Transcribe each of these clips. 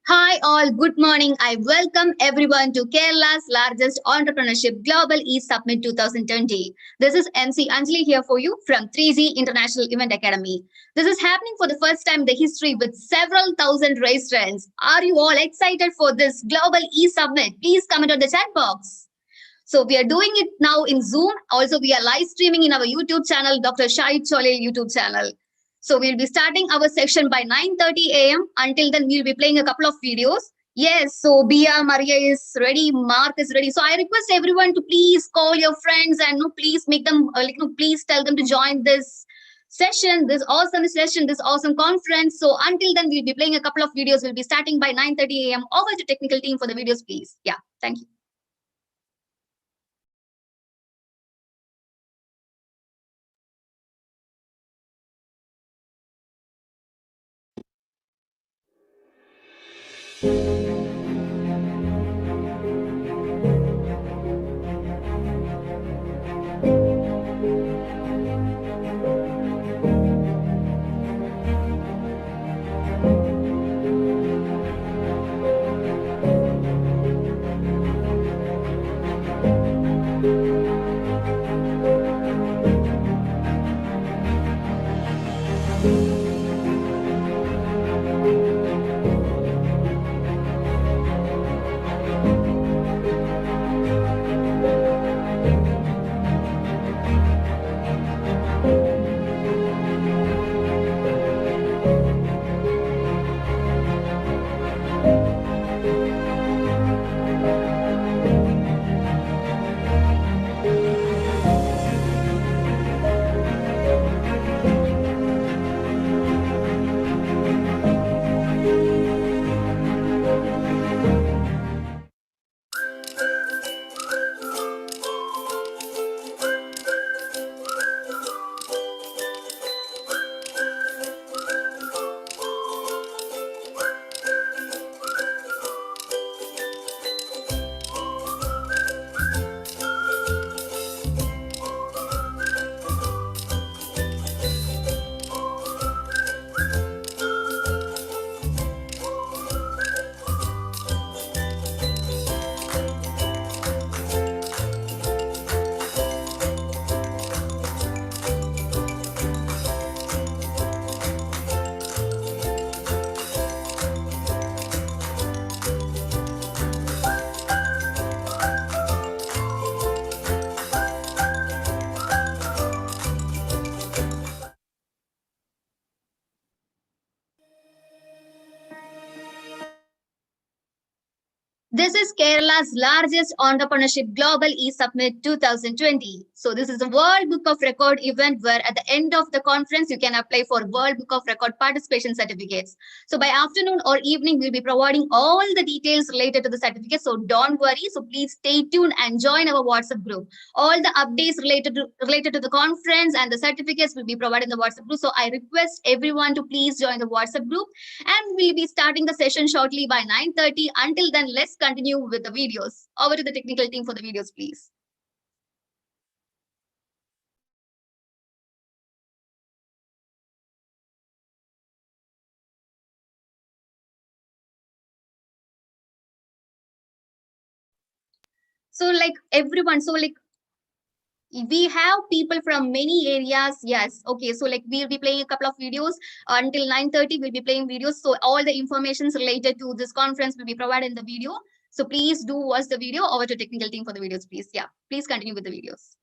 Hi all, good morning. I welcome everyone to Kerala's largest entrepreneurship global e-summit 2020. This is MC Anjali here for you from 3G International Event Academy. This is happening for the first time in the history with several thousand registrants. Are you all excited for this global e-summit? Please comment on the chat box. So we are doing it now in Zoom. Also, we are live streaming in our YouTube channel, Dr. Shahid Cholil YouTube channel. So we'll be starting our session by 9:30 a.m. Until then, we'll be playing a couple of videos. Yes, so Bia, Maria is ready, Mark is ready. So I request everyone to please call your friends and please make them, please tell them to join this session, this awesome session, this awesome conference. So until then, we'll be playing a couple of videos. We'll be starting by 9:30 a.m. Over to technical team for the videos, please. Yeah, thank you. This is Kerala's largest entrepreneurship global e-summit 2020. So this is a World Book of Record event where at the end of the conference, you can apply for World Book of Record participation certificates. So by afternoon or evening, we'll be providing all the details related to the certificate. So don't worry. So please stay tuned and join our WhatsApp group. All the updates related to the conference and the certificates will be provided in the WhatsApp group. So I request everyone to please join the WhatsApp group, and we'll be starting the session shortly by 9:30. Until then, let's continue with the videos. Over to the technical team for the videos, please. So like everyone, so like we have people from many areas. Yes, okay, so like we'll be playing a couple of videos until 9:30. We'll be playing videos, so all the informations related to this conference will be provided in the video. So please do watch the video. Over to technical team for the videos, please. Yeah, please continue with the videos.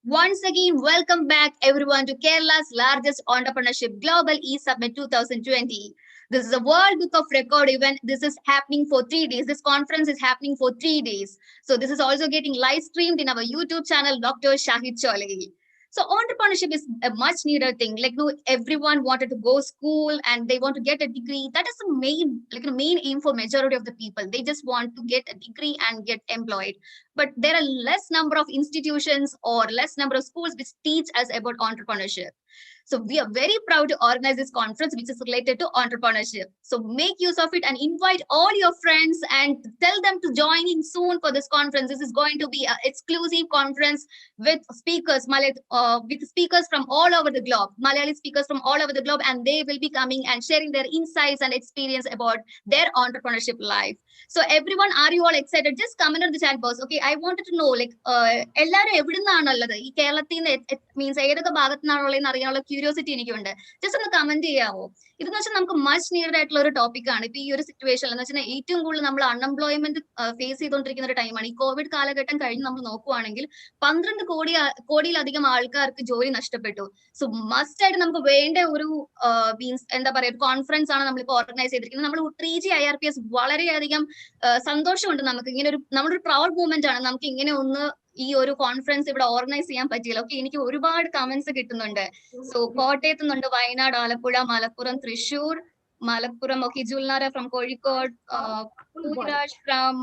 Once again, welcome back everyone to Kerala's largest entrepreneurship global e-summit 2020. This is a World Book of Record event. This is happening for 3 days. This conference is happening for 3 days. So this is also getting live streamed in our YouTube channel, Dr. Shahid Cholei. So entrepreneurship is a much needed thing. Like, no, everyone wanted to go school and they want to get a degree. That is the main aim for majority of the people. They just want to get a degree and get employed. But there are less number of institutions or less number of schools which teach us about entrepreneurship. So we are very proud to organize this conference which is related to entrepreneurship. So make use of it and invite all your friends and tell them to join in soon for this conference. This is going to be an exclusive conference with speakers from all over the globe, Malayali speakers from all over the globe, and they will be coming and sharing their insights and experience about their entrepreneurship life. So everyone, are you all excited? Just comment on the chat box. Okay, I wanted to know, like, എല്ലാവരും എവിടെ നിന്നാണുള്ളത് ഈ കേരളത്തിൽ നിന്ന് means ഏതൊക്കെ ഭാഗത്തു നിന്നാണുള്ളതെന്ന് അറിയാനുള്ള curiosity എനിക്കുണ്ട്. Just ഒന്ന് കമന്റ് ചെയ്യാവോ? ഇതെന്ന് വെച്ചാൽ നമുക്ക് മച്ച് നീഡഡ് ആയിട്ടുള്ള ഒരു ടോപ്പിക് ആണ്. ഇപ്പൊ ഈ ഒരു സിറ്റുവേഷനിൽ എന്ന് വെച്ചാൽ ഏറ്റവും കൂടുതൽ നമ്മൾ അൺഎംപ്ലോയ്മെന്റ് ഫേസ് ചെയ്തുകൊണ്ടിരിക്കുന്ന ഒരു ടൈമാണ്. ഈ കോവിഡ് കാലഘട്ടം കഴിഞ്ഞ് നമ്മൾ നോക്കുവാണെങ്കിൽ 12 കോടിയിലധികം ആൾക്കാർക്ക് ജോലി നഷ്ടപ്പെട്ടു. സോ മസ്റ്റ് ആയിട്ട് നമുക്ക് വേണ്ട ഒരു മീൻസ് എന്താ പറയാ ഒരു കോൺഫറൻസ് ആണ് നമ്മളിപ്പോ ഓർഗനൈസ് ചെയ്തിരിക്കുന്നത്. നമ്മൾ 3G IRPS വളരെയധികം സന്തോഷമുണ്ട്. നമുക്ക് ഇങ്ങനെ ഒരു നമ്മളൊരു പ്രൗഡ് മൂവ്മെന്റ് ആണ് നമുക്ക് ഇങ്ങനെ ഒന്ന് ഈ ഒരു കോൺഫറൻസ് ഇവിടെ ഓർഗനൈസ് ചെയ്യാൻ പറ്റിയല്ലോ. ഓക്കെ, എനിക്ക് ഒരുപാട് കമന്റ്സ് കിട്ടുന്നുണ്ട്. സോ കോട്ടയത്ത് നിന്നുണ്ട്, വയനാട്, ആലപ്പുഴ, മലപ്പുറം, തൃശൂർ, മലപ്പുറം, ഓക്കെ, ജുൽനാര ഫ്രം കോഴിക്കോട്, പൂരാജ് from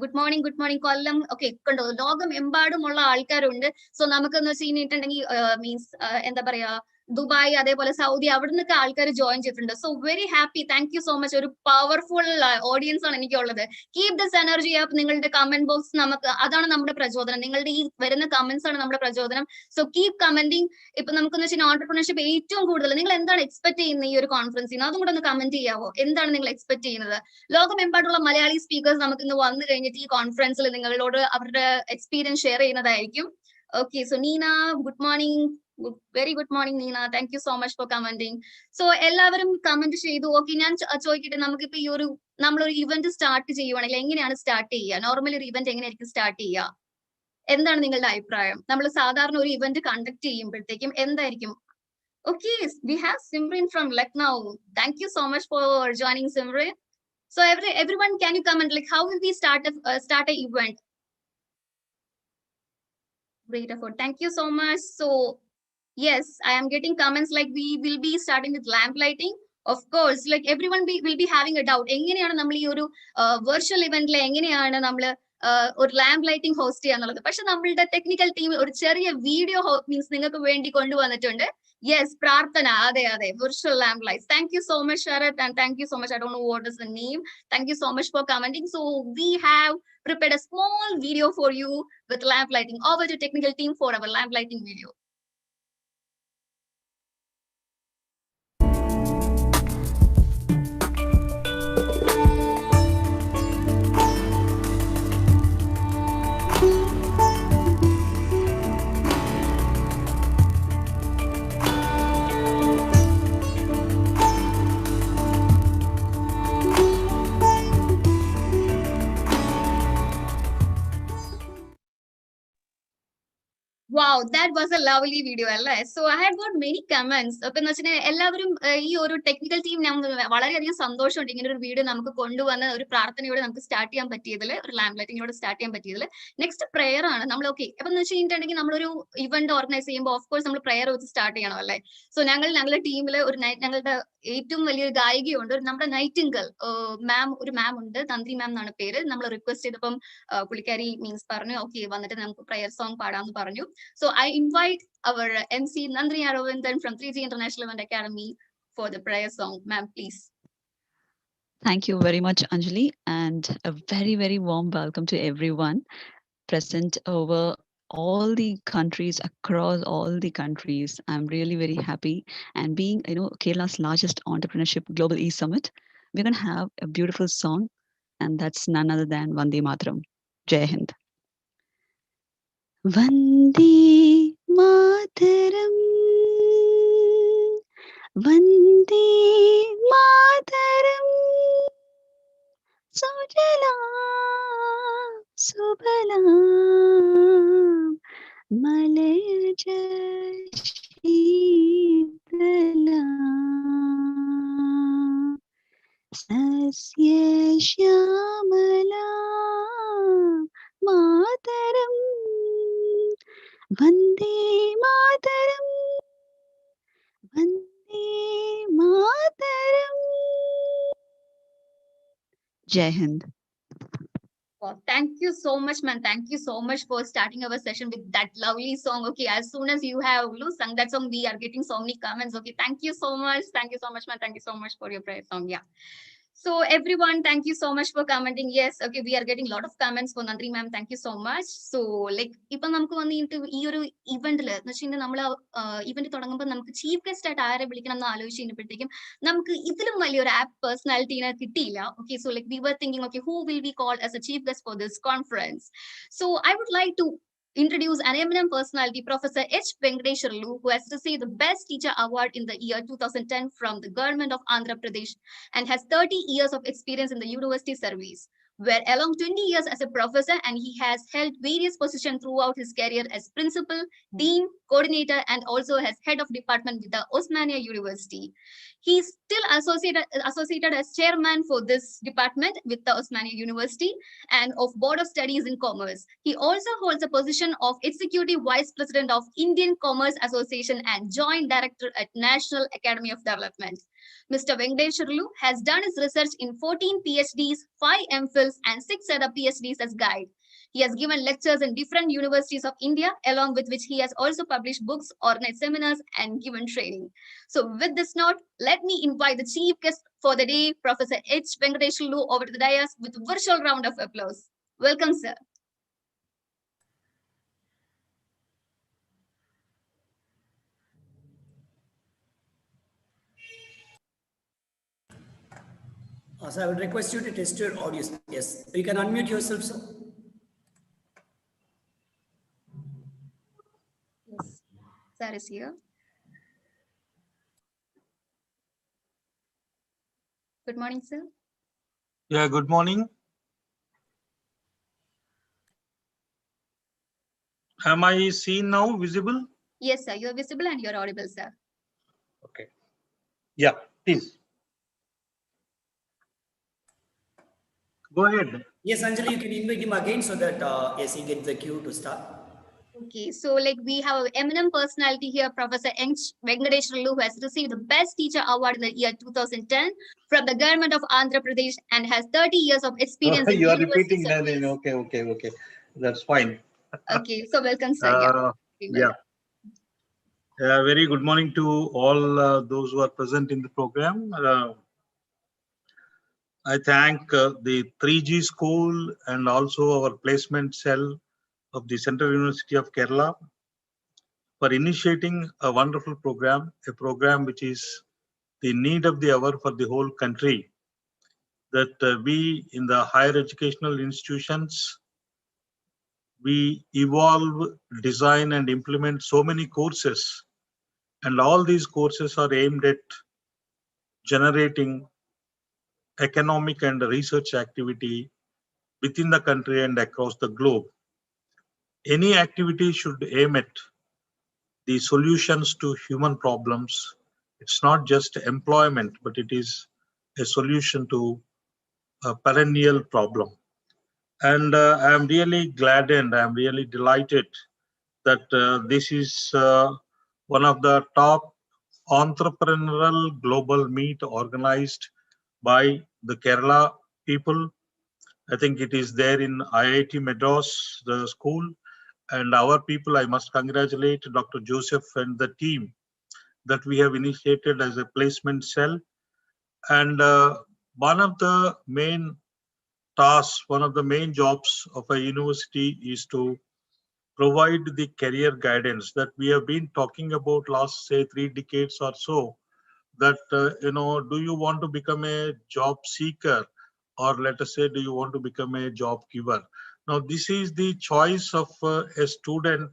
good morning Kollam. Okay, കണ്ടോ, ലോകമെമ്പാടുമുള്ള ആൾക്കാരുണ്ട്. സോ നമുക്കെന്ന് വെച്ച് കഴിഞ്ഞിട്ടുണ്ടെങ്കിൽ മീൻസ് എന്താ പറയാ ദുബായ്, അതേപോലെ സൗദി, അവിടെ നിന്നൊക്കെ ആൾക്കാർ ജോയിൻ ചെയ്തിട്ടുണ്ട്. So very happy, thank you so much. ഒരു പവർഫുൾ ഓഡിയൻസ് ആണ് എനിക്കുള്ളത്. Keep this energy up. നിങ്ങളുടെ കമന്റ് ബോക്സ് നമുക്ക് അതാണ് നമ്മുടെ പ്രചോദനം. നിങ്ങളുടെ ഈ വരുന്ന കമന്റ്സ് ആണ് നമ്മുടെ പ്രചോദനം. So keep commenting. ഇപ്പൊ നമുക്കെന്ന് വെച്ചാൽ ഓൺടർപ്രണർഷിപ്പ് ഏറ്റവും കൂടുതൽ നിങ്ങൾ എന്താണ് എക്സ്പെക്ട് ചെയ്യുന്നത് ഈ ഒരു കോൺഫറൻസിൽ നിന്ന്? അതും കൂടെ ഒന്ന് കമന്റ് ചെയ്യാവോ? എന്താണ് നിങ്ങൾ എക്സ്പെക്ട് ചെയ്യുന്നത്? ലോകമെമ്പാടുള്ള മലയാളി സ്പീക്കേഴ്സ് നമുക്ക് ഇന്ന് വന്നു കഴിഞ്ഞിട്ട് ഈ കോൺഫറൻസിൽ നിങ്ങളോട് അവരുടെ എക്സ്പീരിയൻസ് ഷെയർ ചെയ്യുന്നതായിരിക്കും. Okay, so Neena, good morning. Very good morning Neena, thank you so much four commenting. So എല്ലാവരും കമന്റ് ചെയ്തു. ഓക്കെ, ഞാൻ ചോദിക്കട്ടെ, നമുക്കിപ്പോ ഈ ഒരു നമ്മളൊരു ഇവന്റ് സ്റ്റാർട്ട് ചെയ്യുവാണെങ്കിൽ എങ്ങനെയാണ് സ്റ്റാർട്ട് ചെയ്യുക? നോർമലി ഒരു ഇവന്റ് എങ്ങനെയായിരിക്കും സ്റ്റാർട്ട് ചെയ്യുക? എന്താണ് നിങ്ങളുടെ അഭിപ്രായം? നമ്മൾ സാധാരണ ഒരു ഇവന്റ് കണ്ടക്ട് ചെയ്യുമ്പോഴത്തേക്കും എന്തായിരിക്കും? Okay, we have Simran from Lucknow. Thank you so much for joining Simran. So everyone, can you comment like how will we start a event? Great effort, thank you so much. So yes, I am getting comments like we will be starting with lamp lighting. Of course, like everyone will be having a doubt. എങ്ങനെയാണ് നമ്മൾ ഈ ഒരു virtual ഇവന്റിൽ എങ്ങനെയാണ് നമ്മൾ ഒരു lamp lighting host ചെയ്യാന്നുള്ളത്? പക്ഷെ നമ്മളുടെ ടെക്നിക്കൽ ടീം ഒരു ചെറിയ വീഡിയോ മീൻസ് നിങ്ങൾക്ക് വേണ്ടി കൊണ്ടുവന്നിട്ടുണ്ട്. യെസ്, പ്രാർത്ഥന, അതെ, virtual lamp lights. Thank you so much Sarath, and thank you so much. I don't know what is the name. Thank you so much for commenting. So we have prepared a small video for you with lamp lighting. Over to technical team for our lamp lighting video. Wow, that was a lovely video അല്ലേ? So I had got many comments. അപ്പൊ എന്ന് വെച്ചാൽ എല്ലാവരും ഈ ഒരു technical team വളരെയധികം സന്തോഷമുണ്ട് ഇങ്ങനെ ഒരു വീഡിയോ നമുക്ക് കൊണ്ടുവന്ന് ഒരു പ്രാർത്ഥനയോടെ നമുക്ക് സ്റ്റാർട്ട് ചെയ്യാൻ പറ്റിയതിൽ, ഒരു ലാമ്പ് ലൈറ്റിംഗോടെ സ്റ്റാർട്ട് ചെയ്യാൻ പറ്റിയതിൽ. നെക്സ്റ്റ് പ്രെയർ ആണ്. നമ്മൾ ഓക്കെ അപ്പൊ എന്ന് വെച്ച് കഴിഞ്ഞിട്ടുണ്ടെങ്കിൽ നമ്മളൊരു ഇവന്റ് ഓർഗനൈസ് ചെയ്യുമ്പോൾ ഓഫ് കോഴ്സ് നമ്മൾ പ്രെയർ വെച്ച് സ്റ്റാർട്ട് ചെയ്യണം അല്ലേ? സോ ഞങ്ങളുടെ ടീമിൽ ഒരു ഞങ്ങളുടെ ഏറ്റവും വലിയൊരു ഗായികയുണ്ട്, നമ്മുടെ നൈറ്റിംഗൽ മാം, ഒരു മാം ഉണ്ട്, തന്ത്രി മാം എന്നാണ് പേര്. നമ്മൾ റിക്വസ്റ്റ് ചെയ്തപ്പം പുള്ളിക്കാരി മീൻസ് പറഞ്ഞു ഓക്കെ വന്നിട്ട് നമുക്ക് പ്രെയർ സോങ് പാടാന്ന് പറഞ്ഞു. So So I invite our MC Nandini Aravindan from 3G International Event Academy for the prayer song. Ma'am, please. Thank you very much, Anjali, and a very, very warm welcome to everyone present over all the countries, across all the countries. I'm really very happy. And being, Kerala's largest entrepreneurship global e-summit, we're going to have a beautiful song, and that's none other than Vande Mataram. Jai Hind. Vande Mataram. Vande Mataram. Sujalam Subalam Malaya Shitalam Sasya Shyamalam Mataram Vande Mataram Vande Mataram. Jai Hind. Wow, thank you so much, man. Thank you so much for starting our session with that lovely song. Okay, as soon as you have sung that song, we are getting so many comments. Okay, thank you so much. Thank you so much, man. Thank you so much for your prayer song. Yeah. So everyone, thank you so much for commenting. Yes, okay, we are getting a lot of comments for Nandri ma'am. Thank you so much. So like ഇപ്പം നമുക്ക് വന്നിട്ട് ഈ ഒരു ഇവന്റിൽ എന്ന് വെച്ചാൽ നമ്മൾ event തുടങ്ങുമ്പോൾ നമുക്ക് ചീഫ് ഗസ്റ്റ് ആയിട്ട് ആരെ വിളിക്കണം എന്ന് ആലോചിച്ച് കഴിഞ്ഞപ്പോഴത്തേക്കും നമുക്ക് ഇതിലും വലിയൊരു ആപ്പ് പേഴ്സണാലിറ്റീനെ കിട്ടിയില്ല. Okay, so like we were thinking okay who will be called as a chief guest for this conference. So I would like to introduce an eminent personality, Professor H. Venkateswarlu, who has received the Best Teacher Award in the year 2010 from the government of Andhra Pradesh and has 30 years of experience in the university service, where along 20 years as a professor, and he has held various positions throughout his career as principal, dean, coordinator, and also as head of department with the Osmania University. He is still associated as chairman for this department with the Osmania University and of Board of Studies in Commerce. He also holds a position of Executive Vice President of Indian Commerce Association and Joint Director at National Academy of Development. Mr. Venkateswarlu has done his research in 14 PhDs, 5 MPhils, and 6 other PhDs as guide. He has given lectures in different universities of India, along with which he has also published books, organized seminars, and given training. So with this note, let me invite the chief guest for the day, Professor H. Venkateswarlu, over to the dais with a virtual round of applause. Welcome, sir. So I would request you to test your audio. Yes, you can unmute yourself, sir. Yes, sir is here. Good morning, sir. Yeah, good morning. Am I seen now, visible? Yes, sir, you're visible and you're audible, sir. Okay. Yeah, please. Go ahead. Yes, Anjali, you can invite him again so that yes, he gets the cue to start. Okay, so like we have an eminent personality here, Professor H. Venkateswarlu, who has received the Best Teacher Award in the year 2010 from the government of Andhra Pradesh and has 30 years of experience in You are university repeating that. service. Okay. That's fine. Okay, so welcome, sir. Yeah. Very good morning to all those who are present in the program. I thank the 3G school and also our placement cell of the Central University of Kerala for initiating a wonderful program, a program which is the need of the hour for the whole country, that we in the higher educational institutions, we evolve, design and implement so many courses, and all these courses are aimed at generating economic and research activity within the country and across the globe. Any activity should aim at the solutions to human problems. It's not just employment, but it is a solution to a perennial problem. And I'm really glad and I'm really delighted that this is one of the top entrepreneurial global meet organized by the Kerala people. I think it is there in IIT Madras, the school, And our people, I must congratulate Dr. Joseph and the team that we have initiated as a placement cell. And one of the main tasks, one of the main jobs of a university is to provide the career guidance that we have been talking about last, say, 3 decades or so. That, do you want to become a job seeker, or let us say, do you want to become a job giver? Now, this is the choice of a student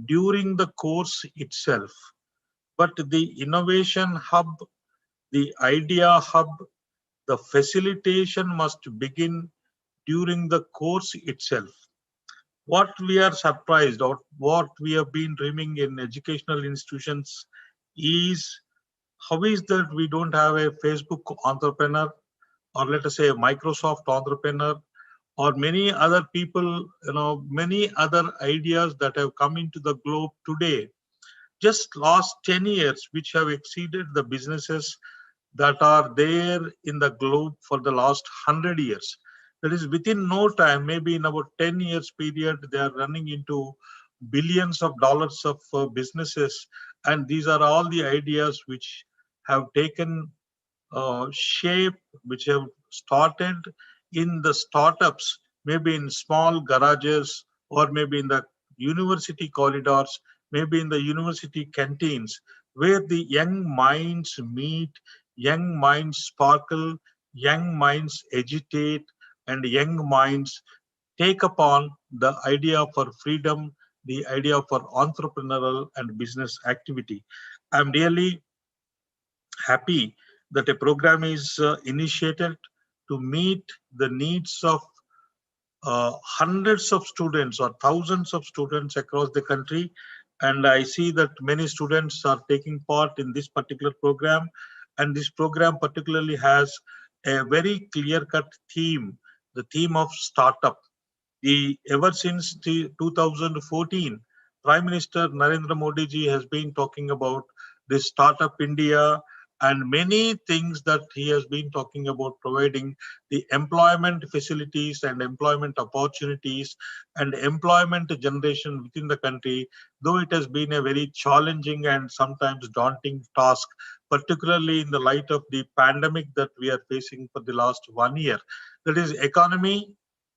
during the course itself. But the innovation hub, the idea hub, the facilitation must begin during the course itself. What we are surprised, or what we have been dreaming in educational institutions, is how is that we don't have a Facebook entrepreneur, or let us say a Microsoft entrepreneur, or many other people, many other ideas that have come into the globe today, just last 10 years, which have exceeded the businesses that are there in the globe for the last 100 years. That is, within no time, maybe in about 10 years period, they are running into billions of dollars of businesses. And these are all the ideas which have taken shape, which have started in the startups, maybe in small garages, or maybe in the university corridors, maybe in the university canteens, where the young minds meet, young minds sparkle, young minds agitate, and young minds take upon the idea for freedom, the idea for entrepreneurial and business activity. I'm really happy that a program is initiated to meet the needs of hundreds of students or thousands of students across the country. And I see that many students are taking part in this particular program. And this program particularly has a very clear-cut theme, the theme of startup. Ever since 2014, Prime Minister Narendra Modi ji has been talking about this Startup India and many things that he has been talking about, providing the employment facilities and employment opportunities and employment generation within the country, though it has been a very challenging and sometimes daunting task, particularly in the light of the pandemic that we are facing for the last 1 year. That is, economy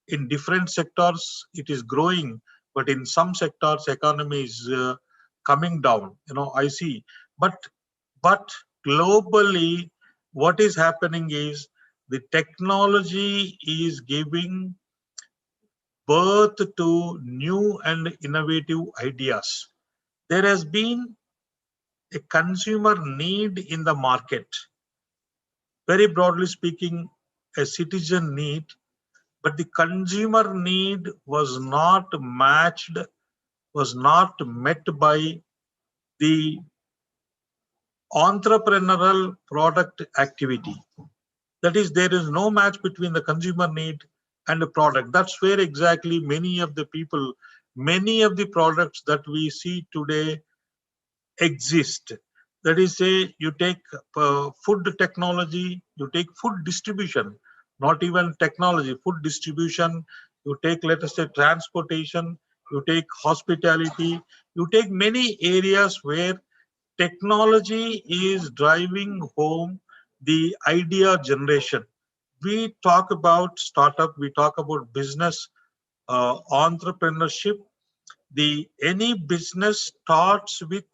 in different sectors, it is growing, but in some sectors, economy is coming down. I see. But globally, what is happening is the technology is giving birth to new and innovative ideas. There has been a consumer need in the market. Very broadly speaking, a citizen need, but the consumer need was not matched, was not met by the entrepreneurial product activity. That is, there is no match between the consumer need and the product. That's where exactly many of the people, many of the products that we see today exist. That is, say, you take food technology, you take food distribution, not even technology, food distribution, you take, let us say, transportation, you take hospitality, you take many areas where technology is driving home the idea generation. We talk about startup, we talk about business, entrepreneurship. Any business starts with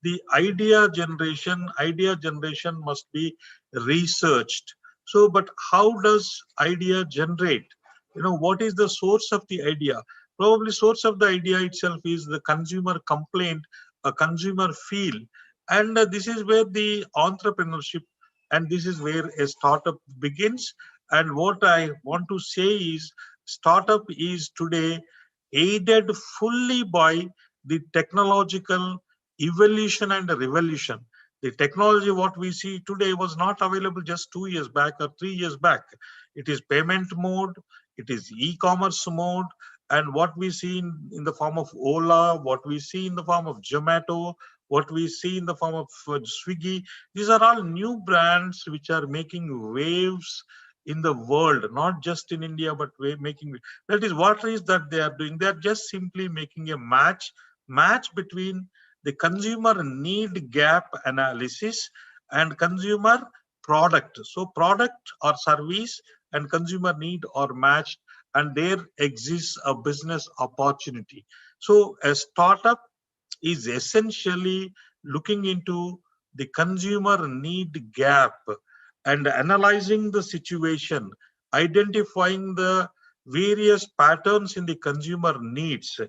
the idea generation. Idea generation must be researched. So, but how does idea generate? What is the source of the idea? Probably source of the idea itself is the consumer complaint, a consumer feel. And this is where the entrepreneurship, and this is where a startup begins. And what I want to say is startup is today aided fully by the technological evolution and revolution. The technology, what we see today, was not available just 2 years back or 3 years back. It is payment mode, it is e-commerce mode, and what we see in the form of Ola, what we see in the form of Zomato, what we see in the form of Swiggy, these are all new brands which are making waves in the world, not just in India, but making that is what is that they are doing. They are just simply making a match between the consumer need gap analysis and consumer product. So product or service and consumer need are matched, and there exists a business opportunity. So a startup is essentially looking into the consumer need gap and analyzing the situation, identifying the various patterns in the consumer needs,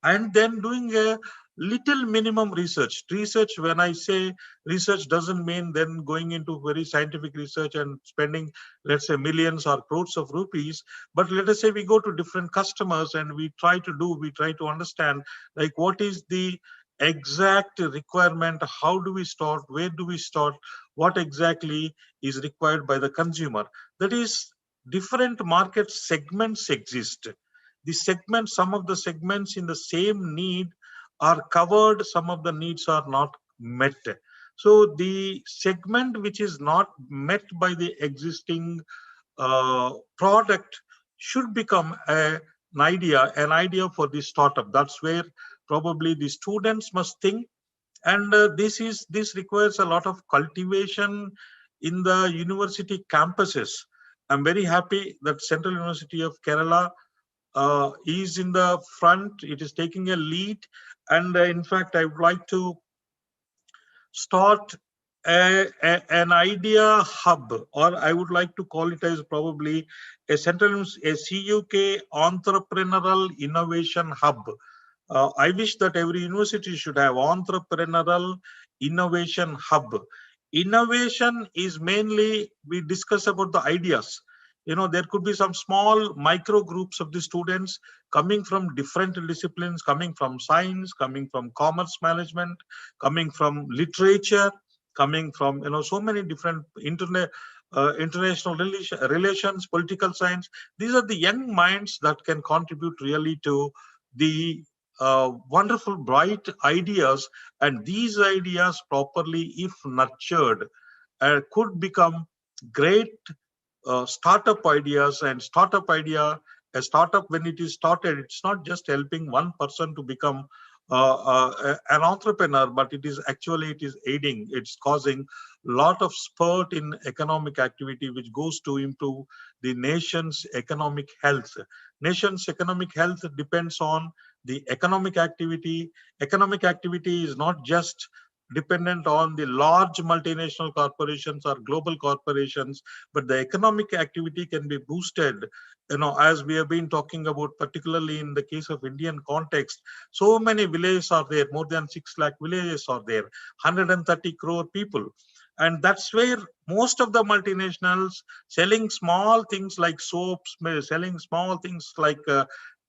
and then doing a little minimum research. Research, when I say research, doesn't mean then going into very scientific research and spending, let's say, millions or crores of rupees. But let us say we go to different customers and we try to understand, like, what is the exact requirement, how do we start, where do we start, what exactly is required by the consumer. That is, different market segments exist. The segments, some of the segments in the same need are covered, some of the needs are not met. So the segment which is not met by the existing product should become an idea for the startup. That's where probably the students must think, and this requires a lot of cultivation in the university campuses. I'm very happy that Central University of Kerala is in the front. It is taking a lead, and in fact, I would like to start an idea hub, or I would like to call it as probably a CUK entrepreneurial innovation hub. I wish that every university should have entrepreneurial innovation hub. Innovation is mainly, we discuss about the ideas. There could be some small micro groups of the students coming from different disciplines, coming from science, coming from commerce management, coming from literature, coming from so many different international relations, political science. These are the young minds that can contribute really to the wonderful, bright ideas, and these ideas properly, if nurtured, could become great startup ideas. And a startup, when it is started, it's not just helping one person to become an entrepreneur, but it is aiding, it's causing a lot of spurt in economic activity, which goes to improve the nation's economic health. Nation's economic health depends on the economic activity. Economic activity is not just dependent on the large multinational corporations or global corporations, but the economic activity can be boosted, as we have been talking about, particularly in the case of Indian context. So many villages are there, more than 6 lakh villages are there, 130 crore people. And that's where most of the multinationals selling small things like soaps, selling small things like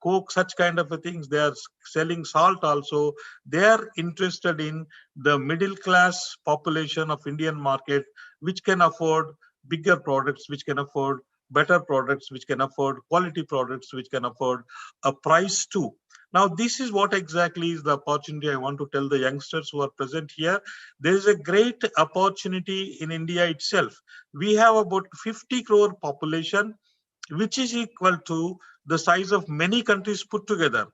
Coke, such kind of things, they are selling salt also. They are interested in the middle class population of Indian market, which can afford bigger products, which can afford better products, which can afford quality products, which can afford a price too. Now, this is what exactly is the opportunity I want to tell the youngsters who are present here. There is a great opportunity in India itself. We have about 50 crore population, which is equal to the size of many countries put together.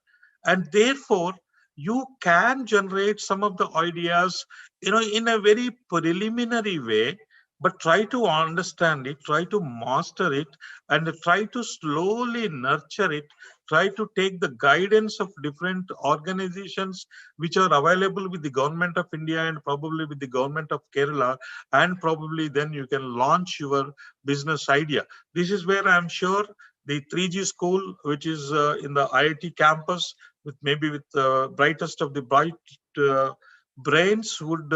And therefore, you can generate some of the ideas, in a very preliminary way, but try to understand it, try to master it, and try to slowly nurture it. Try to take the guidance of different organizations which are available with the government of India and probably with the government of Kerala, and probably then you can launch your business idea. This is where I'm sure the 3G school, which is in the IIT campus, with brightest of the bright brains, would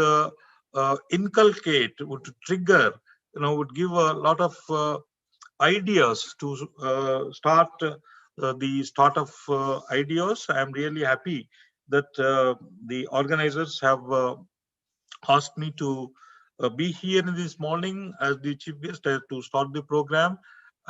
inculcate, would trigger, would give a lot of ideas to start the startup ideas. I am really happy that the organizers have asked me to be here this morning as the chief guest to start the program.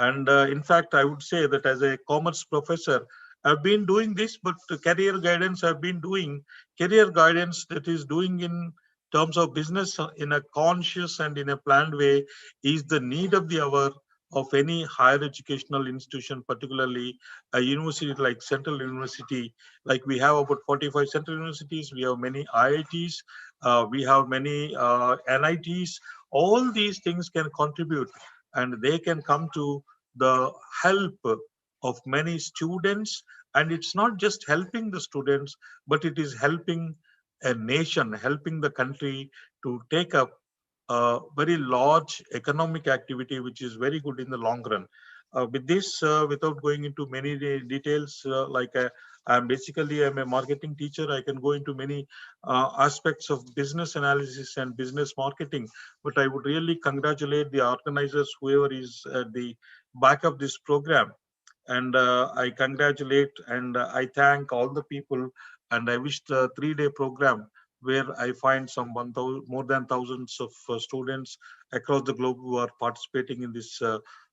And in fact, I would say that as a commerce professor, I've been doing this, but career guidance, I've been doing career guidance that is doing in terms of business in a conscious and in a planned way is the need of the hour of any higher educational institution, particularly a university like Central University. Like we have about 45 Central Universities, we have many IITs, we have many NITs. All these things can contribute, and they can come to the help of many students. And it's not just helping the students, but it is helping a nation, helping the country to take up a very large economic activity, which is very good in the long run. With this, without going into many details, I'm a marketing teacher. I can go into many aspects of business analysis and business marketing, but I would really congratulate the organizers, whoever is at the back of this program. And I congratulate and I thank all the people, and I wish the 3-day program where I find some 1,000, more than thousands of students across the globe who are participating in this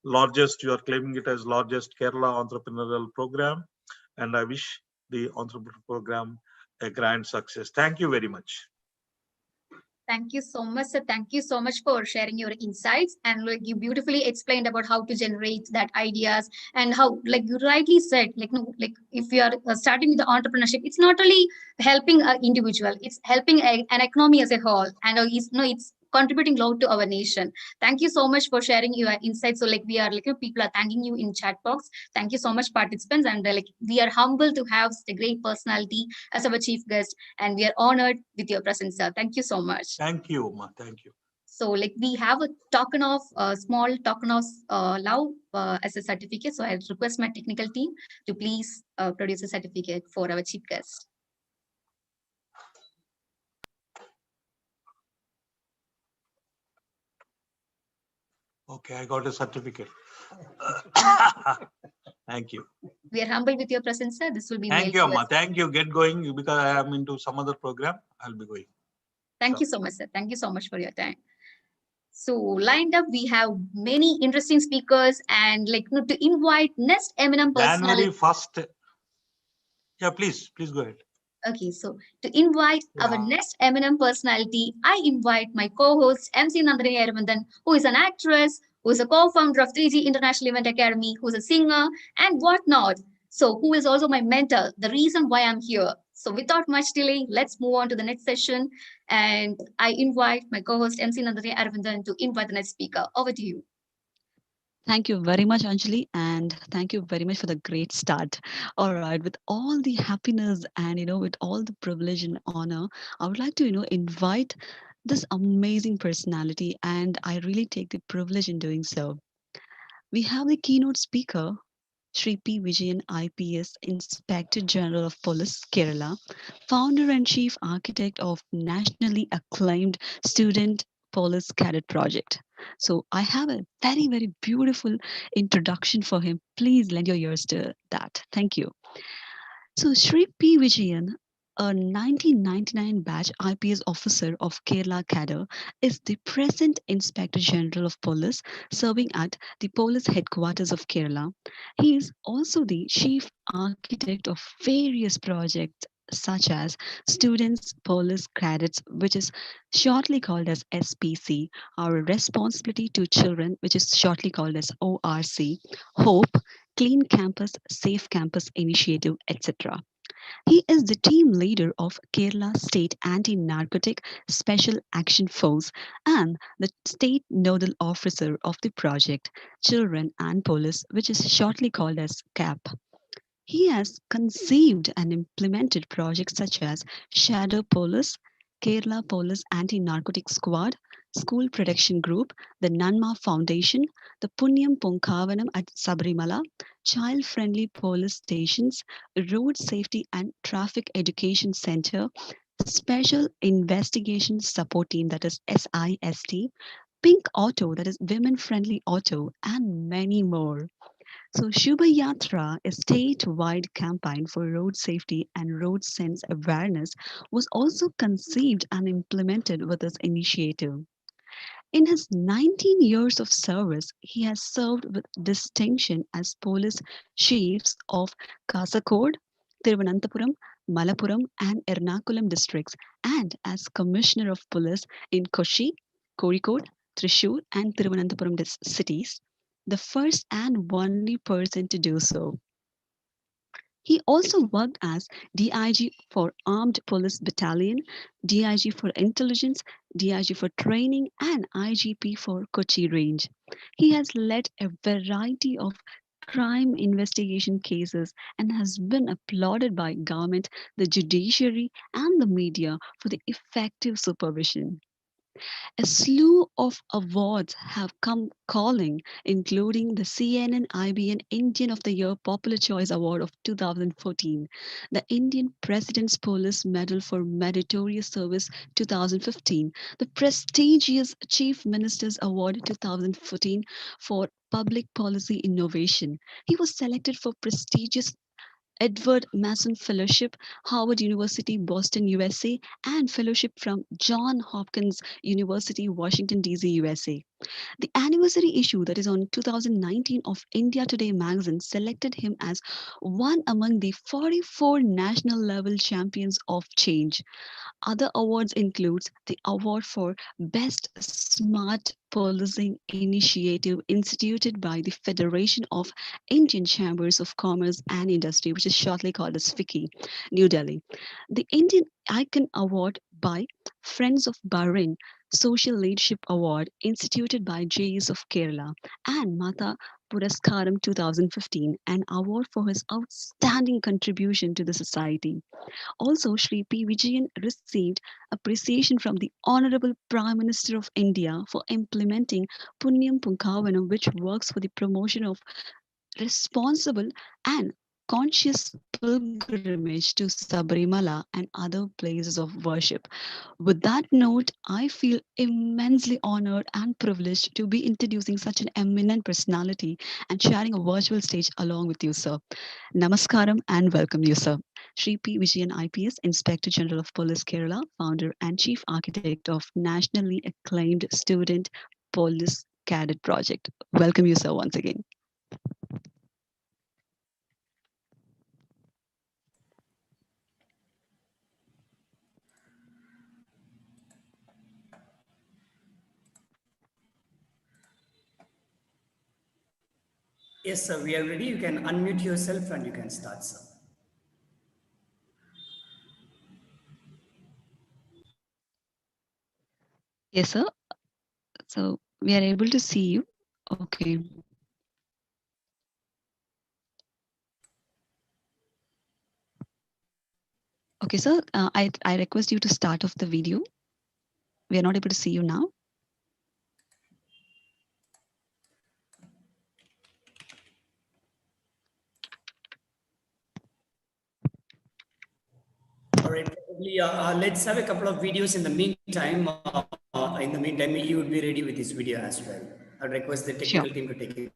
largest, you are claiming it as largest Kerala entrepreneurial program. And I wish the entrepreneurial program a grand success. Thank you very much. Thank you so much, sir. Thank you so much for sharing your insights, and like you beautifully explained about how to generate that ideas, and how, like you rightly said, like no, like if you are starting with the entrepreneurship, it's not only helping an individual, it's helping an economy as a whole, and it's no, it's contributing a lot to our nation. Thank you so much for sharing your insights. So like we are like people are thanking you in chat box. Thank you so much, participants, and like we are humbled to have a great personality as our chief guest, and we are honored with your presence, sir. Thank you so much. Thank you, Ma. Thank you. So like we have a token of small token of love as a certificate. So I request my technical team to please produce a certificate for our chief guest. Okay, I got a certificate. Thank you. We are humbled with your presence, sir. This will be Thank mailed you, to Amma. us. Thank you. Get going, because I am into some other program. I'll be going. Thank you so much, sir. Thank you so much for your time. So lined up, we have many interesting speakers, and like to invite next eminent January personality. 1st. Yeah, please go ahead. Okay, so to invite our next eminent personality, I invite my co-host MC Nandini Aravindan, who is an actress, who is a co-founder of 3G International Event Academy, who's a singer and whatnot. So who is also my mentor, the reason why I'm here. So without much delay, let's move on to the next session. And I invite my co-host MC Nandini Aravindan to invite the next speaker. Over to you. Thank you very much, Anjali, and thank you very much for the great start. All right, with all the happiness and with all the privilege and honor, I would like to invite this amazing personality, and I really take the privilege in doing so. We have the keynote speaker, Srippy Vijayan IPS, Inspector General of Police, Kerala, founder and chief architect of nationally acclaimed student police cadet project. So I have a very, very beautiful introduction for him. Please lend your ears to that. Thank you. So Sri P. Vijayan, a 1999 batch IPS officer of Kerala cadre, is the present Inspector General of Police serving at the police headquarters of Kerala. He is also the chief architect of various projects such as Students Police Credits, which is shortly called as SPC, our Responsibility to Children, which is shortly called as ORC, Hope, Clean Campus, Safe Campus Initiative, etc. He is the team leader of Kerala State Anti-Narcotic Special Action Force and the state nodal officer of the project Children and Police, which is shortly called as CAP. He has conceived and implemented projects such as Shadow Police, Kerala Police Anti-Narcotic Squad, School Protection Group, the Nanma Foundation, the Punyam Punkavanam at Sabrimala, child-friendly police stations, road safety and traffic education center, special investigation support team, that is SIST, Pink Auto, that is women-friendly auto, and many more. So Shubha Yatra, a statewide campaign for road safety and road sense awareness, was also conceived and implemented with this initiative. In his 19 years of service, he has served with distinction as police chiefs of Kasaragod, Thiruvananthapuram, Malappuram, and Ernakulam districts, and as commissioner of police in Kochi, Kozhikode, Thrissur, and Thiruvananthapuram cities. the first and only person to do so. He also worked as DIG for Armed Police Battalion, DIG for Intelligence, DIG for Training, and IGP for Kochi Range. He has led a variety of crime investigation cases and has been applauded by government, the judiciary, and the media for the effective supervision. A slew of awards have come calling, including the CNN IBN Indian of the Year Popular Choice Award of 2014, the Indian President's Police Medal for Meritorious Service 2015, the prestigious Chief Minister's Award 2014 for Public Policy Innovation. He was selected for prestigious Edward Mason Fellowship, Harvard University, Boston, USA, and Fellowship from Johns Hopkins University, Washington, D.C., USA. The anniversary issue, that is on 2019 of India Today magazine, selected him as one among the 44 national level champions of change. Other awards includes the award for Best Smart Policing Initiative instituted by the Federation of Indian Chambers of Commerce and Industry, which is shortly called as FICCI, New Delhi. The Indian Icon Award by Friends of Bahrain, Social Leadership Award instituted by JS of Kerala, and Mata Puraskaram 2015, an award for his outstanding contribution to the society. Also, Srippy Vijayan received appreciation from the Honorable Prime Minister of India for implementing Punyam Punkavanam, which works for the promotion of responsible and conscious pilgrimage to Sabrimala and other places of worship. With that note, I feel immensely honored and privileged to be introducing such an eminent personality and sharing a virtual stage along with you, sir. Namaskaram and welcome you, sir. Sri P. Vijayan IPS, Inspector General of Police Kerala, founder and chief architect of nationally acclaimed student police cadet project. Welcome you, sir, once again. Yes, sir, we are ready. You can unmute yourself and you can start, sir. Yes, sir. So we are able to see you. Okay. Okay, sir. I request you to start off the video. We are not able to see you now. All right, probably let's have a couple of videos in the meantime. In the meantime, you would be ready with this video as well. I request the technical team to take it.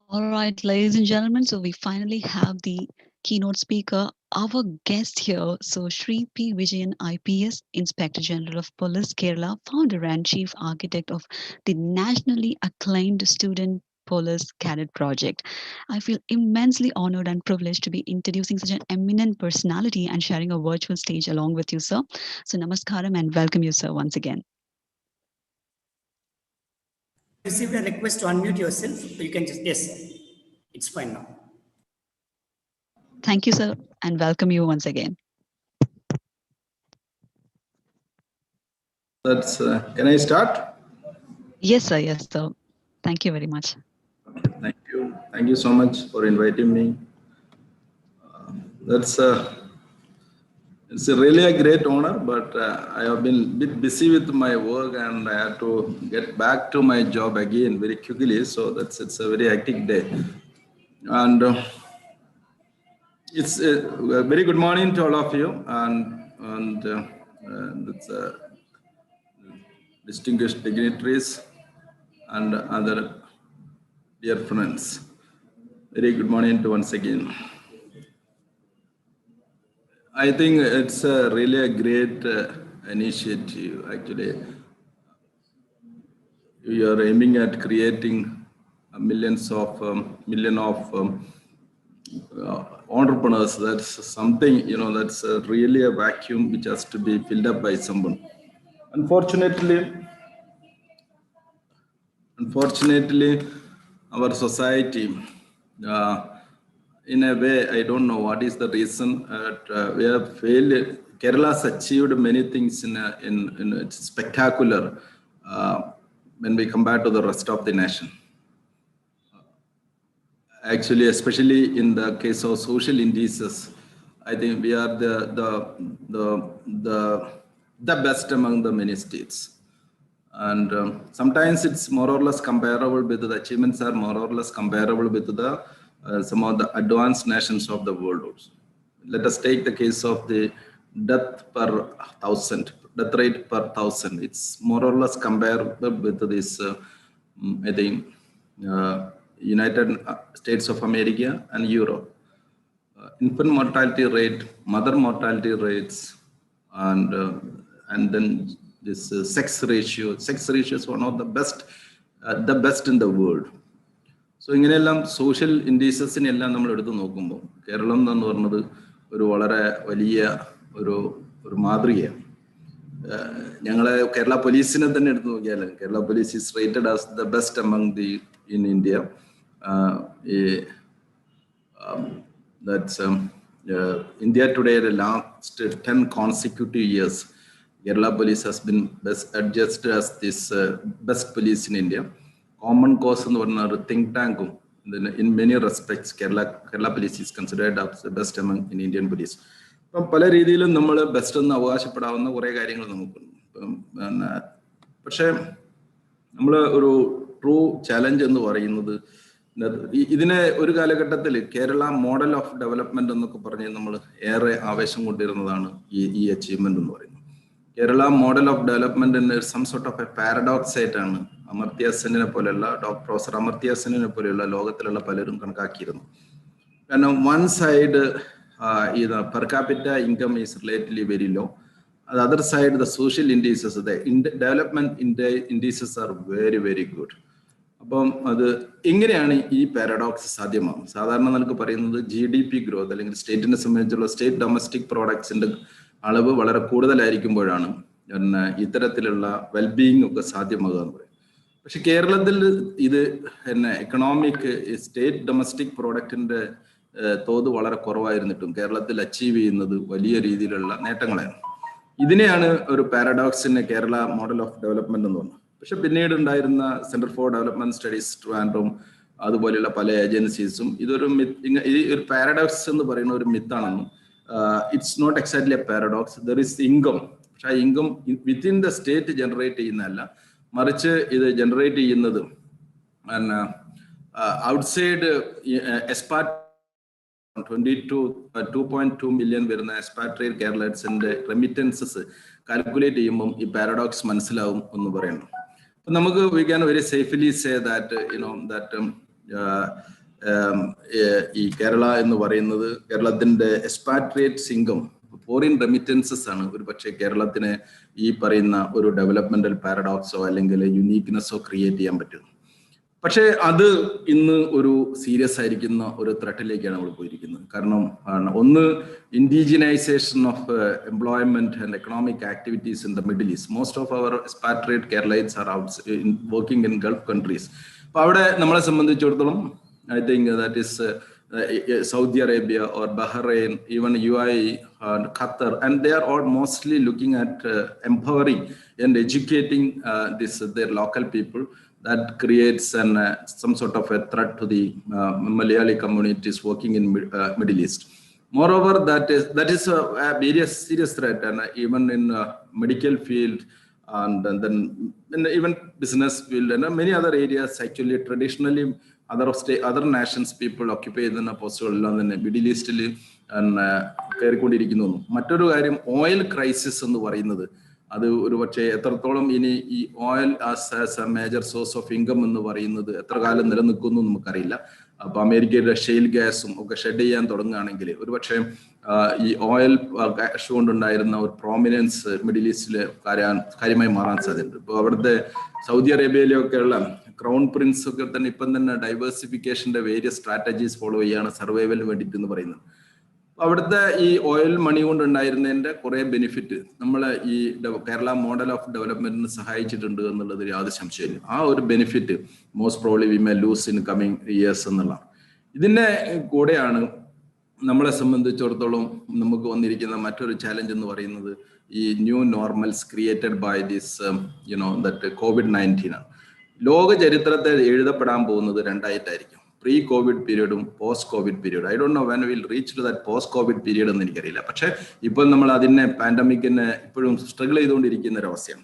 All right, ladies and gentlemen, so we finally have the keynote speaker, our guest here. So Srippy Vijayan, IPS, Inspector General of Police, Kerala, founder and chief architect of the nationally acclaimed student Police Cadet Project. I feel immensely honored and privileged to be introducing such an eminent personality and sharing a virtual stage along with you, sir. So namaskaram and welcome you, sir, once again. Received a request to unmute yourself. You can just, yes, it's fine now. Thank you, sir, and welcome you once again. That's. Can I start? Yes, sir. Yes, sir. Thank you very much. Okay, thank you. Thank you so much for inviting me. It's really a great honor, but I have been a bit busy with my work and I had to get back to my job again very quickly. So it's a very hectic day. And it's a very good morning to all of you and it's distinguished dignitaries and other dear friends. Very good morning to once again. I think it's really a great initiative. Actually, you are aiming at creating million of entrepreneurs. That's something, that's really a vacuum which has to be filled up by someone. Unfortunately, our society, in a way, I don't know what is the reason. We have failed. Kerala has achieved many things in it's spectacular when we compare to the rest of the nation. Actually, especially in the case of social indices, I think we are the best among the many states. And sometimes it's more or less comparable with the achievements are more or less comparable with the some of the advanced nations of the world also. Let us take the case of the death rate per thousand. It's more or less comparable with this, I think, United States of America and Europe. Infant mortality rate, mother mortality rates, and then this sex ratio. Sex ratio is one of the best in the world. So ഇങ്ങനെയെല്ലാം social ഇൻഡീസസിനെല്ലാം നമ്മൾ എടുത്ത് നോക്കുമ്പോൾ കേരളം എന്ന് പറഞ്ഞത് ഒരു വളരെ വലിയ ഒരു മാതൃകയാണ്. ഞങ്ങളെ കേരള പോലീസിനെ തന്നെ എടുത്ത് നോക്കിയാൽ Kerala police is rated as the best among the in India. That's India today, the last 10 consecutive years, Kerala police has been adjusted as this best police in India. Common cause in the think tank. In many respects, Kerala police is considered as the best among in Indian police. പല രീതിയിലും നമ്മൾ best എന്ന് അവകാശപ്പെടാവുന്ന കുറേ കാര്യങ്ങൾ നമുക്കുണ്ട്. പക്ഷേ നമ്മൾ ഒരു ട്രൂ ചാലഞ്ച് എന്ന് പറയുന്നത് ഇതിനെ ഒരു കാലഘട്ടത്തിൽ കേരള മോഡൽ ഓഫ് ഡെവലപ്മെന്റ് എന്നൊക്കെ പറഞ്ഞ് നമ്മൾ ഏറെ ആവേശം കൊണ്ടിരുന്നതാണ് ഈ അച്ചീവ്മെന്റ് എന്ന് പറയുന്നത്. കേരള മോഡൽ ഓഫ് ഡെവലപ്മെന്റിന് some sort of a paradox ആയിട്ടാണ് അമർത്യ സെന്നിനെ പോലെയുള്ള പ്രൊഫസർ അമർത്യ സെന്നിനെ പോലെയുള്ള ലോകത്തിലുള്ള പലരും കണക്കാക്കിയിരുന്നു. കാരണം one side per capita income is relatively very low. On the other side, the social indices, the development indices are very, very good. അപ്പം അത് എങ്ങനെയാണ് ഈ പാരഡോക്സ് സാധ്യമാകും? സാധാരണ നമുക്ക് പറയുന്നത് GDP ഗ്രോത്ത് അല്ലെങ്കിൽ സ്റ്റേറ്റിനെ സംബന്ധിച്ചുള്ള സ്റ്റേറ്റ് ഡൊമസ്റ്റിക് പ്രോഡക്ട്സിന്റെ അളവ് വളരെ കൂടുതലായിരിക്കുമ്പോഴാണ് ഇത്തരത്തിലുള്ള വെൽബീയിങ് ഒക്കെ സാധ്യമാകുക എന്ന് പറയും. പക്ഷെ കേരളത്തിൽ ഇത് എക്കണോമിക് സ്റ്റേറ്റ് ഡൊമസ്റ്റിക് പ്രോഡക്റ്റിന്റെ തോത് വളരെ കുറവായിരുന്നിട്ടും കേരളത്തിൽ അച്ചീവ് ചെയ്യുന്നത് വലിയ രീതിയിലുള്ള നേട്ടങ്ങളാണ്. ഇതിനെയാണ് ഒരു പാരഡോക്സിന് കേരള മോഡൽ ഓഫ് ഡെവലപ്മെന്റ് എന്ന് പറഞ്ഞത്. പക്ഷെ പിന്നീട് ഉണ്ടായിരുന്ന centre for development studies Trivandrum അതുപോലെയുള്ള പല ഏജൻസീസും ഇതൊരു ഒരു പാരഡോക്സ് എന്ന് പറയുന്ന ഒരു മിത്താണെന്നും it's not exactly a paradox, there is income. പക്ഷെ ആ income within the state generate ചെയ്യുന്നതല്ല, മറിച്ച് ഇത് ജനറേറ്റ് ചെയ്യുന്നത് ഔട്ട്സൈഡ് എക്സ്പാർട്ട് 2.2 million വരുന്ന എക്സ്പാട്രിയേറ്റ് കേരളീയൻസിന്റെ റെമിറ്റൻസസ് കാൽക്കുലേറ്റ് ചെയ്യുമ്പോൾ ഈ പാരഡോക്സ് മനസ്സിലാവും എന്ന് പറയുന്നു. നമുക്ക് we can very safely say that that ഈ കേരള എന്ന് പറയുന്നത് കേരളത്തിന്റെ എക്സ്പാട്രിയേറ്റ്സ് ഇൻകം ഫോറിൻ റെമിറ്റൻസസ് ആണ് ഒരു പക്ഷേ കേരളത്തിന് ഈ പറയുന്ന ഒരു ഡെവലപ്മെന്റൽ പാരഡോക്സോ അല്ലെങ്കിൽ യുണീക്നെസ്സോ ക്രിയേറ്റ് ചെയ്യാൻ പറ്റും. പക്ഷേ അത് ഇന്ന് ഒരു സീരിയസ് ആയിരിക്കുന്ന ഒരു ത്രെട്ടിലേക്കാണ് നമ്മൾ പോയിരിക്കുന്നത്. കാരണം ഒന്ന്, indigenisation of employment and economic activities in the middle East. Most of our expatriate Keralites are working in Gulf countries. അപ്പൊ അവിടെ നമ്മളെ സംബന്ധിച്ചിടത്തോളം I think that is Saudi Arabia or Bahrain, even UAE, Qatar, and they are all mostly looking at empowering and educating their local people. That creates some sort of a threat to the Malayali communities working in Middle East. Moreover, that is a very serious threat, and even in medical field and then even business field and many other areas. Actually, traditionally, other nations people occupy the പോസ്റ്റുകളെല്ലാം തന്നെ middle ഈസ്റ്റിൽ കയറിക്കൊണ്ടിരിക്കുന്നു. മറ്റൊരു കാര്യം, oil crisis എന്ന് പറയുന്നത് അത് ഒരു പക്ഷേ എത്രത്തോളം ഇനി ഈ oil as A major source of income എന്ന് പറയുന്നത് എത്ര കാലം നിലനിൽക്കുന്നു നമുക്കറിയില്ല. അപ്പൊ അമേരിക്കയുടെ ഷെയിൽ ഗ്യാസും ഒക്കെ ഷെഡ് ചെയ്യാൻ തുടങ്ങുകയാണെങ്കിൽ ഒരു പക്ഷേ ഈ ഓയിൽ ഗ്യാസ് കൊണ്ടുണ്ടായിരുന്ന ഒരു പ്രോമിനൻസ് മിഡിൽ ഈസ്റ്റിൽ കാര്യമായി മാറാൻ സാധ്യതയുണ്ട്. ഇപ്പോൾ അവിടുത്തെ സൗദി അറേബ്യയിലൊക്കെ ഉള്ള ക്രൗൺ പ്രിൻസ് ഒക്കെ തന്നെ ഇപ്പം തന്നെ ഡൈവേഴ്സിഫിക്കേഷന്റെ വേരിയസ് സ്ട്രാറ്റജീസ് ഫോളോ ചെയ്യാണ് സർവൈവലിന് വേണ്ടിയിട്ട് എന്ന് പറയുന്നത്. അവിടുത്തെ ഈ ഓയിൽ മണി കൊണ്ടുണ്ടായിരുന്നതിന്റെ കുറെ ബെനിഫിറ്റ് നമ്മളെ ഈ കേരള മോഡൽ ഓഫ് ഡെവലപ്മെന്റിന് സഹായിച്ചിട്ടുണ്ട് എന്നുള്ളത് യാതൊരു സംശയമില്ല. ആ ഒരു benefit most probably we may lose in coming years എന്നുള്ളതാണ്. ഇതിന്റെ കൂടെയാണ് നമ്മളെ സംബന്ധിച്ചിടത്തോളം നമുക്ക് വന്നിരിക്കുന്ന മറ്റൊരു ചാലഞ്ച് എന്ന് പറയുന്നത് ഈ new normals created by this that COVID-19 ആണ്. ലോക ചരിത്രത്തെ എഴുതപ്പെടാൻ പോകുന്നത് രണ്ടായിട്ടായിരിക്കും. പ്രീ കോവിഡ് പീരീഡും post COVID period. I don't know when will reach to that post COVID period എന്ന് എനിക്കറിയില്ല. പക്ഷെ ഇപ്പം നമ്മൾ അതിനെ പാൻഡമിക്കിനെ ഇപ്പോഴും സ്ട്രഗിൾ ചെയ്തുകൊണ്ടിരിക്കുന്ന ഒരു അവസ്ഥയാണ്.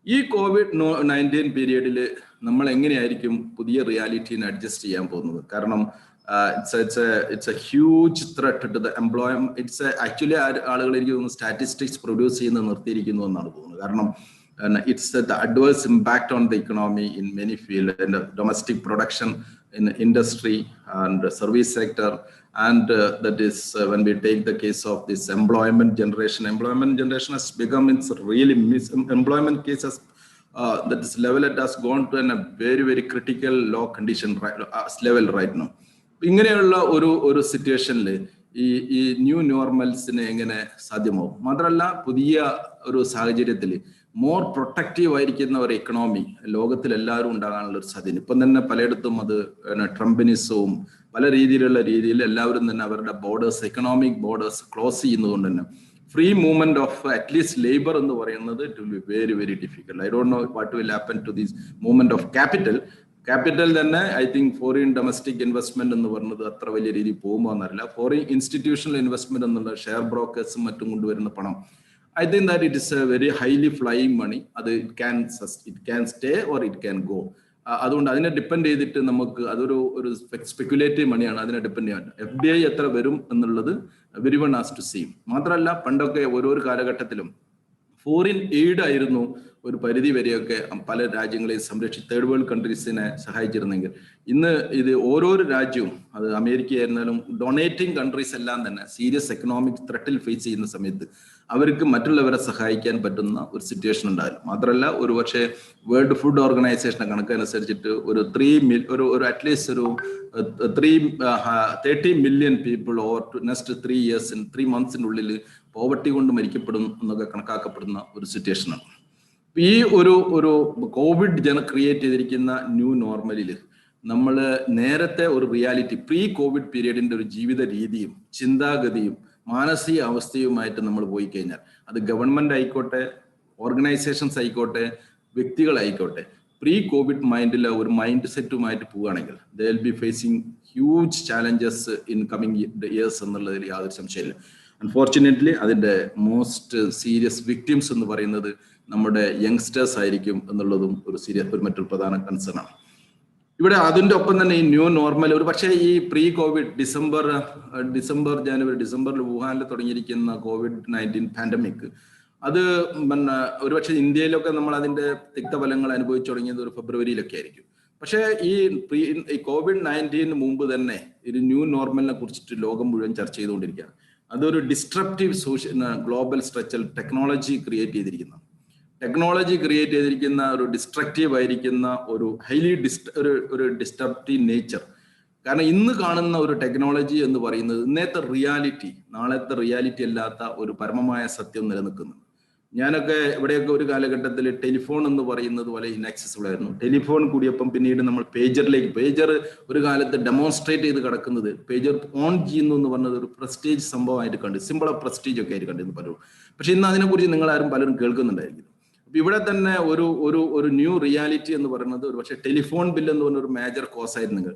ഈ COVID-19 പീരീഡിൽ നമ്മൾ എങ്ങനെയായിരിക്കും പുതിയ റിയാലിറ്റീനെ അഡ്ജസ്റ്റ് ചെയ്യാൻ പോകുന്നത്? കാരണം it's a huge threat to the employment. It's actually ആളുകൾ എനിക്ക് തോന്നുന്നു സ്റ്റാറ്റിസ്റ്റിക്സ് പ്രൊഡ്യൂസ് ചെയ്യുന്നത് നിർത്തിയിരിക്കുന്നു എന്നാണ് തോന്നുന്നത്. കാരണം it's the adverse impact on the economy in many fields, and domestic production in industry and service sector, and that is when we take the case of this employment generation has become, it's really employment cases that is level, it has gone to a very very critical low condition level right now. ഇങ്ങനെയുള്ള ഒരു സിറ്റുവേഷനിൽ ഈ new നോർമൽസിന് എങ്ങനെ സാധ്യമാവും? മാത്രമല്ല, പുതിയ ഒരു സാഹചര്യത്തിൽ more protective ആയിരിക്കുന്ന ഒരു എക്കണോമി ലോകത്തിൽ എല്ലാവരും ഉണ്ടാകാനുള്ള ഒരു സാധ്യത. ഇപ്പം തന്നെ പലയിടത്തും അത് ട്രംപിനിസവും പല രീതിയിൽ എല്ലാവരും തന്നെ അവരുടെ ബോർഡേഴ്സ്, എക്കണോമിക് ബോർഡേഴ്സ് ക്ലോസ് ചെയ്യുന്നതുകൊണ്ട് തന്നെ free movement of at least labour എന്ന് പറയുന്നത് it will be very very difficult. I don't know what will happen to this movement of capital തന്നെ. I think foreign domestic investment എന്ന് പറയുന്നത് അത്ര വലിയ രീതിയിൽ പോകുമ്പോൾ എന്നറിയില്ല. ഫോറിൻ ഇൻസ്റ്റിറ്റ്യൂഷണൽ ഇൻവെസ്റ്റ്മെന്റ് എന്നുള്ള ഷെയർ ബ്രോക്കേഴ്സും മറ്റും കൊണ്ടുവരുന്ന പണം, I think that it is a very highly flying money. It can stay or it can go. അതുകൊണ്ട് അതിനെ ഡിപ്പെൻഡ് ചെയ്തിട്ട് നമുക്ക് അതൊരു സ്പെക്കുലേറ്റീവ് മണിയാണ്. അതിനെ ഡിപ്പെൻഡ് ചെയ്യാൻ FDI എത്ര വരും എന്നുള്ളത് everyone has to see. മാത്രമല്ല, പണ്ടൊക്കെ ഓരോ കാലഘട്ടത്തിലും ഫോറിൻ എയ്ഡ് ആയിരുന്നു ഒരു പരിധി വരെയൊക്കെ പല രാജ്യങ്ങളെ തേർഡ് വേൾഡ് കൺട്രീസിനെ സഹായിച്ചിരുന്നെങ്കിൽ ഇന്ന് ഇത് ഓരോരോ രാജ്യവും, അത് അമേരിക്ക ആയിരുന്നാലും ഡൊണേറ്റിംഗ് കൺട്രീസ് എല്ലാം തന്നെ സീരിയസ് എക്കണോമിക് ത്രെട്ടിൽ ഫേസ് ചെയ്യുന്ന സമയത്ത് അവർക്ക് മറ്റുള്ളവരെ സഹായിക്കാൻ പറ്റുന്ന ഒരു സിറ്റുവേഷൻ ഉണ്ടായിരുന്നു. മാത്രമല്ല, ഒരു പക്ഷേ വേൾഡ് ഫുഡ് ഓർഗനൈസേഷന്റെ കണക്കനുസരിച്ചിട്ട് ഒരു അറ്റ്ലീസ്റ്റ് ഒരു 30 million people over next 3 years 3 months poverty കൊണ്ട് മരിക്കപ്പെടും എന്നൊക്കെ കണക്കാക്കപ്പെടുന്ന ഒരു സിറ്റുവേഷനാണ്. ഈ ഒരു കോവിഡ് ക്രിയേറ്റ് ചെയ്തിരിക്കുന്ന ന്യൂ നോർമലില് നമ്മൾ നേരത്തെ ഒരു റിയാലിറ്റി പ്രീ കോവിഡ് പീരീഡിന്റെ ഒരു ജീവിത രീതിയും ചിന്താഗതിയും മാനസിക അവസ്ഥയുമായിട്ട് നമ്മൾ പോയി കഴിഞ്ഞാൽ, അത് ഗവൺമെന്റ് ആയിക്കോട്ടെ, ഓർഗനൈസേഷൻസ് ആയിക്കോട്ടെ, വ്യക്തികളായിക്കോട്ടെ, പ്രീ കോവിഡ് മൈൻഡിലെ ഒരു മൈൻഡ് സെറ്റുമായിട്ട് പോവുകയാണെങ്കിൽ they will be phasing huge challenges in coming years എന്നുള്ളതിൽ യാതൊരു സംശയമില്ല. അൺഫോർച്ചുനേറ്റ്ലി അതിന്റെ മോസ്റ്റ് സീരിയസ് വിക്ടിംസ് എന്ന് പറയുന്നത് നമ്മുടെ യങ്സ്റ്റേഴ്സ് ആയിരിക്കും എന്നുള്ളതും ഒരു മറ്റൊരു പ്രധാന കൺസേൺ ആണ്. ഇവിടെ അതിന്റെ ഒപ്പം തന്നെ ഈ ന്യൂ നോർമൽ ഒരു പക്ഷേ ഈ പ്രീ കോവിഡ് ഡിസംബറിൽ വുഹാനിൽ തുടങ്ങിയിരിക്കുന്ന COVID-19 പാൻഡമിക്, അത് ഒരുപക്ഷെ ഇന്ത്യയിലൊക്കെ നമ്മൾ അതിന്റെ തിക്തഫലങ്ങൾ അനുഭവിച്ചു തുടങ്ങിയത് ഒരു ഫെബ്രുവരിയിലൊക്കെ ആയിരിക്കും. പക്ഷേ ഈ COVID-19 മുമ്പ് തന്നെ ഒരു ന്യൂ നോർമലിനെ കുറിച്ചിട്ട് ലോകം മുഴുവൻ ചർച്ച ചെയ്തുകൊണ്ടിരിക്കുകയാണ്. അതൊരു disruptive global structure technology create ചെയ്തിരിക്കുന്ന ഒരു ഡിസ്ട്രക്റ്റീവ് ആയിരിക്കുന്ന ഒരു ഹൈലി ഒരു ഡിസ്ട്രപ്റ്റീവ് നേച്ചർ. കാരണം ഇന്ന് കാണുന്ന ഒരു ടെക്നോളജി എന്ന് പറയുന്നത് ഇന്നത്തെ റിയാലിറ്റി നാളത്തെ റിയാലിറ്റി അല്ലാത്ത ഒരു പരമമായ സത്യം നിലനിൽക്കുന്നു. ഞാനൊക്കെ ഇവിടെയൊക്കെ ഒരു കാലഘട്ടത്തിൽ ടെലിഫോൺ എന്ന് പറയുന്നത് പോലെ ഇൻആക്സസിബിൾ ആയിരുന്നു. ടെലിഫോൺ കൂടിയപ്പം പിന്നീട് നമ്മൾ പേജർ ഒരു കാലത്ത് ഡെമോൺസ്ട്രേറ്റ് ചെയ്ത് കിടക്കുന്നത് പേജർ ഓൺ ചെയ്യുന്നു എന്ന് പറഞ്ഞത് ഒരു പ്രസ്റ്റീജ് സംഭവമായിട്ട് കണ്ടു, സിമ്പിൾ ഓഫ് പ്രസ്റ്റീജ് ഒക്കെ ആയിട്ട് കണ്ടിരുന്നു പലരും. പക്ഷെ ഇന്ന് അതിനെക്കുറിച്ച് നിങ്ങളാരും പലരും കേൾക്കുന്നുണ്ടായിരിക്കും. അപ്പൊ ഇവിടെ തന്നെ ഒരു ന്യൂ റിയാലിറ്റി എന്ന് പറയുന്നത് ഒരു പക്ഷേ ടെലിഫോൺ ബില്ല് എന്ന് പറഞ്ഞ ഒരു മേജർ കോസ് ആയിരുന്നു.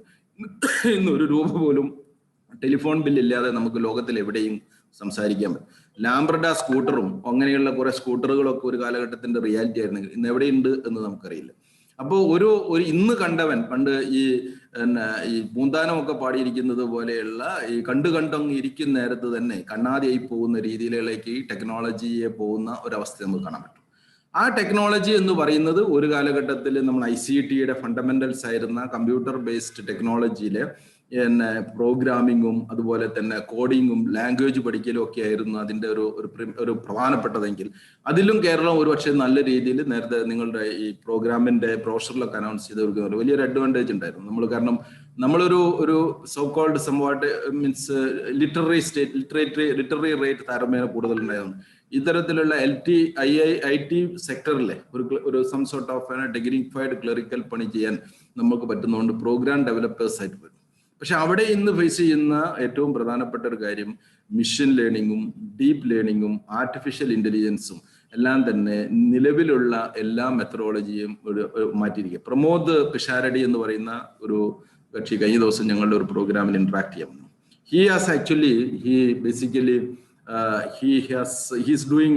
ഇന്ന് ഒരു രൂപ പോലും ടെലിഫോൺ ബില്ലില്ലാതെ നമുക്ക് ലോകത്തിൽ എവിടെയും സംസാരിക്കാൻ പറ്റും. ലാംബ്രഡ സ്കൂട്ടറും അങ്ങനെയുള്ള കുറെ സ്കൂട്ടറുകളൊക്കെ ഒരു കാലഘട്ടത്തിന്റെ റിയാലിറ്റി ആയിരുന്നു. ഇന്ന് എവിടെയുണ്ട് എന്ന് നമുക്കറിയില്ല. അപ്പോൾ ഒരു ഇന്ന് കണ്ടവൻ പണ്ട് ഈ പൂന്താനമൊക്കെ പാടിയിരിക്കുന്നത് പോലെയുള്ള ഈ കണ്ടങ്ങ് ഇരിക്കുന്ന നേരത്ത് തന്നെ കണ്ണാതിയായി പോകുന്ന രീതിയിലേക്ക് ഈ ടെക്നോളജിയെ പോകുന്ന ഒരവസ്ഥ നമുക്ക് കാണാൻ പറ്റും. ആ ടെക്നോളജി എന്ന് പറയുന്നത് ഒരു കാലഘട്ടത്തിൽ നമ്മൾ ICTയുടെ ഫണ്ടമെന്റൽസ് ആയിരുന്ന കമ്പ്യൂട്ടർ ബേസ്ഡ് ടെക്നോളജിയിലെ പ്രോഗ്രാമിങ്ങും അതുപോലെ തന്നെ കോഡിങ്ങും ലാംഗ്വേജ് പഠിക്കലും ഒക്കെ ആയിരുന്നു അതിന്റെ ഒരു പ്രധാനപ്പെട്ടതെങ്കിൽ അതിലും കേരളം ഒരുപക്ഷെ നല്ല രീതിയിൽ നേരത്തെ നിങ്ങളുടെ ഈ പ്രോഗ്രാമിന്റെ ബ്രോഷറിലൊക്കെ അനൗൺസ് ചെയ്ത് കൊടുക്കുന്ന വലിയൊരു അഡ്വാൻറ്റേജ് ഉണ്ടായിരുന്നു നമ്മൾ. കാരണം നമ്മളൊരു so called somewhat means literacy rate താരതമ്യേന കൂടുതലുണ്ടായിരുന്നു. ഇത്തരത്തിലുള്ള IT സെക്ടറിലെ ഒരു some sort of dignified clerical പണി ചെയ്യാൻ നമുക്ക് പറ്റുന്നതുകൊണ്ട് പ്രോഗ്രാം ഡെവലപ്പേഴ്സ് ആയിട്ട് വരും. പക്ഷെ അവിടെ ഇന്ന് ഫേസ് ചെയ്യുന്ന ഏറ്റവും പ്രധാനപ്പെട്ട ഒരു കാര്യം മെഷീൻ ലേണിങ്ങും ഡീപ്പ് ലേണിങ്ങും ആർട്ടിഫിഷ്യൽ ഇന്റലിജൻസും എല്ലാം തന്നെ നിലവിലുള്ള എല്ലാ മെത്തഡോളജിയും മാറ്റിയിരിക്കുക. പ്രമോദ് പിഷാരടി എന്ന് പറയുന്ന ഒരു കക്ഷി കഴിഞ്ഞ ദിവസം ഞങ്ങളുടെ ഒരു പ്രോഗ്രാമിൽ ഇന്ററാക്ട് ചെയ്യാൻ വന്നു. He's doing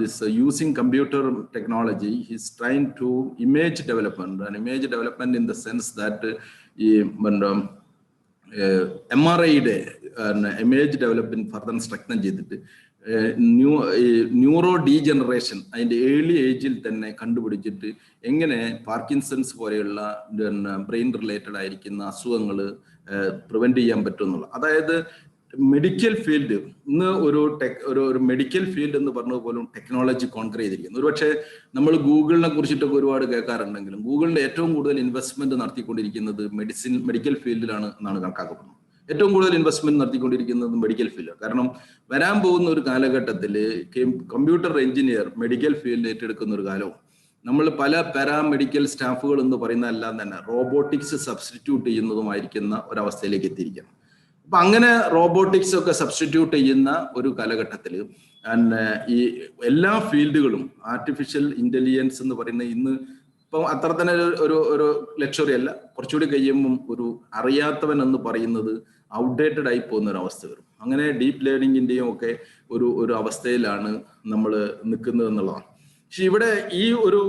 this using computer technology. He's trying to image development in the sense that MRI image development further strengthen ചെയ്തിട്ട് ന്യൂറോ ഡീജനറേഷൻ അതിന്റെ ഏർലി ഏജിൽ തന്നെ കണ്ടുപിടിച്ചിട്ട് എങ്ങനെ പാർക്കിൻസൺസ് പോലെയുള്ള ബ്രെയിൻ റിലേറ്റഡ് ആയിരിക്കുന്ന അസുഖങ്ങൾ പ്രിവെന്റ് ചെയ്യാൻ പറ്റും എന്നുള്ള. അതായത് മെഡിക്കൽ ഫീൽഡ് ഇന്ന് ഒരു മെഡിക്കൽ ഫീൽഡ് എന്ന് പറഞ്ഞ പോലും ടെക്നോളജി കോൺകർ ചെയ്തിരിക്കുന്നു. ഒരുപക്ഷെ നമ്മൾ ഗൂഗിളിനെ കുറിച്ചിട്ടൊക്കെ ഒരുപാട് കേൾക്കാറുണ്ടെങ്കിലും ഗൂഗിളിന്റെ ഏറ്റവും കൂടുതൽ ഇൻവെസ്റ്റ്മെന്റ് നടത്തിക്കൊണ്ടിരിക്കുന്നത് മെഡിക്കൽ ഫീൽഡിലാണ് എന്നാണ് കണക്കാക്കപ്പെടുന്നത്. ഏറ്റവും കൂടുതൽ ഇൻവെസ്റ്റ്മെന്റ് നടത്തിക്കൊണ്ടിരിക്കുന്നത് മെഡിക്കൽ ഫീൽഡ്. കാരണം വരാൻ പോകുന്ന ഒരു കാലഘട്ടത്തിൽ കമ്പ്യൂട്ടർ എഞ്ചിനീയർ മെഡിക്കൽ ഫീൽഡ് ഏറ്റെടുക്കുന്ന ഒരു കാലവും നമ്മൾ പല പാരാമെഡിക്കൽ സ്റ്റാഫുകൾ എന്ന് പറയുന്നതെല്ലാം തന്നെ റോബോട്ടിക്സ് സബ്സ്റ്റിറ്റ്യൂട്ട് ചെയ്യുന്നതുമായിരിക്കുന്ന ഒരവസ്ഥയിലേക്ക് എത്തിയിരിക്കണം. അപ്പൊ അങ്ങനെ റോബോട്ടിക്സ് ഒക്കെ സബ്സ്റ്റിറ്റ്യൂട്ട് ചെയ്യുന്ന ഒരു കാലഘട്ടത്തിൽ ഈ എല്ലാ ഫീൽഡുകളും ആർട്ടിഫിഷ്യൽ ഇന്റലിജൻസ് എന്ന് പറയുന്ന ഇന്ന് ഇപ്പം അത്ര തന്നെ ഒരു ലക്ഷറി അല്ല, കുറച്ചുകൂടി കഴിയുമ്പം ഒരു അറിയാത്തവൻ എന്ന് പറയുന്നത് ഔട്ട്ഡേറ്റഡ് ആയി പോകുന്ന ഒരു അവസ്ഥ വരും. അങ്ങനെ ഡീപ്പ് ലേണിങ്ങിന്റെയും ഒക്കെ ഒരു അവസ്ഥയിലാണ് നമ്മൾ നിൽക്കുന്നത് എന്നുള്ളതാണ്. പക്ഷെ ഇവിടെ ഈ ഒരു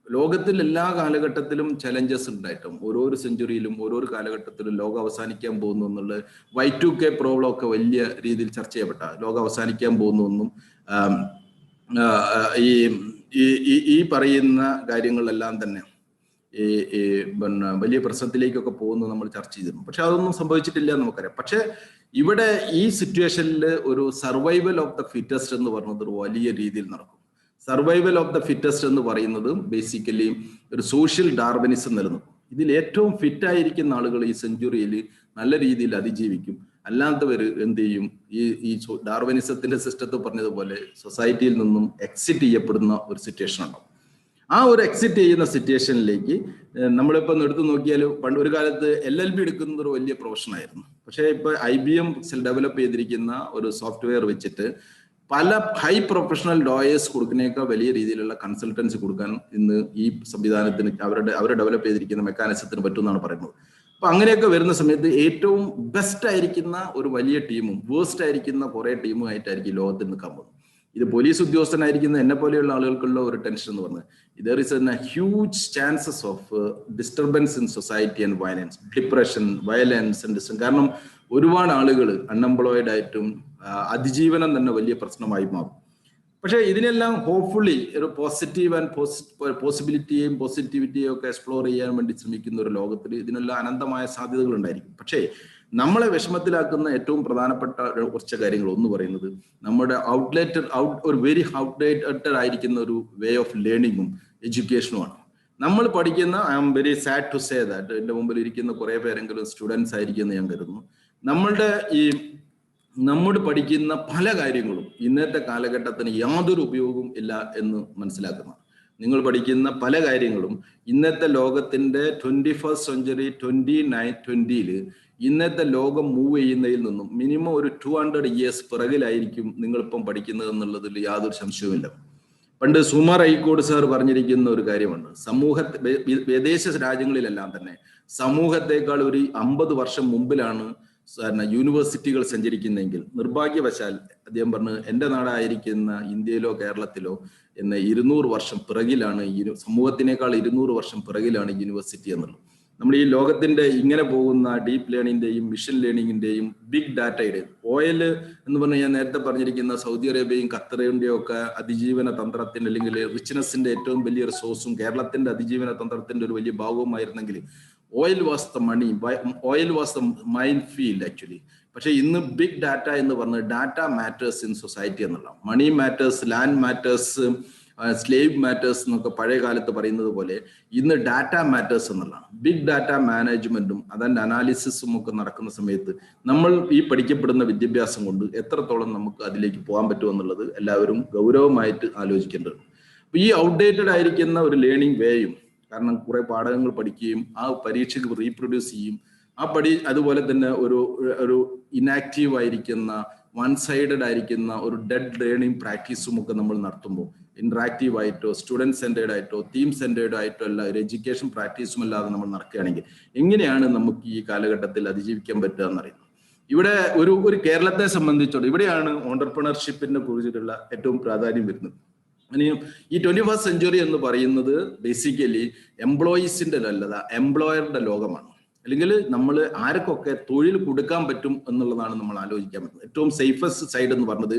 ലോകത്തിൽ എല്ലാ കാലഘട്ടത്തിലും ചലഞ്ചസ് ഉണ്ടായിട്ടും ഓരോ സെഞ്ചുറിയിലും ഓരോ കാലഘട്ടത്തിലും ലോകം അവസാനിക്കാൻ പോകുന്നു എന്നുള്ളത് Y2K പ്രോബ്ലം ഒക്കെ വലിയ രീതിയിൽ ചർച്ച ചെയ്യപ്പെട്ട ലോകം അവസാനിക്കാൻ പോകുന്നു എന്നും ഈ പറയുന്ന കാര്യങ്ങളെല്ലാം തന്നെ പിന്നെ വലിയ പ്രശ്നത്തിലേക്കൊക്കെ പോകുന്നു നമ്മൾ ചർച്ച ചെയ്തിരുന്നു. പക്ഷെ അതൊന്നും സംഭവിച്ചിട്ടില്ല എന്ന് നമുക്കറിയാം. പക്ഷെ ഇവിടെ ഈ സിറ്റുവേഷനിൽ ഒരു സർവൈവൽ ഓഫ് ദ ഫിറ്റസ്റ്റ് എന്ന് പറയുന്നത് ഒരു വലിയ രീതിയിൽ നടക്കും. സർവൈവൽ ഓഫ് ദ ഫിറ്റസ്റ്റ് എന്ന് പറയുന്നത് ബേസിക്കലി ഒരു സോഷ്യൽ ഡാർവിനിസം നിലനിൽക്കും. ഇതിൽ ഏറ്റവും ഫിറ്റ് ആയിരിക്കുന്ന ആളുകൾ ഈ സെഞ്ചുറിയിൽ നല്ല രീതിയിൽ അതിജീവിക്കും. അല്ലാത്തവർ എന്ത് ചെയ്യും? ഈ ഡാർവിനിസത്തിന്റെ സിസ്റ്റത്തിൽ പറഞ്ഞതുപോലെ സൊസൈറ്റിയിൽ നിന്നും എക്സിറ്റ് ചെയ്യപ്പെടുന്ന ഒരു സിറ്റുവേഷൻ ഉണ്ടാവും. ആ ഒരു എക്സിറ്റ് ചെയ്യുന്ന സിറ്റുവേഷനിലേക്ക് നമ്മളിപ്പോൾ എടുത്തു നോക്കിയാൽ പണ്ട് ഒരു കാലത്ത് LLB എടുക്കുന്നത് ഒരു വലിയ പ്രൊഫഷനായിരുന്നു. പക്ഷേ ഇപ്പൊ IBM ഡെവലപ്പ് ചെയ്തിരിക്കുന്ന ഒരു സോഫ്റ്റ്വെയർ വെച്ചിട്ട് പല ഹൈ പ്രൊഫഷണൽ ലോയേഴ്സ് കൊടുക്കുന്നേക്കാൾ വലിയ രീതിയിലുള്ള കൺസൾട്ടൻസി കൊടുക്കാൻ ഇന്ന് ഈ സംവിധാനത്തിന് അവർ ഡെവലപ്പ് ചെയ്തിരിക്കുന്ന മെക്കാനിസത്തിന് പറ്റുമെന്നാണ് പറയുന്നത്. അപ്പൊ അങ്ങനെയൊക്കെ വരുന്ന സമയത്ത് ഏറ്റവും ബെസ്റ്റ് ആയിരിക്കുന്ന ഒരു വലിയ ടീമും വേഴ്സ്റ്റ് ആയിരിക്കുന്ന കുറെ ടീമും ആയിട്ടായിരിക്കും ലോകത്തിൽ നിൽക്കാൻ പോകുന്നത്. ഇത് പോലീസ് ഉദ്യോഗസ്ഥനായിരിക്കുന്ന എന്നെ പോലെയുള്ള ആളുകൾക്കുള്ള ഒരു ടെൻഷൻ എന്ന് പറഞ്ഞത് there is a huge chances of disturbance in society and violence, depression, violence and distress. കാരണം ഒരുപാട് ആളുകൾ അൺഎംപ്ലോയിഡ് ആയിട്ടും അതിജീവനം തന്നെ വലിയ പ്രശ്നമായി മാറും. പക്ഷേ ഇതിനെല്ലാം ഹോപ്പ്ഫുള്ളി ഒരു പോസിറ്റീവ് ആൻഡ് പോസിറ്റിവിറ്റിയും ഒക്കെ എക്സ്പ്ലോർ ചെയ്യാൻ വേണ്ടി ശ്രമിക്കുന്ന ഒരു ലോകത്തിൽ ഇതിനെല്ലാം അനന്തമായ സാധ്യതകൾ ഉണ്ടായിരിക്കും. പക്ഷേ നമ്മളെ വിഷമത്തിലാക്കുന്ന ഏറ്റവും പ്രധാനപ്പെട്ട കുറച്ച് കാര്യങ്ങൾ ഒന്ന് പറയുന്നത് നമ്മുടെ ഒരു വെരി ഔട്ട്ഡേറ്റഡ് ആയിരിക്കുന്ന ഒരു വേ ഓഫ് ലേണിങ്ങും എഡ്യൂക്കേഷനുമാണ്. നമ്മൾ പഠിക്കുന്ന, I am very sad to say that, എൻ്റെ മുമ്പിൽ ഇരിക്കുന്ന കുറെ പേരെങ്കിലും സ്റ്റുഡൻസ് ആയിരിക്കുമെന്ന് ഞാൻ കരുതുന്നു. നമ്മൾ പഠിക്കുന്ന പല കാര്യങ്ങളും ഇന്നത്തെ കാലഘട്ടത്തിന് യാതൊരു ഉപയോഗവും ഇല്ല എന്ന് മനസ്സിലാക്കുന്നു. നിങ്ങൾ പഠിക്കുന്ന പല കാര്യങ്ങളും ഇന്നത്തെ ലോകത്തിന്റെ 21st century 2020 ഇന്നത്തെ ലോകം മൂവ് ചെയ്യുന്നതിൽ നിന്നും മിനിമം ഒരു 200 years പിറകിലായിരിക്കും നിങ്ങളിപ്പം പഠിക്കുന്നത് എന്നുള്ളതിൽ യാതൊരു സംശയവുമില്ല. പണ്ട് സുമാർ ഐക്കോട് സാർ പറഞ്ഞിരിക്കുന്ന ഒരു കാര്യമുണ്ട്. വിദേശ രാജ്യങ്ങളിലെല്ലാം തന്നെ സമൂഹത്തെക്കാൾ ഒരു 50 വർഷം മുമ്പിലാണ് യൂണിവേഴ്സിറ്റികൾ സഞ്ചരിക്കുന്നെങ്കിൽ നിർഭാഗ്യവശാൽ അദ്ദേഹം പറഞ്ഞു എൻ്റെ നാടായിരിക്കുന്ന ഇന്ത്യയിലോ കേരളത്തിലോ എന്ന 200 വർഷം പിറകിലാണ് സമൂഹത്തിനേക്കാൾ 200 വർഷം പിറകിലാണ് യൂണിവേഴ്സിറ്റി എന്നുള്ളത്. നമ്മൾ ഈ ലോകത്തിന്റെ ഇങ്ങനെ പോകുന്ന ഡീപ്പ് ലേണിംഗിന്റെയും മിഷൻ ലേണിംഗിന്റെയും ബിഗ് ഡാറ്റയുടെയും ഓയിൽ എന്ന് പറഞ്ഞാൽ ഞാൻ നേരത്തെ പറഞ്ഞിരിക്കുന്ന സൗദി അറേബ്യയും ഖത്തറിന്റെയും ഒക്കെ അതിജീവന തന്ത്രത്തിന്റെ അല്ലെങ്കിൽ റിച്ച്നെസിന്റെ ഏറ്റവും വലിയൊരു സോഴ്സും കേരളത്തിന്റെ അതിജീവന തന്ത്രത്തിന്റെ ഒരു വലിയ ഭാഗവുമായിരുന്നെങ്കിൽ oil was the money, oil was the mine field actually. പക്ഷെ ഇന്ന് ബിഗ് ഡാറ്റ എന്ന് പറഞ്ഞ് ഡാറ്റ മാറ്റേഴ്സ് ഇൻ സൊസൈറ്റി എന്നുള്ള, money matters, land matters, slave matters എന്നൊക്കെ പഴയ കാലത്ത് പറയുന്നത് പോലെ ഇന്ന് ഡാറ്റ മാറ്റേഴ്സ് എന്നുള്ളതാണ്. ബിഗ് ഡാറ്റ മാനേജ്മെന്റും അതിന്റെ അനാലിസിസും ഒക്കെ നടക്കുന്ന സമയത്ത് നമ്മൾ ഈ പഠിക്കപ്പെടുന്ന വിദ്യാഭ്യാസം കൊണ്ട് എത്രത്തോളം നമുക്ക് അതിലേക്ക് പോകാൻ പറ്റുമെന്നുള്ളത് എല്ലാവരും ഗൗരവമായിട്ട് ആലോചിക്കേണ്ടത്. അപ്പൊ ഈ ഔട്ട്ഡേറ്റഡ് ആയിരിക്കുന്ന ഒരു ലേണിംഗ് വേയും, കാരണം കുറെ പാഠങ്ങൾ പഠിക്കുകയും ആ പരീക്ഷയ്ക്ക് റീപ്രൊഡ്യൂസ് ചെയ്യും, അതുപോലെ തന്നെ ഒരു ഇനാക്റ്റീവ് ആയിരിക്കുന്ന വൺ സൈഡഡ് ആയിരിക്കുന്ന ഒരു ഡെഡ് ലേണിംഗ് പ്രാക്ടീസും ഒക്കെ നമ്മൾ നടത്തുമ്പോൾ ഇന്ററാക്റ്റീവ് ആയിട്ടോ സ്റ്റുഡൻറ് സെന്റേഡ് ആയിട്ടോ ടീം സെന്റേഡ് ആയിട്ടോ അല്ല ഒരു എഡ്യൂക്കേഷൻ പ്രാക്ടീസും അല്ലാതെ നമ്മൾ നടക്കുകയാണെങ്കിൽ എങ്ങനെയാണ് നമുക്ക് ഈ കാലഘട്ടത്തിൽ അതിജീവിക്കാൻ പറ്റുക എന്നറിയുന്നത്. ഇവിടെ ഒരു കേരളത്തെ സംബന്ധിച്ചോളം ഇവിടെയാണ് ഓണ്ടർപ്രണർഷിപ്പിനെ കുറിച്ചിട്ടുള്ള ഏറ്റവും പ്രാധാന്യം വരുന്നത്. ഈ 21st century എന്ന് പറയുന്നത് ബേസിക്കലി എംപ്ലോയീസിന്റെ അല്ലത എംപ്ലോയറുടെ ലോകമാണ്. അല്ലെങ്കിൽ നമ്മൾ ആർക്കൊക്കെ തൊഴിൽ കൊടുക്കാൻ പറ്റും എന്നുള്ളതാണ് നമ്മൾ ആലോചിക്കാൻ പറ്റുന്നത്. ഏറ്റവും സേഫസ്റ്റ് സൈഡ് എന്ന് പറഞ്ഞത്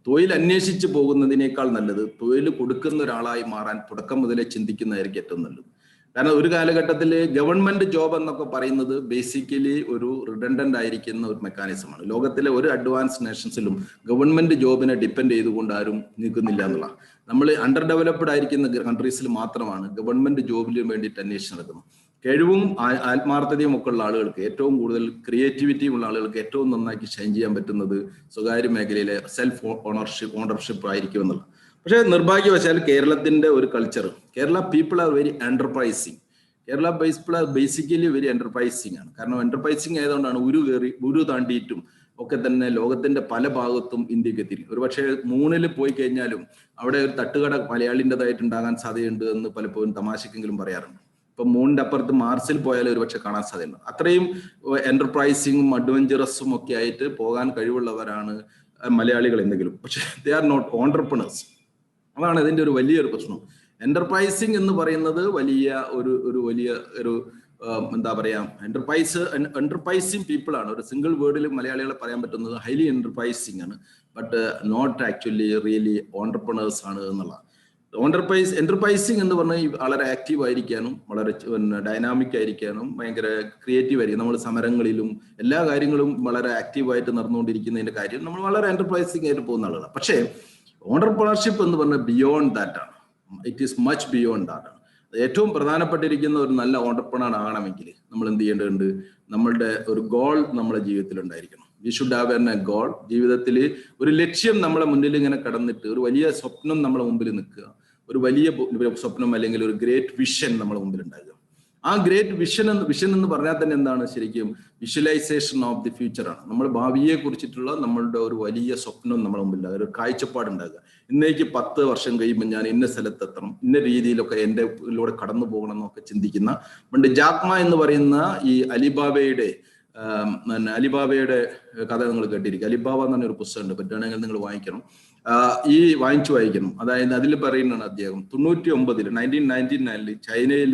തൊഴിൽ അന്വേഷിച്ച് പോകുന്നതിനേക്കാൾ നല്ലത് തൊഴിൽ കൊടുക്കുന്ന ഒരാളായി മാറാൻ തുടക്കം മുതലേ ചിന്തിക്കുന്നതായിരിക്കും ഏറ്റവും നല്ലത്. കാരണം ഒരു കാലഘട്ടത്തിൽ ഗവൺമെന്റ് ജോബ് എന്നൊക്കെ പറയുന്നത് ബേസിക്കലി ഒരു റിഡൻഡന്റ് ആയിരിക്കുന്ന ഒരു മെക്കാനിസമാണ്. ലോകത്തിലെ ഒരു അഡ്വാൻസ് നേഷൻസിലും ഗവൺമെന്റ് ജോബിനെ ഡിപ്പെൻഡ് ചെയ്തുകൊണ്ട് ആരും നിൽക്കുന്നില്ല എന്നുള്ള. നമ്മൾ അണ്ടർ ഡെവലപ്ഡ് ആയിരിക്കുന്ന കൺട്രീസിൽ മാത്രമാണ് ഗവൺമെന്റ് ജോബിന് വേണ്ടിയിട്ട് അന്വേഷിച്ച് നടക്കുന്നത്. കഴിവും ആത്മാർത്ഥതയും ഒക്കെ ഉള്ള ആളുകൾക്ക്, ഏറ്റവും കൂടുതൽ ക്രിയേറ്റിവിറ്റിയും ഉള്ള ആളുകൾക്ക് ഏറ്റവും നന്നാക്കി ഷൈൻ ചെയ്യാൻ പറ്റുന്നത് സ്വകാര്യ മേഖലയിലെ സെൽഫ് ഓണർഷിപ്പ് ആയിരിക്കും എന്നുള്ളത്. പക്ഷേ നിർഭാഗ്യവശാൽ കേരളത്തിന്റെ ഒരു culture, Kerala people are very enterprising. Kerala people are basically very enterprising ആണ്. കാരണം എന്റർപ്രൈസിങ് ആയതുകൊണ്ടാണ് ഉരു താണ്ടിയിട്ടും ഒക്കെ തന്നെ ലോകത്തിന്റെ പല ഭാഗത്തും ഇന്ത്യക്ക് എത്തി. ഒരു പക്ഷേ മൂണിൽ പോയി കഴിഞ്ഞാലും അവിടെ ഒരു തട്ടുകട മലയാളിൻ്റെതായിട്ട് ഉണ്ടാകാൻ സാധ്യതയുണ്ട് എന്ന് പലപ്പോഴും തമാശക്കെങ്കിലും പറയാറുണ്ട്. ഇപ്പൊ മൂണിന്റെ അപ്പുറത്ത് മാർസിൽ പോയാലും ഒരു പക്ഷെ കാണാൻ സാധ്യതയുണ്ട്. അത്രയും എന്റർപ്രൈസിങ്ങും അഡ്വഞ്ചറസും ഒക്കെ ആയിട്ട് പോകാൻ കഴിവുള്ളവരാണ് മലയാളികൾ എന്തെങ്കിലും. പക്ഷെ ദേ ആർ നോട്ട് ഓണ്ടർപ്രണേഴ്സ്. അതാണ് ഇതിന്റെ ഒരു വലിയൊരു പ്രശ്നം. എന്റർപ്രൈസിങ് എന്ന് പറയുന്നത് വലിയ എന്താ പറയാ, എന്റർപ്രൈസിങ് പീപ്പിൾ ആണ്. ഒരു സിംഗിൾ വേർഡിൽ മലയാളികളെ പറയാൻ പറ്റുന്നത് ഹൈലി എന്റർപ്രൈസിങ് ആണ്, but not actually really entrepreneurs ആണ് എന്നുള്ള. എന്റർപ്രൈസിങ് എന്ന് പറഞ്ഞാൽ വളരെ ആക്റ്റീവ് ആയിരിക്കാനും വളരെ ഡൈനാമിക് ആയിരിക്കാനും ഭയങ്കര ക്രിയേറ്റീവ് ആയിരിക്കും. നമ്മൾ സമരങ്ങളിലും എല്ലാ കാര്യങ്ങളും വളരെ ആക്റ്റീവായിട്ട് നടന്നുകൊണ്ടിരിക്കുന്നതിന്റെ കാര്യം നമ്മൾ വളരെ എന്റർപ്രൈസിങ് ആയിട്ട് പോകുന്ന ആളുകളാണ്. പക്ഷേ ഓണ്ടർപ്രണർഷിപ്പ് എന്ന് പറഞ്ഞാൽ ബിയോണ്ട് ദാറ്റ് ആണ്. It is much beyond that ആണ്. ഏറ്റവും പ്രധാനപ്പെട്ടിരിക്കുന്ന ഒരു നല്ല ഓണ്ടർപ്രണർ ആകണമെങ്കിൽ നമ്മൾ എന്ത് ചെയ്യേണ്ടതുണ്ട്? നമ്മളുടെ ഒരു ഗോൾ നമ്മുടെ ജീവിതത്തിൽ ഉണ്ടായിരിക്കണം. V should have A goal. ജീവിതത്തിൽ ഒരു ലക്ഷ്യം നമ്മളെ മുന്നിൽ ഇങ്ങനെ കടന്നിട്ട് ഒരു വലിയ സ്വപ്നം നമ്മളെ മുമ്പിൽ നിൽക്കുക, ഒരു വലിയ സ്വപ്നം അല്ലെങ്കിൽ ഒരു ഗ്രേറ്റ് വിഷൻ നമ്മളെ മുമ്പിൽ ഉണ്ടാകുക. ആ ഗ്രേറ്റ് വിഷൻ എന്ന് പറഞ്ഞാൽ തന്നെ എന്താണ്? ശരിക്കും വിഷ്വലൈസേഷൻ ഓഫ് ദി ഫ്യൂച്ചർ ആണ്. നമ്മൾ ഭാവിയെ കുറിച്ചിട്ടുള്ള നമ്മളുടെ ഒരു വലിയ സ്വപ്നം നമ്മളെ മുമ്പിൽ ഉണ്ടാകുക, ഒരു കാഴ്ചപ്പാടുണ്ടാകുക. ഇന്നേക്ക് 10 വർഷം കഴിയുമ്പോൾ ഞാൻ ഇന്ന സ്ഥലത്തെത്തണം, ഇന്ന രീതിയിലൊക്കെ എൻ്റെ ഇതിലൂടെ കടന്നു പോകണം എന്നൊക്കെ ചിന്തിക്കുന്ന. പണ്ട് ജാക്മ എന്ന് പറയുന്ന ഈ അലിബാബയുടെ കഥ നിങ്ങൾ കേട്ടിരിക്കും. അലിബാബ എന്ന് പറഞ്ഞൊരു പുസ്തകമുണ്ട്, പറ്റുകയാണെങ്കിൽ നിങ്ങൾ വാങ്ങിക്കണം. വായിക്കണം. അതായത് അതിൽ പറയുന്നതാണ് അദ്ദേഹം 1999 ചൈനയിൽ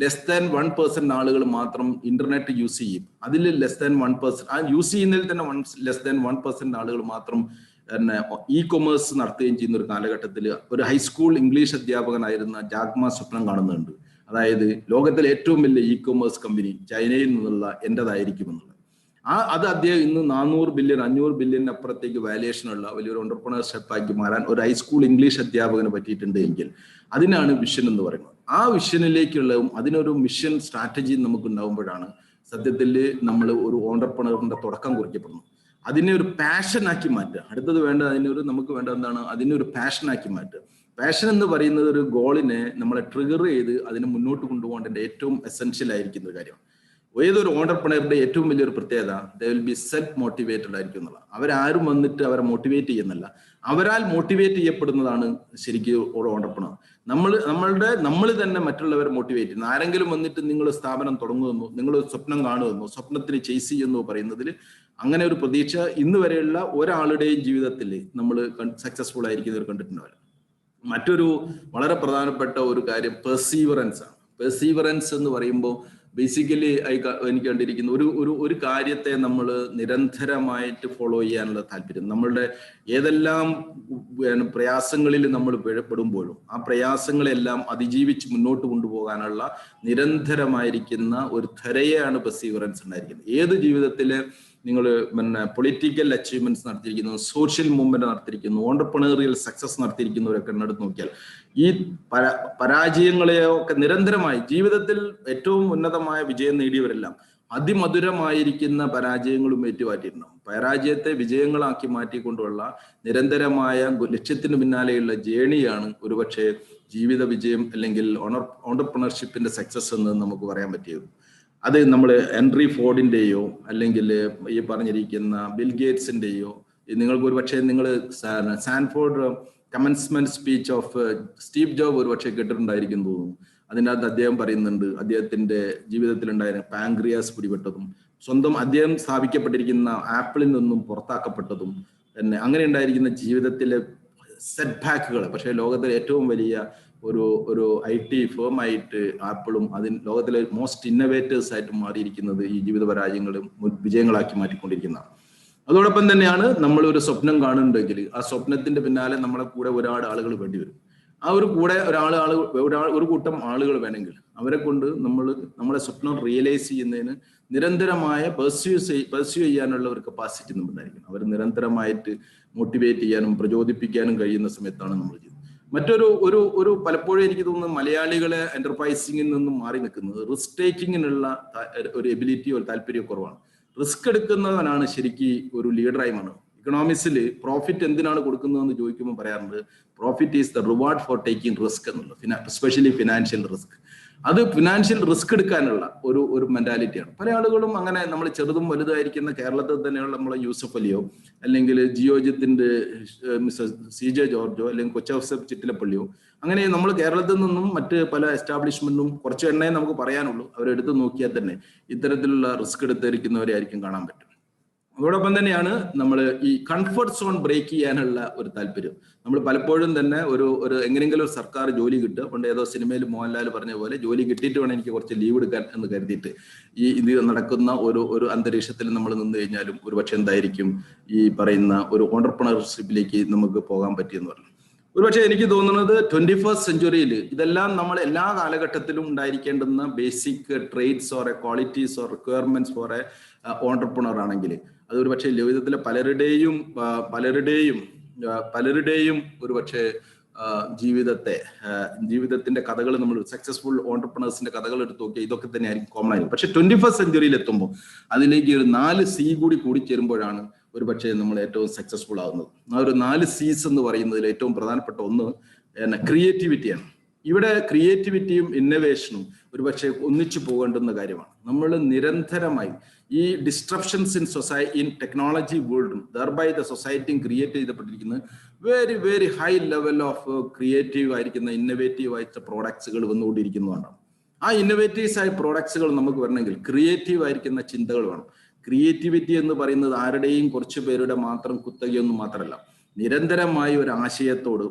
ലെസ് ദാൻ 1% ആളുകൾ മാത്രം ഇന്റർനെറ്റ് യൂസ് ചെയ്യും. അതിൽ ലെസ് ദാൻ 1%, ആ യൂസ് ചെയ്യുന്നതിൽ തന്നെ ലെസ് ദാൻ 1% ആളുകൾ മാത്രം ഇ-കൊമേഴ്സ് നടത്തുകയും ചെയ്യുന്ന ഒരു കാലഘട്ടത്തിൽ ഒരു ഹൈസ്കൂൾ ഇംഗ്ലീഷ് അധ്യാപകനായിരുന്ന ജാക്മ സ്വപ്നം കാണുന്നുണ്ട്. അതായത് ലോകത്തിലെ ഏറ്റവും വലിയ ഇ-കൊമേഴ്സ് കമ്പനി ചൈനയിൽ നിന്നുള്ള എൻ്റെതായിരിക്കുമെന്നുള്ളത്. അത് അദ്ദേഹം ഇന്ന് 400 ബില്യൺ 500 ബില്യൺ അപ്പുറത്തേക്ക് വാല്യുവേഷനുള്ള വലിയൊരു എന്റർപ്രണർഷിപ്പ് ആക്കി മാറാൻ ഒരു ഹൈസ്കൂൾ ഇംഗ്ലീഷ് അധ്യാപകന് പറ്റിയിട്ടുണ്ട് എങ്കിൽ അതിനാണ് വിഷൻ എന്ന് പറയുന്നത്. ആ വിഷനിലേക്കുള്ളതും അതിനൊരു മിഷൻ സ്ട്രാറ്റജി നമുക്ക് ഉണ്ടാകുമ്പോഴാണ് സത്യത്തിൽ നമ്മൾ ഒരു ഓണ്ടർപ്രണറിന്റെ തുടക്കം കുറിക്കപ്പെടുന്നു. അതിനെ ഒരു പാഷനാക്കി മാറ്റുക. അടുത്തത് വേണ്ടത് നമുക്ക് വേണ്ട എന്താണ്? അതിനെ ഒരു പാഷനാക്കി മാറ്റുക. പാഷൻ എന്ന് പറയുന്നത് ഒരു ഗോളിനെ നമ്മളെ ട്രിഗർ ചെയ്ത് അതിനെ മുന്നോട്ട് കൊണ്ടുപോകേണ്ട ഏറ്റവും എസെൻഷ്യൽ ആയിരിക്കുന്ന ഒരു കാര്യമാണ്. ഏതൊരു ഓണ്ടർപ്രണറിന്റെ ഏറ്റവും വലിയൊരു പ്രത്യേകത they will be self motivated ആയിരിക്കും എന്നുള്ള. അവരാരും വന്നിട്ട് അവരെ മോട്ടിവേറ്റ് ചെയ്യുന്നില്ല, അവരാൽ മോട്ടിവേറ്റ് ചെയ്യപ്പെടുന്നതാണ് ശരിക്കും ഒരു ഓണ്ടർപ്രണർ. നമ്മൾ തന്നെ മറ്റുള്ളവരെ മോട്ടിവേറ്റ് ചെയ്യുന്നു. ആരെങ്കിലും വന്നിട്ട് നിങ്ങൾ സ്ഥാപനം തുടങ്ങുമെന്നോ, നിങ്ങൾ സ്വപ്നം കാണുമെന്നോ, സ്വപ്നത്തിന് ചേസ് ചെയ്യുമെന്നോ പറയുന്നതിൽ അങ്ങനെ ഒരു പ്രതീക്ഷ ഇന്ന് വരെയുള്ള ഒരാളുടെയും ജീവിതത്തിൽ നമ്മൾ സക്സസ്ഫുൾ ആയിരിക്കുന്നവർ കണ്ടിട്ടുണ്ടാവില്ല. മറ്റൊരു വളരെ പ്രധാനപ്പെട്ട ഒരു കാര്യം പെർസീവറൻസ് ആണ്. പെർസീവറൻസ് എന്ന് പറയുമ്പോൾ ബേസിക്കലി എനിക്ക് കണ്ടിരിക്കുന്ന ഒരു കാര്യത്തെ നമ്മൾ നിരന്തരമായിട്ട് ഫോളോ ചെയ്യാനുള്ള താല്പര്യം, നമ്മളുടെ ഏതെല്ലാം പ്രയാസങ്ങളിൽ നമ്മൾ പെടുമ്പോഴും ആ പ്രയാസങ്ങളെല്ലാം അതിജീവിച്ച് മുന്നോട്ട് കൊണ്ടുപോകാനുള്ള നിരന്തരമായിരിക്കുന്ന ഒരു ധരയാണ് പെർസീവറൻസ് ഉണ്ടായിരിക്കുന്നത്. ഏത് ജീവിതത്തിലെ നിങ്ങൾ പൊളിറ്റിക്കൽ അച്ചീവ്മെന്റ്സ് നടത്തിയിരിക്കുന്നു, സോഷ്യൽ മൂവ്മെന്റ് നടത്തിയിരിക്കുന്നു, ഓണ്ടർപ്രണറിയൽ സക്സസ് നടത്തിയിരിക്കുന്നവരൊക്കെ എടുത്ത് നോക്കിയാൽ ഈ പരാജയങ്ങളെയൊക്കെ നിരന്തരമായി ജീവിതത്തിൽ ഏറ്റവും ഉന്നതമായ വിജയം നേടിയവരെല്ലാം അതിമധുരമായിരിക്കുന്ന പരാജയങ്ങളും ഏറ്റുമാറ്റിയിട്ടുണ്ടാവും. പരാജയത്തെ വിജയങ്ങളാക്കി മാറ്റിക്കൊണ്ടുള്ള നിരന്തരമായ ലക്ഷ്യത്തിന് പിന്നാലെയുള്ള ജേണിയാണ് ഒരുപക്ഷെ ജീവിത വിജയം അല്ലെങ്കിൽ ഓണ്ടർപ്രണർഷിപ്പിന്റെ സക്സസ് എന്ന് നമുക്ക് പറയാൻ പറ്റിയത്. അത് നമ്മൾ ഹെൻറി ഫോർഡിന്റെയോ അല്ലെങ്കിൽ ഈ പറഞ്ഞിരിക്കുന്ന ബിൽ ഗേറ്റ്സിന്റെയോ, നിങ്ങൾക്ക് ഒരു പക്ഷേ നിങ്ങൾ Sanford commencement speech of Steve job ഒരു പക്ഷേ കേട്ടിട്ടുണ്ടായിരിക്കും തോന്നുന്നു. അതിനകത്ത് അദ്ദേഹം പറയുന്നുണ്ട് അദ്ദേഹത്തിന്റെ ജീവിതത്തിലുണ്ടായിരുന്ന പാങ്ക്രിയാസ് പിടിപെട്ടതും സ്വന്തം അദ്ദേഹം സ്ഥാപിക്കപ്പെട്ടിരിക്കുന്ന ആപ്പിളിൽ നിന്നും പുറത്താക്കപ്പെട്ടതും തന്നെ അങ്ങനെ ഉണ്ടായിരിക്കുന്ന ജീവിതത്തിലെ സെറ്റ് ബാക്കുകൾ. പക്ഷേ ലോകത്തിലെ ഏറ്റവും വലിയ ഒരു IT ഫേമായിട്ട് ആപ്പിളും ലോകത്തിലെ മോസ്റ്റ് ഇന്നോവേറ്റേഴ്സ് ആയിട്ട് മാറിയിരിക്കുന്നത് ഈ ജീവിത പരാജയങ്ങളും വിജയങ്ങളാക്കി മാറ്റിക്കൊണ്ടിരിക്കുന്നതാണ്. അതോടൊപ്പം തന്നെയാണ് നമ്മൾ ഒരു സ്വപ്നം കാണുന്നുണ്ടെങ്കിൽ ആ സ്വപ്നത്തിന്റെ പിന്നാലെ നമ്മളെ കൂടെ ഒരുപാട് ആളുകൾ വേണ്ടി വരും. ആ ഒരു കൂടെ ഒരു കൂട്ടം ആളുകൾ വേണമെങ്കിൽ അവരെ കൊണ്ട് നമ്മളെ സ്വപ്നം റിയലൈസ് ചെയ്യുന്നതിന് നിരന്തരമായ പെർസ്യൂ ചെയ്യാനുള്ള ഒരു കപ്പാസിറ്റി നമുക്കുണ്ടായിരിക്കണം. അവർ നിരന്തരമായിട്ട് മോട്ടിവേറ്റ് ചെയ്യാനും പ്രചോദിപ്പിക്കാനും കഴിയുന്ന സമയത്താണ് നമ്മൾ ചെയ്യുന്നത്. മറ്റൊരു പലപ്പോഴും എനിക്ക് തോന്നുന്നു മലയാളികളെ എന്റർപ്രൈസിംഗിൽ നിന്നും മാറി നിൽക്കുന്നത് റിസ്ക് ടേക്കിങ്ങിനുള്ള ഒരു എബിലിറ്റിയോ താല്പര്യമോ കുറവാണ്. റിസ്ക് എടുക്കുന്നവനാണ് ശരിക്കും ഒരു ലീഡറായി മാറുന്നത്. ഇക്കണോമിക്സിൽ പ്രോഫിറ്റ് എന്തിനാണ് കൊടുക്കുന്നതെന്ന് ചോദിക്കുമ്പോൾ പറയാറുണ്ട് profit is the reward four taking risk എന്നുള്ളത്, എസ്പെഷ്യലി ഫിനാൻഷ്യൽ റിസ്ക്. അത് ഫിനാൻഷ്യൽ റിസ്ക് എടുക്കാനുള്ള ഒരു മെന്റാലിറ്റിയാണ്. പല ആളുകളും അങ്ങനെ നമ്മൾ ചെറുതും വലുതായിരിക്കുന്ന കേരളത്തിൽ തന്നെയുള്ള നമ്മളെ യൂസഫ് അലിയോ അല്ലെങ്കിൽ ജിയോജിത്തിന്റെ മിസ്റ്റർ CJ ജോർജോ അല്ലെങ്കിൽ കൊച്ചൗസഫ് ചിറ്റിലപ്പള്ളിയോ അങ്ങനെ നമ്മൾ കേരളത്തിൽ നിന്നും മറ്റ് പല എസ്റ്റാബ്ലിഷ്മെന്റും കുറച്ച് എണ്ണയെ നമുക്ക് പറയാനുള്ളൂ. അവരെടുത്ത് നോക്കിയാൽ തന്നെ ഇത്തരത്തിലുള്ള റിസ്ക് എടുത്തിരിക്കുന്നവരെ ആയിരിക്കും കാണാൻ പറ്റും. അതോടൊപ്പം തന്നെയാണ് നമ്മൾ ഈ കംഫർട്ട് സോൺ ബ്രേക്ക് ചെയ്യാനുള്ള ഒരു താല്പര്യം. നമ്മൾ പലപ്പോഴും തന്നെ ഒരു എങ്ങനെയെങ്കിലും ഒരു സർക്കാർ ജോലി കിട്ടുക, പണ്ട് ഏതോ സിനിമയിൽ മോഹൻലാൽ പറഞ്ഞ പോലെ ജോലി കിട്ടിയിട്ട് വേണം എനിക്ക് കുറച്ച് ലീവ് എടുക്കാൻ എന്ന് കരുതിയിട്ട് ഇത് നടക്കുന്ന ഒരു അന്തരീക്ഷത്തിൽ നമ്മൾ നിന്ന് കഴിഞ്ഞാലും ഒരു പക്ഷെ എന്തായിരിക്കും ഈ പറയുന്ന ഒരു ഓണ്ടർപ്രണർഷിപ്പിലേക്ക് നമുക്ക് പോകാൻ പറ്റിയെന്ന് പറഞ്ഞു. ഒരുപക്ഷെ എനിക്ക് തോന്നുന്നത് 21st സെഞ്ചുറിയിൽ ഇതെല്ലാം നമ്മൾ എല്ലാ കാലഘട്ടത്തിലും ഉണ്ടായിരിക്കേണ്ടുന്ന basic trades or qualities or requirements for a entrepreneur ആണെങ്കിൽ അത് ഒരു പക്ഷേ ജീവിതത്തിലെ പലരുടെയും ഒരു പക്ഷേ ജീവിതത്തിന്റെ കഥകൾ നമ്മൾ സക്സസ്ഫുൾ ഓണ്ടർപ്രണേഴ്സിന്റെ കഥകൾ എടുത്ത് നോക്കിയാൽ ഇതൊക്കെ തന്നെ ആയിരിക്കും കോമൺ ആയിരിക്കും. പക്ഷെ 21st സെഞ്ചുറിയിൽ എത്തുമ്പോൾ അതിലേക്ക് ഒരു 4 C കൂടി ചേരുമ്പോഴാണ് ഒരു പക്ഷേ നമ്മൾ ഏറ്റവും സക്സസ്ഫുൾ ആകുന്നത്. ആ ഒരു 4 C's എന്ന് പറയുന്നതിൽ ഏറ്റവും പ്രധാനപ്പെട്ട ഒന്ന് ക്രിയേറ്റിവിറ്റിയാണ്. ഇവിടെ ക്രിയേറ്റിവിറ്റിയും ഇന്നോവേഷനും ഒരു പക്ഷേ ഒന്നിച്ചു പോകേണ്ടുന്ന കാര്യമാണ്. നമ്മൾ നിരന്തരമായി ഈ ഡിസ്ട്രപ്ഷൻസ് ഇൻ ടെക്നോളജി വേൾഡും ദർബൈ ദ സൊസൈറ്റിയും ക്രിയേറ്റ് ചെയ്യപ്പെട്ടിരിക്കുന്നത് very very high level of creative ആയിരിക്കുന്ന ഇന്നോവേറ്റീവ് ആയിട്ട് പ്രോഡക്ട്സുകൾ വന്നുകൊണ്ടിരിക്കുന്നതാണ്. ആ ഇന്നോവേറ്റീവ്സ് ആയ പ്രോഡക്ട്സുകൾ നമുക്ക് വരണമെങ്കിൽ ക്രിയേറ്റീവ് ആയിരിക്കുന്ന ചിന്തകൾ വേണം. ക്രിയേറ്റിവിറ്റി എന്ന് പറയുന്നത് ആരുടെയും കുറച്ചു പേരുടെ മാത്രം കുത്തകയൊന്നും മാത്രമല്ല, നിരന്തരമായി ഒരു ആശയത്തോട്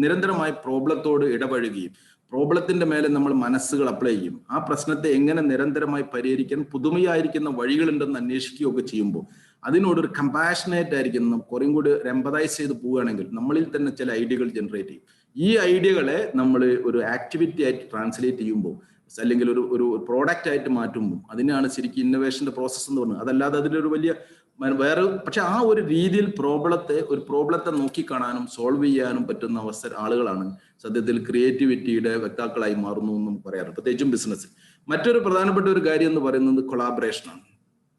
നിരന്തരമായി പ്രോബ്ലത്തോട് ഇടപഴകുകയും പ്രോബ്ലത്തിന്റെ മേലെ നമ്മൾ മനസ്സുകൾ അപ്ലൈ ചെയ്യും. ആ പ്രശ്നത്തെ എങ്ങനെ നിരന്തരമായി പരിഹരിക്കാൻ പുതുമയായിരിക്കുന്ന വഴികളുണ്ടെന്ന് അന്വേഷിക്കുകയൊക്കെ ചെയ്യുമ്പോൾ അതിനോടൊരു കമ്പാഷനേറ്റ് ആയിരിക്കുന്ന കുറേ കൂടി എംപതൈസ് ചെയ്ത് പോവുകയാണെങ്കിൽ നമ്മളിൽ തന്നെ ചില ഐഡിയകൾ ജനറേറ്റ് ചെയ്യും. ഈ ഐഡിയകളെ നമ്മൾ ഒരു ആക്ടിവിറ്റി ആയിട്ട് ട്രാൻസ്ലേറ്റ് ചെയ്യുമ്പോൾ അല്ലെങ്കിൽ ഒരു പ്രോഡക്റ്റ് ആയിട്ട് മാറ്റുമ്പോൾ അതിനാണ് ശരിക്കും ഇന്നോവേഷന്റെ പ്രോസസ്സ് എന്ന് പറയുന്നത്. അതല്ലാതെ അതിലൊരു വലിയ വേറെ പക്ഷെ ആ ഒരു രീതിയിൽ പ്രോബ്ലത്തെ നോക്കിക്കാണാനും സോൾവ് ചെയ്യാനും പറ്റുന്ന ആളുകളാണ് സത്യത്തിൽ ക്രിയേറ്റിവിറ്റിയുടെ വക്താക്കളായി മാറുന്നു എന്നും പറയാറ്, പ്രത്യേകിച്ചും ബിസിനസ്. മറ്റൊരു പ്രധാനപ്പെട്ട ഒരു കാര്യം എന്ന് പറയുന്നത് കൊളാബറേഷനാണ്.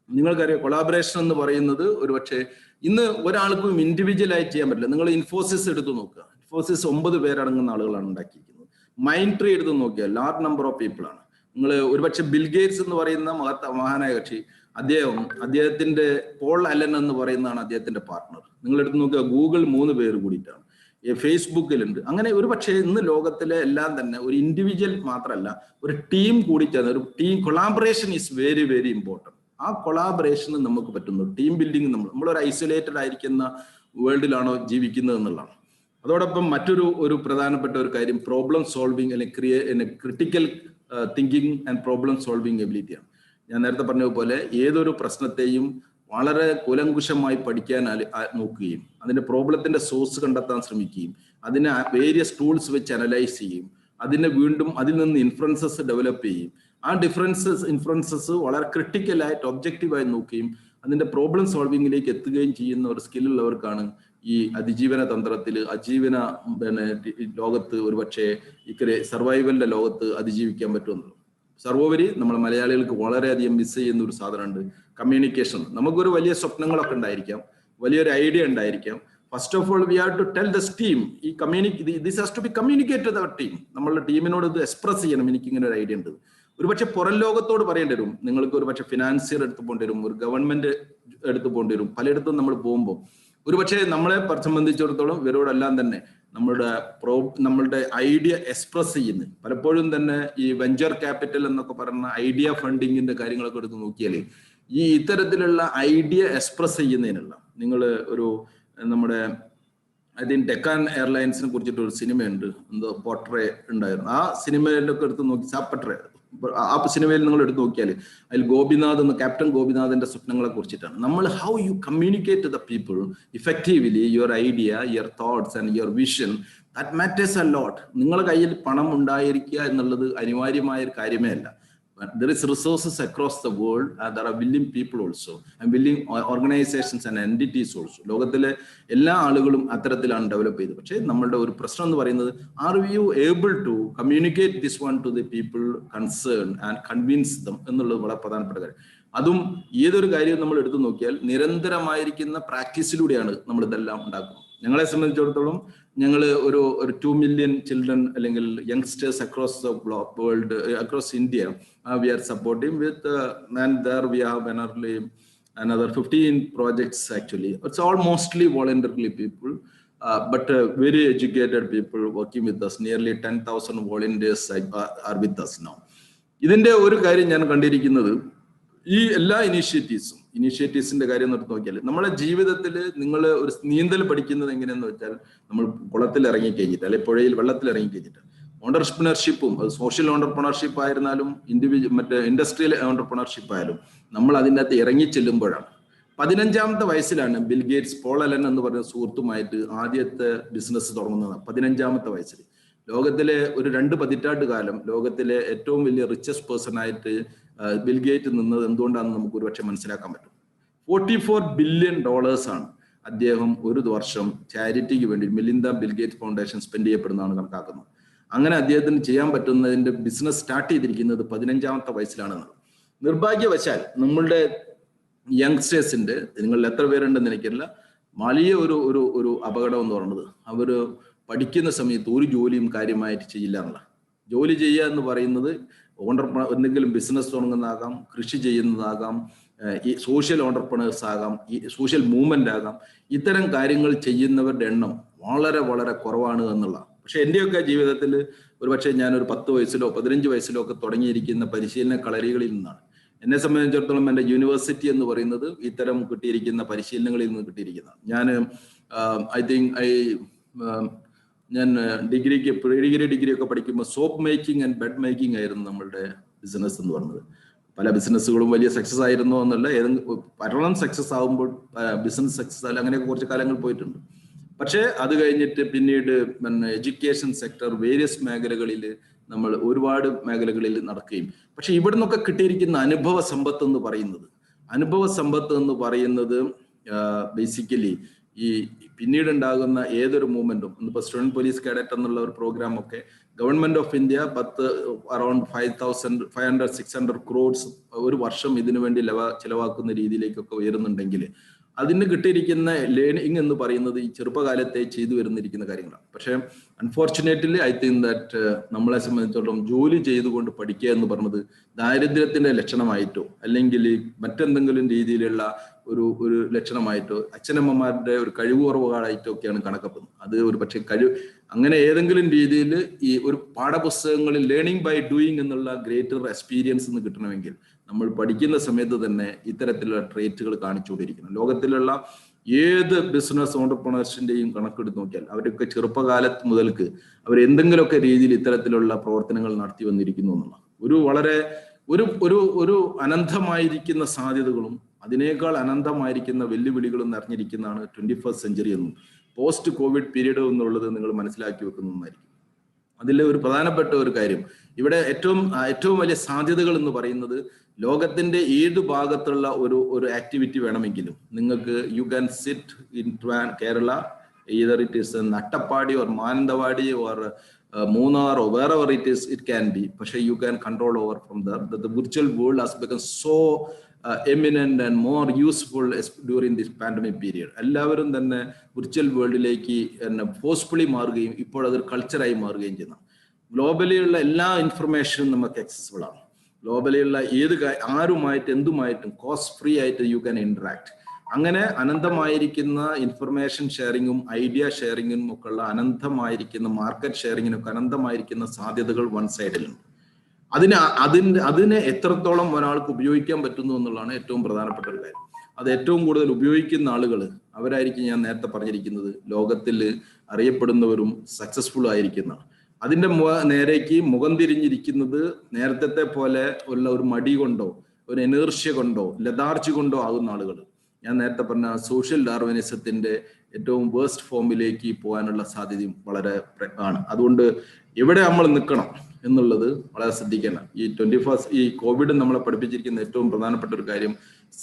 നിങ്ങൾക്കറിയാം, കൊളാബറേഷൻ എന്ന് പറയുന്നത് ഒരുപക്ഷെ ഇന്ന് ഒരാൾക്കും ഇൻഡിവിജ്വൽ ആയിട്ട് ചെയ്യാൻ പറ്റില്ല. നിങ്ങൾ ഇൻഫോസിസ് എടുത്തു നോക്കുക. ഇൻഫോസിസ് 9 പേരടങ്ങുന്ന ആളുകളാണ് ഉണ്ടാക്കിയിരിക്കുന്നത്. മൈൻഡ് ട്രീ എടുത്ത് നോക്കിയാൽ ലാർജ് നമ്പർ ഓഫ് പീപ്പിൾ ആണ്. നിങ്ങൾ ഒരുപക്ഷെ ബിൽഗേറ്റ്സ് എന്ന് പറയുന്ന മഹാനായ കക്ഷി, അദ്ദേഹത്തിന്റെ പോൾ അലൻ എന്ന് പറയുന്നതാണ് അദ്ദേഹത്തിന്റെ പാർട്ട്ണർ. നിങ്ങൾ എടുത്ത് നോക്കുക, ഗൂഗിൾ 3 പേര് കൂടിയിട്ടാണ്, ഫേസ്ബുക്കിലുണ്ട്. അങ്ങനെ ഒരു പക്ഷേ ഇന്ന് ലോകത്തിലെ എല്ലാം തന്നെ ഒരു ഇൻഡിവിജ്വൽ മാത്രമല്ല, ഒരു ടീം കൂടി ചേർന്ന് ഒരു team collaboration is very very important. ആ കൊളാബറേഷന് നമുക്ക് പറ്റുന്നു. ടീം ബിൽഡിംഗ് നമ്മളൊരു ഐസൊലേറ്റഡ് ആയിരിക്കുന്ന വേൾഡിലാണോ ജീവിക്കുന്നത് എന്നുള്ളതാണ്. അതോടൊപ്പം മറ്റൊരു പ്രധാനപ്പെട്ട ഒരു കാര്യം പ്രോബ്ലം സോൾവിങ് അല്ലെങ്കിൽ critical thinking and problem solving എബിലിറ്റിയാണ്. ഞാൻ നേരത്തെ പറഞ്ഞതുപോലെ ഏതൊരു പ്രശ്നത്തെയും വളരെ കൂലങ്കുശമായി പഠിക്കാൻ നോക്കുകയും അതിന്റെ പ്രോബ്ലത്തിന്റെ സോഴ്സ് കണ്ടെത്താൻ ശ്രമിക്കുകയും അതിനെ വേരിയസ് ടൂൾസ് വെച്ച് അനലൈസ് ചെയ്യും, വീണ്ടും അതിൽ നിന്ന് ഇൻഫറൻസസ് ഡെവലപ്പ് ചെയ്യും. ആ ഇൻഫറൻസസ് വളരെ ക്രിട്ടിക്കലായിട്ട് ഒബ്ജക്റ്റീവായി നോക്കുകയും അതിന്റെ പ്രോബ്ലം സോൾവിങ്ങിലേക്ക് എത്തുകയും ചെയ്യുന്ന ഒരു സ്കില്ലുള്ളവർക്കാണ് ഈ അതിജീവന തന്ത്രത്തിൽ ലോകത്ത് ഒരുപക്ഷെ സർവൈവലിന്റെ ലോകത്ത് അതിജീവിക്കാൻ പറ്റുമെന്നുള്ളത്. സർവോപരി നമ്മൾ മലയാളികൾക്ക് വളരെയധികം മിസ് ചെയ്യുന്ന ഒരു സാധനമുണ്ട്, കമ്മ്യൂണിക്കേഷൻ. നമുക്കൊരു വലിയ സ്വപ്നങ്ങളൊക്കെ ഉണ്ടായിരിക്കാം, വലിയൊരു ഐഡിയ ഉണ്ടായിരിക്കാം. First of all we have to tell this team, this has to be communicate to our team. നമ്മളുടെ ടീമിനോട് ഇത് എക്സ്പ്രസ് ചെയ്യണം, എനിക്ക് ഇങ്ങനെ ഒരു ഐഡിയ ഉണ്ട്. ഒരുപക്ഷെ പുറം ലോകത്തോട് പറയേണ്ടി വരും, നിങ്ങൾക്ക് ഒരുപക്ഷെ ഫിനാൻസിയർ എടുത്ത് പോകേണ്ടി വരും, ഒരു ഗവൺമെന്റ് എടുത്ത് പോകേണ്ടി വരും. പലയിടത്തും നമ്മൾ പോകുമ്പോൾ ഒരുപക്ഷെ നമ്മളെ സംബന്ധിച്ചിടത്തോളം ഇവരോടെല്ലാം തന്നെ നമ്മളുടെ ഐഡിയ എക്സ്പ്രസ് ചെയ്യുന്നത് പലപ്പോഴും തന്നെ ഈ വെഞ്ചർ ക്യാപിറ്റൽ എന്നൊക്കെ പറയുന്ന ഐഡിയ ഫണ്ടിങ്ങിന്റെ കാര്യങ്ങളൊക്കെ എടുത്ത് നോക്കിയാൽ ഈ ഇത്തരത്തിലുള്ള ഐഡിയ എക്സ്പ്രസ് ചെയ്യുന്നതിനുള്ള നമ്മുടെ അതിന് ഡെക്കാൻ എയർലൈൻസിനെ കുറിച്ചിട്ട് ഒരു സിനിമയുണ്ട്, എന്തോ പോർട്രേ ഉണ്ടായിരുന്നു. ആ സിനിമയിലൊക്കെ എടുത്ത് നോക്കി ആ സിനിമയിൽ നിങ്ങൾ എടുത്ത് നോക്കിയാൽ അതിൽ ക്യാപ്റ്റൻ ഗോപിനാഥിന്റെ സ്വപ്നങ്ങളെ കുറിച്ചിട്ടാണ്. നമ്മൾ how you communicate to the people effectively your idea, your thoughts and your vision, that matters a lot. നിങ്ങളുടെ കയ്യിൽ പണം ഉണ്ടായിരിക്കുക എന്നുള്ളത് അനിവാര്യമായ ഒരു കാര്യമേ അല്ല. There is resources across the world and there are willing people also and willing organizations and entities also. ലോകത്തിലെ എല്ലാ ആളുകളും അത്തരത്തിലാണ് ഡെവലപ്പ് ചെയ്തത്. പക്ഷേ നമ്മളുടെ ഒരു പ്രശ്നം എന്ന് പറയുന്നത്, are you able to communicate this one to the people concern and convince them എന്നുള്ളത് വളരെ പ്രധാനപ്പെട്ട കാര്യം. അതും ഏതൊരു കാര്യവും നമ്മൾ എടുത്തു നോക്കിയാൽ നിരന്തരമായിരിക്കുന്ന പ്രാക്ടീസിലൂടെയാണ് നമ്മൾ ഇതെല്ലാം ഉണ്ടാക്കുന്നത്. ഞങ്ങളെ സംബന്ധിച്ചിടത്തോളം ഞങ്ങൾ ഒരു 2 million ചിൽഡ്രൻ അല്ലെങ്കിൽ youngsters across the world, across India we are supporting with and there we have another 15 projects actually. It's all mostly voluntarily people but very educated people working with us. Nearly 10,000 volunteers are with us now. ഇതിന്റെ ഒരു കാര്യം ഞാൻ കണ്ടിരിക്കുന്നത്, ഈ എല്ലാ ഇനീഷ്യേറ്റീവ്സിന്റെ കാര്യം നിർത്തി നോക്കിയാൽ നമ്മുടെ ജീവിതത്തിൽ നിങ്ങൾ ഒരു നീന്തൽ പഠിക്കുന്നത് എങ്ങനെയെന്ന് വെച്ചാൽ നമ്മൾ കുളത്തിൽ ഇറങ്ങിക്കഴിഞ്ഞിട്ട് അല്ലെങ്കിൽ പുഴയിൽ വെള്ളത്തിൽ ഇറങ്ങിക്കഴിഞ്ഞിട്ട്. ഓണ്ടർപ്രണർഷിപ്പും അത് സോഷ്യൽ ഓണ്ടർപ്രണർഷിപ്പ് ആയിരുന്നാലും ഇൻഡസ്ട്രിയൽ ഓണ്ടർപ്രണർഷിപ്പ് ആയാലും നമ്മൾ അതിൻ്റെ അകത്ത് ഇറങ്ങി ചെല്ലുമ്പോഴാണ്. 15ാമത്തെ വയസ്സിലാണ് ബിൽ ഗേറ്റ്സ് പോൾ അലൻ എന്ന് പറയുന്ന സുഹൃത്തുമായിട്ട് ആദ്യത്തെ ബിസിനസ് തുടങ്ങുന്നത്. 15ാമത്തെ വയസ്സിൽ ലോകത്തിലെ ഒരു 2 പതിറ്റാണ്ട് കാലം ലോകത്തിലെ ഏറ്റവും വലിയ റിച്ചസ്റ്റ് പേഴ്സൺ ആയിട്ട് ബിൽ ഗേറ്റ് നിന്നത് എന്തുകൊണ്ടാണെന്ന് നമുക്ക് ഒരുപക്ഷെ മനസ്സിലാക്കാൻ പറ്റും. $44 billion ആണ് അദ്ദേഹം ഒരു വർഷം ചാരിറ്റിക്ക് വേണ്ടി Melinda Bill Gate foundation spend ചെയ്യപ്പെടുന്നതാണ് കണക്കാക്കുന്നത്. അങ്ങനെ അദ്ദേഹത്തിന് ചെയ്യാൻ പറ്റുന്നതിന്റെ ബിസിനസ് സ്റ്റാർട്ട് ചെയ്തിരിക്കുന്നത് 15ാമത്തെ വയസ്സിലാണെന്ന്. നിർഭാഗ്യവശാൽ നമ്മളുടെ യങ്സ്റ്റേഴ്സിന്റെ, നിങ്ങളിൽ എത്ര പേരുണ്ടെന്ന് എനിക്കറിയില്ല, വലിയ ഒരു അപകടം എന്ന് പറയുന്നത് അവർ പഠിക്കുന്ന സമയത്ത് ഒരു ജോലിയും കാര്യമായിട്ട് ചെയ്യില്ല എന്നുള്ള. ജോലി ചെയ്യുക എന്ന് പറയുന്നത് എന്തെങ്കിലും ബിസിനസ് തുടങ്ങുന്നതാകാം, കൃഷി ചെയ്യുന്നതാകാം, ഈ സോഷ്യൽ ഓണ്ടർപ്രണേഴ്സ് ആകാം, ഈ സോഷ്യൽ മൂവ്മെന്റ് ആകാം. ഇത്തരം കാര്യങ്ങൾ ചെയ്യുന്നവരുടെ എണ്ണം വളരെ വളരെ കുറവാണ് എന്നുള്ള. പക്ഷെ എൻ്റെയൊക്കെ ജീവിതത്തിൽ ഒരുപക്ഷെ ഞാനൊരു 10 വയസ്സിലോ 15 വയസ്സിലോ ഒക്കെ തുടങ്ങിയിരിക്കുന്ന പരിശീലന കളരികളിൽ നിന്നാണ്. എന്നെ സംബന്ധിച്ചിടത്തോളം എൻ്റെ യൂണിവേഴ്സിറ്റി എന്ന് പറയുന്നത് ഇത്തരം കിട്ടിയിരിക്കുന്ന പരിശീലനങ്ങളിൽ നിന്ന് കിട്ടിയിരിക്കുന്നതാണ്. ഞാൻ ഞാൻ ഡിഗ്രിക്ക് ഡിഗ്രി ഒക്കെ പഠിക്കുമ്പോൾ soap making and bed making ആയിരുന്നു നമ്മളുടെ ബിസിനസ് എന്ന് പറഞ്ഞത്. പല ബിസിനസ്സുകളും വലിയ സക്സസ് ആയിരുന്നോ എന്നല്ല, പലരും സക്സസ് ആകുമ്പോൾ ബിസിനസ് സക്സസ് ആയാലും അങ്ങനെയൊക്കെ കുറച്ച് കാലങ്ങൾ പോയിട്ടുണ്ട്. പക്ഷേ അത് കഴിഞ്ഞിട്ട് പിന്നീട് എഡ്യൂക്കേഷൻ സെക്ടർ, വേരിയസ് മേഖലകളിൽ നമ്മൾ ഒരുപാട് മേഖലകളിൽ നടക്കുകയും, പക്ഷെ ഇവിടെ നിന്നൊക്കെ കിട്ടിയിരിക്കുന്ന അനുഭവ സമ്പത്ത് എന്ന് പറയുന്നത് ബേസിക്കലി ഈ പിന്നീട് ഉണ്ടാകുന്ന ഏതൊരു മൂവ്മെന്റും, ഇന്നിപ്പോൾ സ്റ്റുഡന്റ് പോലീസ് കാഡറ്റ് എന്നുള്ള ഒരു പ്രോഗ്രാം ഒക്കെ government of India around 500-600 crores ഒരു വർഷം ഇതിനു വേണ്ടി ചിലവാക്കുന്ന രീതിയിലേക്കൊക്കെ ഉയരുന്നുണ്ടെങ്കിൽ അതിന് കിട്ടിയിരിക്കുന്ന ലേണിംഗ് എന്ന് പറയുന്നത് ഈ ചെറുപ്പകാലത്തെ ചെയ്തു വരുന്നിരിക്കുന്ന കാര്യങ്ങളാണ്. പക്ഷേ അൺഫോർച്ചുനേറ്റ്ലി ഐ തിങ്ക് ദാറ്റ് നമ്മളെ സംബന്ധിച്ചിടത്തോളം ജോലി ചെയ്തുകൊണ്ട് പഠിക്കുക എന്ന് പറഞ്ഞത് ദാരിദ്ര്യത്തിന്റെ ലക്ഷണമായിട്ടോ അല്ലെങ്കിൽ മറ്റെന്തെങ്കിലും രീതിയിലുള്ള ഒരു ലക്ഷണമായിട്ടോ അച്ഛനമ്മമാരുടെ ഒരു കഴിവ് കുറവുകളായിട്ടോ ഒക്കെയാണ് കണക്കപ്പെടുന്നത്. അത് ഒരു പക്ഷേ അങ്ങനെ ഏതെങ്കിലും രീതിയിൽ ഈ ഒരു പാഠപുസ്തകങ്ങളിൽ ലേണിംഗ് ബൈ ഡൂയിങ് എന്നുള്ള ഗ്രേറ്റർ എക്സ്പീരിയൻസ് എന്ന് കിട്ടണമെങ്കിൽ നമ്മൾ പഠിക്കുന്ന സമയത്ത് തന്നെ ഇത്തരത്തിലുള്ള ട്രേറ്റുകൾ കാണിച്ചുകൊണ്ടിരിക്കണം. ലോകത്തിലുള്ള ഏത് ബിസിനസ് ഓണ്ടർപ്രണേഴ്സിന്റെയും കണക്കെടുത്ത് നോക്കിയാൽ അവരൊക്കെ ചെറുപ്പകാലത്ത് മുതൽക്ക് അവർ എന്തെങ്കിലുമൊക്കെ രീതിയിൽ ഇത്തരത്തിലുള്ള പ്രവർത്തനങ്ങൾ നടത്തി വന്നിരിക്കുന്നു എന്നുള്ള വളരെ ഒരു അനന്തമായിരിക്കുന്ന സാധ്യതകളും അതിനേക്കാൾ അനന്തമായിരിക്കുന്ന വെല്ലുവിളികളും നിറഞ്ഞിരിക്കുന്നതാണ് 21st സെഞ്ചുറി എന്നും പോസ്റ്റ് കോവിഡ് പീരീഡ് എന്നുള്ളത് നിങ്ങൾ മനസ്സിലാക്കി വെക്കുന്നതായിരിക്കും. അതിലെ ഒരു പ്രധാനപ്പെട്ട ഒരു കാര്യം ഇവിടെ ഏറ്റവും വലിയ സാധ്യതകൾ എന്ന് പറയുന്നത് ലോകത്തിന്റെ ഏത് ഭാഗത്തുള്ള ഒരു ആക്ടിവിറ്റി വേണമെങ്കിലും നിങ്ങൾക്ക് you can sit in Kerala, either it is in Attapadi or Manandawadi or Munnar or wherever it can be, പക്ഷേ you can control over from there. The virtual world has become so eminent and more useful during this pandemic period. എല്ലാവരും തന്നെ virtual വേൾഡിലേക്ക് forcefully മാറുകയും ഇപ്പോൾ അതൊരു കൾച്ചറായി മാറുകയും ചെയ്യുന്നു. ഗ്ലോബലിയുള്ള എല്ലാ ഇൻഫർമേഷനും നമുക്ക് ആക്സസിബിൾ ആണ്. ഗ്ലോബലിയുള്ള ആരുമായിട്ട് എന്തുമായിട്ടും കോസ്റ്റ് ഫ്രീ ആയിട്ട് യു ക്യാൻ ഇന്ററാക്ട്. അങ്ങനെ അനന്തമായിരിക്കുന്ന ഇൻഫർമേഷൻ ഷെയറിങ്ങും ഐഡിയ ഷെയറിങ്ങും ഒക്കെ ഉള്ള അനന്തമായിരിക്കുന്ന മാർക്കറ്റ് ഷെയറിങ്ങിനൊക്കെ അനന്തമായിരിക്കുന്ന സാധ്യതകൾ വൺ സൈഡിലുണ്ട്. അതിനെ എത്രത്തോളം ഒരാൾക്ക് ഉപയോഗിക്കാൻ പറ്റുന്നു എന്നുള്ളതാണ് ഏറ്റവും പ്രധാനപ്പെട്ട ഒരു കാര്യം. അത് ഏറ്റവും കൂടുതൽ ഉപയോഗിക്കുന്ന ആളുകൾ അവരായിരിക്കും ഞാൻ നേരത്തെ പറഞ്ഞിരിക്കുന്നത് ലോകത്തിൽ അറിയപ്പെടുന്നവരും സക്സസ്ഫുൾ ആയിരിക്കുന്നതാണ്. അതിന്റെ നേരേക്ക് മുഖം തിരിഞ്ഞിരിക്കുന്നത് നേരത്തെ പോലെ ഉള്ള ഒരു മടി കൊണ്ടോ ഒരു എനർഷ്യ കൊണ്ടോ ലതാർജി കൊണ്ടോ ആകുന്ന ആളുകൾ. ഞാൻ നേരത്തെ പറഞ്ഞ സോഷ്യൽ ഡാർവിനിസത്തിന്റെ ഏറ്റവും വേഴ്സ്റ്റ് ഫോമിലേക്ക് പോകാനുള്ള സാധ്യതയും വളരെ ആണ്. അതുകൊണ്ട് എവിടെ നമ്മൾ നിൽക്കണം എന്നുള്ളത് വളരെ ശ്രദ്ധിക്കണം. ഈ കോവിഡ് നമ്മളെ പഠിപ്പിച്ചിരിക്കുന്ന ഏറ്റവും പ്രധാനപ്പെട്ട ഒരു കാര്യം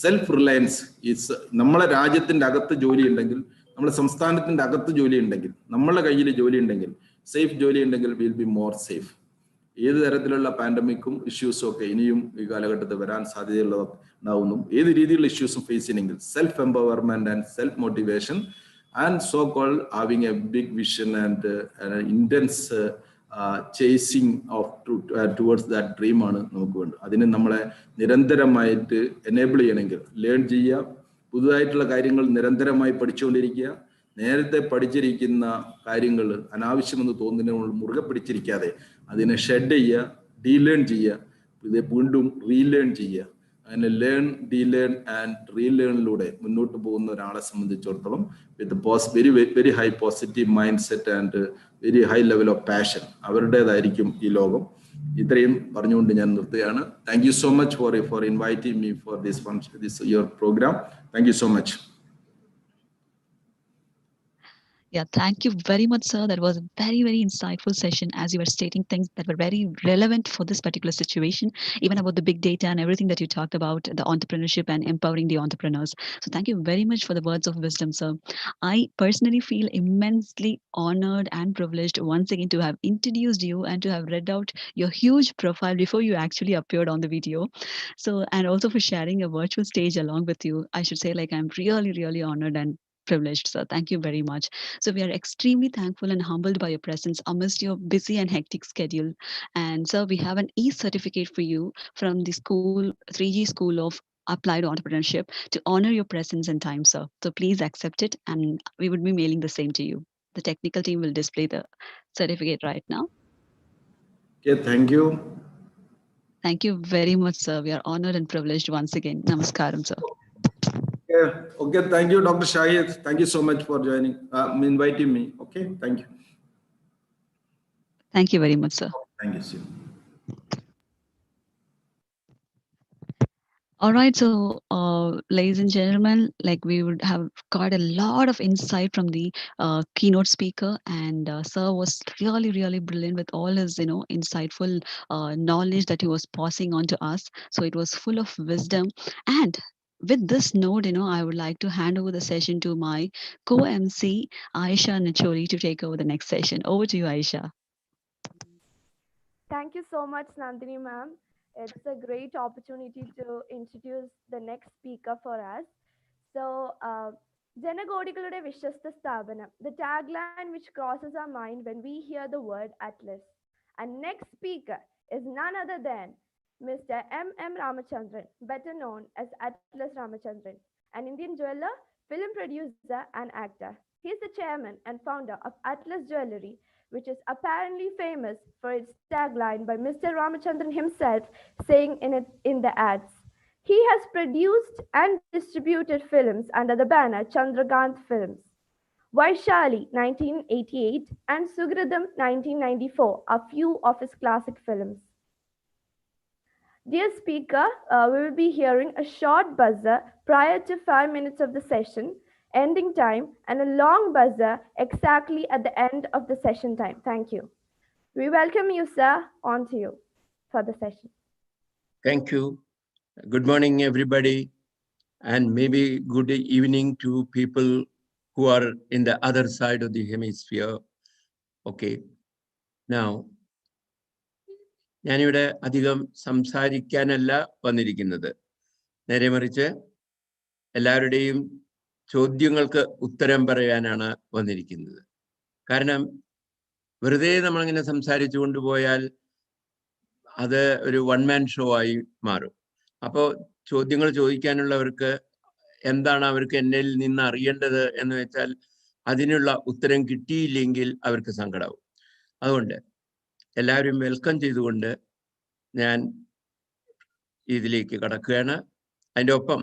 സെൽഫ് റിലയൻസ് ഈസ്. നമ്മളെ രാജ്യത്തിന്റെ അകത്ത് ജോലി ഉണ്ടെങ്കിൽ, നമ്മളെ സംസ്ഥാനത്തിന്റെ അകത്ത് ജോലി ഉണ്ടെങ്കിൽ, നമ്മളെ കയ്യിൽ ജോലി ഉണ്ടെങ്കിൽ, സേഫ് ജോലി ഉണ്ടെങ്കിൽ വിൽ ബി മോർ സേഫ്. ഏത് തരത്തിലുള്ള പാൻഡമിക്കും ഇഷ്യൂസും ഒക്കെ ഇനിയും ഈ കാലഘട്ടത്തിൽ വരാൻ സാധ്യതയുണ്ടാവുന്നു. ഏത് രീതിയിലുള്ള ഇഷ്യൂസും ഫേസ് ചെയ്യണമെങ്കിൽ self empowerment and self motivation and so call having a big vision and intense chasing of towards that dream ആണ് നമുക്ക് വേണ്ടത്. അതിന് നമ്മളെ നിരന്തരമായിട്ട് എനേബിൾ ചെയ്യണമെങ്കിൽ ലേൺ ചെയ്യുക, പുതുതായിട്ടുള്ള കാര്യങ്ങൾ നിരന്തരമായി പഠിച്ചുകൊണ്ടിരിക്കുക, നേരത്തെ പഠിച്ചിരിക്കുന്ന കാര്യങ്ങൾ അനാവശ്യമെന്ന് തോന്നുന്നതിനോട് മുറുകെ പിടിച്ചിരിക്കാതെ അതിനെ ഷെഡ് ചെയ്യുക, ഡീലേൺ ചെയ്യുക, ഇത് വീണ്ടും റീലേൺ ചെയ്യുക. അങ്ങനെ ഡീലേൺ ആൻഡ് റീലേണിലൂടെ മുന്നോട്ട് പോകുന്ന ഒരാളെ സംബന്ധിച്ചിടത്തോളം with very high positive mind set and very high level of passion അവരുടേതായിരിക്കും ഈ ലോകം. ഇത്രയും പറഞ്ഞുകൊണ്ട് ഞാൻ നിർത്തുകയാണ്. Thank you so much for inviting me for this your programme. Thank you so much. Yeah, thank you very much, sir. That was a very, very insightful session as you were stating things that were very relevant for this particular situation, even about the big data and everything that you talked about, the entrepreneurship and empowering the entrepreneurs. So thank you very much for the words of wisdom, sir. I personally feel immensely honored and privileged once again to have introduced you and to have read out your huge profile before you actually appeared on the video. So, and also for sharing a virtual stage along with you. I should say, like, I'm really, really honored and privileged, sir. Thank you very much. So we are extremely thankful and humbled by your presence amidst your busy and hectic schedule. And sir, we have an e-certificate for you from the 3G School of Applied Entrepreneurship to honor your presence and time, sir. So please accept it and we would be mailing the same to you. The technical team will display the certificate right now. Okay, thank you. Thank you very much, sir. We are honored and privileged once again. Namaskaram, sir. Okay, thank you, Dr. Shahid. Thank you so much for inviting me. Okay, thank you. Thank you very much, sir. Thank you, sir. All right, so ladies and gentlemen, like we would have got a lot of insight from the keynote speaker, and sir was really, really brilliant with all his, insightful knowledge that he was passing on to us. So it was full of wisdom. And with this note, I would like to hand over the session to my co-MC, Aisha Nacholi, to take over the next session. Over to you, Aisha. Thank you so much, Nandini ma'am. It's a great opportunity to introduce the next speaker for us. So, Janagodiകളുടെ വിശ്വസ്ത സ്ഥാപനം, the tagline which crosses our mind when we hear the word Atlas. And next speaker is none other than Mr. M. Ramachandran, better known as Atlas Ramachandran, an Indian jeweler, film producer, and actor. He is the chairman and founder of Atlas Jewelry, which is apparently famous for its tagline by Mr. Ramachandran himself saying in the ads. He has produced and distributed films under the banner Chandrakanth Films. Vaishali 1988 and Sugridam 1994 are few of his classic films. Dear speaker, we will be hearing a short buzzer prior to 5 minutes of the session, ending time, and a long buzzer exactly at the end of the session time. Thank you. We welcome you, sir. On to you for the session. Thank you. Good morning, everybody, and maybe good evening to people who are in the other side of the hemisphere. Okay. Now, ഞാനിവിടെ അധികം സംസാരിക്കാനല്ല വന്നിരിക്കുന്നത്. നേരെ മറിച്ച് എല്ലാവരുടെയും ചോദ്യങ്ങൾക്ക് ഉത്തരം പറയാനാണ് വന്നിരിക്കുന്നത്. കാരണം വെറുതെ നമ്മളിങ്ങനെ സംസാരിച്ചു കൊണ്ടുപോയാൽ അത് ഒരു വൺ മാൻ ഷോ ആയി മാറും. അപ്പോൾ ചോദ്യങ്ങൾ ചോദിക്കാനുള്ളവർക്ക് എന്താണ് അവർക്ക് എന്നിൽ നിന്ന് അറിയേണ്ടത് എന്ന് വെച്ചാൽ അതിനുള്ള ഉത്തരം കിട്ടിയില്ലെങ്കിൽ അവർക്ക് സങ്കടമാവും. അതുകൊണ്ട് എല്ലാവരും വെൽക്കം ചെയ്തുകൊണ്ട് ഞാൻ ഇതിലേക്ക് കടക്കുകയാണ്. അതിൻ്റെ ഒപ്പം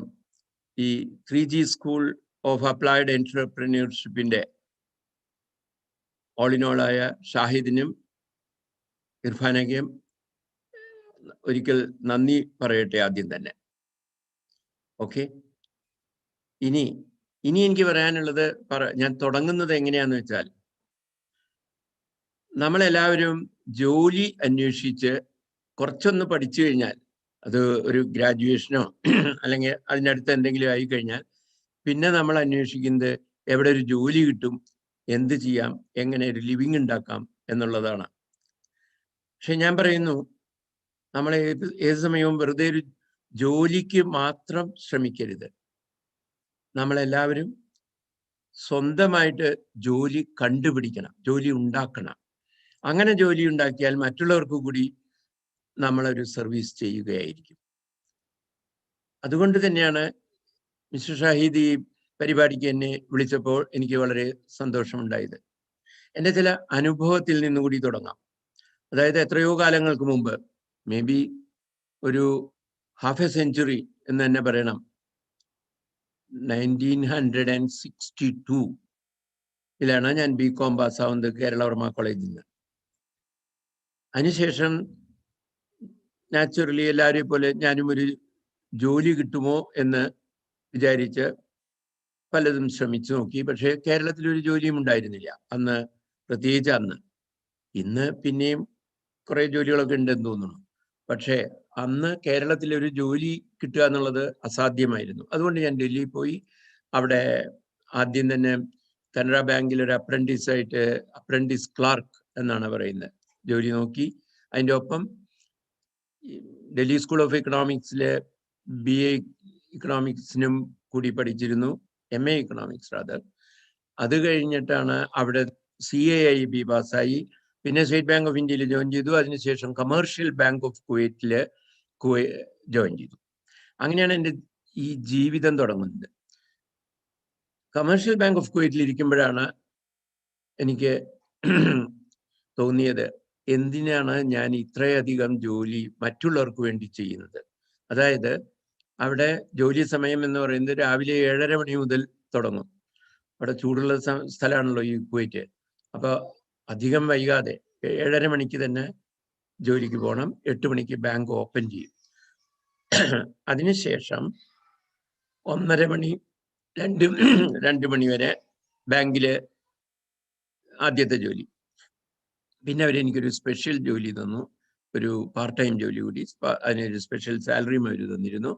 ഈ 3G സ്കൂൾ ഓഫ് അപ്ലൈഡ് എൻ്റർപ്രന്യൂർഷിപ്പിൻ്റെ ഓളിനോളായ ഷാഹിദിനും ഇർഫാനയ്ക്കും ഒരിക്കൽ നന്ദി പറയട്ടെ ആദ്യം തന്നെ. ഓക്കെ, ഇനി എനിക്ക് പറയാനുള്ളത് ഞാൻ തുടങ്ങുന്നത് എങ്ങനെയാന്ന് വെച്ചാൽ, നമ്മളെല്ലാവരും ജോലി അന്വേഷിച്ച് കുറച്ചൊന്ന് പഠിച്ചു കഴിഞ്ഞാൽ, അത് ഒരു ഗ്രാജുവേഷനോ അല്ലെങ്കിൽ അതിനടുത്ത് എന്തെങ്കിലും ആയി കഴിഞ്ഞാൽ പിന്നെ നമ്മൾ അന്വേഷിക്കുന്നത് എവിടെ ഒരു ജോലി കിട്ടും, എന്ത് ചെയ്യാം, എങ്ങനെ ഒരു ലിവിങ് ഉണ്ടാക്കാം എന്നുള്ളതാണ്. പക്ഷെ ഞാൻ പറയുന്നു, നമ്മൾ ഏത് സമയവും വെറുതെ ഒരു ജോലിക്ക് മാത്രം ശ്രമിക്കരുത്. നമ്മളെല്ലാവരും സ്വന്തമായിട്ട് ജോലി കണ്ടുപിടിക്കണം, ജോലി ഉണ്ടാക്കണം. അങ്ങനെ ജോലി ഉണ്ടാക്കിയാൽ മറ്റുള്ളവർക്ക് കൂടി നമ്മളൊരു സർവീസ് ചെയ്യുകയായിരിക്കും. അതുകൊണ്ട് തന്നെയാണ് മിസ്റ്റർ ഷാഹിദ് ഈ പരിപാടിക്ക് എന്നെ വിളിച്ചപ്പോൾ എനിക്ക് വളരെ സന്തോഷമുണ്ടായത്. എൻ്റെ ചില അനുഭവത്തിൽ നിന്നുകൂടി തുടങ്ങാം. അതായത് എത്രയോ കാലങ്ങൾക്ക് മുമ്പ്, മേ ബി ഒരു ഹാഫ് എ സെഞ്ചുറി എന്ന് തന്നെ പറയണം, 1962 ഞാൻ BCom പാസ്സാവുന്നത് കേരളവർമ്മ കോളേജിൽ നിന്ന്. അതിനുശേഷം നാച്ചുറലി എല്ലാവരെയും പോലെ ഞാനും ഒരു ജോലി കിട്ടുമോ എന്ന് വിചാരിച്ച് പലതും ശ്രമിച്ചു നോക്കി. പക്ഷേ കേരളത്തിലൊരു ജോലിയും ഉണ്ടായിരുന്നില്ല അന്ന്, പ്രത്യേകിച്ച് അന്ന്. ഇന്ന് പിന്നെയും കുറേ ജോലികളൊക്കെ ഉണ്ടെന്ന് തോന്നുന്നു. പക്ഷേ അന്ന് കേരളത്തിലൊരു ജോലി കിട്ടുക എന്നുള്ളത് അസാധ്യമായിരുന്നു. അതുകൊണ്ട് ഞാൻ ഡൽഹിയിൽ പോയി. അവിടെ ആദ്യം തന്നെ കനറ ബാങ്കിൽ ഒരു അപ്രന്റീസ് ക്ലാർക്ക് എന്നാണ് പറയുന്നത്, ജോലി നോക്കി. അതിൻ്റെ ഒപ്പം ഡൽഹി സ്കൂൾ ഓഫ് എക്കണോമിക്സിലെ BA ഇക്കണോമിക്സിനും കൂടി പഠിച്ചിരുന്നു, MA ഇക്കണോമിക്സ് റാദർ. അത് കഴിഞ്ഞിട്ടാണ് അവിടെ CAIB പാസ്സായി. പിന്നെ സ്റ്റേറ്റ് ബാങ്ക് ഓഫ് ഇന്ത്യയിൽ ജോയിൻ ചെയ്തു. അതിനുശേഷം കമേഴ്ഷ്യൽ ബാങ്ക് ഓഫ് കുവൈറ്റിൽ ജോയിൻ ചെയ്തു. അങ്ങനെയാണ് എൻ്റെ ഈ ജീവിതം തുടങ്ങുന്നത്. കമേഴ്ഷ്യൽ ബാങ്ക് ഓഫ് കുവൈറ്റിൽ ഇരിക്കുമ്പോഴാണ് എനിക്ക് തോന്നിയത്, എന്തിനാണ് ഞാൻ ഇത്രയധികം ജോലി മറ്റുള്ളവർക്ക് വേണ്ടി ചെയ്യുന്നത്. അതായത് അവിടെ ജോലി സമയം എന്ന് പറയുന്നത് രാവിലെ 7:30 മണി മുതൽ തുടങ്ങും. അവിടെ ചൂടുള്ള സ്ഥലമാണല്ലോ ഈ കുവൈറ്റ്. അപ്പോൾ അധികം വൈകാതെ 7:30 മണിക്ക് തന്നെ ജോലിക്ക് പോകണം. 8 മണിക്ക് ബാങ്ക് ഓപ്പൺ ചെയ്യും. അതിനുശേഷം 1:30 മണി 2 മണി വരെ ബാങ്കില് ആദ്യത്തെ ജോലി. പിന്നെ അവരെനിക്കൊരു സ്പെഷ്യൽ ജോലി തന്നു, ഒരു പാർട്ട് ടൈം ജോലി കൂടി. അതിനൊരു സ്പെഷ്യൽ സാലറിയും അവർ തന്നിരുന്നു,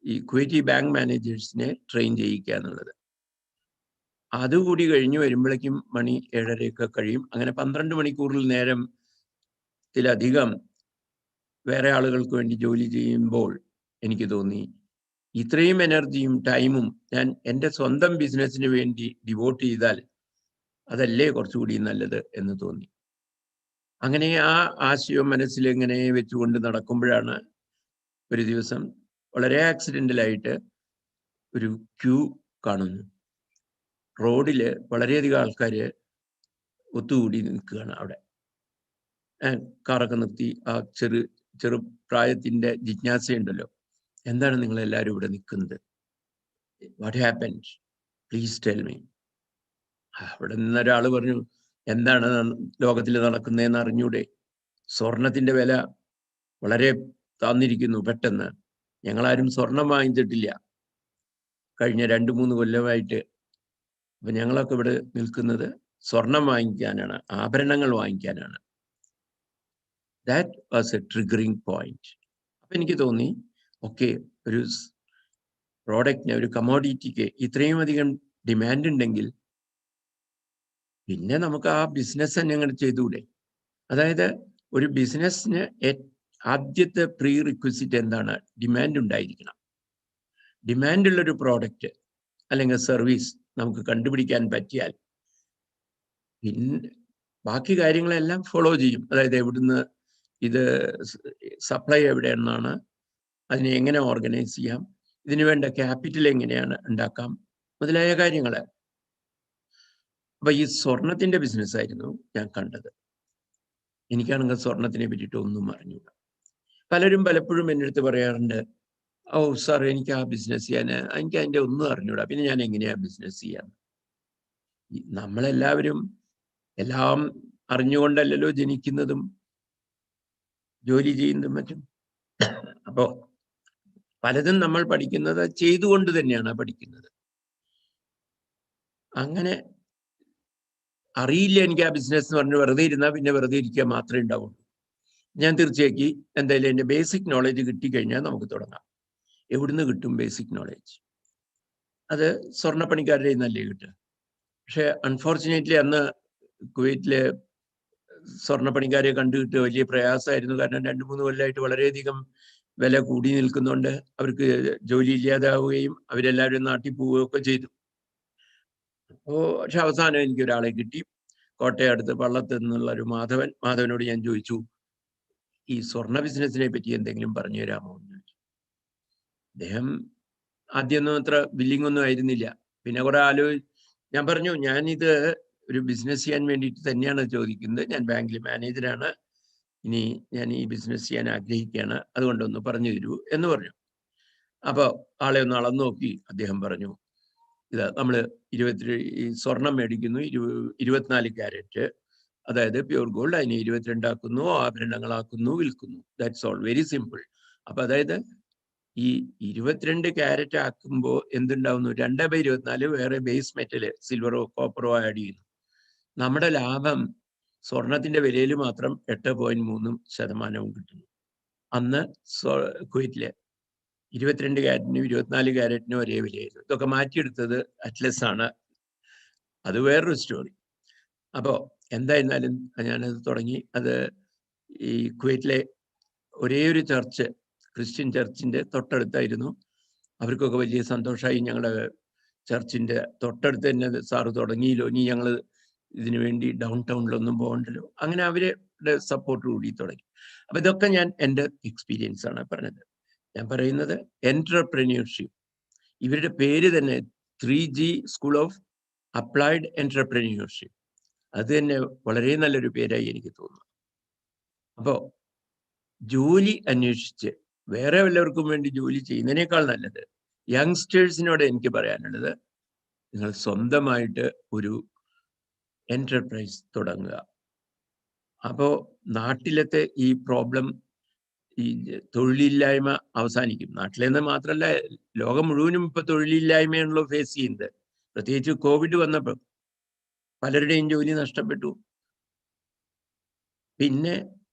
ഈ കുവൈറ്റി ബാങ്ക് മാനേജേഴ്സിനെ ട്രെയിൻ ചെയ്യിക്കുക എന്നുള്ളത്. അതുകൂടി കഴിഞ്ഞ് വരുമ്പോഴേക്കും മണി 7:30 കഴിയും. അങ്ങനെ 12 മണിക്കൂറിൽ നേരത്തിലധികം വേറെ ആളുകൾക്ക് വേണ്ടി ജോലി ചെയ്യുമ്പോൾ എനിക്ക് തോന്നി, ഇത്രയും എനർജിയും ടൈമും ഞാൻ എൻ്റെ സ്വന്തം ബിസിനസ്സിന് വേണ്ടി ഡിവോട്ട് ചെയ്താൽ അതല്ലേ കുറച്ചുകൂടി നല്ലത് എന്ന് തോന്നി. അങ്ങനെ ആ ആശയം മനസ്സിൽ ഇങ്ങനെ വെച്ചുകൊണ്ട് നടക്കുമ്പോഴാണ് ഒരു ദിവസം വളരെ ആക്സിഡൻ്റലായിട്ട് ഒരു ക്യൂ കാണുന്നു. റോഡില് വളരെയധികം ആൾക്കാർ ഒത്തുകൂടി നിൽക്കുകയാണ്. അവിടെ കാറൊക്കെ നിർത്തി ആ ചെറുപ്രായത്തിൻ്റെ ജിജ്ഞാസയുണ്ടല്ലോ, എന്താണ് നിങ്ങളെല്ലാവരും ഇവിടെ നിൽക്കുന്നത്? What happened, please tell me. അവിടെ നിന്നൊരാൾ പറഞ്ഞു, എന്താണ് ലോകത്തിൽ നടക്കുന്നതെന്ന് അറിഞ്ഞൂടെ? സ്വർണത്തിൻ്റെ വില വളരെ താന്നിരിക്കുന്നു പെട്ടെന്ന്. ഞങ്ങളാരും സ്വർണം വാങ്ങിച്ചിട്ടില്ല കഴിഞ്ഞ 2-3 കൊല്ലമായിട്ട്. അപ്പൊ ഞങ്ങളൊക്കെ ഇവിടെ നിൽക്കുന്നത് സ്വർണം വാങ്ങിക്കാനാണ്, ആഭരണങ്ങൾ വാങ്ങിക്കാനാണ്. That was a triggering point. അപ്പൊ എനിക്ക് തോന്നി, ഓക്കെ, ഒരു പ്രോഡക്റ്റിന്, ഒരു കമോഡിറ്റിക്ക് ഇത്രയും അധികം ഡിമാൻഡ് ഉണ്ടെങ്കിൽ പിന്നെ നമുക്ക് ആ ബിസിനസ് തന്നെ അങ്ങനെ ചെയ്തുകൂടെ? അതായത് ഒരു ബിസിനസ്സിന് ആദ്യത്തെ പ്രീ റിക്വസിറ്റ് എന്താണ്? ഡിമാൻഡ് ഉണ്ടായിരിക്കണം. ഡിമാൻഡുള്ളൊരു പ്രോഡക്റ്റ് അല്ലെങ്കിൽ സർവീസ് നമുക്ക് കണ്ടുപിടിക്കാൻ പറ്റിയാൽ പിന്നെ ബാക്കി കാര്യങ്ങളെല്ലാം ഫോളോ ചെയ്യും. അതായത് എവിടുന്ന് ഇത് സപ്ലൈ എവിടെയെന്നാണ്, അതിനെ എങ്ങനെ ഓർഗനൈസ് ചെയ്യാം, ഇതിനു വേണ്ട ക്യാപിറ്റൽ എങ്ങനെയാണ് ഉണ്ടാക്കാം, മുതലായ കാര്യങ്ങൾ. അപ്പൊ ഈ സ്വർണത്തിന്റെ ബിസിനസ് ആയിരുന്നു ഞാൻ കണ്ടത്. എനിക്കാണെങ്കിൽ സ്വർണത്തിനെ പറ്റിയിട്ട് ഒന്നും അറിഞ്ഞൂടാ. പലരും പലപ്പോഴും എൻ്റെ അടുത്ത് പറയാറുണ്ട്, ഓ സാർ, എനിക്ക് ആ ബിസിനസ് ചെയ്യാൻ, എനിക്ക് അതിൻ്റെ ഒന്നും അറിഞ്ഞൂടാ, പിന്നെ ഞാൻ എങ്ങനെയാ ബിസിനസ് ചെയ്യാൻ? നമ്മളെല്ലാവരും എല്ലാം അറിഞ്ഞുകൊണ്ടല്ലോ ജനിക്കുന്നതും ജോലി ചെയ്യുന്നതും മറ്റും. അപ്പോ പലതും നമ്മൾ പഠിക്കുന്നത് ചെയ്തുകൊണ്ട് തന്നെയാണ് പഠിക്കുന്നത്. അങ്ങനെ അറിയില്ല എനിക്ക് ആ ബിസിനസ് എന്ന് പറഞ്ഞ് വെറുതെ ഇരുന്നാൽ പിന്നെ വെറുതെ ഇരിക്കുക മാത്രമേ ഉണ്ടാവുള്ളൂ. ഞാൻ തീർച്ചയാക്കി എന്തായാലും എൻ്റെ ബേസിക് നോളജ് കിട്ടിക്കഴിഞ്ഞാൽ നമുക്ക് തുടങ്ങാം. എവിടുന്ന് കിട്ടും ബേസിക് നോളജ്? അത് സ്വർണ്ണപ്പണിക്കാരുടെ നല്ലേ കിട്ടുക. പക്ഷെ അൺഫോർച്ചുനേറ്റ്ലി അന്ന് കുവൈറ്റിലെ സ്വർണ്ണപ്പണിക്കാരെ കണ്ടുകിട്ടുക വലിയ പ്രയാസമായിരുന്നു. കാരണം 2-3 കൊല്ലമായിട്ട് വളരെയധികം വില കൂടി നിൽക്കുന്നതുകൊണ്ട് അവർക്ക് ജോലി ഇല്ലാതാവുകയും അവരെല്ലാവരും നാട്ടിൽ പോവുകയൊക്കെ ചെയ്തു. പക്ഷെ അവസാനം എനിക്ക് ഒരാളെ കിട്ടി, കോട്ടയം അടുത്ത് പള്ളത്ത് നിന്നുള്ള ഒരു മാധവനോട് ഞാൻ ചോദിച്ചു, ഈ സ്വർണ്ണ ബിസിനസിനെ പറ്റി എന്തെങ്കിലും പറഞ്ഞു തരാമോ എന്ന് ചോദിച്ചു. അദ്ദേഹം ആദ്യമൊന്നും അത്ര ബില്ലിംഗ് ഒന്നും ആയിരുന്നില്ല. പിന്നെ കുറെ ഞാൻ പറഞ്ഞു, ഞാനിത് ഒരു ബിസിനസ് ചെയ്യാൻ വേണ്ടിയിട്ട് തന്നെയാണ് ചോദിക്കുന്നത്, ഞാൻ ബാങ്കിൽ മാനേജറാണ്, ഇനി ഞാൻ ഈ ബിസിനസ് ചെയ്യാൻ ആഗ്രഹിക്കുകയാണ്, അതുകൊണ്ടൊന്ന് പറഞ്ഞു തരൂ എന്ന് പറഞ്ഞു. അപ്പോൾ ആളെ ഒന്ന് അളന്നു നോക്കി അദ്ദേഹം പറഞ്ഞു, ഇതാ നമ്മൾ സ്വർണം മേടിക്കുന്നു 24 ക്യാരറ്റ്, അതായത് പ്യൂർ ഗോൾഡ്, അതിനെ 22 ആക്കുന്നു, ആഭരണങ്ങളാക്കുന്നു, വിൽക്കുന്നു. That's all, very simple. അപ്പൊ അതായത് ഈ 22 ക്യാരറ്റ് ആക്കുമ്പോൾ എന്തുണ്ടാവുന്നു? 2/24 വേറെ ബേസ് മെറ്റല് സിൽവറോ കോപ്പറോ ആഡ് ചെയ്യുന്നു. നമ്മുടെ ലാഭം സ്വർണത്തിന്റെ വിലയിൽ മാത്രം 8.3% കിട്ടുന്നു. അന്ന് കുവൈറ്റിലെ 22 ക്യാരറ്റിനും 24 ക്യാരറ്റിനും ഒരേ വിലയായിരുന്നു. ഇതൊക്കെ മാറ്റിയെടുത്തത് അറ്റ്ലസ് ആണ്, അത് വേറൊരു സ്റ്റോറി. അപ്പോൾ എന്തായിരുന്നാലും ഞാനത് തുടങ്ങി. അത് ഈ കുവൈറ്റിലെ ഒരേ ഒരു ചർച്ച്, ക്രിസ്ത്യൻ ചർച്ചിന്റെ തൊട്ടടുത്തായിരുന്നു. അവർക്കൊക്കെ വലിയ സന്തോഷമായി. ഞങ്ങളുടെ ചർച്ചിന്റെ തൊട്ടടുത്ത് തന്നെ സാറ് തുടങ്ങിയല്ലോ, ഇനി ഞങ്ങൾ ഇതിനു വേണ്ടി ഡൗൺ ടൗണിലൊന്നും പോകണ്ടല്ലോ. അങ്ങനെ അവരുടെ സപ്പോർട്ട് കൂടി തുടങ്ങി. അപ്പൊ ഇതൊക്കെ ഞാൻ എൻ്റെ എക്സ്പീരിയൻസ് ആണ് പറഞ്ഞത്. ഞാൻ പറയുന്നത് എന്റർപ്രന്യൂർഷിപ്പ്, ഇവരുടെ പേര് തന്നെ 3G സ്കൂൾ ഓഫ് അപ്ലൈഡ് എന്റർപ്രന്യൂർഷിപ്പ്, അത് തന്നെ വളരെ നല്ലൊരു പേരായി എനിക്ക് തോന്നുന്നു. അപ്പോൾ ജോലി അന്വേഷിച്ച് വേറെ വല്ലവർക്കും വേണ്ടി ജോലി ചെയ്യുന്നതിനേക്കാൾ നല്ലത് യങ്സ്റ്റേഴ്സിനോട് എനിക്ക് പറയാനുള്ളത്, നിങ്ങൾ സ്വന്തമായിട്ട് ഒരു എന്റർപ്രൈസ് തുടങ്ങുക. അപ്പോൾ നാട്ടിലത്തെ ഈ പ്രോബ്ലം, ഈ തൊഴിലില്ലായ്മ അവസാനിക്കും. നാട്ടിലെന്ന് മാത്രമല്ല, ലോകം മുഴുവനും ഇപ്പൊ തൊഴിലില്ലായ്മയാണല്ലോ ഫേസ് ചെയ്യുന്നത്. പ്രത്യേകിച്ച് കോവിഡ് വന്നപ്പോൾ പലരുടെയും ജോലി നഷ്ടപ്പെട്ടു. പിന്നെ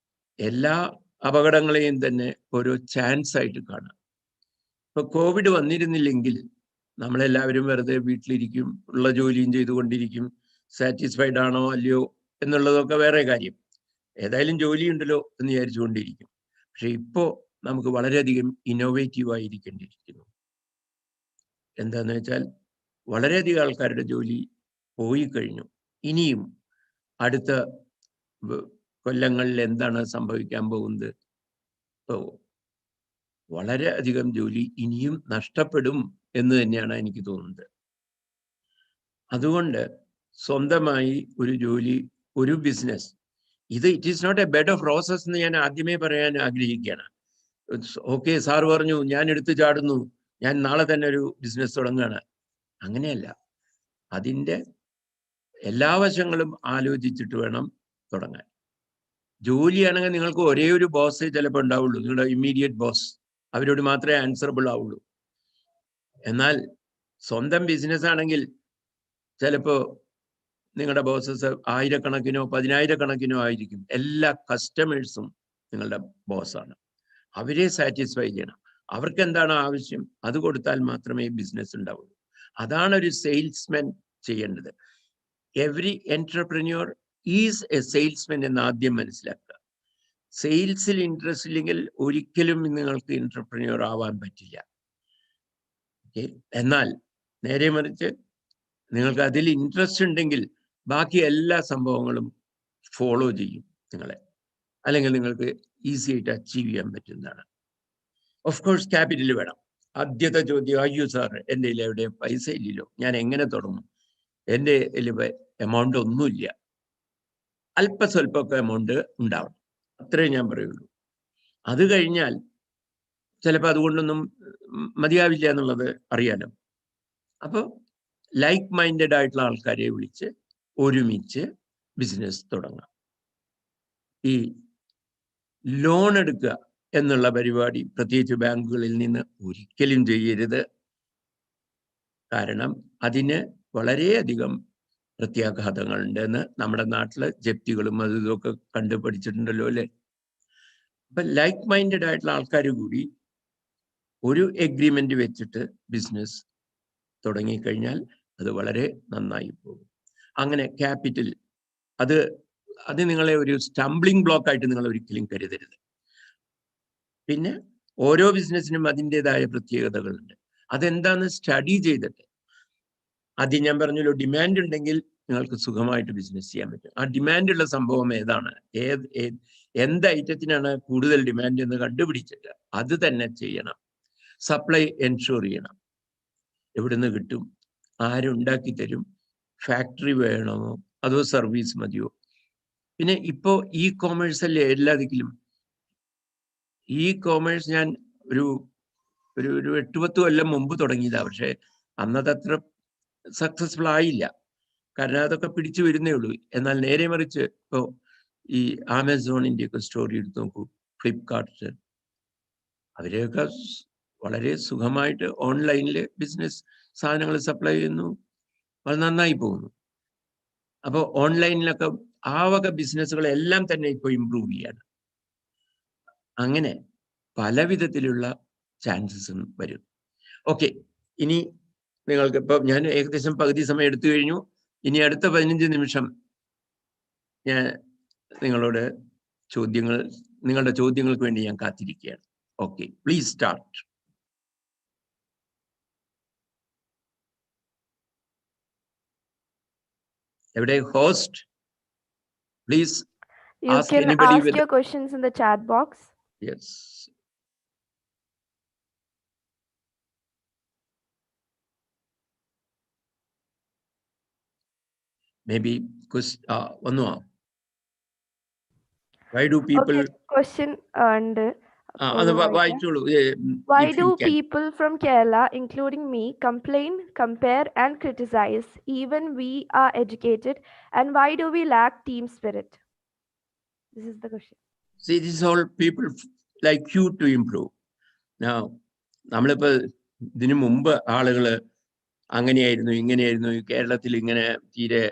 എല്ലാ അപകടങ്ങളെയും തന്നെ ഓരോ ചാൻസ് ആയിട്ട് കാണാം. ഇപ്പൊ കോവിഡ് വന്നിരുന്നില്ലെങ്കിൽ നമ്മളെല്ലാവരും വെറുതെ വീട്ടിലിരിക്കും, ഉള്ള ജോലിയും ചെയ്തുകൊണ്ടിരിക്കും. സാറ്റിസ്ഫൈഡ് ആണോ അല്ലയോ എന്നുള്ളതൊക്കെ വേറെ കാര്യം. ഏതായാലും ജോലിയുണ്ടല്ലോ എന്ന് വിചാരിച്ചുകൊണ്ടിരിക്കും. പക്ഷെ ഇപ്പോ നമുക്ക് വളരെയധികം ഇന്നോവേറ്റീവ് ആയിരിക്കേണ്ടിയിരിക്കുന്നു. എന്താന്ന് വെച്ചാൽ വളരെയധികം ആൾക്കാരുടെ ജോലി പോയി കഴിഞ്ഞു. ഇനിയും അടുത്ത കൊല്ലങ്ങളിൽ എന്താണ് സംഭവിക്കാൻ പോകുന്നത്? വളരെയധികം ജോലി ഇനിയും നഷ്ടപ്പെടും എന്ന് തന്നെയാണ് എനിക്ക് തോന്നുന്നത്. അതുകൊണ്ട് സ്വന്തമായി ഒരു ജോലി, ഒരു business, it is not a bed of roses എന്ന് ഞാൻ ആദ്യമേ പറയാൻ ആഗ്രഹിക്കുകയാണ്. ഓക്കെ, സാർ പറഞ്ഞു ഞാൻ എടുത്തു ചാടുന്നു, ഞാൻ നാളെ തന്നെ ഒരു ബിസിനസ് തുടങ്ങുകയാണ്. അങ്ങനെയല്ല. അതിൻ്റെ എല്ലാ വശങ്ങളും ആലോചിച്ചിട്ട് വേണം തുടങ്ങാൻ. ജോലിയാണെങ്കിൽ നിങ്ങൾക്ക് ഒരേ ഒരു ബോസേ ചിലപ്പോൾ ഉണ്ടാവുള്ളൂ, നിങ്ങളുടെ ഇമ്മീഡിയറ്റ് ബോസ്. അവരോട് മാത്രമേ ആൻസറബിൾ ആവുള്ളൂ. എന്നാൽ സ്വന്തം ബിസിനസ് ആണെങ്കിൽ ചിലപ്പോൾ നിങ്ങളുടെ ബോസസ് ആയിരക്കണക്കിനോ 10,000 ആയിരിക്കും. എല്ലാ കസ്റ്റമേഴ്സും നിങ്ങളുടെ ബോസാണ്. അവരെ സാറ്റിസ്ഫൈ ചെയ്യണം. അവർക്ക് എന്താണ് ആവശ്യം അത് കൊടുത്താൽ മാത്രമേ ബിസിനസ് ഉണ്ടാവുള്ളൂ. അതാണ് ഒരു സെയിൽസ്മാൻ ചെയ്യേണ്ടത്. എവറി എന്റർപ്രന്യൂർ ഈസ് എ സെയിൽസ്മാൻ എന്ന് ആദ്യം മനസ്സിലാക്കുക. സെയിൽസിൽ ഇൻട്രസ്റ്റ് ഇല്ലെങ്കിൽ ഒരിക്കലും നിങ്ങൾക്ക് എന്റർപ്രന്യൂർ ആവാൻ പറ്റില്ല. എന്നാൽ നേരെ മറിച്ച് നിങ്ങൾക്ക് അതിൽ ഇൻട്രസ്റ്റ് ഉണ്ടെങ്കിൽ ബാക്കി എല്ലാ സംഭവങ്ങളും ഫോളോ ചെയ്യും നിങ്ങളെ, അല്ലെങ്കിൽ നിങ്ങൾക്ക് ഈസി ആയിട്ട് അച്ചീവ് ചെയ്യാൻ പറ്റുന്നതാണ്. ഓഫ് കോഴ്സ് ക്യാപിറ്റൽ വേണം. ആദ്യത്തെ ചോദ്യം, അയ്യോ സാർ എൻ്റെ കയ്യിൽ എവിടെ പൈസ ഇല്ലല്ലോ, ഞാൻ എങ്ങനെ തുടങ്ങും? എൻ്റെ കയ്യിൽ എമൗണ്ട് ഒന്നുമില്ല. അല്പസ്വല്പമൊക്കെ എമൗണ്ട് ഉണ്ടാവണം, അത്രേ ഞാൻ പറയുള്ളൂ. അത് കഴിഞ്ഞാൽ ചിലപ്പോൾ അതുകൊണ്ടൊന്നും മതിയാവില്ല എന്നുള്ളത് അറിയാലോ. അപ്പോൾ ലൈക്ക് മൈൻഡഡ് ആയിട്ടുള്ള ആൾക്കാരെ വിളിച്ച് ഒരുമിച്ച് ബിസിനസ് തുടങ്ങാം. ഈ ലോൺ എടുക്കുക എന്നുള്ള പരിപാടി പ്രത്യേകിച്ച് ബാങ്കുകളിൽ നിന്ന് ഒരിക്കലും ചെയ്യരുത്. കാരണം അതിന് വളരെയധികം പ്രത്യാഘാതങ്ങളുണ്ട് എന്ന് നമ്മുടെ നാട്ടിലെ ജപ്തികളും അതും ഇതൊക്കെ കണ്ടുപഠിച്ചിട്ടുണ്ടല്ലോ അല്ലേ. അപ്പൊ ലൈക്ക് മൈൻഡഡ് ആയിട്ടുള്ള ആൾക്കാർ കൂടി ഒരു എഗ്രിമെന്റ് വെച്ചിട്ട് ബിസിനസ് തുടങ്ങിക്കഴിഞ്ഞാൽ അത് വളരെ നന്നായി പോകും. അങ്ങനെ ക്യാപിറ്റൽ അത് നിങ്ങളെ ഒരു സ്റ്റംബ്ലിംഗ് ബ്ലോക്ക് ആയിട്ട് നിങ്ങൾ ഒരിക്കലും കരുതരുത്. പിന്നെ ഓരോ ബിസിനസ്സിനും അതിൻ്റെതായ പ്രത്യേകതകളുണ്ട്. അതെന്താന്ന് സ്റ്റഡി ചെയ്തിട്ട്, ആദ്യം ഞാൻ പറഞ്ഞല്ലോ, ഡിമാൻഡ് ഉണ്ടെങ്കിൽ നിങ്ങൾക്ക് സുഖമായിട്ട് ബിസിനസ് ചെയ്യാൻ പറ്റും. ആ ഡിമാൻഡുള്ള സംഭവം ഏതാണ്, എന്ത് ഐറ്റത്തിനാണ് കൂടുതൽ ഡിമാൻഡ് എന്ന് കണ്ടുപിടിച്ചിട്ട് അത് തന്നെ ചെയ്യണം. സപ്ലൈ എൻഷുർ ചെയ്യണം. എവിടുന്ന് കിട്ടും, ആരുണ്ടാക്കി തരും, ഫാക്ടറി വേണമോ അതോ സർവീസ് മതിയോ? പിന്നെ ഇപ്പോ ഇ കോമേഴ്സ് അല്ലേ എല്ലാ ദിക്കിലും. ഇ കോമേഴ്സ് ഞാൻ ഒരു 8-10 കൊല്ലം മുമ്പ് തുടങ്ങിയതാണ്. പക്ഷെ അന്നത് അത്ര സക്സസ്ഫുൾ ആയില്ല, കാരണം അതൊക്കെ പിടിച്ചു വരുന്നേ ഉള്ളൂ. എന്നാൽ നേരെ മറിച്ച് ഇപ്പോ ഈ ആമസോണിന്റെ ഒക്കെ സ്റ്റോറി എടുത്ത് നോക്കൂ, ഫ്ലിപ്കാർട്ട്, അവരെയൊക്കെ വളരെ സുഖമായിട്ട് ഓൺലൈനിൽ ബിസിനസ് സാധനങ്ങൾ സപ്ലൈ ചെയ്യുന്നു, അത് നന്നായി പോകുന്നു. അപ്പോൾ ഓൺലൈനിലൊക്കെ ആ വക ബിസിനസ്സുകളെല്ലാം തന്നെ ഇപ്പോൾ ഇമ്പ്രൂവ് ചെയ്യാണ്. അങ്ങനെ പല വിധത്തിലുള്ള ചാൻസസും വരും. ഓക്കെ, ഇനി നിങ്ങൾക്ക് ഇപ്പം ഞാൻ ഏകദേശം പകുതി സമയം എടുത്തു കഴിഞ്ഞു. ഇനി അടുത്ത 15 നിമിഷം ഞാൻ നിങ്ങളുടെ ചോദ്യങ്ങൾക്ക് വേണ്ടി ഞാൻ കാത്തിരിക്കുകയാണ്. Okay, please start. എവിടെ host? Please You ask can anybody ask with your questions in the chat box. yes. Maybe one more. Why do people? Okay, question and why do people from Kerala, including me, complain, compare, and criticize even we are educated, and why do we lack team spirit? This is the question. See, this is all people like you to improve. Now, നമ്മളിപ്പോൾ ഇതിനു മുമ്പ് ആളുകൾ അങ്ങനെയായിരുന്നു ഇങ്ങനെയായിരുന്നു കേരളത്തിൽ ഇങ്ങനെ തീരെ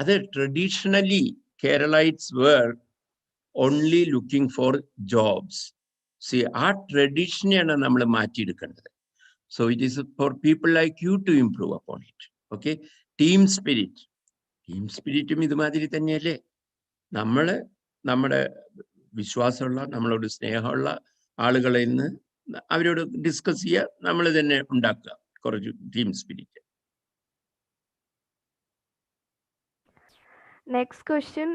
അത് traditionally Keralites were only looking for jobs. See ആ ട്രഡീഷനെയാണ് നമ്മൾ മാറ്റിയെടുക്കേണ്ടത്. So it is for people like you to improve upon it. Okay, team സ്പിരിറ്റും ഇതുമാതിരി തന്നെയല്ലേ. നമ്മുടെ വിശ്വാസമുള്ള നമ്മളോട് സ്നേഹമുള്ള ആളുകളെ ഇന്ന് അവരോട് ഡിസ്കസ് ചെയ്യുക, നമ്മൾ തന്നെ ഉണ്ടാക്കുക കുറച്ച് team spirit. Next question.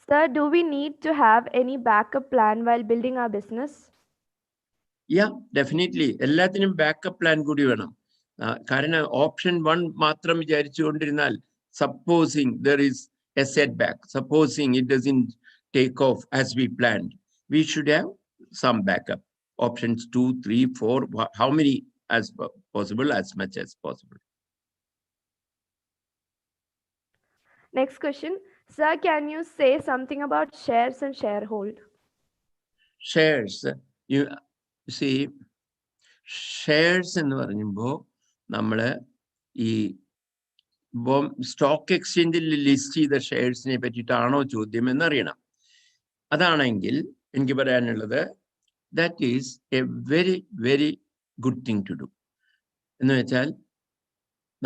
Sir, do we need to have any backup plan while building our business? Yeah, definitely. എല്ലാത്തിനും ബാക്കപ്പ് പ്ലാൻ കൂടി വേണം. കാരണം ഓപ്ഷൻ 1 മാത്രം വിചാരിച്ചുകൊണ്ടിരുന്നാൽ supposing there is a setback, supposing it doesn't take off as we planned, we should have some backup. Options 2, 3, 4, how many as possible, as much as possible. Next question. Sir, can you say something about shares and sharehold? Shares, you see, shares എന്ന് പറയുമ്പോൾ നമ്മൾ ഈ stock എക്സ്ചേഞ്ചിൽ list ചെയ്ത ഷെയർസിനെ പറ്റിയിട്ടാണോ ചോദ്യം എന്നറിയണം. അതാണെങ്കിൽ എനിക്ക് പറയാനുള്ളത് that is a very very good thing to do. എന്ന് വെച്ചാൽ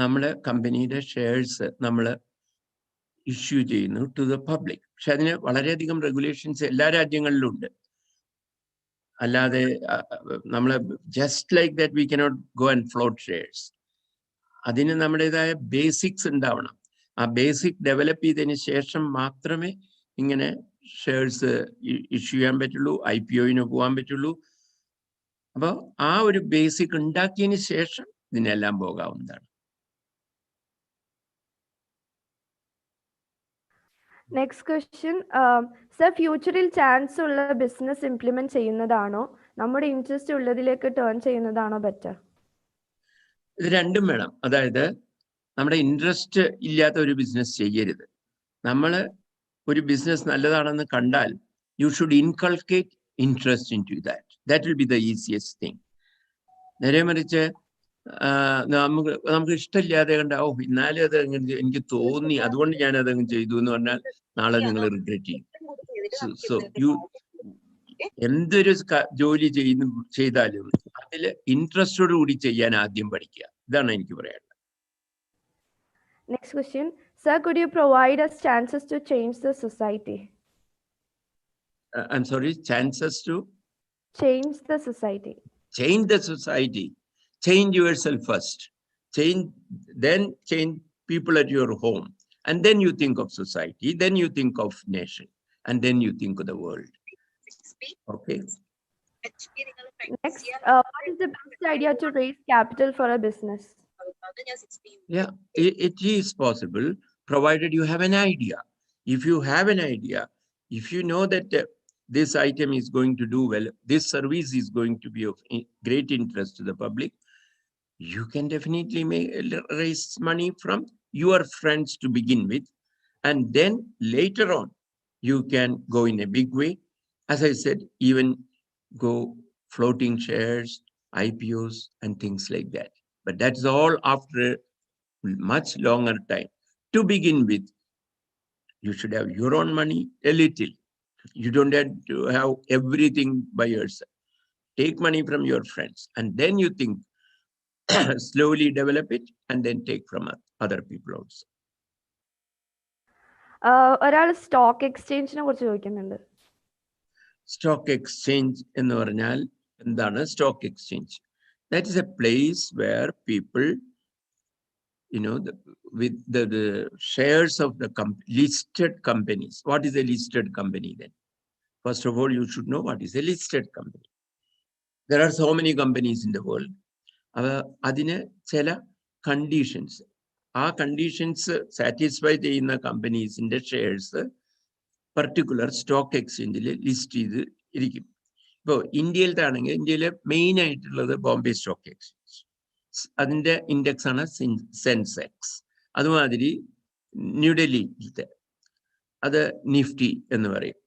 നമ്മുടെ കമ്പനിയുടെ ഷെയർസ് നമ്മൾ ഇഷ്യൂ ചെയ്യുന്നു ടു ദ പബ്ലിക്. പക്ഷെ അതിന് വളരെയധികം റെഗുലേഷൻസ് എല്ലാ രാജ്യങ്ങളിലും ഉണ്ട്. അല്ലാതെ നമ്മൾ just like that we cannot go and float shares. അതിന് നമ്മുടേതായ ബേസിക്സ് ഉണ്ടാവണം. ആ ബേസിക് ഡെവലപ്പ് ചെയ്തതിന് ശേഷം മാത്രമേ ഇങ്ങനെ ഷെയർസ് ഇഷ്യൂ ചെയ്യാൻ പറ്റുള്ളൂ, IPOന് പോകാൻ പറ്റുള്ളൂ. അപ്പോൾ ആ ഒരു ബേസിക് ഉണ്ടാക്കിയതിന് ശേഷം ഇതിനെല്ലാം പോകാവുന്നതാണ്. Next question. Sir, ഫ്യൂച്ചറിൽ ചാൻസ് ഉള്ള ബിസിനസ് ഇംപ്ലിമെന്റ് ചെയ്യുന്നതാണോ നമ്മുടെ ഇൻട്രസ്റ്റ് ഉള്ളതിലേക്ക് ടേൺ ചെയ്യുന്നതാണോ ബെറ്റർ? ഇത് രണ്ടും വേണം. അതായത് നമ്മുടെ ഇൻട്രസ്റ്റ് ഇല്ലാത്ത ഒരു ബിസിനസ് ചെയ്യരുത്. നമ്മൾ ഒരു ബിസിനസ് നല്ലതാണെന്ന് കണ്ടാൽ you should inculcate interest in to that will be the easiest thing. നേരെ മറിച്ച് നമുക്ക് ഇഷ്ടമില്ലാതെ കണ്ട ഇന്നാലും അത് എനിക്ക് തോന്നി അതുകൊണ്ട് ഞാൻ അതങ്ങ് ചെയ്തു എന്ന് പറഞ്ഞാൽ നാളെ നിങ്ങൾ റിഗ്രറ്റ് ചെയ്യും. സോ യു എന്തൊരു ജോലി ചെയ്താലും അതിൽ ഇൻട്രസ്റ്റോട് കൂടി ചെയ്യാൻ ആദ്യം പഠിക്കുക. ഇതാണ് എനിക്ക് പറയാനുള്ളത്. Next question. Sir, could you provide us chances to change the society? I'm sorry, chances to change the society. Change the society. Change yourself first. Then change people at your home. And then you think of society. Then you think of nation. And then you think of the world. Okay. Next, what is the best idea to raise capital for a business? Yeah, it is possible, provided you have an idea. If you have an idea, if you know that this item is going to do well, this service is going to be of great interest to the public, you can definitely raise money from your friends to begin with. And then later on, you can go in a big way. As I said, even go floating shares, IPOs, and things like that. But that's all after a much longer time. To begin with, you should have your own money, a little. You don't have to have everything by yourself. Take money from your friends, and then you think, slowly develop it, and then take from other people also. ഒരാൾ stock എക്സ്ചേഞ്ചിനെ കുറിച്ച് ചോദിക്കുന്നുണ്ട്. Stock exchange എന്ന് പറഞ്ഞാൽ എന്താണ്? Stock exchange, that is a place where people, with the shares of the listed companies. What is a listed company then? First of all, you should know what is a listed company. There are so many companies in the world. അതിന് ചില conditions, ആ conditions satisfy ചെയ്യുന്ന കമ്പനീസിന്റെ shares particular stock എക്സ്ചേഞ്ചിൽ list ചെയ്ത് ഇരിക്കും. ഇപ്പോൾ ഇന്ത്യയിലത്താണെങ്കിൽ ഇന്ത്യയിലെ main ആയിട്ടുള്ളത് ബോംബെ സ്റ്റോക്ക് എക്സ്ചേഞ്ച്, അതിന്റെ ഇൻഡെക്സ് ആണ് സെൻസെക്സ്. അതുമാതിരി ന്യൂഡൽഹിയിലത്തെ അത് നിഫ്റ്റി എന്ന് പറയും.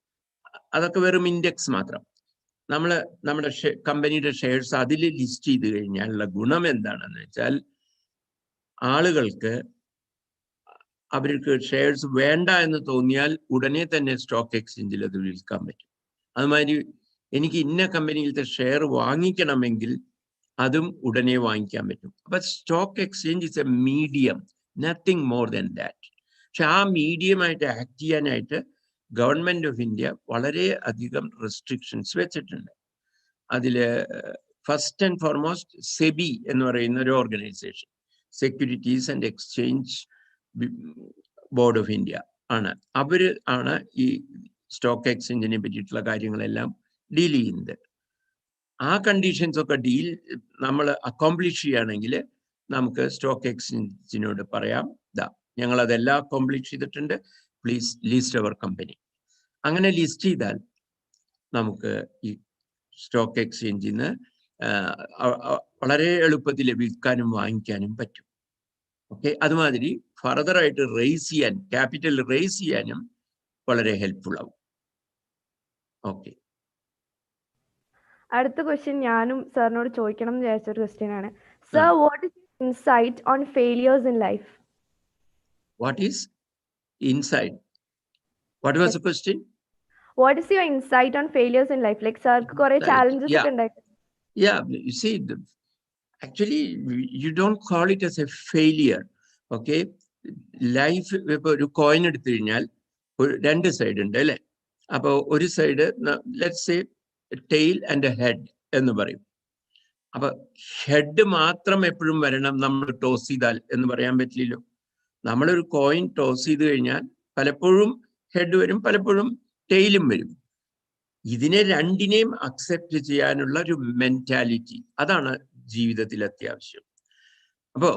അതൊക്കെ വെറും ഇൻഡെക്സ് മാത്രം. നമ്മുടെ കമ്പനിയുടെ ഷെയർസ് അതിൽ ലിസ്റ്റ് ചെയ്ത് കഴിഞ്ഞാലുള്ള ഗുണം എന്താണെന്ന് വെച്ചാൽ ആളുകൾക്ക് അവർക്ക് ഷെയർസ് വേണ്ട എന്ന് തോന്നിയാൽ ഉടനെ തന്നെ സ്റ്റോക്ക് എക്സ്ചേഞ്ചിൽ അത് വിൽക്കാൻ പറ്റും. അതുമാതിരി എനിക്ക് ഇന്ന കമ്പനിയിലത്തെ ഷെയർ വാങ്ങിക്കണമെങ്കിൽ അതും ഉടനെ വാങ്ങിക്കാൻ പറ്റും. അപ്പൊ stock exchange is A medium, nothing more than that. പക്ഷെ ആ മീഡിയമായിട്ട് ആക്ട് ചെയ്യാനായിട്ട് ഗവൺമെന്റ് ഓഫ് ഇന്ത്യ വളരെ അധികം റെസ്ട്രിക്ഷൻസ് വെച്ചിട്ടുണ്ട്. അതില് ഫസ്റ്റ് ആൻഡ് ഫോർമോസ്റ്റ് സെബി എന്ന് പറയുന്ന ഒരു organisation, securities and exchange board of India ആണ്. അവര് ആണ് ഈ സ്റ്റോക്ക് എക്സ്ചേഞ്ചിനെ പറ്റിയിട്ടുള്ള കാര്യങ്ങളെല്ലാം ഡീൽ ചെയ്യുന്നത്. ആ കണ്ടീഷൻസ് ഒക്കെ നമ്മൾ അക്കോംപ്ലിഷ് ചെയ്യുകയാണെങ്കിൽ നമുക്ക് സ്റ്റോക്ക് എക്സ്ചേഞ്ചിനോട് പറയാം, ഞങ്ങൾ അതെല്ലാം അക്കോംപ്ലിഷ് ചെയ്തിട്ടുണ്ട്, പ്ലീസ് ലിസ്റ്റ് അവർ കമ്പനി. അങ്ങനെ ലിസ്റ്റ് ചെയ്താൽ നമുക്ക് ഈ സ്റ്റോക്ക് എക്സ്ചേഞ്ചിൽ നിന്ന് വളരെ എളുപ്പത്തിൽ വിൽക്കാനും വാങ്ങിക്കാനും പറ്റും. ഓക്കെ, അതുമാതിരി ഫർദറായിട്ട് ക്യാപിറ്റൽ റേസ് ചെയ്യാനും വളരെ ഹെൽപ്ഫുൾ ആവും. ഓക്കെ, അടുത്ത ക്വസ്റ്റ്യൻ ഞാനും സാറിനോട് ചോദിക്കണം എന്ന് വിചാരിച്ച ഒരു ക്വസ്റ്റ്യൻ ആണ്. Sir, what is insight on failures in life? What is insight? What was the question? What is your insight on failures in life? Like, sir, കുറെ challenges ഒക്കെ ഉണ്ടായിരുന്നു. Yeah, you see, actually, you don't call it as a failure. Okay, life ഇപ്പൊ ഒരു coin എടുത്തു കഴിഞ്ഞാൽ രണ്ട് side ഉണ്ട് അല്ലെ? അപ്പൊ ഒരു side let's say tail and head എന്ന് പറയും. അപ്പൊ ഹെഡ് മാത്രം എപ്പോഴും വരണം നമ്മൾ ടോസ് ചെയ്താൽ എന്ന് പറയാൻ പറ്റില്ലല്ലോ. നമ്മളൊരു കോയിൻ ടോസ് ചെയ്ത് കഴിഞ്ഞാൽ പലപ്പോഴും ഹെഡ് വരും, പലപ്പോഴും ടെയിലും വരും. ഇതിനെ രണ്ടിനെയും അക്സെപ്റ്റ് ചെയ്യാനുള്ള ഒരു മെന്റാലിറ്റി, അതാണ് ജീവിതത്തിൽ അത്യാവശ്യം. അപ്പോ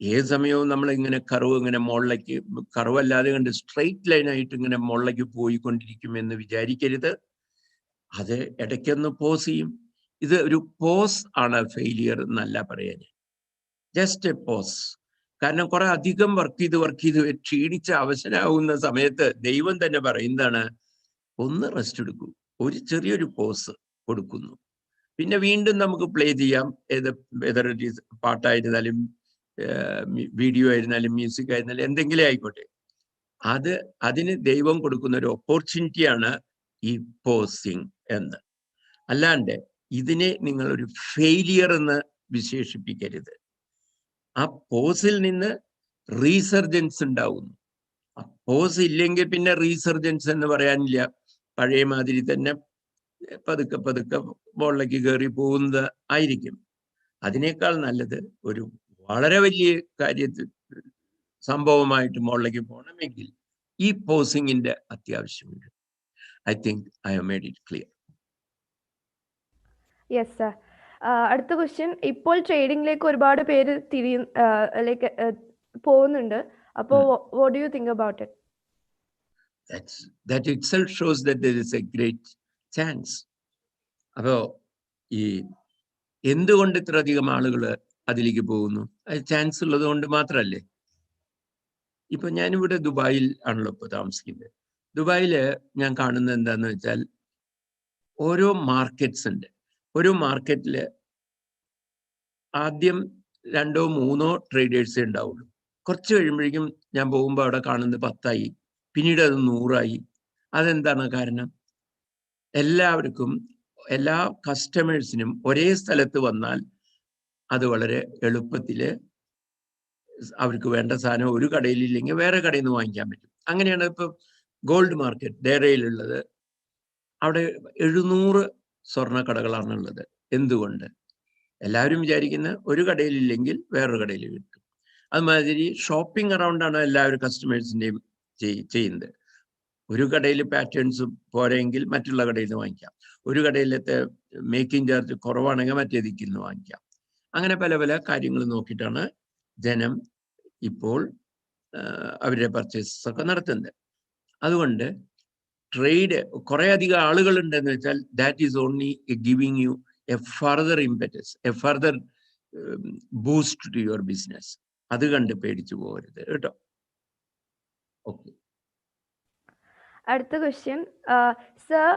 ഏത് സമയവും നമ്മൾ ഇങ്ങനെ ഇങ്ങനെ മുകളിലേക്ക് കർവല്ലാതെ കണ്ട് സ്ട്രെയിറ്റ് ലൈനായിട്ട് ഇങ്ങനെ മുകളിലേക്ക് പോയിക്കൊണ്ടിരിക്കും എന്ന് വിചാരിക്കരുത്. അത് ഇടയ്ക്കൊന്ന് പോസ് ചെയ്യും. ഇത് ഒരു പോസ് ആണ്, ഫെയിലിയർ എന്നല്ല പറയാൻ, ജസ്റ്റ് എ പോസ്. കാരണം കുറെ അധികം വർക്ക് ചെയ്ത് ക്ഷീണിച്ച അവശനാവുന്ന സമയത്ത് ദൈവം തന്നെ പറയുന്നതാണ്, ഒന്ന് റെസ്റ്റ് എടുക്കൂ, ഒരു ചെറിയൊരു പോസ് കൊടുക്കുന്നു. പിന്നെ വീണ്ടും നമുക്ക് പ്ലേ ചെയ്യാം, പാട്ടായിരുന്നാലും വീഡിയോ ആയിരുന്നാലും മ്യൂസിക് ആയിരുന്നാലും എന്തെങ്കിലും ആയിക്കോട്ടെ. അതിന് ദൈവം കൊടുക്കുന്ന ഒരു ഓപ്പർച്യൂണിറ്റിയാണ് ഈ പോസിങ് എന്ന്. അല്ലാണ്ട് ഇതിനെ നിങ്ങൾ ഒരു ഫെയിലിയർ എന്ന് വിശേഷിപ്പിക്കരുത്. ആ പോസിൽ നിന്ന് റീസർജൻസ് ഉണ്ടാവുന്നു. ആ പോസ് ഇല്ലെങ്കിൽ പിന്നെ റീസർജൻസ് എന്ന് പറയാനില്ല. പഴയ മാതിരി തന്നെ പതുക്കെ മുകളിലേക്ക് കയറി പോകുന്നത് ആയിരിക്കും. അതിനേക്കാൾ നല്ലത് ഒരു വളരെ വലിയ കാര്യത്തിൽ സംഭവമായിട്ട് മുകളിലേക്ക് പോകണമെങ്കിൽ ഈ പോസിങ്ങിന്റെ അത്യാവശ്യമുണ്ട്. I think I have made it clear. Yes sir. അടുത്ത ക്വസ്റ്റ്യൻ, ഇപ്പോൾ ട്രേഡിംഗിലേക്ക് ഒരുപാട് പേര് പോകുന്നുണ്ട്. അപ്പോൾ what do you think about it? That itself shows that there is a great chance. അപ്പോ ഈ എന്തുകൊണ്ട് ഇത്ര അധികം ആളുകൾ അതിലേക്ക് പോകുന്നു? അത് ചാൻസ് ഉള്ളത് കൊണ്ട് മാത്രമല്ലേ. ഇപ്പൊ ഞാനിവിടെ ദുബായിൽ ആണല്ലോ ഇപ്പൊ താമസിക്കുന്നത്. ദുബായില് ഞാൻ കാണുന്നത് എന്താന്ന് വെച്ചാൽ ഓരോ മാർക്കറ്റ്സ് ഉണ്ട്. ഒരു മാർക്കറ്റില് ആദ്യം 2 or 3 ട്രേഡേഴ്സേ ഉണ്ടാവുള്ളൂ. കുറച്ച് കഴിയുമ്പോഴേക്കും ഞാൻ പോകുമ്പോൾ അവിടെ കാണുന്നത് 10 പിന്നീട് അത് 100. അതെന്താണ് കാരണം? എല്ലാവർക്കും, എല്ലാ കസ്റ്റമേഴ്സിനും ഒരേ സ്ഥലത്ത് വന്നാൽ അത് വളരെ എളുപ്പത്തിൽ അവർക്ക് വേണ്ട സാധനം ഒരു കടയിലില്ലെങ്കിൽ വേറെ കടയിൽ നിന്ന് വാങ്ങിക്കാൻ പറ്റും. അങ്ങനെയാണ് ഇപ്പൊ ഗോൾഡ് മാർക്കറ്റ് ഡേറയിലുള്ളത്. അവിടെ 700 സ്വർണ്ണക്കടകളാണുള്ളത്. എന്തുകൊണ്ട്? എല്ലാവരും വിചാരിക്കുന്ന ഒരു കടയിലില്ലെങ്കിൽ വേറൊരു കടയിൽ കിട്ടും. അതുമാതിരി ഷോപ്പിംഗ് അറൗണ്ടാണ് എല്ലാവരും കസ്റ്റമേഴ്സിൻ്റെയും ചെയ്യുന്നത്. ഒരു കടയിൽ പാറ്റേൺസ് പോരെങ്കിൽ മറ്റുള്ള കടയിൽ നിന്ന് വാങ്ങിക്കാം. ഒരു കടയിലത്തെ മേക്കിംഗ് ചാർജ് കുറവാണെങ്കിൽ മറ്റേതിൽ നിന്ന് വാങ്ങിക്കാം. അങ്ങനെ പല പല കാര്യങ്ങൾ നോക്കിയിട്ടാണ് ജനം ഇപ്പോൾ അവരുടെ പർച്ചേസസ് ഒക്കെ നടത്തുന്നത്. അതുകൊണ്ട് ട്രേഡ് കുറെ അധികം ആളുകളുണ്ടെന്ന് വെച്ചാൽ that is only giving you a further impetus, a further boost to your business. അത് കണ്ട് പേടിച്ചു പോകരുത് കേട്ടോ. ഓക്കെ. அடுத்த question. Sir,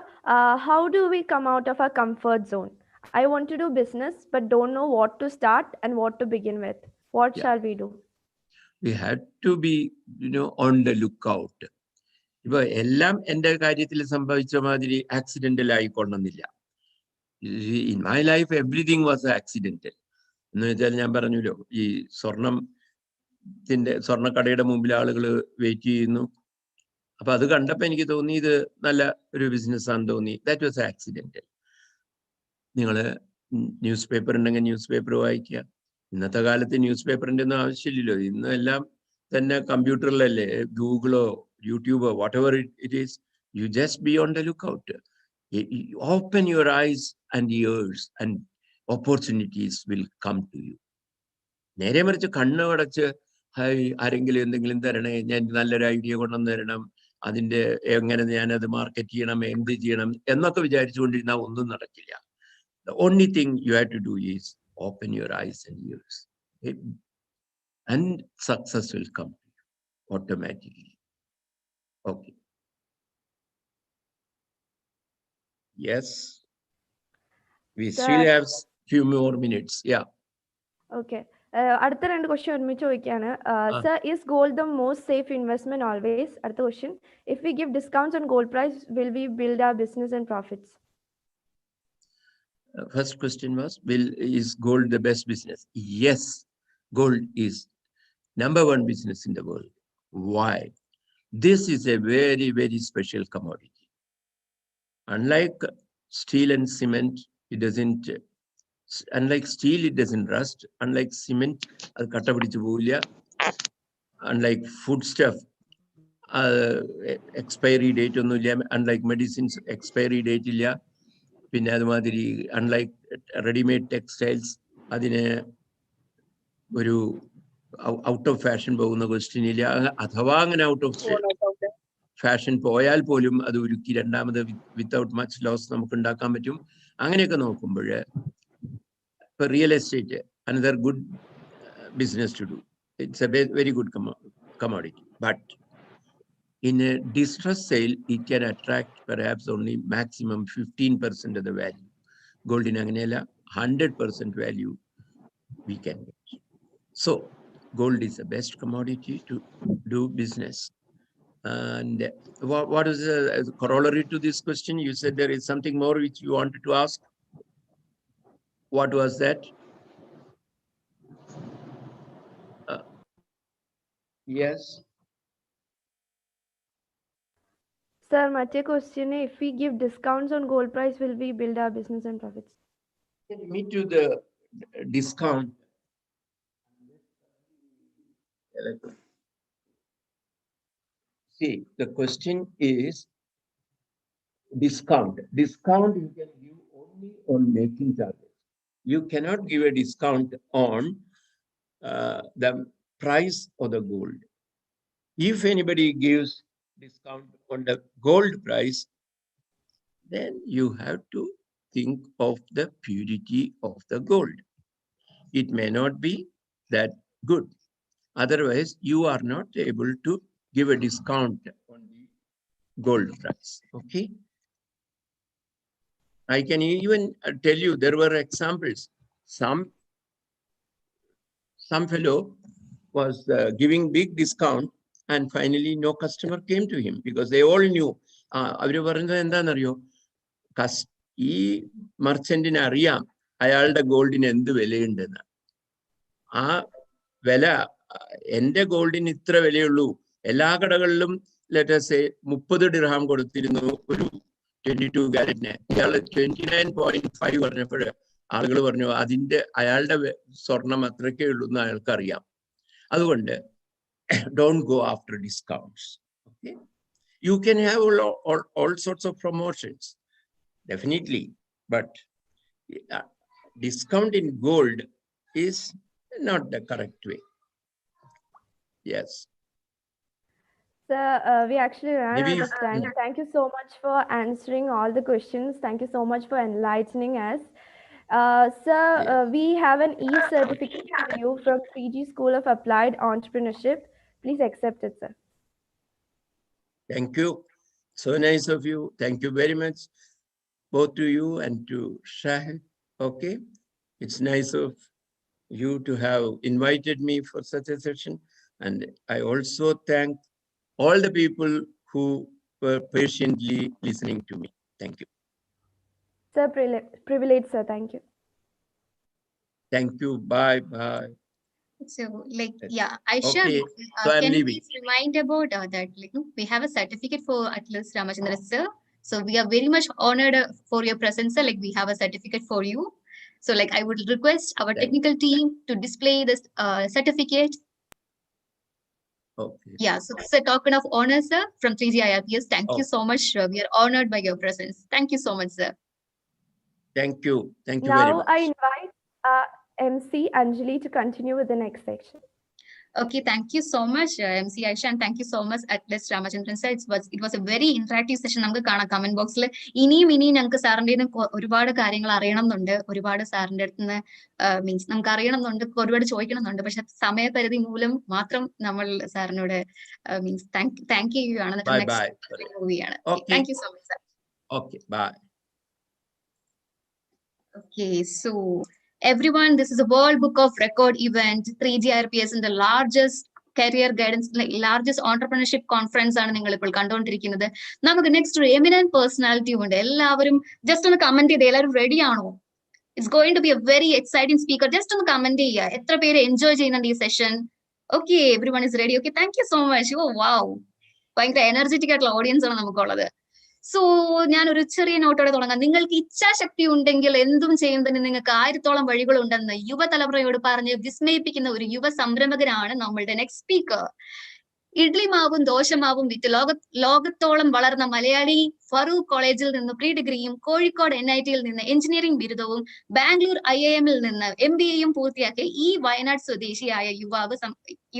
how do we come out of our comfort zone? I want to do business, but don't know what to start and what to begin with. What Yeah. shall we do? We had to be, on the lookout. ഇപ്പൊ എല്ലാം എൻ്റെ കാര്യത്തിൽ സംഭവിച്ച മാതിരി accidental ആയിക്കൊള്ളുന്നില്ല. In my life everything was accidental. എന്ന് വെച്ചാൽ ഞാൻ പറഞ്ഞല്ലോ, ഈ സ്വർണ്ണക്കടയുടെ മുമ്പിൽ ആളുകൾ വെയിറ്റ് ചെയ്യുന്നു. അപ്പൊ അത് കണ്ടപ്പോ എനിക്ക് തോന്നി ഇത് നല്ല ഒരു ബിസിനസ് ആണെന്ന് തോന്നി. That was accidental. നിങ്ങൾ ന്യൂസ് പേപ്പർ ഉണ്ടെങ്കിൽ ന്യൂസ് പേപ്പർ വായിക്കുക. ഇന്നത്തെ കാലത്ത് ന്യൂസ് പേപ്പറിന്റെ ഒന്നും ആവശ്യമില്ലല്ലോ. ഇന്ന് എല്ലാം തന്നെ കമ്പ്യൂട്ടറിലല്ലേ, ഗൂഗിളോ യൂട്യൂബോ whatever it is. You just be on the lookout. Open your eyes and ears and opportunities will come to you. നേരെ മറിച്ച് കണ്ണ് അടച്ച് ആരെങ്കിലും എന്തെങ്കിലും തരണേ, ഞാൻ നല്ലൊരു ഐഡിയ കൊണ്ടുവന്ന് തരണം, അതിന്റെ എങ്ങനെ ഞാനത് മാർക്കറ്റ് ചെയ്യണം, എന്ത് ചെയ്യണം എന്നൊക്കെ വിചാരിച്ചുകൊണ്ടിരുന്നാൽ ഒന്നും നടക്കില്ല. The only thing you have to do is open your eyes and ears, and success will come to you automatically. Okay. Yes. We Sir. still have few more minutes. Yeah. Okay. അടുത്ത രണ്ട് question ഒരുമിച്ച് ചോദിക്കുകയാണ്. Sir, is gold the most safe investment always? അടുത്ത question. If we give discounts on gold price, will we build our business and profits? First question was, is gold the best business? Yes, gold is number one business in the world. Why? This is a very, very special commodity. Unlike steel and cement, it doesn't, unlike steel, it doesn't rust. Unlike cement, അത് കട്ട പിടിച്ചു പോവില്ല. Unlike foodstuff, expiry date ഒന്നുമില്ല. Unlike medicines, expiry date ഇല്ല. പിന്നെ അതുമാതിരി unlike readymade textiles, അതിന് ഒരു ഔട്ട് ഓഫ് ഫാഷൻ പോകുന്ന ക്വസ്റ്റ്യൻ ഇല്ല. അഥവാ അങ്ങനെ ഔട്ട് ഓഫ് ഫാഷൻ പോയാൽ പോലും അത് ഒരുക്കി രണ്ടാമത് വിത്തൗട്ട് മച്ച് ലോസ് നമുക്ക് ഉണ്ടാക്കാൻ പറ്റും. അങ്ങനെയൊക്കെ നോക്കുമ്പോൾ ഇപ്പൊ real estate another good business to do. It's a very good commodity. But in a distress sale, it can attract perhaps only maximum 15% of the value. Gold in Anganela, 100% value we can get. So gold is the best commodity to do business. And what is the corollary to this question? You said there is something more which you wanted to ask. What was that? Yes. Sir, മറ്റേ question, if we give discounts on gold price, will we build our business and profits? Me to the discount. See, the question is discount. Discount you can give only on making charges. You cannot give a discount on the price of the gold. If anybody gives discount on the gold price, then you have to think of the purity of the gold. It may not be that good. Otherwise, you are not able to give a discount on the gold price. Okay. I can even tell you there were examples. Some fellow was giving big discount, and finally no customer came to him because they all knew. അവര് പറയുന്നത് എന്താണെന്നറിയോ, ഈ മർച്ചന്റിന് അറിയാം അയാളുടെ ഗോൾഡിന് എന്ത് വിലയുണ്ടെന്ന്. ആ വില, എന്റെ ഗോൾഡിന് ഇത്ര വിലയുള്ളൂ. എല്ലാ കടകളിലും ലെറ്റസ് 30 ദിർഹാം കൊടുത്തിരുന്നു ഒരു 22 കാരറ്റിന്. ഇയാള് 29.5 പറഞ്ഞപ്പോൾ ആളുകൾ പറഞ്ഞു അയാളുടെ സ്വർണം അത്രയ്ക്കേ ഉള്ളൂ എന്ന് അയാൾക്ക് അറിയാം. അതുകൊണ്ട് don't go after discounts. Okay, you can have all sorts of promotions, definitely, but discount in gold is not the correct way. Yes. Sir, we actually ran out of time. Thank you so much for answering all the questions. Thank you so much for enlightening us. Sir, we have an e-certificate for you from 3G School of Applied Entrepreneurship. Please accept it, sir. Thank you. So nice of you. Thank you very much, both to you and to Shahid. Okay. It's nice of you to have invited me for such a session. And I also thank all the people who were patiently listening to me. Thank you. Sir, privilege, sir. Thank you. Thank you. Bye. Bye. So, Aisha, Okay. So I'm can you leaving. please remind about that? We have a certificate for Atlas Ramachandra, sir. So we are very much honored for your presence, sir. We have a certificate for you. So, I would request our technical team to display this certificate. Okay. Yeah, so this is a token of honor, sir, from 3G IRPS. Thank you so much, sir. We are honored by your presence. Thank you so much, sir. Thank you. Thank you very Now much. I invite MC Anjali to continue with the next section. Okay, thank you so much, MC Aisha, and thank you so much, Atlas Ramachandran sir. It was a very interactive session. നമുക്ക് കാണാം comment ബോക്സിൽ ഇനിയും ഞങ്ങൾക്ക് സാറിന്റെ ഒരുപാട് കാര്യങ്ങൾ അറിയണമെന്നുണ്ട്, ഒരുപാട് സാറിന്റെ അടുത്ത് നിന്ന് മീൻസ് നമുക്ക് അറിയണമെന്നുണ്ട്, ഒരുപാട് ചോദിക്കണമെന്നുണ്ട്. പക്ഷെ സമയപരിധി മൂലം മാത്രം നമ്മൾ സാറിനോട് മീൻസ് താങ്ക് യു ആണ്. മൂവിയാണ്. Thank you so much sir. Okay, bye. Okay, so everyone, this is a World Book of Record event. 3G IRPS in the largest career guidance, largest entrepreneurship conference ആണ് നിങ്ങൾ ഇപ്പോൾ കണ്ടുകൊണ്ടിരിക്കുന്നത്. നമുക്ക് next ഒരു eminent personality ഉണ്ട്. എല്ലാവരും just ഒന്ന് comment ചെയ്ത് എല്ലാവരും റെഡി ആണോ? It's going to be a very exciting speaker. Just ഒന്ന് കമന്റ് ചെയ്യുക. എത്ര പേര് എൻജോയ് ചെയ്യുന്നുണ്ട് ഈ session? Okay, everyone is ready. Okay, thank you so much. Oh wow, ഭയങ്കര എനർജറ്റിക് ആയിട്ടുള്ള ഓഡിയൻസ് ആണ് നമുക്കുള്ളത്. സോ ഞാൻ ഒരു ചെറിയ നോട്ടോടെ തുടങ്ങാം. നിങ്ങൾക്ക് ഇച്ഛാശക്തി ഉണ്ടെങ്കിൽ എന്തും ചെയ്യുന്നതിന് നിങ്ങൾക്ക് 1000ഓളം വഴികളുണ്ടെന്ന് യുവതലമുറയോട് പറഞ്ഞ് വിസ്മയിപ്പിക്കുന്ന ഒരു യുവ സംരംഭകനാണ് നമ്മളുടെ നെക്സ്റ്റ് സ്പീക്കർ. ഇഡ്ലി മാവും ദോശമാവും വിറ്റ് ലോകത്തോളം വളർന്ന മലയാളി, ഫറൂഖ് കോളേജിൽ നിന്ന് പ്രീ ഡിഗ്രിയും കോഴിക്കോട് NITയിൽ നിന്ന് എഞ്ചിനീയറിംഗ് ബിരുദവും ബാംഗ്ലൂർ IIMൽ നിന്ന് MBAയും പൂർത്തിയാക്കിയ ഈ വയനാട് സ്വദേശിയായ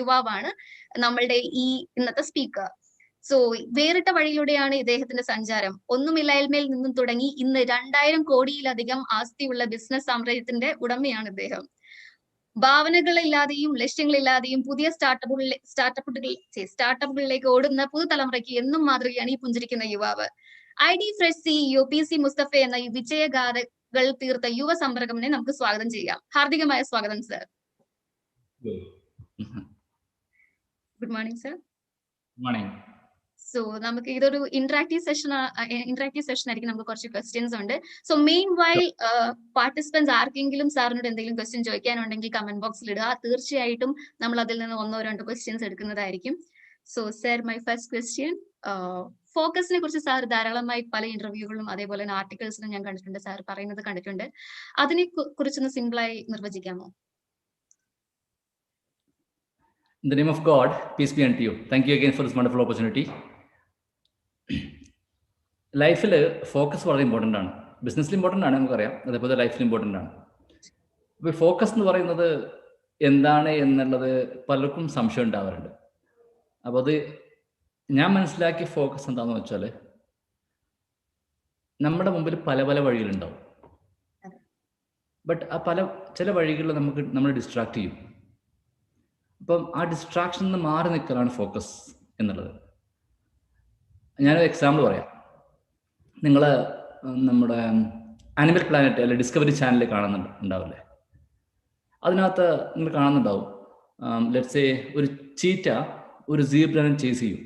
യുവാവാണ് നമ്മളുടെ ഈ ഇന്നത്തെ സ്പീക്കർ. സോ വേറിട്ട വഴിയിലൂടെയാണ് ഇദ്ദേഹത്തിന്റെ സഞ്ചാരം. ഒന്നുമില്ലായ്മയിൽ നിന്നും തുടങ്ങി ഇന്ന് 2000 കോടിയിലധികം ആസ്തിയുള്ള ബിസിനസ് സാമ്രാജ്യത്തിന്റെ ഉടമയാണ് ഇദ്ദേഹം. ഭാവനകളില്ലാതെയും ലക്ഷ്യങ്ങളില്ലാതെയും പുതിയ സ്റ്റാർട്ടപ്പുകളിലേക്ക് ഓടുന്ന പുതുതലമുറയ്ക്ക് എന്നും മാതൃകയാണ് ഈ പുഞ്ചിരിക്കുന്ന യുവാവ്. ID Fresh CEO PC Mustafa എന്ന ഈ വിജയഗാഥകൾ തീർത്ത യുവ സംരംഭകനെ നമുക്ക് സ്വാഗതം ചെയ്യാം. ഹാർദികമായ സ്വാഗതം sir. Good morning sir. Morning. So നമുക്ക് ഇതൊരു ഇന്ററാക്റ്റീവ് സെഷൻ ആയിരിക്കും. നമുക്ക് കുറച്ച് ക്വസ്റ്റ്യൻസ് ഉണ്ട്. സോ മെയിൻ വൈൽ പാർട്ടിസിപ്പൻസ് ആർക്കെങ്കിലും സാറിനോട് എന്തെങ്കിലും ക്വസ്റ്റ്യൻ ചോദിക്കാനുണ്ടെങ്കിൽ കമന്റ് ബോക്സിൽ ഇടുക. തീർച്ചയായിട്ടും നമ്മൾ അതിൽ നിന്ന് 1-2 ക്വസ്റ്റ്യൻസ് എടുക്കുന്നതായിരിക്കും. So sir, my first question, ഫോക്കസിനെ കുറിച്ച് സാർ ധാരാളമായി പല ഇന്റർവ്യൂകളിലും അതേപോലെ തന്നെ ആർട്ടിക്കിൾസിലും ഞാൻ കണ്ടിട്ടുണ്ട്, സാർ പറയുന്നത് കണ്ടിട്ടുണ്ട്. അതിനെ കുറിച്ചൊന്ന് സിമ്പിളായി നിർവചിക്കാമോ? In the name of God, peace be unto you. Thank you again for this wonderful opportunity. ലൈഫിൽ ഫോക്കസ് വളരെ ഇമ്പോർട്ടൻ്റ് ആണ്. ബിസിനസ്സിൽ ഇമ്പോർട്ടൻ്റ് ആണ്, നമുക്കറിയാം. അതേപോലെ ലൈഫിൽ ഇമ്പോർട്ടൻ്റ് ആണ്. അപ്പോൾ ഫോക്കസ് എന്ന് പറയുന്നത് എന്താണ് എന്നുള്ളത് പലർക്കും സംശയം ഉണ്ടാവാറുണ്ട്. അപ്പോൾ അത് ഞാൻ മനസ്സിലാക്കിയ ഫോക്കസ് എന്താണെന്ന് വെച്ചാൽ, നമ്മുടെ മുമ്പിൽ പല പല വഴികളുണ്ടാവും. ബട്ട് ആ ചില വഴികളിൽ നമ്മൾ ഡിസ്ട്രാക്ട് ചെയ്യും. അപ്പം ആ ഡിസ്ട്രാക്ഷനിൽ നിന്ന് മാറി നിൽക്കലാണ് ഫോക്കസ് എന്നുള്ളത്. ഞാനൊരു എക്സാമ്പിൾ പറയാം. നിങ്ങൾ നമ്മുടെ ആനിമൽ പ്ലാനറ്റ് അല്ലെ ഡിസ്കവറി ചാനലിൽ ഉണ്ടാവില്ലേ, അതിനകത്ത് നിങ്ങൾ കാണുന്നുണ്ടാവും, ലെറ്റ്സ് സേ ഒരു ചീറ്റ ഒരു സീബ്രനെ ചേസ് ചെയ്യും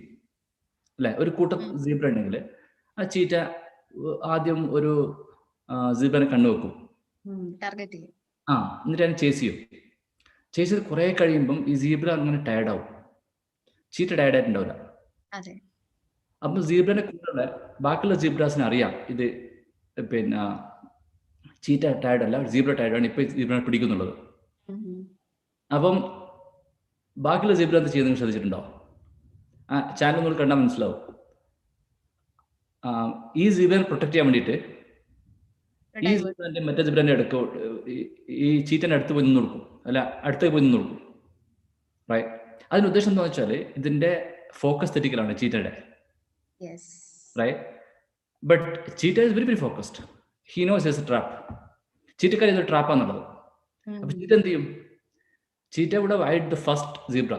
അല്ലെ. ഒരു കൂട്ടം സീബ്ര ഉണ്ടെങ്കിൽ ആ ചീറ്റ ആദ്യം ഒരു സീബ്രനെ കണ്ണുവെക്കും, എന്നിട്ട് അതിനെ ചേസ് ചെയ്യും. ചേസ് ചെയ്ത് കുറെ കഴിയുമ്പം ഈ സീബ്ര അങ്ങനെ ടയർഡാവും. ചീറ്റ ടയർഡായിട്ടുണ്ടാവില്ല. അപ്പം സീബ്രനെ കൂടെ ബാക്കിയുള്ള സീബ്രാസിന് അറിയാം ഇത് പിന്നെ ചീറ്റ ടയർഡല്ല, സീബ്ര ടയർഡാണ്, ഇപ്പൊ സീബ്രനെ പിടിക്കുന്നുള്ളത്. അപ്പം ബാക്കിയുള്ള സീബ്ര എന്ത് ചെയ്യുന്നത് ശ്രദ്ധിച്ചിട്ടുണ്ടോ? ആ ചാനൽ നിങ്ങൾ കണ്ടാൽ മനസ്സിലാവും. ഈ സീബ്രനെ പ്രൊട്ടക്ട് ചെയ്യാൻ വേണ്ടിയിട്ട് ഈ സീബ്രന്റെ മറ്റേ സീബ്രന്റെ അടുക്ക് ഈ ചീറ്റന്റെ അടുത്ത് പോയി നിന്ന് കൊടുക്കും, അല്ല അടുത്തേക്ക് പോയി നിന്ന് കൊടുക്കും. റൈറ്റ്. അതിന് ഉദ്ദേശം എന്താ വെച്ചാൽ ഇതിന്റെ ഫോക്കസ് തെറ്റിക്കലാണ് ചീറ്റയുടെ. Right. But cheetah is very very focused. He knows it's a trap. ചീറ്റക്കാരി ഇതൊരു ട്രാപ്പാന്നുള്ളത്. അപ്പൊ ചീറ്റ എന്ത് ചെയ്യും? ചീറ്റ ഇവിടെ വൈഡ് ദ ഫസ്റ്റ് സീബ്ര.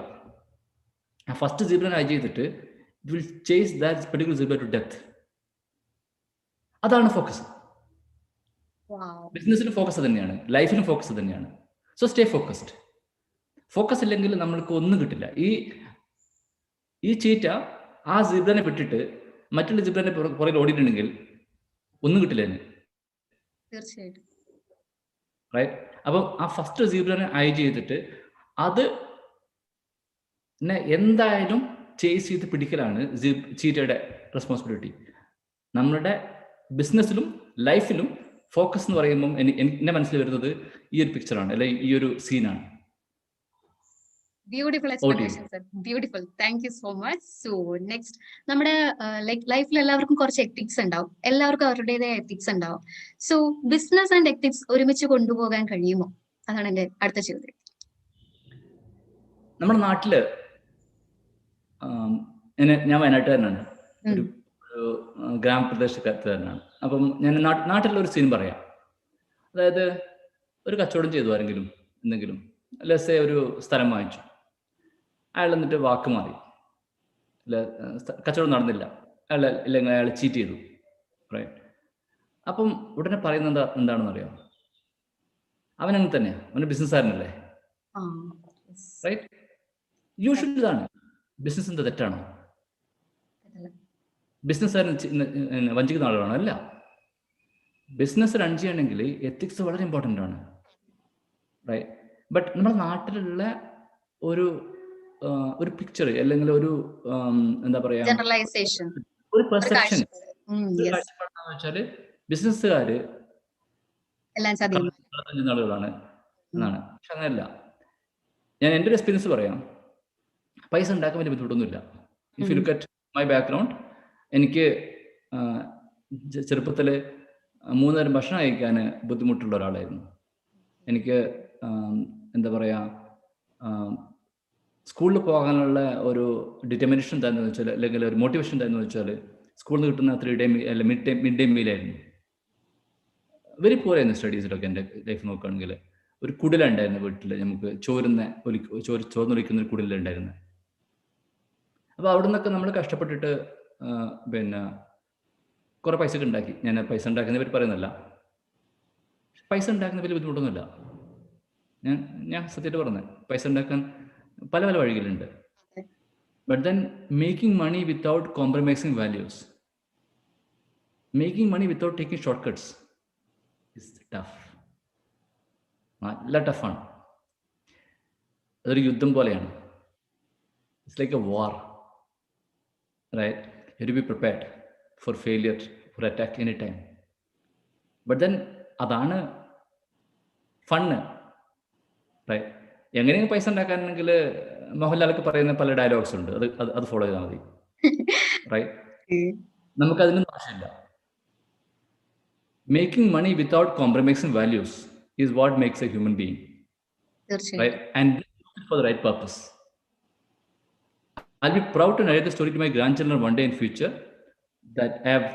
ആ ഫസ്റ്റ് സീബ്രനെ ഐ ചെയ്തിട്ട് It will chase that particular zebra to death. അതാണ് ഫോക്കസ്. ബിസിനസ്സിന് ഫോക്കസ് തന്നെയാണ്, ലൈഫിനും ഫോക്കസ് തന്നെയാണ്. So stay focused. ഫോക്കസ് ഇല്ലെങ്കിൽ നമ്മൾക്ക് ഒന്നും കിട്ടില്ല. ഈ ചീറ്റ ആ സിബ്രനെ വിട്ടിട്ട് മറ്റുള്ള സിബ്രന്റെ പുറകിൽ ഓടിയിട്ടുണ്ടെങ്കിൽ ഒന്നും കിട്ടില്ല അതിന്. തീർച്ചയായിട്ടും. റൈറ്റ്. അപ്പം ആ ഫസ്റ്റ് സീബ്രനെ ഐ ചെയ്തിട്ട് അത് എന്തായാലും ചേസ് ചെയ്ത് പിടിക്കലാണ് ചീറ്റയുടെ റെസ്പോൺസിബിലിറ്റി. നമ്മുടെ ബിസിനസ്സിലും ലൈഫിലും ഫോക്കസ് എന്ന് പറയുമ്പം എന്നെ മനസ്സിൽ വരുന്നത് ഈ ഒരു പിക്ചറാണ്, അല്ലെ ഈ ഒരു സീനാണ്. Beautiful explanation sir, beautiful. Thank you so much. So next, നമ്മുടെ ലൈഫിൽ എല്ലാവർക്കും കുറച്ച് എത്തിക്സ് ഉണ്ടാവും, എല്ലാവർക്കും അവരുടേതായ എത്തിക്സ് ഉണ്ടാവും. സോ ബിസിനസ് ആൻഡ് എത്തിക്സ് ഒരുമിച്ച് കൊണ്ടുപോകാൻ കഴിയുമോ? അതാണ് എന്റെ അടുത്ത ചോദ്യം. നമ്മുടെ നാട്ടില് ഞാൻ വയനാട്ടുകാരനാണ്, ഒരു ഗ്രാമപ്രദേശക്കാരനാണ്. അപ്പം ഞാൻ നാട്ടിലുള്ള ഒരു സീൻ പറയാം. അതായത് ഒരു കച്ചവടം ചെയ്തു ആരെങ്കിലും എന്തെങ്കിലും, ലെസ്സേ ഒരു സ്ഥലം വാങ്ങിച്ചു, അയാൾ എന്നിട്ട് വാക്ക് മാറി, അല്ല കച്ചവടം നടന്നില്ല, ഇല്ലെങ്കിൽ അയാൾ ചീറ്റ് ചെയ്തു. റൈറ്റ്. അപ്പം ഉടനെ പറയുന്നത് എന്താണെന്ന് അറിയാം, അവനങ്ങനെ തന്നെയാണ്, അവന് ബിസിനസ്സുകാരനല്ലേ. റൈറ്റ്. യൂഷ്വലി ഇതാണ്. ബിസിനസ് എന്താ തെറ്റാണോ? ബിസിനസ്സുകാരൻ വഞ്ചിക്കുന്ന ആളുകളാണോ? അല്ല. ബിസിനസ് റൺ ചെയ്യണമെങ്കിൽ എത്തിക്സ് വളരെ ഇമ്പോർട്ടൻ്റ് ആണ്. റൈറ്റ്. ബട്ട് നമ്മുടെ നാട്ടിലുള്ള ഒരു പിക്ചർ അല്ലെങ്കിൽ ഒരു എന്താ പറയാ, ഒരു പെർസെപ്ഷൻ കാഴ്ചപ്പാടെന്ന് വെച്ചാല് ബിസിനസ്സുകാര് ആളുകളാണ് എന്നാണ്. പക്ഷെ അങ്ങനെയല്ല. ഞാൻ എൻ്റെ ഒരു എക്സ്പീരിയൻസ് പറയാം. പൈസ ഉണ്ടാക്കാൻ വലിയ ബുദ്ധിമുട്ടൊന്നുമില്ല. If you look at my background, എനിക്ക് ചെറുപ്പത്തിൽ 3 നേരം ഭക്ഷണം കഴിക്കാൻ ബുദ്ധിമുട്ടുള്ള ഒരാളായിരുന്നു. എനിക്ക് എന്താ പറയുക, സ്കൂളിൽ പോകാനുള്ള ഒരു ഡിറ്റർമിനേഷൻ എന്താണെന്ന് വെച്ചാൽ, അല്ലെങ്കിൽ ഒരു മോട്ടിവേഷൻ എന്താണെന്ന് വെച്ചാൽ, സ്കൂളിൽ നിന്ന് കിട്ടുന്ന 3 ഡേ അല്ല മിഡ് ഡേ മീലായിരുന്നു. വെരി പൂർ ആയിരുന്നു സ്റ്റഡീസിലൊക്കെ. എൻ്റെ ലൈഫ് നോക്കുകയാണെങ്കിൽ ഒരു കുടിലുണ്ടായിരുന്നു വീട്ടിൽ, നമുക്ക് ചോർന്നൊലിക്കുന്ന ഒരു കുടിലുണ്ടായിരുന്നു. അപ്പോൾ അവിടെ നിന്നൊക്കെ നമ്മൾ കഷ്ടപ്പെട്ടിട്ട് പിന്നെ കുറേ പൈസ ഒക്കെ ഉണ്ടാക്കി. ഞാൻ പൈസ ഉണ്ടാക്കുന്ന പറ്റി പറയുന്നില്ല, പൈസ ഉണ്ടാക്കുന്ന വലിയ ബുദ്ധിമുട്ടൊന്നുമില്ല. ഞാൻ സത്യമായിട്ട് പറഞ്ഞത്, പൈസ ഉണ്ടാക്കാൻ പല പല വഴികളുണ്ട്. But then making money without compromising values, making money without taking short cuts is tough. നല്ല ടഫാണ്. അതൊരു യുദ്ധം പോലെയാണ്. It's like a war. Right? You have to be prepared for failure, for attack anytime. But then അതാണ് fun. Right. എങ്ങനെയും പൈസ ഉണ്ടാക്കാനെങ്കിൽ മോഹൻലാലൊക്കെ പറയുന്ന പല ഡയലോഗ്സ് ഉണ്ട്, അത് ഫോളോ ചെയ്താൽ മതി. റൈറ്റ്. നമുക്കതിനൊന്നും ആവശ്യമില്ല. Making money without compromising values is what makes a human being. Right? And for the right purpose. I'll be proud to narrate the story to my grandchildren one day in future that I have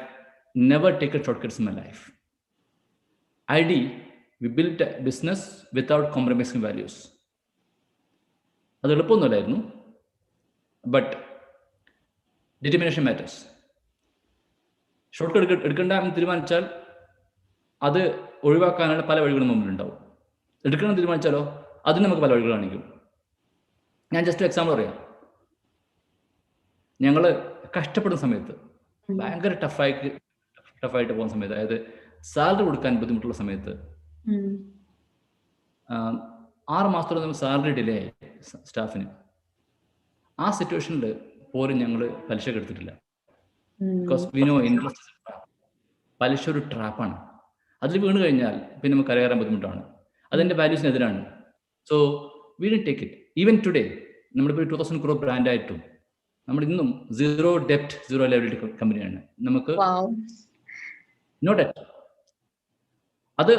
never taken shortcuts in my life. ID, we built a business without compromising values. അത് എളുപ്പമൊന്നുമല്ലായിരുന്നു, but determination matters. Shortcut എടുക്കണ്ട എന്ന് തീരുമാനിച്ചാൽ അത് ഒഴിവാക്കാനുള്ള പല വഴികളും മുമ്പിലുണ്ടാവും. എടുക്കണം തീരുമാനിച്ചാലോ അതിന് നമുക്ക് പല വഴികൾ കാണിക്കും. ഞാൻ ജസ്റ്റ് എക്സാമ്പിൾ പറയാം. ഞങ്ങൾ കഷ്ടപ്പെടുന്ന സമയത്ത്, ഭയങ്കര ടഫായിട്ട് പോകുന്ന സമയത്ത്, അതായത് സാലറി കൊടുക്കാൻ ബുദ്ധിമുട്ടുള്ള സമയത്ത്, 6 മാസത്തോളം നമ്മൾ സാലറി ഡിലേ ആയി സ്റ്റാഫിന്. ആ സിറ്റുവേഷനിൽ പോലും ഞങ്ങൾ പലിശ എടുത്തിട്ടില്ല. ബിക്കോസ് വി നോ ഇൻട്രസ്റ്റ്, പലിശ ഒരു ട്രാപ്പാണ്. അതിൽ വീണ് കഴിഞ്ഞാൽ പിന്നെ നമുക്ക് കരകയറാൻ ബുദ്ധിമുട്ടാണ്. അതെൻ്റെ വാല്യൂസിനെതിരാണ്. So we didn't take it. Even today നമ്മളിപ്പോൾ 2000 crore ബ്രാൻഡായിട്ടും നമ്മൾ ഇന്നും 0 debt 0 liability കമ്പനിയാണ്. നമുക്ക് നോ ഡെറ്റ്. അത്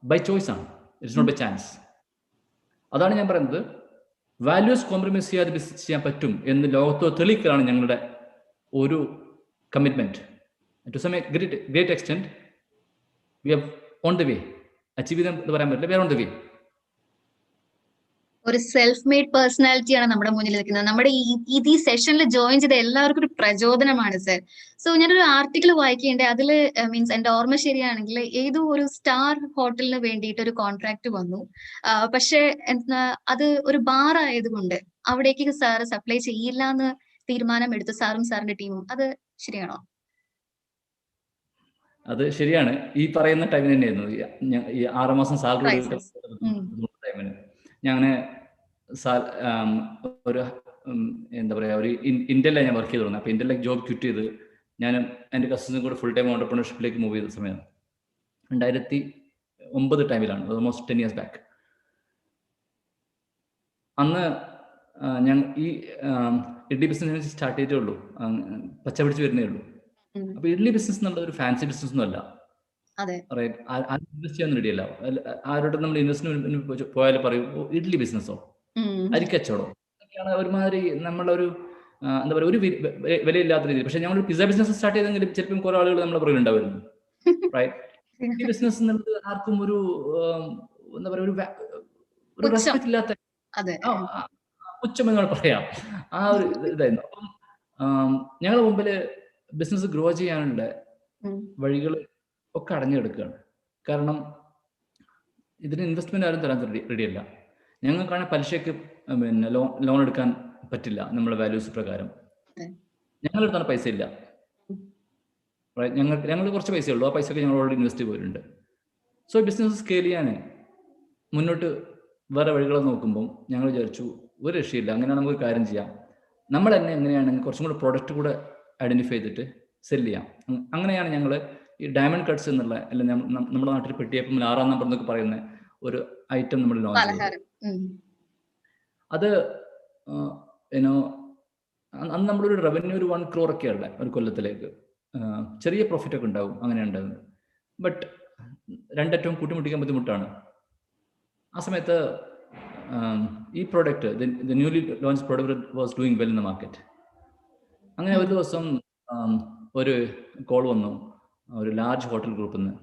ബൈ ചോയ്സ് ആണ്, ഇറ്റ്സ് നോട്ട് ബൈ ചാൻസ്. അതാണ് ഞാൻ പറയുന്നത്, വാല്യൂസ് കോംപ്രമൈസ് ചെയ്യാതെ ബിസിനസ് ചെയ്യാൻ പറ്റും എന്ന് ലോകത്ത് തെളിയിക്കലാണ് ഞങ്ങളുടെ ഒരു commitment. To some great extent we are on the way. Achieve ചെയ്തെന്ന് പറയാൻ പറ്റില്ല, we are on the way. ഒരു സെൽഫ് മെയ്ഡ് പേഴ്സണാലിറ്റിയാണ് നമ്മുടെ മുന്നിൽ നിൽക്കുന്നത്. നമ്മുടെ ഈ സെഷനിൽ ജോയിൻ ചെയ്ത എല്ലാവർക്കും ഒരു പ്രചോദനമാണ് സർ. സോ ഞാനൊരു ആർട്ടിക്കിൾ വായിക്കേണ്ടത്, അതിൽ മീൻസ് എന്റെ ഓർമ്മ ശരിയാണെങ്കിൽ ഏതോ ഒരു സ്റ്റാർ ഹോട്ടലിന് വേണ്ടിയിട്ട് ഒരു കോൺട്രാക്ട് വന്നു. പക്ഷെ അത് ഒരു ബാർ ആയതുകൊണ്ട് അവിടേക്ക് സാറ് സപ്ലൈ ചെയ്യില്ല എന്ന് തീരുമാനമെടുത്തു, സാറും സാറിന്റെ ടീമും. അത് ശരിയാണോ? അത് ശരിയാണ്. ഈ പറയുന്ന ടൈമിന് തന്നെയായിരുന്നു ഈ 6 മാസം സാലറി ടൈമിന് ഞാൻ ഒരു എന്താ പറയാ, ഒരു ഇന്ത്യയിലാണ് ഞാൻ വർക്ക് ചെയ്ത് തുടങ്ങുന്നത്. അപ്പൊ ഇന്ത്യയിലേക്ക് ജോബ് ക്വിറ്റ് ചെയ്ത് ഞാൻ എൻ്റെ കസിൻസും കൂടെ ഫുൾ ടൈം ഓണ്ടർപ്രണർഷിപ്പിലേക്ക് മൂവ് ചെയ്ത സമയമാണ് 2009 ടൈമിലാണ്, ഓൾമോസ്റ്റ് 10 years ബാക്ക്. അന്ന് ഞാൻ ഈ ഇഡ്ലി ബിസിനസ് സ്റ്റാർട്ട് ചെയ്തേ ഉള്ളൂ, പച്ച പിടിച്ച് വരുന്നേ ഉള്ളൂ. അപ്പൊ ഇഡ്ലി ബിസിനസ് എന്നുള്ള ഒരു ഫാൻസി ബിസിനസ് ഒന്നും അല്ല. ഇൻവെസ്റ്റ് ചെയ്യാൻ റെഡിയല്ല. ആരോടും നമ്മൾ ഇൻവെസ്റ്റ്മെന്റ് പോയാൽ പറയും ഇഡ്ലി ബിസിനസ്സോ അരിക്കച്ചവടോ ഒക്കെയാണ് ഒരുമാതിരി നമ്മളൊരു എന്താ പറയുക, ഒരു വിലയില്ലാത്ത രീതിയിൽ. പക്ഷെ ഞങ്ങൾ പിസ്സ ബിസിനസ് സ്റ്റാർട്ട് ചെയ്തെങ്കിലും ചിലപ്പം കുറെ ആളുകൾ നമ്മളെ പുറകിൽ ഉണ്ടാവുന്നു. ഈ ബിസിനസ് എന്നുള്ളത് ആർക്കും ഒരു എന്താ പറയുക, ഒരു റെസ്പെക്ട് ഇല്ലാത്ത പുച്ഛം എന്ന് പറയാം, ആ ഒരു ഇതായിരുന്നു. അപ്പം ഞങ്ങളുടെ മുമ്പില് ബിസിനസ് ഗ്രോ ചെയ്യാനുള്ള വഴികൾ ഒക്കെ അടഞ്ഞു കിടക്കുകയാണ്. കാരണം ഇതിന് ഇൻവെസ്റ്റ്മെന്റ് ആരും തരാൻ റെഡിയല്ല. ഞങ്ങൾക്കാണെങ്കിൽ പലിശയ്ക്ക് പിന്നെ ലോൺ എടുക്കാൻ പറ്റില്ല നമ്മുടെ വാല്യൂസ് പ്രകാരം. ഞങ്ങളുടെ അടുത്താണ് പൈസ ഇല്ല. ഞങ്ങൾ കുറച്ച് പൈസയേ ഉള്ളൂ, ആ പൈസയൊക്കെ ഞങ്ങൾ ഓൾറെഡി ഇൻവെസ്റ്റ് പോയിട്ടുണ്ട്. സോ ബിസിനസ് സ്കെയിൽ ചെയ്യാൻ മുന്നോട്ട് വേറെ വഴികൾ നോക്കുമ്പോൾ ഞങ്ങൾ വിചാരിച്ചു ഒരു രക്ഷയില്ല, അങ്ങനെയാണ് നമുക്ക് കാര്യം ചെയ്യാം. നമ്മൾ തന്നെ എങ്ങനെയാണെങ്കിൽ കുറച്ചും കൂടെ പ്രൊഡക്റ്റ് കൂടെ ഐഡന്റിഫൈ ചെയ്തിട്ട് സെല് ചെയ്യാം. അങ്ങനെയാണ് ഞങ്ങൾ ഈ ഡയമണ്ട് കട്ട്സ് എന്നുള്ള, അല്ലെങ്കിൽ നമ്മുടെ നാട്ടിൽ പെട്ടിയപ്പം 6 നമ്പർ എന്നൊക്കെ പറയുന്ന ഒരു ഐറ്റം നമ്മൾ ലോഞ്ച് ചെയ്തു. അത് അന്ന് നമ്മളൊരു റവന്യൂ ഒരു 1 crore ഒക്കെ ഉള്ള ഒരു കൊല്ലത്തിലേക്ക്, ചെറിയ പ്രോഫിറ്റ് ഒക്കെ ഉണ്ടാവും, അങ്ങനെ ഉണ്ടാകുന്നത്. ബട്ട് രണ്ടറ്റവും കൂട്ടിമുട്ടിക്കാൻ ബുദ്ധിമുട്ടാണ്. ആ സമയത്ത് ഈ product, the newly launch product was doing well in the market. അങ്ങനെ ഒരു ദിവസം ഒരു കോൾ വന്നു ഒരു ലാർജ് ഹോട്ടൽ ഗ്രൂപ്പിൽ നിന്ന്.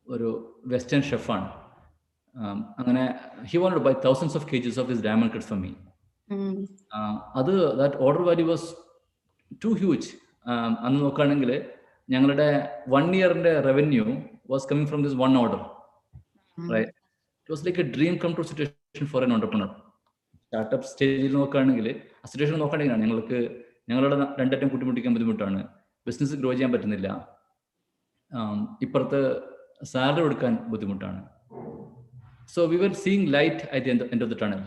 ഒരു വെസ്റ്റേൺ ഷെഫാണ്. അങ്ങനെ he wanted to buy thousands of kgs of his diamond cuts from me. അത് that order value was too huge. അന്ന് നോക്കുകയാണെങ്കിൽ ഞങ്ങളുടെ 1 yearന്റെ revenue was coming from this 1 order. Right, it was like a dream come true situation for an entrepreneur. Startup സ്റ്റേജിൽ നോക്കുകയാണെങ്കിൽ ആ situation നോക്കുകയാണെങ്കിലാണ് ഞങ്ങളുടെ രണ്ടറ്റം കൂട്ടിമുട്ടിക്കാൻ ബുദ്ധിമുട്ടാണ്, ബിസിനസ് ഗ്രോ ചെയ്യാൻ പറ്റുന്നില്ല, ഇപ്പുറത്ത് സാലറി കൊടുക്കാൻ ബുദ്ധിമുട്ടാണ്. So we were seeing light at the end of the tunnel.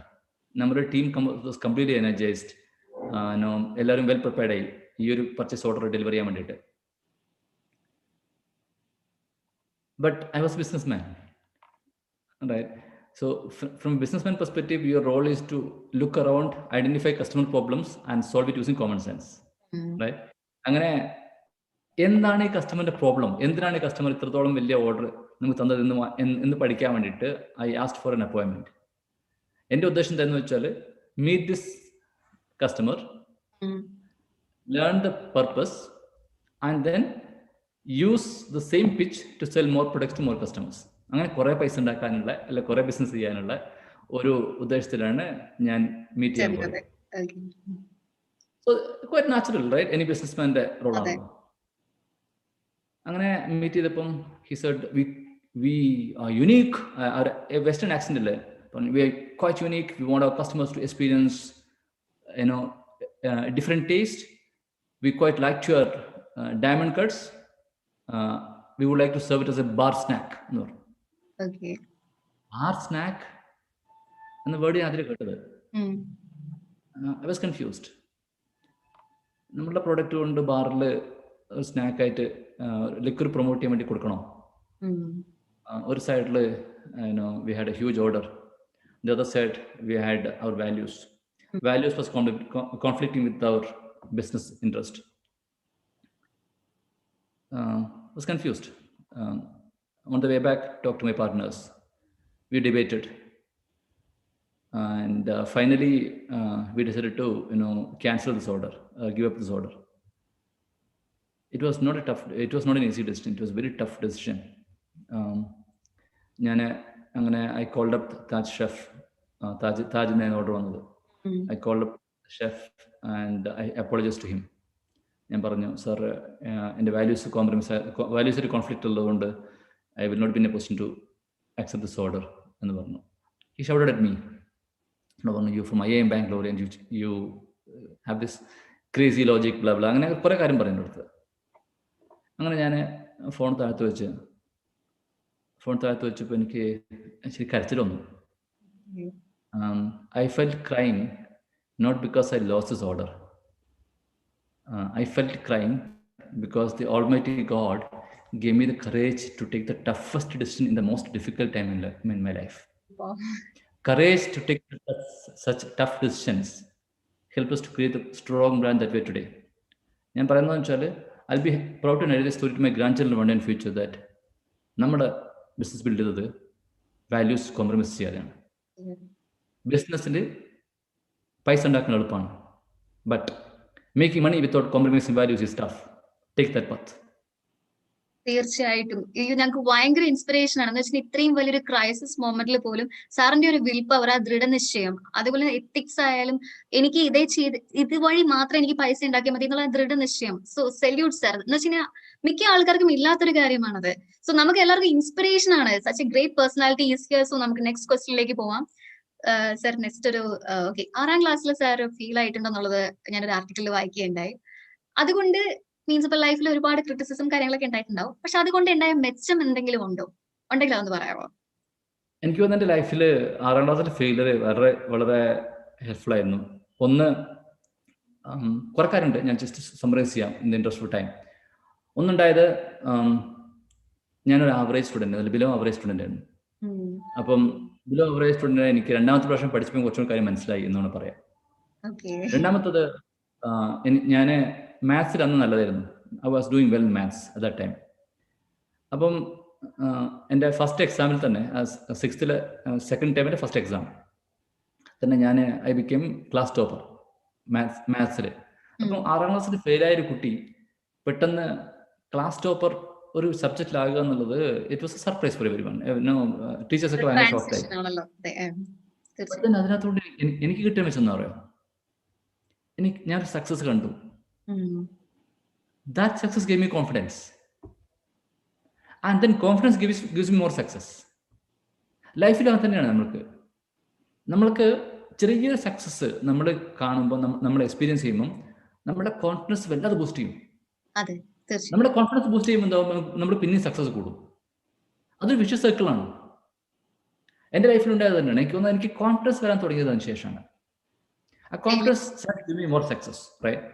നമ്മുടെ ടീം വാസ് കംപ്ലീറ്റ്ലി എനർജൈസ്ഡ്. എല്ലാവരും വെൽ പ്രിപ്പയർഡ് ആയി ഈ ഒരു പർച്ചേസ് ഓർഡർ ഡെലിവർ ചെയ്യാൻ വേണ്ടിയിട്ട്. But I was business man, right? So from a businessman perspective, your role is to look around, identify customer problems and solve it using common sense. Right? അങ്ങനെ എന്താണ് ഈ കസ്റ്റമറിന്റെ problem, എന്തിനാണ് ഈ customer ഇത്രത്തോളം വലിയ order നമുക്ക് തന്നത് എന്ന് പഠിക്കാൻ വേണ്ടിയിട്ട് ഐ ആസ്ക്ഡ് ഫോർ എൻ അപ്പോയിൻമെന്റ്. എൻ്റെ ഉദ്ദേശം എന്താണെന്ന് വെച്ചാൽ meet this customer, learn the purpose and then use the same pitch to sell more products to more customers. അങ്ങനെ കുറെ പൈസ ഉണ്ടാക്കാനുള്ള, അല്ല കുറെ ബിസിനസ് ചെയ്യാനുള്ള ഒരു ഉദ്ദേശത്തിലാണ് ഞാൻ മീറ്റ് ചെയ്യാൻ പോയത്. So quite natural, right? Any ബിസിനസ്മാന്റെ റോളാണ്. അങ്ങനെ മീറ്റ് ചെയ്തപ്പം he said we are unique. Western accent അല്ലേ, we are quite unique. We want our customers to experience different taste. We quite like your diamond cuts. we would like to serve it as a bar snack. No. Okay. Bar snack and the word I കേട്ടത്. I was confused. നമ്മുടെ product കൊണ്ട് ബാറിൽ snack ആയിട്ട് liquor promote ചെയ്യാൻ വേണ്ടി കൊടുക്കണോ? ഒരു സൈഡിൽ we had a huge order. The other side we had our values. Values was conflicting with our business interest. Was confused. On the way back, talked to my partners. We debated, and finally we decided to cancel this order, give up this order. It was not an easy decision. It was a very tough decision. I called up Taj chef താജിന് order വന്നത്. I called chef and I apologise to him. ഞാൻ പറഞ്ഞു, sir എൻ്റെ values ഒരു conflict ഉള്ളതുകൊണ്ട് I will not be in a position to accept this order എന്ന് പറഞ്ഞു. He shouted at me. പറഞ്ഞു, you from IIM Bangalore and you have this crazy logic blah blah, അങ്ങനെ കുറേ കാര്യം പറയുന്ന അടുത്ത്. അങ്ങനെ ഞാൻ ഫോൺ താഴ്ത്തു വെച്ചപ്പോൾ എനിക്ക് ശരി കരച്ചിൽ വന്നു. I felt crying not because I lost this order. I felt crying because the Almighty God gave me the courage to take the toughest decision in the most difficult time in my life. Wow. Courage to take such tough decisions helped us to create the strong brand that we are today. ഞാൻ പറയുന്നതെന്ന് വെച്ചാൽ, I'll be proud to narrate the story to my grandchildren one day in future that നമ്മുടെ business build ചെയ്തത് values compromise ചെയ്യാതെയാണ്. ബിസിനസ്സിൽ പൈസ ഉണ്ടാക്കാൻ എളുപ്പമാണ്, but making money without compromising values is tough. Take that path. തീർച്ചയായിട്ടും ഞങ്ങൾക്ക് ഭയങ്കര ഇൻസ്പിറേഷൻ ആണ്. എന്ന് വെച്ചാൽ ഇത്രയും വലിയൊരു ക്രൈസിസ് മൊമെന്റിൽ പോലും സാറിന്റെ ഒരു വിൽ പവർ, ആ ദൃഢനിശ്ചയം, അതുപോലെ എത്തിക്സ് ആയാലും എനിക്ക് ഇതുവഴി മാത്രം എനിക്ക് പൈസ ഉണ്ടാക്കിയാൽ മതി എന്നുള്ള ദൃഢനിശ്ചയം. So salute sir. എന്ന് വെച്ച് കഴിഞ്ഞാൽ മിക്ക ആൾക്കാർക്കും ഇല്ലാത്തൊരു കാര്യമാണത്. സോ നമുക്ക് എല്ലാവർക്കും ഇൻസ്പിറേഷൻ ആണ്. Such A great personality is here. So നമുക്ക് നെക്സ്റ്റ് ക്വസ്റ്റ്യനിലേക്ക് പോവാം. സാർ നെക്സ്റ്റ് ഒരു 6ാം ക്ലാസ്സിൽ സാർ ഫീൽ ആയിട്ടുണ്ടെന്നുള്ളത് ഞാനൊരു ആർട്ടിക്കിളിൽ വായിക്കുകയുണ്ടായി. അതുകൊണ്ട് മീൻസ് ഇപ്പൊ ലൈഫിൽ ഒരുപാട് ക്രിറ്റിസിസം കാര്യങ്ങളൊക്കെ ഉണ്ടായിട്ടുണ്ടാവും, പക്ഷെ അതുകൊണ്ട് ഉണ്ടായ മെച്ചം എന്തെങ്കിലും ഉണ്ടെങ്കിൽ അതൊന്ന് പറയാമോ? എനിക്ക് തോന്നുന്നു എൻ്റെ ലൈഫിൽ 6ാം ക്ലാസ്സിലെ ഫെയിലിയർ വളരെ ഹെൽപ്ഫുൾ ആയിരുന്നു. ഒന്ന്, കുറെ കാര്യമുണ്ട്, ഞാൻ ജസ്റ്റ് സമ്മറൈസ് ചെയ്യാം in the interest of time. ഒന്നുണ്ടായത്, ഞാനൊരു ആവറേജ് സ്റ്റുഡൻറ്റ്, അതിൽ ബിലോ ആവറേജ് സ്റ്റുഡൻ്റ് ആയിരുന്നു. അപ്പം ബിലോ ആവറേജ് സ്റ്റുഡൻ്റ് എനിക്ക് 2ാമത്തെ പ്രാവശ്യം പഠിച്ചപ്പോൾ കുറച്ചും കാര്യം മനസ്സിലായി എന്നാണ് പറയാം. രണ്ടാമത്തത്, ഞാൻ മാത്സിൽ അന്ന് നല്ലതായിരുന്നു. I was doing well in maths at that time. അപ്പം എൻ്റെ ഫസ്റ്റ് എക്സാമിൽ തന്നെ, 6th സെക്കൻഡ് ടൈമിൻ്റെ ഫസ്റ്റ് എക്സാം തന്നെ ഐ ബിക്കേം ക്ലാസ് ടോപ്പർ മാത്സിൽ. അപ്പം 6ാം ക്ലാസ്സിൽ ഫെയിലായ ഒരു കുട്ടി പെട്ടെന്ന് ക്ലാസ് ടോപ്പർ ഒരു സബ്ജക്റ്റിലാകുക എന്നുള്ളത് it was A surprise for everyone. Teachers ഒക്കെ ഭയങ്കര ഷോക്കായി. അതിനകത്തോണ്ട് എനിക്ക് കിട്ടിയ മെച്ചം എന്താ പറയുക, ഞാനൊരു സക്സസ് കണ്ടു. That success gave me confidence, and then confidence gives me more success. ലൈഫിൽ അത് തന്നെയാണ്. നമ്മൾക്ക് ചെറിയൊരു സക്സസ് നമ്മൾ കാണുമ്പോൾ, നമ്മൾ എക്സ്പീരിയൻസ് ചെയ്യുമ്പോൾ നമ്മുടെ കോൺഫിഡൻസ് വല്ലാതെ ബൂസ്റ്റ് ചെയ്യും. നമ്മുടെ കോൺഫിഡൻസ് ബൂസ്റ്റ് ചെയ്യുമ്പോൾ നമ്മൾ പിന്നെയും സക്സസ് കൂടും. അതൊരു വിഷ്വസ് സർക്കിളാണ്. എൻ്റെ ലൈഫിൽ ഉണ്ടായത് തന്നെയാണ്. എനിക്ക് തോന്നുന്നത് എനിക്ക് കോൺഫിഡൻസ് വരാൻ തുടങ്ങിയതിന് ശേഷമാണ്. ആ confidence give me more success, right?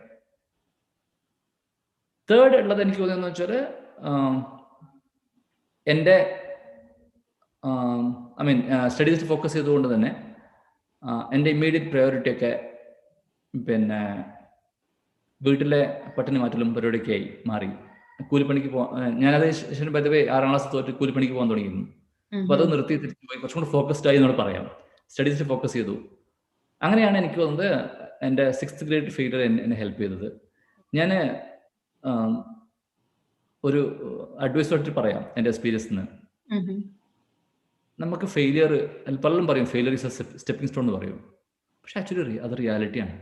Third ഉള്ളത് എനിക്ക് തോന്നുന്നതെന്ന് വെച്ചാൽ, എൻ്റെ സ്റ്റഡീസിൽ ഫോക്കസ് ചെയ്തുകൊണ്ട് തന്നെ എൻ്റെ ഇമ്മീഡിയറ്റ് പ്രയോറിറ്റി ഒക്കെ പിന്നെ വീട്ടിലെ പട്ടിണി മാറ്റലും പരിപാടിയൊക്കെയായി മാറി. കൂലിപ്പണിക്ക് ഞാനത് ശേഷം പതുവേ 6ാം ക്ലാസ് തോറ്റ് കൂലിപ്പണിക്ക് പോകാൻ തുടങ്ങിയിരുന്നു. അപ്പോൾ അത് നിർത്തി തിരിച്ചു പോയി കുറച്ചും കൂടി ഫോക്കസ്ഡ് ആയി എന്നോട് പറയാം. സ്റ്റഡീസിൽ ഫോക്കസ് ചെയ്തു. അങ്ങനെയാണ് എനിക്ക് തോന്നുന്നത് എൻ്റെ 6th ഗ്രേഡ് ഫെയിലിയർ എന്നെ ഹെൽപ്പ് ചെയ്തത്. ഞാൻ ഒരു അഡ്വൈസ് ആയിട്ട് പറയാം എൻ്റെ എക്സ്പീരിയൻസിൽ നിന്ന്. നമുക്ക് ഫെയിലിയർ, പലരും പറയും failure is A stepping stone എന്ന് പറയും, പക്ഷെ ആക്ച്വലി അത് റിയാലിറ്റിയാണ്.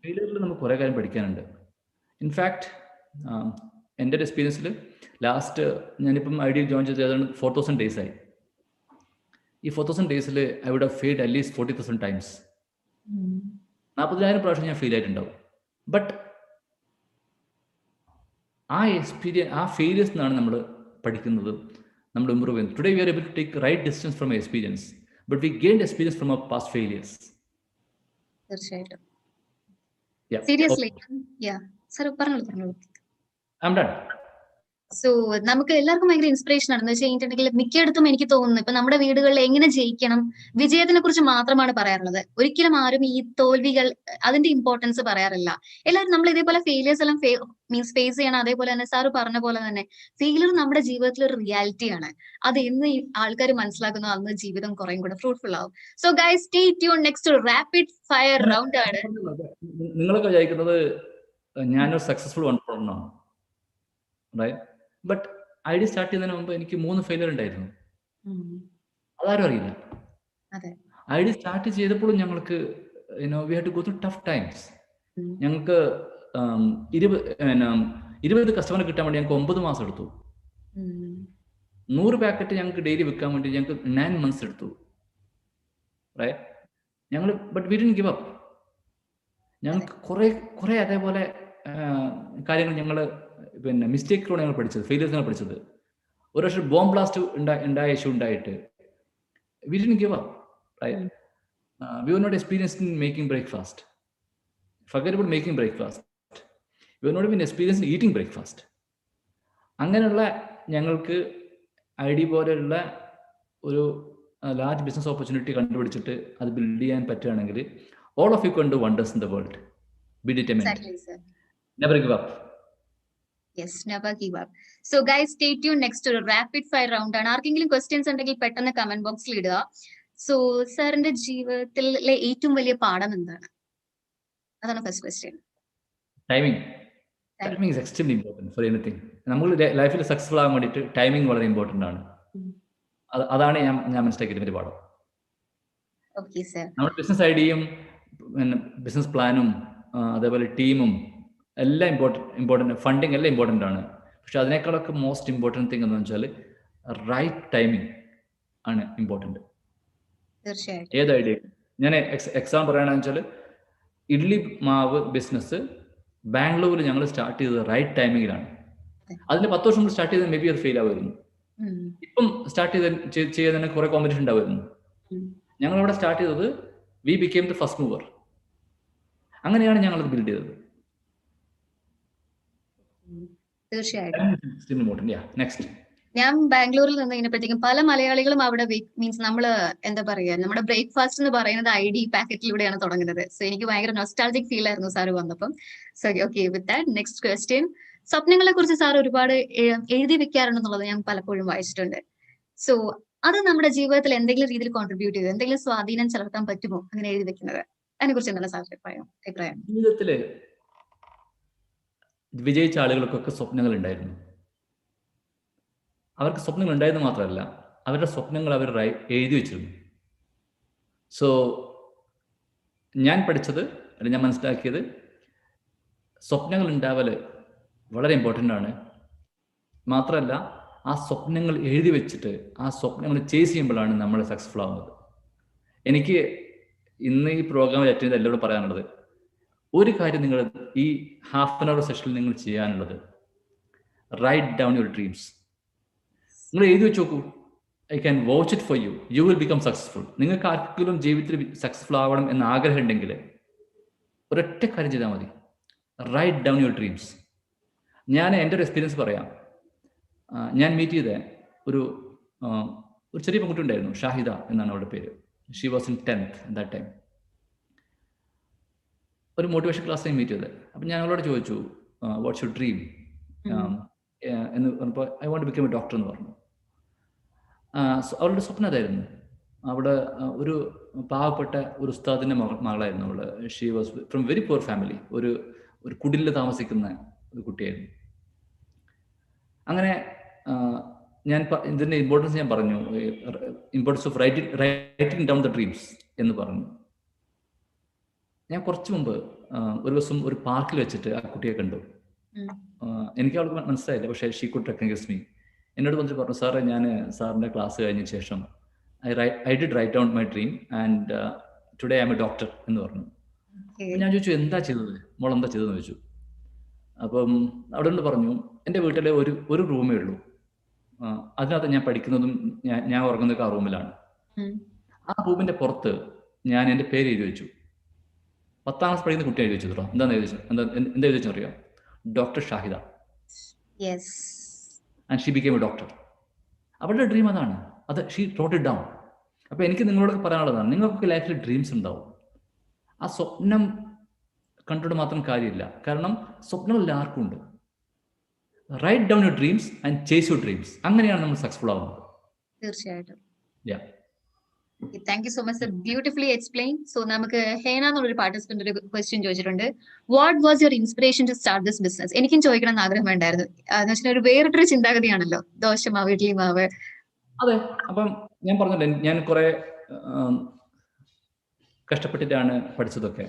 ഫെയിലിയറിൽ നമുക്ക് കുറേ കാര്യം പഠിക്കാനുണ്ട്. ഇൻഫാക്ട് എൻ്റെ ഒരു എക്സ്പീരിയൻസിൽ ലാസ്റ്റ് ഞാനിപ്പം ഐഡിയ ജോയിൻ ചെയ്ത് ഏതാണ്ട് 4000 days ആയി. ഈ 4000 daysൽ I would have failed at least 40,000 times. 40,000 പ്രാവശ്യം ഞാൻ ഫെയിൽ ആയിട്ടുണ്ടാവും. ബട്ട് ആ ഫെയിലിയേഴ്സ് നിന്നാണ് നമ്മൾ പഠിക്കുന്നത്, നമ്മൾ ഇമ്പ്രൂവ് ചെയ്യുന്നത്. Today we are able to take right decisions from experience, but we gained experience from our past failures. തീർച്ചയായിട്ടും. സീരിയസ്ലി, സർ പറഞ്ഞോളൂ. I am done. സോ നമുക്ക് എല്ലാവർക്കും ഭയങ്കര ഇൻസ്പിറേഷൻ ആണ്. എന്ന് വെച്ചിട്ടുണ്ടെങ്കിൽ മിക്കയിടത്തും എനിക്ക് തോന്നുന്നു ഇപ്പൊ നമ്മുടെ വീടുകളിൽ എങ്ങനെ ജയിക്കണം, വിജയത്തിനെ കുറിച്ച് മാത്രമാണ് പറയാറുള്ളത്. ഒരിക്കലും ആരും ഈ തോൽവികൾ അതിന്റെ ഇമ്പോർട്ടൻസ് പറയാറില്ല. എല്ലാവരും നമ്മൾ ഇതേപോലെ ഫെയിലിയേഴ്സ് എല്ലാം മീൻസ് ഫേസ് ചെയ്യണം. അതേപോലെ തന്നെ സാറ് പറഞ്ഞ പോലെ തന്നെ ഫെയിലിയർ നമ്മുടെ ജീവിതത്തിൽ ഒരു റിയാലിറ്റിയാണ്. അത് എന്ന് ആൾക്കാർ മനസ്സിലാക്കുന്നു, അന്ന് ജീവിതം കുറേ കൂടെ ഫ്രൂട്ട്ഫുൾ ആവും. So guys stay tune. Next rapid fire round ആണ്. നിങ്ങളൊക്കെ വിചാരിക്കുന്നത് ഞാനൊരു സക്സസ്ഫുൾ ആണ്, റൈറ്റ്? ബട്ട് ഐഡിയ സ്റ്റാർട്ട് ചെയ്യുന്നതിന് മുമ്പ് എനിക്ക് 3 ഫെയിലിയർ ഉണ്ടായിരുന്നു. അതാരും അറിയില്ല. ID സ്റ്റാർട്ട് ചെയ്തപ്പോഴും ഞങ്ങൾക്ക് we had to go through tough times. ഞങ്ങൾക്ക് 20 കസ്റ്റമർ കിട്ടാൻ വേണ്ടി ഞങ്ങൾക്ക് 9 മാസം എടുത്തു. 100 പാക്കറ്റ് ഞങ്ങൾക്ക് ഡെയിലി വിൽക്കാൻ വേണ്ടി ഞങ്ങൾക്ക് 9 months എടുത്തു. ഞങ്ങൾ but we didn't give up. ഞങ്ങൾക്ക് കുറെ അതേപോലെ കാര്യങ്ങൾ ഞങ്ങൾ പിന്നെ മിസ്റ്റേക്കിലൂടെ ഞങ്ങൾ പഠിച്ചത്, ഫെയിലിയേഴ്സ് ഞങ്ങൾ പഠിച്ചത്. ഒരു വർഷം ബോംബ് ബ്ലാസ്റ്റ് ഉണ്ടായ ഇഷ്യൂ ഉണ്ടായിട്ട് we didn't give up. We were not experienced in making breakfast. Forget about making breakfast. We were not even experienced in eating breakfast. അങ്ങനെയുള്ള ഞങ്ങൾക്ക് ID പോലെയുള്ള ഒരു ലാർജ് ബിസിനസ് ഓപ്പർച്യൂണിറ്റി കണ്ടുപിടിച്ചിട്ട് അത് ബിൽഡ് ചെയ്യാൻ പറ്റുകയാണെങ്കിൽ all of you can do wonders in the world. Be determined. Exactly, sir. Never give up. Yes, never give up. So guys, stay tuned next to a rapid fire round. ആണ് ആർക്കെങ്കിലും questions ഉണ്ടെങ്കിൽ പെട്ടെന്ന് comment ബോക്സിൽ ഇടുക. So സാറിന്റെ ജീവിതത്തിലെ ഏറ്റവും വലിയ പാഠം എന്താണ്? അതാണ് first question. Timing is extremely important for anything. നമ്മൾ ലൈഫിൽ സക്സസ്ഫുൾ ആകാൻ വേണ്ടിയിട്ട് ടൈമിംഗ് വളരെ ഇമ്പോർട്ടൻ്റ് ആണ്. അതാണ് ഞാൻ മനസ്സിലാക്കിയത് ഒരു പാഠം. Okay sir. നമ്മുടെ ബിസിനസ് ഐഡിയയും ബിസിനസ് പ്ലാനും അതേപോലെ ടീമും എല്ലാം ഇമ്പോർട്ടൻ്റ്, ഫണ്ടിങ് എല്ലാം ഇമ്പോർട്ടൻ്റ് ആണ്. പക്ഷെ അതിനേക്കാളൊക്കെ മോസ്റ്റ് ഇമ്പോർട്ടൻ്റ് തിങ് എന്ന് വെച്ചാൽ റൈറ്റ് ടൈമിംഗ് ആണ് ഇമ്പോർട്ടൻ്റ്. തീർച്ചയായിട്ടും. ഏത് ഐഡിയ ഞാൻ എക്സാം പറയുകയാണെന്ന് വെച്ചാൽ ഇഡ്ലി മാവ് ബിസിനസ് ബാംഗ്ലൂരിൽ ഞങ്ങൾ സ്റ്റാർട്ട് ചെയ്തത് റൈറ്റ് ടൈമിങ്ങിലാണ്. അതിന് 10 വർഷം മുമ്പ് സ്റ്റാർട്ട് ചെയ്താൽ മേ ബി അത് ഫെയിൽ ആവുമായിരുന്നു. ഇപ്പം സ്റ്റാർട്ട് ചെയ്തതിന് കുറെ കോമ്പറ്റീഷൻ ഉണ്ടാവുമായിരുന്നു. ഞങ്ങൾ അവിടെ സ്റ്റാർട്ട് ചെയ്തത് വി ബിക്കേം ദ ഫസ്റ്റ് മൂവർ. അങ്ങനെയാണ് ഞങ്ങൾ അത് ബിൽഡ് ചെയ്തത്. തീർച്ചയായിട്ടും. ഞാൻ ബാംഗ്ലൂരിൽ നിന്ന് കഴിഞ്ഞപ്പോഴത്തേക്കും പല മലയാളികളും അവിടെ മീൻസ് നമ്മള് എന്താ പറയാ, നമ്മുടെ ബ്രേക്ക്ഫാസ്റ്റ് എന്ന് പറയുന്നത് ID പാക്കറ്റിലൂടെയാണ് തുടങ്ങുന്നത്. സോ എനിക്ക് ഭയങ്കര നൊസ്റ്റാൾജിക് ഫീൽ ആയിരുന്നു സാറ് വന്നപ്പം. So okay, with that next question. സ്വപ്നങ്ങളെ കുറിച്ച് സാർ ഒരുപാട് എഴുതി വെക്കാറുണ്ടെന്നുള്ളത് ഞാൻ പലപ്പോഴും വായിച്ചിട്ടുണ്ട്. സോ അത് നമ്മുടെ ജീവിതത്തിൽ എന്തെങ്കിലും രീതിയിൽ കോൺട്രിബ്യൂട്ട് ചെയ്തു, എന്തെങ്കിലും സ്വാധീനം ചെലുത്താൻ പറ്റുമോ അങ്ങനെ എഴുതി വെക്കുന്നത്? അതിനെ കുറിച്ച് എന്താണ് സാറിന്റെ അഭിപ്രായം? ജീവിതത്തില് വിജയിച്ച ആളുകൾക്കൊക്കെ സ്വപ്നങ്ങൾ ഉണ്ടായിരുന്നു. അവർക്ക് സ്വപ്നങ്ങൾ ഉണ്ടായെന്ന് മാത്രമല്ല, അവരുടെ സ്വപ്നങ്ങൾ അവർ എഴുതി വെച്ചിരുന്നു. സോ ഞാൻ പഠിച്ചത് അല്ലെങ്കിൽ ഞാൻ മനസ്സിലാക്കിയത് സ്വപ്നങ്ങൾ ഉണ്ടാവല് വളരെ ഇമ്പോർട്ടൻ്റ് ആണ്. മാത്രമല്ല ആ സ്വപ്നങ്ങൾ എഴുതി വെച്ചിട്ട് ആ സ്വപ്നങ്ങൾ ചേസ് ചെയ്യുമ്പോഴാണ് നമ്മൾ സക്സസ്ഫുൾ ആവുന്നത്. എനിക്ക് ഇന്ന് ഈ പ്രോഗ്രാമിൽ അറ്റൻഡ് ചെയ്ത് എല്ലാവരോടും പറയാനുള്ളത്, ഒരു കാര്യം നിങ്ങൾ ഈ ഹാഫ് ആൻ അവർ സെഷനിൽ നിങ്ങൾ ചെയ്യാനുള്ളത്, റൈറ്റ് ഡൗൺ യുവർ ഡ്രീംസ്. നിങ്ങൾ എഴുതി വെച്ച് നോക്കൂ. I can watch it for you. You will become successful. നിങ്ങൾക്ക് ആർക്കെങ്കിലും ജീവിതത്തിൽ സക്സസ്ഫുൾ ആവണം എന്ന ആഗ്രഹം ഉണ്ടെങ്കിൽ ഒരൊറ്റ കാര്യം ചെയ്താൽ മതി, റൈറ്റ് ഡൗൺ യുവർ ഡ്രീംസ്. ഞാൻ എൻ്റെ ഒരു എക്സ്പീരിയൻസ് പറയാം. ഞാൻ മീറ്റ് ചെയ്ത ഒരു ചെറിയ പെൺകുട്ടി ഉണ്ടായിരുന്നു, ഷാഹിദ എന്നാണ് അവളുടെ പേര്. She was in 10th that time. ഒരു മോട്ടിവേഷൻ ക്ലാസ്സിൽ മീറ്റ് ചെയ്തത്. അപ്പം ഞാൻ അവളോട് ചോദിച്ചു, വാട്ട്സ് യുവർ ഡ്രീം എന്ന് പറഞ്ഞപ്പോൾ I want to become a doctor എന്ന് പറഞ്ഞു. അവളുടെ സ്വപ്നം അതായിരുന്നു. അവിടെ ഒരു പാവപ്പെട്ട ഒരു ഉസ്താദിൻ്റെ മകളായിരുന്നു അവള്. She was from very poor family. ഒരു കുടിലിൽ താമസിക്കുന്ന ഒരു കുട്ടിയായിരുന്നു. അങ്ങനെ ഞാൻ ഇതിൻ്റെ ഇമ്പോർട്ടൻസ് ഞാൻ പറഞ്ഞു, importance of writing down the dreams എന്ന് പറഞ്ഞു. ഞാൻ കുറച്ച് മുമ്പ് ഒരു ദിവസം ഒരു പാർക്കിൽ വെച്ചിട്ട് ആ കുട്ടിയെ കണ്ടു. എനിക്ക് അവൾക്ക് മനസ്സിലായില്ല, പക്ഷേ ഷീ കുഡ് റെക്കഗ്നൈസ് മീ. എന്നോട് വന്നിട്ട് പറഞ്ഞു, സാറേ ഞാൻ സാറിൻ്റെ ക്ലാസ് കഴിഞ്ഞ ശേഷം I did write down my dream and today I am A doctor എന്ന് പറഞ്ഞു. ഞാൻ ചോദിച്ചു, എന്താ ചെയ്തത് മോൾ, എന്താ ചെയ്തതെന്ന് ചോദിച്ചു. അപ്പം അവിടെ നിന്ന് പറഞ്ഞു, എൻ്റെ വീട്ടിലെ ഒരു റൂമേ ഉള്ളൂ, അതിനകത്ത് ഞാൻ പഠിക്കുന്നതും ഞാൻ ഉറങ്ങുന്നതൊക്കെ ആ റൂമിലാണ്. ആ റൂമിൻ്റെ പുറത്ത് ഞാൻ എൻ്റെ പേര് എഴുതി വെച്ചു. 10th ക്ലാസ് പഠിക്കുന്ന കുട്ടി എഴുതി വെച്ചു. എന്താ എഴുതി വെച്ചറിയാം? Doctor Shahida. And she became a doctor. അവളുടെ ഡ്രീം അതാണ്. അത് ഷീ റോട്ട് ഇറ്റ് ഡൗൺ. അപ്പോൾ എനിക്ക് നിങ്ങളോടൊക്കെ പറയാനുള്ളതാണ്, നിങ്ങൾക്ക് ലൈഫിൽ ഡ്രീംസ് ഉണ്ടാവും. ആ സ്വപ്നം കണ്ടിട്ട് മാത്രം കാര്യമില്ല, കാരണം സ്വപ്നം എല്ലാവർക്കും ഉണ്ട്. Write down your dreams and chase your dreams. അങ്ങനെയാണ് നമ്മൾ സക്സസ്ഫുൾ ആവുന്നത്. തീർച്ചയായിട്ടും. Yeah. Thank you so much sir, beautifully explain. So നമുക്ക് ഹേന എന്നുള്ളൊരു പാർട്ടിസിപ്പന്റ് ഒരു ക്വസ്റ്റ്യൻ ചോദിച്ചിട്ടുണ്ട്. What was your inspiration to start this business? എനിക്കും ചോദിക്കണം എന്ന് ആഗ്രഹം ഉണ്ടായിരുന്നു. എന്ന് വെച്ചാൽ ഒരു വേറിട്ടൊരു ചിന്താഗതിയാണല്ലോ, ദോശമാവ് ഇഡ്ലി മാവ്. അതെ. അപ്പം ഞാൻ പറഞ്ഞില്ലേ, ഞാൻ കുറെ കഷ്ടപ്പെട്ടിട്ടാണ് പഠിച്ചതൊക്കെ.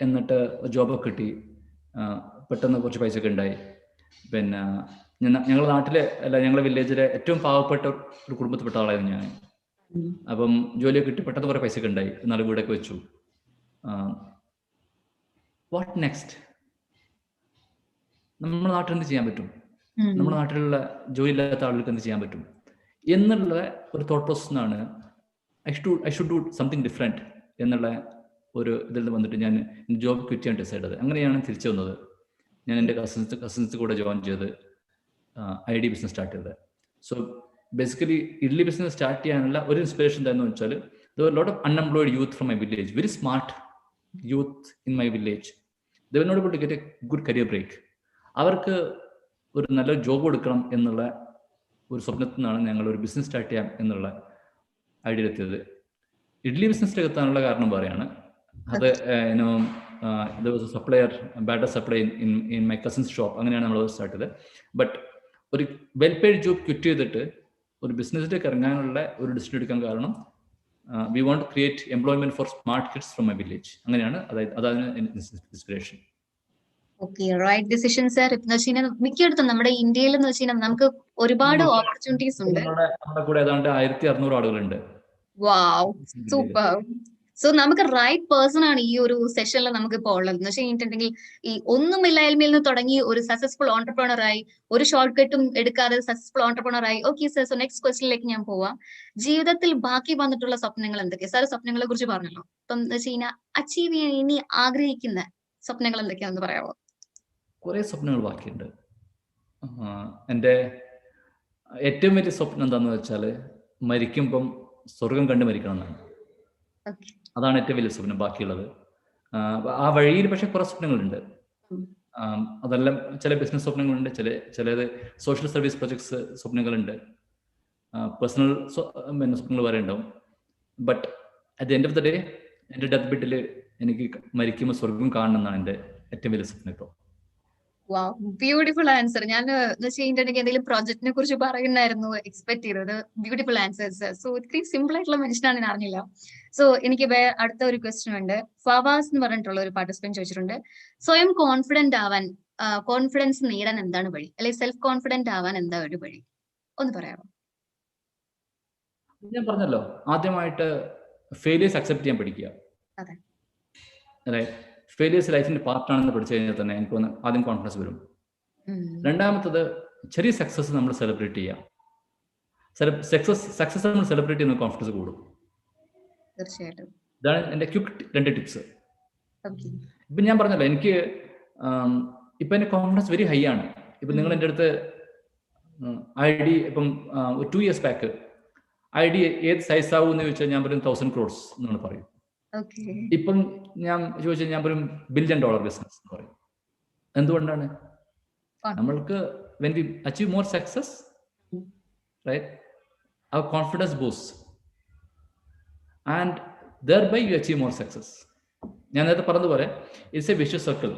എന്നിട്ട് ജോബൊക്കെ കിട്ടി, പെട്ടെന്ന് കുറച്ച് പൈസ ഒക്കെ ഉണ്ടായി. പിന്നെ ഞങ്ങളുടെ നാട്ടിലെ അല്ല ഞങ്ങളുടെ വില്ലേജിലെ ഏറ്റവും പാവപ്പെട്ട ഒരു കുടുംബത്തിൽപ്പെട്ട ആളായിരുന്നു ഞാൻ. അപ്പം ജോലിയൊക്കെ കിട്ടി പെട്ടെന്ന് കുറേ പൈസ ഒക്കെ ഉണ്ടായി, നാല് വീടൊക്കെ വെച്ചു. What next? നമ്മുടെ നാട്ടിൽ എന്ത് ചെയ്യാൻ പറ്റും? നമ്മുടെ നാട്ടിലുള്ള ജോലി ഇല്ലാത്ത ആളുകൾക്ക് എന്ത് ചെയ്യാൻ പറ്റും എന്നുള്ള ഒരു തോട്ട് പ്രോസസ്സാണ് I should do something different എന്നുള്ള ഒരു ഇതിൽ നിന്ന് വന്നിട്ട് ഞാൻ ജോബ് ക്വിറ്റ് ചെയ്യാൻ ഡിസൈഡ് ചെയ്തത്. അങ്ങനെയാണ് തിരിച്ചു വന്നത്. ഞാൻ എൻ്റെ കസിൻസ് കൂടെ ജോയിൻ ചെയ്ത് ID ബിസിനസ് സ്റ്റാർട്ട് ചെയ്തത്. So basically idli business start ചെയ്യാനുള്ള ഒരു ഇൻസ്പിറേഷൻ എന്താണെന്ന് വെച്ചാൽ there were a lot of unemployed youth from my village, very smart youth in my village. They were not able to get a good career break. അവർക്ക് ഒരു നല്ല job കൊടുക്കണം എന്നുള്ള ഒരു സ്വപ്നത്തിൽ നിന്നാണ് ഞങ്ങൾ ഒരു ബിസിനസ് സ്റ്റാർട്ട് ചെയ്യാം എന്നുള്ള ഐഡിയ എത്തിയത്. ഇഡ്ലി ബിസിനസ്സിലേക്ക് എത്താനുള്ള കാരണം പറയാണ്. അത് supplier batter supply in my cousins shop, അങ്ങനെയാണ് നമ്മൾ സ്റ്റാർട്ട് ചെയ്തത്. ബട്ട് ഒരു വെൽ പെയ്ഡ് ജോബ് ക്വിറ്റ് ചെയ്തിട്ട് ഒരു ബിസിനസ്സിലേക്ക് ഇറങ്ങാനുള്ള ഒരു ഡിസിഷൻ എടുക്കാൻ കാരണം we want to create employment for smart kids from my village. അങ്ങനെയാണ് അതാണ് inspiration. Okay, right decision sir. എന്ന് വെച്ച് കഴിഞ്ഞാൽ മിക്കയിടത്തും നമ്മുടെ ഇന്ത്യയിൽ എന്ന് വെച്ച് കഴിഞ്ഞാൽ നമുക്ക് ഒരുപാട് ഓപ്പർച്യൂണിറ്റീസ് ഉണ്ട്. നമ്മുടെ കൂടെ ഏതാണ്ട് 1600 ആളുകളുണ്ട്. വാവ്, സൂപ്പർ. സോ നമുക്ക് റൈറ്റ് പേഴ്സൺ ആണ് ഈ ഒരു സെഷനിൽ നമുക്ക് ഇപ്പോൾ ഉള്ളത്. എന്ന് വെച്ച് കഴിഞ്ഞിട്ടുണ്ടെങ്കിൽ ഈ ഒന്നുമില്ലായ്മയിൽ നിന്ന് തുടങ്ങി ഒരു സക്സസ്ഫുൾ ഓണ്ടർപ്രണർ ആയി, ഒരു ഷോർട്ട് കട്ടും എടുക്കാതെ സക്സസ്ഫുൾ ഓണ്ടർപ്രണർ ആയി. ഓക്കെ സർ, സോ നെക്സ്റ്റ് ക്വസ്റ്റ്യനിലേക്ക് ഞാൻ പോവാം. ജീവിതത്തിൽ ബാക്കി വന്നിട്ടുള്ള സ്വപ്നങ്ങൾ എന്തൊക്കെയാണ് സാർ? സ്വപ്നങ്ങളെ കുറിച്ച് പറഞ്ഞല്ലോ. അപ്പം എന്ന് വെച്ച് കഴിഞ്ഞാൽ അച്ചീവ് ചെയ്യാൻ ഇനി ആഗ്രഹിക്കുന്ന സ്വപ്നങ്ങൾ എന്തൊക്കെയാണെന്ന് പറയാമോ? കുറേ സ്വപ്നങ്ങൾ ബാക്കിയുണ്ട്. എൻ്റെ ഏറ്റവും വലിയ സ്വപ്നം എന്താണെന്ന് വെച്ചാൽ മരിക്കുമ്പം സ്വർഗം കണ്ട് മരിക്കണം എന്നാണ്. അതാണ് ഏറ്റവും വലിയ സ്വപ്നം. ബാക്കിയുള്ളത് ആ വഴിയിൽ പക്ഷെ കുറെ സ്വപ്നങ്ങളുണ്ട്. അതെല്ലാം ചില ബിസിനസ് സ്വപ്നങ്ങളുണ്ട്, ചിലത് സോഷ്യൽ സർവീസ് പ്രൊജക്ട്സ് സ്വപ്നങ്ങളുണ്ട്, പേഴ്സണൽ സ്വപ്നങ്ങൾ വരെ ഉണ്ടാവും. But at the end of the day എൻ്റെ ഡെത്ത് ബെഡിൽ എനിക്ക് മരിക്കുമ്പോൾ സ്വർഗം കാണണം എന്നാണ് എൻ്റെ ഏറ്റവും വലിയ സ്വപ്നം ഇപ്പോൾ. Beautiful answer. ഞാൻ എന്തെങ്കിലും പ്രോജക്റ്റിനെ കുറിച്ച് പറയുന്നായിരുന്നു എക്സ്പെക്ട് ചെയ്തത്. Beautiful answers. സോ ഇത്രയും സിമ്പിൾ ആയിട്ടുള്ള മനുഷ്യനാണ് ഞാൻ അറിഞ്ഞില്ല. സോ എനിക്ക് അടുത്ത ഒരു ക്വസ്റ്റ്യൻ ഉണ്ട്. ഫവാസ് എന്ന് പറഞ്ഞിട്ടുള്ള ഒരു പാർട്ടിസിപ്പന്റ് ചോദിച്ചിട്ടുണ്ട്, സ്വയം കോൺഫിഡൻസ് നേടാൻ എന്താണ് വഴി, അല്ലെങ്കിൽ സെൽഫ് കോൺഫിഡന്റ് ആവാൻ എന്താ ഒരു വഴി, ഒന്ന് പറയാമോ? ഞാൻ പറഞ്ഞല്ലോ, ആദ്യമായിട്ട് ഫെയിലിയേഴ്സ് അക്സെപ്റ്റ് ചെയ്യാൻ പഠിക്കുക. ഫെയിലിയേഴ്സ് ലൈഫിന്റെ പാർട്ടാണെന്ന് പഠിച്ചു കഴിഞ്ഞാൽ തന്നെ എനിക്ക് ആദ്യം കോൺഫിഡൻസ് വരും. രണ്ടാമത്തത് ചെറിയ സക്സസ് നമ്മൾ സെലിബ്രേറ്റ് ചെയ്യാം. സക്സസ് നമ്മൾ സെലിബ്രേറ്റ് ചെയ്യുന്ന കോൺഫിഡൻസ് കൂടും. തീർച്ചയായിട്ടും. ഇതാണ് എൻ്റെ ക്വിക്ക് 2 ടിപ്സ്. ഇപ്പം ഞാൻ പറഞ്ഞല്ലോ, എനിക്ക് ഇപ്പം എൻ്റെ കോൺഫിഡൻസ് വെരി ഹൈ ആണ്. ഇപ്പം നിങ്ങൾ എൻ്റെ അടുത്ത് ID ഇപ്പം 2 years ബാക്ക് ID ഏത് സൈസ് ആവും എന്ന് ചോദിച്ചാൽ ഞാൻ പറയും 1000 crores എന്നാണ് പറയും. ഇപ്പം ഞാൻ ചോദിച്ചാൽ ഞാൻ പറയും $1 billion ബിസിനസ് എന്ന് പറയും. എന്തുകൊണ്ടാണ്? നമ്മൾക്ക് when we achieve more success, right, our confidence boosts and thereby you achieve more success. ഞാൻ നേരത്തെ പറഞ്ഞതുപോലെ it's a vicious circle.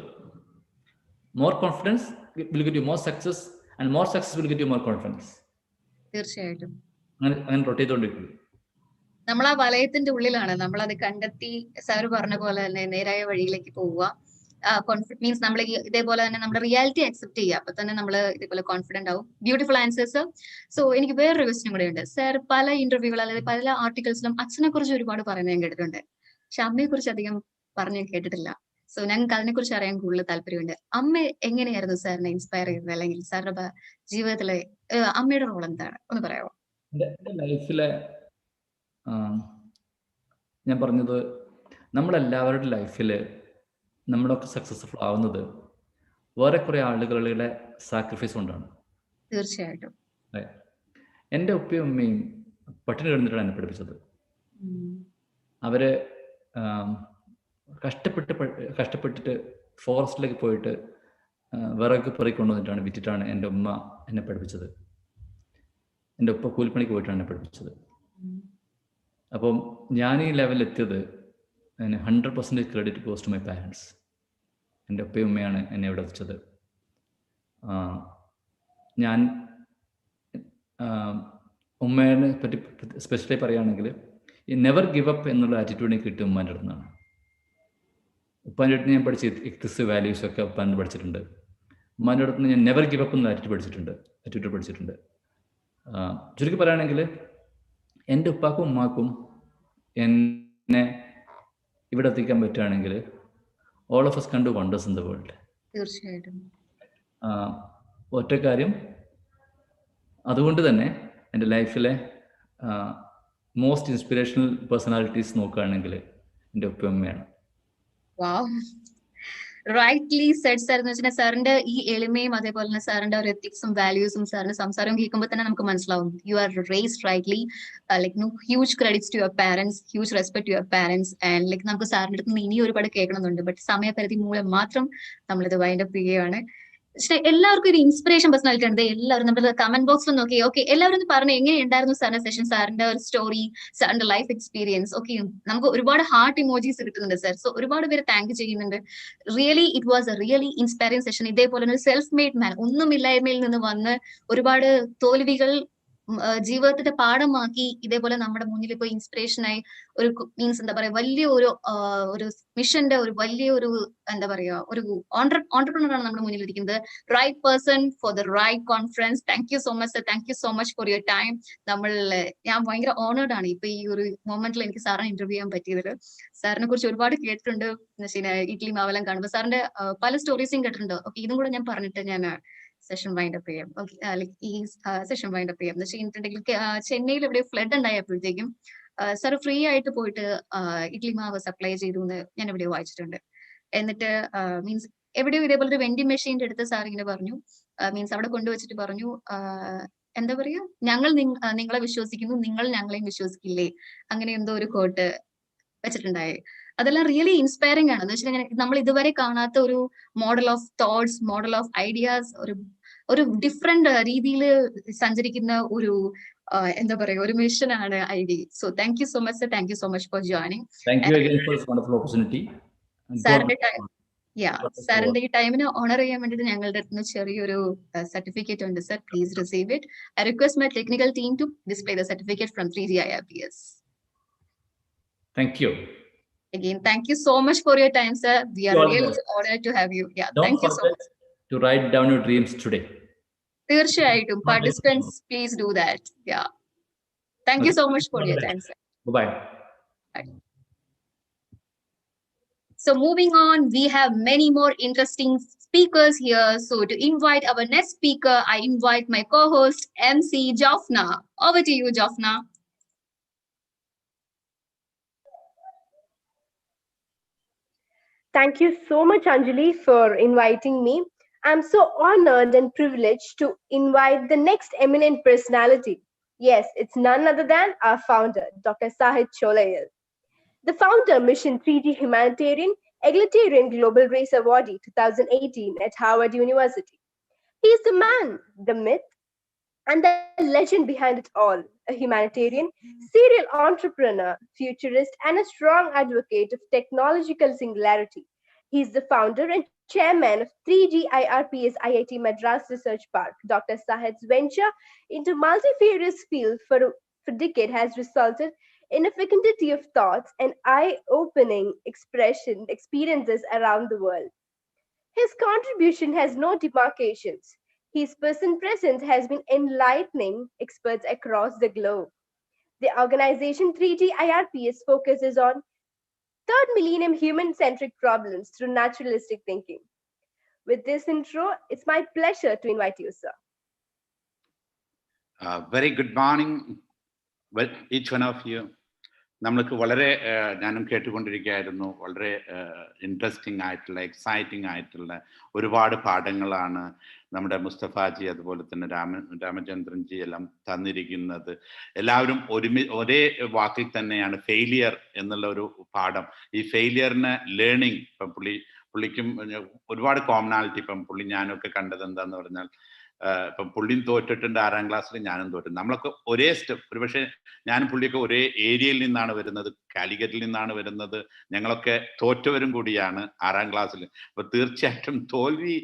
More confidence will get you more success and more success will get you more confidence. തീർച്ചയായിട്ടും. അങ്ങനെ rotate ചെയ്തുകൊണ്ടിരിക്കും. നമ്മൾ ആ വലയത്തിന്റെ ഉള്ളിലാണ്, നമ്മൾ അത് കണ്ടെത്തി സാർ പറഞ്ഞ പോലെ തന്നെ നേരായ വഴിയിലേക്ക് പോവുക. മീൻസ് നമ്മൾ ഇതേപോലെ തന്നെ നമ്മുടെ റിയാലിറ്റി അക്സെപ്റ്റ് ചെയ്യുക. അപ്പൊ തന്നെ നമ്മൾ ഇതേപോലെ കോൺഫിഡന്റ് ആവും. Beautiful answers. സോ എനിക്ക് വേറൊരു ക്വസ്റ്റ്യൻ കൂടെ ഉണ്ട് സാർ. പല ഇന്റർവ്യൂകൾ അല്ലെങ്കിൽ പല ആർട്ടിക്കിൾസിലും അച്ഛനെ കുറിച്ച് ഒരുപാട് പറയുന്നത് ഞാൻ കേട്ടിട്ടുണ്ട്, പക്ഷെ അമ്മയെ കുറിച്ച് അധികം പറഞ്ഞു കേട്ടിട്ടില്ല. സോ ഞങ്ങൾക്ക് അതിനെ കുറിച്ച് അറിയാൻ കൂടുതൽ താല്പര്യമുണ്ട്. അമ്മ എങ്ങനെയായിരുന്നു സാറിനെ ഇൻസ്പയർ ചെയ്തത്, അല്ലെങ്കിൽ സാറിന്റെ ജീവിതത്തിലെ അമ്മയുടെ റോൾ എന്താണ്, ഒന്ന് പറയാമോ? ലൈഫിലെ ഞാൻ പറഞ്ഞത്, നമ്മളെല്ലാവരുടെ ലൈഫിൽ നമ്മളൊക്കെ സക്സസ്ഫുൾ ആവുന്നത് വേറെ കുറെ ആളുകളുടെ സാക്രിഫൈസ് കൊണ്ടാണ്. തീർച്ചയായിട്ടും. എൻ്റെ ഉപ്പയും ഉമ്മയും പട്ടിണി കിടന്നിട്ടാണ് എന്നെ പഠിപ്പിച്ചത്. അവര് കഷ്ടപ്പെട്ടിട്ട് ഫോറസ്റ്റിലേക്ക് പോയിട്ട് വിറക് പെറുക്കൊണ്ടുവന്നിട്ടാണ് വിറ്റിട്ടാണ് എൻ്റെ ഉമ്മ എന്നെ പഠിപ്പിച്ചത്. എൻ്റെ ഉപ്പ കൂലിപ്പണിക്ക് പോയിട്ടാണ് എന്നെ പഠിപ്പിച്ചത്. അപ്പം ഞാൻ ഈ ലെവലിൽ എത്തിയത് 100% credit goes to my parents. എൻ്റെ ഉപ്പയും ഉമ്മയാണ് എന്നെ ഇവിടെ എത്തിച്ചത്. ഞാൻ ഉമ്മേനെ പറ്റി സ്പെഷ്യലി പറയുകയാണെങ്കിൽ ഈ നെവർ ഗിവ് അപ്പ് എന്നുള്ള ആറ്റിറ്റ്യൂഡിനെ കിട്ടിയ ഉമ്മേൻ്റെ അടുത്ത് നിന്നാണ്. ഉപ്പാൻ്റെ അടുത്ത് ഞാൻ പഠിച്ച എത്തിക്സ് വാല്യൂസൊക്കെ ഉപ്പാൻ്റെ പഠിച്ചിട്ടുണ്ട്. ഉമ്മാൻ്റെ അടുത്ത് നിന്ന് ഞാൻ നെവർ ഗിവ് അപ്പ് എന്ന ആറ്റിറ്റ്യൂഡ് പഠിച്ചിട്ടുണ്ട്. ചുരുക്കി പറയുകയാണെങ്കിൽ എൻ്റെ ഉപ്പാക്കും ഉമ്മാക്കും എന്നെ ഇവിടെ എത്തിക്കാൻ പറ്റുകയാണെങ്കിൽ all of us can do wonders in the world. തീർച്ചയായിട്ടും. ഒറ്റ കാര്യം, അതുകൊണ്ട് തന്നെ എൻ്റെ ലൈഫിലെ മോസ്റ്റ് ഇൻസ്പിറേഷണൽ പേഴ്സണാലിറ്റീസ് നോക്കുകയാണെങ്കിൽ എൻ്റെ ഉപ്പയമ്മയാണ്. വാവ്, റൈറ്റ്ലി സെഡ് സാർ. എന്ന് വെച്ചാൽ സാറിന്റെ ഈ എളിമയും അതേപോലെ തന്നെ സാറിന്റെ ഒരു എത്തിക്സും വാല്യൂസും സാറിന്റെ സംസാരവും കേൾക്കുമ്പോൾ തന്നെ നമുക്ക് മനസ്സിലാവും you are raised rightly. Like no huge credits to your parents, huge respect to your parents. And like നമുക്ക് സാറിന്റെ അടുത്ത് നിന്ന് ഇനി ഒരുപാട് കേൾക്കണമെന്നുണ്ട്, ബട്ട് സമയപരിധി മൂലം മാത്രം നമ്മളിത് വൈൻഡപ്പ് ചെയ്യുകയാണ്. പക്ഷേ എല്ലാവർക്കും ഒരു ഇൻസ്പിറേഷൻ പേഴ്സണാലിറ്റി ഉണ്ട്. എല്ലാവരും നമ്മുടെ കമന്റ് ബോക്സിൽ നോക്കി ഓക്കെ എല്ലാവരും ഒന്ന് പറഞ്ഞു എങ്ങനെയുണ്ടായിരുന്നു സാറിന്റെ സെഷൻ, സാറിന്റെ ഒരു സ്റ്റോറി, സാറിന്റെ ലൈഫ് എക്സ്പീരിയൻസ്. ഓക്കെ, നമുക്ക് ഒരുപാട് ഹാർട്ട് ഇമോജീസ് കിട്ടുന്നുണ്ട് സാർ. സോ ഒരുപാട് പേര് താങ്ക് ചെയ്യുന്നുണ്ട്. Really it was A really inspiring session. ഇതേപോലെ ഒരു സെൽഫ് മെയ്ഡ് മാൻ, ഒന്നുമില്ലായ്മയിൽ നിന്ന് വന്ന് ഒരുപാട് തോൽവികൾ ജീവിതത്തിന്റെ പാഠമാക്കി ഇതേപോലെ നമ്മുടെ മുന്നിൽ ഇപ്പൊ ഇൻസ്പിറേഷനായി ഒരു മീൻസ് എന്താ പറയാ വലിയ ഒരു മിഷന്റെ ഒരു വലിയ ഒരു എന്താ പറയാ ഒരു ഓൺടർപ്രണർ ആണ് നമ്മുടെ മുന്നിൽ ഇരിക്കുന്നത്. Right person for the right conference. Thank you so much sir, thank you so much for your time. ഞാൻ ഭയങ്കര ഓണേർഡ് ആണ് ഇപ്പൊ ഈ ഒരു മൊമെന്റിൽ എനിക്ക് സാറിനെ ഇന്റർവ്യൂ ചെയ്യാൻ പറ്റിയതിൽ. സാറിനെ കുറിച്ച് ഒരുപാട് കേട്ടിട്ടുണ്ട്, ഇഡ്ലി മാവെല്ലാം കാണുമ്പോൾ സാറിന്റെ പല സ്റ്റോറീസും കേട്ടിട്ടുണ്ട്. ഓക്കെ, ഇതും കൂടെ ഞാൻ പറഞ്ഞിട്ട് ഞാൻ സെഷൻ വൈൻഡപ്പ് ചെയ്യാം. ഓക്കെ, ഈ സെഷൻ വൈൻഡപ്പ് ചെയ്യാം. എന്ന് വെച്ചിട്ടുണ്ടെങ്കിൽ ചെന്നൈയിൽ എവിടെ ഫ്ലഡ് ഉണ്ടായപ്പോഴത്തേക്കും സാർ ഫ്രീ ആയിട്ട് പോയിട്ട് ഇഡ്ലി മാവ് സപ്ലൈ ചെയ്തു എന്ന് ഞാൻ എവിടെയോ വായിച്ചിട്ടുണ്ട്. എന്നിട്ട് മീൻസ് എവിടെയോ ഇതേപോലെ ഒരു വെൻഡിങ് മെഷീന്റെ അടുത്ത് സാർ ഇങ്ങനെ പറഞ്ഞു, മീൻസ് അവിടെ കൊണ്ടുവച്ചിട്ട് പറഞ്ഞു എന്താ പറയാ, ഞങ്ങൾ നിങ്ങളെ വിശ്വസിക്കുന്നു, നിങ്ങൾ ഞങ്ങളെയും വിശ്വസിക്കില്ലേ, അങ്ങനെ എന്തോ ഒരു കോട്ട് വെച്ചിട്ടുണ്ടായി. അതെല്ലാം റിയലി ഇൻസ്പയറിംഗ് ആണ്. എന്ന് വെച്ചിട്ടുണ്ടെങ്കിൽ നമ്മൾ ഇതുവരെ കാണാത്ത ഒരു model of thoughts, model of ideas, ഒരു ഡിഫറെന്റ് രീതിയിൽ സഞ്ചരിക്കുന്ന ഒരു എന്താ പറയാ ഒരു മിഷൻ ആണ് ID. So thank you so much sir, thank you so much for joining. സാറിന്റെ ഈ ടൈമിന് ഓണർ ചെയ്യാൻ വേണ്ടിയിട്ട് ഞങ്ങളുടെ അടുത്ത് ചെറിയൊരു സർട്ടിഫിക്കറ്റ് ഉണ്ട് sir, please receive it. I request my technical team to display the certificate from 3G IRPS. Thank you. Again, thank you so much for your time, sir. We are really honored to have you. Yeah, thank you so much. To write down your dreams today. തീർച്ചയായിട്ടും participants, please do that. Yeah. Thank you so much for your time, sir. Bye-bye. Bye. So moving on, we have many more interesting speakers here. So to invite our next speaker, I invite my co-host MC Jaffna. Over to you, Jaffna. Thank you so much, Anjali, for inviting me. I'm so honored and privileged to invite the next eminent personality. Yes, it's none other than our founder, Dr. Sahid Cholayal, the founder, Mission 3D Humanitarian, Egalitarian Global Race Awardee 2018 at Harvard University. He is the man, the myth, and the legend behind it all, a humanitarian, serial entrepreneur, futurist, and a strong advocate of technological singularity. He is the founder and chairman of 3G IRPS IIT Madras Research Park. Dr. Sahid's venture into multifarious field for decade has resulted in a fecundity of thoughts and eye-opening experiences around the world. His contribution has no demarcations. His person presence has been enlightening experts across the globe. The organization 3G IRPS focuses on third millennium human-centric problems through naturalistic thinking. With this intro, it's my pleasure to invite you, sir. Very good morning, each one of you. നമ്മൾക്ക് വളരെ ഞാനും കേട്ടുകൊണ്ടിരിക്കുകയായിരുന്നു. വളരെ interesting ആയിട്ടുള്ള exciting ആയിട്ടുള്ള ഒരുപാട് പാഠങ്ങളാണ് നമ്മുടെ മുസ്തഫാജി അതുപോലെ തന്നെ രാമചന്ദ്രൻജി എല്ലാം തന്നിരിക്കുന്നത്. എല്ലാവരും ഒരേ വാക്കിൽ തന്നെയാണ് ഫെയിലിയർ എന്നുള്ള ഒരു പാഠം. ഈ ഫെയിലിയറിന് ലേണിംഗ് ഇപ്പം പുള്ളിക്കും ഒരുപാട് കോമണാലിറ്റി. ഇപ്പം ഞാനൊക്കെ കണ്ടത് എന്താന്ന് പറഞ്ഞാൽ ഇപ്പം പുള്ളിയും തോറ്റിട്ടുണ്ട് 6ാം ക്ലാസ്സിൽ, ഞാനും തോറ്റിട്ടുണ്ട്. നമ്മളൊക്കെ ഒരേ സ്റ്റെപ്പ്, ഒരുപക്ഷെ ഞാനും പുള്ളിയൊക്കെ ഒരേ ഏരിയയിൽ നിന്നാണ് വരുന്നത്, കാലിക്കറ്റിൽ നിന്നാണ് വരുന്നത്. ഞങ്ങളൊക്കെ തോറ്റവരും കൂടിയാണ് 6ാം ക്ലാസ്സിൽ. അപ്പൊ തീർച്ചയായിട്ടും തോൽവി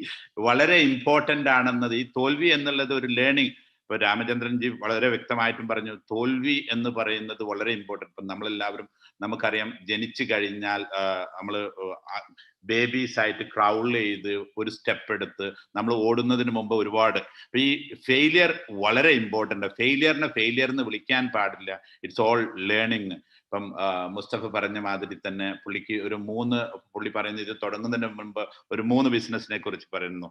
വളരെ ഇമ്പോർട്ടൻ്റ് ആണെന്നത്, ഈ തോൽവി എന്നുള്ളത് ഒരു ലേണിംഗ്. ഇപ്പൊ രാമചന്ദ്രൻജി വളരെ വ്യക്തമായിട്ടും പറഞ്ഞു, തോൽവി എന്ന് പറയുന്നത് വളരെ ഇമ്പോർട്ടൻറ്റ്. ഇപ്പം നമ്മളെല്ലാവരും നമുക്കറിയാം, ജനിച്ചു കഴിഞ്ഞാൽ നമ്മൾ ബേബീസ് ആയിട്ട് ക്രൗൾ ചെയ്ത് ഒരു സ്റ്റെപ്പ് എടുത്ത് നമ്മൾ ഓടുന്നതിന് മുമ്പ് ഒരുപാട് ഈ ഫെയിലിയർ വളരെ ഇമ്പോർട്ടൻ്റ്. ഫെയിലിയറിനെ ഫെയിലിയർ എന്ന് വിളിക്കാൻ പാടില്ല. It's all learning. ഇപ്പം മുസ്തഫ പറഞ്ഞ മാതിരി തന്നെ പുള്ളിക്ക് പുള്ളി പറയുന്നത് ഇത് തുടങ്ങുന്നതിന് മുമ്പ് ഒരു 3 ബിസിനസ്സിനെ കുറിച്ച് പറയുന്നു.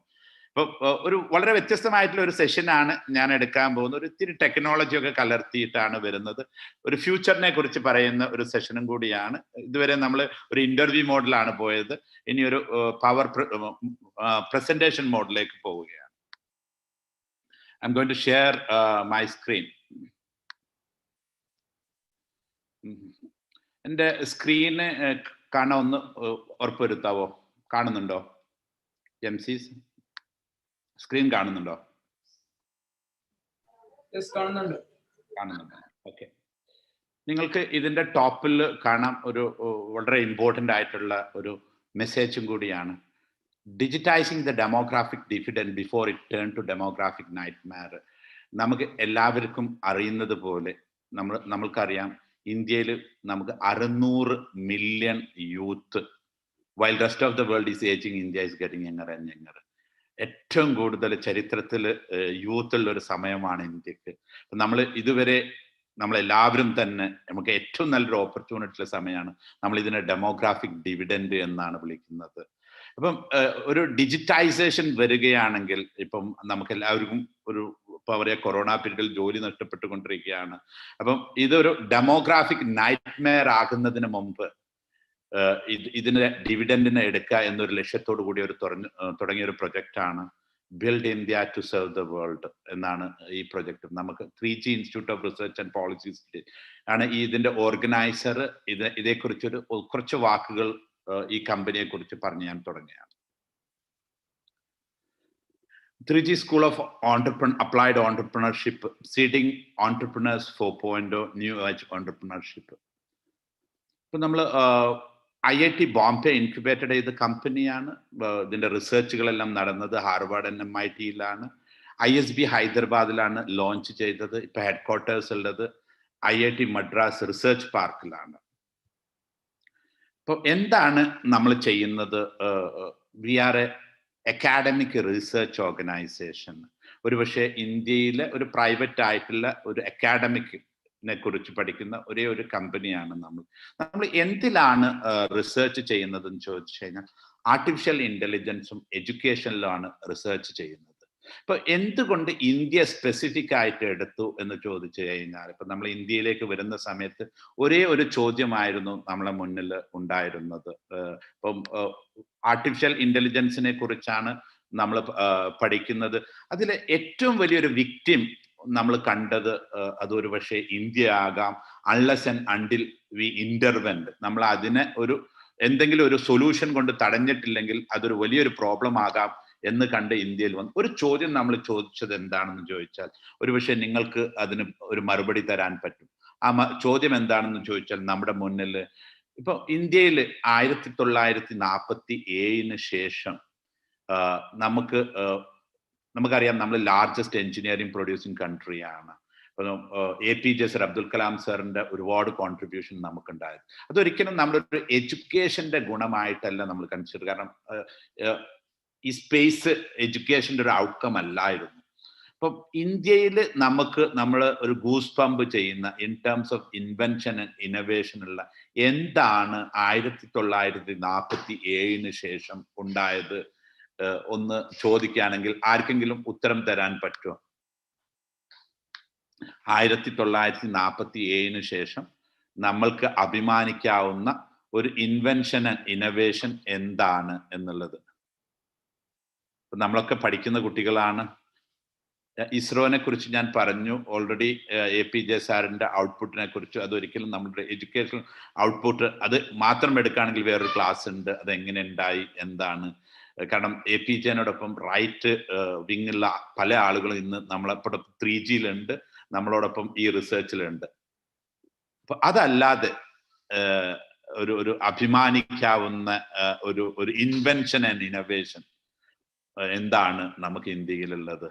ഇപ്പൊ ഒരു വളരെ വ്യത്യസ്തമായിട്ടുള്ള ഒരു സെഷനാണ് ഞാൻ എടുക്കാൻ പോകുന്നത്. ഒരു ഇത്തിരി ടെക്നോളജി ഒക്കെ കലർത്തിയിട്ടാണ് വരുന്നത്. ഒരു ഫ്യൂച്ചറിനെ കുറിച്ച് പറയുന്ന ഒരു സെഷനും കൂടിയാണ്. ഇതുവരെ നമ്മൾ ഒരു ഇന്റർവ്യൂ മോഡിലാണ് പോയത്. ഇനി ഒരു പ്രസന്റേഷൻ മോഡിലേക്ക് പോവുകയാണ്. I am going to share my screen. എൻ്റെ സ്ക്രീന് കാണാൻ ഒന്ന് ഉറപ്പുവരുത്താവോ? കാണുന്നുണ്ടോ? എംസീസ് സ്ക്രീൻ കാണുന്നുണ്ടോ? കാണുന്നുണ്ട്. ഓക്കെ. നിങ്ങൾക്ക് ഇതിന്റെ ടോപ്പിൽ കാണാം ഒരു വളരെ ഇമ്പോർട്ടൻ്റ് ആയിട്ടുള്ള ഒരു മെസ്സേജും കൂടിയാണ്. Digitising the demographic dividend before it turn to demographic nightmare. നമുക്ക് എല്ലാവർക്കും അറിയുന്നത് പോലെ നമ്മൾക്കറിയാം, ഇന്ത്യയിൽ നമുക്ക് 600 million youth, while rest of the world is ageing, India is getting younger and younger. ഏറ്റവും കൂടുതൽ ചരിത്രത്തിൽ യൂത്തുള്ള ഒരു സമയമാണ് ഇന്ത്യക്ക്. നമ്മൾ ഇതുവരെ നമ്മളെല്ലാവരും തന്നെ നമുക്ക് ഏറ്റവും നല്ലൊരു ഓപ്പർച്യൂണിറ്റി ഉള്ള സമയമാണ്. നമ്മൾ ഇതിനെ ഡെമോഗ്രാഫിക് ഡിവിഡൻഡ് എന്നാണ് വിളിക്കുന്നത്. അപ്പം ഒരു ഡിജിറ്റൈസേഷൻ വരികയാണെങ്കിൽ ഇപ്പം നമുക്ക് എല്ലാവർക്കും ഇപ്പൊ പറയുക കൊറോണ പീരീഡിൽ ജോലി നഷ്ടപ്പെട്ടുകൊണ്ടിരിക്കുകയാണ്. അപ്പം ഇതൊരു ഡെമോഗ്രാഫിക് നൈറ്റ്മെയർ ആകുന്നതിന് മുമ്പ് ഇതിന് ഡിവിഡൻഡിനെ എടുക്കുക എന്നൊരു ലക്ഷ്യത്തോടു കൂടി തുടങ്ങിയ ഒരു പ്രൊജക്റ്റാണ് build India to serve the world എന്നാണ് ഈ പ്രൊജക്ട്. നമുക്ക് 3G institute of research and policies ആണ് ഇതിന്റെ ഓർഗനൈസർ. ഇതേക്കുറിച്ചൊരു കുറച്ച് വാക്കുകൾ ഈ കമ്പനിയെ കുറിച്ച് പറഞ്ഞ് ഞാൻ തുടങ്ങുകയാണ്. 3G School of Applied Entrepreneurship, Seeding Entrepreneurs 4.0, New Age Entrepreneurship. ഇപ്പൊ നമ്മൾ IIT ബോംബെ ഇൻക്യുബേറ്റഡ് ചെയ്ത കമ്പനിയാണ്. ഇതിന്റെ റിസർച്ചുകളെല്ലാം നടന്നത് ഹാർവാർഡ് MIT-യിലാണ്. ISB ഹൈദരാബാദിലാണ് ലോഞ്ച് ചെയ്തത്. ഇപ്പൊ ഹെഡ് ക്വാർട്ടേഴ്സ് ഉള്ളത് IIT മദ്രാസ് റിസർച്ച് പാർക്കിലാണ്. ഇപ്പൊ എന്താണ് നമ്മൾ ചെയ്യുന്നത്? We are a academic research organisation. ഒരുപക്ഷെ ഇന്ത്യയിലെ ഒരു പ്രൈവറ്റ് ആയിട്ടുള്ള ഒരു അക്കാഡമിക്കിനെ കുറിച്ച് പഠിക്കുന്ന ഒരേ ഒരു കമ്പനിയാണ് നമ്മൾ. എന്തിലാണ് റിസർച്ച് ചെയ്യുന്നതെന്ന് ചോദിച്ചു കഴിഞ്ഞാൽ ആർട്ടിഫിഷ്യൽ ഇന്റലിജൻസും എഡ്യൂക്കേഷനിലാണ് റിസർച്ച് ചെയ്യുന്നത്. ഇപ്പൊ എന്തുകൊണ്ട് ഇന്ത്യ സ്പെസിഫിക് ആയിട്ട് എടുത്തു എന്ന് ചോദിച്ചു കഴിഞ്ഞാൽ, ഇപ്പൊ നമ്മൾ ഇന്ത്യയിലേക്ക് വരുന്ന സമയത്ത് ഒരേ ഒരു ചോദ്യമായിരുന്നു നമ്മളെ മുന്നിൽ ഉണ്ടായിരുന്നത്. ഇപ്പം ആർട്ടിഫിഷ്യൽ ഇന്റലിജൻസിനെ കുറിച്ചാണ് നമ്മൾ പഠിക്കുന്നത്. അതിൽ ഏറ്റവും വലിയൊരു വിക്ടിം നമ്മൾ കണ്ടത് അതൊരു പക്ഷേ ഇന്ത്യ ആകാം. അൺലെസ് ആൻഡ് അണ്ടിൽ വി ഇന്റർവെന്റ്, നമ്മൾ അതിനെ എന്തെങ്കിലും ഒരു സൊല്യൂഷൻ കൊണ്ട് തടഞ്ഞിട്ടില്ലെങ്കിൽ അതൊരു വലിയൊരു പ്രോബ്ലം ആകാം എന്ന് കണ്ട് ഇന്ത്യയിൽ വന്നു. ഒരു ചോദ്യം നമ്മൾ ചോദിച്ചത് എന്താണെന്ന് ചോദിച്ചാൽ ഒരുപക്ഷെ നിങ്ങൾക്ക് അതിന് ഒരു മറുപടി തരാൻ പറ്റും. ആ ചോദ്യം എന്താണെന്ന് ചോദിച്ചാൽ, നമ്മുടെ മുന്നിൽ ഇപ്പൊ ഇന്ത്യയിൽ 1947 ശേഷം നമുക്കറിയാം നമ്മൾ ലാർജസ്റ്റ് എഞ്ചിനീയറിംഗ് പ്രൊഡ്യൂസിങ് കൺട്രിയാണ്. APJ സർ അബ്ദുൽ കലാം സാറിന്റെ ഒരുപാട് കോൺട്രിബ്യൂഷൻ നമുക്കുണ്ടായത്. അതൊരിക്കലും നമ്മളൊരു എഡ്യൂക്കേഷന്റെ ഗുണമായിട്ടല്ല നമ്മൾ കൺസിഡർ, കാരണം ഈ സ്പേസ് എഡ്യൂക്കേഷന്റെ ഒരു ഔട്ട്കം അല്ലായിരുന്നു. അപ്പം ഇന്ത്യയിൽ നമ്മൾ ഒരു ഗൂസ് പമ്പ് ചെയ്യുന്ന in terms of invention and innovation ഉള്ള എന്താണ് 1947 ശേഷം ഉണ്ടായത് ഒന്ന് ചോദിക്കുകയാണെങ്കിൽ ആർക്കെങ്കിലും ഉത്തരം തരാൻ പറ്റുമോ? 1947 ശേഷം നമ്മൾക്ക് അഭിമാനിക്കാവുന്ന ഒരു ഇൻവെൻഷൻ ആൻഡ് ഇന്നോവേഷൻ എന്താണ് എന്നുള്ളത്. നമ്മളൊക്കെ പഠിക്കുന്ന കുട്ടികളാണ്. ഇസ്രോനെ കുറിച്ച് ഞാൻ പറഞ്ഞു ഓൾറെഡി. APJ സാറിന്റെ ഔട്ട്പുട്ടിനെ കുറിച്ച്, അതൊരിക്കലും നമ്മുടെ എഡ്യൂക്കേഷൻ ഔട്ട്പുട്ട് അത് മാത്രം എടുക്കുകയാണെങ്കിൽ വേറൊരു ക്ലാസ് ഉണ്ട്, അത് എങ്ങനെ ഉണ്ടായി എന്താണ്. കാരണം APJനോടൊപ്പം റൈറ്റ് വിങ്ങുള്ള പല ആളുകളും ഇന്ന് നമ്മളോടൊപ്പം 3Gയിലുണ്ട്, നമ്മളോടൊപ്പം ഈ റിസർച്ചിലുണ്ട്. അപ്പൊ അതല്ലാതെ ഒരു അഭിമാനിക്കാവുന്ന ഒരു ഇൻവെൻഷൻ ആൻഡ് ഇന്നോവേഷൻ എന്താണ് നമുക്ക് ഇന്ത്യയിലുള്ളത്?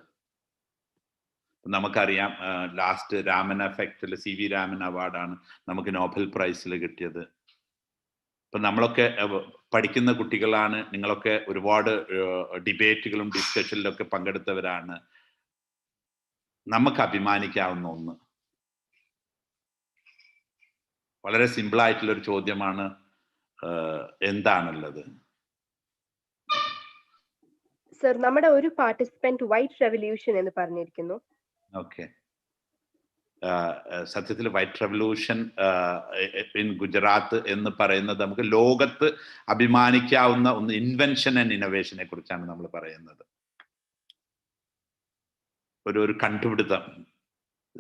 നമുക്കറിയാം ലാസ്റ്റ് രാമൻ എഫക്റ്റിൽ CV രാമൻ അവാർഡാണ് നമുക്ക് നോബൽ പ്രൈസിൽ കിട്ടിയത്. ഇപ്പം നമ്മളൊക്കെ പഠിക്കുന്ന കുട്ടികളാണ്, നിങ്ങളൊക്കെ ഒരുപാട് ഡിബേറ്റുകളും ഡിസ്കഷനിലും ഒക്കെ പങ്കെടുത്തവരാണ്. നമുക്ക് അഭിമാനിക്കാവുന്ന ഒന്ന്, വളരെ സിമ്പിൾ ആയിട്ടുള്ള ഒരു ചോദ്യമാണ്, എന്താണുള്ളത്? സർ, നമ്മുടെ ഒരു പാർട്ടിസിപ്പന്റ് വൈറ്റ് റെവല്യൂഷൻ എന്ന് പറഞ്ഞിരിക്കുന്നു. ഓക്കെ, സത്യത്തിൽ വൈറ്റ് റെവല്യൂഷൻ ഇൻ ഗുജറാത്ത് എന്ന് പറയുന്നത് നമുക്ക് ലോകത്ത് അഭിമാനിക്കാവുന്ന ഒന്ന്, ഇൻവെൻഷൻ ആൻഡ് ഇന്നോവേഷനെ കുറിച്ചാണ് നമ്മൾ പറയുന്നത്. ഒരു കണ്ടുപിടുത്തം.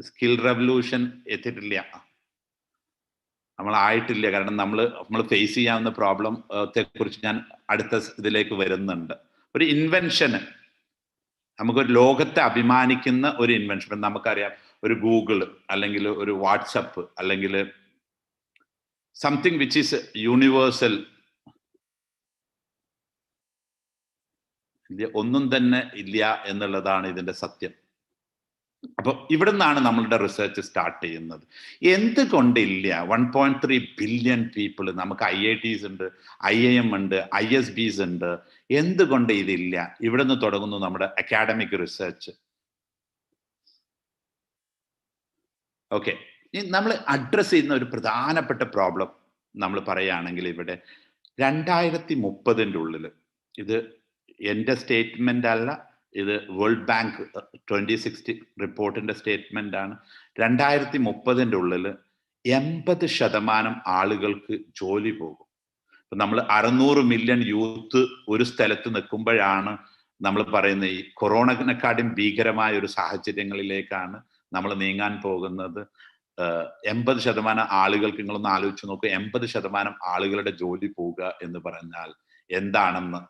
സ്കിൽ റെവല്യൂഷൻ എത്തിയിട്ടില്ല, നമ്മളായിട്ടില്ല. കാരണം നമ്മൾ ഫേസ് ചെയ്യാവുന്ന പ്രോബ്ലത്തെ കുറിച്ച് ഞാൻ അടുത്ത ഇതിലേക്ക് വരുന്നുണ്ട്. ഒരു ഇൻവെൻഷന്, നമുക്കൊരു ലോകത്തെ അഭിമാനിക്കുന്ന ഒരു ഇൻവെൻഷൻ. നമുക്കറിയാം, ഒരു ഗൂഗിൾ അല്ലെങ്കിൽ ഒരു വാട്സപ്പ് അല്ലെങ്കിൽ സംതിങ് വിച്ച് ഈസ് യൂണിവേഴ്സൽ, ഒന്നും തന്നെ ഇല്ല എന്നുള്ളതാണ് ഇതിന്റെ സത്യം. അപ്പൊ ഇവിടെ നിന്നാണ് നമ്മളുടെ റിസർച്ച് സ്റ്റാർട്ട് ചെയ്യുന്നത്. എന്തുകൊണ്ടില്ല 1.3 ബില്യൺ പീപ്പിൾ, നമുക്ക് IITs ഉണ്ട്, IIM ഉണ്ട്, ISBs ഉണ്ട്, എന്തുകൊണ്ട് ഇതില്ല? ഇവിടെ നിന്ന് തുടങ്ങുന്നു നമ്മുടെ അക്കാഡമിക് റിസർച്ച്. ഓക്കെ, നമ്മൾ അഡ്രസ് ചെയ്യുന്ന ഒരു പ്രധാനപ്പെട്ട പ്രോബ്ലം നമ്മൾ പറയുകയാണെങ്കിൽ, ഇവിടെ 2030 ഉള്ളിൽ, ഇത് എൻ്റെ സ്റ്റേറ്റ്മെന്റ് അല്ല, ഇത് വേൾഡ് ബാങ്ക് 2060 റിപ്പോർട്ടിന്റെ സ്റ്റേറ്റ്മെന്റ് ആണ്. 2030 ഉള്ളിൽ 80% ആളുകൾക്ക് ജോലി പോകും. ഇപ്പൊ നമ്മൾ 600 മില്യൺ യൂത്ത് ഒരു സ്ഥലത്ത് നിൽക്കുമ്പോഴാണ് നമ്മൾ പറയുന്നത്, ഈ കൊറോണനെക്കാളും ഭീകരമായ ഒരു സാഹചര്യങ്ങളിലേക്കാണ് നമ്മൾ നീങ്ങാൻ പോകുന്നത്. 80% ആളുകൾക്ക്, നിങ്ങളൊന്ന് ആലോചിച്ച് നോക്കൂ, 80% ആളുകളുടെ ജോലി പോവുക എന്ന് പറഞ്ഞാൽ എന്താണെന്ന്.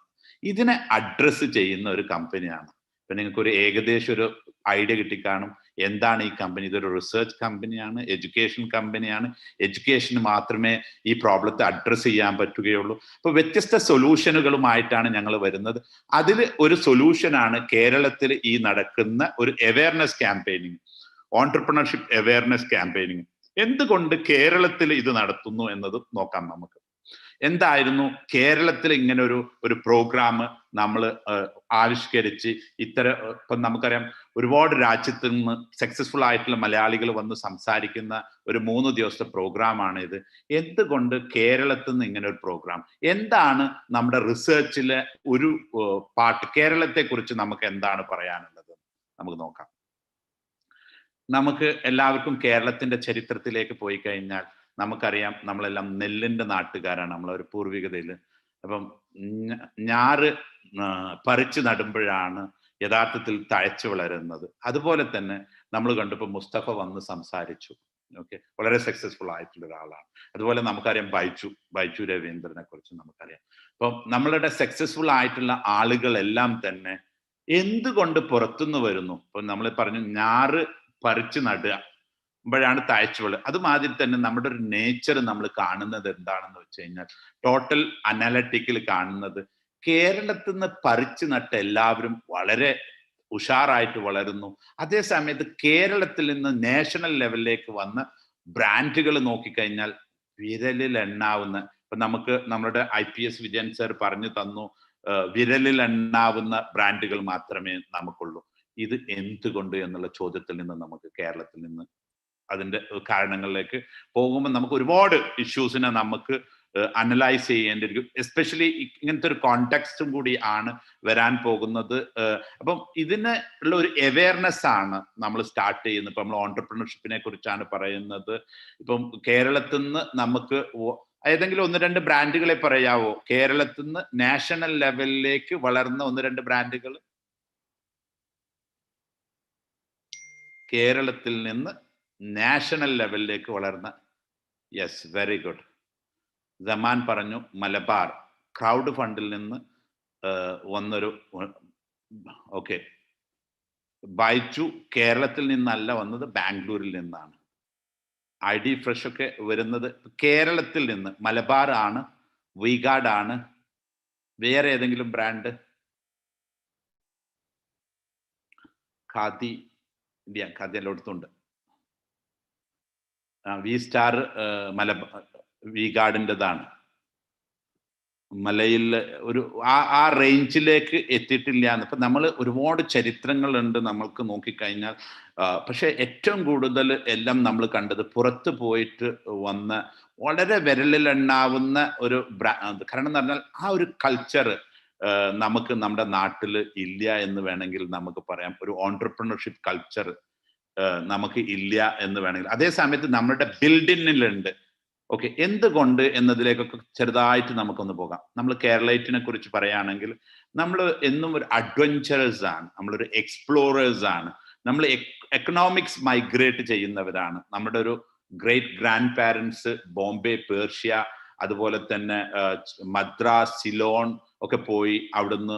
ഇതിനെ അഡ്രസ്സ് ചെയ്യുന്ന ഒരു കമ്പനിയാണ്. ഇപ്പൊ നിങ്ങൾക്ക് ഒരു ഏകദേശം ഒരു ഐഡിയ കിട്ടിക്കാണും എന്താണ് ഈ കമ്പനി. ഇതൊരു റിസർച്ച് കമ്പനിയാണ്, എഡ്യൂക്കേഷൻ കമ്പനിയാണ്. എഡ്യൂക്കേഷന് മാത്രമേ ഈ പ്രോബ്ലത്തെ അഡ്രസ്സ് ചെയ്യാൻ പറ്റുകയുള്ളൂ. അപ്പൊ വ്യത്യസ്ത സൊല്യൂഷനുകളുമായിട്ടാണ് ഞങ്ങൾ വരുന്നത്. അതിൽ ഒരു സൊല്യൂഷനാണ് കേരളത്തിൽ ഈ നടക്കുന്ന ഒരു awareness campaigning, entrepreneurship awareness campaigning. എന്തുകൊണ്ട് കേരളത്തിൽ ഇത് നടത്തുന്നു എന്നത് നോക്കാം നമുക്ക്. എന്തായിരുന്നു കേരളത്തിൽ ഇങ്ങനെ ഒരു പ്രോഗ്രാം നമ്മൾ ആവിഷ്കരിച്ച് ഇപ്പം നമുക്കറിയാം, ഒരുപാട് രാജ്യത്ത് നിന്ന് സക്സസ്ഫുൾ ആയിട്ടുള്ള മലയാളികൾ വന്ന് സംസാരിക്കുന്ന ഒരു 3 ദിവസത്തെ പ്രോഗ്രാമാണ് ഇത്. എന്തുകൊണ്ട് കേരളത്തിൽ നിന്ന് ഇങ്ങനെ ഒരു പ്രോഗ്രാം? എന്താണ് നമ്മുടെ റിസർച്ചിലെ ഒരു പാർട്ട്? കേരളത്തെ കുറിച്ച് നമുക്ക് എന്താണ് പറയാനുള്ളത് നമുക്ക് നോക്കാം. നമുക്ക് എല്ലാവർക്കും കേരളത്തിന്റെ ചരിത്രത്തിലേക്ക് പോയി കഴിഞ്ഞാൽ നമുക്കറിയാം, നമ്മളെല്ലാം നെല്ലിന്റെ നാട്ടുകാരാണ്, നമ്മളൊരു പൂർവികതയിൽ. അപ്പം ഞാറ് പറിച്ചു നടുമ്പോഴാണ് യഥാർത്ഥത്തിൽ തഴച്ചു വളരുന്നത്. അതുപോലെ തന്നെ നമ്മൾ കണ്ടപ്പോൾ മുസ്തഫ വന്ന് സംസാരിച്ചു. ഓക്കെ, വളരെ സക്സസ്ഫുൾ ആയിട്ടുള്ള ഒരാളാണ്. അതുപോലെ നമുക്കറിയാം ബൈജു രവീന്ദ്രനെ കുറിച്ച് നമുക്കറിയാം. അപ്പം നമ്മളുടെ സക്സസ്ഫുൾ ആയിട്ടുള്ള ആളുകളെല്ലാം തന്നെ എന്തുകൊണ്ട് പുറത്തുനിന്ന് വരുന്നു? ഇപ്പൊ നമ്മൾ പറഞ്ഞു, ഞാറ് പറിച്ചു നടുമ്പോഴാണ് തഴച്ചു വളരുക. അതുമാതിരി തന്നെ നമ്മുടെ ഒരു നേച്ചർ നമ്മൾ കാണുന്നത് എന്താണെന്ന് വെച്ച് കഴിഞ്ഞാൽ, ടോട്ടൽ അനാലിറ്റിക്കൽ കാണുന്നത്, കേരളത്തിൽ നിന്ന് പറിച്ചു നട്ട എല്ലാവരും വളരെ ഉഷാറായിട്ട് വളരുന്നു. അതേ സമയത്ത് കേരളത്തിൽ നിന്ന് നാഷണൽ ലെവലിലേക്ക് വന്ന ബ്രാൻഡുകൾ നോക്കിക്കഴിഞ്ഞാൽ വിരലിൽ എണ്ണാവുന്ന, ഇപ്പൊ നമുക്ക് നമ്മുടെ IPS വിജയൻ സർ പറഞ്ഞു തന്നു, വിരലിൽ എണ്ണാവുന്ന ബ്രാൻഡുകൾ മാത്രമേ നമുക്കുള്ളൂ. ഇത് എന്തുകൊണ്ട് എന്നുള്ള ചോദ്യത്തിൽ നിന്ന് നമുക്ക് കേരളത്തിൽ നിന്ന് അതിന്റെ കാരണങ്ങളിലേക്ക് പോകുമ്പോൾ നമുക്ക് ഒരുപാട് ഇഷ്യൂസിനെ നമുക്ക് അനലൈസ് ചെയ്യേണ്ടിയിരിക്കും. എസ്പെഷ്യലി ഇങ്ങനത്തെ ഒരു കോണ്ടെക്സ്റ്റും കൂടി ആണ് വരാൻ പോകുന്നത്. അപ്പം ഇതിന് ഉള്ള ഒരു അവയർനെസ് ആണ് നമ്മൾ സ്റ്റാർട്ട് ചെയ്യുന്നത്. ഇപ്പം നമ്മൾ ഓൺട്രപ്രണർഷിപ്പിനെ കുറിച്ചാണ് പറയുന്നത്. ഇപ്പം കേരളത്തിൽ നിന്ന് നമുക്ക് ഏതെങ്കിലും 1-2 ബ്രാൻഡുകളെ പറയാവോ? കേരളത്തിൽ നിന്ന് നാഷണൽ ലെവലിലേക്ക് വളർന്ന 1-2 ബ്രാൻഡുകൾ. കേരളത്തിൽ നിന്ന് നാഷണൽ ലെവലിലേക്ക് വളർന്ന, യെസ്, വെരി ഗുഡ്. സമാൻ പറഞ്ഞു മലബാർ ക്രൗഡ് ഫണ്ടിൽ നിന്ന് വന്നൊരു, ഓക്കെ. ബൈജു കേരളത്തിൽ നിന്നല്ല വന്നത്, ബാംഗ്ലൂരിൽ നിന്നാണ്. ID ഫ്രഷ് ഒക്കെ വരുന്നത് കേരളത്തിൽ നിന്ന്. മലബാർ ആണ്, വീഗാർഡ് ആണ്. വേറെ ഏതെങ്കിലും ബ്രാൻഡ്? ഖാദി, ഇന്ത്യ ഖാദി എല്ലായിടത്തും ഉണ്ട്. വി സ്റ്റാർ വി ഗാർഡിൻ്റെതാണ്. മലയിൽ ഒരു ആ റേഞ്ചിലേക്ക് എത്തിയിട്ടില്ല എന്ന്. ഇപ്പം നമ്മൾ ഒരുപാട് ചരിത്രങ്ങളുണ്ട് നമ്മൾക്ക് നോക്കിക്കഴിഞ്ഞാൽ. പക്ഷെ ഏറ്റവും കൂടുതൽ എല്ലാം നമ്മൾ കണ്ടത് പുറത്ത് പോയിട്ട് വന്ന വളരെ വിരലിലെണ്ണാവുന്ന ഒരു കാരണം എന്ന് പറഞ്ഞാൽ ആ ഒരു കൾച്ചർ നമുക്ക് നമ്മുടെ നാട്ടിൽ ഇല്ല എന്ന് വേണമെങ്കിൽ നമുക്ക് പറയാം. ഒരു ഓൺട്രപ്രണർഷിപ്പ് കൾച്ചർ നമുക്ക് ഇല്ല എന്ന് വേണമെങ്കിൽ. അതേ സമയത്ത് നമ്മുടെ ബിൽഡിങ്ങിലുണ്ട്. ഓക്കെ, എന്തുകൊണ്ട് എന്നതിലേക്കൊക്കെ ചെറുതായിട്ട് നമുക്കൊന്ന് പോകാം. നമ്മൾ കേരളൈറ്റിനെ കുറിച്ച് പറയുകയാണെങ്കിൽ നമ്മൾ എന്നും ഒരു അഡ്വഞ്ചറേഴ്സ് ആണ്, നമ്മളൊരു എക്സ്പ്ലോറേഴ്സ് ആണ്, നമ്മൾ എക്കണോമിക്സ് മൈഗ്രേറ്റ് ചെയ്യുന്നവരാണ്. നമ്മുടെ ഒരു great grand parents Bombay, Persia, അതുപോലെ തന്നെ മദ്രാസ്, സിലോൺ ഒക്കെ പോയി അവിടുന്ന്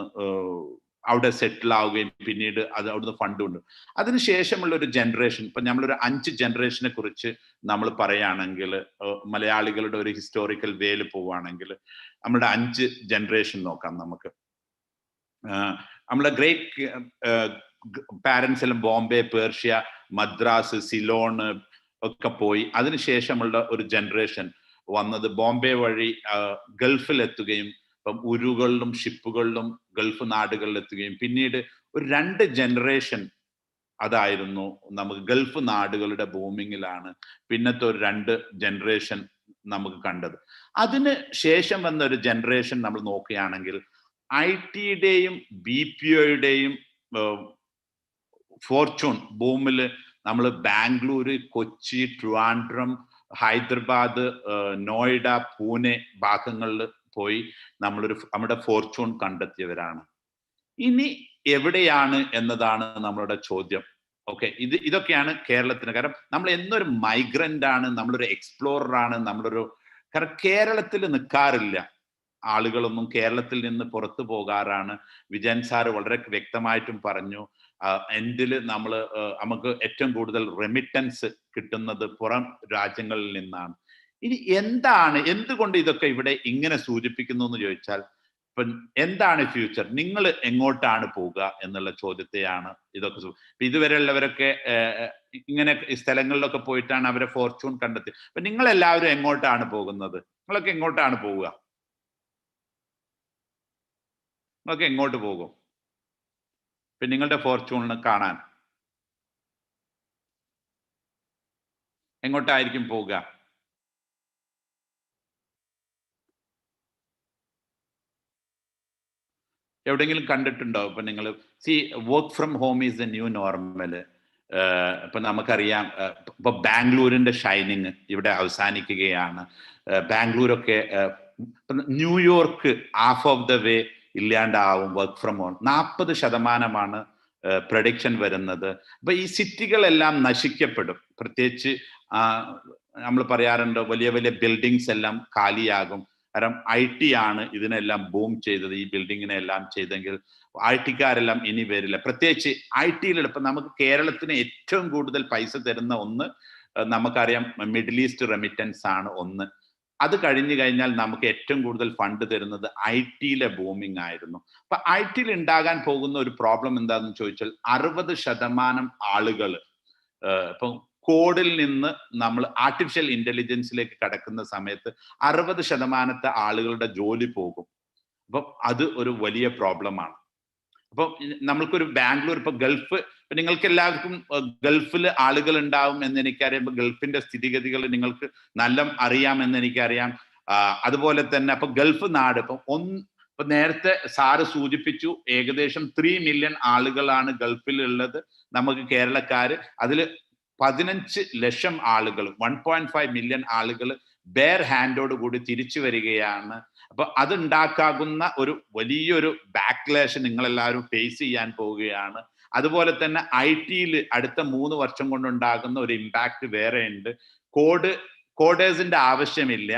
അവിടെ സെറ്റിൽ ആവുകയും പിന്നീട് അവിടുന്ന് ഫണ്ട് ഉണ്ട്. അതിനുശേഷമുള്ള ഒരു ജനറേഷൻ, ഇപ്പൊ നമ്മളൊരു 5 ജനറേഷനെ കുറിച്ച് നമ്മൾ പറയുകയാണെങ്കിൽ, മലയാളികളുടെ ഒരു ഹിസ്റ്റോറിക്കൽ വേയിൽ പോവുകയാണെങ്കിൽ നമ്മുടെ 5 ജനറേഷൻ നോക്കാം നമുക്ക്. നമ്മുടെ ഗ്രേറ്റ് പാരൻസ് എല്ലാം ബോംബെ, പേർഷ്യ, മദ്രാസ്, സിലോൺ ഒക്കെ പോയി അതിനുശേഷമുള്ള ഒരു ജനറേഷൻ വന്നത് ബോംബെ വഴി ഗൾഫിൽ എത്തുകയും ഇപ്പം ഉരുകളിലും ഷിപ്പുകളിലും ഗൾഫ് നാടുകളിൽ എത്തുകയും പിന്നീട് ഒരു 2 ജനറേഷൻ അതായിരുന്നു നമുക്ക് ഗൾഫ് നാടുകളുടെ ബൂമിങ്ങിലാണ് പിന്നത്തെ ഒരു 2 ജനറേഷൻ നമുക്ക് കണ്ടത്. അതിന് ശേഷം വന്ന ഒരു ജനറേഷൻ നമ്മൾ നോക്കുകയാണെങ്കിൽ IT-യുടെയും BPO-യുടെയും ഫോർച്യൂൺ ബൂമിൽ നമ്മൾ ബാംഗ്ലൂര്, കൊച്ചി, ട്രിവാൻഡ്രം, ഹൈദരാബാദ്, നോയിഡ, പൂനെ ഭാഗങ്ങളിൽ പോയി നമ്മുടെ ഫോർച്യൂൺ കണ്ടെത്തിയവരാണ്. ഇനി എവിടെയാണ് എന്നതാണ് നമ്മളുടെ ചോദ്യം. ഓക്കെ, ഇതൊക്കെയാണ് കേരളത്തിന്. കാരണം നമ്മൾ എന്നൊരു മൈഗ്രന്റ് ആണ്, നമ്മളൊരു എക്സ്പ്ലോറർ ആണ്, കാരണം കേരളത്തിൽ നിൽക്കാറില്ല ആളുകളൊന്നും, കേരളത്തിൽ നിന്ന് പുറത്തു പോകാറാണ്. വിജയൻ സാറ് വളരെ വ്യക്തമായിട്ടും പറഞ്ഞു, എൻഡിൽ നമുക്ക് ഏറ്റവും കൂടുതൽ റെമിറ്റൻസ് കിട്ടുന്നത് പുറം രാജ്യങ്ങളിൽ നിന്നാണ്. ഇനി എന്തുകൊണ്ട് ഇതൊക്കെ ഇവിടെ ഇങ്ങനെ സൂചിപ്പിക്കുന്നു എന്ന് ചോദിച്ചാൽ, ഇപ്പം എന്താണ് ഫ്യൂച്ചർ, നിങ്ങൾ എങ്ങോട്ടാണ് പോവുക എന്നുള്ള ചോദ്യത്തെയാണ് ഇതൊക്കെ. ഇതുവരെയുള്ളവരൊക്കെ ഇങ്ങനെ സ്ഥലങ്ങളിലൊക്കെ പോയിട്ടാണ് അവരെ ഫോർച്യൂൺ കണ്ടെത്തി. അപ്പൊ നിങ്ങൾ എല്ലാവരും എങ്ങോട്ടാണ് പോകുന്നത്? നിങ്ങളൊക്കെ എങ്ങോട്ടാണ് പോവുക? നിങ്ങളൊക്കെ എങ്ങോട്ട് പോകും ഇപ്പൊ നിങ്ങളുടെ ഫോർച്യൂണിന് കാണാൻ? എങ്ങോട്ടായിരിക്കും പോവുക? എവിടെയെങ്കിലും കണ്ടിട്ടുണ്ടോ? ഇപ്പൊ നിങ്ങൾ work from home is a new normal. ഇപ്പൊ നമുക്കറിയാം, ഇപ്പൊ ബാംഗ്ലൂരിന്റെ ഷൈനിങ് ഇവിടെ അവസാനിക്കുകയാണ്. ബാംഗ്ലൂരൊക്കെ, New York half of the way ഇല്ലാണ്ടാവും വർക്ക് ഫ്രം ഹോം. 40% പ്രഡിക്ഷൻ വരുന്നത്. അപ്പൊ ഈ സിറ്റികളെല്ലാം നശിക്കപ്പെടും. പ്രത്യേകിച്ച് നമ്മൾ പറയാറുണ്ട് വലിയ വലിയ ബിൽഡിങ്സ് എല്ലാം കാലിയാകും. കാരണം IT ആണ് ഇതിനെല്ലാം ബൂം ചെയ്തത്, ഈ ബിൽഡിങ്ങിനെ എല്ലാം ചെയ്തെങ്കിൽ IT-കാരെല്ലാം ഇനി വരില്ല. പ്രത്യേകിച്ച് IT-യിൽ ഇപ്പൊ നമുക്ക് കേരളത്തിന് ഏറ്റവും കൂടുതൽ പൈസ തരുന്ന ഒന്ന് നമുക്കറിയാം മിഡിൽ ഈസ്റ്റ് റെമിറ്റൻസ് ആണ് ഒന്ന്. അത് കഴിഞ്ഞു കഴിഞ്ഞാൽ നമുക്ക് ഏറ്റവും കൂടുതൽ ഫണ്ട് തരുന്നത് IT-യിലെ ബൂമിംഗ് ആയിരുന്നു. അപ്പൊ IT-യിൽ ഉണ്ടാകാൻ പോകുന്ന ഒരു പ്രോബ്ലം എന്താണെന്ന് ചോദിച്ചാൽ 60% ആളുകൾ ഇപ്പം കോഡിൽ നിന്ന് നമ്മൾ ആർട്ടിഫിഷ്യൽ ഇന്റലിജൻസിലേക്ക് കടക്കുന്ന സമയത്ത് 60% ആളുകളുടെ ജോലി പോകും. അപ്പം അത് ഒരു വലിയ പ്രോബ്ലമാണ്. അപ്പം നമ്മൾക്കൊരു ബാംഗ്ലൂർ, ഇപ്പൊ ഗൾഫ്, ഇപ്പൊ നിങ്ങൾക്ക് എല്ലാവർക്കും ഗൾഫിൽ ആളുകൾ ഉണ്ടാവും എന്ന് എനിക്കറിയാം. ഇപ്പൊ ഗൾഫിന്റെ സ്ഥിതിഗതികൾ നിങ്ങൾക്ക് നല്ല അറിയാമെന്ന് എനിക്കറിയാം. അതുപോലെ തന്നെ അപ്പൊ ഗൾഫ് നാട് ഇപ്പൊ നേരത്തെ സാറ് സൂചിപ്പിച്ചു, ഏകദേശം 3 മില്യൺ ആളുകളാണ് ഗൾഫിൽ ഉള്ളത്. നമുക്ക് കേരളക്കാര് അതിൽ 15 ലക്ഷം ആളുകൾ, 1.5 മില്യൺ ആളുകൾ ബെയർ ഹാൻഡോട് കൂടി തിരിച്ചു വരികയാണ്. അപ്പൊ അതുണ്ടാക്കാകുന്ന ഒരു വലിയൊരു ബാക്ക്ലാഷ് നിങ്ങളെല്ലാവരും ഫേസ് ചെയ്യാൻ പോവുകയാണ്. അതുപോലെ തന്നെ IT-യിൽ അടുത്ത 3 വർഷം കൊണ്ടുണ്ടാകുന്ന ഒരു ഇമ്പാക്ട് വേറെ ഉണ്ട്. കോഡേഴ്സിന്റെ ആവശ്യമില്ല.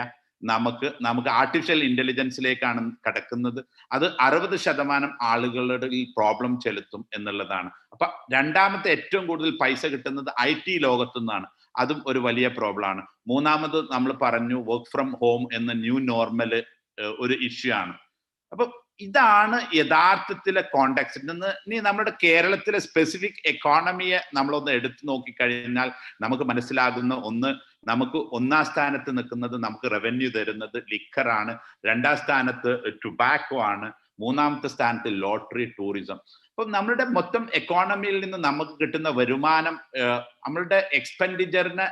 നമുക്ക് ആർട്ടിഫിഷ്യൽ ഇന്റലിജൻസിലേക്കാണ് കടക്കുന്നത്. അത് 60% ആളുകളുടെ പ്രോബ്ലം ചെലുത്തും എന്നുള്ളതാണ്. അപ്പൊ രണ്ടാമത്തെ ഏറ്റവും കൂടുതൽ പൈസ കിട്ടുന്നത് IT ലോകത്തു നിന്നാണ്. അതും ഒരു വലിയ പ്രോബ്ലം ആണ്. മൂന്നാമത് നമ്മൾ പറഞ്ഞു വർക്ക് ഫ്രം ഹോം എന്ന ന്യൂ നോർമൽ ഒരു ഇഷ്യൂ ആണ്. അപ്പൊ ഇതാണ് യഥാർത്ഥത്തിലെ കോണ്ടെക്സ്റ്റ്. ഇനി നമ്മുടെ കേരളത്തിലെ സ്പെസിഫിക് എക്കോണമിയെ നമ്മളൊന്ന് എടുത്തു നോക്കിക്കഴിഞ്ഞാൽ നമുക്ക് മനസ്സിലാകുന്ന ഒന്ന്, നമുക്ക് ഒന്നാം സ്ഥാനത്ത് നിൽക്കുന്നത്, നമുക്ക് റവന്യൂ തരുന്നത് ലിക്കറാണ്, രണ്ടാം സ്ഥാനത്ത് ടുബാക്കോ ആണ്, മൂന്നാമത്തെ സ്ഥാനത്ത് ലോട്ടറി, ടൂറിസം. അപ്പം നമ്മളുടെ മൊത്തം എക്കോണമിയിൽ നിന്ന് നമുക്ക് കിട്ടുന്ന വരുമാനം നമ്മളുടെ എക്സ്പെൻഡിച്ചറിന്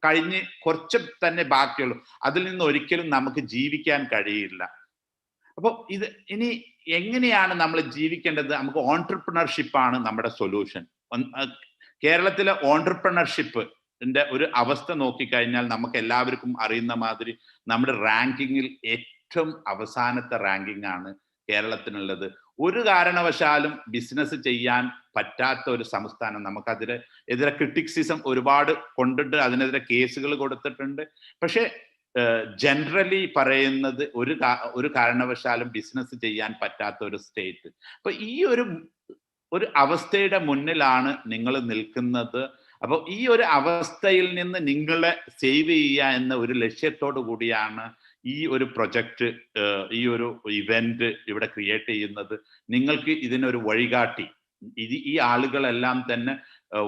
കഴിഞ്ഞ് കുറച്ച് തന്നെ ബാക്കിയുള്ളൂ. അതിൽ നിന്ന് ഒരിക്കലും നമുക്ക് ജീവിക്കാൻ കഴിയില്ല. അപ്പോൾ ഇത് ഇനി എങ്ങനെയാണ് നമ്മൾ ജീവിക്കേണ്ടത്? നമുക്ക് ഓൺട്രപ്രണർഷിപ്പ് ആണ് നമ്മുടെ സൊല്യൂഷൻ. കേരളത്തിലെ ഓൺട്രപ്രണർഷിപ്പിന്റെ ഒരു അവസ്ഥ നോക്കിക്കഴിഞ്ഞാൽ നമുക്ക് എല്ലാവർക്കും അറിയുന്ന മാതിരി നമ്മുടെ റാങ്കിങ്ങിൽ ഏറ്റവും അവസാനത്തെ റാങ്കിങ് ആണ് കേരളത്തിനുള്ളത്. ഒരു കാരണവശാലും ബിസിനസ് ചെയ്യാൻ പറ്റാത്ത ഒരു സംസ്ഥാനം. നമുക്കതിനെതിരെ ക്രിറ്റിക്സിസം ഒരുപാട് കൊണ്ടിട്ട് അതിനെതിരെ കേസുകൾ കൊടുത്തിട്ടുണ്ട്. പക്ഷെ ജനറലി പറയുന്നത് ഒരു കാരണവശാലും ബിസിനസ് ചെയ്യാൻ പറ്റാത്ത ഒരു സ്റ്റേറ്റ്. അപ്പൊ ഈ ഒരു അവസ്ഥയുടെ മുന്നിലാണ് നിങ്ങൾ നിൽക്കുന്നത്. അപ്പോൾ ഈ ഒരു അവസ്ഥയിൽ നിന്ന് നിങ്ങളെ സേവ് ചെയ്യുക എന്ന ഒരു ലക്ഷ്യത്തോടു കൂടിയാണ് ഈ ഒരു പ്രൊജക്റ്റ്, ഈ ഒരു ഇവന്റ് ഇവിടെ ക്രിയേറ്റ് ചെയ്യുന്നത്. നിങ്ങൾക്ക് ഇതിനൊരു വഴികാട്ടി, ഈ ആളുകളെല്ലാം തന്നെ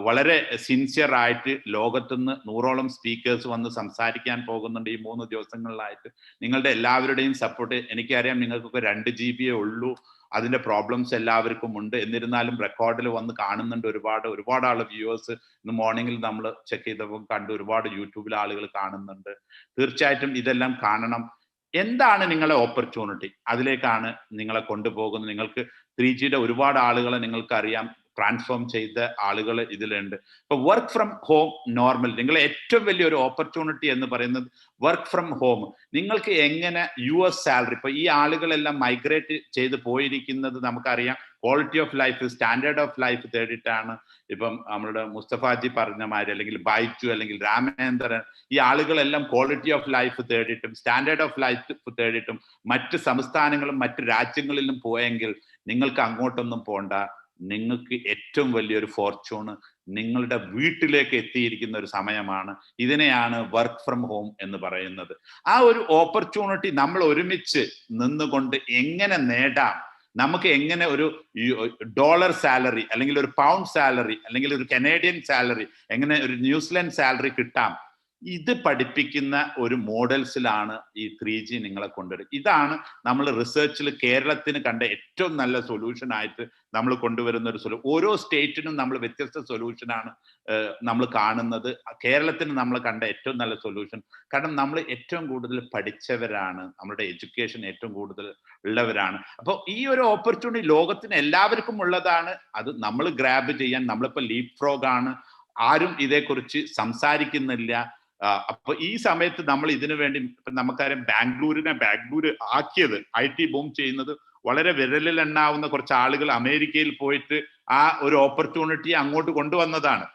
വളരെ സിൻസിയർ ആയിട്ട് ലോകത്തുനിന്ന് 100ഓളം സ്പീക്കേഴ്സ് വന്ന് സംസാരിക്കാൻ പോകുന്നുണ്ട് ഈ 3 ദിവസങ്ങളിലായിട്ട്. നിങ്ങളുടെ എല്ലാവരുടെയും സപ്പോർട്ട് എനിക്കറിയാം. നിങ്ങൾക്കൊക്കെ 2 GB ഉള്ളൂ, അതിന്റെ പ്രോബ്ലംസ് എല്ലാവർക്കും ഉണ്ട്. എന്നിരുന്നാലും റെക്കോർഡിൽ വന്ന് കാണുന്നുണ്ട് ഒരുപാട് ആൾ വ്യൂവേഴ്സ്. ഇന്ന് മോർണിംഗിൽ നമ്മൾ ചെക്ക് ചെയ്തപ്പോൾ കണ്ട് ഒരുപാട് യൂട്യൂബിൽ ആളുകൾ കാണുന്നുണ്ട്. തീർച്ചയായിട്ടും ഇതെല്ലാം കാണണം. എന്താണ് നിങ്ങളെ ഓപ്പർച്യൂണിറ്റി? അതിലേക്കാണ് നിങ്ങളെ കൊണ്ടുപോകുന്നത്. നിങ്ങൾക്ക് 3Gയുടെ ഒരുപാട് ആളുകളെ നിങ്ങൾക്ക് അറിയാം, ട്രാൻസ്ഫോം ചെയ്ത ആളുകൾ ഇതിലുണ്ട്. ഇപ്പൊ വർക്ക് ഫ്രം ഹോം നോർമൽ, നിങ്ങളെ ഏറ്റവും വലിയൊരു ഓപ്പർച്യൂണിറ്റി എന്ന് പറയുന്നത് വർക്ക് ഫ്രം ഹോം. നിങ്ങൾക്ക് എങ്ങനെ US സാലറി, ഇപ്പൊ ഈ ആളുകളെല്ലാം മൈഗ്രേറ്റ് ചെയ്ത് പോയിരിക്കുന്നത് നമുക്കറിയാം. Quality of life, standard of life തേടിയിട്ടാണ്. ഇപ്പം നമ്മളുടെ മുസ്തഫാജി പറഞ്ഞ മാതിരി, അല്ലെങ്കിൽ ബൈജു, അല്ലെങ്കിൽ രാമേന്ദ്രൻ, ഈ ആളുകളെല്ലാം ക്വാളിറ്റി ഓഫ് ലൈഫ് തേടിയിട്ടും സ്റ്റാൻഡേർഡ് ഓഫ് ലൈഫ് തേടിയിട്ടും മറ്റ് സംസ്ഥാനങ്ങളും മറ്റ് രാജ്യങ്ങളിലും പോയെങ്കിൽ നിങ്ങൾക്ക് അങ്ങോട്ടൊന്നും പോണ്ട. നിങ്ങൾക്ക് ഏറ്റവും വലിയൊരു ഫോർച്യൂണ് നിങ്ങളുടെ വീട്ടിലേക്ക് എത്തിയിരിക്കുന്ന ഒരു സമയമാണ്. ഇതിനെയാണ് വർക്ക് ഫ്രം ഹോം എന്ന് പറയുന്നത്. ആ ഒരു ഓപ്പർച്യൂണിറ്റി നമ്മൾ ഒരുമിച്ച് നിന്നുകൊണ്ട് എങ്ങനെ നേടാം, നമുക്ക് എങ്ങനെ ഒരു ഡോളർ സാലറി, അല്ലെങ്കിൽ ഒരു പൗണ്ട് സാലറി, അല്ലെങ്കിൽ ഒരു കനേഡിയൻ സാലറി, എങ്ങനെ ഒരു ന്യൂസിലൻഡ് സാലറി കിട്ടാം, ഇത് പഠിപ്പിക്കുന്ന ഒരു മോഡൽസിലാണ് ഈ 3G നിങ്ങളെ കൊണ്ടുവരും. ഇതാണ് നമ്മൾ റിസർച്ചിൽ കേരളത്തിന് കണ്ട ഏറ്റവും നല്ല സൊല്യൂഷൻ ആയിട്ട് നമ്മൾ കൊണ്ടുവരുന്ന ഒരു സൊല്യൂഷൻ. ഓരോ സ്റ്റേറ്റിനും നമ്മൾ വ്യത്യസ്ത സൊല്യൂഷനാണ് നമ്മൾ കാണുന്നത്. കേരളത്തിന് നമ്മൾ കണ്ട ഏറ്റവും നല്ല സൊല്യൂഷൻ, കാരണം നമ്മൾ ഏറ്റവും കൂടുതൽ പഠിച്ചവരാണ്, നമ്മുടെ എഡ്യൂക്കേഷൻ ഏറ്റവും കൂടുതൽ ഉള്ളവരാണ്. അപ്പോൾ ഈ ഒരു ഓപ്പർച്യൂണിറ്റി ലോകത്തിന് എല്ലാവർക്കും ഉള്ളതാണ്. അത് നമ്മൾ ഗ്രാബ് ചെയ്യാൻ, നമ്മളിപ്പോൾ ലീപ് ഫ്രോഗ് ആണ്, ആരും ഇതേക്കുറിച്ച് സംസാരിക്കുന്നില്ല. അപ്പൊ ഈ സമയത്ത് നമ്മൾ ഇതിനു വേണ്ടി, ഇപ്പൊ നമുക്കറിയാം ബാംഗ്ലൂർ ആക്കിയത്, IT ബൂം ചെയ്യുന്നത് വളരെ വിരലിൽ എണ്ണാവുന്ന കുറച്ച് ആളുകൾ അമേരിക്കയിൽ പോയിട്ട് ആ ഒരു ഓപ്പർച്യൂണിറ്റി അങ്ങോട്ട് കൊണ്ടുവന്നതാണ്.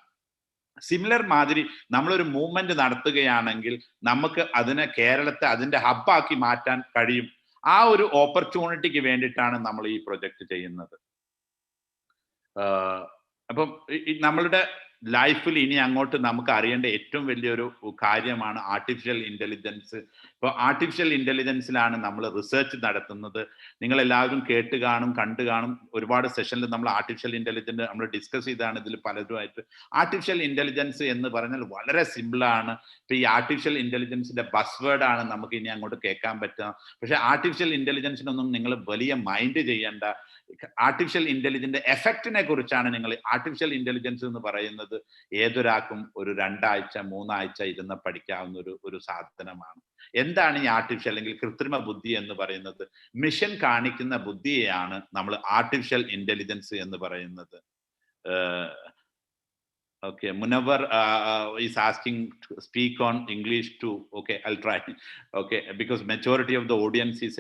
സിമിലർ മാതിരി നമ്മളൊരു മൂവ്മെന്റ് നടത്തുകയാണെങ്കിൽ നമുക്ക് അതിനെ കേരളത്തെ അതിന്റെ ഹബ്ബാക്കി മാറ്റാൻ കഴിയും. ആ ഒരു ഓപ്പർച്യൂണിറ്റിക്ക് വേണ്ടിയിട്ടാണ് നമ്മൾ ഈ പ്രൊജക്ട് ചെയ്യുന്നത്. അപ്പം നമ്മളുടെ ലൈഫിൽ ഇനി അങ്ങോട്ട് നമുക്ക് അറിയേണ്ട ഏറ്റവും വലിയൊരു കാര്യമാണ് ആർട്ടിഫിഷ്യൽ ഇന്റലിജൻസ്. ഇപ്പോൾ ആർട്ടിഫിഷ്യൽ ഇന്റലിജൻസിലാണ് നമ്മൾ റിസർച്ച് നടത്തുന്നത്. നിങ്ങൾ എല്ലാവരും കേട്ട് കാണും, കണ്ടു കാണും. ഒരുപാട് സെഷനിൽ നമ്മൾ ആർട്ടിഫിഷ്യൽ ഇന്റലിജൻസ് നമ്മൾ ഡിസ്കസ് ചെയ്താണ് ഇതിൽ പലരുമായിട്ട്. ആർട്ടിഫിഷ്യൽ ഇന്റലിജൻസ് എന്ന് പറഞ്ഞാൽ വളരെ സിമ്പിളാണ്. ഇപ്പൊ ഈ ആർട്ടിഫിഷ്യൽ ഇന്റലിജൻസിന്റെ ബസ് വേർഡ് ആണ് നമുക്ക് ഇനി അങ്ങോട്ട് കേൾക്കാൻ പറ്റുക. പക്ഷെ ആർട്ടിഫിഷ്യൽ ഇന്റലിജൻസിനൊന്നും നിങ്ങൾ വലിയ മൈൻഡ് ചെയ്യേണ്ട. ആർട്ടിഫിഷ്യൽ ഇന്റലിജൻസിന്റെ എഫക്റ്റിനെ കുറിച്ചാണ് നിങ്ങൾ. ആർട്ടിഫിഷ്യൽ ഇന്റലിജൻസ് എന്ന് പറയുന്നത് ഏതൊരാൾക്കും ഒരു 2 ആഴ്ച 3 ആഴ്ച ഇരുന്ന് പഠിക്കാവുന്ന ഒരു സാധനമാണ്. എന്താണ് ഈ ആർട്ടിഫിഷ്യൽ അല്ലെങ്കിൽ കൃത്രിമ ബുദ്ധി എന്ന് പറയുന്നത്? മിഷൻ കാണിക്കുന്ന ബുദ്ധിയെയാണ് നമ്മൾ ആർട്ടിഫിഷ്യൽ ഇന്റലിജൻസ് എന്ന് പറയുന്നത്. Okay, Munawar is asking to speak on English too. Okay, I'll try. Okay, because majority of the audience is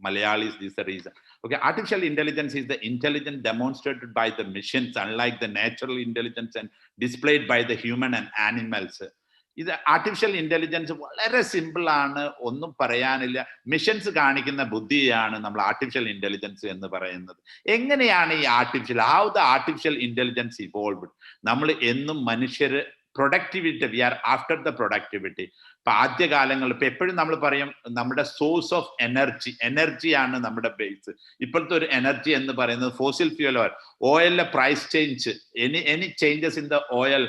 Malayalis, this is the reason. Okay, artificial intelligence is the intelligence demonstrated by the machines, unlike the natural intelligence and displayed by the human and animals. ഇത് artificial intelligence വളരെ simple ആണ്, ഒന്നും പറയാനില്ല. Missions കാണിക്കുന്ന ബുദ്ധിയാണ് നമ്മൾ artificial intelligence എന്ന് പറയുന്നത്. എങ്ങനെയാണ് ഈ how the artificial intelligence evolved? നമ്മൾ എന്നും മനുഷ്യർ productivity, we are after the productivity. ഇപ്പൊ ആദ്യകാലങ്ങളിൽ ഇപ്പൊ എപ്പോഴും നമ്മൾ പറയും നമ്മുടെ സോഴ്സ് ഓഫ് എനർജിയാണ് നമ്മുടെ ബേസ്. ഇപ്പോഴത്തെ ഒരു എനർജി എന്ന് പറയുന്നത് ഫോസിൽ ഫ്യൂൽ ഓയിലിന്റെ price change, any changes in the oil,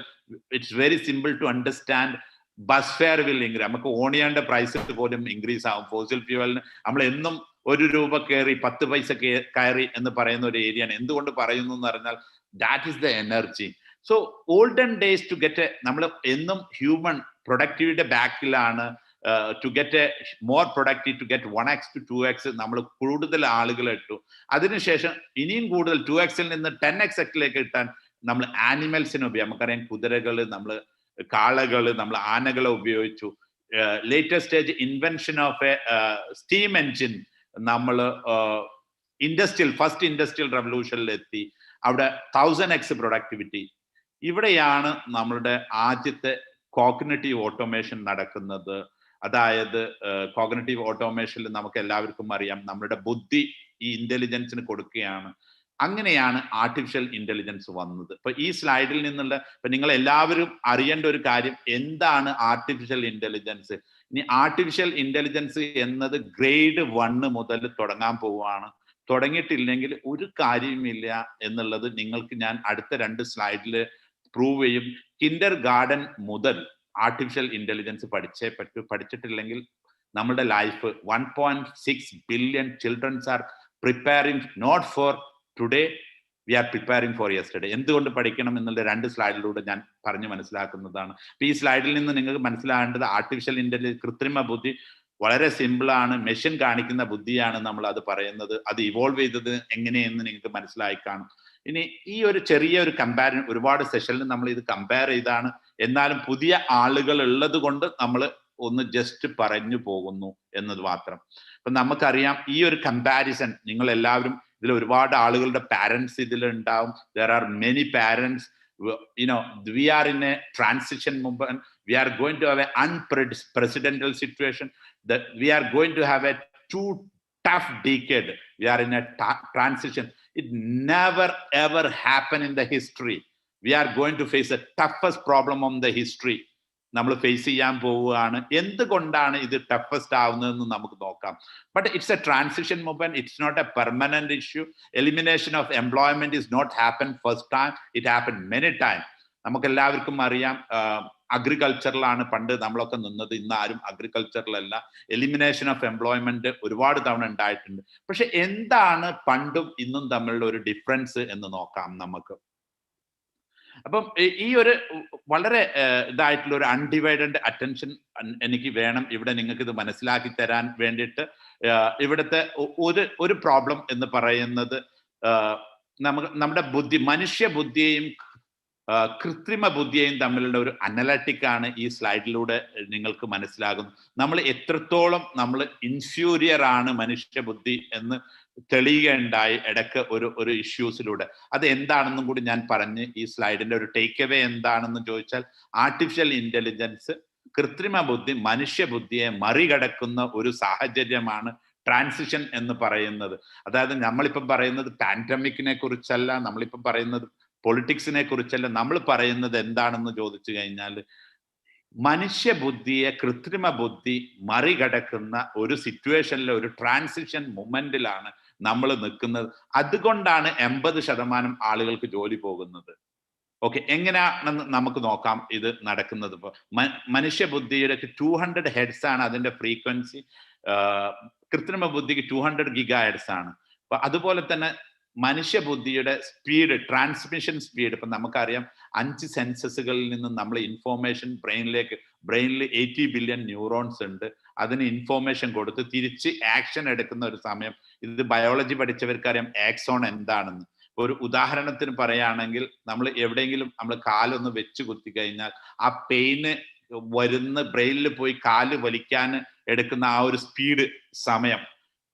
it's very simple to understand. Bus fare will increase. നമുക്ക് ഓണിയന്റെ പ്രൈസ് പോലും ഇൻക്രീസ് ആവും. ഫോസിൽ ഫ്യൂവലിന് നമ്മൾ എന്നും 1 രൂപ കയറി 10 പൈസ കയറി എന്ന് പറയുന്ന ഒരു ഏരിയയാണ്. എന്തുകൊണ്ട് പറയുന്നു എന്ന് പറഞ്ഞാൽ that is the energy. So olden days to get നമ്മൾ എന്നും ഹ്യൂമൻ പ്രൊഡക്ടിവിറ്റിയുടെ ബാക്കിലാണ്. To get a more productive, to get 1x to 2x നമ്മൾ കൂടുതൽ ആളുകൾ ഇട്ടു. അതിനുശേഷം ഇനിയും കൂടുതൽ 2xൽ നിന്ന് 10xലേക്ക് ഇട്ടാൻ നമ്മൾ ആനിമൽസിനെ ഉപയോഗിക്കും. നമുക്കറിയാം കുതിരകൾ, നമ്മൾ കാളകൾ, നമ്മൾ ആനകളെ ഉപയോഗിച്ചു. Latest stage invention of A steam engine നമ്മൾ ഫസ്റ്റ് ഇൻഡസ്ട്രിയൽ റെവല്യൂഷനിൽ എത്തി. അവിടെ 1000x പ്രൊഡക്ടിവിറ്റി. ഇവിടെയാണ് നമ്മളുടെ ആദ്യത്തെ കോഗ്നിറ്റീവ് ഓട്ടോമേഷൻ നടക്കുന്നത്. അതായത് കോഗ്നിറ്റീവ് ഓട്ടോമേഷനിൽ നമുക്ക് എല്ലാവർക്കും അറിയാം നമ്മുടെ ബുദ്ധി ഈ ഇന്റലിജൻസിന് കൊടുക്കുകയാണ്. അങ്ങനെയാണ് ആർട്ടിഫിഷ്യൽ ഇന്റലിജൻസ് വന്നത്. ഇപ്പൊ ഈ സ്ലൈഡിൽ നിന്നുള്ള ഇപ്പൊ നിങ്ങൾ എല്ലാവരും അറിയേണ്ട ഒരു കാര്യം എന്താണ് ആർട്ടിഫിഷ്യൽ ഇന്റലിജൻസ്. ഇനി ആർട്ടിഫിഷ്യൽ ഇന്റലിജൻസ് എന്നത് ഗ്രേഡ് 1 മുതൽ തുടങ്ങാൻ പോവുകയാണ്. തുടങ്ങിയിട്ടില്ലെങ്കിൽ ഒരു കാര്യവുമില്ല എന്നുള്ളത് നിങ്ങൾക്ക് ഞാൻ അടുത്ത 2 സ്ലൈഡിൽ പ്രൂവ് ചെയ്യും. കിൻഡർ ഗാർഡൻ മുതൽ ആർട്ടിഫിഷ്യൽ ഇന്റലിജൻസ് പഠിച്ചേ പറ്റൂ. പഠിച്ചിട്ടില്ലെങ്കിൽ നമ്മുടെ life 1.6 billion children's are preparing not for today, we are preparing for yesterday. എന്തുകൊണ്ട് പഠിക്കണം എന്നുള്ള 2 സ്ലൈഡിലൂടെ ഞാൻ പറഞ്ഞു മനസ്സിലാക്കുന്നതാണ്. ഈ സ്ലൈഡിൽ നിന്ന് നിങ്ങൾക്ക് മനസ്സിലാകേണ്ടത് ആർട്ടിഫിഷ്യൽ ഇന്റലിജൻസ്, കൃത്രിമ ബുദ്ധി വളരെ സിമ്പിളാണ്. മെഷീൻ കാണിക്കുന്ന ബുദ്ധിയാണ് നമ്മൾ അത് പറയുന്നത്. അത് ഇവോൾവ് ചെയ്തത് എങ്ങനെയെന്ന് നിങ്ങൾക്ക് മനസ്സിലായി കാണും. ഇനി ഈ ഒരു ചെറിയ ഒരു കമ്പാരിസൺ ഒരുപാട് സെഷനിൽ നമ്മൾ ഇത് കമ്പയർ ചെയ്താണ്. എന്നാലും പുതിയ ആളുകൾ ഉള്ളത് കൊണ്ട് നമ്മൾ ഒന്ന് ജസ്റ്റ് പറഞ്ഞു പോകുന്നു എന്നത് മാത്രം. അപ്പൊ നമുക്കറിയാം ഈ ഒരു കമ്പാരിസൺ നിങ്ങൾ എല്ലാവരും ഇതിൽ ഒരുപാട് ആളുകളുടെ പാരന്റ്സ് ഇതിലുണ്ടാവും. There are many parents. We are in a transition movement. We are going to have an unprecedented situation. That we are going to have a too tough decade. We are in a transition. It never ever happened in the history. We are going to face the toughest problem on the history. നമ്മൾ face ചെയ്യാൻ പോവുകയാണ്. എന്തുകൊണ്ടാണ് ഇത് toughest ആവുന്നതെന്ന് നമുക്ക് നോക്കാം. But it's a transition movement. It's not a permanent issue. Elimination of employment is not happen first time. It happen many time. നമുക്ക് എല്ലാവർക്കും അറിയാം അഗ്രികൾച്ചറിലാണ് പണ്ട് നമ്മളൊക്കെ നിന്നത്. ഇന്ന് ആരും അഗ്രികൾച്ചറിലല്ല. എലിമിനേഷൻ ഓഫ് എംപ്ലോയ്മെന്റ് ഒരുപാട് തവണ ഉണ്ടായിട്ടുണ്ട്. പക്ഷെ എന്താണ് പണ്ടും ഇന്നും തമ്മിലുള്ള ഒരു ഡിഫറൻസ് എന്ന് നോക്കാം നമുക്ക്. അപ്പം ഈ ഒരു വളരെ ഇതായിട്ടുള്ള ഒരു അൺഡിവൈഡഡ് അറ്റൻഷൻ എനിക്ക് വേണം ഇവിടെ നിങ്ങൾക്ക് ഇത് മനസ്സിലാക്കി തരാൻ വേണ്ടിയിട്ട്. ഇവിടുത്തെ ഒരു പ്രോബ്ലം എന്ന് പറയുന്നത് നമ്മുടെ ബുദ്ധി, മനുഷ്യ ബുദ്ധിയെയും കൃത്രിമ ബുദ്ധിയെയും തമ്മിലുള്ള ഒരു അനലറ്റിക് ആണ് ഈ സ്ലൈഡിലൂടെ നിങ്ങൾക്ക് മനസ്സിലാകുന്നു. നമ്മൾ എത്രത്തോളം നമ്മൾ ഇൻഫീരിയർ ആണ് മനുഷ്യ ബുദ്ധി എന്ന് തെളിയുകയുണ്ടായി ഇടയ്ക്ക് ഒരു ഇഷ്യൂസിലൂടെ. അത് എന്താണെന്നും കൂടി ഞാൻ പറഞ്ഞ് ഈ സ്ലൈഡിന്റെ ഒരു ടേക്ക് അവേ എന്താണെന്ന് ചോദിച്ചാൽ, ആർട്ടിഫിഷ്യൽ ഇന്റലിജൻസ്, കൃത്രിമ ബുദ്ധി മനുഷ്യ ബുദ്ധിയെ മറികടക്കുന്ന ഒരു സാഹചര്യമാണ് ട്രാൻസിഷൻ എന്ന് പറയുന്നത്. അതായത് നമ്മളിപ്പം പറയുന്നത് പാൻഡമിക്കിനെ കുറിച്ചല്ല, നമ്മളിപ്പം പറയുന്നത് പൊളിറ്റിക്സിനെ കുറിച്ചല്ല. നമ്മൾ പറയുന്നത് എന്താണെന്ന് ചോദിച്ചു കഴിഞ്ഞാൽ മനുഷ്യ ബുദ്ധിയെ കൃത്രിമ ബുദ്ധി മറികടക്കുന്ന ഒരു സിറ്റുവേഷനിലെ ഒരു ട്രാൻസിഷൻ മൊമെന്റിലാണ് നമ്മൾ നിൽക്കുന്നത്. അതുകൊണ്ടാണ് 80% ആളുകൾക്ക് ജോലി പോകുന്നത്. ഓക്കെ, എങ്ങനെയാണെന്ന് നമുക്ക് നോക്കാം ഇത് നടക്കുന്നത്. ഇപ്പോൾ മനുഷ്യ ബുദ്ധിയുടെ 200 ഹെഡ്സ് ആണ് അതിന്റെ ഫ്രീക്വൻസി. കൃത്രിമ ബുദ്ധിക്ക് 200 GHz ആണ്. അപ്പൊ അതുപോലെ തന്നെ മനുഷ്യ ബുദ്ധിയുടെ സ്പീഡ്, ട്രാൻസ്മിഷൻ സ്പീഡ്, ഇപ്പൊ നമുക്കറിയാം 5 സെൻസസുകളിൽ നിന്നും നമ്മൾ ഇൻഫോർമേഷൻ ബ്രെയിനിൽ 80 ബില്യൺ ന്യൂറോൺസ് ഉണ്ട്. അതിന് ഇൻഫോർമേഷൻ കൊടുത്ത് തിരിച്ച് ആക്ഷൻ എടുക്കുന്ന ഒരു സമയം. ഇത് ബയോളജി പഠിച്ചവർക്കറിയാം ആക്സോൺ എന്താണെന്ന്. ഒരു ഉദാഹരണത്തിന് പറയുകയാണെങ്കിൽ, നമ്മൾ എവിടെയെങ്കിലും നമ്മൾ കാലൊന്ന് വെച്ച് കുത്തി കഴിഞ്ഞാൽ ആ പെയിന് വരുന്ന ബ്രെയിനിൽ പോയി കാല് വലിക്കാൻ എടുക്കുന്ന ആ ഒരു സ്പീഡ് സമയം,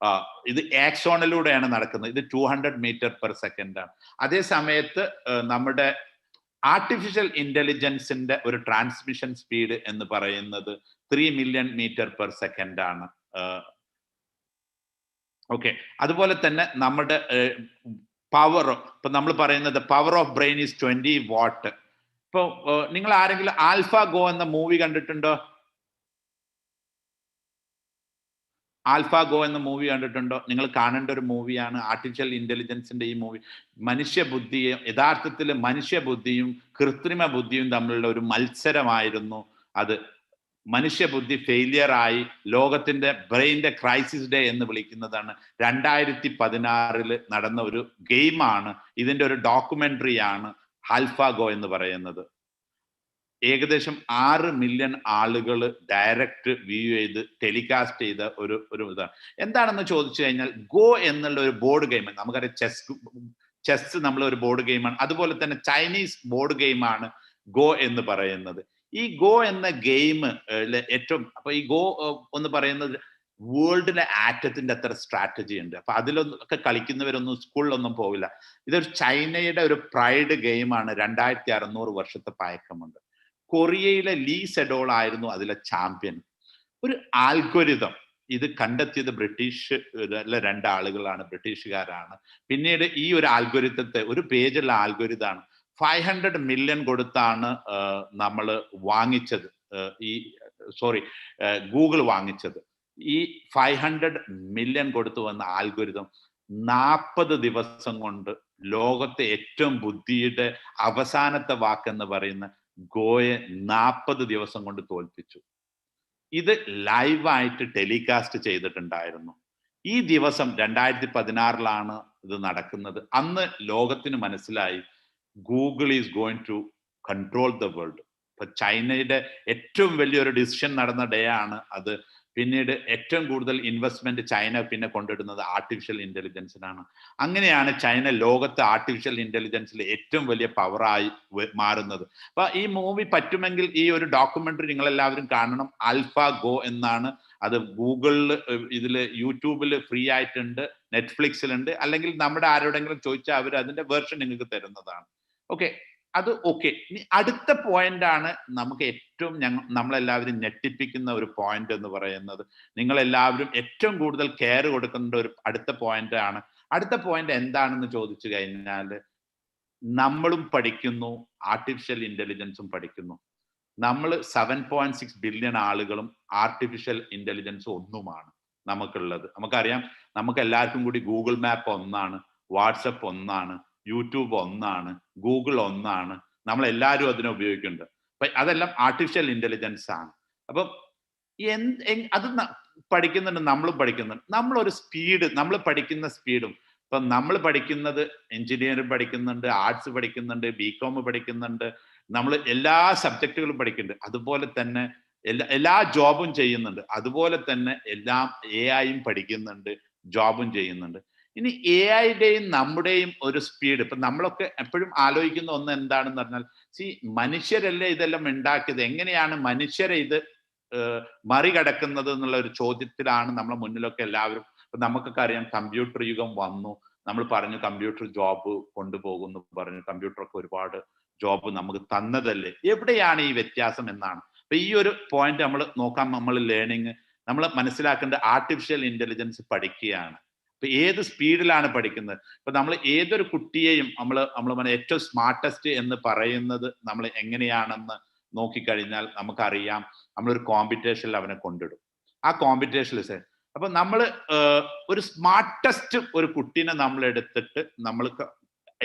ഇത് ആക്സോണിലൂടെയാണ് നടക്കുന്നത്. ഇത് 200 മീറ്റർ/സെക്കൻഡ് ആണ്. അതേ സമയത്ത് നമ്മുടെ ആർട്ടിഫിഷ്യൽ ഇന്റലിജൻസിന്റെ ഒരു ട്രാൻസ്മിഷൻ സ്പീഡ് എന്ന് പറയുന്നത് 3 മില്യൺ മീറ്റർ/സെക്കൻഡ് ആണ്. ഓക്കെ, അതുപോലെ തന്നെ നമ്മുടെ പവർ, ഇപ്പൊ നമ്മൾ പറയുന്നത് power of brain is 20 what. ഇപ്പൊ നിങ്ങൾ ആരെങ്കിലും ആൽഫ ഗോ എന്ന മൂവി കണ്ടിട്ടുണ്ടോ? ആൽഫ ഗോ എന്ന മൂവി കണ്ടിട്ടുണ്ടോ? നിങ്ങൾ കാണേണ്ട ഒരു മൂവിയാണ്. ആർട്ടിഫിഷ്യൽ ഇന്റലിജൻസിന്റെ ഈ മൂവി മനുഷ്യ ബുദ്ധിയെ യഥാർത്ഥത്തിൽ മനുഷ്യ ബുദ്ധിയും കൃത്രിമ ബുദ്ധിയും തമ്മിലുള്ള ഒരു മത്സരമായിരുന്നു അത്. മനുഷ്യ ബുദ്ധി ഫെയിലിയർ ആയി ലോകത്തിന്റെ ബ്രെയിന്റെ ക്രൈസിസ് ഡേ എന്ന് വിളിക്കുന്നതാണ് 2016 നടന്ന ഒരു ഗെയിമാണ്. ഇതിന്റെ ഒരു ഡോക്യുമെന്ററിയാണ് ആൽഫ ഗോ എന്ന് പറയുന്നത്. ഏകദേശം 6 മില്യൺ ആളുകൾ ഡയറക്റ്റ് വ്യൂ ചെയ്ത് ടെലികാസ്റ്റ് ചെയ്ത ഒരു ഇതാണ്. എന്താണെന്ന് ചോദിച്ചു കഴിഞ്ഞാൽ ഗോ എന്നുള്ള ഒരു ബോർഡ് ഗെയിം, നമുക്കറിയാം ചെസ് നമ്മൾ ഒരു ബോർഡ് ഗെയിമാണ്. അതുപോലെ തന്നെ ചൈനീസ് ബോർഡ് ഗെയിമാണ് ഗോ എന്ന് പറയുന്നത്. ഈ ഗോ എന്ന ഗെയിം ഏറ്റവും അപ്പൊ ഈ ഗോ എന്ന് പറയുന്നത് വേൾഡിലെ ആറ്റത്തിന്റെ അത്ര സ്ട്രാറ്റജി ഉണ്ട്. അപ്പൊ അതിലൊക്കെ കളിക്കുന്നവരൊന്നും സ്കൂളിലൊന്നും പോവില്ല. ഇതൊരു ചൈനയുടെ ഒരു പ്രൈഡ് ഗെയിമാണ്. 2600 വർഷത്തെ പഴക്കമുണ്ട്. കൊറിയയിലെ ലീ സെഡോൾ ആയിരുന്നു അതിലെ ചാമ്പ്യൻ. ഒരു ആൽഗോരിതം ഇത് കണ്ടെത്തിയത് രണ്ട് ആളുകളാണ്, ബ്രിട്ടീഷുകാരാണ്. പിന്നീട് ഈ ഒരു ആൽഗോരിതത്തെ ഒരു പേജുള്ള ആൽഗോരിതാണ് 500 മില്യൺ കൊടുത്താണ് നമ്മൾ വാങ്ങിച്ചത്. ഗൂഗിൾ വാങ്ങിച്ചത്. ഈ 500 മില്യൺ കൊടുത്തു വന്ന ആൽഗോരിതം 40 ദിവസം കൊണ്ട് ലോകത്തെ ഏറ്റവും ബുദ്ധിയുടെ അവസാനത്തെ വാക്കെന്ന് പറയുന്ന ഗോയെ 40 ദിവസം കൊണ്ട് തോൽപ്പിച്ചു. ഇത് ലൈവായിട്ട് ടെലികാസ്റ്റ് ചെയ്തിട്ടുണ്ടായിരുന്നു. ഈ ദിവസം 2016 ഇത് നടക്കുന്നത്. അന്ന് ലോകത്തിന് മനസ്സിലായി Google is going to control the world. ഇപ്പൊ ചൈനയുടെ ഏറ്റവും വലിയൊരു ഡിസിഷൻ നടന്ന ഡേ ആണ് അത്. പിന്നീട് ഏറ്റവും കൂടുതൽ ഇൻവെസ്റ്റ്മെന്റ് ചൈന പിന്നെ കൊണ്ടിടുന്നത് ആർട്ടിഫിഷ്യൽ ഇന്റലിജൻസിനാണ്. അങ്ങനെയാണ് ചൈന ലോകത്തെ ആർട്ടിഫിഷ്യൽ ഇന്റലിജൻസിൽ ഏറ്റവും വലിയ പവറായി മാറുന്നത്. അപ്പൊ ഈ മൂവി പറ്റുമെങ്കിൽ ഈ ഒരു ഡോക്യുമെന്ററി നിങ്ങൾ എല്ലാവരും കാണണം. ആൽഫ ഗോ എന്നാണ്. അത് ഗൂഗിളിൽ, ഇതില് യൂട്യൂബിൽ ഫ്രീ ആയിട്ടുണ്ട്, നെറ്റ്ഫ്ലിക്സിലുണ്ട്. അല്ലെങ്കിൽ നമ്മുടെ ആരോടെങ്കിലും ചോദിച്ചാൽ അവർ അതിന്റെ വേർഷൻ നിങ്ങൾക്ക് തരുന്നതാണ്. ഓക്കെ, അത് ഓക്കെ. ഇനി അടുത്ത പോയിന്റ് ആണ് നമുക്ക് ഏറ്റവും നമ്മളെല്ലാവരും ഞെട്ടിപ്പിക്കുന്ന ഒരു പോയിന്റ് എന്ന് പറയുന്നത്. നിങ്ങളെല്ലാവരും ഏറ്റവും കൂടുതൽ കെയർ കൊടുക്കേണ്ട ഒരു അടുത്ത പോയിന്റ് ആണ്. അടുത്ത പോയിന്റ് എന്താണെന്ന് ചോദിച്ചു കഴിഞ്ഞാൽ, നമ്മളും പഠിക്കുന്നു, ആർട്ടിഫിഷ്യൽ ഇന്റലിജൻസും പഠിക്കുന്നു. നമ്മൾ 7.6 ബില്യൺ ആളുകളും ആർട്ടിഫിഷ്യൽ ഇന്റലിജൻസ് ഒന്നുമാണ് നമുക്കുള്ളത്. നമുക്കറിയാം, നമുക്ക് എല്ലാവർക്കും കൂടി ഗൂഗിൾ മാപ്പ് ഒന്നാണ്, വാട്സപ്പ് ഒന്നാണ്, യൂട്യൂബ് ഒന്നാണ്, ഗൂഗിൾ ഒന്നാണ്. നമ്മൾ എല്ലാവരും അതിനെ ഉപയോഗിക്കുന്നുണ്ട്. അപ്പൊ അതെല്ലാം ആർട്ടിഫിഷ്യൽ ഇന്റലിജൻസ് ആണ്. അപ്പം അത് പഠിക്കുന്നുണ്ട്, നമ്മളും പഠിക്കുന്നുണ്ട്. നമ്മളൊരു സ്പീഡ്, നമ്മൾ പഠിക്കുന്ന സ്പീഡും, ഇപ്പൊ നമ്മൾ പഠിക്കുന്നത് എഞ്ചിനീയറിംഗ് പഠിക്കുന്നുണ്ട്, ആർട്സ് പഠിക്കുന്നുണ്ട്, ബികോം പഠിക്കുന്നുണ്ട്, നമ്മൾ എല്ലാ സബ്ജക്റ്റുകളും പഠിക്കുന്നുണ്ട്. അതുപോലെ തന്നെ എല്ലാ ജോബും ചെയ്യുന്നുണ്ട്. അതുപോലെ തന്നെ എല്ലാം AI പഠിക്കുന്നുണ്ട്, ജോബും ചെയ്യുന്നുണ്ട്. ഇനി AI-യുടെയും നമ്മുടെയും ഒരു സ്പീഡ്, ഇപ്പൊ നമ്മളൊക്കെ എപ്പോഴും ആലോചിക്കുന്ന ഒന്ന് എന്താണെന്ന് പറഞ്ഞാൽ, മനുഷ്യരല്ലേ ഇതെല്ലാം ഉണ്ടാക്കിയത്, എങ്ങനെയാണ് മനുഷ്യരെ ഇത് മറികടക്കുന്നത് എന്നുള്ള ഒരു ചോദ്യത്തിലാണ് നമ്മളെ മുന്നിലൊക്കെ എല്ലാവരും. ഇപ്പൊ നമുക്കൊക്കെ അറിയാം, കമ്പ്യൂട്ടർ യുഗം വന്നു. നമ്മൾ പറഞ്ഞു കമ്പ്യൂട്ടർ ജോബ് കൊണ്ടുപോകുന്നു പറഞ്ഞു. കമ്പ്യൂട്ടറൊക്കെ ഒരുപാട് ജോബ് നമുക്ക് തന്നതല്ലേ, എവിടെയാണ് ഈ വ്യത്യാസം എന്നാണ്. അപ്പൊ ഈ ഒരു പോയിന്റ് നമ്മൾ നോക്കാം. നമ്മൾ ലേണിംഗ്, നമ്മൾ മനസ്സിലാക്കേണ്ട ആർട്ടിഫിഷ്യൽ ഇന്റലിജൻസ് പഠിക്കുകയാണ്. ഇപ്പൊ ഏത് സ്പീഡിലാണ് പഠിക്കുന്നത്? ഇപ്പൊ നമ്മൾ ഏതൊരു കുട്ടിയെയും നമ്മൾ ഏറ്റവും സ്മാർട്ടസ്റ്റ് എന്ന് പറയുന്നത് നമ്മൾ എങ്ങനെയാണെന്ന് നോക്കിക്കഴിഞ്ഞാൽ നമുക്കറിയാം. നമ്മളൊരു കോമ്പറ്റീഷനിൽ അവനെ കൊണ്ടിടും. ആ കോമ്പറ്റീഷനിൽ അപ്പൊ നമ്മൾ ഒരു സ്മാർട്ടസ്റ്റ് ഒരു കുട്ടീനെ നമ്മൾ എടുത്തിട്ട് നമ്മൾ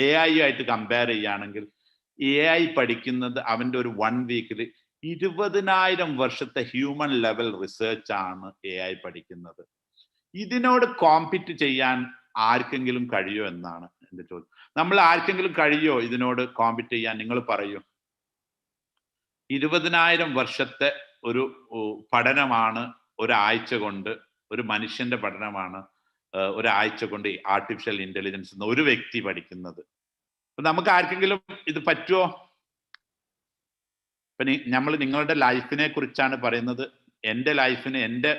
AI ആയിട്ട് കമ്പയർ ചെയ്യുകയാണെങ്കിൽ, AI പഠിക്കുന്നത് അവന്റെ ഒരു 1 വീക്കിൽ 20,000 വർഷത്തെ ഹ്യൂമൻ ലെവൽ റിസർച്ച് ആണ് AI പഠിക്കുന്നത്. ഇതിനോട് കോമ്പീറ്റ് ചെയ്യാൻ ആർക്കെങ്കിലും കഴിയോ എന്നാണ് എന്റെ ചോദ്യം. നമ്മൾ ആർക്കെങ്കിലും കഴിയോ ഇതിനോട് കോമ്പീറ്റ് ചെയ്യാൻ? നിങ്ങൾ പറയൂ. 20,000 വർഷത്തെ ഒരു പഠനമാണ് ഒരാഴ്ച കൊണ്ട്, ഒരു മനുഷ്യന്റെ പഠനമാണ് ഒരാഴ്ച കൊണ്ട് ആർട്ടിഫിഷ്യൽ ഇന്റലിജൻസ് എന്ന ഒരു വ്യക്തി പഠിക്കുന്നത്. അപ്പൊ നമുക്ക് ആർക്കെങ്കിലും ഇത് പറ്റുമോ? ഇപ്പൊ നമ്മൾ നിങ്ങളുടെ ലൈഫിനെ കുറിച്ചാണ് പറയുന്നത്. എൻ്റെ ലൈഫിന്, എൻ്റെ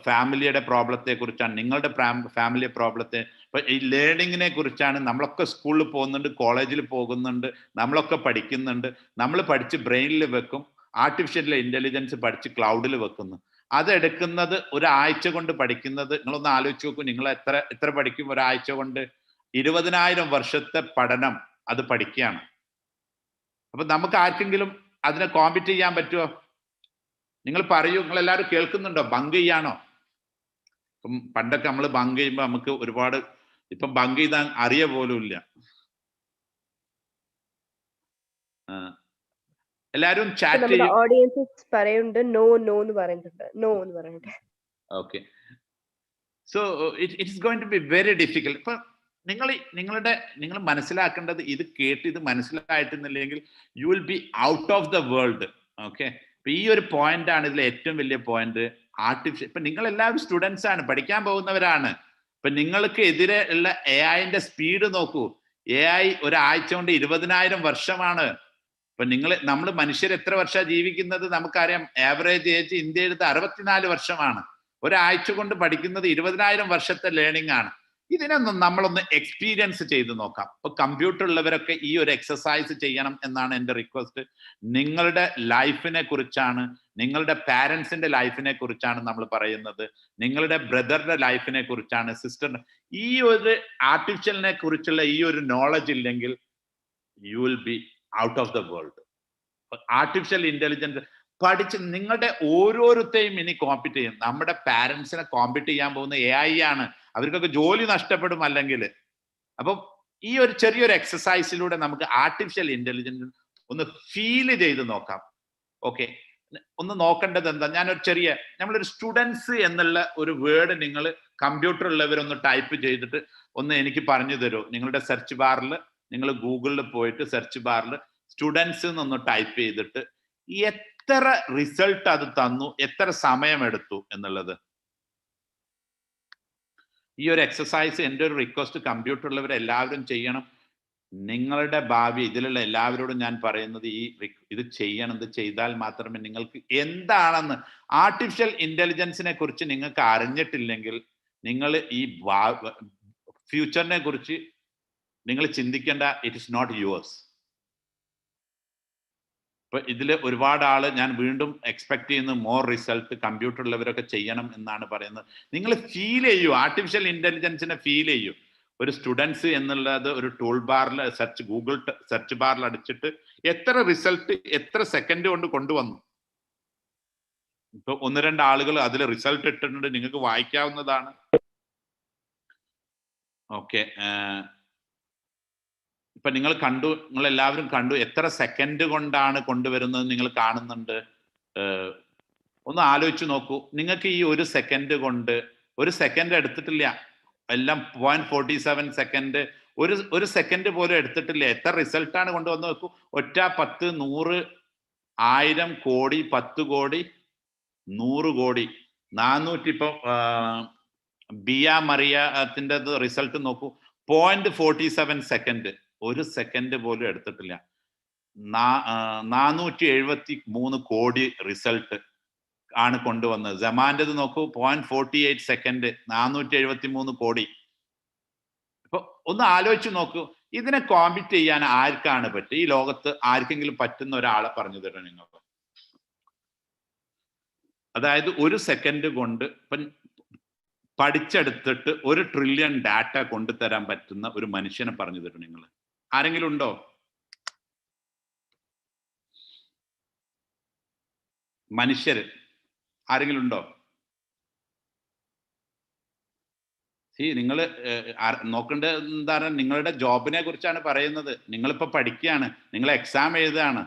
ഫാമിലിയുടെ പ്രോബ്ലത്തെ കുറിച്ചാണ്, നിങ്ങളുടെ ഫാമിലി പ്രോബ്ലത്തെ. ഇപ്പൊ ഈ ലേണിങ്ങിനെ കുറിച്ചാണ്. നമ്മളൊക്കെ സ്കൂളിൽ പോകുന്നുണ്ട്, കോളേജിൽ പോകുന്നുണ്ട്, നമ്മളൊക്കെ പഠിക്കുന്നുണ്ട്. നമ്മൾ പഠിച്ച് ബ്രെയിനിൽ വെക്കും, ആർട്ടിഫിഷ്യൽ ഇന്റലിജൻസ് പഠിച്ച് ക്ലൗഡിൽ വെക്കുന്നു. അതെടുക്കുന്നത് ഒരാഴ്ച കൊണ്ട് പഠിക്കുന്നത്. നിങ്ങളൊന്ന് ആലോചിച്ച് നോക്കൂ, നിങ്ങൾ എത്ര പഠിക്കും ഒരാഴ്ച കൊണ്ട്? 20,000 വർഷത്തെ പഠനം അത് പഠിക്കുകയാണ്. അപ്പൊ നമുക്ക് ആർക്കെങ്കിലും അതിനെ കോമ്പീറ്റ് ചെയ്യാൻ പറ്റുമോ? നിങ്ങൾ പറയൂ, നിങ്ങൾ എല്ലാവരും കേൾക്കുന്നുണ്ടോ? ബങ്ക് ചെയ്യാണോ? ഇപ്പം പണ്ടൊക്കെ നമ്മൾ ബങ്ക് ചെയ്യുമ്പോൾ നമുക്ക് ഒരുപാട്, ഇപ്പം ബങ്ക് ചെയ്താൽ അറിയ പോലും ഇല്ല. എല്ലാരും ചാറ്റ് ചെയ്യും. ഓഡിയൻസ് പറയുന്നുണ്ട് നോ നോ എന്ന് പറയുന്നുണ്ട്, നോ എന്ന് പറയുന്നുണ്ട്. Okay, so it's going to be very difficult. ഇപ്പൊ നിങ്ങൾ മനസ്സിലാക്കേണ്ടത്, ഇത് കേട്ട് ഇത് മനസ്സിലായിട്ടില്ലെങ്കിൽ you will be out of the world. Okay, ഇപ്പൊ ഈ ഒരു പോയിന്റ് ആണ് ഇതിലെ ഏറ്റവും വലിയ പോയിന്റ്. ആർട്ടിഫിഷ്യൽ, ഇപ്പൊ നിങ്ങൾ എല്ലാവരും സ്റ്റുഡൻസ് ആണ്, പഠിക്കാൻ പോകുന്നവരാണ്. ഇപ്പൊ നിങ്ങൾക്ക് എതിരെ ഉള്ള AI-ന്റെ സ്പീഡ് നോക്കൂ. AI ഒരാഴ്ച കൊണ്ട് 20,000 വർഷമാണ്. ഇപ്പൊ നമ്മൾ മനുഷ്യർ എത്ര വർഷം ജീവിക്കുന്നത് നമുക്കറിയാം. ആവറേജ് ഏജ് ഇന്ത്യയിൽ 64 വർഷമാണ്. ഒരാഴ്ച കൊണ്ട് പഠിക്കുന്നത് 20,000 വർഷത്തെ ലേണിംഗ് ആണ്. ഇതിനൊന്നും നമ്മളൊന്ന് എക്സ്പീരിയൻസ് ചെയ്ത് നോക്കാം. ഇപ്പൊ കമ്പ്യൂട്ടർ ഉള്ളവരൊക്കെ ഈ ഒരു എക്സസൈസ് ചെയ്യണം എന്നാണ് എൻ്റെ റിക്വസ്റ്റ്. നിങ്ങളുടെ ലൈഫിനെ കുറിച്ചാണ്, നിങ്ങളുടെ പാരൻസിന്റെ ലൈഫിനെ കുറിച്ചാണ് നമ്മൾ പറയുന്നത്, നിങ്ങളുടെ ബ്രദറിന്റെ ലൈഫിനെ കുറിച്ചാണ്, സിസ്റ്ററിന്റെ. ഈ ഒരു ആർട്ടിഫിഷ്യലിനെ കുറിച്ചുള്ള ഈ ഒരു നോളജ് ഇല്ലെങ്കിൽ U will be out of the world. Artificial intelligence പഠിച്ച് നിങ്ങളുടെ ഓരോരുത്തെയും ഇനി കോമ്പീറ്റ് ചെയ്യും. നമ്മുടെ പാരൻസിനെ കോമ്പീറ്റ് ചെയ്യാൻ പോകുന്ന AI ആണ്. അവർക്കൊക്കെ ജോലി നഷ്ടപ്പെടും അല്ലെങ്കിൽ. അപ്പം ഈ ഒരു ചെറിയൊരു എക്സസൈസിലൂടെ നമുക്ക് ആർട്ടിഫിഷ്യൽ ഇന്റലിജൻസ് ഒന്ന് ഫീൽ ചെയ്ത് നോക്കാം. ഓക്കെ, ഒന്ന് നോക്കേണ്ടത് എന്താ, നമ്മളൊരു സ്റ്റുഡൻസ് എന്നുള്ള ഒരു വേർഡ് നിങ്ങൾ കമ്പ്യൂട്ടർ ഉള്ളവരൊന്ന് ടൈപ്പ് ചെയ്തിട്ട് ഒന്ന് എനിക്ക് പറഞ്ഞു തരൂ. നിങ്ങളുടെ സെർച്ച് ബാറിൽ, നിങ്ങൾ ഗൂഗിളിൽ പോയിട്ട് സെർച്ച് ബാറിൽ സ്റ്റുഡൻസ് എന്നൊന്ന് ടൈപ്പ് ചെയ്തിട്ട് എത്ര റിസൾട്ട് അത് തന്നു, എത്ര സമയമെടുത്തു എന്നുള്ളത്. ഈ ഒരു എക്സസൈസ് എൻ്റെ ഒരു റിക്വസ്റ്റ് കമ്പ്യൂട്ടർ ഉള്ളവർ എല്ലാവരും ചെയ്യണം. നിങ്ങളുടെ ഭാവി, ഇതിലുള്ള എല്ലാവരോടും ഞാൻ പറയുന്നത് ഇത് ചെയ്യണം. ഇത് ചെയ്താൽ മാത്രമേ നിങ്ങൾക്ക് എന്താണെന്ന്, ആർട്ടിഫിഷ്യൽ ഇന്റലിജൻസിനെ കുറിച്ച് നിങ്ങൾക്ക് അറിഞ്ഞിട്ടില്ലെങ്കിൽ നിങ്ങൾ ഈ ഫ്യൂച്ചറിനെ കുറിച്ച് നിങ്ങൾ ചിന്തിക്കേണ്ട. It is not yours. ഇപ്പൊ ഇതിൽ ഒരുപാട് ആള്, ഞാൻ വീണ്ടും എക്സ്പെക്ട് ചെയ്യുന്നു മോർ റിസൾട്ട് കമ്പ്യൂട്ടർ ഉള്ളവരൊക്കെ ചെയ്യണം എന്നാണ് പറയുന്നത്. നിങ്ങൾ ഫീൽ ചെയ്യൂ, ആർട്ടിഫിഷ്യൽ ഇന്റലിജൻസിനെ ഫീൽ ചെയ്യൂ. ഒരു സ്റ്റുഡൻസ് എന്നുള്ളത് ഒരു ടൂൾ ബാറിൽ ഗൂഗിൾ സെർച്ച് ബാറിൽ അടിച്ചിട്ട് എത്ര റിസൾട്ട് എത്ര സെക്കൻഡ് കൊണ്ട് കൊണ്ടുവന്നു. ഇപ്പൊ 1-2 ആളുകൾ അതിൽ റിസൾട്ട് ഇട്ടിട്ടുണ്ട്, നിങ്ങൾക്ക് വായിക്കാവുന്നതാണ്. ഓക്കെ, ഇപ്പൊ നിങ്ങൾ എല്ലാവരും കണ്ടു എത്ര സെക്കൻഡ് കൊണ്ടാണ് കൊണ്ടുവരുന്നത് നിങ്ങൾ കാണുന്നുണ്ട്. ഒന്ന് ആലോചിച്ച് നോക്കൂ. നിങ്ങൾക്ക് ഈ ഒരു സെക്കൻഡ് കൊണ്ട്, ഒരു സെക്കൻഡ് എടുത്തിട്ടില്ല, എല്ലാം 0.47 സെക്കൻഡ്, ഒരു സെക്കൻഡ് പോലും എടുത്തിട്ടില്ല. എത്ര റിസൾട്ടാണ് കൊണ്ടുവന്ന് നോക്കൂ. 1, 10, 100, 1000 കോടി, 10 കോടി, 100 കോടി, 400. ഇപ്പൊ ബിയ മറിയത്തിന്റെ റിസൾട്ട് നോക്കൂ, 0.47 സെക്കൻഡ്, ഒരു സെക്കൻഡ് പോലും എടുത്തിട്ടില്ല. 473 കോടി റിസൾട്ട് ആണ് കൊണ്ടുവന്നത്. ജമാന്റേത് നോക്കൂ, 0.48 സെക്കൻഡ്, 473 കോടി. ഇപ്പൊ ഒന്ന് ആലോചിച്ച് നോക്കൂ, ഇതിനെ കോമ്പീറ്റ് ചെയ്യാൻ ആർക്കാണ് പറ്റുക? ഈ ലോകത്ത് ആർക്കെങ്കിലും പറ്റുന്ന ഒരാളെ പറഞ്ഞു തരണം നിങ്ങൾ. അതായത് ഒരു സെക്കൻഡ് കൊണ്ട് പഠിച്ചെടുത്തിട്ട് 1 ട്രില്യൺ ഡാറ്റ കൊണ്ടുതരാൻ പറ്റുന്ന ഒരു മനുഷ്യനെ പറഞ്ഞു തരും നിങ്ങൾ. ആരെങ്കിലും ഉണ്ടോ? മനുഷ്യര് ആരെങ്കിലും ഉണ്ടോ? നിങ്ങൾ നോക്കേണ്ടത് എന്താണ്, നിങ്ങളുടെ ജോബിനെ കുറിച്ചാണ് പറയുന്നത്. നിങ്ങളിപ്പോ പഠിക്കുകയാണ്, നിങ്ങൾ എക്സാം എഴുതുകയാണ്.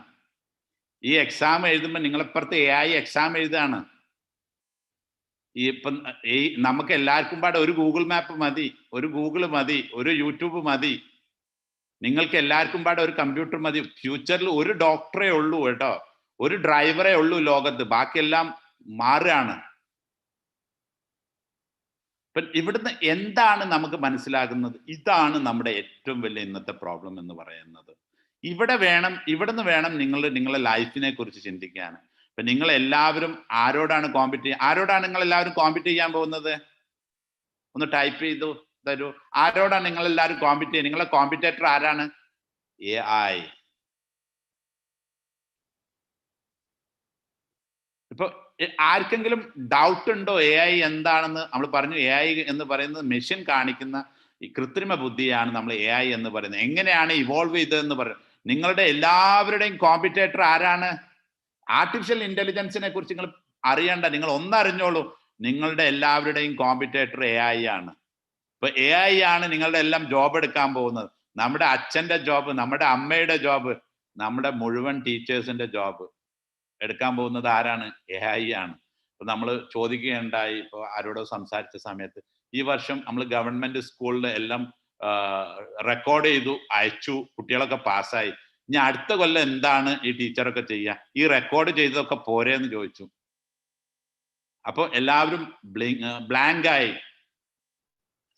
ഈ എക്സാം എഴുതുമ്പോൾ നിങ്ങളിപ്പുറത്ത് AI എക്സാം എഴുതുകയാണ്. നമുക്ക് എല്ലാവർക്കും പാടെ ഒരു ഗൂഗിൾ മാപ്പ് മതി, ഒരു ഗൂഗിൾ മതി, ഒരു യൂട്യൂബ് മതി. നിങ്ങൾക്ക് എല്ലാവർക്കും പാടെ ഒരു കമ്പ്യൂട്ടർ മതി. ഫ്യൂച്ചറിൽ ഒരു ഡോക്ടറേ ഉള്ളൂ കേട്ടോ, ഒരു ഡ്രൈവറേ ഉള്ളൂ ലോകത്ത്, ബാക്കിയെല്ലാം മാറുകയാണ്. ഇവിടുന്ന് എന്താണ് നമുക്ക് മനസ്സിലാകുന്നത്? ഇതാണ് നമ്മുടെ ഏറ്റവും വലിയ ഇന്നത്തെ പ്രോബ്ലം എന്ന് പറയുന്നത്. ഇവിടുന്ന് വേണം നിങ്ങളുടെ ലൈഫിനെ കുറിച്ച് ചിന്തിക്കാൻ. ഇപ്പൊ നിങ്ങൾ എല്ലാവരും ആരോടാണ് നിങ്ങൾ എല്ലാവരും കോമ്പീറ്റ് ചെയ്യാൻ പോകുന്നത്? ഒന്ന് ടൈപ്പ് ചെയ്തു തരൂ. ആരോടാണ് നിങ്ങൾ എല്ലാവരും കോമ്പീറ്റ് ചെയ്യുക? നിങ്ങളെ കോമ്പറ്റേറ്റർ ആരാണ്? AI. ഇപ്പൊ ആർക്കെങ്കിലും ഡൗട്ട് ഉണ്ടോ AI എന്താണെന്ന്? നമ്മൾ പറഞ്ഞു AI എന്ന് പറയുന്നത് മെഷീൻ കാണിക്കുന്ന ഈ കൃത്രിമ ബുദ്ധിയാണ് നമ്മൾ AI എന്ന് പറയുന്നത്. എങ്ങനെയാണ് ഇവോൾവ് ചെയ്തതെന്ന് പറയുന്നത്. നിങ്ങളുടെ എല്ലാവരുടെയും കോമ്പറ്റേറ്റർ ആരാണ്? ആർട്ടിഫിഷ്യൽ ഇന്റലിജൻസിനെ കുറിച്ച് നിങ്ങൾ അറിയണ്ട, നിങ്ങൾ ഒന്നറിഞ്ഞോളൂ, നിങ്ങളുടെ എല്ലാവരുടെയും കോമ്പറ്റേറ്റർ AI ആണ്. ഇപ്പൊ AI ആണ് നിങ്ങളുടെ എല്ലാം ജോബ് എടുക്കാൻ പോകുന്നത്. നമ്മുടെ അച്ഛന്റെ ജോബ്, നമ്മുടെ അമ്മയുടെ ജോബ്, നമ്മുടെ മുഴുവൻ ടീച്ചേഴ്സിന്റെ ജോബ് എടുക്കാൻ പോകുന്നത് ആരാണ്? AI ആണ്. ഇപ്പൊ നമ്മൾ ചോദിക്കുകയുണ്ടായി, ഇപ്പൊ ആരോടോ സംസാരിച്ച സമയത്ത്, ഈ വർഷം നമ്മൾ ഗവൺമെന്റ് സ്കൂളിൽ എല്ലാം റെക്കോർഡ് ചെയ്തു അയച്ചു, കുട്ടികളൊക്കെ പാസ്സായി. ഇനി അടുത്ത കൊല്ലം എന്താണ് ഈ ടീച്ചറൊക്കെ ചെയ്യുക? ഈ റെക്കോർഡ് ചെയ്തതൊക്കെ പോരെന്ന് ചോദിച്ചു. അപ്പൊ എല്ലാവരും ബ്ലാങ്കായി.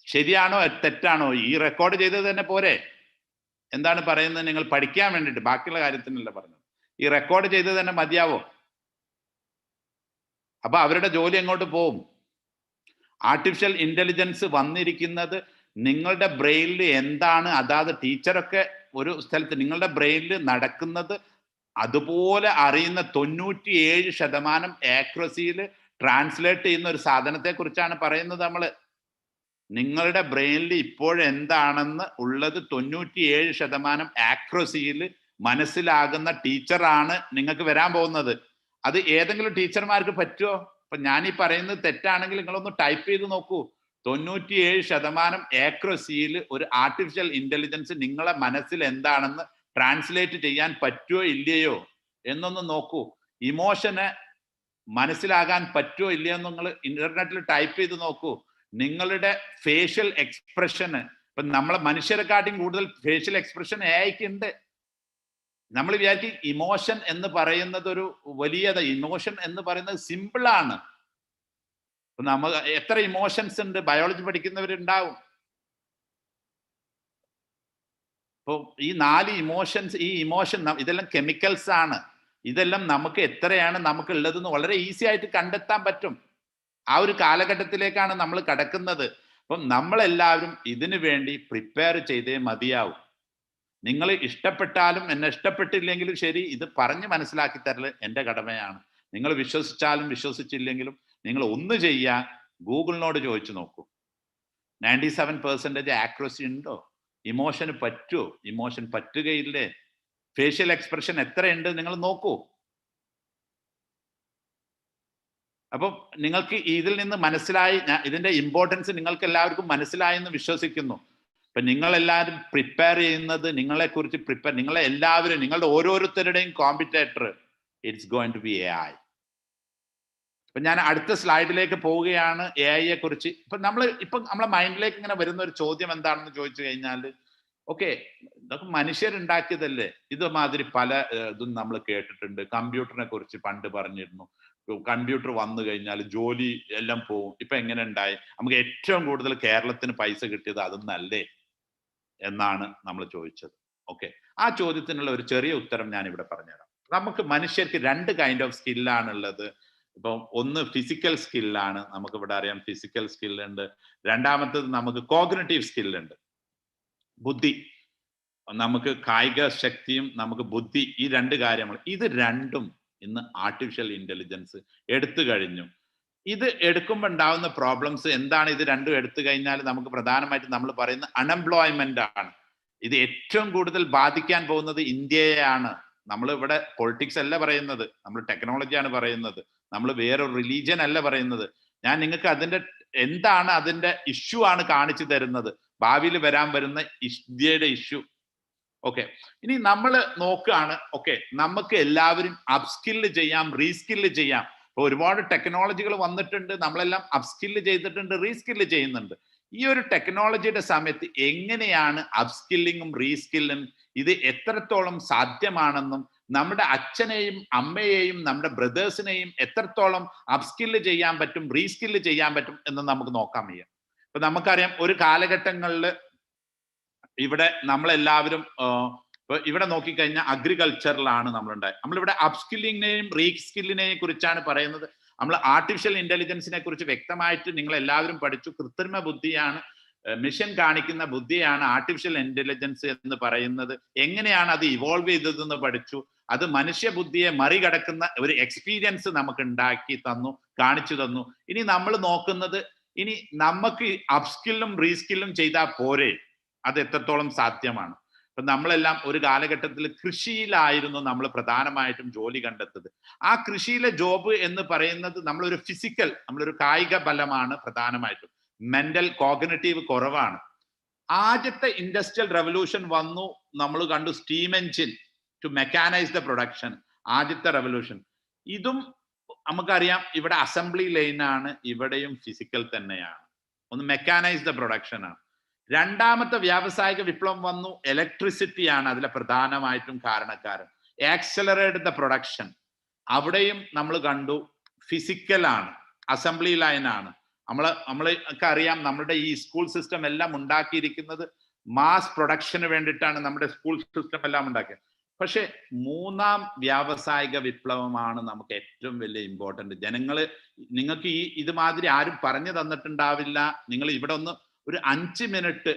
ശരിയാണോ തെറ്റാണോ? ഈ റെക്കോർഡ് ചെയ്തത് തന്നെ പോരെ? എന്താണ് പറയുന്നത്? നിങ്ങൾ പഠിക്കാൻ വേണ്ടിയിട്ട്, ബാക്കിയുള്ള കാര്യത്തിനല്ല പറഞ്ഞത്. ഈ റെക്കോർഡ് ചെയ്തത് തന്നെ മതിയാവോ? അപ്പൊ അവരുടെ ജോലി എങ്ങോട്ട് പോവും? ആർട്ടിഫിഷ്യൽ ഇന്റലിജൻസ് വന്നിരിക്കുന്നത് നിങ്ങളുടെ ബ്രെയിനിൽ എന്താണ്, അതായത് ടീച്ചറൊക്കെ ഒരു സ്ഥലത്ത് നിങ്ങളുടെ ബ്രെയിനിൽ നടക്കുന്നത് അതുപോലെ അറിയുന്ന 97% ആക്യുറസിയിൽ ട്രാൻസ്ലേറ്റ് ചെയ്യുന്ന ഒരു സാധനത്തെ കുറിച്ചാണ് പറയുന്നത് നമ്മൾ. നിങ്ങളുടെ ബ്രെയിനിൽ ഇപ്പോഴെന്താണെന്ന് ഉള്ളത് 97% ആക്യുറസിയിൽ മനസ്സിലാകുന്ന ടീച്ചറാണ് നിങ്ങൾക്ക് വരാൻ പോകുന്നത്. അത് ഏതെങ്കിലും ടീച്ചർമാർക്ക് പറ്റുമോ? അപ്പൊ ഞാൻ ഈ പറയുന്നത് തെറ്റാണെങ്കിൽ നിങ്ങളൊന്ന് ടൈപ്പ് ചെയ്ത് നോക്കൂ. 97% ആക്യുറസിയിൽ ഒരു ആർട്ടിഫിഷ്യൽ ഇന്റലിജൻസ് നിങ്ങളെ മനസ്സിൽ എന്താണെന്ന് ട്രാൻസ്ലേറ്റ് ചെയ്യാൻ പറ്റുമോ ഇല്ലയോ എന്നൊന്ന് നോക്കൂ. ഇമോഷന് മനസ്സിലാകാൻ പറ്റുമോ ഇല്ലയോ എന്ന് നിങ്ങൾ ഇന്റർനെറ്റിൽ ടൈപ്പ് ചെയ്ത് നോക്കൂ. നിങ്ങളുടെ ഫേഷ്യൽ എക്സ്പ്രഷന്, ഇപ്പൊ നമ്മളെ മനുഷ്യരെക്കാട്ടിയും കൂടുതൽ ഫേഷ്യൽ എക്സ്പ്രഷൻ AI ഉണ്ട്. നമ്മൾ വിചാരിക്കും ഇമോഷൻ എന്ന് പറയുന്നത് ഒരു വലിയത്. ഇമോഷൻ എന്ന് പറയുന്നത് സിമ്പിളാണ്. നമ്മൾ എത്ര ഇമോഷൻസ് ഉണ്ട്, ബയോളജി പഠിക്കുന്നവരുണ്ടാവും. അപ്പോൾ ഈ 4 ഇമോഷൻസ്, ഈ ഇമോഷൻ ഇതെല്ലാം കെമിക്കൽസ് ആണ്. ഇതെല്ലാം നമുക്ക് എത്രയാണ് നമുക്ക് ഉള്ളതെന്ന് വളരെ ഈസി ആയിട്ട് കണ്ടെത്താൻ പറ്റും. ആ ഒരു കാലഘട്ടത്തിലേക്കാണ് നമ്മൾ കടക്കുന്നത്. അപ്പം നമ്മളെല്ലാവരും ഇതിനു വേണ്ടി പ്രിപ്പയർ ചെയ്തേ മതിയാവും. നിങ്ങൾ ഇഷ്ടപ്പെട്ടാലും എന്നെ ഇഷ്ടപ്പെട്ടില്ലെങ്കിലും ശരി, ഇത് പറഞ്ഞ് മനസ്സിലാക്കി തരൽ എൻ്റെ കടമയാണ്. നിങ്ങൾ വിശ്വസിച്ചാലും വിശ്വസിച്ചില്ലെങ്കിലും നിങ്ങൾ ഒന്ന് ചെയ്യാൻ ഗൂഗിളിനോട് ചോദിച്ചു നോക്കൂ. 97% ആക്യുറസി ഉണ്ടോ? ഇമോഷന് പറ്റുമോ? ഇമോഷൻ പറ്റുകയില്ലേ? ഫേഷ്യൽ എക്സ്പ്രഷൻ എത്രയുണ്ട് നിങ്ങൾ നോക്കൂ. അപ്പം നിങ്ങൾക്ക് ഇതിൽ നിന്ന് മനസ്സിലായി, ഇതിന്റെ ഇമ്പോർട്ടൻസ് നിങ്ങൾക്ക് എല്ലാവർക്കും മനസ്സിലായി എന്ന് വിശ്വസിക്കുന്നു. അപ്പൊ നിങ്ങളെല്ലാവരും പ്രിപ്പയർ ചെയ്യുന്നത്, നിങ്ങളെക്കുറിച്ച് നിങ്ങളെ എല്ലാവരും, നിങ്ങളുടെ ഓരോരുത്തരുടെയും competitor it's going to be AI. അപ്പൊ ഞാൻ അടുത്ത സ്ലൈഡിലേക്ക് പോവുകയാണ് AI കുറിച്ച്. ഇപ്പൊ നമ്മളെ മൈൻഡിലേക്ക് ഇങ്ങനെ വരുന്ന ഒരു ചോദ്യം എന്താണെന്ന് ചോദിച്ചു കഴിഞ്ഞാൽ, ഓക്കെ, ഇതൊക്കെ മനുഷ്യരുണ്ടാക്കിയതല്ലേ? ഇതുമാതിരി പല ഇതും നമ്മൾ കേട്ടിട്ടുണ്ട്. കമ്പ്യൂട്ടറിനെ കുറിച്ച് പണ്ട് പറഞ്ഞിരുന്നു, കമ്പ്യൂട്ടർ വന്നു കഴിഞ്ഞാൽ ജോലി എല്ലാം പോവും. ഇപ്പൊ എങ്ങനെ ഉണ്ടായി? നമുക്ക് ഏറ്റവും കൂടുതൽ കേരളത്തിന് പൈസ കിട്ടിയത് അതൊന്നല്ലേ എന്നാണ് നമ്മൾ ചോദിച്ചത്. ഓക്കെ, ആ ചോദ്യത്തിനുള്ള ഒരു ചെറിയ ഉത്തരം ഞാൻ ഇവിടെ പറഞ്ഞുതരാം. നമുക്ക് മനുഷ്യർക്ക് 2 കൈൻഡ് ഓഫ് സ്കില്ലാണുള്ളത്. ഇപ്പം ഒന്ന് ഫിസിക്കൽ സ്കില്ലാണ്, നമുക്ക് ഇവിടെ അറിയാം ഫിസിക്കൽ സ്കില്ലുണ്ട്. രണ്ടാമത്തത് നമുക്ക് കോഗ്നിറ്റീവ് സ്കില്ലുണ്ട്, ബുദ്ധി. നമുക്ക് കായിക ശക്തിയും നമുക്ക് ബുദ്ധി, ഈ 2 കാര്യങ്ങൾ. ഇത് രണ്ടും ഇന്ന് ആർട്ടിഫിഷ്യൽ ഇന്റലിജൻസ് എടുത്തു കഴിഞ്ഞു. ഇത് എടുക്കുമ്പോൾ ഉണ്ടാവുന്ന പ്രോബ്ലംസ് എന്താണ്? ഇത് രണ്ടും എടുത്തു കഴിഞ്ഞാൽ നമുക്ക് പ്രധാനമായിട്ട് നമ്മൾ പറയുന്ന അൺഎംപ്ലോയ്മെന്റ് ആണ്. ഇത് ഏറ്റവും കൂടുതൽ ബാധിക്കാൻ പോകുന്നത് ഇന്ത്യയെയാണ്. നമ്മൾ ഇവിടെ പൊളിറ്റിക്സ് അല്ല പറയുന്നത്, നമ്മൾ ടെക്നോളജിയാണ് പറയുന്നത്, നമ്മൾ വേറൊരു റിലീജിയൻ അല്ല പറയുന്നത്. ഞാൻ നിങ്ങൾക്ക് എന്താണ് അതിന്റെ ഇഷ്യൂ ആണ് കാണിച്ചു തരുന്നത്, ഭാവിയിൽ വരാൻ വരുന്ന ഇന്ത്യയുടെ ഇഷ്യൂ. ഓക്കെ, ഇനി നമ്മൾ നോക്കുകയാണ്, ഓക്കെ, നമുക്ക് എല്ലാവരും അപ്സ്കില്ല് ചെയ്യാം, റീസ്കില്ല് ചെയ്യാം. ഇപ്പൊ ഒരുപാട് ടെക്നോളജികൾ വന്നിട്ടുണ്ട്, നമ്മളെല്ലാം അപ്സ്കില്ല് ചെയ്തിട്ടുണ്ട്, റീസ്കില്ല് ചെയ്യുന്നുണ്ട്. ഈ ഒരു ടെക്നോളജിയുടെ സമയത്ത് എങ്ങനെയാണ് അപ്സ്കില്ലിങ്ങും റീസ്കില്ലും ഇത് എത്രത്തോളം സാധ്യമാണെന്നും, നമ്മുടെ അച്ഛനെയും അമ്മയെയും നമ്മുടെ ബ്രദേഴ്സിനെയും എത്രത്തോളം അപ്സ്കില്ല് ചെയ്യാൻ പറ്റും, റീസ്കില്ല് ചെയ്യാൻ പറ്റും എന്ന് നമുക്ക് നോക്കാൻ വയ്യ. ഇപ്പൊ നമുക്കറിയാം ഒരു കാലഘട്ടങ്ങളിൽ ഇവിടെ നമ്മളെല്ലാവരും ഇവിടെ നോക്കിക്കഴിഞ്ഞാൽ അഗ്രികൾച്ചറിലാണ് നമ്മളുണ്ടായത്. നമ്മളിവിടെ അപ്സ്കില്ലിങ്ങിനെയും റീസ്കില്ലിനെയും കുറിച്ചാണ് പറയുന്നത്. നമ്മൾ ആർട്ടിഫിഷ്യൽ ഇന്റലിജൻസിനെ കുറിച്ച് വ്യക്തമായിട്ട് നിങ്ങൾ എല്ലാവരും പഠിച്ചു. കൃത്രിമ ബുദ്ധിയാണ്, മിഷൻ കാണിക്കുന്ന ബുദ്ധിയാണ് ആർട്ടിഫിഷ്യൽ ഇന്റലിജൻസ് എന്ന് പറയുന്നത്. എങ്ങനെയാണ് അത് ഇവോൾവ് ചെയ്തതെന്ന് പഠിച്ചു. അത് മനുഷ്യബുദ്ധിയെ മറികടക്കുന്ന ഒരു എക്സ്പീരിയൻസ് നമുക്ക് ഉണ്ടാക്കി തന്നു, കാണിച്ചു തന്നു. ഇനി നമ്മൾ നോക്കുന്നത്, ഇനി നമുക്ക് അപ്സ്കില്ലും റീസ്കില്ലും ചെയ്താൽ പോരെ, അത് എത്രത്തോളം സാധ്യമാണ്. ഇപ്പൊ നമ്മളെല്ലാം ഒരു കാലഘട്ടത്തിൽ കൃഷിയിലായിരുന്നു നമ്മൾ പ്രധാനമായിട്ടും ജോലി കണ്ടെത്തത്. ആ കൃഷിയിലെ ജോബ് എന്ന് പറയുന്നത് നമ്മളൊരു ഫിസിക്കൽ, നമ്മളൊരു കായിക ബലമാണ് പ്രധാനമായിട്ടും. മെന്റൽ കോഗ്നിറ്റീവ് കുറവാണ്. ആദ്യത്തെ ഇൻഡസ്ട്രിയൽ റെവല്യൂഷൻ വന്നു, നമ്മൾ കണ്ടു steam engine to mechanise the production, ആദ്യത്തെ റെവല്യൂഷൻ. ഇതും നമുക്കറിയാം ഇവിടെ അസംബ്ലി ലൈനാണ്, ഇവിടെയും ഫിസിക്കൽ തന്നെയാണ്. ഒന്ന് മെക്കാനൈസ് ദ പ്രൊഡക്ഷൻ ആണ്. രണ്ടാമത്തെ വ്യാവസായിക വിപ്ലവം വന്നു, ഇലക്ട്രിസിറ്റി ആണ് അതിലെ പ്രധാനമായിട്ടും കാരണക്കാരൻ. ആക്സലറേറ്റ് ദ പ്രൊഡക്ഷൻ, അവിടെയും നമ്മൾ കണ്ടു ഫിസിക്കലാണ്, അസംബ്ലി ലൈനാണ്. നമ്മളൊക്കെ അറിയാം നമ്മുടെ ഈ സ്കൂൾ സിസ്റ്റം എല്ലാം ഉണ്ടാക്കിയിരിക്കുന്നത് മാസ് പ്രൊഡക്ഷന് വേണ്ടിയിട്ടാണ്. നമ്മുടെ സ്കൂൾ സിസ്റ്റം എല്ലാം ഉണ്ടാക്കിയത്. പക്ഷെ മൂന്നാം വ്യാവസായിക വിപ്ലവമാണ് നമുക്ക് ഏറ്റവും വലിയ ഇമ്പോർട്ടന്റ്. നിങ്ങൾക്ക് ഇതുമാതിരി ആരും പറഞ്ഞു തന്നിട്ടുണ്ടാവില്ല. നിങ്ങൾ ഇവിടെ ഒരു 5 മിനിറ്റ്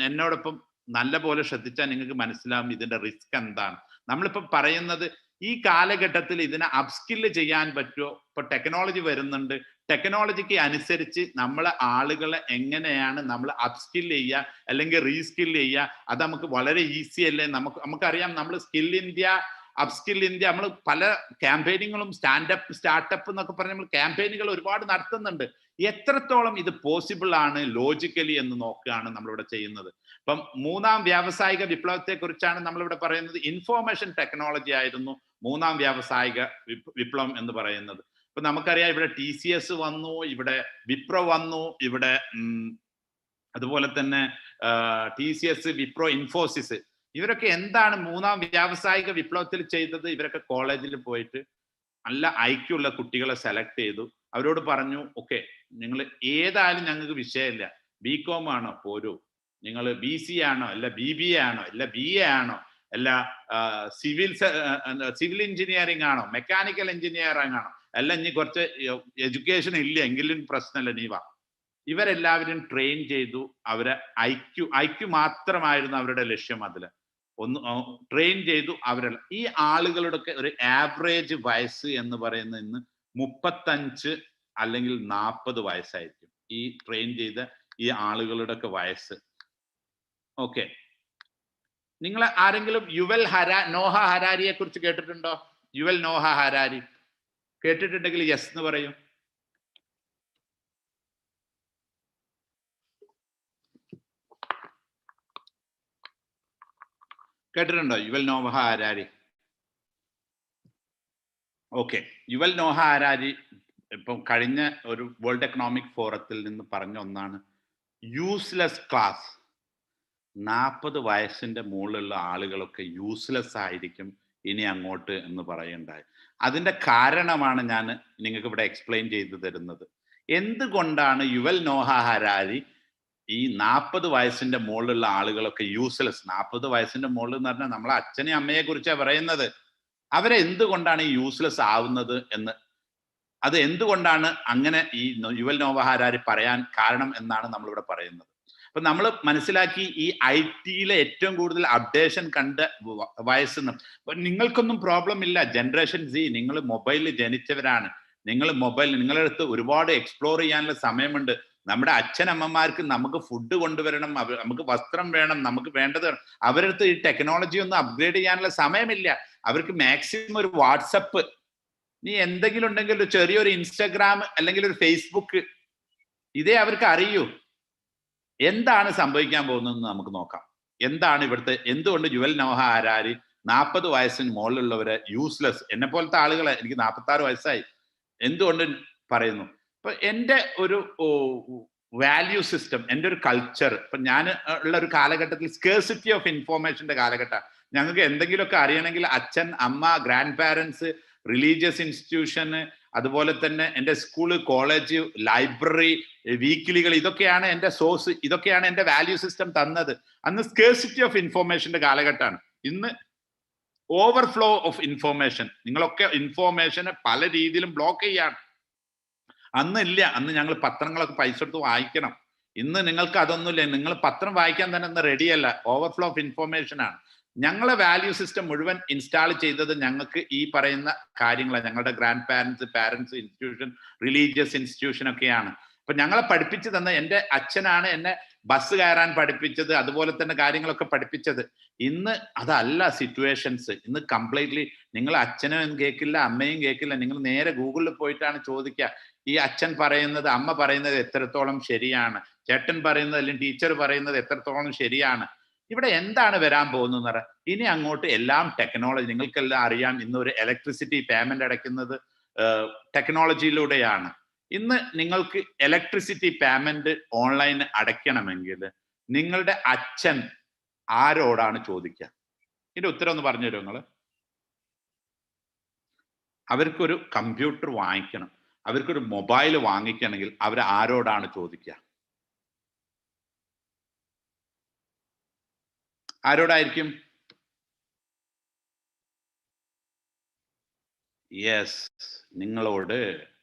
എന്നോടൊപ്പം നല്ല പോലെ ശ്രദ്ധിച്ചാൽ നിങ്ങൾക്ക് മനസ്സിലാവും ഇതിന്റെ റിസ്ക് എന്താണ്. നമ്മളിപ്പം പറയുന്നത് ഈ കാലഘട്ടത്തിൽ ഇതിനെ അപ്സ്കില്ല് ചെയ്യാൻ പറ്റുമോ? ഇപ്പൊ ടെക്നോളജി വരുന്നുണ്ട്, ടെക്നോളജിക്ക് അനുസരിച്ച് നമ്മളെ ആളുകളെ എങ്ങനെയാണ് നമ്മൾ അപ്സ്കിൽ ചെയ്യുക അല്ലെങ്കിൽ റീസ്കിൽ ചെയ്യുക, അത് നമുക്ക് വളരെ ഈസി അല്ലേ? നമുക്കറിയാം നമ്മൾ സ്കിൽ ഇന്ത്യ, അപ്സ്കിൽ ഇന്ത്യ, നമ്മൾ പല ക്യാമ്പയിനുകളും സ്റ്റാർട്ടപ്പ് എന്നൊക്കെ പറഞ്ഞ് നമ്മൾ ക്യാമ്പയിനുകൾ ഒരുപാട് നടത്തുന്നുണ്ട്. എത്രത്തോളം ഇത് പോസിബിൾ ആണ് ലോജിക്കലി എന്ന് നോക്കുകയാണ് നമ്മളിവിടെ ചെയ്യുന്നത്. ഇപ്പം മൂന്നാം വ്യാവസായിക വിപ്ലവത്തെ കുറിച്ചാണ് നമ്മളിവിടെ പറയുന്നത്. ഇൻഫോർമേഷൻ ടെക്നോളജി ആയിരുന്നു മൂന്നാം വ്യാവസായിക വിപ്ലവം എന്ന് പറയുന്നത്. ഇപ്പൊ നമുക്കറിയാം ഇവിടെ TCS വന്നു, ഇവിടെ വിപ്രോ വന്നു, ഇവിടെ അതുപോലെ തന്നെ TCS, വിപ്രോ, ഇൻഫോസിസ്, ഇവരൊക്കെ എന്താണ് മൂന്നാം വ്യാവസായിക വിപ്ലവത്തിൽ ചെയ്തത്? ഇവരൊക്കെ കോളേജിൽ പോയിട്ട് നല്ല ഐക്യമുള്ള കുട്ടികളെ സെലക്ട് ചെയ്തു. അവരോട് പറഞ്ഞു, ഓക്കെ നിങ്ങൾ ഏതായാലും ഞങ്ങൾക്ക് വിഷയമില്ല, BCom ആണോ പോരൂ, നിങ്ങൾ BC ആണോ അല്ല BBA ആണോ അല്ല BA ആണോ അല്ല സിവിൽ എഞ്ചിനീയറിംഗ് ആണോ മെക്കാനിക്കൽ എഞ്ചിനീയറിംഗ് ആണോ അല്ല ഇനി കുറച്ച് എഡ്യൂക്കേഷൻ ഇല്ല എങ്കിലും പ്രശ്നമല്ല, നീ വാ. ഇവരെല്ലാവരും ട്രെയിൻ ചെയ്തു. അവരെ ഐക്യു മാത്രമായിരുന്നു അവരുടെ ലക്ഷ്യം. അതില് ട്രെയിൻ ചെയ്തു അവരെല്ലാം. ഈ ആളുകളുടെ ഒരു ആവറേജ് വയസ്സ് എന്ന് പറയുന്നത് ഇന്ന് 35 അല്ലെങ്കിൽ 40 വയസ്സായിരിക്കും. ഈ ട്രെയിൻ ചെയ്ത ഈ ആളുകളുടെ ഒക്കെ വയസ്സ്. ഓക്കെ, നിങ്ങൾ ആരെങ്കിലും നോഹ ഹരാരിയെ കുറിച്ച് കേട്ടിട്ടുണ്ടോ? നോഹ ഹരാരി കേട്ടിട്ടുണ്ടെങ്കിൽ യെസ് എന്ന് പറയും. കേട്ടിട്ടുണ്ടോ Noah Harari? Okay, Noah Harari ഇപ്പം കഴിഞ്ഞ ഒരു വേൾഡ് എക്കണോമിക് ഫോറത്തിൽ നിന്ന് പറഞ്ഞ ഒന്നാണ്, യൂസ്ലെസ് ക്ലാസ്. 40 വയസ്സിന്റെ മുകളിലുള്ള ആളുകളൊക്കെ യൂസ്ലെസ് ആയിരിക്കും ഇനി അങ്ങോട്ട് എന്ന് പറയുണ്ടായി. അതിന്റെ കാരണമാണ് ഞാൻ നിങ്ങൾക്ക് ഇവിടെ എക്സ്പ്ലെയിൻ ചെയ്തു തരുന്നത്. എന്തുകൊണ്ടാണ് നോഹ ഹരാരി ഈ 40 വയസ്സിന്റെ മുകളിലുള്ള ആളുകളൊക്കെ യൂസ്ലെസ്? 40 വയസ്സിന്റെ മുകളിൽ എന്ന് പറഞ്ഞാൽ നമ്മളെ അച്ഛനെയും അമ്മയെ കുറിച്ചാണ് പറയുന്നത്. അവരെ എന്തുകൊണ്ടാണ് ഈ യൂസ്ലെസ് ആവുന്നത് എന്ന്, അത് എന്തുകൊണ്ടാണ് അങ്ങനെ ഈ നോഹ ഹരാരി പറയാൻ കാരണം എന്നാണ് നമ്മളിവിടെ പറയുന്നത്. അപ്പൊ നമ്മൾ മനസ്സിലാക്കി ഈ IT-യിലെ ഏറ്റവും കൂടുതൽ അപ്ഡേഷൻ കണ്ട വയസ്സെന്ന്. നിങ്ങൾക്കൊന്നും പ്രോബ്ലം ഇല്ല, ജനറേഷൻ Z, നിങ്ങൾ മൊബൈലിൽ ജനിച്ചവരാണ്. നിങ്ങളുടെ അടുത്ത് ഒരുപാട് എക്സ്പ്ലോർ ചെയ്യാനുള്ള സമയമുണ്ട്. നമ്മുടെ അച്ഛനമ്മമാർക്ക് നമുക്ക് ഫുഡ് കൊണ്ടുവരണം, നമുക്ക് വസ്ത്രം വേണം, നമുക്ക് വേണ്ടത്. അവരുടെ അടുത്ത് ഈ ടെക്നോളജി ഒന്നും അപ്ഗ്രേഡ് ചെയ്യാനുള്ള സമയമില്ല. അവർക്ക് മാക്സിമം ഒരു വാട്സപ്പ്, നീ എന്തെങ്കിലും ഉണ്ടെങ്കിൽ ഒരു ചെറിയൊരു ഇൻസ്റ്റാഗ്രാം അല്ലെങ്കിൽ ഒരു ഫേസ്ബുക്ക്, ഇതേ അവർക്ക് അറിയൂ. എന്താണ് സംഭവിക്കാൻ പോകുന്നതെന്ന് നമുക്ക് നോക്കാം. എന്താണ് ഇവിടുത്തെ, എന്തുകൊണ്ട് നോഹ ഹരാരി 40 വയസ്സിന് മുകളിലുള്ളവരെ യൂസ്ലെസ്, എന്നെ പോലത്തെ ആളുകളെ, എനിക്ക് 46 വയസ്സായി, എന്തുകൊണ്ട് പറയുന്നു? ഇപ്പൊ എൻ്റെ ഒരു വാല്യൂ സിസ്റ്റം, എൻ്റെ ഒരു കൾച്ചർ, ഇപ്പൊ ഞാൻ ഉള്ള ഒരു കാലഘട്ടത്തിൽ സ്കേഴ്സിറ്റി ഓഫ് ഇൻഫോർമേഷന്റെ കാലഘട്ടം. ഞങ്ങൾക്ക് എന്തെങ്കിലുമൊക്കെ അറിയണമെങ്കിൽ അച്ഛൻ, അമ്മ, ഗ്രാൻഡ് പാരൻസ്, റിലീജിയസ് ഇൻസ്റ്റിറ്റ്യൂഷന്, അതുപോലെ തന്നെ എൻ്റെ സ്കൂള്, കോളേജ്, ലൈബ്രറി, വീക്കിലികൾ, ഇതൊക്കെയാണ് എൻ്റെ സോഴ്സ്, ഇതൊക്കെയാണ് എൻ്റെ വാല്യൂ സിസ്റ്റം തന്നത്. അന്ന് സ്കേഴ്സിറ്റി ഓഫ് ഇൻഫോർമേഷന്റെ കാലഘട്ടമാണ്. ഇന്ന് ഓവർഫ്ലോ ഓഫ് ഇൻഫോർമേഷൻ. നിങ്ങളൊക്കെ ഇൻഫോർമേഷനെ പല രീതിയിലും ബ്ലോക്ക് ചെയ്യാണ്. അന്ന് ഇല്ല, അന്ന് ഞങ്ങൾ പത്രങ്ങളൊക്കെ പൈസ എടുത്ത് വായിക്കണം. ഇന്ന് നിങ്ങൾക്ക് അതൊന്നുമില്ല, നിങ്ങൾ പത്രം വായിക്കാൻ തന്നെ റെഡിയല്ല. ഓവർഫ്ലോ ഓഫ് ഇൻഫോർമേഷൻ ആണ്. ഞങ്ങളെ വാല്യൂ സിസ്റ്റം മുഴുവൻ ഇൻസ്റ്റാൾ ചെയ്തത് ഞങ്ങൾക്ക് ഈ പറയുന്ന കാര്യങ്ങളാണ്. ഞങ്ങളുടെ grand parents, institution, religious institution ഒക്കെയാണ്. അപ്പൊ ഞങ്ങളെ പഠിപ്പിച്ചു തന്ന എൻ്റെ അച്ഛനാണ് എന്നെ ബസ് കയറാൻ പഠിപ്പിച്ചത്, അതുപോലെ തന്നെ കാര്യങ്ങളൊക്കെ പഠിപ്പിച്ചത്. ഇന്ന് അതല്ല സിറ്റുവേഷൻസ്. ഇന്ന് കംപ്ലീറ്റ്ലി നിങ്ങൾ അച്ഛനും കേൾക്കില്ല, അമ്മയും കേൾക്കില്ല. നിങ്ങൾ നേരെ ഗൂഗിളിൽ പോയിട്ടാണ് ചോദിക്കുക, ഈ അച്ഛൻ പറയുന്നത് അമ്മ പറയുന്നത് എത്രത്തോളം ശരിയാണ്, ചേട്ടൻ പറയുന്നത് അല്ലെങ്കിൽ ടീച്ചർ പറയുന്നത് എത്രത്തോളം ശരിയാണ്. ഇവിടെ എന്താണ് വരാൻ പോകുന്നത്? ഇനി അങ്ങോട്ട് എല്ലാം ടെക്നോളജി. നിങ്ങൾക്കെല്ലാം അറിയാം, ഇന്ന് ഒരു ഇലക്ട്രിസിറ്റി പേയ്മെന്റ് അടയ്ക്കുന്നത് ടെക്നോളജിയിലൂടെയാണ്. ഇന്ന് നിങ്ങൾക്ക് ഇലക്ട്രിസിറ്റി പേയ്മെന്റ് ഓൺലൈൻ അടയ്ക്കണമെങ്കിൽ നിങ്ങളുടെ അച്ഛൻ ആരോടാണ് ചോദിക്കുക? ഇതിന്റെ ഉത്തരം ഒന്ന് പറഞ്ഞു തരുമോ നിങ്ങൾ? അവർക്കൊരു കമ്പ്യൂട്ടർ വാങ്ങിക്കണം, അവർക്കൊരു മൊബൈൽ വാങ്ങിക്കണമെങ്കിൽ അവർ ആരോടാണ് ചോദിക്കുക? ആരോടായിരിക്കും? യെസ്, നിങ്ങളോട്.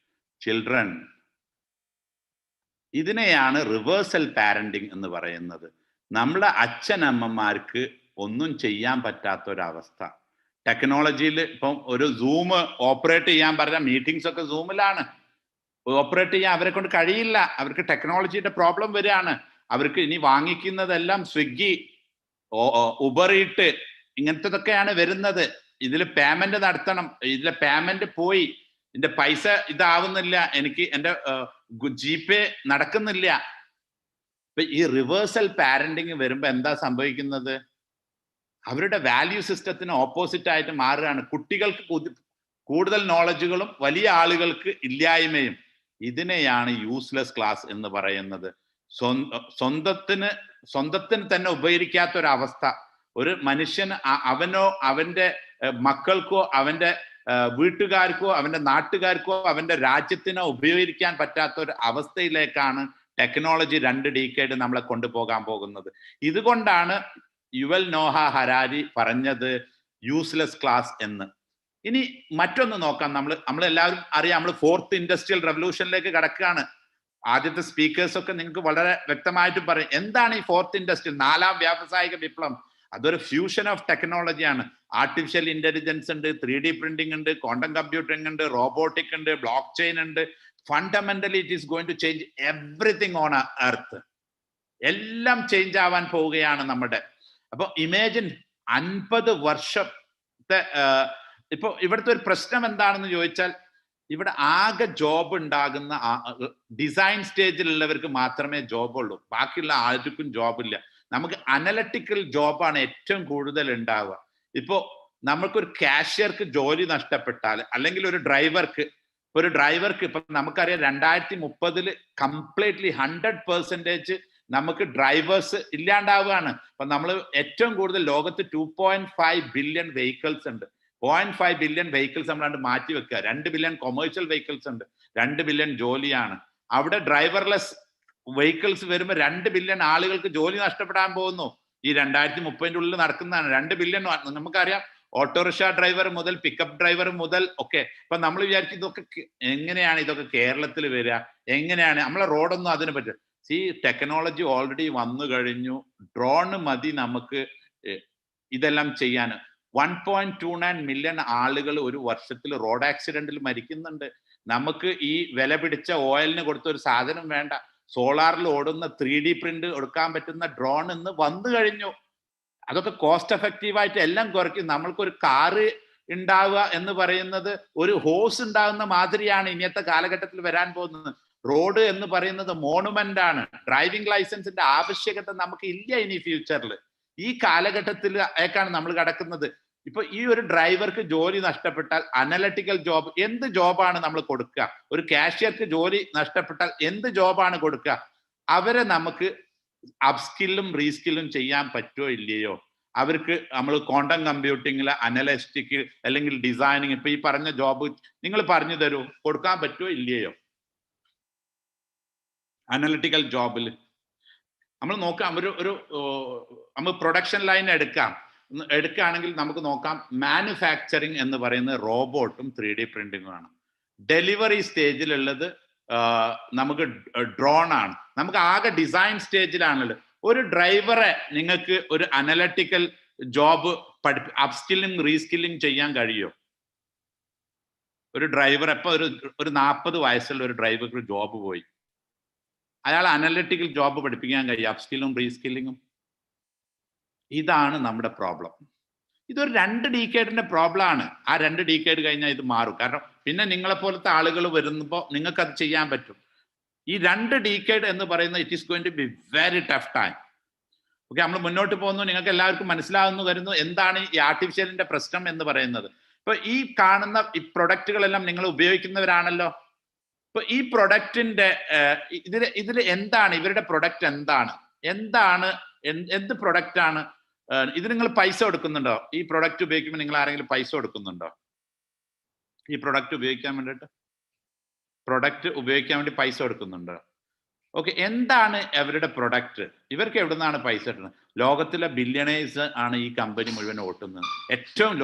ചിൽഡ്രൻ. ഇതിനെയാണ് റിവേഴ്സൽ പാരന്റിങ് എന്ന് പറയുന്നത്. നമ്മളെ അച്ഛനമ്മമാർക്ക് ഒന്നും ചെയ്യാൻ പറ്റാത്തൊരവസ്ഥ. ടെക്നോളജിയിൽ ഇപ്പം ഒരു സൂം ഓപ്പറേറ്റ് ചെയ്യാൻ പറഞ്ഞ മീറ്റിംഗ്സ് ഒക്കെ സൂമിലാണ്. ഓപ്പറേറ്റ് ചെയ്യാൻ അവരെ കൊണ്ട് കഴിയില്ല. അവർക്ക് ടെക്നോളജിയുടെ പ്രോബ്ലം വരികയാണ്. അവർക്ക് ഇനി വാങ്ങിക്കുന്നതെല്ലാം സ്വിഗ്ഗി, ഉബർ ഈറ്റ്, ഇങ്ങനത്തതൊക്കെയാണ് വരുന്നത്. ഇതിൽ പേയ്മെന്റ് നടത്തണം, ഇതിലെ പേയ്മെന്റ് പോയി, ഇതിന്റെ പൈസ ഇതാവുന്നില്ല, എനിക്ക് എൻ്റെ ജിപേ നടക്കുന്നില്ല. ഇപ്പൊ ഈ റിവേഴ്സൽ പാരന്റിങ് വരുമ്പോ എന്താ സംഭവിക്കുന്നത്? അവരുടെ വാല്യൂ സിസ്റ്റത്തിന് ഓപ്പോസിറ്റ് ആയിട്ട് മാറുകയാണ്. കുട്ടികൾക്ക് കൂടുതൽ നോളജുകളും വലിയ ആളുകൾക്ക് ഇല്ലായ്മയും. ഇതിനെയാണ് യൂസ്ലെസ് ക്ലാസ് എന്ന് പറയുന്നത്. സ്വന്തത്തിന് തന്നെ ഉപകരിക്കാത്തൊരവസ്ഥ. ഒരു മനുഷ്യൻ അവനോ അവന്റെ മക്കൾക്കോ അവന്റെ വീട്ടുകാർക്കോ അവന്റെ നാട്ടുകാർക്കോ അവന്റെ രാജ്യത്തിനോ ഉപയോഗിക്കാൻ പറ്റാത്ത ഒരു അവസ്ഥയിലേക്കാണ് ടെക്നോളജി 2 ഡീക്കേഡ് നമ്മളെ കൊണ്ടുപോകാൻ പോകുന്നത്. ഇതുകൊണ്ടാണ് യുവൽ നോഹ ഹരാരി പറഞ്ഞത് യൂസ്ലെസ് ക്ലാസ് എന്ന്. ഇനി മറ്റൊന്ന് നോക്കാം. നമ്മളെല്ലാവരും അറിയാം, നമ്മൾ 4th ഇൻഡസ്ട്രിയൽ റെവല്യൂഷനിലേക്ക് കടക്കുകയാണ്. ആദ്യത്തെ സ്പീക്കേഴ്സ് ഒക്കെ നിങ്ങൾക്ക് വളരെ വ്യക്തമായിട്ട് പറയും എന്താണ് ഈ 4th ഇൻഡസ്ട്രി, 4ാം വ്യാവസായിക വിപ്ലവം. അതൊരു ഫ്യൂഷൻ ഓഫ് ടെക്നോളജിയാണ്. ആർട്ടിഫിഷ്യൽ ഇന്റലിജൻസ് ഉണ്ട്, 3D പ്രിന്റിംഗ് ഉണ്ട്, ക്വാണ്ടം കമ്പ്യൂട്ടിംഗ് ഉണ്ട്, റോബോട്ടിക് ഉണ്ട്, ബ്ലോക്ക് ചെയിൻ ഉണ്ട്. Fundamentally it is going to change everything on earth. എല്ലാം ചേഞ്ച് ആവാൻ പോവുകയാണ് നമ്മുടെ. അപ്പൊ ഇമാജിൻ 50 വർഷത്തെ ഇപ്പൊ ഇവിടുത്തെ ഒരു പ്രശ്നം എന്താണെന്ന് ചോദിച്ചാൽ, ഇവിടെ ആകെ ജോബ് ഉണ്ടാകുന്ന ഡിസൈൻ സ്റ്റേജിലുള്ളവർക്ക് മാത്രമേ ജോബ് ഉള്ളൂ, ബാക്കിയുള്ള ആർക്കും ജോബില്ല. നമുക്ക് അനലറ്റിക്കൽ ജോബാണ് ഏറ്റവും കൂടുതൽ ഉണ്ടാവുക. ഇപ്പോ നമുക്കൊരു കാഷ്യർക്ക് ജോലി നഷ്ടപ്പെട്ടാൽ, അല്ലെങ്കിൽ ഒരു ഡ്രൈവർക്ക് ഇപ്പൊ നമുക്കറിയാം 2030 കംപ്ലീറ്റ്ലി 100% നമുക്ക് ഡ്രൈവേഴ്സ് ഇല്ലാണ്ടാവുകയാണ്. അപ്പൊ നമ്മൾ ഏറ്റവും കൂടുതൽ ലോകത്ത് 2.5 ബില്യൺ വെഹിക്കിൾസ് ഉണ്ട്. 0.5 ബില്യൺ വെഹിക്കിൾസ് നമ്മളാണ്ട് മാറ്റി വെക്കുക. 2 ബില്യൺ കൊമേഴ്ഷ്യൽ വെഹിക്കിൾസ് ഉണ്ട്. 2 ബില്യൺ ജോലിയാണ്. അവിടെ ഡ്രൈവർലെസ് വെഹിക്കിൾസ് വരുമ്പോൾ 2 ബില്യൺ ആളുകൾക്ക് ജോലി നഷ്ടപ്പെടാൻ പോകുന്നു. ഈ 2030 ഉള്ളിൽ നടക്കുന്നതാണ്. 2 ബില്യൺ നമുക്കറിയാം. ഓട്ടോറിക്ഷ ഡ്രൈവർ മുതൽ പിക്കപ്പ് ഡ്രൈവർ മുതൽ ഒക്കെ. ഇപ്പൊ നമ്മൾ വിചാരിക്കും ഇതൊക്കെ എങ്ങനെയാണ് ഇതൊക്കെ കേരളത്തിൽ വരിക, എങ്ങനെയാണ് നമ്മളെ റോഡൊന്നും അതിന് പറ്റും. ഈ ടെക്നോളജി ഓൾറെഡി വന്നു കഴിഞ്ഞു. ഡ്രോണ് മതി നമുക്ക് ഇതെല്ലാം ചെയ്യാൻ. 1.29 മില്യൺ ആളുകൾ ഒരു വർഷത്തിൽ റോഡ് ആക്സിഡന്റിൽ മരിക്കുന്നുണ്ട്. നമുക്ക് ഈ വില പിടിച്ച ഓയിലിന് കൊടുത്ത ഒരു സാധനം വേണ്ട, സോളാറിൽ ഓടുന്ന 3D പ്രിന്റ് എടുക്കാൻ പറ്റുന്ന ഡ്രോൺ ഇന്ന് വന്നു കഴിഞ്ഞു. അതൊക്കെ കോസ്റ്റ് എഫക്റ്റീവായിട്ട് എല്ലാം കുറയ്ക്കും. നമ്മൾക്കൊരു കാറ് ഉണ്ടാവുക എന്ന് പറയുന്നത് ഒരു ഹോസ് ഉണ്ടാകുന്ന മാതിരിയാണ് ഇന്നത്തെ കാലഘട്ടത്തിൽ വരാൻ പോകുന്നത്. റോഡ് എന്ന് പറയുന്നത് മോണുമെന്റ് ആണ്. ഡ്രൈവിംഗ് ലൈസൻസിന്റെ ആവശ്യകത നമുക്ക് ഇല്ല ഇനി ഫ്യൂച്ചറിൽ. ഈ കാലഘട്ടത്തിലേക്കാണ് നമ്മൾ കടക്കുന്നത്. ഇപ്പൊ ഈ ഒരു ഡ്രൈവർക്ക് ജോലി നഷ്ടപ്പെട്ടാൽ അനലറ്റിക്കൽ ജോബ്, എന്ത് ജോബാണ് നമ്മൾ കൊടുക്കുക? ഒരു കാഷ്യർക്ക് ജോലി നഷ്ടപ്പെട്ടാൽ എന്ത് ജോബാണ് കൊടുക്കുക? അവരെ നമുക്ക് അപ്സ്കില്ലും റീസ്കില്ലും ചെയ്യാൻ പറ്റുമോ ഇല്ലയോ? അവർക്ക് നമ്മൾ ക്വാണ്ടം കമ്പ്യൂട്ടിങ്ങിൽ അനലിസ്റ്റിക് അല്ലെങ്കിൽ ഡിസൈനിങ്, ഇപ്പൊ ഈ പറഞ്ഞ ജോബ് നിങ്ങൾ പറഞ്ഞു തരൂ, കൊടുക്കാൻ പറ്റുമോ ഇല്ലയോ? അനലിറ്റിക്കൽ ജോബിൽ നമ്മൾ നോക്കാം. നമ്മൾ പ്രൊഡക്ഷൻ ലൈൻ എടുക്കുകയാണെങ്കിൽ നമുക്ക് നോക്കാം. മാനുഫാക്ചറിങ് എന്ന് പറയുന്നത് റോബോട്ടും 3D പ്രിന്റിങ്ങും ആണ്. ഡെലിവറി സ്റ്റേജിലുള്ളത് നമുക്ക് ഡ്രോൺ ആണ്. നമുക്ക് ആകെ ഡിസൈൻ സ്റ്റേജിലാണുള്ളത്. ഒരു ഡ്രൈവറെ നിങ്ങൾക്ക് ഒരു അനലറ്റിക്കൽ ജോബ് അപ്സ്കില്ലിംഗ് റീസ്കില്ലിംഗ് ചെയ്യാൻ കഴിയുമോ? ഒരു ഡ്രൈവർ ഇപ്പൊ ഒരു 40 വയസ്സുള്ള ഒരു ഡ്രൈവർക്ക് ജോബ് പോയി. അയാൾ അനലിറ്റിക്കൽ ജോബ് പഠിപ്പിക്കാൻ കഴിയും, അപ്സ്കില്ലും റീസ്കില്ലിങ്ങും. ഇതാണ് നമ്മുടെ പ്രോബ്ലം. ഇതൊരു 2 ഡീക്കേഡിന്റെ പ്രോബ്ലം ആണ്. ആ 2 ഡീക്കേഡ് കഴിഞ്ഞാൽ ഇത് മാറും. കാരണം പിന്നെ നിങ്ങളെപ്പോലത്തെ ആളുകൾ വരുമ്പോൾ നിങ്ങൾക്ക് അത് ചെയ്യാൻ പറ്റും. ഈ 2 ഡീക്കേഡ് എന്ന് പറയുന്നത് it is going to be very tough time. Okay, നമ്മൾ മുന്നോട്ട് പോകുന്നു. നിങ്ങൾക്ക് എല്ലാവർക്കും മനസ്സിലാവുന്നു വരുന്നു എന്താണ് ഈ ആർട്ടിഫിഷ്യലിന്റെ പ്രശ്നം എന്ന് പറയുന്നത്. ഇപ്പൊ ഈ കാണുന്ന ഈ പ്രൊഡക്റ്റുകളെല്ലാം നിങ്ങൾ ഉപയോഗിക്കുന്നവരാണല്ലോ. ഇപ്പൊ ഈ പ്രൊഡക്റ്റിന്റെ ഇതിൽ എന്താണ് ഇവരുടെ പ്രൊഡക്റ്റ് എന്താണ് എന്ത് പ്രൊഡക്റ്റ് ആണ്? ഇത് നിങ്ങൾ പൈസ കൊടുക്കുന്നുണ്ടോ? ഈ പ്രൊഡക്റ്റ് ഉപയോഗിക്കുമ്പോൾ നിങ്ങൾ ആരെങ്കിലും പൈസ കൊടുക്കുന്നുണ്ടോ? ഈ പ്രൊഡക്റ്റ് ഉപയോഗിക്കാൻ വേണ്ടി പൈസ കൊടുക്കുന്നുണ്ടോ? ഓക്കെ, എന്താണ് അവരുടെ പ്രൊഡക്റ്റ്? ഇവർക്ക് എവിടെ നിന്നാണ് പൈസ കിട്ടുന്നത്? ലോകത്തിലെ ബില്യണേഴ്സ് ആണ് ഈ കമ്പനി മുഴുവൻ ഓട്ടുന്നത്.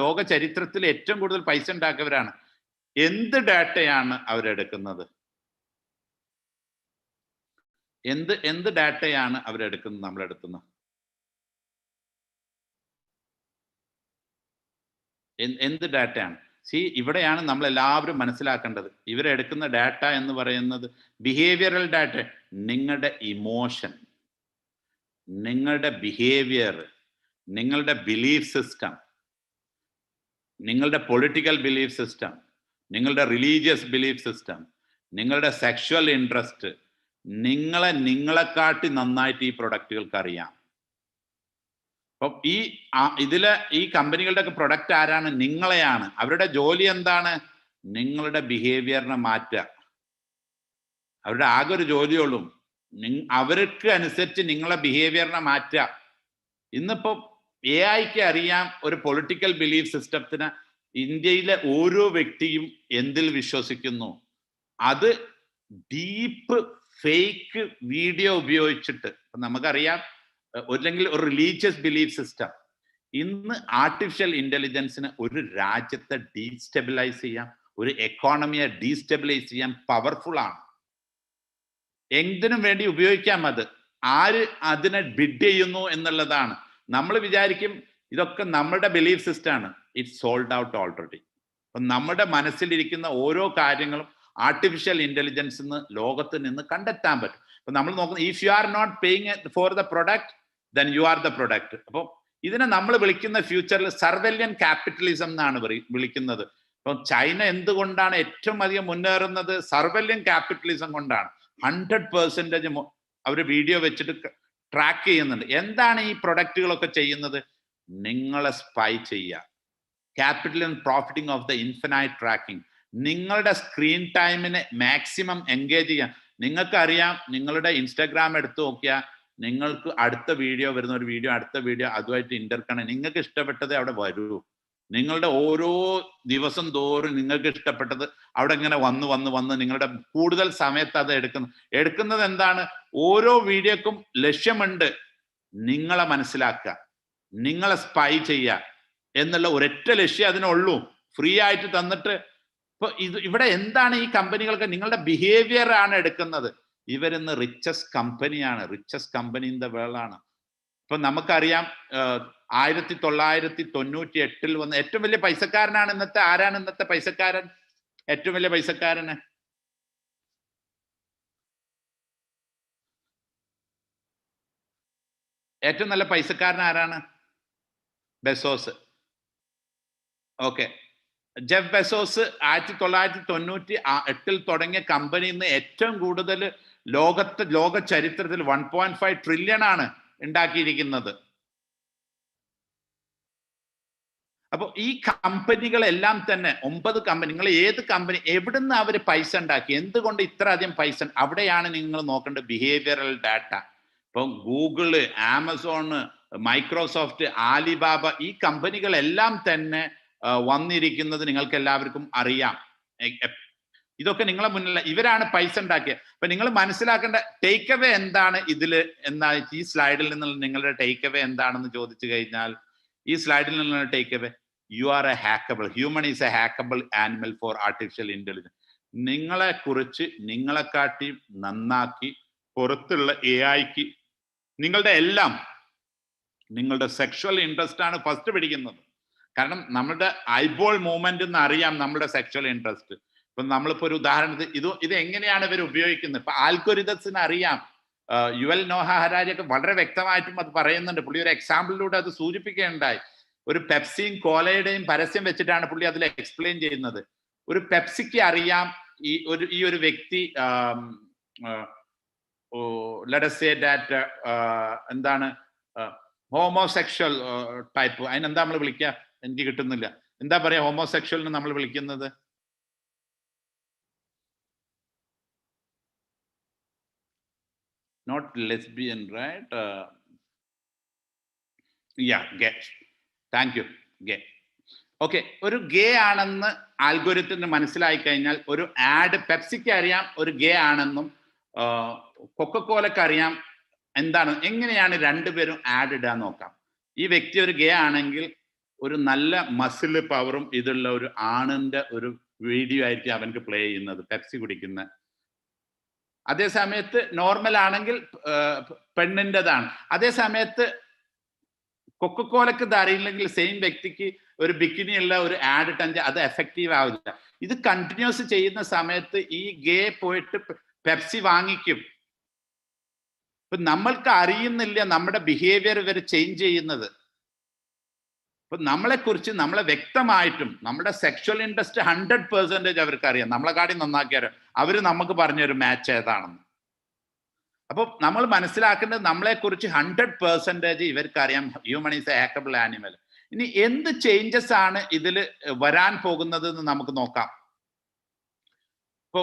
ലോക ചരിത്രത്തിൽ ഏറ്റവും കൂടുതൽ പൈസ ഉണ്ടാക്കിയവരാണ്. എന്ത് ഡാറ്റയാണ് അവരെടുക്കുന്നത്? എന്ത് ഡാറ്റയാണ് അവരെടുക്കുന്നത്? നമ്മളെടുക്കുന്നത് എന്ത് ഡാറ്റയാണ്? ഇവിടെയാണ് നമ്മൾ എല്ലാവരും മനസ്സിലാക്കേണ്ടത്. ഇവരെടുക്കുന്ന ഡാറ്റ എന്ന് പറയുന്നത് ബിഹേവിയറൽ ഡാറ്റ. നിങ്ങളുടെ ഇമോഷൻ, നിങ്ങളുടെ ബിഹേവിയർ, നിങ്ങളുടെ ബിലീഫ് സിസ്റ്റം, നിങ്ങളുടെ പൊളിറ്റിക്കൽ ബിലീഫ് സിസ്റ്റം, നിങ്ങളുടെ റിലീജിയസ് ബിലീഫ് സിസ്റ്റം, നിങ്ങളുടെ സെക്ഷൽ ഇൻട്രസ്റ്റ്, നിങ്ങളെക്കാട്ടി നന്നായിട്ട് ഈ പ്രൊഡക്റ്റുകൾക്ക് അറിയാം. അപ്പം ഈ കമ്പനികളുടെ ഒക്കെ പ്രൊഡക്റ്റ് ആരാണ്? നിങ്ങളെയാണ്. അവരുടെ ജോലി എന്താണ്? നിങ്ങളുടെ ബിഹേവിയറിനെ മാറ്റുക. അവരുടെ ആകെ ഒരു ജോലിയുള്ളൂ, അവർക്ക് അനുസരിച്ച് നിങ്ങളെ ബിഹേവിയറിനെ മാറ്റുക. ഇന്നിപ്പോ AI-ക്ക് അറിയാം ഒരു പൊളിറ്റിക്കൽ ബിലീഫ് സിസ്റ്റത്തിന് ഇന്ത്യയിലെ ഓരോ വ്യക്തിയും എന്തിൽ വിശ്വസിക്കുന്നു. അത് ഡീപ്പ് ഫേക്ക് വീഡിയോ ഉപയോഗിച്ചിട്ട് നമുക്കറിയാം. അല്ലെങ്കിൽ ഒരു റിലീജിയസ് ബിലീഫ് സിസ്റ്റം. ഇന്ന് ആർട്ടിഫിഷ്യൽ ഇന്റലിജൻസിന് ഒരു രാജ്യത്തെ ഡീസ്റ്റെബിലൈസ് ചെയ്യാം, ഒരു എക്കോണമിയെ ഡീസ്റ്റെബിലൈസ് ചെയ്യാൻ പവർഫുൾ ആണ്. എന്തിനും വേണ്ടി ഉപയോഗിക്കാം. അത് ആര് അതിനെ ബിഡ് ചെയ്യുന്നു എന്നുള്ളതാണ്. നമ്മൾ വിചാരിക്കും ഇതൊക്കെ നമ്മുടെ ബിലീഫ് സിസ്റ്റം ആണ്. It's sold out already. അപ്പൊ നമ്മുടെ മനസ്സിലിരിക്കുന്ന ഓരോ കാര്യങ്ങളും ആർട്ടിഫിഷ്യൽ ഇന്റലിജൻസ് ലോകത്ത് നിന്ന് കണ്ടെത്താൻ പറ്റും. അപ്പൊ നമ്മൾ നോക്കുന്നത് if you are not paying for the product then you are the product. അപ്പോൾ ഇതിനെ നമ്മൾ വിളിക്കുന്ന ഫ്യൂച്ചറിൽ സർവെല്യൻ ക്യാപിറ്റലിസം എന്നാണ് വിളിക്കുന്നത്. അപ്പം ചൈന എന്തുകൊണ്ടാണ് ഏറ്റവും അധികം മുന്നേറുന്നത്? സർവെല്യൻ ക്യാപിറ്റലിസം കൊണ്ടാണ്. 100% അവർ വീഡിയോ വെച്ചിട്ട് ട്രാക്ക് ചെയ്യുന്നുണ്ട്. എന്താണ് ഈ പ്രൊഡക്റ്റുകളൊക്കെ ചെയ്യുന്നത്? നിങ്ങളെ സ്പൈ ചെയ്യുക. Capital and profiting of the infinite tracking. നിങ്ങളുടെ സ്ക്രീൻ ടൈമിനെ മാക്സിമം എൻഗേജ് ചെയ്യാൻ. നിങ്ങൾക്കറിയാം, നിങ്ങളുടെ ഇൻസ്റ്റാഗ്രാം എടുത്തു നോക്കിയാൽ നിങ്ങൾക്ക് അടുത്ത വീഡിയോ വരുന്ന ഒരു വീഡിയോ അടുത്ത വീഡിയോ അതുമായിട്ട് ഇന്റർകണക്ട്. നിങ്ങൾക്ക് ഇഷ്ടപ്പെട്ടത് അവിടെ വരൂ. നിങ്ങളുടെ ഓരോ ദിവസം തോറും നിങ്ങൾക്ക് ഇഷ്ടപ്പെട്ടത് അവിടെ ഇങ്ങനെ വന്ന് നിങ്ങളുടെ കൂടുതൽ സമയത്ത് അത് എടുക്കുന്നത് എന്താണ്? ഓരോ വീഡിയോക്കും ലക്ഷ്യമുണ്ട്. നിങ്ങളെ മനസ്സിലാക്കുക, നിങ്ങളെ സ്പൈ ചെയ്യുക എന്നുള്ള ഒരൊറ്റ ലക്ഷ്യം അതിനുള്ളൂ. ഫ്രീ ആയിട്ട് തന്നിട്ട് ഇപ്പൊ ഇവിടെ എന്താണ് ഈ കമ്പനികൾക്ക്? നിങ്ങളുടെ ബിഹേവിയർ ആണ് എടുക്കുന്നത്. ഇവരിന്ന് റിച്ചസ്റ്റ് കമ്പനിയാണ്, richest company in the world ആണ്. ഇപ്പൊ നമുക്കറിയാം 1998 വന്ന ഏറ്റവും വലിയ പൈസക്കാരനാണ് ഇന്നത്തെ. ആരാണ് ഇന്നത്തെ പൈസക്കാരൻ? ഏറ്റവും വലിയ പൈസക്കാരന് ഏറ്റവും നല്ല പൈസക്കാരൻ ആരാണ്? ബെസോസ്. ഓക്കെ, ജെഫ് ബെസോസ് 1998 തുടങ്ങിയ കമ്പനിയിൽ നിന്ന് ഏറ്റവും കൂടുതൽ ലോക ചരിത്രത്തിൽ 1.5 ട്രില്യൺ ആണ് ഉണ്ടാക്കിയിരിക്കുന്നത്. അപ്പൊ ഈ കമ്പനികളെല്ലാം തന്നെ 9 കമ്പനി, നിങ്ങൾ ഏത് കമ്പനി എവിടുന്ന് അവർ പൈസ ഉണ്ടാക്കി? എന്തുകൊണ്ട് ഇത്ര അധികം പൈസ? അവിടെയാണ് നിങ്ങൾ നോക്കേണ്ടത് ബിഹേവിയറൽ ഡാറ്റ. ഇപ്പം ഗൂഗിള്, ആമസോണ്, മൈക്രോസോഫ്റ്റ്, ആലിബാബ, ഈ കമ്പനികളെല്ലാം തന്നെ വന്നിരിക്കുന്നത് നിങ്ങൾക്ക് എല്ലാവർക്കും അറിയാം. ഇതൊക്കെ നിങ്ങളെ മുന്നിൽ ഇവരാണ് പൈസ ഉണ്ടാക്കിയത്. അപ്പൊ നിങ്ങൾ മനസ്സിലാക്കേണ്ട ടേക്ക് അവേ എന്താണ് ഇതിൽ എന്നാ? ഈ സ്ലൈഡിൽ നിന്നുള്ള നിങ്ങളുടെ ടേക്ക് അവേ എന്താണെന്ന് ചോദിച്ചു കഴിഞ്ഞാൽ, ഈ സ്ലൈഡിൽ നിന്നുള്ള take away, you are a hackable human is a hackable animal for artificial intelligence. നിങ്ങളെ കുറിച്ച് നിങ്ങളെക്കാട്ടി നന്നാക്കി പുറത്തുള്ള AI-ക്ക് നിങ്ങളുടെ സെക്ഷൽ ഇൻട്രസ്റ്റ് ആണ് ഫസ്റ്റ് പിടിക്കുന്നത്. കാരണം നമ്മുടെ ഐബോൾ മൂവ്മെന്റ് എന്ന് അറിയാം നമ്മുടെ സെക്ഷൽ ഇൻട്രസ്റ്റ്. ഇപ്പൊ നമ്മളിപ്പോ ഒരു ഉദാഹരണത്തിന് ഇത് എങ്ങനെയാണ് ഇവർ ഉപയോഗിക്കുന്നത്? ഇപ്പൊ ആൽഗോരിതംസിന് അറിയാം യുവൽ നോഹ ഹരാരിയൊക്കെ വളരെ വ്യക്തമായിട്ടും അത് പറയുന്നുണ്ട്. പുള്ളി ഒരു എക്സാമ്പിളിലൂടെ അത് സൂചിപ്പിക്കുകയുണ്ടായി. ഒരു പെപ്സിയും കോലയുടെയും പരസ്യം വെച്ചിട്ടാണ് പുള്ളി അതിൽ എക്സ്പ്ലെയിൻ ചെയ്യുന്നത്. ഒരു പെപ്സിക്ക് അറിയാം ഈ ഒരു വ്യക്തി let us say that എന്താണ് ഹോമോസെക്ഷൽ ടൈപ്പ്, അതിനെന്താ നമ്മൾ വിളിക്കുക, എനിക്ക് കിട്ടുന്നില്ല, എന്താ പറയാ ഹോമോസെക്ഷലിന് നമ്മൾ വിളിക്കുന്നത്? Not lesbian, right? Yeah, gay. Thank you, gay. Okay, ഒരു ഗേ ആണെന്ന് ആൽഗോരിതത്തിന് മനസ്സിലായി കഴിഞ്ഞാൽ ഒരു ആഡ്, പെപ്സിക്ക് അറിയാം ഒരു ഗേ ആണെന്നും കൊക്കക്കോലക്ക് അറിയാം എന്താണ്, എങ്ങനെയാണ് രണ്ടുപേരും ആഡ് ഇടാൻ നോക്കാം. ഈ വ്യക്തി ഒരു ഗേ ആണെങ്കിൽ ഒരു നല്ല മസിൽ പവറും ഇതുള്ള ഒരു ആണിന്റെ ഒരു വീഡിയോ ആയിരിക്കും അവൻക്ക് പ്ലേ ചെയ്യുന്നത്, പെപ്സി കുടിക്കുന്ന. അതേ സമയത്ത് നോർമൽ ആണെങ്കിൽ പെണ്ണിൻ്റെതാണ്. അതേ സമയത്ത് കൊക്കക്കോലക്ക് ഇത് അറിയില്ലെങ്കിൽ സെയിം വ്യക്തിക്ക് ഒരു ബിക്കിനി ഉള്ള ഒരു ആഡ് ഇട്ടെങ്കിൽ അത് എഫക്റ്റീവ് ആവില്ല. ഇത് കണ്ടിന്യൂസ് ചെയ്യുന്ന സമയത്ത് ഈ ഗേ പോയിട്ട് പെപ്സി വാങ്ങിക്കും. ഇപ്പൊ നമ്മൾക്ക് അറിയുന്നില്ല നമ്മുടെ ബിഹേവിയർ ഇവർ ചേഞ്ച് ചെയ്യുന്നത്. ഇപ്പൊ നമ്മളെ കുറിച്ച് നമ്മളെ വ്യക്തമായിട്ടും നമ്മുടെ സെക്ഷൽ ഇൻട്രസ്റ്റ് 100% അവർക്ക് അറിയാം. നമ്മളെ കാര്യം നന്നാക്കിയാരോ അവര് നമുക്ക് പറഞ്ഞൊരു മാച്ച് ഏതാണെന്ന്. അപ്പൊ നമ്മൾ മനസ്സിലാക്കേണ്ടത് നമ്മളെ കുറിച്ച് 100% ഇവർക്ക് അറിയാം. Human is a hackable animal. ഇനി എന്ത് ചേഞ്ചസ് ആണ് ഇതിൽ വരാൻ പോകുന്നത് എന്ന് നമുക്ക് നോക്കാം. ഇപ്പൊ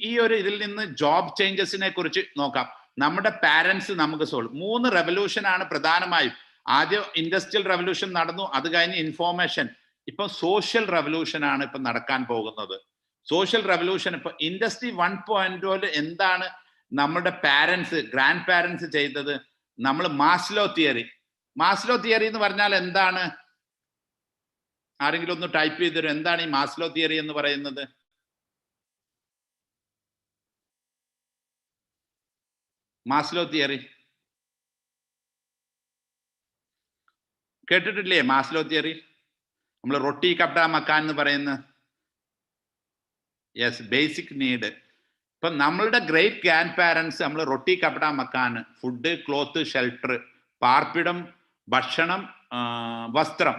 ഈ ഒരു ഇതിൽ നിന്ന് ജോബ് ചേഞ്ചസിനെ കുറിച്ച് നോക്കാം. നമ്മുടെ പാരന്റ്സ് നമുക്ക് 3 റെവല്യൂഷൻ ആണ് പ്രധാനമായും. ആദ്യം ഇൻഡസ്ട്രിയൽ റെവല്യൂഷൻ നടന്നു, അത് കഴിഞ്ഞ് ഇൻഫോർമേഷൻ, ഇപ്പൊ സോഷ്യൽ റെവല്യൂഷൻ ആണ് ഇപ്പൊ നടക്കാൻ പോകുന്നത്. സോഷ്യൽ റെവല്യൂഷൻ ഇപ്പൊ ഇൻഡസ്ട്രി 1.0 എന്താണ് നമ്മുടെ പാരന്റ്സ്, ഗ്രാൻഡ് പാരന്റ്സ് ചെയ്തത്? നമ്മൾ മാസ്ലോ തിയറി എന്ന് പറഞ്ഞാൽ എന്താണ്? ആരെങ്കിലും ഒന്ന് ടൈപ്പ് ചെയ്ത് തരും. എന്താണ് ഈ മാസ്ലോ തിയറി എന്ന് പറയുന്നത്? മാസ്ലോ തിയറി കേട്ടിട്ടില്ലേ? മാസ്ലോ തിയറി നമ്മൾ റൊട്ടി കപ്ഡ മക്കാൻ എന്ന് പറയുന്ന, യെസ്, ബേസിക് നീഡ്. ഇപ്പൊ നമ്മളുടെ ഗ്രേറ്റ് ഗ്രാൻഡ് പാരന്റ്സ് നമ്മൾ റൊട്ടി കപ്ഡ മക്കാൻ, ഫുഡ്, ക്ലോത്ത്, ഷെൽട്ടർ, പാർപ്പിടം, ഭക്ഷണം, വസ്ത്രം,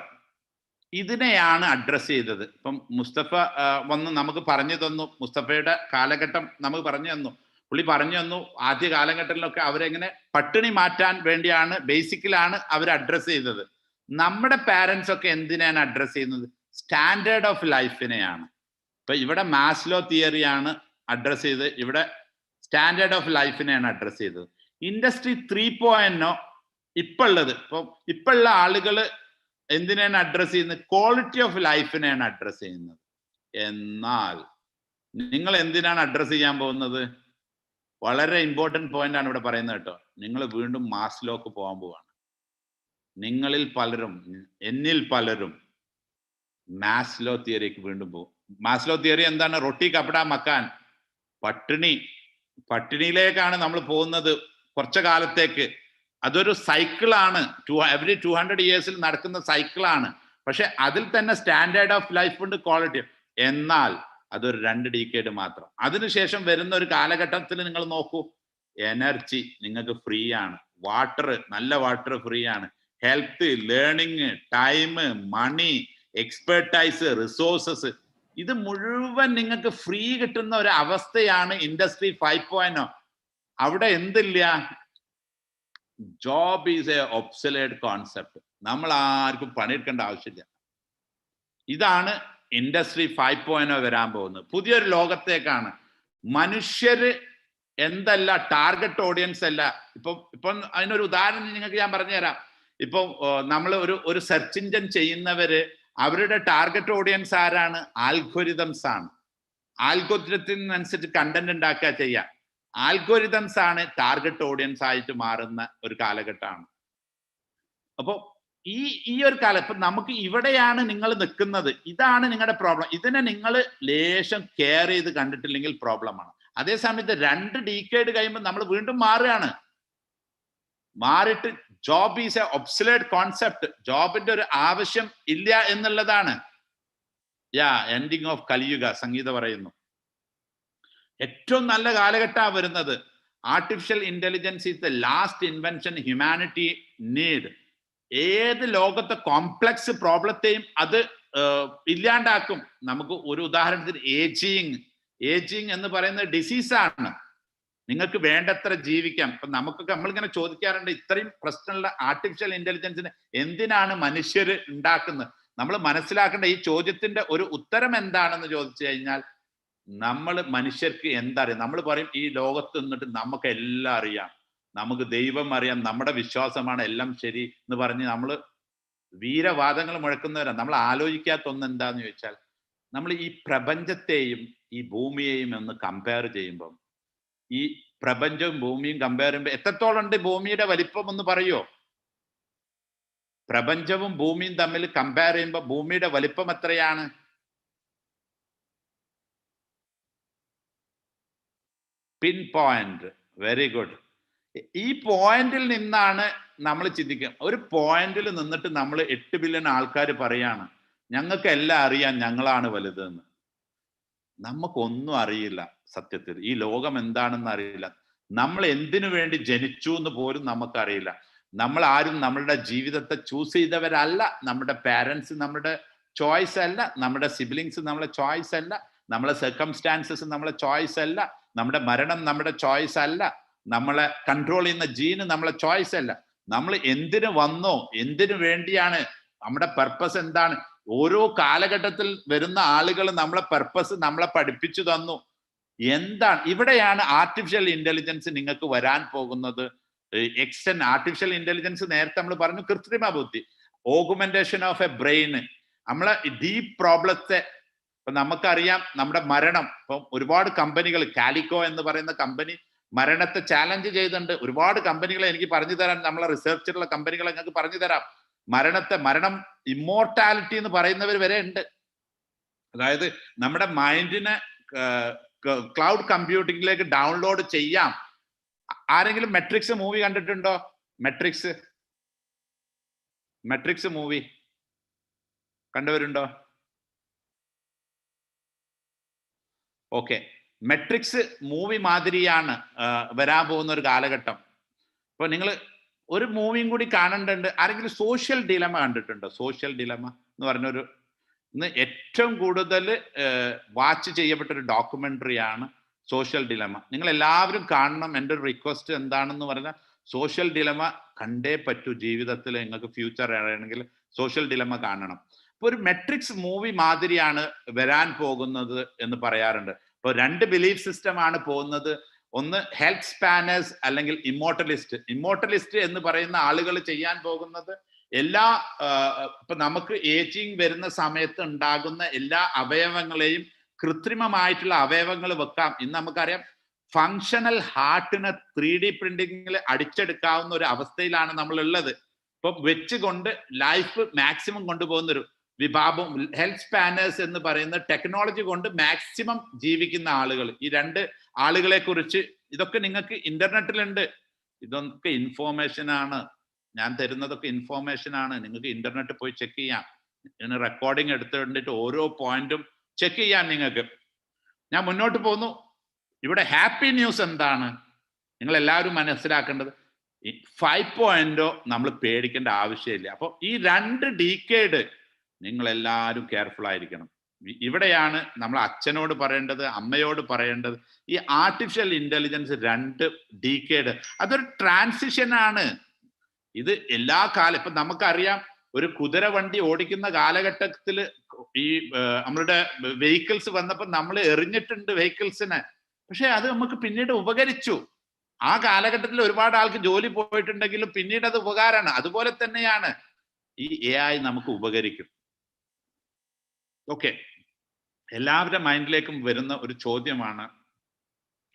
ഇതിനെയാണ് അഡ്രസ് ചെയ്തത്. ഇപ്പം മുസ്തഫ വന്ന് നമുക്ക് പറഞ്ഞു തന്നു, മുസ്തഫയുടെ കാലഘട്ടം നമുക്ക് പറഞ്ഞു തന്നു. പുള്ളി പറഞ്ഞു തന്നു ആദ്യ കാലഘട്ടത്തിലൊക്കെ അവരെങ്ങനെ പട്ടിണി മാറ്റാൻ വേണ്ടിയാണ്, ബേസിക്കലാണ് അവർ അഡ്രസ് ചെയ്തത്. നമ്മുടെ പാരന്റ്സ് ഒക്കെ എന്തിനാണ് അഡ്രസ് ചെയ്യുന്നത്? സ്റ്റാൻഡേർഡ് ഓഫ് ലൈഫിനെയാണ്. ഇപ്പൊ ഇവിടെ മാസ്ലോ തിയറിയാണ് അഡ്രസ് ചെയ്തത്, ഇവിടെ സ്റ്റാൻഡേർഡ് ഓഫ് ലൈഫിനെയാണ് അഡ്രസ് ചെയ്തത്. ഇൻഡസ്ട്രി 3.0 ഇപ്പൊ ഉള്ളത്, ഇപ്പൊ ഉള്ള ആളുകൾ എന്തിനാണ് അഡ്രസ് ചെയ്യുന്നത്? ക്വാളിറ്റി ഓഫ് ലൈഫിനെയാണ് അഡ്രസ് ചെയ്യുന്നത്. എന്നാൽ നിങ്ങൾ എന്തിനാണ് അഡ്രസ് ചെയ്യാൻ പോകുന്നത്? വളരെ ഇമ്പോർട്ടൻറ്റ് പോയിന്റ് ആണ് ഇവിടെ പറയുന്നത് കേട്ടോ. നിങ്ങൾ വീണ്ടും മാസ്ലോക്ക് പോകാൻ പോവാണ്. നിങ്ങളിൽ പലരും, എന്നിൽ പലരും മാസ്ലോ തിയറിക്ക് വീണ്ടും പോകും. മാസ്ലോ തിയറി എന്താണ്? റൊട്ടി കപ്പട മക്കാൻ, പട്ടിണിയിലേക്കാണ് നമ്മൾ പോകുന്നത് കുറച്ച കാലത്തേക്ക്. അതൊരു സൈക്കിളാണ്, എവറി 200 ഇയേഴ്സിൽ നടക്കുന്ന സൈക്കിളാണ്. പക്ഷെ അതിൽ തന്നെ സ്റ്റാൻഡേർഡ് ഓഫ് ലൈഫ് ഉണ്ട്, ക്വാളിറ്റി. എന്നാൽ അതൊരു 2 ഡീക്കേഡ് മാത്രം. അതിനുശേഷം വരുന്ന ഒരു കാലഘട്ടത്തിൽ നിങ്ങൾ നോക്കൂ, എനർജി നിങ്ങൾക്ക് ഫ്രീ ആണ്, വാട്ടർ, നല്ല വാട്ടർ ഫ്രീ ആണ്, ഹെൽത്ത്, ലേണിംഗ്, ടൈം, മണി, എക്സ്പെർട്ടൈസ്, റിസോഴ്സസ്, ഇത് മുഴുവൻ നിങ്ങൾക്ക് ഫ്രീ കിട്ടുന്ന ഒരു അവസ്ഥയാണ് ഇൻഡസ്ട്രി 5.0. അവിടെ എന്തില്ല? Job is a obsolete concept. നമ്മൾ ആർക്കും പണിയെടുക്കേണ്ട ആവശ്യമില്ല. ഇതാണ് ഇൻഡസ്ട്രി 5.0 വരാൻ പോകുന്നത്. പുതിയൊരു ലോകത്തേക്കാണ്. മനുഷ്യര് എന്തല്ല, ടാർഗറ്റ് ഓഡിയൻസ് അല്ല. ഇപ്പം അതിനൊരു ഉദാഹരണം നിങ്ങൾക്ക് ഞാൻ പറഞ്ഞുതരാം. ഇപ്പൊ നമ്മൾ ഒരു സെർച്ച് എഞ്ചിൻ ചെയ്യുന്നവര്, അവരുടെ ടാർഗറ്റ് ഓഡിയൻസ് ആരാണ്? ആൽഗോരിതംസ് ആണ്. ആൽഗോരിതത്തിനനുസരിച്ച് കണ്ടന്റ് ഉണ്ടാക്കുക ചെയ്യാം. ആൽഗോരിതംസ് ആണ് ടാർഗറ്റ് ഓഡിയൻസ് ആയിട്ട് മാറുന്ന ഒരു കാലഘട്ടമാണ്. അപ്പൊ ഈ ഒരു കാലം ഇപ്പൊ നമുക്ക് ഇവിടെയാണ് നിങ്ങൾ നിൽക്കുന്നത്. ഇതാണ് നിങ്ങളുടെ പ്രോബ്ലം. ഇതിനെ നിങ്ങൾ ലേശം കെയർ ചെയ്ത് കണ്ടിട്ടില്ലെങ്കിൽ പ്രോബ്ലമാണ്. അതേ സമയത്ത് 2 ഡീക്കേഡ് കഴിയുമ്പോൾ നമ്മൾ വീണ്ടും മാറുകയാണ്. മാറിയിട്ട് job is a obsolete concept. ജോബിന്റെ ഒരു ആവശ്യം ഇല്ല എന്നുള്ളതാണ്. എൻഡിങ് ഓഫ് കലിയുഗ സംഗീത പറയുന്നു. ഏറ്റവും നല്ല കാലഘട്ടമാണ് വരുന്നത്. Artificial intelligence is the last invention humanity need. ഏത് ലോകത്തെ കോംപ്ലക്സ് പ്രോബ്ലത്തെയും അത് ഇല്ലാണ്ടാക്കും. നമുക്ക് ഒരു ഉദാഹരണത്തിന് ഏജിങ് എന്ന് പറയുന്നത് ഡിസീസാണ്. നിങ്ങൾക്ക് വേണ്ടത്ര ജീവിക്കാം. ഇപ്പൊ നമ്മളിങ്ങനെ ചോദിക്കാറുണ്ട്, ഇത്രയും പ്രശ്നമുള്ള ആർട്ടിഫിഷ്യൽ ഇന്റലിജൻസിന് എന്തിനാണ് മനുഷ്യർ ഉണ്ടാക്കുന്നത്? നമ്മൾ മനസ്സിലാക്കേണ്ട ഈ ചോദ്യത്തിന്റെ ഒരു ഉത്തരം എന്താണെന്ന് ചോദിച്ചു കഴിഞ്ഞാൽ, നമ്മൾ മനുഷ്യർക്ക് എന്തറിയാം? നമ്മൾ പറയും ഈ ലോകത്ത് നിന്നിട്ട് നമുക്ക് എല്ലാം അറിയാം, നമുക്ക് ദൈവം അറിയാം, നമ്മുടെ വിശ്വാസമാണ് എല്ലാം ശരി എന്ന് പറഞ്ഞ് നമ്മൾ വീരവാദങ്ങൾ മുഴക്കുന്നവരാണ്. നമ്മൾ ആലോചിക്കാത്ത ഒന്ന് എന്താന്ന് ചോദിച്ചാൽ, നമ്മൾ ഈ പ്രപഞ്ചത്തെയും ഈ ഭൂമിയെയും ഒന്ന് കമ്പയർ ചെയ്യുമ്പം, ഈ പ്രപഞ്ചവും ഭൂമിയും കമ്പയർ ചെയ്യുമ്പോൾ എത്രത്തോളം ഉണ്ട് ഭൂമിയുടെ വലിപ്പം ഒന്ന് പറയോ? പ്രപഞ്ചവും ഭൂമിയും തമ്മിൽ കമ്പയർ ചെയ്യുമ്പോൾ ഭൂമിയുടെ വലിപ്പം എത്രയാണ്? Pin point. Very good. ഈ പോയിന്റിൽ നിന്നാണ് നമ്മൾ ചിന്തിക്കുക. ഒരു പോയിന്റിൽ നിന്നിട്ട് നമ്മൾ 8 ബില്യൺ ആൾക്കാർ പറയാണ് ഞങ്ങൾക്ക് എല്ലാം അറിയാം, ഞങ്ങളാണ് വലുതെന്ന്. നമുക്കൊന്നും അറിയില്ല. സത്യത്തിൽ ഈ ലോകം എന്താണെന്ന് അറിയില്ല. നമ്മൾ എന്തിനു വേണ്ടി ജനിച്ചു എന്ന് പോലും നമുക്കറിയില്ല. നമ്മൾ ആരും നമ്മളുടെ ജീവിതത്തെ ചൂസ് ചെയ്തവരല്ല. നമ്മുടെ പാരൻസ് നമ്മുടെ ചോയ്സ് അല്ല, നമ്മുടെ സിബ്ലിങ്സ് നമ്മളെ ചോയ്സ് അല്ല, നമ്മളെ സർക്കംസ്റ്റാൻസസ് നമ്മളെ ചോയ്സ് അല്ല, നമ്മുടെ മരണം നമ്മുടെ ചോയ്സ് അല്ല, നമ്മളെ കൺട്രോൾ ചെയ്യുന്ന ജീന് നമ്മളെ ചോയ്സ് അല്ല. നമ്മൾ എന്തിനു വന്നോ, എന്തിനു വേണ്ടിയാണ്, നമ്മുടെ പർപ്പസ് എന്താണ്? ഓരോ കാലഘട്ടത്തിൽ വരുന്ന ആളുകൾ നമ്മളെ പർപ്പസ് നമ്മളെ പഠിപ്പിച്ചു തന്നു. എന്താണ്? ഇവിടെയാണ് ആർട്ടിഫിഷ്യൽ ഇന്റലിജൻസ് നിങ്ങൾക്ക് വരാൻ പോകുന്നത്. ആർട്ടിഫിഷ്യൽ ഇന്റലിജൻസ് നേരത്തെ നമ്മൾ പറഞ്ഞു കൃത്രിമ ബുദ്ധി, ഓഗ്മെന്റേഷൻ ഓഫ് എ ബ്രെയിൻ. നമ്മളെ ഡീപ് പ്രോബ്ലത്തെ ഇപ്പൊ നമുക്കറിയാം. നമ്മുടെ മരണം, ഇപ്പം ഒരുപാട് കമ്പനികൾ, കാലിക്കോ എന്ന് പറയുന്ന കമ്പനി മരണത്തെ ചാലഞ്ച് ചെയ്തിട്ടുണ്ട്. ഒരുപാട് കമ്പനികളെ എനിക്ക് പറഞ്ഞു തരാൻ, നമ്മളെ റിസർച്ചിലുള്ള കമ്പനികളെ ഞങ്ങൾക്ക് പറഞ്ഞു തരാം. മരണം ഇമ്മോർട്ടാലിറ്റി എന്ന് പറയുന്നവർ വരെ ഉണ്ട്. അതായത് നമ്മുടെ മൈൻഡിനെ ക്ലൗഡ് കമ്പ്യൂട്ടിങ്ങിലേക്ക് ഡൗൺലോഡ് ചെയ്യാം. ആരെങ്കിലും മെട്രിക്സ് മൂവി കണ്ടിട്ടുണ്ടോ? മെട്രിക്സ് മൂവി കണ്ടവരുണ്ടോ? ഓക്കെ, മെട്രിക്സ് മൂവി മാതിരിയാണ് വരാൻ പോകുന്ന ഒരു കാലഘട്ടം. ഇപ്പൊ നിങ്ങൾ ഒരു മൂവിയും കൂടി കാണേണ്ടതുണ്ട്. ആരെങ്കിലും സോഷ്യൽ ഡിലമ കണ്ടിട്ടുണ്ടോ? സോഷ്യൽ ഡിലമ എന്ന് പറഞ്ഞൊരു ഇന്ന് ഏറ്റവും കൂടുതൽ വാച്ച് ചെയ്യപ്പെട്ട ഒരു ഡോക്യുമെന്ററിയാണ് സോഷ്യൽ ഡിലമ. നിങ്ങൾ എല്ലാവരും കാണണം. എൻ്റെ ഒരു റിക്വസ്റ്റ് എന്താണെന്ന് പറഞ്ഞാൽ, സോഷ്യൽ ഡിലമ കണ്ടേ പറ്റൂ ജീവിതത്തിൽ. നിങ്ങൾക്ക് ഫ്യൂച്ചർ ആണെങ്കിൽ സോഷ്യൽ ഡിലമ കാണണം. ഇപ്പൊ ഒരു മെട്രിക്സ് മൂവി മാതിരിയാണ് വരാൻ പോകുന്നത് എന്ന് പറയാറുണ്ട്. ഇപ്പൊ 2 ബിലീഫ് സിസ്റ്റം ആണ് പോകുന്നത്. ഒന്ന് ഹെൽത്ത് സ്പാനേഴ്സ് അല്ലെങ്കിൽ ഇമ്മോർട്ടലിസ്റ്റ് എന്ന് പറയുന്ന ആളുകൾ ചെയ്യാൻ പോകുന്നത് എല്ലാ ഇപ്പൊ നമുക്ക് ഏജിങ് വരുന്ന സമയത്ത് ഉണ്ടാകുന്ന എല്ലാ അവയവങ്ങളെയും കൃത്രിമമായിട്ടുള്ള അവയവങ്ങൾ വെക്കാം. ഇന്ന് നമുക്കറിയാം ഫങ്ഷണൽ ഹാർട്ടിനെ 3D പ്രിന്റിങ്ങിൽ അടിച്ചെടുക്കാവുന്ന ഒരു അവസ്ഥയിലാണ് നമ്മൾ ഉള്ളത്. ഇപ്പൊ വെച്ചുകൊണ്ട് ലൈഫ് മാക്സിമം കൊണ്ടുപോകുന്ന ഒരു വിഭാഗം ഹെൽത്ത് സ്പാനേഴ്സ് എന്ന് പറയുന്ന ടെക്നോളജി കൊണ്ട് മാക്സിമം ജീവിക്കുന്ന ആളുകൾ. ഈ 2 ആളുകളെ കുറിച്ച് ഇതൊക്കെ നിങ്ങൾക്ക് ഇന്റർനെറ്റിലുണ്ട്. ഇതൊക്കെ ഇൻഫോർമേഷൻ ആണ്. ഞാൻ തരുന്നതൊക്കെ ഇൻഫോർമേഷൻ ആണ്. നിങ്ങൾക്ക് ഇന്റർനെറ്റ് പോയി ചെക്ക് ചെയ്യാം. ഇതിന് റെക്കോർഡിംഗ് എടുത്തിട്ട് ഓരോ പോയിന്റും ചെക്ക് ചെയ്യാം നിങ്ങൾക്ക്. ഞാൻ മുന്നോട്ട് പോകുന്നു. ഇവിടെ ഹാപ്പി ന്യൂസ് എന്താണ്? നിങ്ങൾ എല്ലാവരും മനസ്സിലാക്കേണ്ടത് 5.0 നമ്മൾ പേടിക്കേണ്ട ആവശ്യമില്ല. അപ്പോൾ ഈ 2 ഡീക്കേഡ് നിങ്ങൾ എല്ലാവരും കെയർഫുൾ ആയിരിക്കണം. ഇവിടെയാണ് നമ്മൾ അച്ഛനോട് പറയേണ്ടത്, അമ്മയോട് പറയേണ്ടത്. ഈ ആർട്ടിഫിഷ്യൽ ഇന്റലിജൻസ് 2 ഡീക്കേഡ് അതൊരു ട്രാൻസിഷൻ ആണ്. ഇത് എല്ലാ കാലം ഇപ്പൊ നമുക്കറിയാം, ഒരു കുതിര വണ്ടി ഓടിക്കുന്ന കാലഘട്ടത്തിൽ ഈ നമ്മളുടെ വെഹിക്കിൾസ് വന്നപ്പോൾ നമ്മൾ എറിഞ്ഞിട്ടുണ്ട് വെഹിക്കിൾസിനെ. പക്ഷെ അത് നമുക്ക് പിന്നീട് ഉപകരിച്ചു. ആ കാലഘട്ടത്തിൽ ഒരുപാട് ആൾക്ക് ജോലി പോയിട്ടുണ്ടെങ്കിലും പിന്നീട് അത് ഉപകാരമാണ്. അതുപോലെ തന്നെയാണ് ഈ AI നമുക്ക് ഉപകരിക്കും. ഓക്കെ, എല്ലാവരുടെ മൈൻഡിലേക്കും വരുന്ന ഒരു ചോദ്യമാണ്,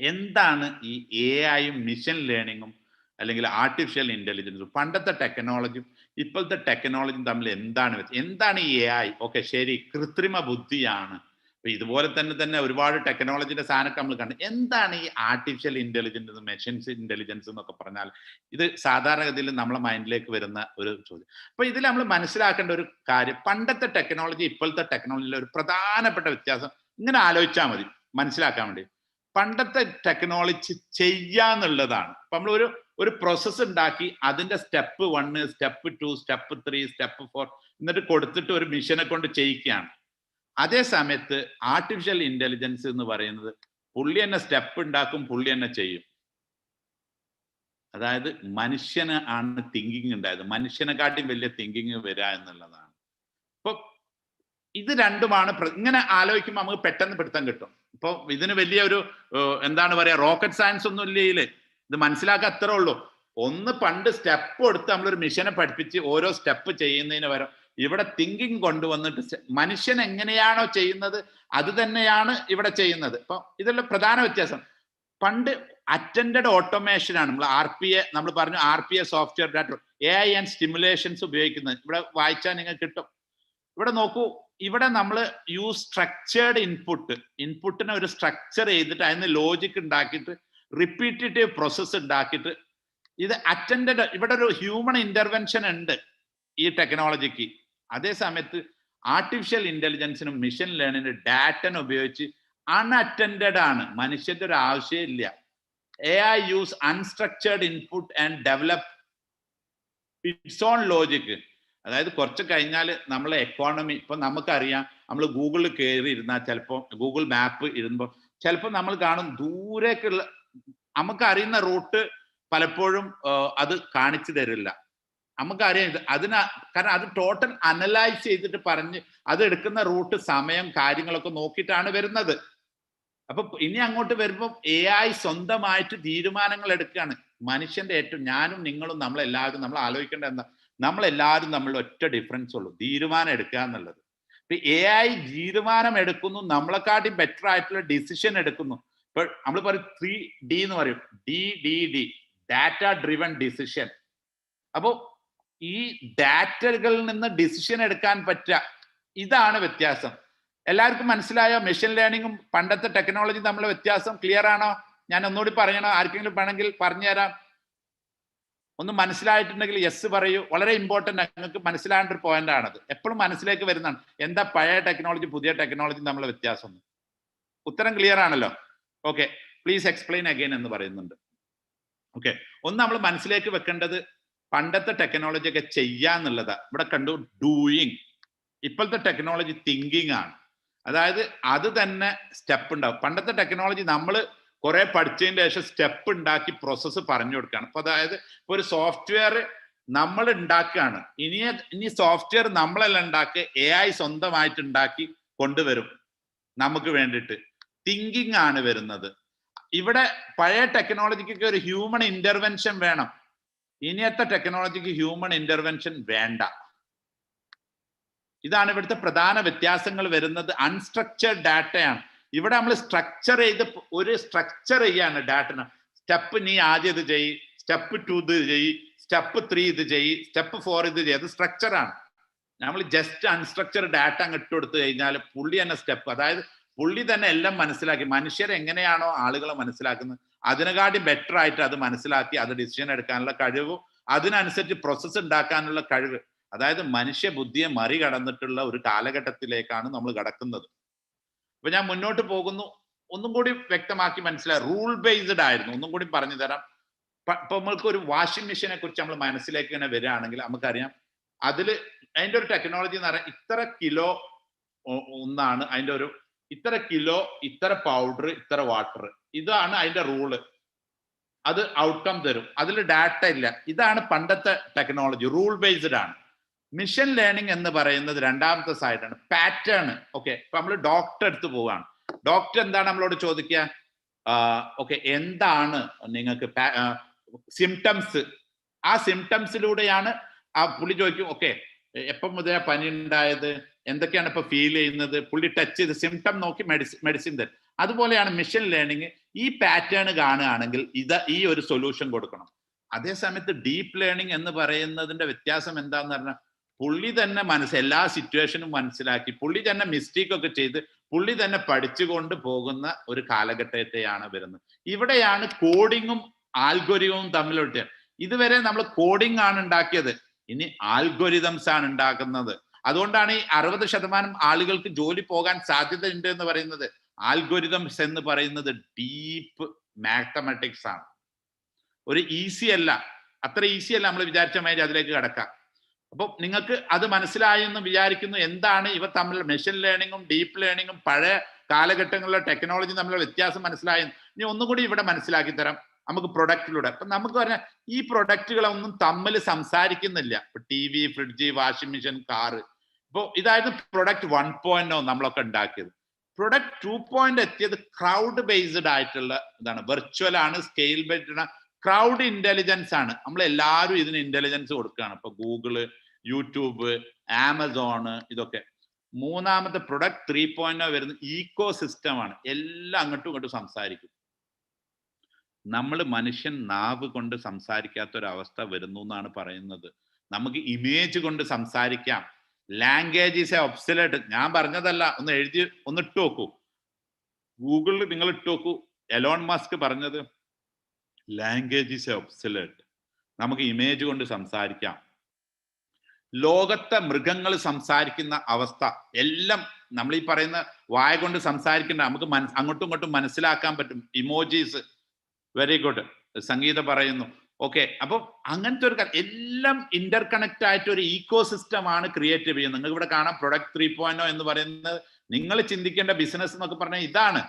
എന്താണ് ഈ AI-യും മിഷൻ ലേണിങ്ങും അല്ലെങ്കിൽ ആർട്ടിഫിഷ്യൽ ഇന്റലിജൻസും? പണ്ടത്തെ ടെക്നോളജിയും ഇപ്പോഴത്തെ ടെക്നോളജിയും തമ്മിൽ എന്താണ് ഈ AI? ഓക്കെ, ശരി, കൃത്രിമ ബുദ്ധിയാണ്. അപ്പൊ ഇതുപോലെ തന്നെ ഒരുപാട് ടെക്നോളജിയുടെ സാധനമൊക്കെ നമ്മൾ കണ്ടു. എന്താണ് ഈ ആർട്ടിഫിഷ്യൽ ഇന്റലിജൻസ്, മെഷീൻസ് ഇന്റലിജൻസ് എന്നൊക്കെ പറഞ്ഞാൽ? ഇത് സാധാരണഗതിയിൽ നമ്മളെ മൈൻഡിലേക്ക് വരുന്ന ഒരു ചോദ്യം. അപ്പൊ ഇതിൽ നമ്മൾ മനസ്സിലാക്കേണ്ട ഒരു കാര്യം, പണ്ടത്തെ ടെക്നോളജി ഇപ്പോഴത്തെ ടെക്നോളജിയിലെ ഒരു പ്രധാനപ്പെട്ട വ്യത്യാസം ഇങ്ങനെ ആലോചിച്ചാൽ മതി മനസ്സിലാക്കാൻ വേണ്ടി. പണ്ടത്തെ ടെക്നോളജി ചെയ്യാന്നുള്ളതാണ്. അപ്പൊ നമ്മൾ ഒരു പ്രോസസ്സ് ഉണ്ടാക്കി അതിന്റെ സ്റ്റെപ്പ് 1, സ്റ്റെപ്പ് 2, സ്റ്റെപ്പ് 3, സ്റ്റെപ്പ് 4 എന്നിട്ട് കൊടുത്തിട്ട് ഒരു മിഷനെ കൊണ്ട് ചെയ്യിക്കുകയാണ്. അതേ സമയത്ത് ആർട്ടിഫിഷ്യൽ ഇന്റലിജൻസ് എന്ന് പറയുന്നത് പുള്ളി തന്നെ സ്റ്റെപ്പ് ഉണ്ടാക്കും, പുള്ളി തന്നെ ചെയ്യും. അതായത് മനുഷ്യന് ആണ് തിങ്കിങ് ഉണ്ടായത്, മനുഷ്യനെക്കാട്ടിയും വലിയ തിങ്കിങ് വരിക എന്നുള്ളതാണ്. ഇപ്പൊ ഇത് രണ്ടുമാണ് ഇങ്ങനെ ആലോചിക്കുമ്പോൾ നമുക്ക് പെട്ടെന്ന് പിടുത്തം കിട്ടും. ഇപ്പൊ ഇതിന് വലിയ ഒരു എന്താണ് പറയാ, റോക്കറ്റ് സയൻസ് ഒന്നും ഇല്ലേ, ഇത് മനസ്സിലാക്കാൻ അത്രേ ഉള്ളൂ. ഒന്ന് പണ്ട് സ്റ്റെപ്പ് കൊടുത്ത് നമ്മളൊരു മിഷനെ പഠിപ്പിച്ച് ഓരോ സ്റ്റെപ്പ് ചെയ്യുന്നതിന് പകരം ഇവിടെ തിങ്കിങ് കൊണ്ടുവന്നിട്ട് മനുഷ്യൻ എങ്ങനെയാണോ ചെയ്യുന്നത് അത് തന്നെയാണ് ഇവിടെ ചെയ്യുന്നത്. ഇപ്പൊ ഇതിലുള്ള പ്രധാന വ്യത്യാസം, പണ്ട് അറ്റൻഡഡ് ഓട്ടോമേഷൻ ആണ് നമ്മൾ പറഞ്ഞു RPA software data AI and stimulations ഉപയോഗിക്കുന്നത്. ഇവിടെ വായിച്ചാൽ നിങ്ങൾക്ക് കിട്ടും. ഇവിടെ നോക്കൂ, ഇവിടെ നമ്മൾ യൂസ് സ്ട്രക്ചേർഡ് ഇൻപുട്ടിനെ ഒരു സ്ട്രക്ചർ ചെയ്തിട്ട് അതിന് ലോജിക് ഉണ്ടാക്കിയിട്ട് റിപ്പീറ്റേറ്റീവ് പ്രോസസ്സ് ഉണ്ടാക്കിയിട്ട് ഇത് അറ്റൻഡഡ്, ഇവിടെ ഒരു ഹ്യൂമൻ ഇന്റർവെൻഷൻ ഉണ്ട് ഈ ടെക്നോളജിക്ക്. അതേ സമയത്ത് ആർട്ടിഫിഷ്യൽ ഇന്റലിജൻസിനും മിഷൻ ലേണിംഗിന് ഡാറ്റനെ ഉപയോഗിച്ച് അൺഅറ്റൻഡഡ് ആണ്, മനുഷ്യന്റെ ഒരു ആവശ്യമില്ല. AI use unstructured input and develop it's on logic. അതായത് കുറച്ച് കഴിഞ്ഞാൽ നമ്മളെ എക്കോണമി, ഇപ്പൊ നമുക്കറിയാം, നമ്മൾ ഗൂഗിളിൽ കയറി ഇരുന്നാൽ ചിലപ്പോൾ ഗൂഗിൾ മാപ്പ് ഇരുമ്പോൾ ചിലപ്പോൾ നമ്മൾ കാണും ദൂരേക്കുള്ള നമുക്കറിയുന്ന റൂട്ട് പലപ്പോഴും അത് കാണിച്ചു തരില്ല. നമുക്കറിയാം കാരണം അത് ടോട്ടൽ അനലൈസ് ചെയ്തിട്ട് പറഞ്ഞ് അത് എടുക്കുന്ന റൂട്ട് സമയം കാര്യങ്ങളൊക്കെ നോക്കിയിട്ടാണ് വരുന്നത്. അപ്പൊ ഇനി അങ്ങോട്ട് വരുമ്പോൾ AI സ്വന്തമായിട്ട് തീരുമാനങ്ങൾ എടുക്കുകയാണ്. മനുഷ്യന്റെ ഏറ്റവും, ഞാനും നിങ്ങളും നമ്മളെല്ലാവരും നമ്മൾ ആലോചിക്കേണ്ട എന്താ, നമ്മളെല്ലാവരും നമ്മൾ ഒറ്റ ഡിഫറൻസ് ഉള്ളൂ, തീരുമാനം എടുക്കുക എന്നുള്ളത്. ഇപ്പൊ AI തീരുമാനം എടുക്കുന്നു, നമ്മളെക്കാട്ടി ബെറ്റർ ആയിട്ടുള്ള ഡിസിഷൻ എടുക്കുന്നു. ഇപ്പൊ നമ്മൾ പറയും 3D എന്ന് പറയും, DDD, ഡാറ്റ ഡ്രിവൺ ഡിസിഷൻ. അപ്പോ ഈ ഡാറ്റകളിൽ നിന്ന് ഡിസിഷൻ എടുക്കാൻ പറ്റുക, ഇതാണ് വ്യത്യാസം. എല്ലാവർക്കും മനസ്സിലായോ? മെഷീൻ ലേണിംഗും പണ്ടത്തെ ടെക്നോളജി തമ്മിലുള്ള വ്യത്യാസം ക്ലിയർ ആണോ? ഞാൻ ഒന്നുകൂടി പറയണോ? ആർക്കെങ്കിലും വേണമെങ്കിൽ പറഞ്ഞുതരാം. ഒന്ന് മനസ്സിലായിട്ടുണ്ടെങ്കിൽ യെസ് പറയൂ. വളരെ ഇമ്പോർട്ടൻ്റ്, നിങ്ങൾക്ക് മനസ്സിലാകേണ്ട ഒരു പോയിന്റ് ആണത്. എപ്പോഴും മനസ്സിലേക്ക് വരുന്നതാണ്, എന്താ പഴയ ടെക്നോളജി പുതിയ ടെക്നോളജി തമ്മിലുള്ള വ്യത്യാസം. ഉത്തരം ക്ലിയർ ആണല്ലോ? ഓക്കെ, പ്ലീസ് എക്സ്പ്ലെയിൻ അഗൈൻ എന്ന് പറയുന്നുണ്ട്. ഓക്കെ, ഒന്ന് നമ്മൾ മനസ്സിലേക്ക് വെക്കേണ്ടത് പണ്ടത്തെ ടെക്നോളജി ഒക്കെ ചെയ്യാന്നുള്ളതാ. ഇവിടെ കണ്ടു ഡൂയിങ്. ഇപ്പോഴത്തെ ടെക്നോളജി തിങ്കിങ് ആണ്. അതായത് അത് തന്നെ സ്റ്റെപ്പ് ഉണ്ടാവും. പണ്ടത്തെ ടെക്നോളജി നമ്മൾ കുറെ പഠിച്ചതിന് ശേഷം സ്റ്റെപ്പ് ഉണ്ടാക്കി പ്രോസസ്സ് പറഞ്ഞു കൊടുക്കുകയാണ്. അപ്പൊ അതായത് ഒരു സോഫ്റ്റ്വെയർ നമ്മൾ ഉണ്ടാക്കുകയാണ്, ഇനി സോഫ്റ്റ്വെയർ നമ്മളെല്ലാം ഉണ്ടാക്കി AI സ്വന്തമായിട്ട് ഉണ്ടാക്കി കൊണ്ടുവരും നമുക്ക് വേണ്ടിയിട്ട്. തിങ്കിങ് ആണ് വരുന്നത്. ഇവിടെ പഴയ ടെക്നോളജിക്കൊക്കെ ഒരു ഹ്യൂമൻ ഇന്റർവെൻഷൻ വേണം, ഇനിയത്തെ ടെക്നോളജിക്ക് ഹ്യൂമൻ ഇന്റർവെൻഷൻ വേണ്ട. ഇതാണ് ഇവിടുത്തെ പ്രധാന വ്യത്യാസങ്ങൾ വരുന്നത്. അൺസ്ട്രക്ചേർഡ് ഡാറ്റയാണ്. ഇവിടെ നമ്മൾ സ്ട്രക്ചർ ചെയ്ത് ഒരു സ്ട്രക്ചർ ചെയ്യാണ് ഡാറ്റ. സ്റ്റെപ്പ് നീ ആദ്യം ഇത് ചെയ്യ്, സ്റ്റെപ്പ് 2 ഇത് ചെയ്യ്, സ്റ്റെപ്പ് 3 ഇത് ചെയ്യ്, സ്റ്റെപ്പ് 4 ഇത് ചെയ്യ്. അത് സ്ട്രക്ചറാണ്. നമ്മൾ ജസ്റ്റ് അൺസ്ട്രക്ചർഡ് ഡാറ്റ അങ്ങ് ഇട്ട് കൊടുത്തു കഴിഞ്ഞാൽ പുള്ളി തന്നെ സ്റ്റെപ്പ്, അതായത് പുള്ളി തന്നെ എല്ലാം മനസ്സിലാക്കി. മനുഷ്യർ എങ്ങനെയാണോ ആളുകളെ മനസ്സിലാക്കുന്നത് അതിനെക്കാട്ടി ബെറ്റർ ആയിട്ട് അത് മനസ്സിലാക്കി അത് ഡിസിഷൻ എടുക്കാനുള്ള കഴിവും അതിനനുസരിച്ച് പ്രോസസ്സ് ഉണ്ടാക്കാനുള്ള കഴിവ്, അതായത് മനുഷ്യ ബുദ്ധിയെ മറികടന്നിട്ടുള്ള ഒരു കാലഘട്ടത്തിലേക്കാണ് നമ്മൾ കടക്കുന്നത്. അപ്പൊ ഞാൻ മുന്നോട്ട് പോകുന്നു, ഒന്നും കൂടി വ്യക്തമാക്കി മനസ്സിലായി. റൂൾ ബേസ്ഡ് ആയിരുന്നു. ഒന്നും കൂടി പറഞ്ഞു തരാം. ഇപ്പൊ നമ്മൾക്ക് ഒരു വാഷിംഗ് മെഷീനെ കുറിച്ച് നമ്മൾ മനസ്സിലേക്ക് തന്നെ വരികയാണെങ്കിൽ നമുക്കറിയാം, അതിന്റെ ഒരു ടെക്നോളജി എന്ന് പറയാൻ ഇത്ര കിലോ ഒന്നാണ് അതിന്റെ ഒരു, ഇത്ര കിലോ, ഇത്ര പൗഡർ, ഇത്ര വാട്ടർ, ഇതാണ് അതിന്റെ റൂള്. അത് ഔട്ട്കം തരും. അതിൽ ഡാറ്റ ഇല്ല. ഇതാണ് പണ്ടത്തെ ടെക്നോളജി, റൂൾ ബേസ്ഡ് ആണ്. മിഷൻ ലേണിംഗ് എന്ന് പറയുന്നത് രണ്ടാമത്തെ സൈഡാണ്, പാറ്റേൺ. ഓക്കെ, ഇപ്പൊ നമ്മൾ ഡോക്ടർ അടുത്ത് പോവാണ്. ഡോക്ടർ എന്താണ് നമ്മളോട് ചോദിക്കുക? ഓക്കെ, എന്താണ് നിങ്ങൾക്ക് സിംറ്റംസ്? ആ സിംറ്റംസിലൂടെയാണ് ആ പുള്ളി ചോദിക്കും, ഓക്കെ എപ്പം മുതലാണ് പനി ഉണ്ടായത്, എന്തൊക്കെയാണ് ഇപ്പൊ ഫീൽ ചെയ്യുന്നത്, പുള്ളി ടച്ച് ചെയ്ത് സിംറ്റം നോക്കി മെഡിസിൻ തരും. അതുപോലെയാണ് മിഷൻ ലേണിംഗ്. ഈ പാറ്റേൺ കാണുകയാണെങ്കിൽ ഈ ഒരു സൊല്യൂഷൻ കൊടുക്കണം. അതേസമയത്ത് ഡീപ്പ് ലേണിംഗ് എന്ന് പറയുന്നതിന്റെ വ്യത്യാസം എന്താന്ന് പറഞ്ഞാൽ പുള്ളി തന്നെ എല്ലാ സിറ്റുവേഷനും മനസ്സിലാക്കി പുള്ളി തന്നെ മിസ്റ്റേക്ക് ഒക്കെ ചെയ്ത് പുള്ളി തന്നെ പഠിച്ചുകൊണ്ട് പോകുന്ന ഒരു കാലഘട്ടത്തെയാണ് വരുന്നത്. ഇവിടെയാണ് കോഡിങ്ങും ആൽഗോരിതവും തമ്മിലോട്ട്. ഇതുവരെ നമ്മൾ കോഡിംഗ് ആണ് ഉണ്ടാക്കിയത്, ഇനി ആൽഗോരിതംസ് ആണ് ഉണ്ടാക്കുന്നത്. അതുകൊണ്ടാണ് ഈ 60% ആളുകൾക്ക് ജോലി പോകാൻ സാധ്യത ഉണ്ട് എന്ന് പറയുന്നത്. ആൽഗോരിതംസ് എന്ന് പറയുന്നത് ഡീപ്പ് മാത്തമാറ്റിക്സ് ആണ്. ഒരു ഈസി അല്ല, അത്ര ഈസി അല്ല നമ്മൾ വിചാരിച്ച മാതിരി അതിലേക്ക് കടക്കാം. അപ്പോൾ നിങ്ങൾക്ക് അത് മനസ്സിലായി എന്ന് വിചാരിക്കുന്നു. എന്താണ് ഇവ തമ്മിൽ മെഷീൻ ലേണിങ്ങും ഡീപ്പ് ലേണിങ്ങും പഴയ കാലഘട്ടങ്ങളിലെ ടെക്നോളജി തമ്മിലുള്ള വ്യത്യാസം മനസ്സിലായി. ഇനി ഒന്നുകൂടി ഇവിടെ മനസ്സിലാക്കി തരാം നമുക്ക് പ്രൊഡക്റ്റിലൂടെ. അപ്പൊ നമുക്ക് പറഞ്ഞാൽ ഈ പ്രൊഡക്റ്റുകളൊന്നും തമ്മിൽ സംസാരിക്കുന്നില്ല. ഇപ്പൊ T V, fridge, washing machine, car. ഇപ്പോൾ ഇതായിരുന്നു പ്രൊഡക്റ്റ് 1.0 നമ്മളൊക്കെ ഉണ്ടാക്കിയത്. പ്രൊഡക്റ്റ് 2.0 എത്തിയത് ക്രൗഡ് ബേസ്ഡ് ആയിട്ടുള്ള ഇതാണ്. വെർച്വൽ ആണ്, സ്കെയിൽ ബേസ്ഡ് ആണ്, ക്രൗഡ് ഇന്റലിജൻസ് ആണ്. നമ്മൾ എല്ലാവരും ഇതിന് ഇന്റലിജൻസ് കൊടുക്കുകയാണ്. ഇപ്പൊ ഗൂഗിള്, യൂട്യൂബ്, ആമസോണ്, ഇതൊക്കെ. മൂന്നാമത്തെ പ്രൊഡക്റ്റ് 3.0 വരുന്ന ഈക്കോ സിസ്റ്റം ആണ്. എല്ലാം അങ്ങോട്ടും ഇങ്ങോട്ടും സംസാരിക്കും. നമ്മൾ മനുഷ്യൻ നാവ് കൊണ്ട് സംസാരിക്കാത്ത ഒരു അവസ്ഥ വരുന്നു എന്നാണ് പറയുന്നത്. നമുക്ക് ഇമേജ് കൊണ്ട് സംസാരിക്കാം. Language is a obsolete. ഞാൻ പറഞ്ഞതല്ല, ഒന്ന് എഴുതി ഒന്ന് ഇട്ട് നോക്കൂ. ഗൂഗിളിൽ നിങ്ങൾ ഇട്ട് നോക്കൂ. എലോൺ മസ്ക് പറഞ്ഞത് ലാംഗ്വേജ് ഈസ് എ ഒബ്സലേറ്റ്. നമുക്ക് ഇമേജ് കൊണ്ട് സംസാരിക്കാം. ലോകത്തെ മൃഗങ്ങൾ സംസാരിക്കുന്ന അവസ്ഥ എല്ലാം നമ്മൾ ഈ പറയുന്ന വായ കൊണ്ട് സംസാരിക്കേണ്ട, നമുക്ക് അങ്ങോട്ടും ഇങ്ങോട്ടും മനസ്സിലാക്കാൻ പറ്റും. ഇമോജീസ്. Very good. സംഗീത പറയുന്നു. ഓക്കെ. അപ്പൊ അങ്ങനത്തെ ഒരു എല്ലാം ഇന്റർ കണക്ട് ആയിട്ട് ഒരു ഈക്കോ സിസ്റ്റം ആണ് ക്രിയേറ്റ് ചെയ്യുന്നത്. നിങ്ങൾക്ക് ഇവിടെ കാണാം പ്രൊഡക്റ്റ് 3.0 എന്ന് പറയുന്നത്. നിങ്ങൾ ചിന്തിക്കേണ്ട ബിസിനസ് എന്നൊക്കെ പറഞ്ഞാൽ ഇതാണ്.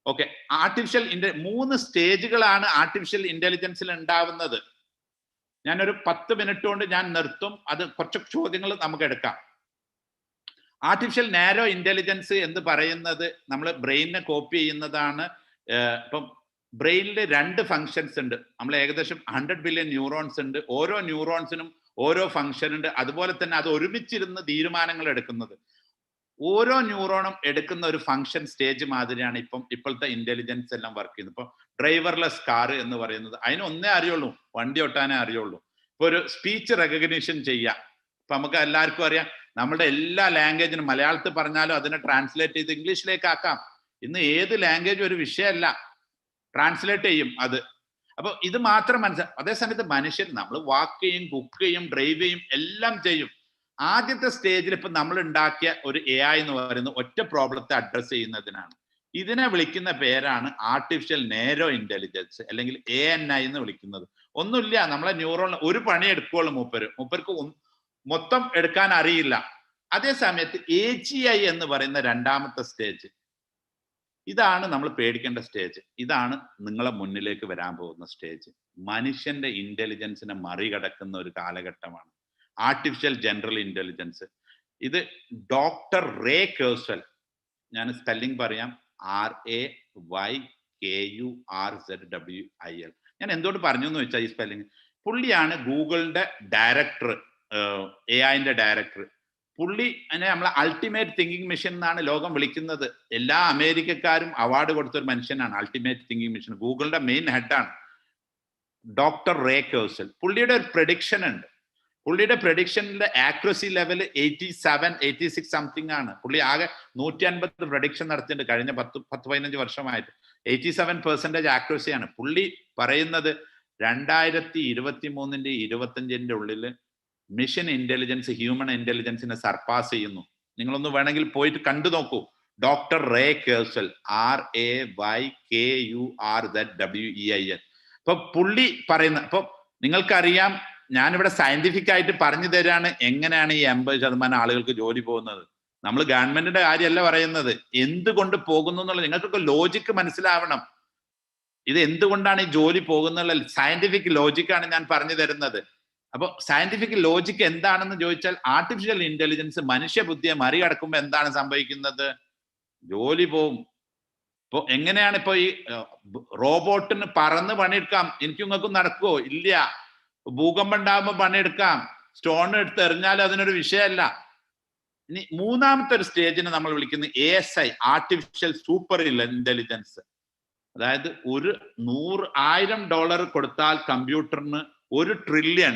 ഓക്കെ. ആർട്ടിഫിഷ്യൽ 3 സ്റ്റേജുകളാണ് ആർട്ടിഫിഷ്യൽ ഇന്റലിജൻസിൽ ഉണ്ടാവുന്നത്. ഞാനൊരു 10 മിനിറ്റ് കൊണ്ട് ഞാൻ നിർത്തും. അത് കുറച്ച് ചോദ്യങ്ങൾ നമുക്ക് എടുക്കാം. ആർട്ടിഫിഷ്യൽ നാരോ ഇന്റലിജൻസ് എന്ന് പറയുന്നത് നമ്മൾ ബ്രെയിനിനെ കോപ്പി ചെയ്യുന്നതാണ്. ഇപ്പം ബ്രെയിനിൽ 2 ഫങ്ഷൻസ് ഉണ്ട്. നമ്മൾ ഏകദേശം 100 ബില്യൺ ന്യൂറോൺസ് ഉണ്ട്. ഓരോ ന്യൂറോൺസിനും ഓരോ ഫങ്ഷൻ ഉണ്ട്. അതുപോലെ തന്നെ അത് ഒരുമിച്ചിരുന്ന് തീരുമാനങ്ങൾ എടുക്കുന്നത്. ഓരോ ന്യൂറോണും എടുക്കുന്ന ഒരു ഫങ്ഷൻ സ്റ്റേജ് മാതിരിയാണ് ഇപ്പോഴത്തെ ഇന്റലിജൻസ് എല്ലാം വർക്ക് ചെയ്യുന്നത്. ഇപ്പൊ ഡ്രൈവർലെസ് കാർ എന്ന് പറയുന്നത് അതിന് ഒന്നേ അറിയുള്ളൂ, വണ്ടി ഓട്ടാനേ അറിയുള്ളൂ. ഇപ്പൊ ഒരു സ്പീച്ച് റെക്കഗ്നിഷൻ ചെയ്യാം. ഇപ്പൊ നമുക്ക് എല്ലാവർക്കും അറിയാം, നമ്മുടെ എല്ലാ ലാംഗ്വേജിനും മലയാളത്തിൽ പറഞ്ഞാലും അതിനെ ട്രാൻസ്ലേറ്റ് ചെയ്ത് ഇംഗ്ലീഷിലേക്ക് ആക്കാം. ഇന്ന് ഏത് ലാംഗ്വേജ് ഒരു വിഷയമല്ല, ട്രാൻസ്ലേറ്റ് ചെയ്യും അത്. അപ്പൊ ഇത് മാത്രം മനസ്സിലാക്കും. അതേസമയത്ത് മനുഷ്യൻ നമ്മൾ വാക്ക് ചെയ്യും, കുക്ക് ചെയ്യും, ഡ്രൈവ് ചെയ്യും, എല്ലാം ചെയ്യും. ആദ്യത്തെ സ്റ്റേജിൽ ഇപ്പൊ നമ്മൾ ഉണ്ടാക്കിയ ഒരു AI എന്ന് പറയുന്നത് ഒറ്റ പ്രോബ്ലത്തെ അഡ്രസ് ചെയ്യുന്നതിനാണ്. ഇതിനെ വിളിക്കുന്ന പേരാണ് ആർട്ടിഫിഷ്യൽ നാരോ ഇന്റലിജൻസ്, അല്ലെങ്കിൽ ANI എന്ന് വിളിക്കുന്നത്. ഒന്നുമില്ല, നമ്മളെ ന്യൂറോൺ ഒരു പണി എടുക്കുള്ളൂ. മൂപ്പർക്ക് മൊത്തം എടുക്കാൻ അറിയില്ല. അതേ സമയത്ത് AGI എന്ന് പറയുന്ന രണ്ടാമത്തെ സ്റ്റേജ്, ഇതാണ് നമ്മൾ പേടിക്കേണ്ട സ്റ്റേജ്. ഇതാണ് നിങ്ങളെ മുന്നിലേക്ക് വരാൻ പോകുന്ന സ്റ്റേജ്. മനുഷ്യന്റെ ഇന്റലിജൻസിനെ മറികടക്കുന്ന ഒരു കാലഘട്ടമാണ് ആർട്ടിഫിഷ്യൽ ജനറൽ ഇന്റലിജൻസ്. ഇത് ഡോക്ടർ റേ കേഴ്സ്വെൽ, ഞാൻ സ്പെല്ലിംഗ് പറയാം, RAYKURZWIL. ഞാൻ എന്തുകൊണ്ട് പറഞ്ഞു എന്ന് വെച്ചാൽ ഈ സ്പെല്ലിംഗ്, പുള്ളിയാണ് ഗൂഗിളിന്റെ ഡയറക്ടർ, AI-ന്റെ ഡയറക്ടർ. പുള്ളി അതിനെ നമ്മളെ അൾട്ടിമേറ്റ് തിങ്കിങ് മെഷീൻ എന്നാണ് ലോകം വിളിക്കുന്നത്. എല്ലാ അമേരിക്കക്കാരും അവാർഡ് കൊടുത്ത ഒരു മനുഷ്യനാണ് അൾട്ടിമേറ്റ് തിങ്കിങ് മെഷീൻ. ഗൂഗിളിന്റെ മെയിൻ ഹെഡാണ് ഡോക്ടർ റേ കേഴ്സ്വെൽ. പുള്ളിയുടെ ഒരു പ്രഡിക്ഷൻ ഉണ്ട്. പുള്ളിയുടെ പ്രഡിക്ഷനിലെ ആക്യുറസി ലെവൽ 86 സംതിങ് ആണ്. പുള്ളി ആകെ 150 പ്രഡിക്ഷൻ നടത്തിയിട്ടുണ്ട് കഴിഞ്ഞ 10-15 വർഷമായിട്ട്. 87% ആക്യുറസിയാണ്. പുള്ളി പറയുന്നത് 2023 25 ഉള്ളിൽ മിഷൻ ഇന്റലിജൻസ് ഹ്യൂമൻ ഇന്റലിജൻസിനെ സർപ്പാസ് ചെയ്യുന്നു. നിങ്ങളൊന്ന് വേണമെങ്കിൽ പോയിട്ട് കണ്ടു നോക്കൂ. Doctor Ray Kurzweil, RAYKURZWEIL. ഇപ്പൊ പുള്ളി പറയുന്ന, ഇപ്പൊ നിങ്ങൾക്കറിയാം, ഞാനിവിടെ സയന്റിഫിക് ആയിട്ട് പറഞ്ഞു തരാണ് എങ്ങനെയാണ് ഈ 80% ആളുകൾക്ക് ജോലി പോകുന്നത്. നമ്മൾ ഗവൺമെന്റിന്റെ കാര്യമല്ല പറയുന്നത്, എന്തുകൊണ്ട് പോകുന്നു എന്നുള്ളത് നിങ്ങൾക്കൊക്കെ ലോജിക്ക് മനസ്സിലാവണം. ഇത് എന്തുകൊണ്ടാണ് ഈ ജോലി പോകുന്നുള്ള സയന്റിഫിക് ലോജിക്കാണ് ഞാൻ പറഞ്ഞു തരുന്നത്. അപ്പൊ സയന്റിഫിക് ലോജിക്ക് എന്താണെന്ന് ചോദിച്ചാൽ, ആർട്ടിഫിഷ്യൽ ഇന്റലിജൻസ് മനുഷ്യബുദ്ധിയെ മറികടക്കുമ്പോൾ എന്താണ് സംഭവിക്കുന്നത്? ജോലി പോവും. ഇപ്പൊ എങ്ങനെയാണ് ഇപ്പൊ ഈ റോബോട്ടിന് പറന്ന് പണിയെടുക്കാം, എനിക്കും നിങ്ങൾക്കും നടക്കുവോ? ഇല്ല. ഭൂകമ്പം ഉണ്ടാകുമ്പോൾ പണിയെടുക്കാം, സ്റ്റോൺ എടുത്ത് എറിഞ്ഞാൽ അതിനൊരു വിഷയമല്ല. ഇനി മൂന്നാമത്തെ ഒരു സ്റ്റേജിനെ നമ്മൾ വിളിക്കുന്നത് ASI, ആർട്ടിഫിഷ്യൽ സൂപ്പർ ഇന്റലിജൻസ്. അതായത് $100,000 കൊടുത്താൽ കമ്പ്യൂട്ടറിന് 1 ട്രില്യൺ.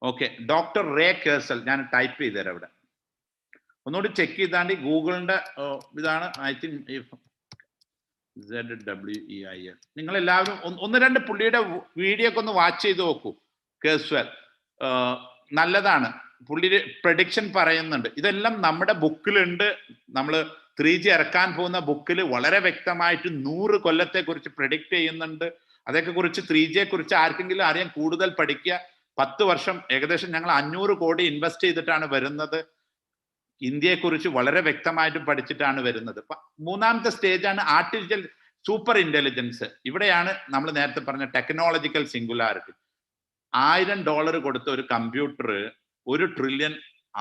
ഓക്കെ. ഡോക്ടർ റേ കേഴ്സ്വെൽ, ഞാൻ ടൈപ്പ് ചെയ്ത് തരാം ഇവിടെ, ഒന്നുകൂടി ചെക്ക് ചെയ്താണ്ട്. ഗൂഗിളിന്റെ ഇതാണ്, ഐ തിങ്ക് ZWEIL. നിങ്ങൾ എല്ലാവരും 1-2 പുള്ളിയുടെ വീഡിയോ ഒക്കെ ഒന്ന് വാച്ച് ചെയ്ത് നോക്കൂ. കേഴ്സ്വെൽ നല്ലതാണ്. പുള്ളി പ്രഡിക്ഷൻ പറയുന്നുണ്ട്. ഇതെല്ലാം നമ്മുടെ ബുക്കിലുണ്ട്. നമ്മൾ 3G ഇറക്കാൻ പോകുന്ന ബുക്കിൽ വളരെ വ്യക്തമായിട്ട് 100 കൊല്ലത്തെ കുറിച്ച് പ്രഡിക്റ്റ് ചെയ്യുന്നുണ്ട്. അതൊക്കെ കുറിച്ച് 3Gയെ കുറിച്ച് ആർക്കെങ്കിലും അറിയാൻ കൂടുതൽ പഠിക്കുക. 10 വർഷം ഏകദേശം ഞങ്ങൾ 500 കോടി ഇൻവെസ്റ്റ് ചെയ്തിട്ടാണ് വരുന്നത്. ഇന്ത്യയെ കുറിച്ച് വളരെ വ്യക്തമായിട്ട് പഠിച്ചിട്ടാണ് വരുന്നത്. മൂന്നാമത്തെ സ്റ്റേജാണ് ആർട്ടിഫിഷ്യൽ സൂപ്പർ ഇന്റലിജൻസ്. ഇവിടെയാണ് നമ്മൾ നേരത്തെ പറഞ്ഞ ടെക്നോളജിക്കൽ സിംഗുലാരിറ്റി. $1000 കൊടുത്ത ഒരു കമ്പ്യൂട്ടർ 1 ട്രില്യൺ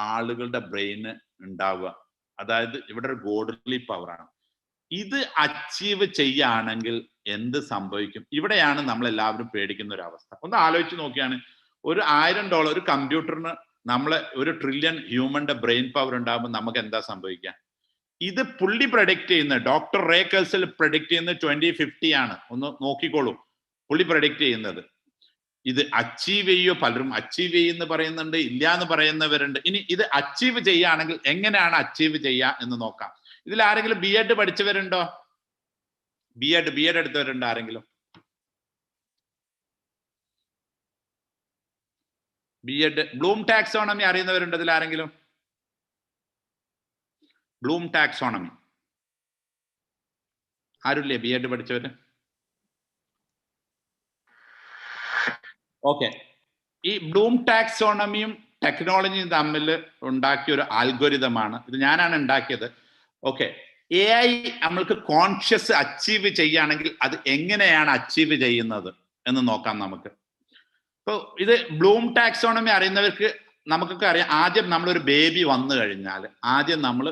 ആളുകളുടെ ബ്രെയിന് ഉണ്ടാവുക. അതായത് ഇവിടെ ഒരു ഗോഡ്ലി പവറാണ്. ഇത് അച്ചീവ് ചെയ്യുകയാണെങ്കിൽ എന്ത് സംഭവിക്കും? ഇവിടെയാണ് നമ്മൾ എല്ലാവരും പേടിക്കുന്ന ഒരു അവസ്ഥ. ഒന്ന് ആലോചിച്ച് നോക്കിയാണ്, ഒരു $1000 ഒരു കമ്പ്യൂട്ടറിന് നമ്മളെ 1 ട്രില്യൺ ഹ്യൂമന്റെ ബ്രെയിൻ പവർ ഉണ്ടാകുമ്പോൾ നമുക്ക് എന്താ സംഭവിക്കുക? ഇത് പുള്ളി പ്രഡിക്റ്റ് ചെയ്യുന്നത്, ഡോക്ടർ റേ കഴ്സൽ പ്രഡിക്റ്റ് ചെയ്യുന്നത് 2050 ആണ്. ഒന്ന് നോക്കിക്കോളൂ, പുള്ളി പ്രഡിക്റ്റ് ചെയ്യുന്നത്. ഇത് അച്ചീവ് ചെയ്യോ? പലരും അച്ചീവ് ചെയ്യുന്ന പറയുന്നുണ്ട്, ഇല്ല എന്ന് പറയുന്നവരുണ്ട്. ഇനി ഇത് അച്ചീവ് ചെയ്യുകയാണെങ്കിൽ എങ്ങനെയാണ് അച്ചീവ് ചെയ്യുക എന്ന് നോക്കാം. ഇതിൽ ആരെങ്കിലും B.Ed പഠിച്ചവരുണ്ടോ? B.Ed എടുത്തവരുണ്ടോ ആരെങ്കിലും? B.Ed ബ്ലൂം ടാക്സോണമി അറിയുന്നവരുണ്ടോ ഇതിൽ ആരെങ്കിലും? ബ്ലൂം ടാക്സോണമി ആരുല്ലേ B.Ed പഠിച്ചവര്? ഓക്കെ. ഈ ബ്ലൂം ടാക്സോണമിയും ടെക്നോളജിയും തമ്മിൽ ഉണ്ടാക്കിയ ഒരു ആൽഗോരിതമാണ് ഇത്. ഞാനാണ് ഉണ്ടാക്കിയത്. ഓക്കെ. AI നമ്മൾക്ക് കോൺഷ്യസ് അച്ചീവ് ചെയ്യുകയാണെങ്കിൽ അത് എങ്ങനെയാണ് അച്ചീവ് ചെയ്യുന്നത് എന്ന് നോക്കാം നമുക്ക്. ഇപ്പോൾ ഇത് ബ്ലൂം ടാക്സോണമി അറിയുന്നവർക്ക് നമുക്കൊക്കെ അറിയാം. ആദ്യം നമ്മളൊരു ബേബി വന്നു കഴിഞ്ഞാൽ ആദ്യം നമ്മൾ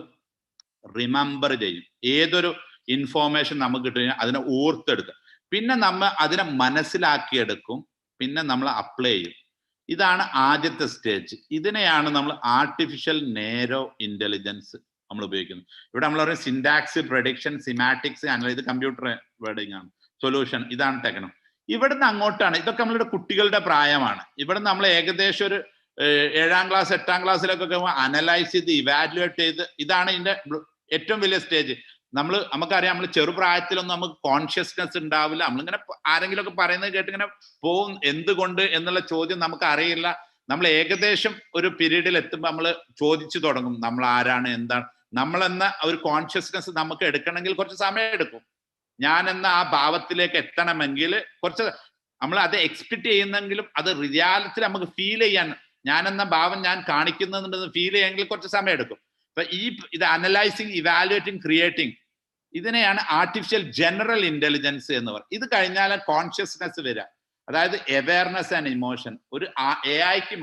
റിമെമ്പർ ചെയ്യും. ഏതൊരു ഇൻഫോർമേഷൻ നമുക്ക് കിട്ടുകഴിഞ്ഞാൽ അതിനെ ഓർത്തെടുക്കുക. പിന്നെ നമ്മൾ അതിനെ മനസ്സിലാക്കിയെടുക്കും. പിന്നെ നമ്മൾ അപ്ലൈ ചെയ്യും. ഇതാണ് ആദ്യത്തെ സ്റ്റേജ്. ഇതിനെയാണ് നമ്മൾ ആർട്ടിഫിഷ്യൽ നേരോ ഇന്റലിജൻസ് നമ്മൾ ഉപയോഗിക്കുന്നത്. ഇവിടെ നമ്മൾ പറയും സിൻടാക്സ്, പ്രഡിക്ഷൻ, സിമാറ്റിക്സ്, ഇത് കമ്പ്യൂട്ടർ വേർഡിങ് ആണ്, സൊല്യൂഷൻ, ഇതാണ് ടെക്നോ. ഇവിടുന്ന് അങ്ങോട്ടാണ്, ഇതൊക്കെ നമ്മളുടെ കുട്ടികളുടെ പ്രായമാണ്. ഇവിടെ നമ്മൾ ഏകദേശം ഒരു 7ാം ക്ലാസ് 8ാം ക്ലാസ്സിലൊക്കെ അനലൈസ് ചെയ്ത് ഇവാലുവേറ്റ് ചെയ്ത്, ഇതാണ് ഇതിന്റെ ഏറ്റവും വലിയ സ്റ്റേജ്. നമുക്കറിയാം, നമ്മൾ ചെറുപ്രായത്തിലൊന്നും നമുക്ക് കോൺഷ്യസ്നെസ് ഉണ്ടാവില്ല. നമ്മളിങ്ങനെ ആരെങ്കിലും ഒക്കെ പറയുന്നത് കേട്ടിങ്ങനെ പോകും. എന്തുകൊണ്ട് എന്നുള്ള ചോദ്യം നമുക്ക് അറിയില്ല. നമ്മൾ ഏകദേശം ഒരു പീരീഡിൽ എത്തുമ്പോൾ നമ്മൾ ചോദിച്ചു തുടങ്ങും, നമ്മൾ ആരാണ്, എന്താണ് നമ്മളെന്ന ഒരു കോൺഷ്യസ്നെസ് നമുക്ക് എടുക്കണമെങ്കിൽ കുറച്ച് സമയം എടുക്കും. ഞാൻ എന്ന ആ ഭാവത്തിലേക്ക് എത്തണമെങ്കിൽ കുറച്ച് നമ്മൾ അത് എക്സ്പെക്ട് ചെയ്യുന്നെങ്കിലും അത് റിയാലിറ്റി നമുക്ക് ഫീൽ ചെയ്യാൻ, ഞാൻ എന്ന ഭാവം ഞാൻ കാണിക്കുന്നുണ്ടെന്ന് ഫീൽ ചെയ്യാമെങ്കിൽ കുറച്ച് സമയം എടുക്കും. അപ്പൊ ഇത് അനലൈസിങ്, ഇവാലുവേറ്റിംഗ്, ക്രിയേറ്റിംഗ്, ഇതിനെയാണ് ആർട്ടിഫിഷ്യൽ ജനറൽ ഇന്റലിജൻസ് എന്ന് പറയുന്നത്. ഇത് കഴിഞ്ഞാൽ കോൺഷ്യസ്നെസ് വരിക, അതായത് അവയർനെസ് ആൻഡ് ഇമോഷൻ. ഒരു AIക്ക്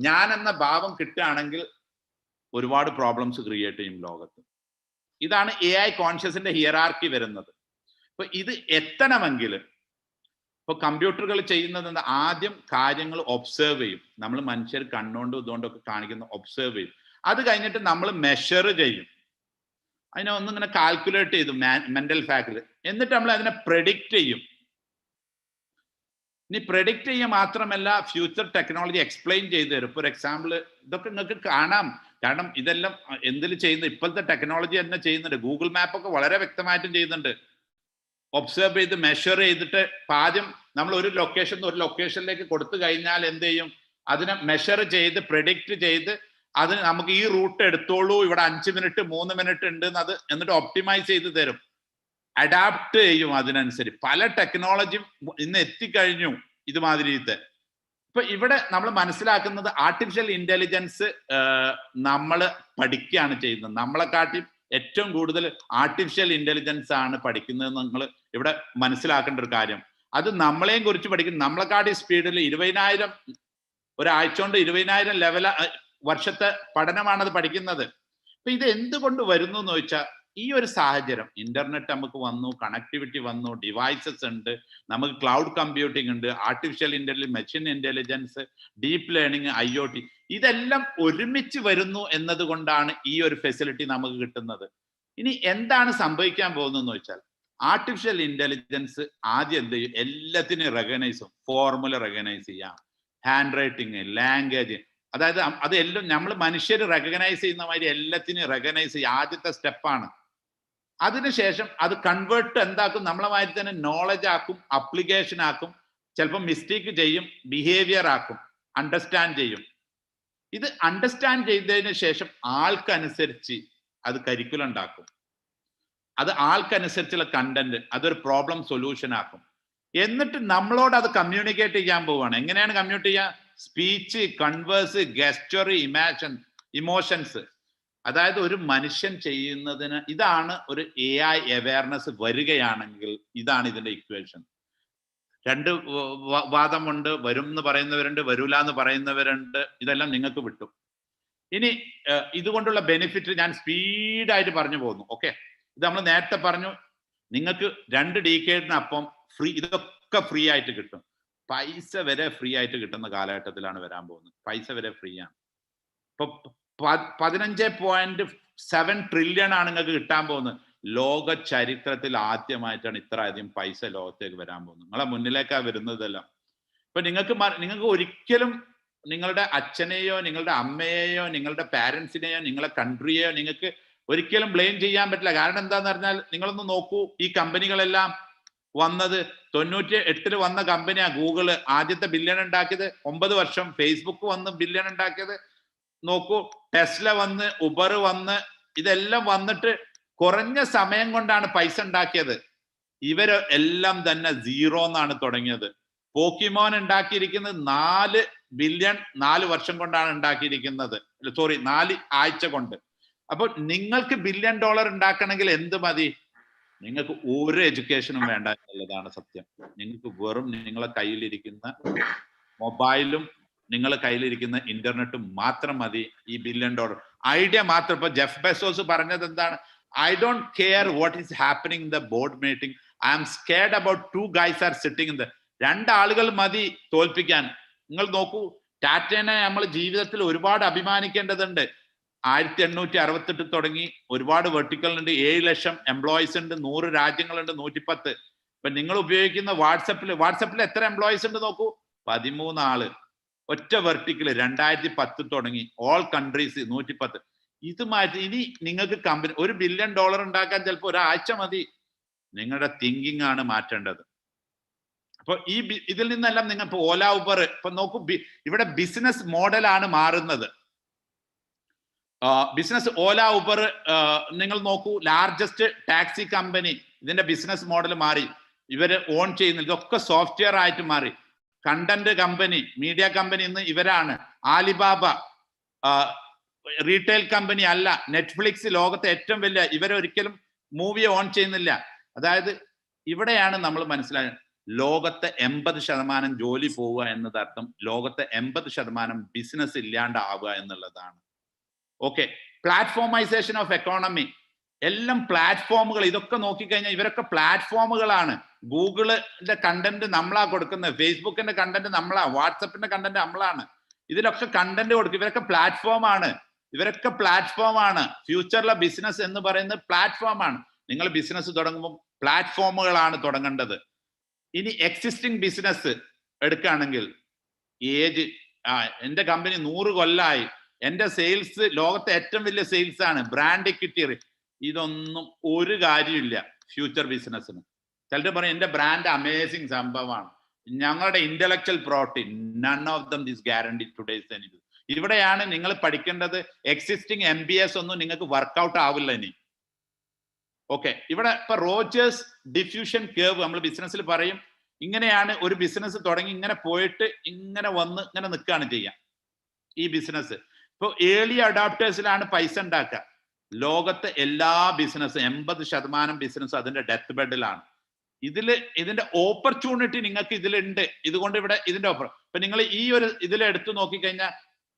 ഞാൻ എന്ന ഭാവം കിട്ടുകയാണെങ്കിൽ ഒരുപാട് പ്രോബ്ലംസ് ക്രിയേറ്റ് ചെയ്യും ലോകത്ത്. ഇതാണ് AI കോൺഷ്യസിന്റെ ഹിയറാർക്കി വരുന്നത്. അപ്പൊ ഇത് എത്തണമെങ്കിൽ ഇപ്പൊ കമ്പ്യൂട്ടറുകൾ ചെയ്യുന്നത് ആദ്യം കാര്യങ്ങൾ ഒബ്സർവ് ചെയ്യും. നമ്മൾ മനുഷ്യർ കണ്ണുകൊണ്ടും ഇതുകൊണ്ടൊക്കെ കാണിക്കുന്ന ഒബ്സർവ് ചെയ്യും. അത് കഴിഞ്ഞിട്ട് നമ്മൾ മെഷർ ചെയ്യും. അതിനെ ഒന്നിങ്ങനെ കാൽക്കുലേറ്റ് ചെയ്തു മെന്റൽ ഫാക്ടർ. എന്നിട്ട് നമ്മൾ അതിനെ പ്രെഡിക്റ്റ് ചെയ്യും. ഇനി പ്രെഡിക്റ്റ് ചെയ്യുക മാത്രമല്ല, ഫ്യൂച്ചർ ടെക്നോളജി എക്സ്പ്ലെയിൻ ചെയ്തു തരും. ഫോർ എക്സാമ്പിൾ, ഇതൊക്കെ നിങ്ങൾക്ക് കാണാം. കാരണം ഇതെല്ലാം എന്തിൽ ചെയ്യുന്നത്, ഇപ്പോഴത്തെ ടെക്നോളജി തന്നെ ചെയ്യുന്നുണ്ട്. ഗൂഗിൾ മാപ്പൊക്കെ വളരെ വ്യക്തമായിട്ടും ചെയ്യുന്നുണ്ട്. ഒബ്സർവ് ചെയ്ത് മെഷർ ചെയ്തിട്ട് ആദ്യം നമ്മൾ ഒരു ലൊക്കേഷനിലേക്ക് കൊടുത്തു കഴിഞ്ഞാൽ എന്ത് ചെയ്യും, അതിനെ മെഷർ ചെയ്ത് പ്രെഡിക്റ്റ് ചെയ്ത് അതിന് നമുക്ക് ഈ റൂട്ട് എടുത്തോളൂ, ഇവിടെ 5 മിനിറ്റ് 3 മിനിറ്റ് ഉണ്ട് അത്, എന്നിട്ട് ഒപ്റ്റിമൈസ് ചെയ്ത് തരും. അഡാപ്റ്റ് ചെയ്യും അതിനനുസരിച്ച്. പല ടെക്നോളജിയും ഇന്ന് എത്തിക്കഴിഞ്ഞു ഇതുമാതിരിത്തെ. ഇപ്പൊ ഇവിടെ നമ്മൾ മനസ്സിലാക്കുന്നത് ആർട്ടിഫിഷ്യൽ ഇന്റലിജൻസ് നമ്മൾ പഠിക്കുകയാണ് ചെയ്യുന്നത്. നമ്മളെക്കാട്ടി ഏറ്റവും കൂടുതൽ ആർട്ടിഫിഷ്യൽ ഇന്റലിജൻസ് ആണ് പഠിക്കുന്നത്. നിങ്ങൾ ഇവിടെ മനസ്സിലാക്കേണ്ട ഒരു കാര്യം, അത് നമ്മളെയും കുറിച്ച് പഠിക്കും. നമ്മളെക്കാട്ടി സ്പീഡിൽ 20,000 ഒരാഴ്ച കൊണ്ട് 20,000 വർഷത്തെ പഠനമാണത് പഠിക്കുന്നത്. അപ്പൊ ഇത് എന്തുകൊണ്ട് വരുന്നു എന്ന് ചോദിച്ചാൽ, ഈ ഒരു സാഹചര്യം, ഇന്റർനെറ്റ് നമുക്ക് വന്നു, കണക്ടിവിറ്റി വന്നു, ഡിവൈസസ് ഉണ്ട്, നമുക്ക് ക്ലൗഡ് കമ്പ്യൂട്ടിംഗ് ഉണ്ട്, artificial intelligence, machine intelligence, deep learning, IoT, ഇതെല്ലാം ഒരുമിച്ച് വരുന്നു എന്നതുകൊണ്ടാണ് ഈ ഒരു ഫെസിലിറ്റി നമുക്ക് കിട്ടുന്നത്. ഇനി എന്താണ് സംഭവിക്കാൻ പോകുന്നതെന്ന് വെച്ചാൽ, ആർട്ടിഫിഷ്യൽ ഇന്റലിജൻസ് ആദ്യം എന്ത് ചെയ്യും, എല്ലാത്തിനും റെക്കഗ്നൈസ് ചെയ്യും. ഫോർമുല റെക്കഗ്നൈസ് ചെയ്യാം, ഹാൻഡ് റൈറ്റിങ്, ലാംഗ്വേജ്, അതായത് അതെല്ലാം നമ്മൾ മനുഷ്യർ റെക്കഗ്നൈസ് ചെയ്യുന്ന മാതിരി എല്ലാത്തിനും റെക്കഗ്നൈസ് ചെയ്യുക ആദ്യത്തെ സ്റ്റെപ്പാണ്. അതിനുശേഷം അത് കൺവേർട്ട് എന്താക്കും, നമ്മളെ മാതിരി തന്നെ നോളജ് ആക്കും, അപ്ലിക്കേഷൻ ആക്കും, ചിലപ്പോൾ മിസ്റ്റേക്ക് ചെയ്യും, ബിഹേവിയർ ആക്കും, അണ്ടർസ്റ്റാൻഡ് ചെയ്യും. ഇത് അണ്ടർസ്റ്റാൻഡ് ചെയ്തതിന് ശേഷം ആൾക്കനുസരിച്ച് അത് കരിക്കുലം ഉണ്ടാക്കും. അത് ആൾക്കനുസരിച്ചുള്ള കണ്ടന്റ്, അതൊരു പ്രോബ്ലം സൊല്യൂഷൻ ആക്കും. എന്നിട്ട് നമ്മളോട് അത് കമ്മ്യൂണിക്കേറ്റ് ചെയ്യാൻ പോവുകയാണ്. എങ്ങനെയാണ് കമ്മ്യൂണിക്കേറ്റ് ചെയ്യുക? Speech, converse, ഗെസ്റ്റർ, emotions. അതായത് ഒരു മനുഷ്യൻ ചെയ്യുന്നതിന് ഇതാണ് ഒരു AI അവയർനെസ് വരികയാണെങ്കിൽ ഇതാണ് ഇതിന്റെ ഇക്വേഷൻ. രണ്ട് വാദമുണ്ട്, വരും എന്ന് പറയുന്നവരുണ്ട്, വരൂല എന്ന് പറയുന്നവരുണ്ട്. ഇതെല്ലാം നിങ്ങൾക്ക് വിട്ടു. ഇനി ഇതുകൊണ്ടുള്ള ബെനിഫിറ്റ് ഞാൻ സ്പീഡായിട്ട് പറഞ്ഞു പോകുന്നു. ഓക്കെ, ഇത് നമ്മൾ നേരത്തെ പറഞ്ഞു, നിങ്ങൾക്ക് 2 ഡീക്കേഡിനപ്പം ഫ്രീ, ഇതൊക്കെ ഫ്രീ ആയിട്ട് കിട്ടും. പൈസ വരെ ഫ്രീ ആയിട്ട് കിട്ടുന്ന കാലഘട്ടത്തിലാണ് വരാൻ പോകുന്നത്. പൈസ വരെ ഫ്രീ ആണ്. ഇപ്പൊ 15.7 ട്രില്യൺ ആണ് നിങ്ങൾക്ക് കിട്ടാൻ പോകുന്നത്. ലോക ചരിത്രത്തിൽ ആദ്യമായിട്ടാണ് ഇത്ര അധികം പൈസ ലോകത്തേക്ക് വരാൻ പോകുന്നത്. നിങ്ങളെ മുന്നിലേക്കാണ് വരുന്നതെല്ലാം. ഇപ്പൊ നിങ്ങൾക്ക് ഒരിക്കലും നിങ്ങളുടെ അച്ഛനെയോ നിങ്ങളുടെ അമ്മയെയോ നിങ്ങളുടെ പാരൻസിനെയോ നിങ്ങളുടെ കൺട്രിയെയോ നിങ്ങൾക്ക് ഒരിക്കലും ബ്ലെയിം ചെയ്യാൻ പറ്റില്ല. കാരണം എന്താന്ന് പറഞ്ഞാൽ, നിങ്ങളൊന്ന് നോക്കൂ, ഈ കമ്പനികളെല്ലാം വന്നത് 98 വന്ന കമ്പനിയാ ഗൂഗിള്. ആദ്യത്തെ ബില്യൺ ഉണ്ടാക്കിയത് 9 വർഷം. ഫേസ്ബുക്ക് വന്ന് ബില്യൺ ഉണ്ടാക്കിയത് നോക്കൂ. ടെസ്ല വന്ന്, ഉബർ വന്ന്, ഇതെല്ലാം വന്നിട്ട് കുറഞ്ഞ സമയം കൊണ്ടാണ് പൈസ ഉണ്ടാക്കിയത്. ഇവര് എല്ലാം തന്നെ 0 എന്നാണ് തുടങ്ങിയത്. പോക്കിമോൻ ഉണ്ടാക്കിയിരിക്കുന്നത് 4 ബില്യൺ 4 വർഷം കൊണ്ടാണ് ഉണ്ടാക്കിയിരിക്കുന്നത്. സോറി, 4 ആഴ്ച കൊണ്ട്. അപ്പൊ നിങ്ങൾക്ക് $1 ബില്യൺ ഉണ്ടാക്കണമെങ്കിൽ എന്ത് മതി? നിങ്ങൾക്ക് ഒരു എഡ്യൂക്കേഷനും വേണ്ട എന്നുള്ളതാണ് സത്യം. നിങ്ങൾക്ക് വെറും നിങ്ങളെ കയ്യിലിരിക്കുന്ന മൊബൈലും നിങ്ങളെ കയ്യിലിരിക്കുന്ന ഇന്റർനെറ്റും മാത്രം മതി ഈ $1 ബില്യൺ ഐഡിയ മാത്രം. ഇപ്പൊ ജെഫ് ബെസോസ് പറഞ്ഞത് എന്താണ്? I don't care what is happening in the board meeting. I am scared about 2 guys are sitting in the. 2 ആളുകൾ മതി തോൽപ്പിക്കാൻ. നിങ്ങൾ നോക്കൂ, ടാറ്റേനെ നമ്മൾ ജീവിതത്തിൽ ഒരുപാട് അഭിമാനിക്കേണ്ടതുണ്ട്. 1868 തുടങ്ങി ഒരുപാട് വെർട്ടിക്കൽ ഉണ്ട്. 7 ലക്ഷം എംപ്ലോയീസ് ഉണ്ട്. 100 രാജ്യങ്ങളുണ്ട്. 110. ഇപ്പൊ നിങ്ങൾ ഉപയോഗിക്കുന്ന വാട്സപ്പിൽ എത്ര എംപ്ലോയീസ് ഉണ്ട് നോക്കൂ? 13 ആള്. ഒറ്റ വെർട്ടിക്കൽ 2010 തുടങ്ങി. All countries 110. ഇത് മാറ്റി. ഇനി നിങ്ങൾക്ക് കമ്പനി $1 ബില്യൺ ഉണ്ടാക്കാൻ ചിലപ്പോൾ ഒരാഴ്ച മതി. നിങ്ങളുടെ തിങ്കിങ് ആണ് മാറ്റേണ്ടത്. അപ്പൊ ഇതിൽ നിന്നെല്ലാം നിങ്ങൾ ഇപ്പൊ ഓല, ഉബർ ഇപ്പൊ നോക്കൂ, ഇവിടെ ബിസിനസ് മോഡലാണ് മാറുന്നത്. ബിസിനസ് ഓല, ഉബർ നിങ്ങൾ നോക്കൂ, ലാർജസ്റ്റ് ടാക്സി കമ്പനി, ഇതിന്റെ ബിസിനസ് മോഡൽ മാറി. ഇവര് ഓൺ ചെയ്യുന്നില്ല. ഇതൊക്കെ സോഫ്റ്റ്വെയർ ആയിട്ട് മാറി. കണ്ടന്റ് കമ്പനി, മീഡിയ കമ്പനി ഇന്ന് ഇവരാണ്. ആലിബാബ റീറ്റെയിൽ കമ്പനി അല്ല. നെറ്റ്ഫ്ലിക്സ് ലോകത്തെ ഏറ്റവും വലിയ, ഇവരൊരിക്കലും മൂവിയെ ഓൺ ചെയ്യുന്നില്ല. അതായത് ഇവിടെയാണ് നമ്മൾ മനസ്സിലാക്കുന്നത്, ലോകത്തെ 80% ജോലി പോവുക എന്നതർത്ഥം ലോകത്തെ 80% ബിസിനസ് ഇല്ലാണ്ടാവുക എന്നുള്ളതാണ്. ഓക്കെ, പ്ലാറ്റ്ഫോമൈസേഷൻ ഓഫ് എക്കോണമി, എല്ലാം പ്ലാറ്റ്ഫോമുകൾ. ഇതൊക്കെ നോക്കിക്കഴിഞ്ഞാൽ ഇവരൊക്കെ പ്ലാറ്റ്ഫോമുകളാണ്. ഗൂഗിളിന്റെ കണ്ടന്റ് നമ്മളാ കൊടുക്കുന്നത്, ഫേസ്ബുക്കിന്റെ കണ്ടന്റ് നമ്മളാ, വാട്സപ്പിന്റെ കണ്ടന്റ് നമ്മളാണ്. ഇതിലൊക്കെ കണ്ടന്റ് കൊടുക്കും. ഇവരൊക്കെ പ്ലാറ്റ്ഫോമാണ്. ഫ്യൂച്ചറിലെ ബിസിനസ് എന്ന് പറയുന്നത് പ്ലാറ്റ്ഫോമാണ്. നിങ്ങൾ ബിസിനസ് തുടങ്ങുമ്പോൾ പ്ലാറ്റ്ഫോമുകളാണ് തുടങ്ങേണ്ടത്. ഇനി എക്സിസ്റ്റിംഗ് ബിസിനസ് എടുക്കുകയാണെങ്കിൽ, എന്റെ കമ്പനി 100 കൊല്ലമായി, എന്റെ സെയിൽസ് ലോകത്തെ ഏറ്റവും വലിയ സെയിൽസ് ആണ്, ബ്രാൻഡ് ഇക്വിറ്റി, ഇതൊന്നും ഒരു കാര്യമില്ല ഫ്യൂച്ചർ ബിസിനസ്സിന്. ചിലർ പറയും എന്റെ ബ്രാൻഡ് അമേസിങ് സംഭവമാണ്, ഞങ്ങളുടെ intellectual property, none of them this guarantee today's. ഇവിടെയാണ് നിങ്ങൾ പഠിക്കേണ്ടത്. എക്സിസ്റ്റിംഗ് MBS ഒന്നും നിങ്ങൾക്ക് വർക്ക്ഔട്ട് ആവില്ല ഇനി. ഓക്കെ, ഇവിടെ ഇപ്പൊ റോജേഴ്സ് ഡിഫ്യൂഷൻ കേർവ് നമ്മൾ ബിസിനസ്സിൽ പറയും. ഇങ്ങനെയാണ് ഒരു ബിസിനസ് തുടങ്ങി ഇങ്ങനെ പോയിട്ട് ഇങ്ങനെ വന്ന് ഇങ്ങനെ നിൽക്കുകയാണ് ചെയ്യാം ഈ ബിസിനസ്. ഇപ്പൊ ഏർലി അഡാപ്റ്റേഴ്സിലാണ് പൈസ ഉണ്ടാക്കുക. ലോകത്തെ എല്ലാ ബിസിനസ് 80% ബിസിനസ് അതിന്റെ ഡെത്ത് ബെഡിലാണ്. ഇതിന്റെ ഓപ്പർച്യൂണിറ്റി നിങ്ങൾക്ക് ഇതിലുണ്ട്. ഇതുകൊണ്ട് ഇവിടെ ഇതിന്റെ ഓപ്പർ ഇപ്പൊ നിങ്ങൾ ഈ ഒരു ഇതിലെടുത്ത് നോക്കിക്കഴിഞ്ഞാൽ,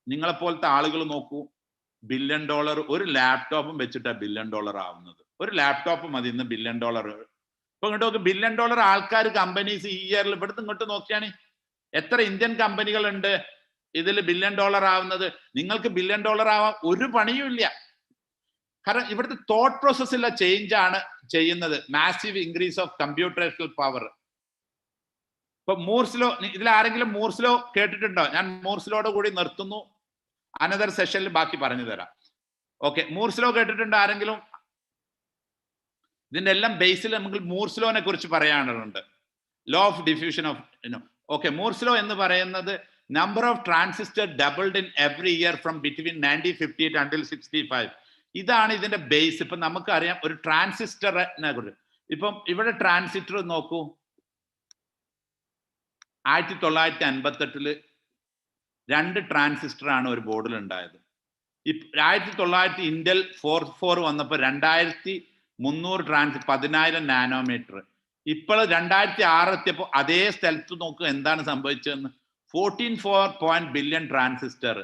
നിങ്ങളെ പോലത്തെ ആളുകൾ നോക്കൂ, $1 ബില്യൺ ഒരു ലാപ്ടോപ്പും വെച്ചിട്ടാണ് $1 ബില്യൺ ആവുന്നത്. ഒരു ലാപ്ടോപ്പ് മതി ഇന്ന് $1 ബില്യൺ. ഇപ്പൊ ഇങ്ങോട്ട് നോക്ക്, $1 ബില്യൺ ആൾക്കാർ, കമ്പനീസ് ഈ ഇയറിൽ ഇവിടുത്തെ ഇങ്ങോട്ട് നോക്കിയാണ് എത്ര ഇന്ത്യൻ കമ്പനികൾ ഉണ്ട് ഇതിൽ $1 ബില്യൺ ആവുന്നത്. നിങ്ങൾക്ക് $1 ബില്യൺ ആവാൻ ഒരു പണിയും ഇല്ല. കാരണം ഇവിടുത്തെ തോട്ട് പ്രോസസ്സിലുള്ള ചേഞ്ച് ആണ് ചെയ്യുന്നത്. Massive increase of computational power. ഇപ്പൊ മൂർസ് ലോ, ഇതിൽ ആരെങ്കിലും മൂർസ് ലോ കേട്ടിട്ടുണ്ടോ? ഞാൻ മൂർസ് ലോയുടെ കൂടി നിർത്തുന്നു. അനദർ സെഷനിൽ ബാക്കി പറഞ്ഞു തരാം. ഓക്കെ, മൂർസ് ലോ കേട്ടിട്ടുണ്ടോ ആരെങ്കിലും? ഇതിന്റെ എല്ലാം ബേസിൽ നമുക്ക് മൂർസ് ലോനെ കുറിച്ച് പറയാനുണ്ട്. Law of diffusion of okay, Moore's law എന്ന് പറയുന്നത് Number of transistors doubled in every year from between 1958 until 65. ഇതാണ് ഇതിന്റെ ബേസ്. ഇപ്പൊ നമുക്കറിയാം ഒരു ട്രാൻസിസ്റ്ററിനെ കുറിച്ച്. ഇപ്പം ഇവിടെ ട്രാൻസിസ്റ്റർ നോക്കൂ, 1958 2 ട്രാൻസിസ്റ്റർ ആണ് ഒരു ബോർഡിൽ ഉണ്ടായത്. 1900 ഇന്റൽ 4 വന്നപ്പോൾ 2300 10,000 നാനോമീറ്റർ. ഇപ്പോൾ 2006 എത്തിയപ്പോൾ അതേ സ്ഥലത്ത് നോക്കുക എന്താണ് സംഭവിച്ചതെന്ന്. 14.4 ബില്യൺ ട്രാൻസിസ്റ്റർ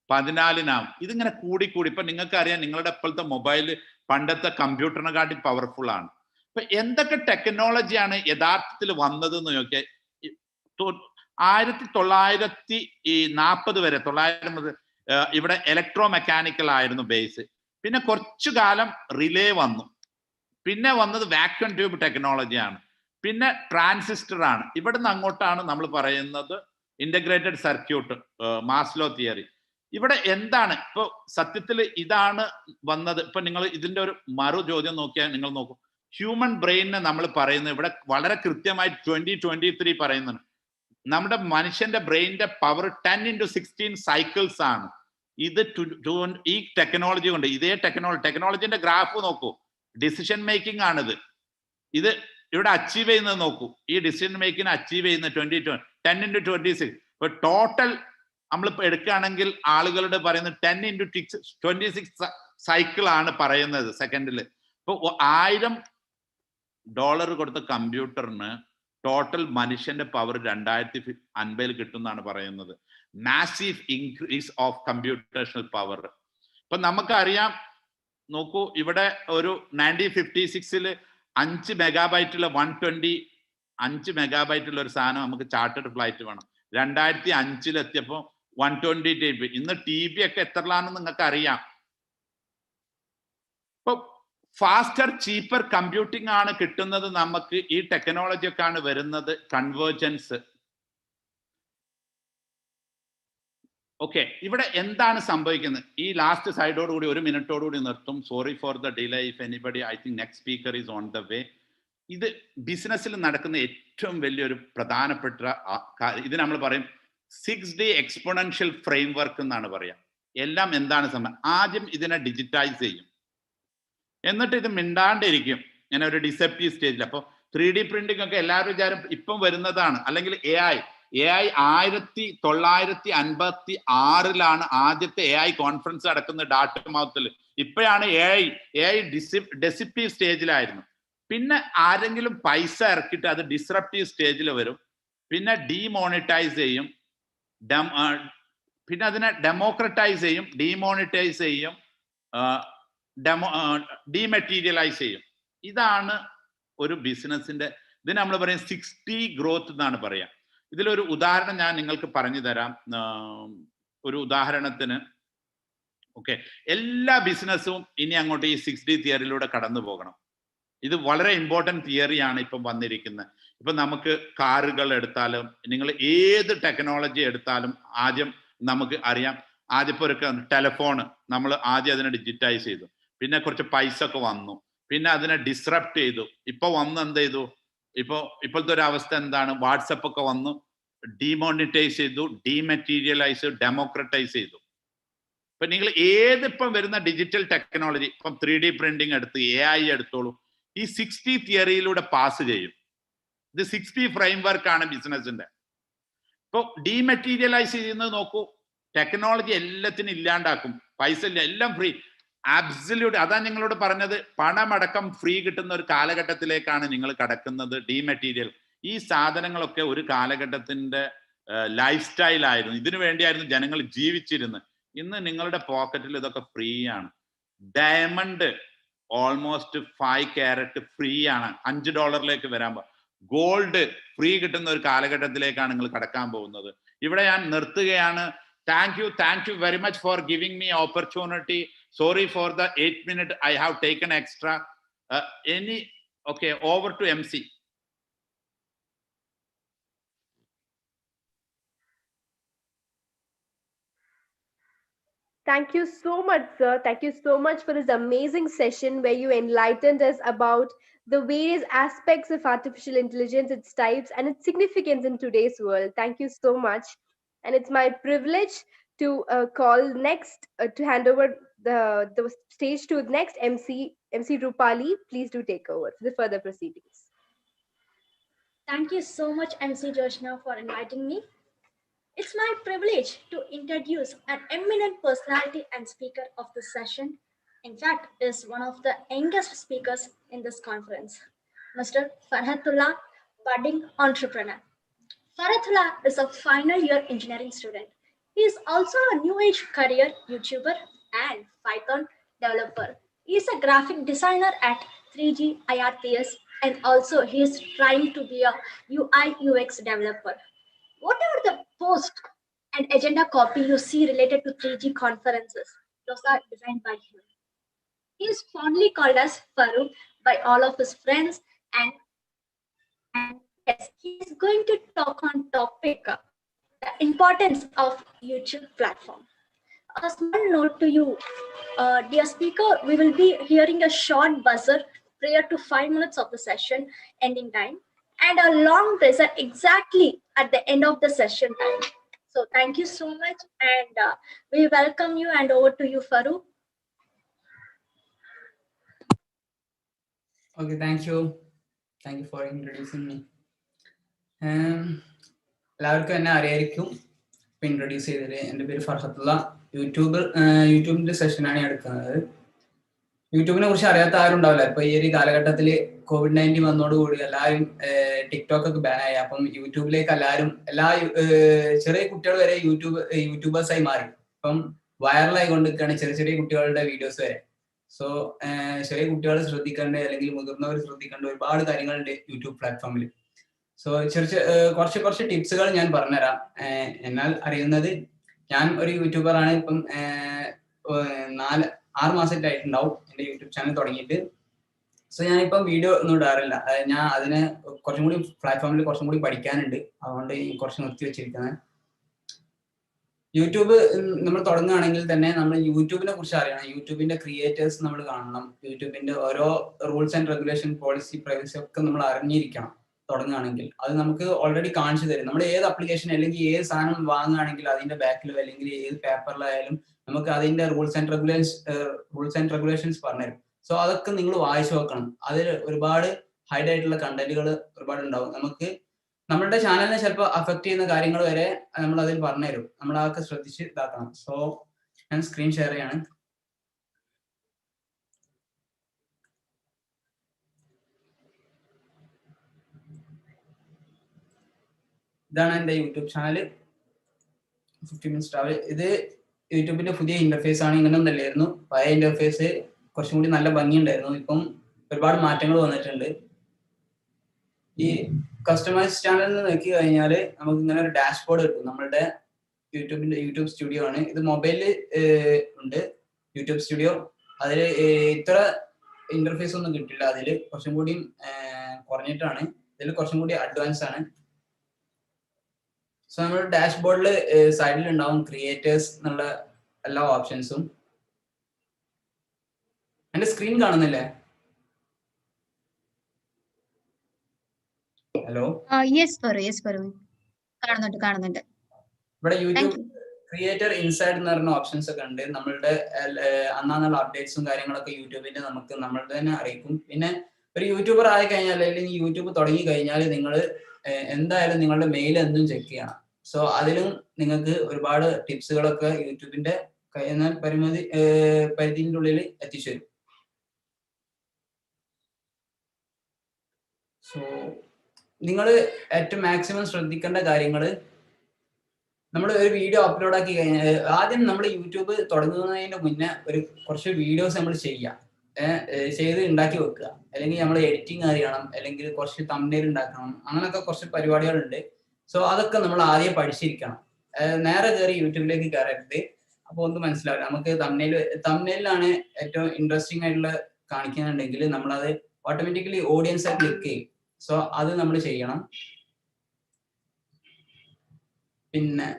14 ഇതിങ്ങനെ കൂടിക്കൂടി. ഇപ്പൊ നിങ്ങൾക്ക് അറിയാം, നിങ്ങളുടെ ഇപ്പോഴത്തെ മൊബൈൽ പണ്ടത്തെ കമ്പ്യൂട്ടറിനെക്കാട്ടി പവർഫുൾ ആണ്. ഇപ്പൊ എന്തൊക്കെ ടെക്നോളജിയാണ് യഥാർത്ഥത്തിൽ വന്നതെന്ന് നോക്കിയാൽ 1940 വരെ 900 ഇവിടെ ഇലക്ട്രോ മെക്കാനിക്കൽ ആയിരുന്നു ബേസ്. പിന്നെ കുറച്ചു കാലം റിലേ വന്നു. പിന്നെ വന്നത് വാക്യൂം ട്യൂബ് ടെക്നോളജിയാണ്. പിന്നെ ട്രാൻസിസ്റ്റർ ആണ്. ഇവിടുന്ന് അങ്ങോട്ടാണ് നമ്മൾ പറയുന്നത് ഇന്റഗ്രേറ്റഡ് സർക്യൂട്ട്, മാസ്ലോ തിയറി. ഇവിടെ എന്താണ് ഇപ്പൊ സത്യത്തിൽ ഇതാണ് വന്നത്. ഇപ്പൊ നിങ്ങൾ ഇതിന്റെ ഒരു മറു ചോദ്യം നോക്കിയാൽ നിങ്ങൾ നോക്കൂ, ഹ്യൂമൻ ബ്രെയിനിനെ നമ്മൾ പറയുന്നത് ഇവിടെ വളരെ കൃത്യമായി 2023 പറയുന്നുണ്ട്. നമ്മുടെ മനുഷ്യന്റെ ബ്രെയിനിന്റെ പവർ 10x16 സൈക്കിൾസ് ആണ്. ഇത് ഈ ടെക്നോളജി കൊണ്ട്, ഇതേ ടെക്നോളജിന്റെ ഗ്രാഫ് നോക്കൂ, ഡിസിഷൻ മേക്കിംഗ് ആണിത്. ഇത് ഇവിടെ അച്ചീവ് ചെയ്യുന്നത് നോക്കൂ, ഈ ഡിസിഷൻ മേക്കിംഗ് അച്ചീവ് ചെയ്യുന്ന 10x26. ഇപ്പൊ ടോട്ടൽ നമ്മളിപ്പോ എടുക്കുകയാണെങ്കിൽ ആളുകളുടെ പറയുന്നത് 10x26 സൈക്കിൾ ആണ് പറയുന്നത് സെക്കൻഡിൽ. ഇപ്പൊ $1000 കൊടുത്ത കമ്പ്യൂട്ടറിന് ടോട്ടൽ മനുഷ്യന്റെ പവർ 2050 കിട്ടുമെന്നാണ് പറയുന്നത്. Massive increase of computational power. ഇപ്പൊ നമുക്കറിയാം, നോക്കൂ, ഇവിടെ ഒരു 1956 5 മെഗാബൈറ്റുള്ള 5 മെഗാബൈറ്റുള്ള ഒരു സാധനം നമുക്ക് ചാർട്ടേഡ് ഫ്ലൈറ്റ് വേണം. 2005 എത്തിയപ്പോ 120 TB. ഇന്ന് TB ഒക്കെ എത്രലാണെന്ന് നിങ്ങൾക്ക് അറിയാം. ഇപ്പൊ ഫാസ്റ്റർ ചീപ്പർ കമ്പ്യൂട്ടിംഗ് ആണ് കിട്ടുന്നത് നമുക്ക്. ഈ ടെക്നോളജി ഒക്കെ ആണ് വരുന്നത്, കൺവേർജൻസ്. ഓക്കെ, ഇവിടെ എന്താണ് സംഭവിക്കുന്നത്? ഈ ലാസ്റ്റ് സൈഡോടുകൂടി 1 മിനിറ്റോടുകൂടി നിർത്തും. Sorry for the delay if anybody. I think next speaker is on the വേ. ഇത് ബിസിനസ്സിൽ നടക്കുന്ന ഏറ്റവും വലിയൊരു പ്രധാനപ്പെട്ട ഇത് നമ്മൾ പറയും 6D എക്സ്പോണൻഷ്യൽ ഫ്രെയിംവർക്ക് എന്നാണ് പറയാം. എല്ലാം എന്താണ് സംഭവം? ആദ്യം ഇതിനെ ഡിജിറ്റൈസ് ചെയ്യും, എന്നിട്ട് ഇത് മിണ്ടാണ്ടിരിക്കും ഇങ്ങനെ ഒരു ഡിസെപ്റ്റീവ് സ്റ്റേജിൽ. അപ്പോൾ 3D പ്രിന്റിംഗ് ഒക്കെ എല്ലാവരും വിചാരം ഇപ്പം വരുന്നതാണ്. അല്ലെങ്കിൽ AI 1956 ആദ്യത്തെ AI കോൺഫറൻസ് നടക്കുന്നത് ഡാർട്ട്മൗത്തിൽ. ഇപ്പോഴാണ് AI ഡെസിപ്റ്റീവ് സ്റ്റേജിലായിരുന്നു. പിന്നെ ആരെങ്കിലും പൈസ ഇറക്കിയിട്ട് അത് ഡിസ്റപ്റ്റീവ് സ്റ്റേജിൽ വരും. പിന്നെ ഡീമോണിറ്റൈസ് ചെയ്യും, പിന്നെ അതിനെ ഡെമോക്രറ്റൈസ് ചെയ്യും, ഡീമോണിറ്റൈസ് ചെയ്യും, ഡീമെറ്റീരിയലൈസ് ചെയ്യും. ഇതാണ് ഒരു ബിസിനസിന്റെ. ഇതിന് നമ്മൾ പറയും 6D ഗ്രോത്ത് എന്നാണ് പറയാം. ഇതിലൊരു ഉദാഹരണം ഞാൻ നിങ്ങൾക്ക് പറഞ്ഞു തരാം. ഒരു ഉദാഹരണത്തിന്, ഓക്കെ, എല്ലാ ബിസിനസ്സും ഇനി അങ്ങോട്ട് ഈ 6D തിയറിയിലൂടെ കടന്നു പോകണം. ഇത് വളരെ ഇമ്പോർട്ടൻറ്റ് തിയറിയാണ് ഇപ്പം വന്നിരിക്കുന്നത്. ഇപ്പം നമുക്ക് കാറുകൾ എടുത്താലും, നിങ്ങൾ ഏത് ടെക്നോളജി എടുത്താലും ആദ്യം നമുക്ക് അറിയാം, ആദ്യം ഇപ്പോൾ ഒരു ടെലിഫോണ് നമ്മൾ ആദ്യം അതിനെ ഡിജിറ്റൈസ് ചെയ്തു. പിന്നെ കുറച്ച് പൈസ ഒക്കെ വന്നു, പിന്നെ അതിനെ ഡിസ്റപ്റ്റ് ചെയ്തു. ഇപ്പൊ വന്ന് എന്ത് ചെയ്തു? ഇപ്പോഴത്തെ ഒരു അവസ്ഥ എന്താണ്? വാട്സപ്പ് ഒക്കെ വന്നു, ഡീമോണിറ്റൈസ് ചെയ്തു, ഡീമെറ്റീരിയലൈസ് ചെയ്തു, ഡെമോക്രറ്റൈസ് ചെയ്തു. ഇപ്പൊ നിങ്ങൾ ഏതിപ്പം വരുന്ന ഡിജിറ്റൽ ടെക്നോളജി, ഇപ്പം 3D പ്രിന്റിംഗ് എടുത്ത് AI എടുത്തോളൂ, ഈ 6D തിയറിയിലൂടെ പാസ് ചെയ്യും. ഇത് 6D ഫ്രെയിംവർക്ക് ആണ് ബിസിനസിന്റെ. ഇപ്പൊ ഡീമെറ്റീരിയലൈസ് ചെയ്യുന്നത് നോക്കൂ, ടെക്നോളജി എല്ലാത്തിനും ഇല്ലാണ്ടാക്കും, പൈസ ഇല്ല, എല്ലാം ഫ്രീ, ആബ്സല്യൂട്ട്. അതാ നിങ്ങളോട് പറഞ്ഞത്, പണമടക്കം ഫ്രീ കിട്ടുന്ന ഒരു കാലഘട്ടത്തിലേക്കാണ് നിങ്ങൾ കടക്കുന്നത്. ഡീമെറ്റീരിയൽ, ഈ സാധനങ്ങളൊക്കെ ഒരു കാലഘട്ടത്തിന്റെ ലൈഫ് സ്റ്റൈൽ ആയിരുന്നു. ഇതിനു വേണ്ടിയായിരുന്നു ജനങ്ങൾ ജീവിച്ചിരുന്നത്. ഇന്ന് നിങ്ങളുടെ പോക്കറ്റിൽ ഇതൊക്കെ ഫ്രീ ആണ്. ഡയമണ്ട് ഓൾമോസ്റ്റ് 5 കാരറ്റ് ഫ്രീ ആണ്, $5 വരാൻ. ഗോൾഡ് ഫ്രീ കിട്ടുന്ന ഒരു കാലഘട്ടത്തിലേക്കാണ് നിങ്ങൾ കടക്കാൻ പോകുന്നത്. ഇവിടെ ഞാൻ നിർത്തുകയാണ്. Thank you very much for giving me opportunity. Sorry for the 8 minutes I have taken extra. Okay, over to MC. Thank you so much, sir. Thank you so much for this amazing session where you enlightened us about the various aspects of artificial intelligence, its types, and its significance in today's world. Thank you so much. And it's my privilege to call next, to hand over the stage to next MC Rupali. Please do take over for the further proceedings. Thank you so much, MC Joshna, for inviting me. It's my privilege to introduce an eminent personality and speaker of this session. In fact, is one of the youngest speakers in this conference, Mr. Farhatullah, budding entrepreneur. Farhatullah is a final year engineering student. He is also a new age career YouTuber and Python developer. He is a graphic designer at 3G IRPS, and also he is trying to be a UI UX developer. Whatever the post and agenda copy you see related to 3G conferences, those are designed by him. He is fondly called as Farouk by all of his friends, and yes, he is going to talk on topic the importance of YouTube platform. A small note to you, dear speaker, we will be hearing a short buzzer prior to 5 minutes of the session ending time, and a long buzzer exactly at the end of the session time. So thank you so much, and we welcome you, and over to you, Farouk. Okay, thank you. Thank you for introducing me. എല്ലാവർക്കും എന്നെ അറിയായിരിക്കും. ഇപ്പം introduce ചെയ്തത് എൻ്റെ പേര് ഫർഹത്തുള്ള. യൂട്യൂബിൻ്റെ സെഷനാണ് ഞാൻ എടുക്കുന്നത്. യൂട്യൂബിനെ കുറിച്ച് അറിയാത്ത ആരും ഉണ്ടാവില്ല. ഇപ്പൊ ഈ ഒരു കാലഘട്ടത്തിൽ COVID-19 വന്നതോടുകൂടി എല്ലാവരും ടിക്ടോക്ക് ഒക്കെ ബാനായി. അപ്പം യൂട്യൂബിലേക്ക് എല്ലാ ചെറിയ കുട്ടികൾ വരെ യൂട്യൂബേഴ്സായി മാറി. ഇപ്പം വൈറലായി കൊണ്ടിരിക്കുകയാണ് ചെറിയ ചെറിയ കുട്ടികളുടെ വീഡിയോസ് വരെ. സോ ചെറിയ കുട്ടികൾ ശ്രദ്ധിക്കേണ്ട അല്ലെങ്കിൽ മുതിർന്നവർ ശ്രദ്ധിക്കേണ്ട ഒരുപാട് കാര്യങ്ങളുണ്ട് യൂട്യൂബ് പ്ലാറ്റ്ഫോമിൽ. സോ കുറച്ച് ടിപ്സുകൾ ഞാൻ പറഞ്ഞുതരാം. എന്നാൽ അറിയുന്നത്, ഞാൻ ഒരു യൂട്യൂബറാണ്. ഇപ്പം 6 മാസമായിട്ടുണ്ടാവും എൻ്റെ യൂട്യൂബ് ചാനൽ തുടങ്ങിയിട്ട്. സോ ഞാനിപ്പം വീഡിയോ ഒന്നും ഇടാറില്ല. ഞാൻ അതിന് കുറച്ചും കൂടി പ്ലാറ്റ്ഫോമിൽ കുറച്ചും കൂടി പഠിക്കാനുണ്ട്. അതുകൊണ്ട് കുറച്ച് നിർത്തി വെച്ചിരിക്കുന്നത്. യൂട്യൂബ് നമ്മൾ തുടങ്ങുകയാണെങ്കിൽ തന്നെ നമ്മൾ യൂട്യൂബിനെ കുറിച്ച് അറിയണം. യൂട്യൂബിന്റെ ക്രിയേറ്റേഴ്സ് നമ്മൾ കാണണം. യൂട്യൂബിന്റെ ഓരോ rules and regulation, policy, privacy ഒക്കെ നമ്മൾ അറിഞ്ഞിരിക്കണം തുടങ്ങുകയാണെങ്കിൽ. അത് നമുക്ക് ഓൾറെഡി കാണിച്ചു തരും. നമ്മൾ ഏത് അപ്ലിക്കേഷൻ അല്ലെങ്കിൽ ഏത് സാധനം വാങ്ങുകയാണെങ്കിൽ അതിന്റെ ബാക്കിലോ അല്ലെങ്കിൽ ഏത് പേപ്പറിലായാലും നമുക്ക് അതിന്റെ റൂൾസ് ആൻഡ് റെഗുലേഷൻസ് പറഞ്ഞുതരും. സോ അതൊക്കെ നിങ്ങൾ വായിച്ചു നോക്കണം. അതിൽ ഒരുപാട് ഹൈഡ് ആയിട്ടുള്ള കണ്ടന്റുകൾ ഒരുപാട് ഉണ്ടാവും. നമുക്ക് നമ്മളുടെ ചാനലിനെ ചിലപ്പോൾ അഫക്ട് ചെയ്യുന്ന കാര്യങ്ങൾ വരെ നമ്മൾ അതിൽ പറഞ്ഞുതരും. നമ്മൾ അതൊക്കെ ശ്രദ്ധിച്ച് ഇതാക്കണം. സോ ഞാൻ സ്ക്രീൻ ഷെയർ ചെയ്യാണ്. ഇതാണ് എൻ്റെ യൂട്യൂബ് ചാനൽ 50 minutes travel. ഇത് യൂട്യൂബിന്റെ പുതിയ ഇന്റർഫേസ് ആണ്. ഇങ്ങനെ ഒന്നല്ലായിരുന്നു. പഴയ ഇന്റർഫേസ് കുറച്ചും കൂടി നല്ല ഭംഗിയുണ്ടായിരുന്നു. ഇപ്പം ഒരുപാട് മാറ്റങ്ങൾ വന്നിട്ടുണ്ട്. ഈ കസ്റ്റമൈസ് ചാനലിൽ നോക്കി കഴിഞ്ഞാൽ നമുക്ക് ഇങ്ങനെ ഒരു ഡാഷ്ബോർഡ് കിട്ടും. നമ്മളുടെ യൂട്യൂബ് സ്റ്റുഡിയോ ആണ് ഇത്. മൊബൈലിൽ ഉണ്ട് യൂട്യൂബ് സ്റ്റുഡിയോ. അതിൽ ഇത്ര ഇന്റർഫേസ് ഒന്നും കിട്ടില്ല. അതിൽ കുറച്ചും കൂടി കുറഞ്ഞിട്ടാണ്. ഇതിൽ കുറച്ചും കൂടി അഡ്വാൻസ് ആണ്. സോ നമ്മുടെ ഡാഷ്ബോർഡിൽ സൈഡിൽ ഉണ്ടാവും ക്രിയേറ്റേഴ്സ് എന്നുള്ള എല്ലാ ഓപ്ഷൻസും. എന്റെ സ്ക്രീൻ കാണുന്നില്ലേ? ഹലോ. യെസ് കാണുന്നുണ്ട്. ഇവിടെ യൂട്യൂബ് ക്രിയേറ്റർ ഇൻസൈഡ് എന്ന് പറയുന്ന ഓപ്ഷൻസ് ഒക്കെ ഉണ്ട്. നമ്മളുടെ അന്നാന്നുള്ള അപ്ഡേറ്റ്സും കാര്യങ്ങളൊക്കെ യൂട്യൂബിന്റെ നമുക്ക് നമ്മളുടെ തന്നെ അറിയിക്കും. പിന്നെ ഒരു യൂട്യൂബർ ആയി കഴിഞ്ഞാൽ അല്ലെങ്കിൽ യൂട്യൂബ് തുടങ്ങി കഴിഞ്ഞാൽ നിങ്ങൾ എന്തായാലും നിങ്ങളുടെ മെയിൽ എന്നും ചെക്ക് ചെയ്യണം. സോ അതിലും നിങ്ങൾക്ക് ഒരുപാട് ടിപ്സുകളൊക്കെ യൂട്യൂബിന്റെ പരിധിന്റെ ഉള്ളിൽ എത്തിച്ചു തരും. സോ നിങ്ങൾ ഏറ്റവും മാക്സിമം ശ്രദ്ധിക്കേണ്ട കാര്യങ്ങൾ, നമ്മൾ ഒരു വീഡിയോ അപ്ലോഡ് ആക്കി കഴിഞ്ഞാൽ ആദ്യം നമ്മൾ യൂട്യൂബ് തുടങ്ങുന്നതിന് മുന്നേ കുറച്ച് വീഡിയോസ് നമ്മൾ ചെയ്ത് ഉണ്ടാക്കി വെക്കുക. അല്ലെങ്കിൽ നമ്മൾ എഡിറ്റിംഗ് അറിയണം, അല്ലെങ്കിൽ കുറച്ച് തംബ്നെയിൽ ഉണ്ടാക്കണം, അങ്ങനെയൊക്കെ കുറച്ച് പരിപാടികളുണ്ട്. സോ അതൊക്കെ നമ്മൾ ആദ്യം പഠിച്ചിരിക്കണം. നേരെ കയറി യൂട്യൂബിലേക്ക് കയറരുത്. അപ്പോൾ ഒന്നും മനസ്സിലാവില്ല. നമുക്ക് തംബ്നെയിലാണ് ഏറ്റവും ഇൻട്രസ്റ്റിംഗ് ആയിട്ടുള്ള കാണിക്കുന്നുണ്ടെങ്കിൽ നമ്മളത് ഓട്ടോമാറ്റിക്കലി ഓഡിയൻസ് ആയി ക്ലിക്ക് ചെയ്യും. സോ അത് നമ്മൾ ചെയ്യണം. പിന്നെ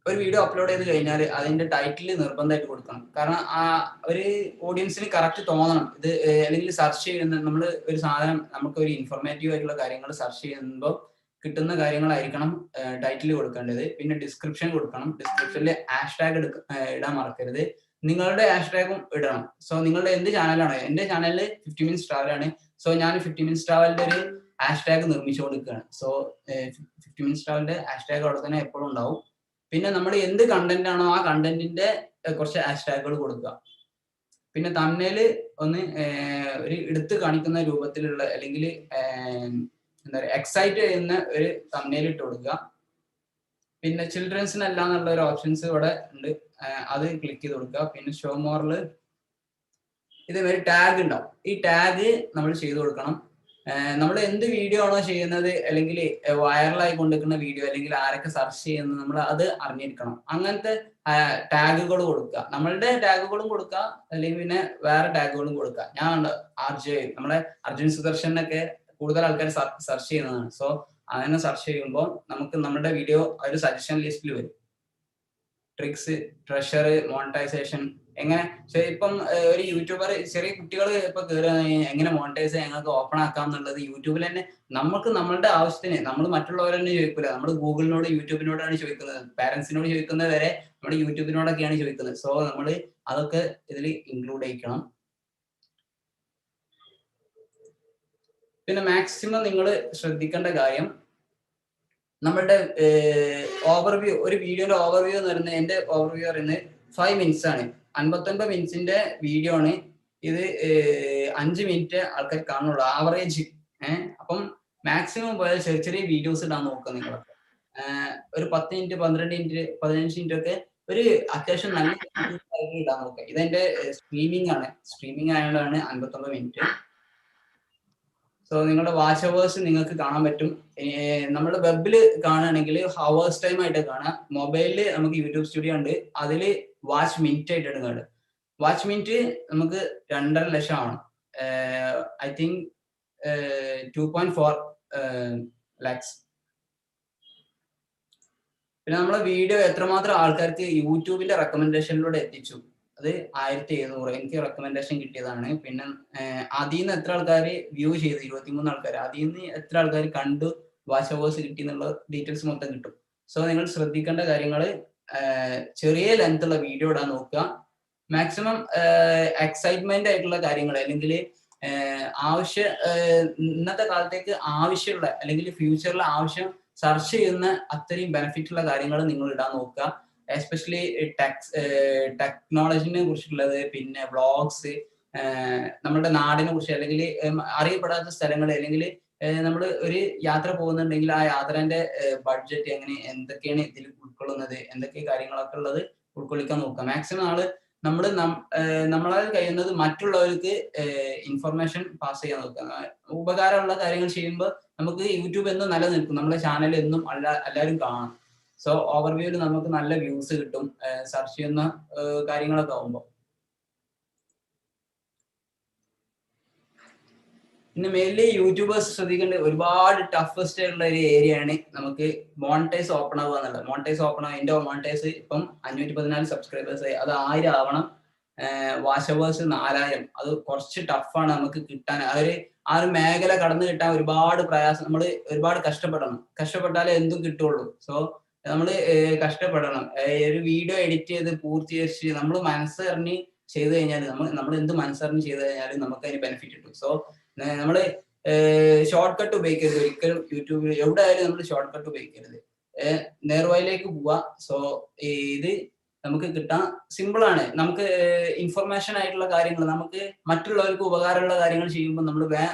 ഒരു വീഡിയോ അപ്ലോഡ് ചെയ്ത് കഴിഞ്ഞാൽ അതിന്റെ ടൈറ്റിൽ നിർബന്ധമായിട്ട് കൊടുക്കണം. കാരണം ആ ഒരു ഓഡിയൻസിന് കറക്റ്റ് തോന്നണം. ഇത് അല്ലെങ്കിൽ സെർച്ച് ചെയ്യുന്ന നമ്മൾ ഒരു സാധനം, നമുക്ക് ഒരു ഇൻഫോർമേറ്റീവ് ആയിട്ടുള്ള കാര്യങ്ങൾ സെർച്ച് ചെയ്യുമ്പോൾ കിട്ടുന്ന കാര്യങ്ങളായിരിക്കണം ടൈറ്റിൽ കൊടുക്കേണ്ടത്. പിന്നെ ഡിസ്ക്രിപ്ഷൻ കൊടുക്കണം. ഡിസ്ക്രിപ്ഷനിൽ ഹാഷ്ടാഗ് ഇടാൻ മറക്കരുത്. നിങ്ങളുടെ ഹാഷ്ടാഗും ഇടണം. സോ നിങ്ങളുടെ എന്ത് ചാനലാണ്? എന്റെ ചാനലിൽ 50 മിനിറ്റ്സ് ട്രാവൽ ആണ്. സോ ഞാൻ 50 മിനിറ്റ്സ് ട്രാവലിന്റെ ഒരു ഹാഷ്ടാഗ് നിർമ്മിച്ചു കൊടുക്കുകയാണ്. സോ 50 മിനിറ്റ്സ് ട്രാവലിന്റെ ഹാഷ്ടാഗ് അവിടെ തന്നെ എപ്പോഴും ഉണ്ടാവും. പിന്നെ നമ്മൾ എന്ത് കണ്ടന്റ് ആണോ ആ കണ്ടന്റിന്റെ കുറച്ച് ഹാഷ്ടാഗുകൾ കൊടുക്കുക. പിന്നെ തമ്മിൽ ഒന്ന് ഒരു എടുത്ത് കാണിക്കുന്ന രൂപത്തിലുള്ള അല്ലെങ്കിൽ എന്താ പറയുക എക്സൈറ്റ് ചെയ്യുന്ന ഒരു തമ്മിൽ ഇട്ട് കൊടുക്കുക. പിന്നെ ചിൽഡ്രൻസിനല്ല എന്നുള്ള ഒരു ഓപ്ഷൻസ് ഇവിടെ ഉണ്ട്, അത് ക്ലിക്ക് ചെയ്ത് കൊടുക്കുക. പിന്നെ ഷോ മോറിൽ ഇതേമാതിരി ടാഗ് ഉണ്ടാവും. ഈ ടാഗ് നമ്മൾ ചെയ്ത് കൊടുക്കണം. നമ്മൾ എന്ത് വീഡിയോ ആണോ ചെയ്യുന്നത് അല്ലെങ്കിൽ വൈറലായി കൊണ്ടിരിക്കുന്ന വീഡിയോ അല്ലെങ്കിൽ ആരൊക്കെ സെർച്ച് ചെയ്യുന്നത് നമ്മൾ അത് അറിഞ്ഞിരിക്കണം. അങ്ങനത്തെ ടാഗുകൾ കൊടുക്കുക. നമ്മളുടെ ടാഗുകളും കൊടുക്കുക അല്ലെങ്കിൽ പിന്നെ വേറെ ടാഗുകളും കൊടുക്കുക. ഞാൻ നമ്മളെ അർജുൻ സുദർശനൊക്കെ കൂടുതൽ ആൾക്കാർ സെർച്ച് ചെയ്യുന്നതാണ്. സോ അങ്ങനെ സെർച്ച് ചെയ്യുമ്പോൾ നമുക്ക് നമ്മുടെ വീഡിയോ ഒരു സജഷൻ ലിസ്റ്റിൽ വരും. ട്രിക്സ്, ട്രഷർ, മോണിറ്റൈസേഷൻ എങ്ങനെ. ഇപ്പം ഒരു യൂട്യൂബർ ചെറിയ കുട്ടികൾ ഇപ്പൊ എങ്ങനെ മോണിറ്റൈസ് ഞങ്ങൾക്ക് ഓപ്പൺ ആക്കാം എന്നുള്ളത് യൂട്യൂബിൽ തന്നെ നമുക്ക് നമ്മളുടെ ആവശ്യത്തിന് നമ്മൾ മറ്റുള്ളവരെ തന്നെ ചോദിക്കില്ല. നമ്മൾ ഗൂഗിളിനോട് യൂട്യൂബിനോടാണ് ചോദിക്കുന്നത്. പാരന്റ്സിനോട് ചോദിക്കുന്നത് വരെ നമ്മൾ യൂട്യൂബിനോടൊക്കെയാണ് ചോദിക്കുന്നത്. സോ നമ്മൾ അതൊക്കെ ഇതിൽ ഇൻക്ലൂഡ് ചെയ്യിക്കണം. പിന്നെ മാക്സിമം നിങ്ങൾ ശ്രദ്ധിക്കേണ്ട കാര്യം നമ്മളുടെ ഓവർവ്യൂ, ഒരു വീഡിയോയുടെ ഓവർവ്യൂ എന്ന് പറയുന്നത്, എന്റെ ഓവർവ്യൂ പറയുന്നത് 5 മിനിറ്റ്സ് ആണ്. 59 മിനിറ്റ്സിന്റെ വീഡിയോ ആണ് ഇത്. 5 മിനിറ്റ് ആൾക്കാർ കാണുള്ളൂ ആവറേജ്. അപ്പം മാക്സിമം പോയാൽ ചെറിയ ചെറിയ വീഡിയോസ് ഇടാൻ നോക്കുക. നിങ്ങളൊക്കെ ഒരു 10 മിനിറ്റ്, 12 മിനിറ്റ്, 15 മിനിറ്റ് ഒക്കെ ഒരു അത്യാവശ്യം നല്ല ഇടാൻ നോക്കുക. ഇതെന്റെ സ്ട്രീമിംഗ് ആണ്. സ്ട്രീമിംഗ് ആയതുകൊണ്ടാണ് 59 മിനിറ്റ്. സോ നിങ്ങളുടെ വാച്ച് അവേഴ്സ് നിങ്ങൾക്ക് കാണാൻ പറ്റും. നമ്മുടെ വെബിൽ കാണുകയാണെങ്കിൽ ഹവേഴ്സ് ടൈം ആയിട്ട് കാണാം. മൊബൈലിൽ നമുക്ക് യൂട്യൂബ് സ്റ്റുഡിയോ ഉണ്ട്, അതിൽ വാച്ച് മിനിറ്റ് ആയിട്ടാണ് കാണുക. വാച്ച് മിനിറ്റ് നമുക്ക് 2.5 ലക്ഷം ആണ്. I think 2.4 lakhs. പിന്നെ നമ്മളെ വീഡിയോ എത്രമാത്രം ആൾക്കാർക്ക് യൂട്യൂബിന്റെ റെക്കമെൻഡേഷനിലൂടെ എത്തിച്ചു, അത് 1700 എനിക്ക് റെക്കമെൻഡേഷൻ കിട്ടിയതാണ്. പിന്നെ അതിൽ നിന്ന് എത്ര ആൾക്കാർ വ്യൂ ചെയ്തു, 23 ആൾക്കാർ. അതിൽ നിന്ന് എത്ര ആൾക്കാർ കണ്ടു, വാച്ച് അവേഴ്സ് കിട്ടി എന്നുള്ള ഡീറ്റെയിൽസ് മൊത്തം കിട്ടും. സോ നിങ്ങൾ ശ്രദ്ധിക്കേണ്ട കാര്യങ്ങൾ, ചെറിയ ലെങ്ത് ഉള്ള വീഡിയോ ഇടാൻ നോക്കുക. മാക്സിമം എക്സൈറ്റ്മെന്റ് ആയിട്ടുള്ള കാര്യങ്ങൾ അല്ലെങ്കിൽ ഇന്നത്തെ കാലത്തേക്ക് ആവശ്യമുള്ള അല്ലെങ്കിൽ ഫ്യൂച്ചറിൽ ആവശ്യം സെർച്ച് ചെയ്യുന്ന അത്രയും ബെനിഫിറ്റ് ഉള്ള കാര്യങ്ങൾ നിങ്ങൾ ഇടാൻ നോക്കുക. എസ്പെഷ്യലി ടെക്നോളജിനെ കുറിച്ചുള്ളത്, പിന്നെ വ്ളോഗ്സ്, നമ്മുടെ നാടിനെ കുറിച്ച് അല്ലെങ്കിൽ അറിയപ്പെടാത്ത സ്ഥലങ്ങൾ, അല്ലെങ്കിൽ നമ്മൾ ഒരു യാത്ര പോകുന്നുണ്ടെങ്കിൽ ആ യാത്രേന്റെ ബഡ്ജറ്റ് എങ്ങനെ, എന്തൊക്കെയാണ് ഇതിൽ ഉൾക്കൊള്ളുന്നത്, എന്തൊക്കെ കാര്യങ്ങളൊക്കെ ഉള്ളത് ഉൾക്കൊള്ളിക്കാൻ നോക്കുക. മാക്സിമം നമ്മളാൽ കഴിയുന്നത് മറ്റുള്ളവർക്ക് ഇൻഫർമേഷൻ പാസ് ചെയ്യാൻ നോക്കുക. ഉപകാരമുള്ള കാര്യങ്ങൾ ചെയ്യുമ്പോൾ നമുക്ക് യൂട്യൂബ് എന്നും നിലനിൽക്കും, നമ്മുടെ ചാനൽ എന്നും എല്ലാവരും കാണും. സോ ഓവർവ്യൂവിൽ നമുക്ക് നല്ല വ്യൂസ് കിട്ടും സെർച്ച് ചെയ്യുന്ന കാര്യങ്ങളൊക്കെ ആവുമ്പോൾ. പിന്നെ മെയിൻലി യൂട്യൂബേഴ്സ് ശ്രദ്ധിക്കേണ്ട ഒരുപാട് ടഫസ്റ്റ് ആയിട്ടുള്ള ഒരു ഏരിയ ആണ് നമുക്ക് മോണിറ്റൈസ് ഓപ്പൺ ആവുക എന്നുള്ളത്. മോണിറ്റൈസ് ഓപ്പൺ ആവുക, എന്റെ മോണിറ്റൈസ് ഇപ്പം 514 സബ്സ്ക്രൈബേഴ്സ്, അത് 1000 ആവണം. Watch hours 4000. അത് കുറച്ച് ടഫാണ് നമുക്ക് കിട്ടാൻ. ആ ഒരു മേഖല കടന്നു കിട്ടാൻ ഒരുപാട് പ്രയാസം, നമ്മൾ ഒരുപാട് കഷ്ടപ്പെട്ടാലേ എന്തും കിട്ടുള്ളൂ. സോ നമ്മൾ കഷ്ടപ്പെടണം. ഒരു വീഡിയോ എഡിറ്റ് ചെയ്ത് പൂർത്തീകരിച്ച് നമ്മൾ മനസ്സറിഞ്ഞ് ചെയ്ത് കഴിഞ്ഞാൽ, നമ്മൾ എന്ത് മനസ്സറിഞ്ഞ് ചെയ്ത് കഴിഞ്ഞാലും നമുക്ക് അതിന് ബെനിഫിറ്റ് കിട്ടും. സോ നമ്മള് ഷോർട്ട് കട്ട് ഉപയോഗിക്കരുത് ഒരിക്കലും. യൂട്യൂബിൽ എവിടെ ആയാലും നമ്മൾ ഷോർട്ട് കട്ട് ഉപയോഗിക്കരുത്, നേർവഴിയിലേക്ക് പോവാ. സോ ഇത് നമുക്ക് കിട്ടാൻ സിമ്പിൾ ആണ്. നമുക്ക് ഇൻഫർമേഷൻ ആയിട്ടുള്ള കാര്യങ്ങൾ, നമുക്ക് മറ്റുള്ളവർക്ക് ഉപകാരമുള്ള കാര്യങ്ങൾ ചെയ്യുമ്പോൾ നമ്മൾ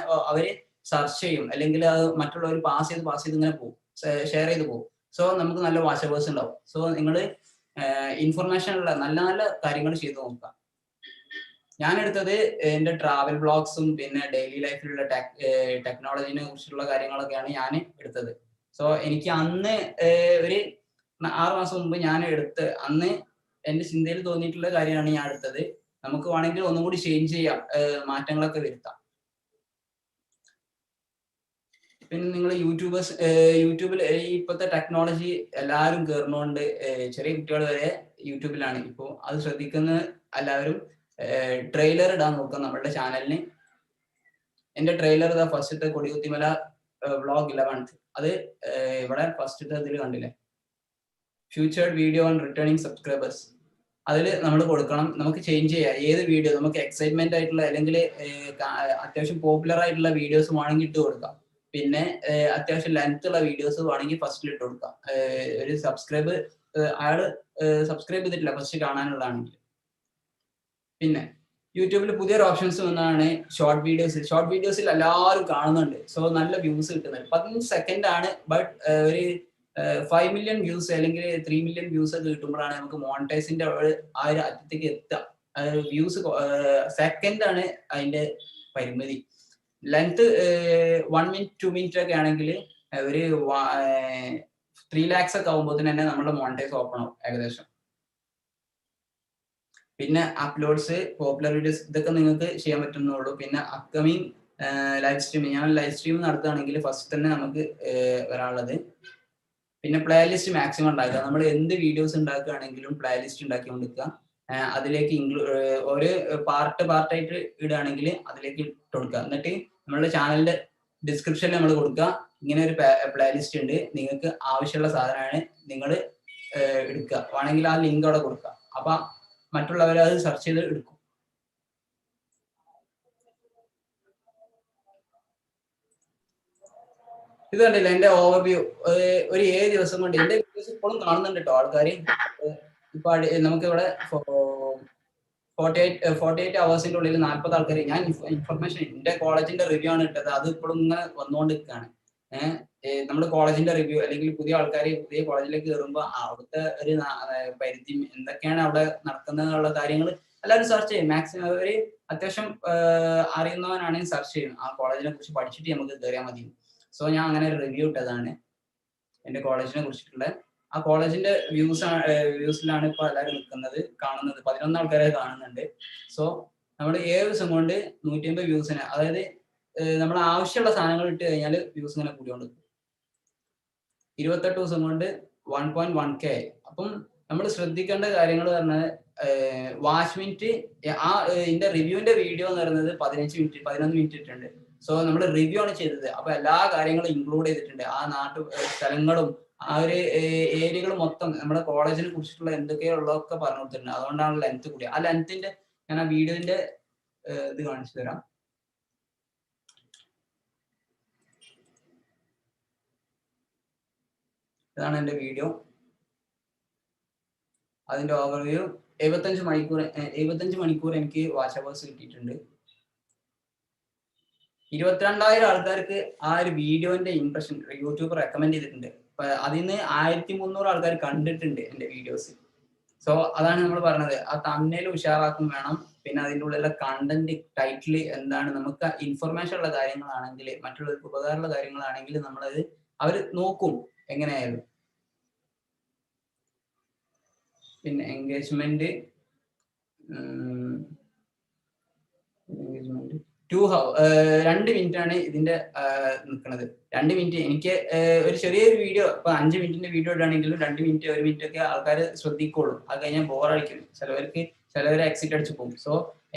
അവര് സെർച്ച് ചെയ്യും, അല്ലെങ്കിൽ അത് മറ്റുള്ളവർ പാസ് ചെയ്ത് ഇങ്ങനെ പോകും, ഷെയർ ചെയ്ത് പോകും. സോ നമുക്ക് നല്ല വാച്ച് അവേഴ്സ് ഉണ്ടാവും. സോ നിങ്ങൾ ഇൻഫർമേഷൻ ഉള്ള നല്ല നല്ല കാര്യങ്ങൾ ചെയ്ത് നോക്കുക. ഞാൻ എടുത്തത് എന്റെ ട്രാവൽ ബ്ലോഗ്സും പിന്നെ ഡെയിലി ലൈഫിലുള്ള ടെക്നോളജിനെ കുറിച്ചുള്ള കാര്യങ്ങളൊക്കെയാണ് ഞാൻ എടുത്തത്. സോ എനിക്ക് അന്ന് ഒരു 6 മാസം മുമ്പ് ഞാൻ അന്ന് എന്റെ ചിന്തയിൽ തോന്നിയിട്ടുള്ള കാര്യമാണ് ഞാൻ എടുത്തത്. നമുക്ക് വേണമെങ്കിൽ ഒന്നും കൂടി ചേഞ്ച് ചെയ്യാം, മാറ്റങ്ങളൊക്കെ വരുത്താം. പിന്നെ നിങ്ങൾ യൂട്യൂബിൽ ഇപ്പോഴത്തെ ടെക്നോളജി എല്ലാവരും കയറുന്നോണ്ട് ചെറിയ കുട്ടികൾ വരെ യൂട്യൂബിലാണ്. ഇപ്പോൾ അത് ശ്രദ്ധിക്കുന്ന എല്ലാവരും ട്രെയിലർ ഇടാൻ നോക്കുക നമ്മളുടെ ചാനലിന്. എന്റെ ട്രെയിലർ ഫസ്റ്റത്തെ കൊടികുത്തിമല വ്ളോഗ് 11th അത് ഇവിടെ ഫസ്റ്റത്തെ ഇതിൽ കണ്ടില്ലേ, ഫ്യൂച്ചേർഡ് വീഡിയോ ഓൺ റിട്ടേണിംഗ് സബ്സ്ക്രൈബേഴ്സ്. അതിൽ നമ്മൾ കൊടുക്കണം, നമുക്ക് ചേഞ്ച് ചെയ്യാം ഏത് വീഡിയോ നമുക്ക് എക്സൈറ്റ്മെന്റ് ആയിട്ടുള്ള അല്ലെങ്കിൽ അത്യാവശ്യം പോപ്പുലർ ആയിട്ടുള്ള വീഡിയോസ് വേണമെങ്കിൽ ഇട്ട് കൊടുക്കാം. പിന്നെ അത്യാവശ്യം ലെങ്ത് ഉള്ള വീഡിയോസ് വേണമെങ്കിൽ ഫസ്റ്റിൽ ഇട്ട് കൊടുക്കാം. ഒരു അയാള് സബ്സ്ക്രൈബ് ചെയ്തിട്ടില്ല ഫസ്റ്റ് കാണാനുള്ളതാണെങ്കിൽ. പിന്നെ യൂട്യൂബിൽ പുതിയൊരു ഓപ്ഷൻസ് വന്നതാണ് ഷോർട്ട് വീഡിയോസ്. ഷോർട്ട് വീഡിയോസിൽ എല്ലാവരും കാണുന്നുണ്ട്, സോ നല്ല വ്യൂസ് കിട്ടുന്നുണ്ട്. 15 സെക്കൻഡ് ആണ്, ബട്ട് ഒരു 5 മില്യൺ വ്യൂസ് അല്ലെങ്കിൽ 3 മില്യൺ വ്യൂസ് ഒക്കെ കിട്ടുമ്പോഴാണ് നമുക്ക് മോണിറ്റൈസിന്റെ ആ ഒരു അറ്റത്തേക്ക് എത്തുക. വ്യൂസ് സെക്കൻഡ് ആണ് അതിന്റെ പരിമിതി. ലെങ്ത് 1 മിനിറ്റ് 2 മിനിറ്റ് ഒക്കെ ആണെങ്കിൽ ഒരു 3 lakhs ഒക്കെ ആകുമ്പോൾ തന്നെ നമ്മുടെ മോണിറ്റൈസ് ഓപ്പൺ ആവും ഏകദേശം. പിന്നെ അപ്ലോഡ്സ്, പോപ്പുലർ വീഡിയോസ്, ഇതൊക്കെ നിങ്ങൾക്ക് ചെയ്യാൻ പറ്റുന്നുള്ളൂ. പിന്നെ അപ്കമിങ് ലൈവ് സ്ട്രീമിങ്, ഞാൻ ലൈവ് സ്ട്രീം നടത്തുകയാണെങ്കിൽ ഫസ്റ്റ് തന്നെ നമുക്ക് വരാനുള്ളത്. പിന്നെ പ്ലേലിസ്റ്റ് മാക്സിമം ഉണ്ടാക്കുക. നമ്മൾ എന്ത് വീഡിയോസ് ഉണ്ടാക്കുകയാണെങ്കിലും പ്ലേലിസ്റ്റ് ഉണ്ടാക്കി കൊടുക്കുക. അതിലേക്ക് ഒരു പാർട്ടായിട്ട് ഇടുകയാണെങ്കിൽ അതിലേക്ക് ഇട്ട് കൊടുക്കുക. എന്നിട്ട് നമ്മളുടെ ചാനലിന്റെ ഡിസ്ക്രിപ്ഷനിൽ നമ്മൾ കൊടുക്കുക, ഇങ്ങനെ ഒരു പ്ലേലിസ്റ്റ് ഉണ്ട്, നിങ്ങൾക്ക് ആവശ്യമുള്ള സാധനമാണ്, നിങ്ങൾ എടുക്കുക. വേണമെങ്കിൽ ആ ലിങ്ക് അവിടെ കൊടുക്കുക. അപ്പൊ മറ്റുള്ളവർ അത് സെർച്ച് ചെയ്ത് എടുക്കും. ഇത് കണ്ടില്ല എന്റെ ഓവർവ്യൂ. ഒരു 7 ദിവസം കൊണ്ട് എന്റെ വീഡിയോസ് ഇപ്പോഴും കാണുന്നുണ്ട് കേട്ടോ ആൾക്കാർ. ഇപ്പൊ നമുക്ക് ഇവിടെ 48 അവേഴ്സിന്റെ ഉള്ളിൽ 40 ആൾക്കാർ. ഞാൻ ഇൻഫർമേഷൻ എന്റെ കോളേജിന്റെ റിവ്യൂ ആണ് ഇട്ടത്, അത് ഇപ്പോഴും ഇങ്ങനെ വന്നുകൊണ്ടിരിക്കുകയാണ്. നമ്മുടെ കോളേജിന്റെ റിവ്യൂ അല്ലെങ്കിൽ പുതിയ ആൾക്കാർ പുതിയ കോളേജിലേക്ക് കയറുമ്പോൾ അവിടുത്തെ ഒരു പരിധി എന്തൊക്കെയാണ് അവിടെ നടക്കുന്നതെന്നുള്ള കാര്യങ്ങൾ എല്ലാവരും സെർച്ച് ചെയ്യും. മാക്സിമം ഒരു അത്യാവശ്യം അറിയുന്നവനാണെങ്കിൽ സെർച്ച് ചെയ്യും. ആ കോളേജിനെ കുറിച്ച് പഠിച്ചിട്ട് നമുക്ക് കയറിയാൽ മതി. സോ ഞാൻ അങ്ങനെ ഒരു റിവ്യൂ ഇട്ടതാണ് എന്റെ കോളേജിനെ കുറിച്ചിട്ടുള്ള. ആ കോളേജിന്റെ വ്യൂസിലാണ് ഇപ്പൊ എല്ലാവരും നിൽക്കുന്നത്, കാണുന്നത്. 11 ആൾക്കാരെ കാണുന്നുണ്ട്. സോ നമ്മൾ 7 ദിവസം കൊണ്ട് 150 വ്യൂസിന്, അതായത് നമ്മൾ ആവശ്യമുള്ള സാധനങ്ങൾ ഇട്ട് കഴിഞ്ഞാൽ വ്യൂസ് ഇങ്ങനെ കൂടിക്കൊണ്ട് 28 ദിവസം കൊണ്ട് 1.1K. അപ്പം നമ്മൾ ശ്രദ്ധിക്കേണ്ട കാര്യങ്ങൾ പറഞ്ഞാൽ വാച്ച് മിനിറ്റ്, ഇതിന്റെ റിവ്യൂവിന്റെ വീഡിയോ എന്ന് പറയുന്നത് 11 മിനിറ്റ് ഇട്ടുണ്ട്. സോ നമ്മൾ റിവ്യൂ ആണ് ചെയ്തത്, അപ്പൊ എല്ലാ കാര്യങ്ങളും ഇൻക്ലൂഡ് ചെയ്തിട്ടുണ്ട്. ആ സ്ഥലങ്ങളും ആ ഒരു ഏരിയകൾ മൊത്തം നമ്മുടെ കോളേജിനെ കുറിച്ചിട്ടുള്ള എന്തൊക്കെയുള്ളതൊക്കെ പറഞ്ഞു കൊടുത്തിട്ടുണ്ട്. അതുകൊണ്ടാണ് ലെങ്ത് കൂടി. ആ ലെങ്ത്തിന്റെ ഞാൻ ആ വീഡിയോന്റെ ഇത് കാണിച്ചു തരാം. ഇതാണ് എന്റെ വീഡിയോ, അതിന്റെ ഓവർവ്യൂ. 75 മണിക്കൂർ എനിക്ക് വാച്ച് അവേഴ്സ് കിട്ടിയിട്ടുണ്ട്. 22,000 ആൾക്കാർക്ക് ആ ഒരു വീഡിയോന്റെ ഇംപ്രഷൻ യൂട്യൂബ് റെക്കമെൻഡ് ചെയ്തിട്ടുണ്ട്. അതിൽ നിന്ന് 1300 ആൾക്കാർ കണ്ടിട്ടുണ്ട് എന്റെ വീഡിയോസ്. സോ അതാണ് നമ്മൾ പറഞ്ഞത്, ആ തമ്മിൽ ഉഷാറാക്കും വേണം. പിന്നെ അതിൻ്റെ ഉള്ളിലുള്ള കണ്ടന്റ് ടൈറ്റിൽ എന്താണ്, നമുക്ക് ഇൻഫർമേഷൻ ഉള്ള കാര്യങ്ങളാണെങ്കിൽ മറ്റുള്ളവർക്ക് ഉപകാരമുള്ള കാര്യങ്ങളാണെങ്കിൽ നമ്മളത് അവർ നോക്കും എങ്ങനെയായാലും. പിന്നെ എൻഗേജ്മെന്റ് 2 മിനിറ്റ് ആണ് ഇതിന്റെ നിൽക്കുന്നത്. 2 മിനിറ്റ് എനിക്ക് ഒരു ചെറിയൊരു വീഡിയോ ഇപ്പൊ 5 മിനിറ്റിന്റെ വീഡിയോ ഇടാണെങ്കിലും 2 മിനിറ്റ് 1 മിനിറ്റ് ഒക്കെ ആൾക്കാർ ശ്രദ്ധിക്കുള്ളൂ. അത് കഴിഞ്ഞാൽ ബോറടിക്കും, ചിലവർ എക്സിറ്റ് അടിച്ചു പോകും. സോ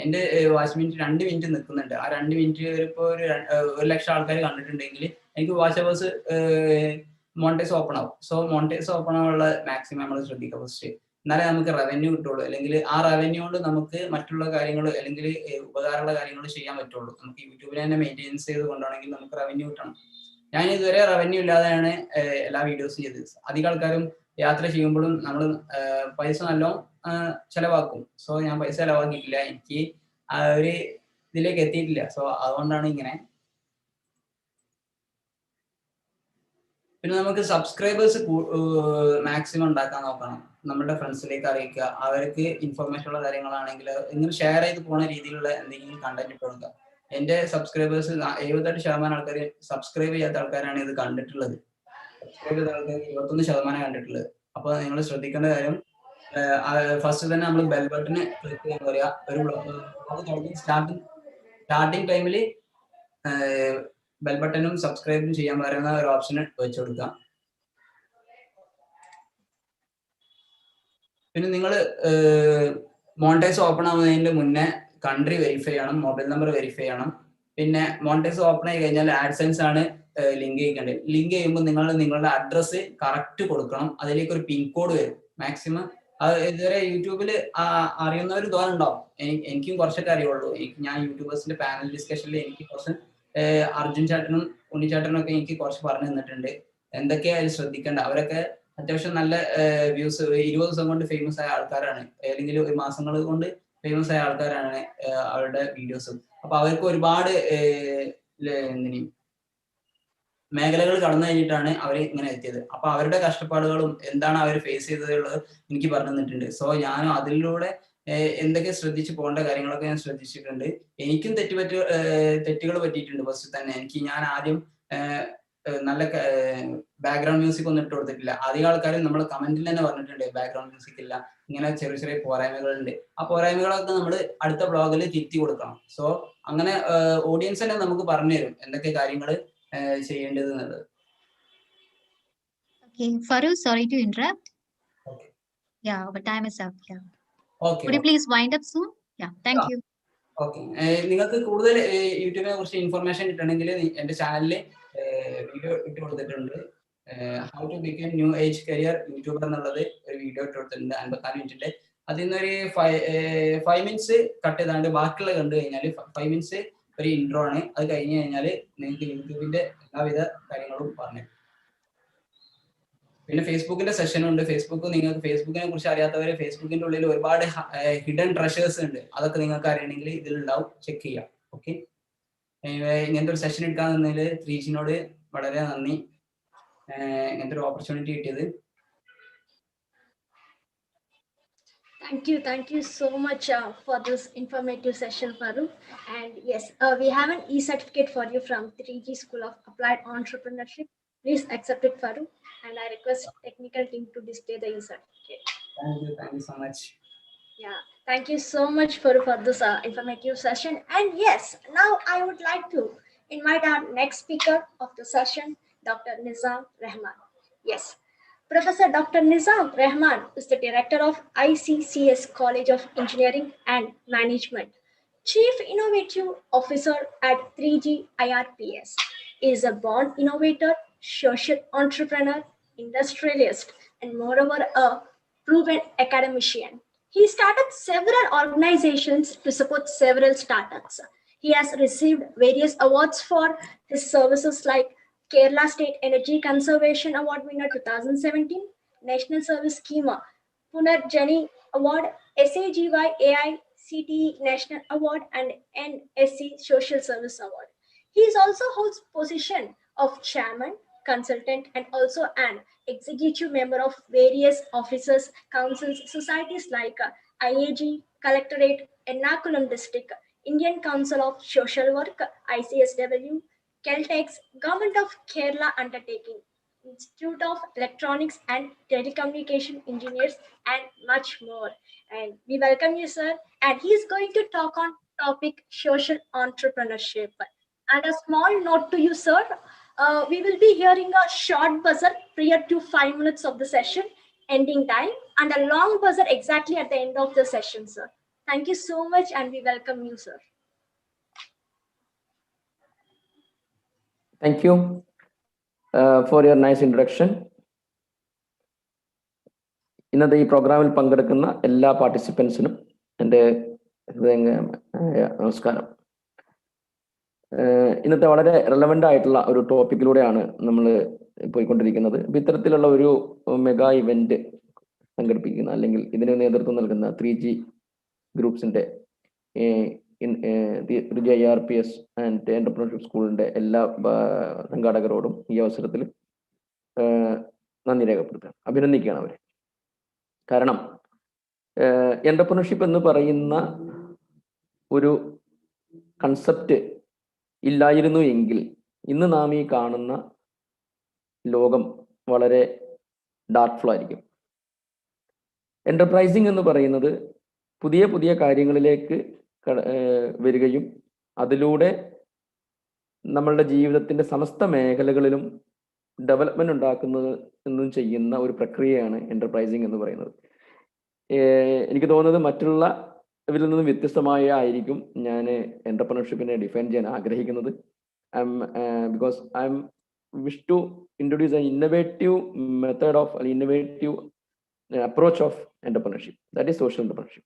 എന്റെ വാച്ച് മിനിറ്റ് 2 മിനിറ്റ് നിൽക്കുന്നുണ്ട്. ആ 2 മിനിറ്റ് ഇപ്പൊ ഒരു 1,00,000 ആൾക്കാർ കണ്ടിട്ടുണ്ടെങ്കിൽ എനിക്ക് വാച്ച് അവേഴ്സ് മോണിറ്റൈസ് ഓപ്പൺ ആവും. സോ മോണിറ്റൈസ് ഓപ്പൺ ആവാനുള്ള മാക്സിമം നമ്മൾ ശ്രദ്ധിക്കുക ഫസ്റ്റ്, എന്നാലേ നമുക്ക് റവന്യൂ കിട്ടുള്ളൂ. അല്ലെങ്കിൽ ആ റവന്യൂ കൊണ്ട് നമുക്ക് മറ്റുള്ള കാര്യങ്ങൾ അല്ലെങ്കിൽ ഉപകാരമുള്ള കാര്യങ്ങൾ ചെയ്യാൻ പറ്റുള്ളൂ. നമുക്ക് യൂട്യൂബിനെ തന്നെ മെയിൻ്റെനൻസ് ചെയ്ത് കൊണ്ടാണെങ്കിൽ നമുക്ക് റവന്യൂ കിട്ടണം. ഞാൻ ഇതുവരെ റവന്യൂ ഇല്ലാതെയാണ് എല്ലാ വീഡിയോസും ചെയ്തത്. അധികം ആൾക്കാരും യാത്ര ചെയ്യുമ്പോഴും നമ്മൾ പൈസ നല്ലോണം ചെലവാക്കും. സോ ഞാൻ പൈസ ചെലവാക്കിയിട്ടില്ല, എനിക്ക് ആ ഒരു ഇതിലേക്ക് എത്തിയിട്ടില്ല. സോ അതുകൊണ്ടാണ് ഇങ്ങനെ. പിന്നെ നമുക്ക് സബ്സ്ക്രൈബേഴ്സ് മാക്സിമം ഉണ്ടാക്കാൻ നോക്കണം. നമ്മുടെ ഫ്രണ്ട്സിലേക്ക് അറിയിക്കുക, അവർക്ക് ഇൻഫർമേഷൻ ഉള്ള കാര്യങ്ങളാണെങ്കിൽ ഇങ്ങനെ ഷെയർ ചെയ്ത് പോകുന്ന രീതിയിലുള്ള എന്തെങ്കിലും കണ്ടന്റ് ഇട്ട് കൊടുക്കുക. എന്റെ സബ്സ്ക്രൈബേഴ്സ് 78% ആൾക്കാർ സബ്സ്ക്രൈബ് ചെയ്യാത്ത ആൾക്കാരാണ് ഇത് കണ്ടിട്ടുള്ളത്. സബ്സ്ക്രൈബ് ചെയ്ത ആൾക്കാർ 21% കണ്ടിട്ടുള്ളത്. അപ്പൊ നിങ്ങൾ ശ്രദ്ധിക്കേണ്ട കാര്യം, ഫസ്റ്റ് തന്നെ നമ്മൾ ബെൽ ബട്ടൺ ക്ലിക്ക് ചെയ്യാൻ പറയുക. ഒരു ബ്ലോഗ് സ്റ്റാർട്ടിങ് ടൈമിൽ ബെൽ ബട്ടണും സബ്സ്ക്രൈബും ചെയ്യാൻ പറയുന്ന ഒരു ഓപ്ഷൻ വെച്ചു കൊടുക്കുക. പിന്നെ നിങ്ങൾ മോണിറ്റൈസ് ഓപ്പൺ ആവുന്നതിന് മുന്നേ കൺട്രി വെരിഫൈ ചെയ്യണം, മൊബൈൽ നമ്പർ വെരിഫൈ ചെയ്യണം. പിന്നെ മോണിറ്റൈസ് ഓപ്പൺ ആയി കഴിഞ്ഞാൽ ആഡ്സെൻസ് ആണ് ലിങ്ക് ചെയ്യിക്കേണ്ടത്. ലിങ്ക് ചെയ്യുമ്പോൾ നിങ്ങളുടെ അഡ്രസ്സ് കറക്റ്റ് കൊടുക്കണം. അതിലേക്ക് ഒരു പിൻ കോഡ് വരും. മാക്സിമം അത് ഇതുവരെ യൂട്യൂബിൽ അറിയുന്നവർ തോന്നുന്നുണ്ടാവും. എനിക്കും കുറച്ചൊക്കെ അറിയുള്ളൂ. ഞാൻ യൂട്യൂബേഴ്സിന്റെ പാനൽ ഡിസ്കഷനിൽ എനിക്ക് കുറച്ച് അർജുൻ ചേട്ടനും ഉണ്ണിച്ചേട്ടനും ഒക്കെ എനിക്ക് കുറച്ച് പറഞ്ഞു തന്നിട്ടുണ്ട് എന്തൊക്കെയാ അതിൽ ശ്രദ്ധിക്കേണ്ട. അവരൊക്കെ അത്യാവശ്യം നല്ല വ്യൂസ് 20 ദിവസം കൊണ്ട് ഫേമസ് ആയ ആൾക്കാരാണ്, അല്ലെങ്കിൽ ഒരു മാസങ്ങൾ കൊണ്ട് ഫേമസ് ആയ ആൾക്കാരാണ് അവരുടെ വീഡിയോസ്. അപ്പൊ അവർക്ക് ഒരുപാട് മേഖലകൾ കടന്നു കഴിഞ്ഞിട്ടാണ് അവർ ഇങ്ങനെ എത്തിയത്. അപ്പൊ അവരുടെ കഷ്ടപ്പാടുകളും എന്താണ് അവർ ഫേസ് ചെയ്തതുള്ളത് എനിക്ക് പറഞ്ഞു തന്നിട്ടുണ്ട്. സോ ഞാനും അതിലൂടെ എന്തൊക്കെ ശ്രദ്ധിച്ചു പോകേണ്ട കാര്യങ്ങളൊക്കെ ഞാൻ ശ്രദ്ധിച്ചിട്ടുണ്ട്. എനിക്കും തെറ്റുകൾ പറ്റിയിട്ടുണ്ട്. ഫസ്റ്റ് തന്നെ ഞാൻ ആദ്യം നല്ല ബാക്ക്ഗ്രൗണ്ട് മ്യൂസിക് ഒന്നും ഇട്ട് കൊടുത്തിട്ടില്ല. അധികം ആൾക്കാരും നമ്മൾ കമന്റിൽ തന്നെ പറഞ്ഞിട്ടുണ്ട് ബാക്ക്ഗ്രൗണ്ട് മ്യൂസിക് ഇല്ല, ഇങ്ങനെ ചെറിയ ചെറിയ പോരായ്മകളുണ്ട്. ആ പോരായ്മകളൊക്കെ നമ്മൾ അടുത്ത ബ്ലോഗിൽ തിരുത്തി കൊടുക്കണം. സോ അങ്ങനെ ഓഡിയൻസ് തന്നെ നമുക്ക് പറഞ്ഞു തരും എന്തൊക്കെ കാര്യങ്ങൾ ചെയ്യേണ്ടത് എന്നുള്ളത്. Okay, Faru, sorry to interrupt. Okay. Yeah, our time is up. Yeah. Okay. Could you please wind up soon? Yeah, thank you. Okay. നിങ്ങൾക്ക് കൂടുതൽ യൂട്യൂബിനെ കുറിച്ച് ഇൻഫർമേഷൻ കിട്ടണമെങ്കിൽ എൻ്റെ ചാനലിൽ വീഡിയോ ഇട്ട് കൊടുത്തിട്ടുണ്ട്. How to become new age career YouTuber എന്നുള്ളത് ഒരു വീഡിയോ ഇട്ട് കൊടുത്തിട്ടുണ്ട് 54 മിനിറ്റിന്റെ. അതിൽ നിന്നൊരു 5 മിനിറ്റ്സ് കട്ട് ചെയ്താണ്ട് ബാക്കിയുള്ള കണ്ടു കഴിഞ്ഞാൽ 5 മിനിറ്റ്സ് ഒരു ഇൻട്രോ ആണ്. അത് കഴിഞ്ഞ് കഴിഞ്ഞാൽ നിങ്ങൾക്ക് യൂട്യൂബിന്റെ എല്ലാവിധ കാര്യങ്ങളും പറഞ്ഞു. പിന്നെ ഫേസ്ബുക്കിന്റെ സെഷനും ഉണ്ട്. നിങ്ങൾക്ക് ഫേസ്ബുക്കിനെ കുറിച്ച് അറിയാത്തവരെ ഫേസ്ബുക്കിന്റെ ഉള്ളിൽ ഒരുപാട് ഹിഡൻ ട്രഷേഴ്സ് ഉണ്ട്. അതൊക്കെ നിങ്ങൾക്ക് അറിയണമെങ്കിൽ ഇതിലുണ്ടാവും, ചെക്ക് ചെയ്യാം. ഓക്കെ, ഇങ്ങനത്തെ ഒരു സെഷൻ എടുക്കാൻ തന്നതിൽ 3Gനോട് വളരെ നന്ദി, ഇങ്ങനത്തെ ഒരു ഓപ്പർച്യൂണിറ്റി കിട്ടിയത്. Thank you so much for this informative session, Faru. And yes, we have an e-certificate for you from 3G School of Applied Entrepreneurship. Please accept it, Faru. And I request technical team to display the e-certificate. Thank you so much. Yeah, thank you so much for this informative session. And yes, now I would like to invite our next speaker of the session, Dr. Nizam Rahman. Yes, Professor Dr. Nizam Rahman is the director of ICCS College of Engineering and Management, Chief Innovative Officer at 3G IRPS. He is a born innovator, social entrepreneur, industrialist, and moreover a proven academician. He started several organizations to support several startups. He has received various awards for his services like Kerala State Energy Conservation Award winner 2017, National Service Scheme Punarjani Award, SAGY AICTE National Award, and NSC Social Service Award. He is also holds position of chairman, consultant, and also an executive member of various officers, councils, societies like IAG, Collectorate, Ernakulam District, Indian Council of Social Work, ICSW, Caltex, Government of Kerala Undertaking, Institute of Electronics and Telecommunication Engineers, and much more. And we welcome you, sir. And he is going to talk on topic social entrepreneurship. And a small note to you, sir. We will be hearing a short buzzer prior to 5 minutes of the session ending time, and a long buzzer exactly at the end of the session, sir. Thank you so much, and we welcome you, sir. Thank you for your nice introduction. ഇന്നത്തെ ഈ പ്രോഗ്രാമിൽ പങ്കെടുക്കുന്ന എല്ലാ പാർട്ടിസിപ്പൻസിനും എൻ്റെ നമസ്കാരം. ഇന്നത്തെ വളരെ relevant ആയിട്ടുള്ള ഒരു ടോപ്പിക്കിലൂടെയാണ് നമ്മൾ പോയിക്കൊണ്ടിരിക്കുന്നത്. അപ്പം ഇത്തരത്തിലുള്ള ഒരു മെഗാ ഇവന്റ് സംഘടിപ്പിക്കുന്ന അല്ലെങ്കിൽ ഇതിന് നേതൃത്വം നൽകുന്ന 3G ഗ്രൂപ്പ്സിൻ്റെ IRPS ആൻഡ് എന്റർപ്രണർഷിപ്പ് സ്കൂളിൻ്റെ എല്ലാ സംഘാടകരോടും ഈ അവസരത്തിൽ നന്ദി രേഖപ്പെടുത്തുക, അഭിനന്ദിക്കുകയാണ് അവരെ. കാരണം എന്റർപ്രണർഷിപ്പ് എന്ന് പറയുന്ന ഒരു കൺസെപ്റ്റ് ഇല്ലായിരുന്നു എങ്കിൽ ഇന്ന് നാം ഈ കാണുന്ന ലോകം വളരെ ഡാർക്ക്ഫുൾ ആയിരിക്കും. എന്റർപ്രൈസിങ് എന്ന് പറയുന്നത് പുതിയ പുതിയ കാര്യങ്ങളിലേക്ക് വരികയും അതിലൂടെ നമ്മളുടെ ജീവിതത്തിൻ്റെ സമസ്ത മേഖലകളിലും ഡെവലപ്മെന്റ് ഉണ്ടാക്കുന്നത് എന്നും ചെയ്യുന്ന ഒരു പ്രക്രിയയാണ് എന്റർപ്രൈസിങ് എന്ന് പറയുന്നത്. എനിക്ക് തോന്നുന്നത് മറ്റുള്ള ഇവരിൽ നിന്നും വ്യത്യസ്തമായ ആയിരിക്കും ഞാൻ എന്റർപ്രണർഷിപ്പിനെ ഡിഫൈൻ ചെയ്യാൻ ആഗ്രഹിക്കുന്നത്. Because I M wish to introduce an innovative method of an innovative approach of entrepreneurship. That is social entrepreneurship.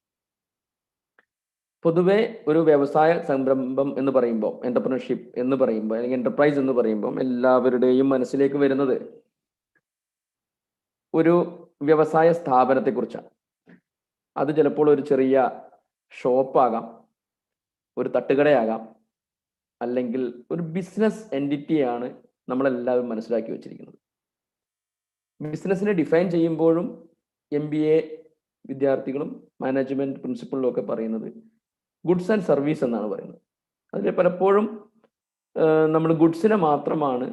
പൊതുവെ ഒരു വ്യവസായ സംരംഭം എന്ന് പറയുമ്പോൾ, എന്റർപ്രണർഷിപ്പ് എന്ന് പറയുമ്പോൾ, അല്ലെങ്കിൽ എന്റർപ്രൈസ് എന്ന് പറയുമ്പോൾ എല്ലാവരുടെയും മനസ്സിലേക്ക് വരുന്നത് ഒരു വ്യവസായ സ്ഥാപനത്തെക്കുറിച്ചാണ്. അത് ചിലപ്പോൾ ഒരു ചെറിയ ഷോപ്പാകാം, ഒരു തട്ടുകടയാകാം, അല്ലെങ്കിൽ ഒരു ബിസിനസ് എൻറ്റിറ്റിയാണ് നമ്മളെല്ലാവരും മനസ്സിലാക്കി വെച്ചിരിക്കുന്നത്. ബിസിനസ്സിനെ ഡിഫൈൻ ചെയ്യുമ്പോഴും MBA വിദ്യാർത്ഥികളും മാനേജ്മെന്റ് പ്രിൻസിപ്പളിലും ഒക്കെ പറയുന്നത് ഗുഡ്സ് ആൻഡ് സർവീസ് എന്നാണ് പറയുന്നത്. അതിൽ പലപ്പോഴും നമ്മൾ ഗുഡ്സിനെ മാത്രമാണ്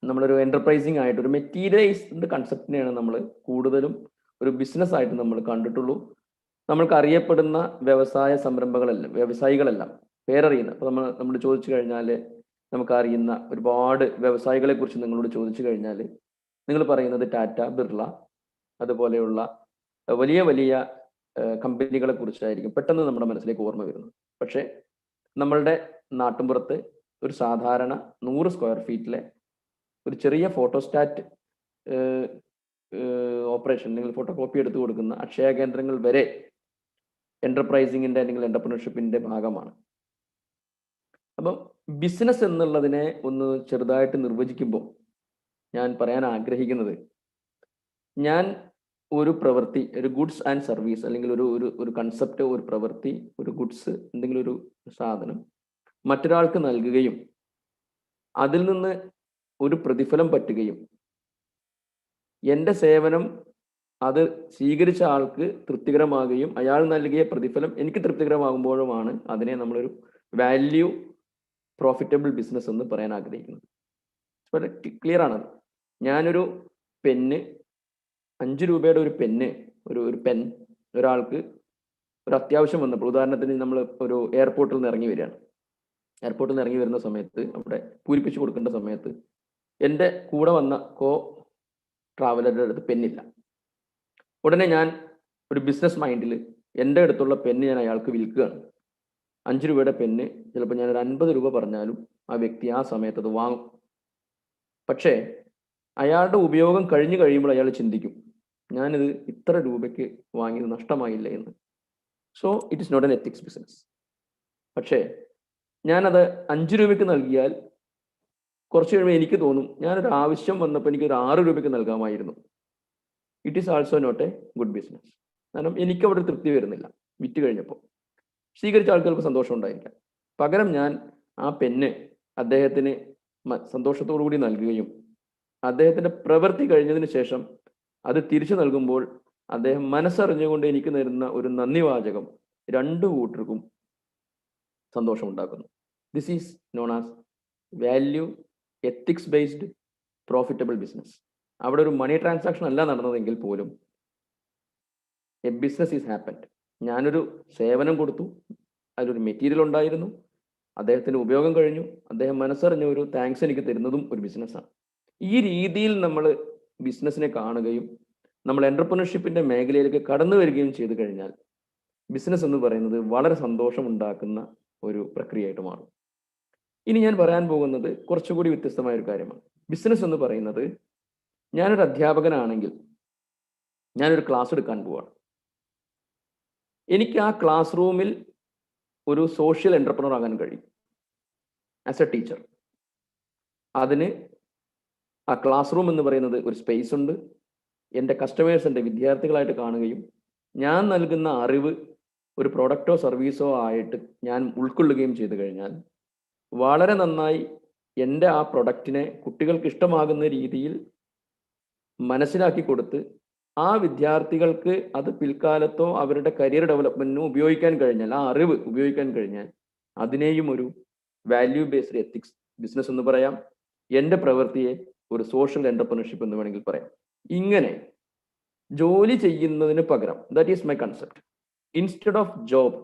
നമ്മളൊരു എന്റർപ്രൈസിങ് ആയിട്ട് ഒരു മെറ്റീരിയലൈസ്ഡ് കൺസെപ്റ്റിനെയാണ് നമ്മൾ കൂടുതലും ഒരു ബിസിനസ് ആയിട്ട് നമ്മൾ കണ്ടിട്ടുള്ളൂ. നമ്മൾക്ക് അറിയപ്പെടുന്ന വ്യവസായ വ്യവസായികളെല്ലാം പേരറിയുന്ന, അപ്പോൾ നമ്മൾ ചോദിച്ചു കഴിഞ്ഞാൽ നമുക്കറിയുന്ന ഒരുപാട് വ്യവസായികളെ കുറിച്ച് നിങ്ങളോട് ചോദിച്ചു കഴിഞ്ഞാൽ നിങ്ങൾ പറയുന്നത് ടാറ്റ, ബിർള, അതുപോലെയുള്ള വലിയ വലിയ കമ്പനികളെ കുറിച്ചായിരിക്കും പെട്ടെന്ന് നമ്മുടെ മനസ്സിലേക്ക് ഓർമ്മ വരുന്നത്. പക്ഷേ നമ്മളുടെ നാട്ടുമ്പുറത്ത് ഒരു സാധാരണ 100 സ്ക്വയർ ഫീറ്റിലെ ഒരു ചെറിയ ഫോട്ടോസ്റ്റാറ്റ് ഓപ്പറേഷൻ, നിങ്ങൾ ഫോട്ടോ കോപ്പി എടുത്ത് കൊടുക്കുന്ന അക്ഷയ കേന്ദ്രങ്ങൾ വരെ എന്റർപ്രൈസിങ്ങിന്റെ അല്ലെങ്കിൽ എന്റർപ്രണർഷിപ്പിന്റെ ഭാഗമാണ്. അപ്പം ബിസിനസ് എന്നുള്ളതിനെ ഒന്ന് ചെറുതായിട്ട് നിർവചിക്കുമ്പോൾ ഞാൻ പറയാൻ ആഗ്രഹിക്കുന്നത്, ഞാൻ ഒരു പ്രവൃത്തി, ഒരു ഗുഡ്സ് ആൻഡ് സർവീസ്, അല്ലെങ്കിൽ ഒരു കൺസെപ്റ്റ്, ഒരു പ്രവൃത്തി, ഒരു ഗുഡ്സ്, എന്തെങ്കിലും ഒരു സാധനം മറ്റൊരാൾക്ക് നൽകുകയും അതിൽ നിന്ന് ഒരു പ്രതിഫലം പറ്റുകയും എൻ്റെ സേവനം അത് സ്വീകരിച്ച ആൾക്ക് തൃപ്തികരമാകുകയും അയാൾ നൽകിയ പ്രതിഫലം എനിക്ക് തൃപ്തികരമാകുമ്പോഴുമാണ് അതിനെ നമ്മളൊരു വാല്യൂ പ്രോഫിറ്റബിൾ ബിസിനസ് എന്ന് പറയാൻ ആഗ്രഹിക്കുന്നത്. വളരെ ക്ലിയർ ആണത്. ഞാനൊരു പെന്ന്, 5 രൂപയുടെ ഒരു പെന്ന്, ഒരു പെൻ ഒരാൾക്ക് ഒരു അത്യാവശ്യം വന്നപ്പോൾ, ഉദാഹരണത്തിന് നമ്മൾ ഒരു എയർപോർട്ടിൽ നിന്ന് ഇറങ്ങി വരികയാണ്. എയർപോർട്ടിൽ നിന്ന് ഇറങ്ങി വരുന്ന സമയത്ത് അവിടെ പൂരിപ്പിച്ച് കൊടുക്കേണ്ട സമയത്ത് എൻ്റെ കൂടെ വന്ന ട്രാവലറുടെ അടുത്ത് പെന്നില്ല. ഉടനെ ഞാൻ ഒരു ബിസിനസ് മൈൻഡിൽ എൻ്റെ അടുത്തുള്ള പെന്ന് ഞാൻ അയാൾക്ക് വിൽക്കുകയാണ്. 5 രൂപയുടെ പെന്ന് ചിലപ്പോൾ ഞാനൊരു 50 രൂപ പറഞ്ഞാലും ആ വ്യക്തി ആ സമയത്ത് അത് വാങ്ങും. പക്ഷേ അയാളുടെ ഉപയോഗം കഴിഞ്ഞു കഴിയുമ്പോൾ അയാൾ ചിന്തിക്കും, ഞാനിത് ഇത്ര രൂപയ്ക്ക് വാങ്ങിയത് നഷ്ടമായില്ല എന്ന്. So it is not an ethics business. പക്ഷേ ഞാനത് 5 രൂപയ്ക്ക് നൽകിയാൽ കുറച്ച് കഴിയുമ്പോൾ എനിക്ക് തോന്നും, ഞാനൊരു ആവശ്യം വന്നപ്പോൾ എനിക്കൊരു 6 രൂപയ്ക്ക് നൽകാമായിരുന്നു. It is also not a good business. കാരണം എനിക്ക് അവിടെ തൃപ്തി വരുന്നില്ല. വിറ്റ് കഴിഞ്ഞപ്പോൾ സ്വീകരിച്ച ആൾക്കാർക്ക് സന്തോഷം ഉണ്ടായിരിക്കാം. പകരം ഞാൻ ആ പെന്ന് അദ്ദേഹത്തിന് സന്തോഷത്തോടു കൂടി നൽകുകയും അദ്ദേഹത്തിൻ്റെ പ്രവൃത്തി കഴിഞ്ഞതിന് ശേഷം അത് തിരിച്ചു നൽകുമ്പോൾ അദ്ദേഹം മനസ്സറിഞ്ഞുകൊണ്ട് എനിക്ക് തരുന്ന ഒരു നന്ദി വാചകം 2 കൂട്ടർക്കും സന്തോഷം ഉണ്ടാക്കുന്നു. This is known as value ethics based profitable business. അവിടെ ഒരു മണി ട്രാൻസാക്ഷൻ അല്ല നടന്നതെങ്കിൽ പോലും എ ബിസിനസ് ഈസ് ഹാപ്പൻഡ്. ഞാനൊരു സേവനം കൊടുത്തു, അതിലൊരു മെറ്റീരിയൽ ഉണ്ടായിരുന്നു, അദ്ദേഹത്തിന് ഉപയോഗം കഴിഞ്ഞു, അദ്ദേഹം മനസ്സറിഞ്ഞ ഒരു താങ്ക്സ് എനിക്ക് തരുന്നതും ഒരു ബിസിനസ്സാണ്. ഈ രീതിയിൽ നമ്മൾ ബിസിനസ്സിനെ കാണുകയും നമ്മൾ എന്റർപ്രണർഷിപ്പിന്റെ മേഖലയിലേക്ക് കടന്നു വരികയും ചെയ്തു കഴിഞ്ഞാൽ ബിസിനസ് എന്ന് പറയുന്നത് വളരെ സന്തോഷമുണ്ടാക്കുന്ന ഒരു പ്രക്രിയയായിട്ട് മാറും. ഇനി ഞാൻ പറയാൻ പോകുന്നത് കുറച്ചുകൂടി വ്യത്യസ്തമായ ഒരു കാര്യമാണ്. ബിസിനസ് എന്ന് പറയുന്നത്, ഞാനൊരു അധ്യാപകനാണെങ്കിൽ ഞാനൊരു ക്ലാസ് എടുക്കാൻ പോവാണ്. എനിക്ക് ആ ക്ലാസ് റൂമിൽ ഒരു സോഷ്യൽ എന്റർപ്രണർ ആകാൻ കഴിയും ആസ് എ ടീച്ചർ. അതിന് ആ ക്ലാസ് റൂം എന്ന് പറയുന്നത് ഒരു സ്പേസ് ഉണ്ട്. എൻ്റെ കസ്റ്റമേഴ്സ് എൻ്റെ വിദ്യാർത്ഥികളായിട്ട് കാണുകയും ഞാൻ നൽകുന്ന അറിവ് ഒരു പ്രൊഡക്റ്റോ സർവീസോ ആയിട്ട് ഞാൻ ഉൾക്കൊള്ളുകയും ചെയ്തു കഴിഞ്ഞാൽ വളരെ നന്നായി എൻ്റെ ആ പ്രൊഡക്റ്റിനെ കുട്ടികൾക്ക് ഇഷ്ടമാകുന്ന രീതിയിൽ മനസ്സിലാക്കി കൊടുത്ത് ആ വിദ്യാർത്ഥികൾക്ക് അത് പിൽക്കാലത്തോ അവരുടെ കരിയർ ഡെവലപ്മെന്റിനും ഉപയോഗിക്കാൻ കഴിഞ്ഞാൽ, ആ അറിവ് ഉപയോഗിക്കാൻ കഴിഞ്ഞാൽ അതിനെയും ഒരു വാല്യൂ ബേസ്ഡ് എത്തിക്സ് ബിസിനസ് എന്ന് പറയാം. എൻ്റെ പ്രവൃത്തിയെ ഒരു സോഷ്യൽ എന്റർപ്രണർഷിപ്പ് എന്ന് വേണമെങ്കിൽ പറയാം. ഇങ്ങനെ ജോലി ചെയ്യുന്നതിന് പകരം, that is my concept, instead of job,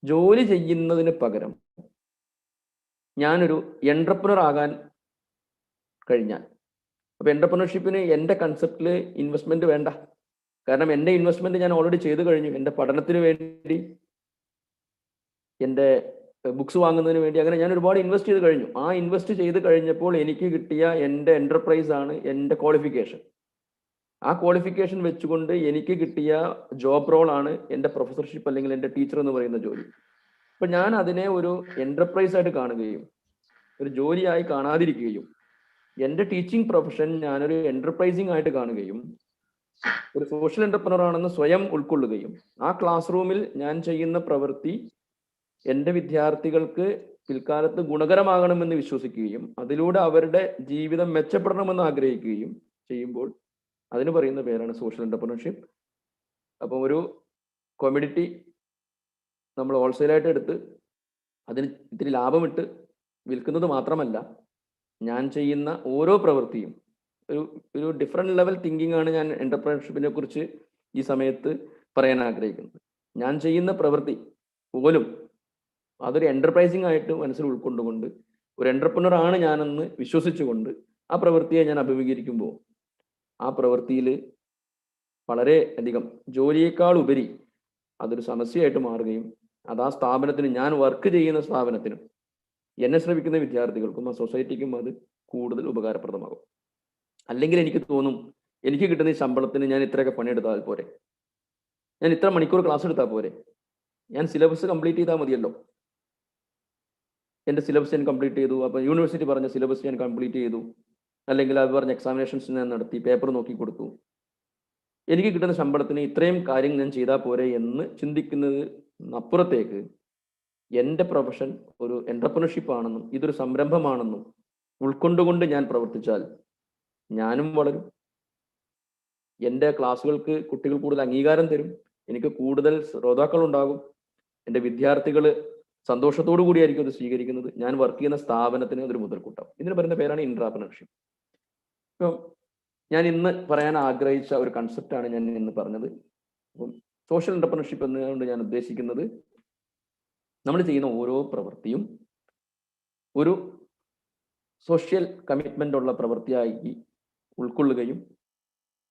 ജോലി ചെയ്യുന്നതിന് പകരം ഞാനൊരു എന്റർപ്രണർ ആകാൻ കഴിഞ്ഞാൽ, അപ്പോൾ എന്റർപ്രണർഷിപ്പിന് എൻ്റെ കൺസെപ്റ്റിൽ ഇൻവെസ്റ്റ്മെന്റ് വേണ്ട. കാരണം എൻ്റെ ഇൻവെസ്റ്റ്മെന്റ് ഞാൻ ഓൾറെഡി ചെയ്തു കഴിഞ്ഞു. എൻ്റെ പഠനത്തിന് വേണ്ടി, എൻ്റെ ബുക്സ് വാങ്ങുന്നതിന് വേണ്ടി, അങ്ങനെ ഞാൻ ഒരുപാട് ഇൻവെസ്റ്റ് ചെയ്ത് കഴിഞ്ഞു. ആ ഇൻവെസ്റ്റ് ചെയ്ത് കഴിഞ്ഞപ്പോൾ എനിക്ക് കിട്ടിയ എൻ്റെ എൻ്റർപ്രൈസ് ആണ് എൻ്റെ ക്വാളിഫിക്കേഷൻ. ആ ക്വാളിഫിക്കേഷൻ വെച്ചുകൊണ്ട് എനിക്ക് കിട്ടിയ ജോബ് റോൾ ആണ് എൻ്റെ പ്രൊഫസർഷിപ്പ് അല്ലെങ്കിൽ എൻ്റെ ടീച്ചർ എന്ന് പറയുന്ന ജോലി. അപ്പൊ ഞാൻ അതിനെ ഒരു എൻ്റർപ്രൈസ് ആയിട്ട് കാണുകയും ഒരു ജോലിയായി കാണാതിരിക്കുകയും എൻ്റെ ടീച്ചിങ് പ്രൊഫഷൻ ഞാനൊരു എൻ്റർപ്രൈസിംഗ് ആയിട്ട് കാണുകയും ഒരു സോഷ്യൽ എൻ്റർപ്രനർ ആണെന്ന് സ്വയം ഉൾക്കൊള്ളുകയും ആ ക്ലാസ് റൂമിൽ ഞാൻ ചെയ്യുന്ന പ്രവൃത്തി എൻ്റെ വിദ്യാർത്ഥികൾക്ക് പിൽക്കാലത്ത് ഗുണകരമാകണമെന്ന് വിശ്വസിക്കുകയും അതിലൂടെ അവരുടെ ജീവിതം മെച്ചപ്പെടണമെന്ന് ആഗ്രഹിക്കുകയും ചെയ്യുമ്പോൾ അതിന് പറയുന്ന പേരാണ് സോഷ്യൽ എൻ്റർപ്രനർഷിപ്പ്. അപ്പം ഒരു കൊമഡിറ്റി നമ്മൾ ഹോൾസെയിലായിട്ട് എടുത്ത് അതിന് ഇത്തിരി ലാഭമിട്ട് വിൽക്കുന്നത് മാത്രമല്ല, ഞാൻ ചെയ്യുന്ന ഓരോ പ്രവൃത്തിയും ഒരു ഡിഫറെൻറ്റ് ലെവൽ തിങ്കിങ് ആണ് ഞാൻ എൻ്റർപ്രനർഷിപ്പിനെ കുറിച്ച് ഈ സമയത്ത് പറയാൻ ആഗ്രഹിക്കുന്നത്. ഞാൻ ചെയ്യുന്ന പ്രവൃത്തി പോലും അതൊരു എൻ്റർപ്രൈസിംഗ് ആയിട്ട് മനസ്സിൽ ഉൾക്കൊണ്ടുകൊണ്ട് ഒരു എൻ്റർപ്രനർ ആണ് ഞാനെന്ന് വിശ്വസിച്ചുകൊണ്ട് ആ പ്രവൃത്തിയെ ഞാൻ അഭിമുഖീകരിക്കുമ്പോൾ ആ പ്രവൃത്തിയിൽ വളരെ അധികം ജോലിയേക്കാൾ ഉപരി അതൊരു സമസ്യയായിട്ട് മാറുകയും അത് ആ സ്ഥാപനത്തിന്, ഞാൻ വർക്ക് ചെയ്യുന്ന സ്ഥാപനത്തിനും എന്നെ ശ്രമിക്കുന്ന വിദ്യാർത്ഥികൾക്കും ആ സൊസൈറ്റിക്കും അത് കൂടുതൽ ഉപകാരപ്രദമാകും. അല്ലെങ്കിൽ എനിക്ക് തോന്നും, എനിക്ക് കിട്ടുന്ന ഈ ശമ്പളത്തിന് ഞാൻ ഇത്രയൊക്കെ പണിയെടുത്താൽ പോരെ, ഞാൻ ഇത്ര മണിക്കൂർ ക്ലാസ് എടുത്താൽ പോരെ, ഞാൻ സിലബസ് കംപ്ലീറ്റ് ചെയ്താൽ മതിയല്ലോ. എൻ്റെ സിലബസ് ഞാൻ കംപ്ലീറ്റ് ചെയ്തു, അപ്പം യൂണിവേഴ്സിറ്റി പറഞ്ഞ സിലബസ് ഞാൻ കംപ്ലീറ്റ് ചെയ്തു, അല്ലെങ്കിൽ അത് പറഞ്ഞ എക്സാമിനേഷൻസ് ഞാൻ നടത്തി, പേപ്പർ നോക്കി കൊടുത്തു, എനിക്ക് കിട്ടുന്ന ശമ്പളത്തിന് ഇത്രയും കാര്യം ഞാൻ ചെയ്താൽ പോരെ എന്ന് ചിന്തിക്കുന്നതിനപ്പുറത്തേക്ക് എൻ്റെ പ്രൊഫഷൻ ഒരു എൻ്റർപ്രനർഷിപ്പ് ആണെന്നും ഇതൊരു സംരംഭമാണെന്നും ഉൾക്കൊണ്ടുകൊണ്ട് ഞാൻ പ്രവർത്തിച്ചാൽ ഞാനും വളരും, എൻ്റെ ക്ലാസ്സുകൾക്ക് കുട്ടികൾ കൂടുതൽ അംഗീകാരം തരും, എനിക്ക് കൂടുതൽ ശ്രോതാക്കൾ ഉണ്ടാകും, എൻ്റെ വിദ്യാർത്ഥികൾ സന്തോഷത്തോടു കൂടിയായിരിക്കും അത് സ്വീകരിക്കുന്നത്, ഞാൻ വർക്ക് ചെയ്യുന്ന സ്ഥാപനത്തിന് അതൊരു മുതൽക്കൂട്ടാവും. ഇതിന് പറയുന്ന പേരാണ് എൻ്റർപ്രനർഷിപ്പ്. ഇപ്പം ഞാൻ ഇന്ന് പറയാൻ ആഗ്രഹിച്ച ഒരു കൺസെപ്റ്റാണ് ഞാൻ ഇന്ന് പറഞ്ഞത്. അപ്പം സോഷ്യൽ എൻ്റർപ്രനർഷിപ്പ് എന്നുകൊണ്ട് ഞാൻ ഉദ്ദേശിക്കുന്നത് നമ്മൾ ചെയ്യുന്ന ഓരോ പ്രവൃത്തിയും ഒരു സോഷ്യൽ കമ്മിറ്റ്മെൻ്റ് ഉള്ള പ്രവൃത്തിയായി ഉൾക്കൊള്ളുകയും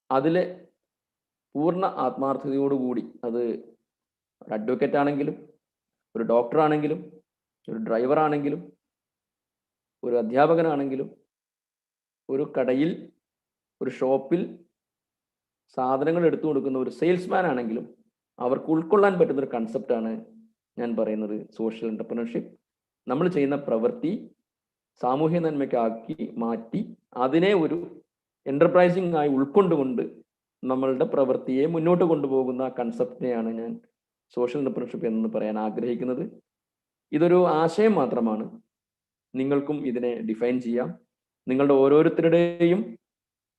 അതിലെ പൂർണ്ണ ആത്മാർത്ഥതയോടുകൂടി, അത് ഒരു അഡ്വക്കേറ്റ് ആണെങ്കിലും ഒരു ഡോക്ടർ ആണെങ്കിലും ഒരു ഡ്രൈവർ ആണെങ്കിലും ഒരു അധ്യാപകനാണെങ്കിലും ഒരു കടയിൽ ഒരു ഷോപ്പിൽ സാധനങ്ങൾ എടുത്തു കൊടുക്കുന്ന ഒരു സെയിൽസ്മാൻ ആണെങ്കിലും അവർക്ക് ഉൾക്കൊള്ളാൻ പറ്റുന്ന ഒരു കൺസെപ്റ്റാണ് ഞാൻ പറയുന്നത് സോഷ്യൽ എൻ്റർപ്രനർഷിപ്പ്. നമ്മൾ ചെയ്യുന്ന പ്രവൃത്തി സാമൂഹ്യ നന്മയ്ക്കാക്കി മാറ്റി അതിനെ ഒരു എൻ്റർപ്രൈസിംഗ് ആയി ഉൾക്കൊണ്ടുകൊണ്ട് നമ്മളുടെ പ്രവൃത്തിയെ മുന്നോട്ട് കൊണ്ടുപോകുന്ന കൺസെപ്റ്റിനെയാണ് ഞാൻ സോഷ്യൽ എൻ്റർപ്രനർഷിപ്പ് എന്ന് പറയാൻ ആഗ്രഹിക്കുന്നത്. ഇതൊരു ആശയം മാത്രമാണ്, നിങ്ങൾക്കും ഇതിനെ ഡിഫൈൻ ചെയ്യാം. നിങ്ങളുടെ ഓരോരുത്തരുടെയും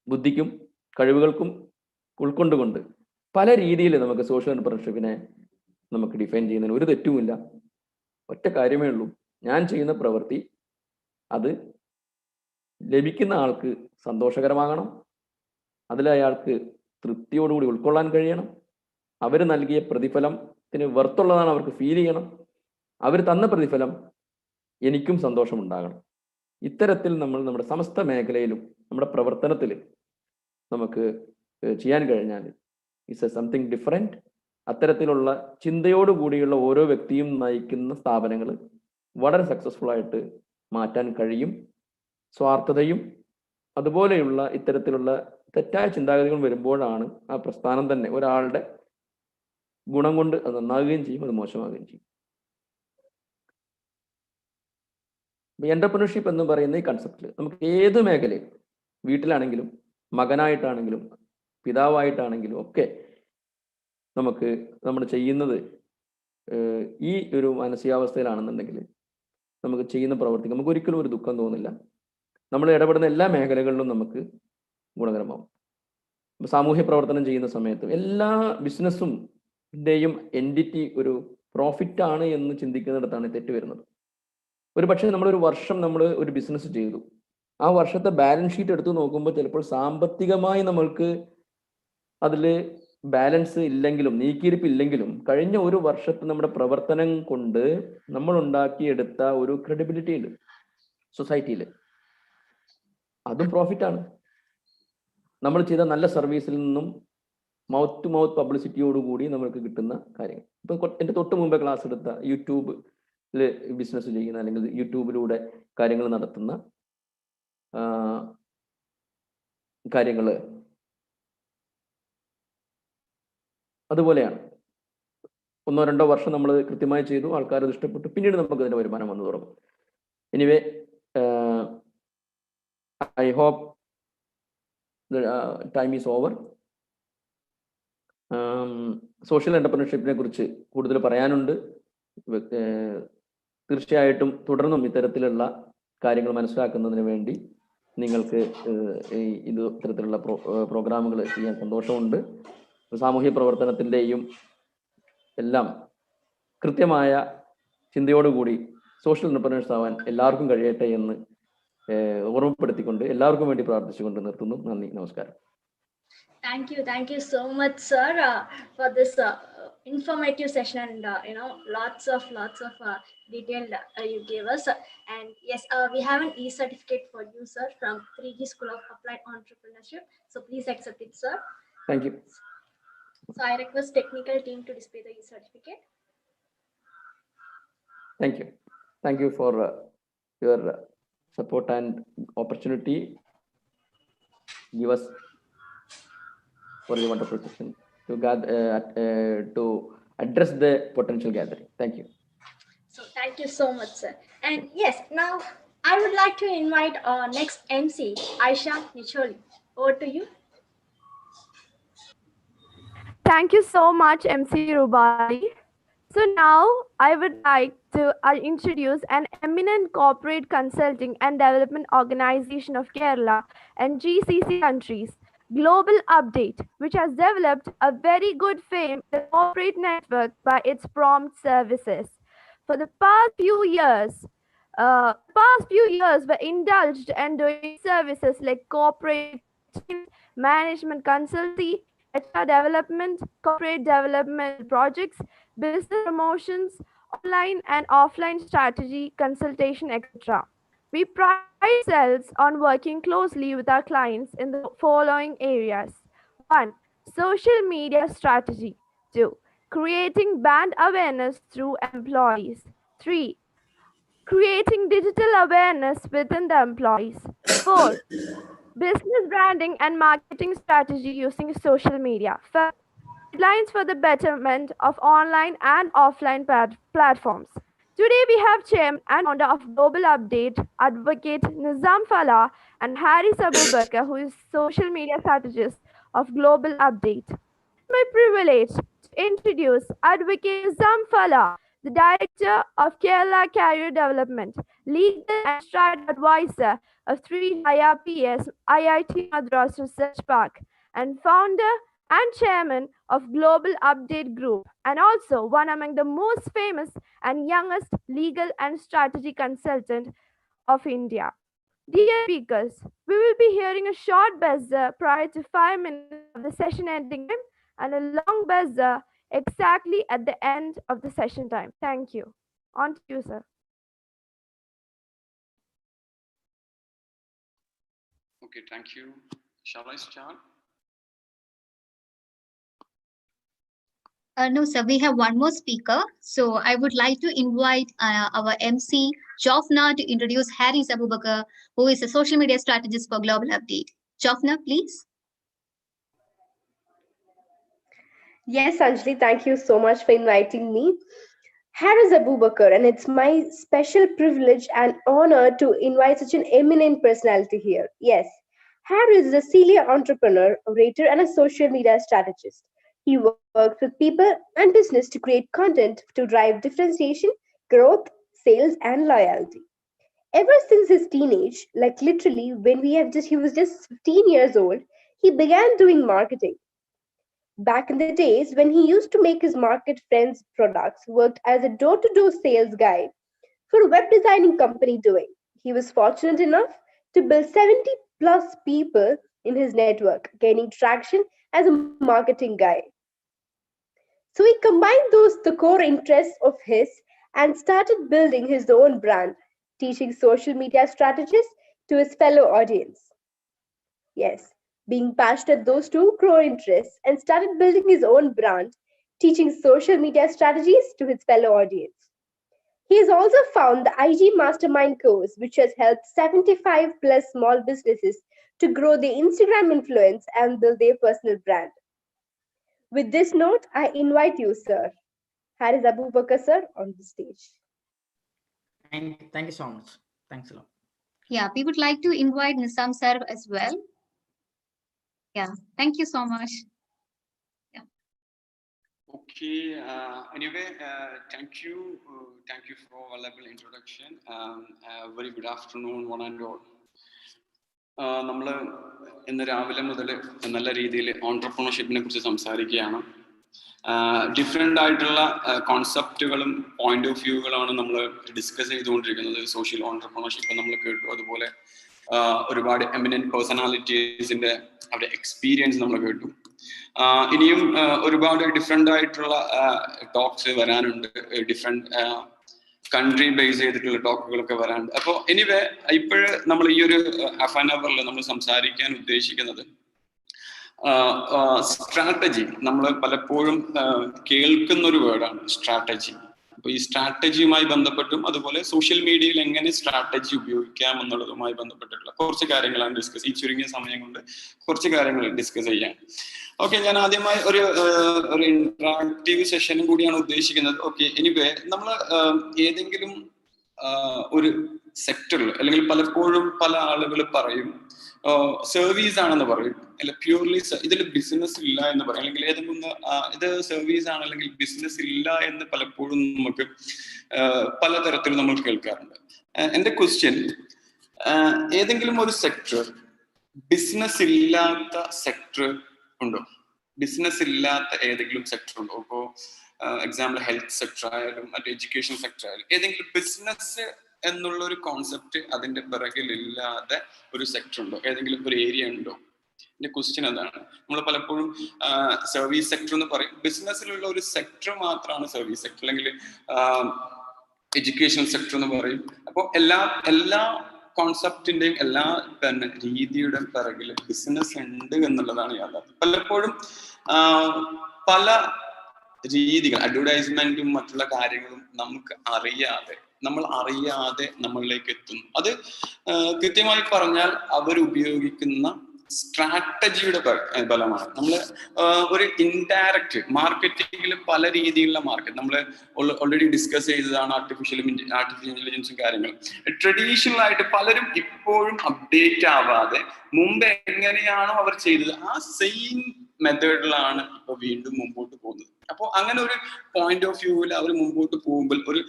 ബുദ്ധിക്കും കഴിവുകൾക്കും ഉൾക്കൊണ്ടുകൊണ്ട് പല രീതിയിൽ നമുക്ക് സോഷ്യൽ എൻ്റർപ്രനർഷിപ്പിനെ നമുക്ക് ഡിഫൈൻ ചെയ്യുന്നതിന് ഒരു തെറ്റുമില്ല. ഒറ്റ കാര്യമേ ഉള്ളൂ, ഞാൻ ചെയ്യുന്ന പ്രവൃത്തി അത് ലഭിക്കുന്ന ആൾക്ക് സന്തോഷകരമാകണം, അതിലയാൾക്ക് തൃപ്തിയോടുകൂടി ഉൾക്കൊള്ളാൻ കഴിയണം, അവർ നൽകിയ പ്രതിഫലത്തിന് വെർത്തുള്ളതാണ് അവർക്ക് ഫീൽ ചെയ്യണം, അവർ തന്ന പ്രതിഫലം എനിക്കും സന്തോഷമുണ്ടാകണം. ഇത്തരത്തിൽ നമ്മൾ നമ്മുടെ സമസ്ത മേഖലയിലും നമ്മുടെ പ്രവർത്തനത്തിൽ നമുക്ക് ചെയ്യാൻ കഴിഞ്ഞാൽ ഇറ്റ്സ് എ സംതിങ് ഡിഫറെൻറ്റ്. അത്തരത്തിലുള്ള ചിന്തയോടുകൂടിയുള്ള ഓരോ വ്യക്തിയും നയിക്കുന്ന സ്ഥാപനങ്ങൾ വളരെ സക്സസ്ഫുൾ ആയിട്ട് മാറ്റാൻ കഴിയും. സ്വാർത്ഥതയും അതുപോലെയുള്ള ഇത്തരത്തിലുള്ള തെറ്റായ ചിന്താഗതികൾ വരുമ്പോഴാണ് ആ പ്രസ്ഥാനം തന്നെ ഒരാളുടെ ഗുണം കൊണ്ട് അത് നന്നാകുകയും ചെയ്യും, അത് മോശമാകുകയും ചെയ്യും. എൻ്റർപ്രനർഷിപ്പ് എന്ന് പറയുന്ന ഈ കൺസെപ്റ്റിൽ നമുക്ക് ഏത് മേഖലയിൽ, വീട്ടിലാണെങ്കിലും മകനായിട്ടാണെങ്കിലും പിതാവായിട്ടാണെങ്കിലും ഒക്കെ നമുക്ക് നമ്മൾ ചെയ്യുന്നത് ഈ ഒരു മാനസികാവസ്ഥയിലാണെന്നുണ്ടെങ്കിൽ നമുക്ക് ചെയ്യുന്ന പ്രവർത്തിക്ക് നമുക്ക് ഒരിക്കലും ഒരു ദുഃഖം തോന്നില്ല. നമ്മൾ ഇടപെടുന്ന എല്ലാ മേഖലകളിലും നമുക്ക് ഗുണകരമാവും. സാമൂഹ്യ പ്രവർത്തനം ചെയ്യുന്ന സമയത്ത് എല്ലാ ബിസിനസ്സും എൻറ്റിറ്റി ഒരു പ്രോഫിറ്റ് ആണ് എന്ന് ചിന്തിക്കുന്നിടത്താണ് തെറ്റ് വരുന്നത്. ഒരു പക്ഷേ നമ്മളൊരു വർഷം നമ്മൾ ഒരു ബിസിനസ് ചെയ്തു, ആ വർഷത്തെ ബാലൻസ് ഷീറ്റ് എടുത്ത് നോക്കുമ്പോൾ ചിലപ്പോൾ സാമ്പത്തികമായി നമ്മൾക്ക് അതിൽ ബാലൻസ് ഇല്ലെങ്കിലും നീക്കിയിരിപ്പ് ഇല്ലെങ്കിലും കഴിഞ്ഞ ഒരു വർഷത്തെ നമ്മുടെ പ്രവർത്തനം കൊണ്ട് നമ്മൾ ഉണ്ടാക്കിയെടുത്ത ഒരു ക്രെഡിബിലിറ്റി ഉണ്ട് സൊസൈറ്റിയിൽ, അതും പ്രോഫിറ്റാണ്. നമ്മൾ ചെയ്ത നല്ല സർവീസിൽ നിന്നും മൗത്ത് ടു മൗത്ത് പബ്ലിസിറ്റിയോടുകൂടി നമ്മൾക്ക് കിട്ടുന്ന കാര്യങ്ങൾ. ഇപ്പം എൻ്റെ തൊട്ട് മുമ്പേ ക്ലാസ് എടുത്ത യൂട്യൂബ് ബിസിനസ് ചെയ്യുന്ന അല്ലെങ്കിൽ യൂട്യൂബിലൂടെ കാര്യങ്ങൾ നടത്തുന്ന കാര്യങ്ങൾ അതുപോലെയാണ്. 1-2 വർഷം നമ്മൾ കൃത്യമായി ചെയ്തു, ആൾക്കാർ അത് ഇഷ്ടപ്പെട്ടു, പിന്നീട് നമുക്ക് അതിൻ്റെ വരുമാനം വന്നു തുടങ്ങും. Anyway I hope time is over. Social എൻ്റർപ്രണർഷിപ്പിനെ കുറിച്ച് കൂടുതൽ പറയാനുണ്ട്. തീർച്ചയായിട്ടും തുടർന്നും ഇത്തരത്തിലുള്ള കാര്യങ്ങൾ മനസ്സിലാക്കുന്നതിന് വേണ്ടി നിങ്ങൾക്ക് ഇത്തരത്തിലുള്ള പ്രോഗ്രാമുകൾ ചെയ്യാൻ സന്തോഷമുണ്ട്. സാമൂഹ്യ പ്രവർത്തനത്തിൻ്റെയും എല്ലാം കൃത്യമായ ചിന്തയോടുകൂടി സോഷ്യൽ എൻ്റർപ്രണേഴ്സ് ആവാൻ എല്ലാവർക്കും കഴിയട്ടെ എന്ന് ഓർമ്മപ്പെടുത്തിക്കൊണ്ട് എല്ലാവർക്കും വേണ്ടി പ്രാർത്ഥിച്ചുകൊണ്ട് നിർത്തുന്നു. നന്ദി, നമസ്കാരം. Thank you so much, sir, for this informative session and lots of detail you gave us. And yes, we have an e-certificate for you, sir, from 3G School of Applied Entrepreneurship. So please accept it, sir. Thank you. So I request technical team to display the e-certificate. Thank you. Thank you for your support and opportunity. Give us for the wonderful session to address the potential gathering. Thank you. So thank you so much, sir. And yes, now I would like to invite our next MC, Aisha Nicholi. Over to you. Thank you so much, MC Rubali. So now I would like to introduce an eminent corporate consulting and development organization of Kerala and GCC countries, Global Update, which has developed a very good fame in the corporate network by its prompt services. For the past few years were indulged in doing services like corporate management consultancy, HR development, corporate development projects, business promotions, online and offline strategy consultation, etc. We pride ourselves on working closely with our clients in the following areas. 1. Social media strategy. 2. Creating brand awareness through employees. 3. Creating digital awareness within the employees. 4. Business branding and marketing strategy using social media. 5. Guidelines for the betterment of online and offline platforms. Today we have Chairman and founder of Global Update, Advocate Nizam Rahman, and Harris Abubakar, who is social media strategist of Global Update. It's my privilege to introduce Advocate Nizam Rahman, the Director of Kerala Career Development, Legal and Strat Advisor of 3 IRPS IIT Madras Research Park, and founder and chairman of Global Update Group, and also one among the most famous and youngest legal and strategy consultant of India. Dear speakers, we will be hearing a short buzzer prior to 5 minutes of the session ending time and a long buzzer exactly at the end of the session time. Thank you. On to you, sir. Okay, thank you. Shall I start? No, sir, we have one more speaker. So I would like to invite our MC, Jofna, to introduce Harris Abubakar, who is a social media strategist for Global Update. Jofna, please. Yes, Anjali, thank you so much for inviting me. Harris Abubakar, and it's my special privilege and honor to invite such an eminent personality here. Yes, Harris is a serial entrepreneur, orator, and a social media strategist. He works with people and business to create content to drive differentiation, growth, sales, and loyalty. Ever since his teenage, like literally when he was just 15 years old, he began doing marketing. Back in the days when he used to make his market friends products, worked as a door-to-door sales guy for a web designing company doing. He was fortunate enough to build 70 plus people in his network, gaining traction as a marketing guy. So he combined the core interests of his and started building his own brand, teaching social media strategies to his fellow audience. Yes, being passionate those two core interests and started building his own brand, teaching social media strategies to his fellow audience. He has also found the IG Mastermind course, which has helped 75 plus small businesses to grow their Instagram influence and build their personal brand. With this note, I invite you, sir, Haris Abubakar, sir, on the stage. Thank you so much. Thanks a lot. Yeah, we would like to invite Nizam sir as well. Yeah, thank you so much. Yeah. Okay. Anyway, thank you for a valuable introduction. Very good afternoon, one and all. നമ്മൾ ഇന്ന് രാവിലെ മുതൽ നല്ല രീതിയിൽ ഓൺട്രപ്രണർഷിപ്പിനെ കുറിച്ച് സംസാരിക്കുകയാണ്. Different ആയിട്ടുള്ള കോൺസെപ്റ്റുകളും point of വ്യൂകളാണ് നമ്മൾ ഡിസ്കസ് ചെയ്തുകൊണ്ടിരിക്കുന്നത്. സോഷ്യൽ ഓൺട്രപ്രണർഷിപ്പ് നമ്മൾ കേട്ടു, അതുപോലെ ഒരുപാട് എമിനന്റ് പേഴ്സണാലിറ്റീസിന്റെ അവരുടെ എക്സ്പീരിയൻസ് നമ്മൾ കേട്ടു. ഇനിയും ഒരുപാട് ഡിഫറെൻ്റ് ആയിട്ടുള്ള ടോക്സ് വരാനുണ്ട്, ഡിഫറെൻ്റ് കൺട്രി ബേസ് ചെയ്തിട്ടുള്ള ടോക്കുകളൊക്കെ വരാനുണ്ട്. അപ്പോൾ എനിവേ ഇപ്പോഴ് നമ്മൾ ഈ ഒരു ഹാഫ് ആൻ അവറിൽ നമ്മൾ സംസാരിക്കാൻ ഉദ്ദേശിക്കുന്നത് സ്ട്രാറ്റജി. നമ്മൾ പലപ്പോഴും കേൾക്കുന്ന ഒരു വേർഡാണ് സ്ട്രാറ്റജി. അപ്പോൾ ഈ സ്ട്രാറ്റജിയുമായി ബന്ധപ്പെട്ടും അതുപോലെ സോഷ്യൽ മീഡിയയിൽ എങ്ങനെ സ്ട്രാറ്റജി ഉപയോഗിക്കാം എന്നുള്ളതുമായി ബന്ധപ്പെട്ടിട്ടുള്ള കുറച്ച് കാര്യങ്ങളാണ് ഡിസ്കസ്, ഈ ചുരുങ്ങിയ സമയം കൊണ്ട് കുറച്ച് കാര്യങ്ങൾ ഡിസ്കസ് ചെയ്യാം. ഓക്കെ, ഞാൻ ആദ്യമായി ഒരു ഇന്ററാക്റ്റീവ് സെഷനും കൂടിയാണ് ഉദ്ദേശിക്കുന്നത്. ഓക്കെ, എനിവേ നമ്മൾ ഏതെങ്കിലും ഒരു സെക്ടറിൽ, അല്ലെങ്കിൽ പലപ്പോഴും പല ആളുകൾ പറയും സർവീസ് ആണെന്ന് പറയും, അല്ല പ്യൂർലി ഇതിൽ ബിസിനസ് ഇല്ല എന്ന് പറയും, അല്ലെങ്കിൽ ഏതെങ്കിലും ഇത് സർവീസ് ആണ് അല്ലെങ്കിൽ ബിസിനസ് ഇല്ല എന്ന് പലപ്പോഴും നമുക്ക് പലതരത്തിൽ നമ്മൾ കേൾക്കാറുണ്ട്. എന്റെ ക്വസ്റ്റ്യൻ, ഏതെങ്കിലും ഒരു സെക്ടർ ബിസിനസ് ഇല്ലാത്ത സെക്ടർ ഉണ്ടോ? ബിസിനസ് ഇല്ലാത്ത ഏതെങ്കിലും സെക്ടർ ഉണ്ടോ? ഇപ്പോൾ എക്സാമ്പിൾ ഹെൽത്ത് സെക്ടർ ആയാലും മറ്റു എഡ്യൂക്കേഷൻ സെക്ടർ ആയാലും ഏതെങ്കിലും ബിസിനസ് എന്നുള്ള ഒരു കോൺസെപ്റ്റ് അതിന്റെ പിറകിലില്ലാതെ ഒരു സെക്ടർ ഉണ്ടോ? ഏതെങ്കിലും ഒരു ഏരിയ ഉണ്ടോ? എന്റെ ക്വസ്റ്റ്യൻ അതാണ്. നമ്മൾ പലപ്പോഴും സർവീസ് സെക്ടർ എന്ന് പറയും, ബിസിനസ്സിലുള്ള ഒരു സെക്ടർ മാത്രമാണ് സർവീസ് സെക്ടർ, അല്ലെങ്കിൽ എഡ്യൂക്കേഷൻ സെക്ടർ എന്ന് പറയും. അപ്പോൾ എല്ലാ കോൺസെപ്റ്റിന്റെയും എല്ലാ തന്നെ രീതിയുടെ പിറകിൽ ബിസിനസ് ഉണ്ട് എന്നുള്ളതാണ് യാഥാർത്ഥ്യം. പലപ്പോഴും പല രീതികൾ, അഡ്വർടൈസ്മെന്റും മറ്റുള്ള കാര്യങ്ങളും നമ്മൾ അറിയാതെ നമ്മളിലേക്ക് എത്തുന്നു. അത് കൃത്യമായി പറഞ്ഞാൽ അവരുപയോഗിക്കുന്ന സ്ട്രാറ്റജിയുടെ ബലമാണ്. നമ്മൾ ഒരു ഇൻഡയറക്റ്റ് മാർക്കറ്റിംഗിൽ പല രീതിയിലുള്ള മാർക്കറ്റ് നമ്മൾ ഓൾറെഡി ഡിസ്കസ് ചെയ്തതാണ്, ആർട്ടിഫിഷ്യൽ ഇന്റലിജൻസും കാര്യങ്ങളും. ട്രഡീഷണൽ ആയിട്ട് പലരും ഇപ്പോഴും അപ്ഡേറ്റ് ആവാതെ മുമ്പ് എങ്ങനെയാണോ അവർ ചെയ്തത് ആ സെയിം മെത്തേഡിലാണ് ഇപ്പൊ വീണ്ടും മുമ്പോട്ട് പോകുന്നത്. അപ്പോൾ അങ്ങനെ ഒരു പോയിന്റ് ഓഫ് വ്യൂവിൽ അവർ മുമ്പോട്ട് പോകുമ്പോൾ ഒരു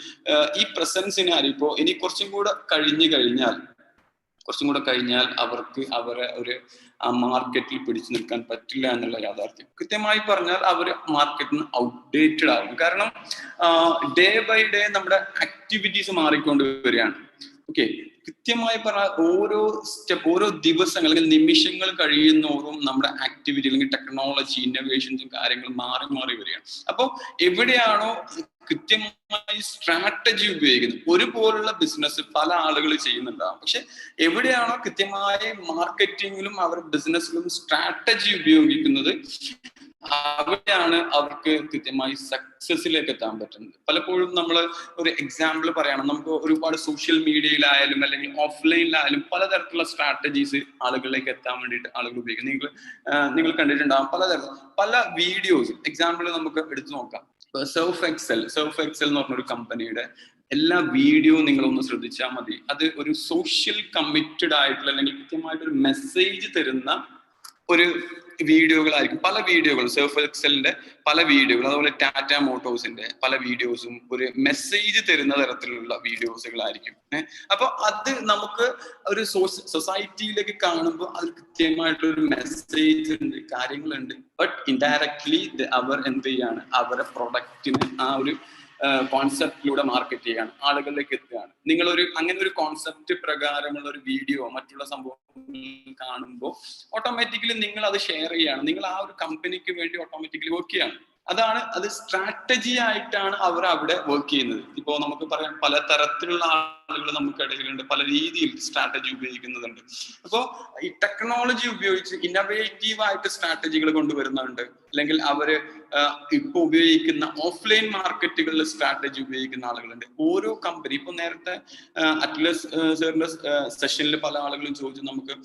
ഈ പ്രസൻസിനെ ഇപ്പോ ഇനി കുറച്ചും കൂടെ കഴിഞ്ഞാൽ അവർക്ക് അവരെ ഒരു മാർക്കറ്റിൽ പിടിച്ചു നിൽക്കാൻ പറ്റില്ല എന്നുള്ള യാഥാർത്ഥ്യം. കൃത്യമായി പറഞ്ഞാൽ അവർ മാർക്കറ്റിൽ നിന്ന് ഔട്ട്ഡേറ്റഡ് ആകും. കാരണം ഡേ ബൈ ഡേ നമ്മുടെ ആക്ടിവിറ്റീസ് മാറിക്കൊണ്ട് വരികയാണ്. ഓക്കെ, കൃത്യമായി പറഞ്ഞാൽ ഓരോ ദിവസങ്ങൾ അല്ലെങ്കിൽ നിമിഷങ്ങൾ കഴിയുന്നോറും നമ്മുടെ ആക്ടിവിറ്റി അല്ലെങ്കിൽ ടെക്നോളജി ഇന്നോവേഷൻസും കാര്യങ്ങളും മാറി വരികയാണ്. അപ്പോൾ എവിടെയാണോ കൃത്യമായി സ്ട്രാറ്റജി ഉപയോഗിക്കുന്നത്, ഒരുപോലുള്ള ബിസിനസ് പല ആളുകൾ ചെയ്യുന്നുണ്ടാവും, പക്ഷെ എവിടെയാണോ കൃത്യമായി മാർക്കറ്റിങ്ങിലും അവർ ബിസിനസ്സിലും സ്ട്രാറ്റജി ഉപയോഗിക്കുന്നത് അവിടെയാണ് അവർക്ക് കൃത്യമായി സക്സസിലേക്ക് എത്താൻ പറ്റുന്നത്. പലപ്പോഴും നമ്മൾ ഒരു എക്സാമ്പിൾ പറയണം, നമുക്ക് ഒരുപാട് സോഷ്യൽ മീഡിയയിലായാലും അല്ലെങ്കിൽ ഓഫ്ലൈനിലായാലും പലതരത്തിലുള്ള സ്ട്രാറ്റജീസ് ആളുകളിലേക്ക് എത്താൻ വേണ്ടിയിട്ട് ആളുകൾ ഉപയോഗിക്കും. നിങ്ങൾ കണ്ടിട്ടുണ്ടാകും പല വീഡിയോസ്. എക്സാമ്പിൾ നമുക്ക് എടുത്തു നോക്കാം. സർഫ് എക്സൽ എന്ന് പറഞ്ഞൊരു കമ്പനിയുടെ എല്ലാ വീഡിയോ നിങ്ങളൊന്ന് ശ്രദ്ധിച്ചാൽ മതി. അത് ഒരു സോഷ്യൽ കമ്മിറ്റഡ് ആയിട്ടുള്ള അല്ലെങ്കിൽ കൃത്യമായിട്ടൊരു മെസ്സേജ് തരുന്ന ഒരു വീഡിയോകളായിരിക്കും. പല വീഡിയോകളും സർഫ് എക്സലിന്റെ പല വീഡിയോകൾ, അതുപോലെ ടാറ്റ മോട്ടോഴ്സിന്റെ പല വീഡിയോസും ഒരു മെസ്സേജ് തരുന്ന തരത്തിലുള്ള വീഡിയോസുകളായിരിക്കും. അപ്പൊ അത് നമുക്ക് ഒരു സൊസൈറ്റിയിലേക്ക് കാണുമ്പോൾ അതിൽ കൃത്യമായിട്ടൊരു മെസ്സേജ് ഉണ്ട്, കാര്യങ്ങളുണ്ട്. ബട്ട് ഇൻഡയറക്ട്ലി അവർ എന്ത് ചെയ്യാണ്, അവരുടെ പ്രൊഡക്റ്റിന് ആ ഒരു കോൺസെപ്റ്റിലൂടെ മാർക്കറ്റ് ചെയ്യാണ്, ആളുകളിലേക്ക് എത്തുകയാണ്. അങ്ങനെ ഒരു കോൺസെപ്റ്റ് പ്രകാരമുള്ള ഒരു വീഡിയോ മറ്റുള്ള സംഭവം കാണുമ്പോൾ ഓട്ടോമാറ്റിക്കലി നിങ്ങൾ അത് ഷെയർ ചെയ്യാണ്, നിങ്ങൾ ആ ഒരു കമ്പനിക്ക് വേണ്ടി ഓട്ടോമാറ്റിക്കലി വർക്ക് ചെയ്യാണ്. അതാണ് അത് സ്ട്രാറ്റജി ആയിട്ടാണ് അവർ അവിടെ വർക്ക് ചെയ്യുന്നത്. ഇപ്പോൾ നമുക്ക് പറയാം പല തരത്തിലുള്ള ആളുകൾ നമുക്കിടയിലുണ്ട്, പല രീതിയിൽ സ്ട്രാറ്റജി ഉപയോഗിക്കുന്നുണ്ട്. അപ്പോൾ ഈ ടെക്നോളജി ഉപയോഗിച്ച് ഇന്നോവേറ്റീവ് ആയിട്ട് സ്ട്രാറ്റജികൾ കൊണ്ടുവരുന്നുണ്ട്. അല്ലെങ്കിൽ അവര് ഇപ്പൊ ഉപയോഗിക്കുന്ന ഓഫ്ലൈൻ മാർക്കറ്റുകളിൽ സ്ട്രാറ്റജി ഉപയോഗിക്കുന്ന ആളുകളുണ്ട്. ഓരോ കമ്പനി ഇപ്പൊ നേരത്തെ അറ്റ്ലസ് സാറിന്റെ സെഷനിൽ പല ആളുകളും ചോദിച്ചു, നമുക്ക്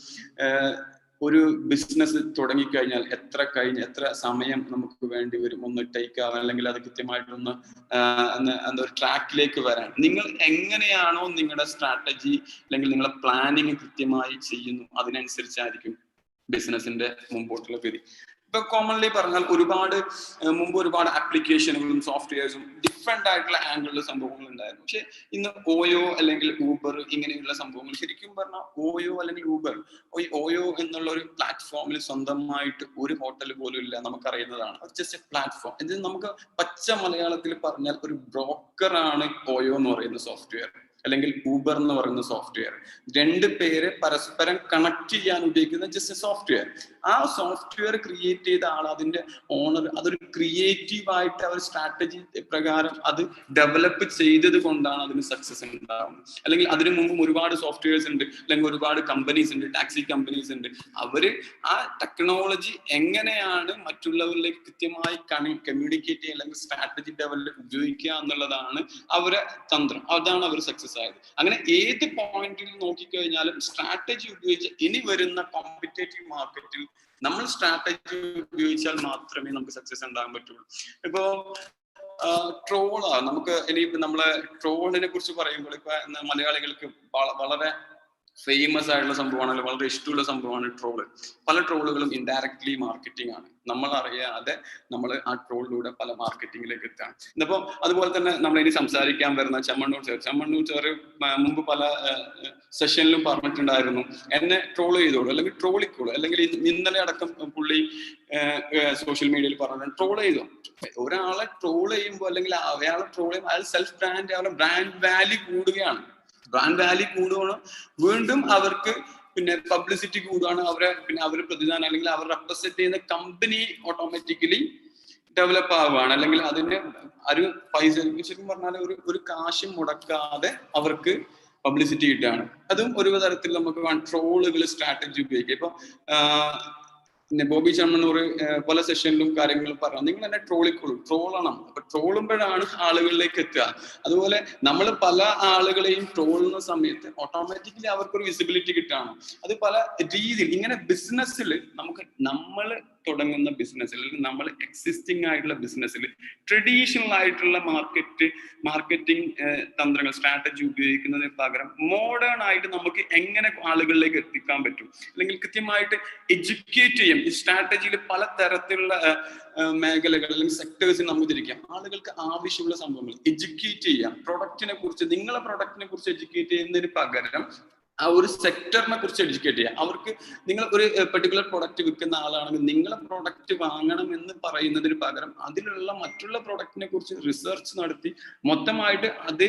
ഒരു ബിസിനസ് തുടങ്ങിക്കഴിഞ്ഞാൽ എത്ര സമയം നമുക്ക് വേണ്ടി വരും ഒന്ന് ടേക്ക് ആവാൻ, അല്ലെങ്കിൽ അത് കൃത്യമായിട്ടൊന്ന് ഒരു ട്രാക്കിലേക്ക് വരാൻ. നിങ്ങൾ എങ്ങനെയാണോ നിങ്ങളുടെ സ്ട്രാറ്റജി അല്ലെങ്കിൽ നിങ്ങളുടെ പ്ലാനിങ് കൃത്യമായി ചെയ്യുന്നു, അതിനനുസരിച്ചായിരിക്കും ബിസിനസിന്റെ മുമ്പോട്ടുള്ള ഗതി. ഇപ്പൊ കോമൺലി പറഞ്ഞാൽ മുമ്പ് ഒരുപാട് ആപ്ലിക്കേഷനുകളും സോഫ്റ്റ്വെയർസും ഡിഫറെന്റ് ആയിട്ടുള്ള ആംഗിളിലുള്ള സംഭവങ്ങൾ ഉണ്ടായിരുന്നു. പക്ഷെ ഇന്ന് ഓയോ അല്ലെങ്കിൽ ഊബർ ഇങ്ങനെയുള്ള സംഭവങ്ങൾ, ശരിക്കും പറഞ്ഞാൽ ഓയോ അല്ലെങ്കിൽ ഊബർ, ഓയോ എന്നുള്ള ഒരു പ്ലാറ്റ്ഫോമിൽ സ്വന്തമായിട്ട് ഒരു ഹോട്ടൽ പോലും ഇല്ല, നമുക്കറിയുന്നതാണ്. അത് ജസ്റ്റ് എ പ്ലാറ്റ്ഫോം. ഇത് നമുക്ക് പച്ച മലയാളത്തിൽ പറഞ്ഞാൽ ഒരു ബ്രോക്കറാണ് ഓയോ എന്ന് പറയുന്ന സോഫ്റ്റ്വെയർ, അല്ലെങ്കിൽ ഊബർ എന്ന് പറയുന്ന സോഫ്റ്റ്വെയർ. രണ്ട് പേര് പരസ്പരം കണക്ട് ചെയ്യാൻ ഉപയോഗിക്കുന്ന ജസ്റ്റ് സോഫ്റ്റ്വെയർ. ആ സോഫ്റ്റ്വെയർ ക്രിയേറ്റ് ചെയ്ത ആൾ, അതിന്റെ ഓണർ, അതൊരു ക്രിയേറ്റീവ് ആയിട്ട് അവർ സ്ട്രാറ്റജി പ്രകാരം അത് ഡെവലപ്പ് ചെയ്തത് കൊണ്ടാണ് അതിന് സക്സസ് ഉണ്ടാവുന്നത്. അല്ലെങ്കിൽ അതിനു മുമ്പും ഒരുപാട് സോഫ്റ്റ്വെയർസ് ഉണ്ട്, അല്ലെങ്കിൽ ഒരുപാട് കമ്പനീസ് ഉണ്ട്, ടാക്സി കമ്പനീസ് ഉണ്ട്. അവര് ആ ടെക്നോളജി എങ്ങനെയാണ് മറ്റുള്ളവരിലേക്ക് കൃത്യമായി കമ്മ്യൂണിക്കേറ്റ് ചെയ്യുക, അല്ലെങ്കിൽ സ്ട്രാറ്റജി ഡെവലപ്പ് ഉപയോഗിക്കുക എന്നുള്ളതാണ് അവരെ തന്ത്രം. അതാണ് അവർ സക്സസ് ആയത്. അങ്ങനെ ഏത് പോയിന്റിൽ നോക്കിക്കഴിഞ്ഞാലും സ്ട്രാറ്റജി ഉപയോഗിച്ച് ഇനി വരുന്ന കോമ്പറ്റേറ്റീവ് മാർക്കറ്റിൽ നമ്മൾ സ്ട്രാറ്റജി ഉപയോഗിച്ചാൽ മാത്രമേ നമുക്ക് സക്സസ് ഉണ്ടാകാൻ പറ്റുള്ളൂ. ഇപ്പോ നമുക്ക് ഇനിയിപ്പോ നമ്മളെ ട്രോളിനെ കുറിച്ച് പറയുമ്പോൾ, ഇപ്പൊ മലയാളികൾക്ക് വളരെ ഫേമസ് ആയിട്ടുള്ള സംഭവമാണ്, വളരെ ഇഷ്ടമുള്ള സംഭവമാണ് ട്രോള്. പല ട്രോളുകളും ഇൻഡയറക്ട്ലി മാർക്കറ്റിംഗ് ആണ്. നമ്മൾ അറിയാതെ നമ്മൾ ആ ട്രോളിലൂടെ പല മാർക്കറ്റിംഗിലേക്ക് എത്താണ്. ഇന്നിപ്പോ അതുപോലെ തന്നെ നമ്മൾ ഇനി സംസാരിക്കാൻ വരുന്ന ചെമ്മണ്ണൂർ സാറ് മുമ്പ് പല സെഷനിലും പറഞ്ഞിട്ടുണ്ടായിരുന്നു, എന്നെ ട്രോൾ ചെയ്തോളൂ, അല്ലെങ്കിൽ ട്രോളിക്കോളൂ, അല്ലെങ്കിൽ ഇന്നലെ അടക്കം പുള്ളി സോഷ്യൽ മീഡിയയിൽ പറഞ്ഞു ട്രോൾ ചെയ്തോ. ഒരാളെ ട്രോൾ ചെയ്യുമ്പോൾ, അല്ലെങ്കിൽ അയാളെ ട്രോൾ ചെയ്യുമ്പോൾ അയാൾ സെൽഫ് ബ്രാൻഡ് വാല്യൂ കൂടുകയാണ്. ബ്രാൻഡ് വാല്യൂ കൂടുകയാണ്, വീണ്ടും അവർക്ക് പബ്ലിസിറ്റി കൂടുകയാണ്, അവർ പ്രതിദാനം അല്ലെങ്കിൽ അവർ റെപ്രസെന്റ് ചെയ്യുന്ന കമ്പനി ഓട്ടോമാറ്റിക്കലി ഡെവലപ്പ് ആവുകയാണ്. അല്ലെങ്കിൽ അതിന് ഒരു പൈസ, ശരിക്കും പറഞ്ഞാൽ ഒരു കാശും മുടക്കാതെ അവർക്ക് പബ്ലിസിറ്റി കിട്ടുകയാണ്. അതും ഒരു തരത്തിൽ നമുക്ക് ട്രോളുകൾ സ്ട്രാറ്റജി ഉപയോഗിക്കാം. ഇപ്പൊ ബോബി ചെമ്മണ്ണൂർ പല സെഷനിലും കാര്യങ്ങളും പറഞ്ഞു, നിങ്ങൾ എന്നെ ട്രോളണം. അപ്പൊ ട്രോളുമ്പോഴാണ് ആളുകളിലേക്ക് എത്തുക. അതുപോലെ നമ്മൾ പല ആളുകളെയും ട്രോളുന്ന സമയത്ത് ഓട്ടോമാറ്റിക്കലി അവർക്കൊരു വിസിബിലിറ്റി കിട്ടുകയാണ്. അത് പല രീതിയിൽ ഇങ്ങനെ ബിസിനസ്സിൽ നമ്മൾ തുടങ്ങുന്ന ബിസിനസ്സിൽ, അല്ലെങ്കിൽ നമ്മൾ എക്സിസ്റ്റിംഗ് ആയിട്ടുള്ള ബിസിനസ്സിൽ ട്രഡീഷണൽ ആയിട്ടുള്ള മാർക്കറ്റിംഗ് തന്ത്രങ്ങൾ, സ്ട്രാറ്റജി ഉപയോഗിക്കുന്നതിന് പകരം മോഡേൺ ആയിട്ട് നമുക്ക് എങ്ങനെ ആളുകളിലേക്ക് എത്തിക്കാൻ പറ്റും, അല്ലെങ്കിൽ കൃത്യമായിട്ട് എഡ്യൂക്കേറ്റ് ചെയ്യാം. ഈ സ്ട്രാറ്റജിയിൽ പല തരത്തിലുള്ള മേഖലകൾ അല്ലെങ്കിൽ സെക്ടേഴ്സിൽ നമുക്ക് തിരിക്കാം. ആളുകൾക്ക് ആവശ്യമുള്ള സംഭവങ്ങൾ എഡ്യൂക്കേറ്റ് ചെയ്യാം. നിങ്ങളെ പ്രൊഡക്റ്റിനെ കുറിച്ച് എഡ്യൂക്കേറ്റ് ചെയ്യുന്നതിന് പകരം ആ ഒരു സെക്ടറിനെ കുറിച്ച് എഡ്യൂക്കേറ്റ് ചെയ്യാം. അവർക്ക് നിങ്ങൾ ഒരു പെർട്ടിക്കുലർ പ്രൊഡക്റ്റ് വിൽക്കുന്ന ആളാണെങ്കിൽ നിങ്ങളെ പ്രൊഡക്റ്റ് വാങ്ങണം എന്ന് പറയുന്നതിന് പകരം അതിലുള്ള മറ്റുള്ള പ്രൊഡക്റ്റിനെ കുറിച്ച് റിസർച്ച് നടത്തി മൊത്തമായിട്ട് അത്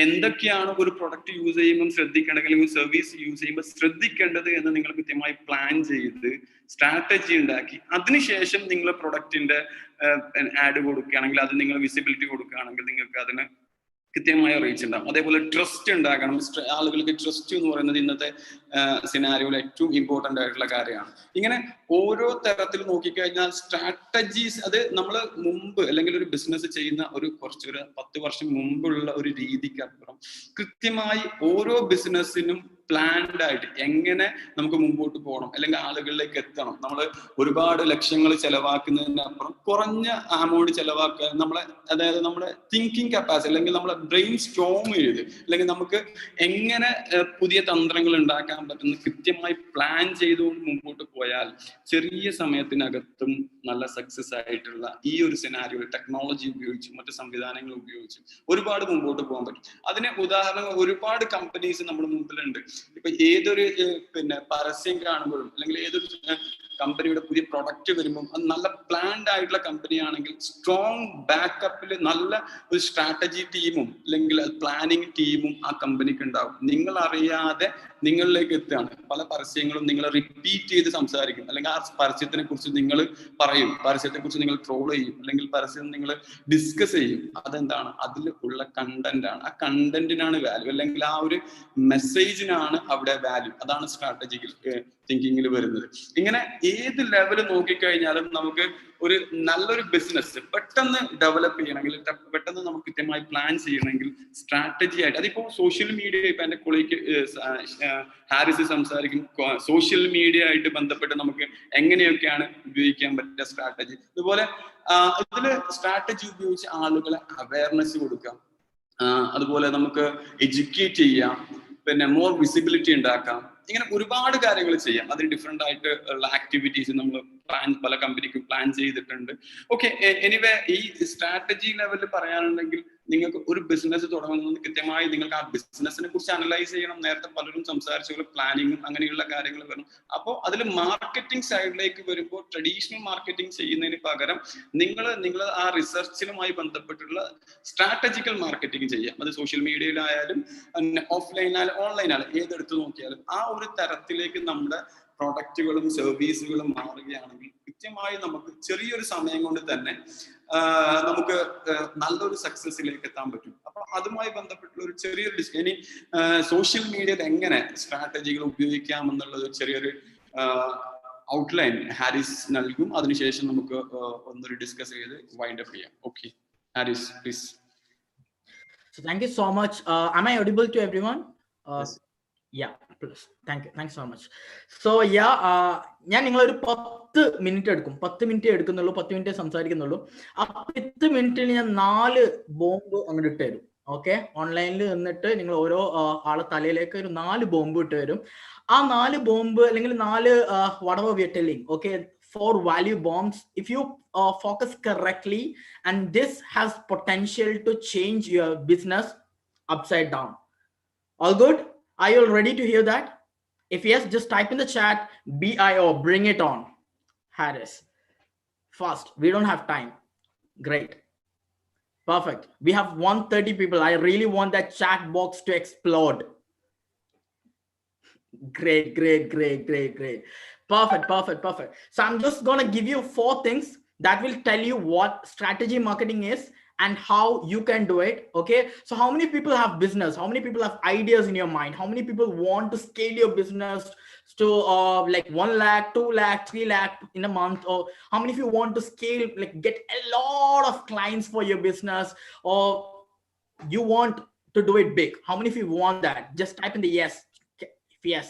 എന്തൊക്കെയാണ് ഒരു പ്രൊഡക്റ്റ് യൂസ് ചെയ്യുമ്പോൾ ശ്രദ്ധിക്കേണ്ടത്, അല്ലെങ്കിൽ സർവീസ് യൂസ് ചെയ്യുമ്പോൾ ശ്രദ്ധിക്കേണ്ടത് എന്ന് നിങ്ങൾ കൃത്യമായി പ്ലാൻ ചെയ്ത് സ്ട്രാറ്റജി ഉണ്ടാക്കി അതിനുശേഷം നിങ്ങൾ പ്രൊഡക്റ്റിന്റെ ആഡ് കൊടുക്കുകയാണെങ്കിൽ, അത് നിങ്ങൾ വിസിബിലിറ്റി കൊടുക്കുകയാണെങ്കിൽ നിങ്ങൾക്ക് അതിന് കൃത്യമായ റീച്ച് ഉണ്ടാകും. അതേപോലെ ട്രസ്റ്റ് ഉണ്ടാകണം. ആളുകൾക്ക് ട്രസ്റ്റ് എന്ന് പറയുന്നത് ഇന്നത്തെ സിനാരിയോയിൽ ഏറ്റവും ഇമ്പോർട്ടൻ്റ് ആയിട്ടുള്ള കാര്യമാണ്. ഇങ്ങനെ ഓരോ തരത്തിൽ നോക്കിക്കഴിഞ്ഞാൽ സ്ട്രാറ്റജീസ്, അത് നമ്മൾ മുമ്പ് അല്ലെങ്കിൽ ഒരു ബിസിനസ് ചെയ്യുന്ന ഒരു 10 വർഷം മുമ്പുള്ള ഒരു രീതിക്കപ്പുറം കൃത്യമായി ഓരോ ബിസിനസ്സിനും പ്ലാൻഡ് ആയിട്ട് എങ്ങനെ നമുക്ക് മുമ്പോട്ട് പോകണം, അല്ലെങ്കിൽ ആളുകളിലേക്ക് എത്തണം. നമ്മൾ ഒരുപാട് ലക്ഷങ്ങൾ ചെലവാക്കുന്നതിനപ്പുറം കുറഞ്ഞ എമൗണ്ട് ചെലവാക്കുക, അതായത് നമ്മുടെ തിങ്കിങ് കപ്പാസിറ്റി, അല്ലെങ്കിൽ നമ്മളെ ബ്രെയിൻ സ്റ്റോം ചെയ്ത്, അല്ലെങ്കിൽ നമുക്ക് എങ്ങനെ പുതിയ തന്ത്രങ്ങൾ ഉണ്ടാക്കാൻ പറ്റുന്ന കൃത്യമായി പ്ലാൻ ചെയ്തുകൊണ്ട് മുമ്പോട്ട് പോയാൽ ചെറിയ സമയത്തിനകത്തും നല്ല സക്സസ് ആയിട്ടുള്ള ഈ ഒരു സിനാരിയോ ടെക്നോളജി ഉപയോഗിച്ച് മറ്റു സംവിധാനങ്ങൾ ഉപയോഗിച്ച് ഒരുപാട് മുമ്പോട്ട് പോകാൻ പറ്റും. അതിന് ഉദാഹരണം ഒരുപാട് കമ്പനീസ് നമ്മുടെ മുമ്പിലുണ്ട്. ഇപ്പൊ ഏതൊരു പരസ്യം കാണുമ്പോഴും, അല്ലെങ്കിൽ ഏതൊരു കമ്പനിയുടെ പുതിയ പ്രൊഡക്റ്റ് വരുമ്പോൾ അത് നല്ല പ്ലാൻഡ് ആയിട്ടുള്ള കമ്പനി ആണെങ്കിൽ സ്ട്രോങ് ബാക്കപ്പിൽ നല്ല ഒരു സ്ട്രാറ്റജി ടീമും അല്ലെങ്കിൽ പ്ലാനിങ് ടീമും ആ കമ്പനിക്ക് ഉണ്ടാവും. നിങ്ങൾ അറിയാതെ നിങ്ങളിലേക്ക് എത്തുകയാണ്. പല പരസ്യങ്ങളും നിങ്ങൾ റിപ്പീറ്റ് ചെയ്ത് സംസാരിക്കും, അല്ലെങ്കിൽ ആ പരസ്യത്തിനെ കുറിച്ച് നിങ്ങൾ പറയും, പരസ്യത്തെ കുറിച്ച് നിങ്ങൾ ട്രോൾ ചെയ്യും, അല്ലെങ്കിൽ പരസ്യം നിങ്ങൾ ഡിസ്കസ് ചെയ്യും. അതെന്താണ്? അതിൽ ഉള്ള കണ്ടന്റ് ആണ്. ആ കണ്ടന്റിനാണ് വാല്യൂ, അല്ലെങ്കിൽ ആ ഒരു മെസ്സേജിനാണ് അവിടെ വാല്യൂ. അതാണ് സ്ട്രാറ്റജിക്കൽ തിങ്കിങ്ങിൽ വരുന്നത്. ഇങ്ങനെ ഏത് ലെവൽ നോക്കിക്കഴിഞ്ഞാലും നമുക്ക് ഒരു നല്ലൊരു ബിസിനസ് പെട്ടെന്ന് ഡെവലപ്പ് ചെയ്യണമെങ്കിൽ, പെട്ടെന്ന് നമുക്ക് കൃത്യമായി പ്ലാൻ ചെയ്യണമെങ്കിൽ സ്ട്രാറ്റജി ആയിട്ട്, അതിപ്പോ സോഷ്യൽ മീഡിയ, ഇപ്പൊ എന്റെ കൊളീഗ് ഹാരിസ് സംസാരിക്കും, സോഷ്യൽ മീഡിയ ആയിട്ട് ബന്ധപ്പെട്ട് നമുക്ക് എങ്ങനെയൊക്കെയാണ് ഉപയോഗിക്കാൻ പറ്റുക സ്ട്രാറ്റജി. അതുപോലെ ഇതില് സ്ട്രാറ്റജി ഉപയോഗിച്ച് ആളുകളെ അവയർനെസ് കൊടുക്കാം, അതുപോലെ നമുക്ക് എഡ്യൂക്കേറ്റ് ചെയ്യാം, പിന്നെ മോർ വിസിബിലിറ്റി ഉണ്ടാക്കാം. ഇങ്ങനെ ഒരുപാട് കാര്യങ്ങൾ ചെയ്യാം. അതിന് ഡിഫറെന്റ് ആയിട്ട് ഉള്ള ആക്ടിവിറ്റീസ് നമ്മൾ പല കമ്പനിക്കും പ്ലാൻ ചെയ്തിട്ടുണ്ട്. ഓക്കെ, എനിവേ ഈ സ്ട്രാറ്റജി ലെവലിൽ പറയാനുണ്ടെങ്കിൽ നിങ്ങൾക്ക് ഒരു ബിസിനസ് തുടങ്ങുന്നത് കൃത്യമായി നിങ്ങൾക്ക് ആ ബിസിനസിനെ കുറിച്ച് അനലൈസ് ചെയ്യണം. നേരത്തെ പലരും സംസാരിച്ച പ്ലാനിങ്ങും അങ്ങനെയുള്ള കാര്യങ്ങൾ വരണം. അപ്പോൾ അതിൽ മാർക്കറ്റിംഗ് സൈഡിലേക്ക് വരുമ്പോൾ ട്രഡീഷണൽ മാർക്കറ്റിംഗ് ചെയ്യുന്നതിന് പകരം നിങ്ങൾ ആ റിസർച്ചിലുമായി ബന്ധപ്പെട്ടുള്ള സ്ട്രാറ്റജിക്കൽ മാർക്കറ്റിംഗ് ചെയ്യാം. അത് സോഷ്യൽ മീഡിയയിലായാലും ഓഫ്ലൈനായാലും ഓൺലൈനായാലും ഏതെടുത്ത് നോക്കിയാലും ആ ഒരു തരത്തിലേക്ക് നമ്മുടെ പ്രൊഡക്റ്റുകളും സർവീസുകളും മാറുകയാണെങ്കിൽ കൃത്യമായി നമുക്ക് ചെറിയൊരു സമയം കൊണ്ട് തന്നെ നമുക്ക് നല്ലൊരു സക്സസിലേക്ക് എത്താൻ പറ്റും. അപ്പൊ അതുമായി ബന്ധപ്പെട്ടുള്ള ഒരു ചെറിയൊരു ഇനി സോഷ്യൽ മീഡിയയിൽ എങ്ങനെ സ്ട്രാറ്റജികൾ ഉപയോഗിക്കാം എന്നുള്ളത് ചെറിയൊരു ഔട്ട്ലൈൻ ഹാരിസ് നൽകും. അതിനുശേഷം നമുക്ക് ഒന്നൊരു ഡിസ്കസ് ചെയ്ത് വൈൻഡ് അപ്പ് ചെയ്യാം. Okay, Haris please. So thank you so much. Am I audible to everyone? Yes. Yeah, please. Thanks so much. So yeah, ഞാൻ നിങ്ങളൊരു 10 മിനിറ്റ് എടുക്കും. 10 മിനിറ്റ് എടുക്കുന്നുള്ളൂ, 10 മിനിറ്റ് സംസാരിക്കുന്നുള്ളൂ. ആ 10 മിനിറ്റിൽ ഞാൻ 4 ബോംബ് അങ്ങോട്ട് ഇട്ട് തരും. ഓക്കെ, ഓൺലൈനിൽ നിന്നിട്ട് നിങ്ങൾ ഓരോ ആളെ തലയിലേക്ക് ഒരു 4 ബോംബ് ഇട്ട് തരും. ആ 4 ബോംബ് അല്ലെങ്കിൽ 4 whatever we are telling, okay, 4 value bombs, if you focus correctly, and this has potential to change your business upside down. All good? Are you all ready to hear that? If yes, just type in the chat BIO, bring it on. Harris, fast, we don't have time. Great, perfect. We have 130 people. I really want that chat box to explode. Great. Perfect. So I'm just gonna give you 4 things that will tell you what strategy marketing is and how you can do it. Okay, so how many people have business? How many people have ideas in your mind? How many people want to scale your business to like 1 lakh, 2 lakh, 3 lakh in a month? Or how many of you want to scale, like get a lot of clients for your business, or you want to do it big? How many of you want that? Just type in the yes. Yes,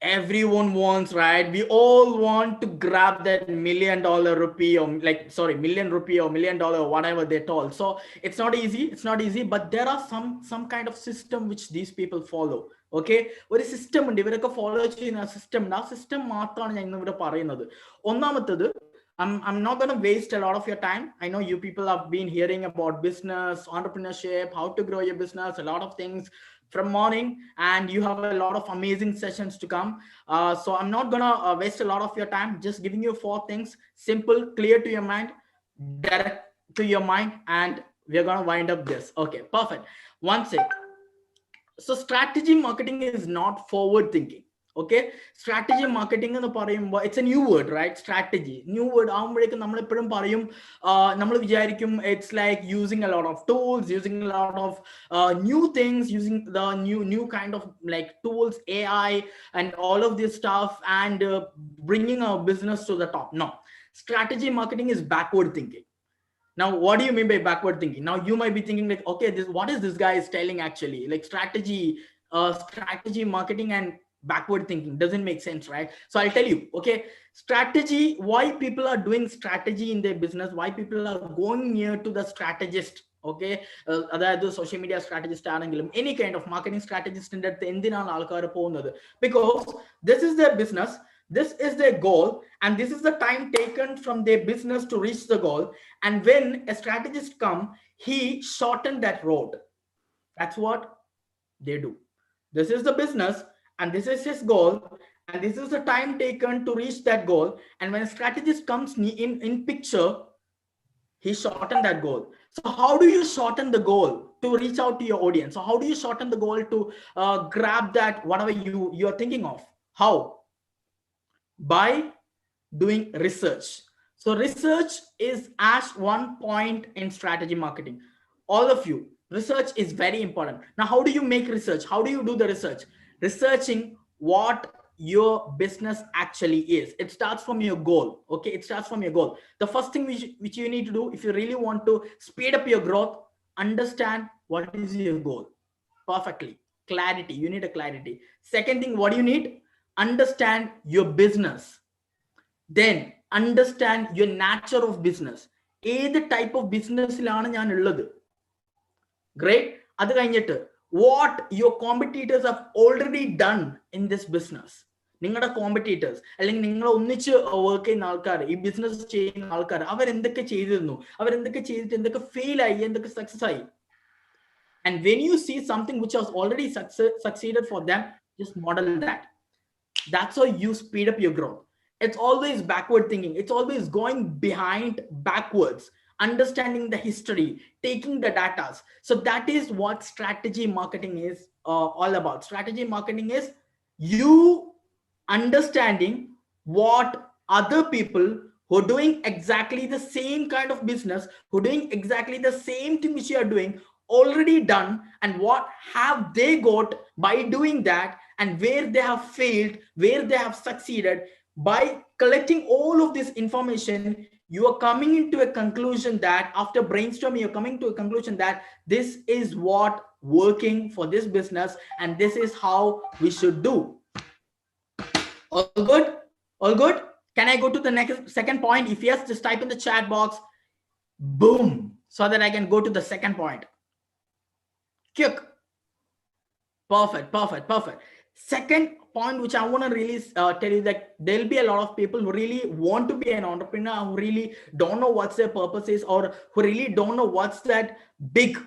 everyone wants, right? We all want to grab that $1 million rupee, or million rupee or $1 million, or whatever they told. So it's not easy, but there are some kind of system which these people follow. Okay, ഒരു system ഉണ്ട്, ഇവരൊക്കെ follow ചെയ്യുന്ന system ഉണ്ട്. ആ system മാത്രമാണ് ഞാൻ ഇന്ന് ഇവിടെ പറയുന്നത്. ഒന്നാമത്തത്, I'm not going to waste a lot of your time. I know you people have been hearing about business, entrepreneurship, how to grow your business, a lot of things from morning, and you have a lot of amazing sessions to come. So I'm not going to waste a lot of your time, just giving you 4 things, simple, clear to your mind, direct to your mind, and we're going to wind up this. Okay, perfect. One sec. So strategy marketing is not forward thinking. Okay, strategy marketing എന്ന് പറയുമ്പോൾ it's a new word, right? Strategy, new word ആവുമ്പോഴേക്കും നമ്മൾ എപ്പോഴും പറയും, നമ്മൾ വിചാരിക്കും it's like using a lot of tools, using a lot of new things, using the new kind of like tools, AI and all of this stuff, and bringing our business to the top. No, strategy marketing is backward thinking. Now, what do you mean by backward thinking? Now you might be thinking like, okay, what is this guy is telling actually? Like strategy marketing and backward thinking doesn't make sense, right? So I'll tell you, okay, strategy, why people are doing strategy in their business, why people are going near to the strategist. Okay, അതായത് social media strategist ആണെങ്കിലും any kind of marketing strategist ന്റെ അടുത്ത് എന്തിനാണ് ആൾക്കാർ പോകുന്നത്? Because this is their business, this is their goal, and this is the time taken from their business to reach the goal. And when a strategist come, he shortened that road. That's what they do. This is the business, and this is his goal, and this is the time taken to reach that goal. And when a strategist comes in picture, he shortened that goal. So how do you shorten the goal to reach out to your audience? So how do you shorten the goal to grab that whatever you are thinking of? How? By doing research. So research is as one point in strategy marketing. All of you, research is very important. Now, how do you make research? How do you do the research? Researching what your business actually is. It starts from your goal. Okay, it starts from your goal. The first thing which you need to do if you really want to speed up your growth, understand what is your goal perfectly. Clarity. You need a clarity. Second thing, what do you need? Understand your business. Then understand your nature of business. ഏത് type of ബിസിനസ്സിലാണ് ഞാൻ ഉള്ളത്? Great. അത് കഴിഞ്ഞിട്ട് what your competitors have already done in this business. നിങ്ങളുടെ competitors അല്ലെങ്കിൽ നിങ്ങൾ ഒന്നിച്ച് work ചെയ്യുന്ന ആൾക്കാർ, ഈ ബിസിനസ് ചെയ്യുന്ന ആൾക്കാർ, അവരെന്തൊക്കെ ചെയ്തിരുന്നു, അവരെന്തൊക്കെ ചെയ്തിട്ട് എന്തൊക്കെ ഫെയിൽ ആയി, എന്തൊക്കെ സക്സസ് ആയി. And when you see something which has already succeeded for them, just model that. That's how you speed up your growth. It's always backward thinking. It's always going behind backwards, understanding the history, taking the data. So that is what strategy marketing is all about. Strategy marketing is you understanding what other people who are doing exactly the same kind of business, who are doing exactly the same thing which you are doing, already done, and what have they got by doing that, and where they have failed, where they have succeeded. By collecting all of this information, you are coming into a conclusion that after brainstorming, you're coming to a conclusion that this is what working for this business, and this is how we should do. All good? All good? Can I go to the next second point? If yes, just type in the chat box. Boom. So that I can go to the second point. Quick. Perfect, perfect, perfect. Second point, which I want to really tell you, that there'll be a lot of people who really want to be an entrepreneur, who really don't know what's their purpose is, or who really don't know what's that big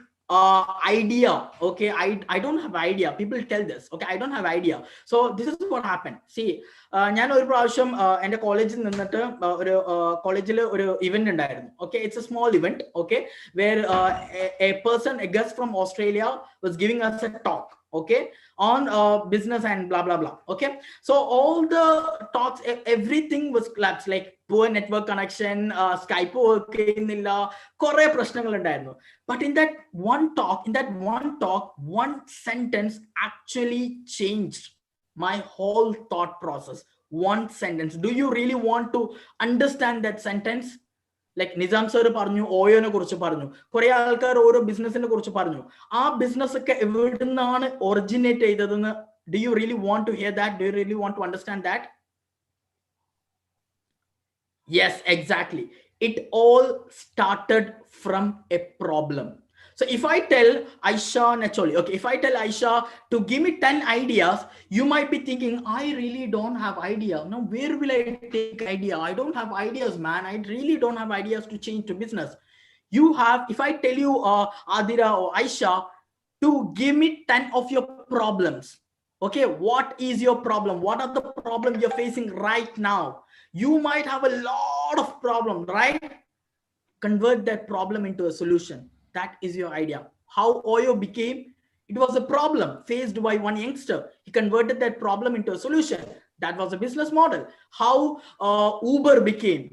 idea. Okay, I don't have idea. People tell this. Okay, I don't have idea. So this is what happened. See, ഞാൻ ഒരു പ്രാവശ്യം എൻ്റെ കോളേജിൽ നിന്നിട്ട് ഒരു കോളേജിൽ ഒരു event ഉണ്ടായിരുന്നു. Okay, it's a small event. Okay, where a person, a guest from Australia, was giving us a talk. Okay, on business and blah blah blah. Okay, so all the talks, everything was collapsed, like poor network connection, Skype work ചെയ്യുന്നില്ല, കുറെ പ്രശ്നങ്ങൾ ഉണ്ടായിരുന്നു. But in that one talk, one sentence actually changed my whole thought process. One sentence. Do you really want to understand that sentence? Like Nizam sir പറഞ്ഞു, ഓയോനെ കുറിച്ച് പറഞ്ഞു, കുറെ ആൾക്കാർ ഓരോ ബിസിനസിനെ കുറിച്ച് പറഞ്ഞു. ആ ബിസിനസ് ഒക്കെ എവിടെ നിന്നാണ് ഒറിജിനേറ്റ് ചെയ്തതെന്ന് do you really want to hear that? Do you really want to understand that? Yes, exactly. It all started from a problem. So if I tell Aisha naturally, okay, if I tell Aisha to give me 10 ideas, you might be thinking, I really don't have idea. Now, where will I take idea? I don't have ideas, man. I really don't have ideas to change to business. You have, if I tell you, Adira or Aisha, to give me 10 of your problems. Okay, what is your problem? What are the problems you're facing right now? You might have a lot of problems, right? Convert that problem into a solution. That is your idea. How Oyo became, it was a problem faced by one youngster. He converted that problem into a solution. That was a business model. How Uber became,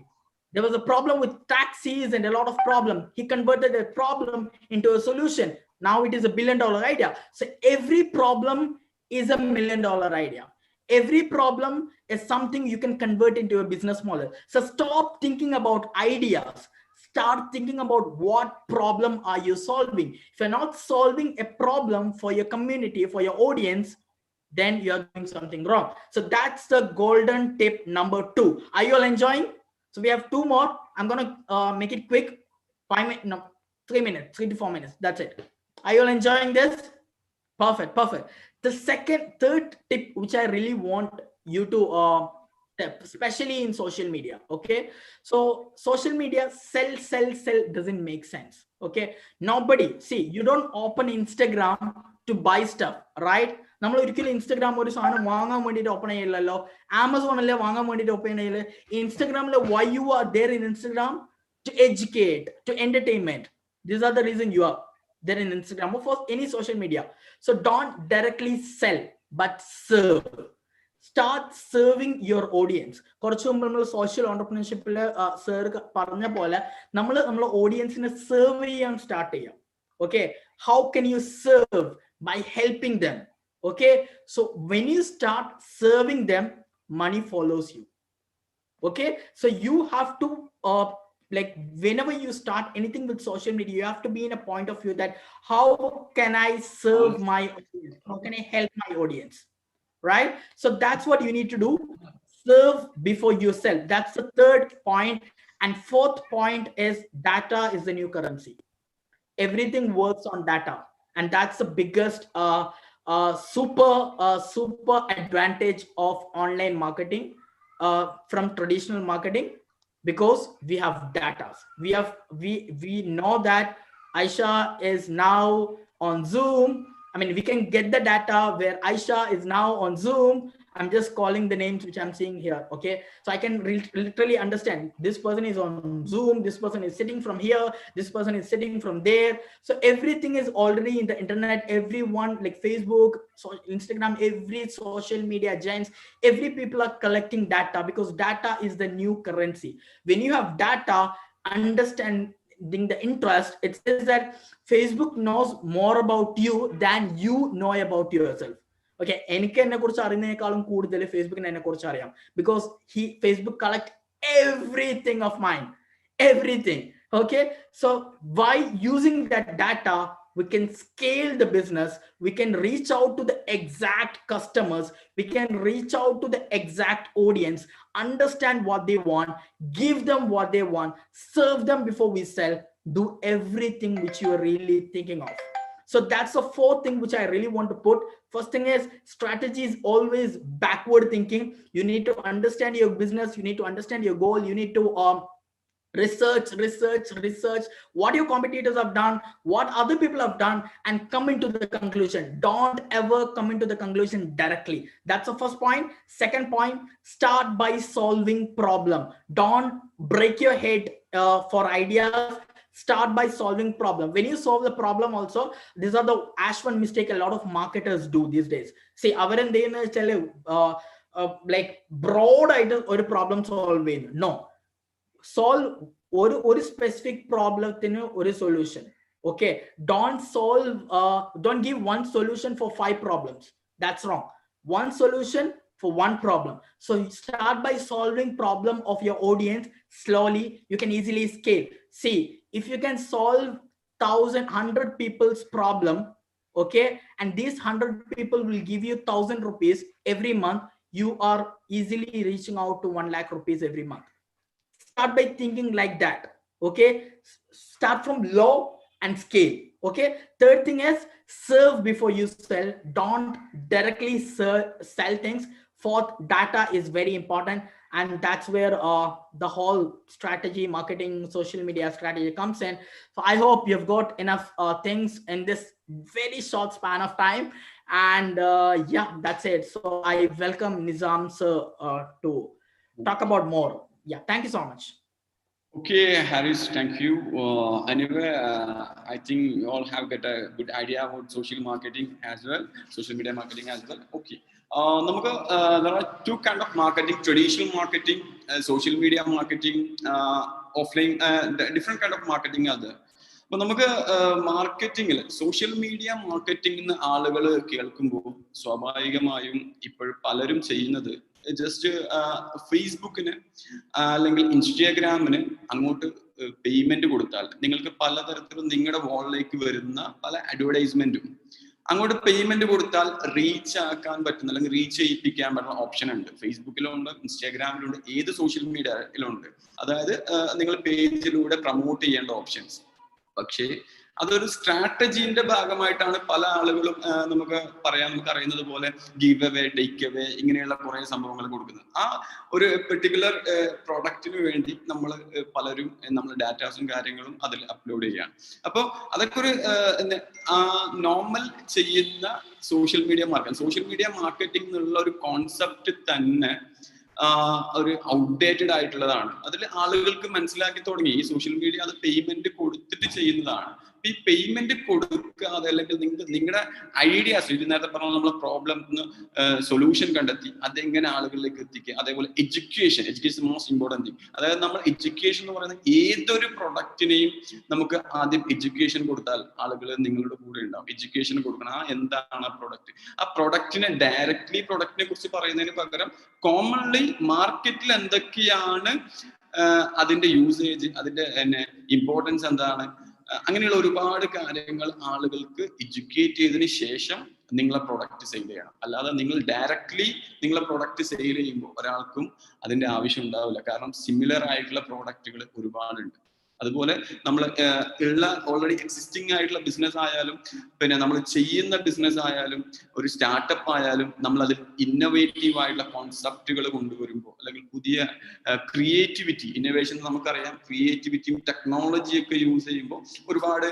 there was a problem with taxis and a lot of problem. He converted that problem into a solution. Now it is $1 billion idea. So every problem is $1 million idea. Every problem is something you can convert into a business model. So stop thinking about ideas. Start thinking about what problem are you solving. If you're not solving a problem for your community, for your audience, then you're doing something wrong. So that's the golden tip number 2. Are you all enjoying? So we have 2 more. I'm going to make it quick. 3 minutes, 3 to 4 minutes. That's it. Are you all enjoying this? Perfect, perfect. The third tip, which I really want you to especially in social media. Okay, so social media sell doesn't make sense. Okay, nobody, see, you don't open Instagram to buy stuff, right? നമ്മൾ ഒരിക്കലും Instagram ഒരു സാധനം വാങ്ങാൻ വേണ്ടിയിട്ട് open ചെയ്യില്ലല്ലോ. ആമസോണല്ലേ വാങ്ങാൻ വേണ്ടിയിട്ട് open ചെയ്യില്ല. ഇൻസ്റ്റഗ്രാമിലെ why you are there in Instagram? To educate, to entertainment. These are the reason you are there in Instagram or for any social media. So don't directly sell, but serve. Start serving your audience. Social entrepreneurship audience serve start. Okay, how can you serve? By helping them. Okay, so when you start serving them, money follows you. Okay, so you have to like whenever you start anything with social media, you have to be in a point of view that how can I serve my audience? How can I help my audience? Right? So that's what you need to do. Serve before you sell. That's the third point. And fourth point is data is the new currency. Everything works on data, and that's the biggest super advantage of online marketing from traditional marketing, because we have data. We know that Aisha is now on Zoom. I mean, we can get the data where Aisha is now on Zoom. I'm just calling the names which I'm seeing here. Okay, so I can literally understand this person is on Zoom, this person is sitting from here, this person is sitting from there. So everything is already in the internet. Everyone, like Facebook, so Instagram, every social media giants, every people are collecting data, because data is the new currency. When you have data, understanding the interest, it says that Facebook knows more about you than you know about yourself. Okay, എനിക്ക് എന്നെ കുറിച്ച് അറിയുന്നതിനേക്കാളും കൂടുതൽ ഫേസ്ബുക്കിന് എന്നെ കുറിച്ച് അറിയാം, because Facebook collect everything of mine, everything. Okay, so by using that data, we can scale the business, we can reach out to the exact customers, we can reach out to the exact audience, understand what they want, give them what they want, serve them before we sell, do everything which you are really thinking of. So that's the fourth thing which I really want to put. First thing is strategy is always backward thinking. You need to understand your business, you need to understand your goal, you need to research what your competitors have done, what other people have done, and come into the conclusion. Don't ever come into the conclusion directly. That's the first point. Second point, start by solving problem. Don't break your head for ideas. Start by solving problem. When you solve the problem also, these are the Ashwin mistake a lot of marketers do these days. See, avaran they tell like broad idea or problem solving. No, solve or specific problem or a solution. Okay, don't give one solution for 5 problems. That's wrong. One solution for one problem. So start by solving problem of your audience. Slowly you can easily scale. See, if you can solve 100 people's problem, okay, and these 100 people will give you 1,000 rupees every month, you are easily reaching out to 1 lakh rupees every month. Start by thinking like that. Okay, start from low and scale. Okay, third thing is serve before you sell. Don't directly sell things. Fourth, data is very important, and that's where the whole strategy, marketing, social media strategy comes in. So I hope you've got enough things in this very short span of time, and yeah, that's it. So I welcome Nizam sir to talk about more. Yeah, thank you so much. Okay, Harris, thank you. Anyway, I think you all have got a good idea about social marketing as well, social media marketing as well. Okay, there are 2 kind of marketing: traditional marketing, social media marketing, offline, different kind of marketing are there. But നമുക്ക് മാർക്കറ്റിംഗിൽ social media marketing ആളുകൾ കേൾക്കുമ്പോൾ സ്വാഭാവികമായും ഇപ്പോൾ പലരും ചെയ്യുന്നത് just ഫേസ്ബുക്കിന് അല്ലെങ്കിൽ ഇൻസ്റ്റാഗ്രാമിന് അങ്ങോട്ട് payment കൊടുത്താൽ നിങ്ങൾക്ക് പലതരത്തിലും നിങ്ങളുടെ വാളിലേക്ക് വരുന്ന പല അഡ്വർടൈസ്മെന്റും അങ്ങോട്ട് പേയ്മെന്റ് കൊടുത്താൽ റീച്ച് ആക്കാൻ പറ്റുന്ന അല്ലെങ്കിൽ റീച്ച് ചെയ്യിപ്പിക്കാൻ പറ്റുന്ന ഓപ്ഷൻ ഉണ്ട്. ഫേസ്ബുക്കിലുണ്ട്, ഇൻസ്റ്റാഗ്രാമിലുണ്ട്, ഏത് സോഷ്യൽ മീഡിയയിലുണ്ട്. അതായത് നിങ്ങൾ പേജിലൂടെ പ്രൊമോട്ട് ചെയ്യേണ്ട ഓപ്ഷൻസ്. പക്ഷേ അതൊരു സ്ട്രാറ്റജീന്റെ ഭാഗമായിട്ടാണ് പല ആളുകളും നമുക്ക് അറിയുന്നത് പോലെ ഗിവ് അവേ, ടേക്ക് അവേ, ഇങ്ങനെയുള്ള കുറെ സംഭവങ്ങൾ കൊടുക്കുന്നത്. ആ ഒരു പെർട്ടിക്കുലർ പ്രോഡക്റ്റിന് വേണ്ടി നമ്മൾ പലരും നമ്മൾ ഡാറ്റാസും കാര്യങ്ങളും അതിൽ അപ്ലോഡ് ചെയ്യാണ്. അപ്പോൾ അതൊക്കെ ഒരു നോർമൽ ചെയ്യുന്ന social media marketing. Social media marketing എന്നുള്ള ഒരു കോൺസെപ്റ്റ് തന്നെ ഒരു ഔട്ട്ഡേറ്റഡ് ആയിട്ടുള്ളതാണ്. അതിൽ ആളുകൾക്ക് മനസ്സിലാക്കി തുടങ്ങി ഈ സോഷ്യൽ മീഡിയ അത് പേയ്മെന്റ് കൊടുത്തിട്ട് ചെയ്യുന്നതാണ്. ഈ പേയ്മെന്റ് കൊടുക്കാതെ അല്ലെങ്കിൽ നിങ്ങളുടെ ഐഡിയാസ് ഇത് നേരത്തെ പറഞ്ഞ നമ്മളെ പ്രോബ്ലം സൊല്യൂഷൻ കണ്ടെത്തി അതെങ്ങനെ ആളുകളിലേക്ക് എത്തിക്കുക. അതേപോലെ എഡ്യൂക്കേഷൻ മോസ്റ്റ് ഇമ്പോർട്ടൻറ്റ് തിങ്. അതായത് നമ്മൾ എഡ്യൂക്കേഷൻ എന്ന് പറയുന്നത് ഏതൊരു പ്രൊഡക്റ്റിനെയും നമുക്ക് ആദ്യം എഡ്യൂക്കേഷൻ കൊടുത്താൽ ആളുകൾ നിങ്ങളുടെ കൂടെ ഉണ്ടാവും. എഡ്യൂക്കേഷൻ കൊടുക്കണം. എന്താണ് ആ പ്രൊഡക്റ്റ്, ആ പ്രൊഡക്റ്റിനെ ഡയറക്ട്ലി പ്രൊഡക്റ്റിനെ കുറിച്ച് പറയുന്നതിന് പകരം കോമൺലി മാർക്കറ്റിൽ എന്തൊക്കെയാണ് അതിന്റെ യൂസേജ്, അതിന്റെ ഇമ്പോർട്ടൻസ് എന്താണ്, അങ്ങനെയുള്ള ഒരുപാട് കാര്യങ്ങൾ ആളുകൾക്ക് എഡ്യൂക്കേറ്റ് ചെയ്തതിന് ശേഷം നിങ്ങളെ പ്രൊഡക്റ്റ് സെയിൽ ചെയ്യണം. അല്ലാതെ നിങ്ങൾ ഡയറക്ട്ലി നിങ്ങളെ പ്രൊഡക്റ്റ് സെയിൽ ചെയ്യുമ്പോൾ ഒരാൾക്കും അതിന്റെ ആവശ്യം ഉണ്ടാവില്ല. കാരണം സിമിലർ ആയിട്ടുള്ള പ്രോഡക്റ്റുകൾ ഒരുപാടുണ്ട്. അതുപോലെ നമ്മൾ ഉള്ള ഓൾറെഡി എക്സിസ്റ്റിംഗ് ആയിട്ടുള്ള ബിസിനസ് ആയാലും പിന്നെ നമ്മൾ ചെയ്യുന്ന ബിസിനസ് ആയാലും ഒരു സ്റ്റാർട്ടപ്പ് ആയാലും നമ്മൾ അതിൽ ഇന്നോവേറ്റീവ് ആയിട്ടുള്ള കോൺസെപ്റ്റുകൾ കൊണ്ടുവരുമ്പോൾ അല്ലെങ്കിൽ പുതിയ ക്രിയേറ്റിവിറ്റി ഇന്നോവേഷൻ നമുക്കറിയാം, ക്രിയേറ്റിവിറ്റിയും ടെക്നോളജിയൊക്കെ യൂസ് ചെയ്യുമ്പോൾ ഒരുപാട്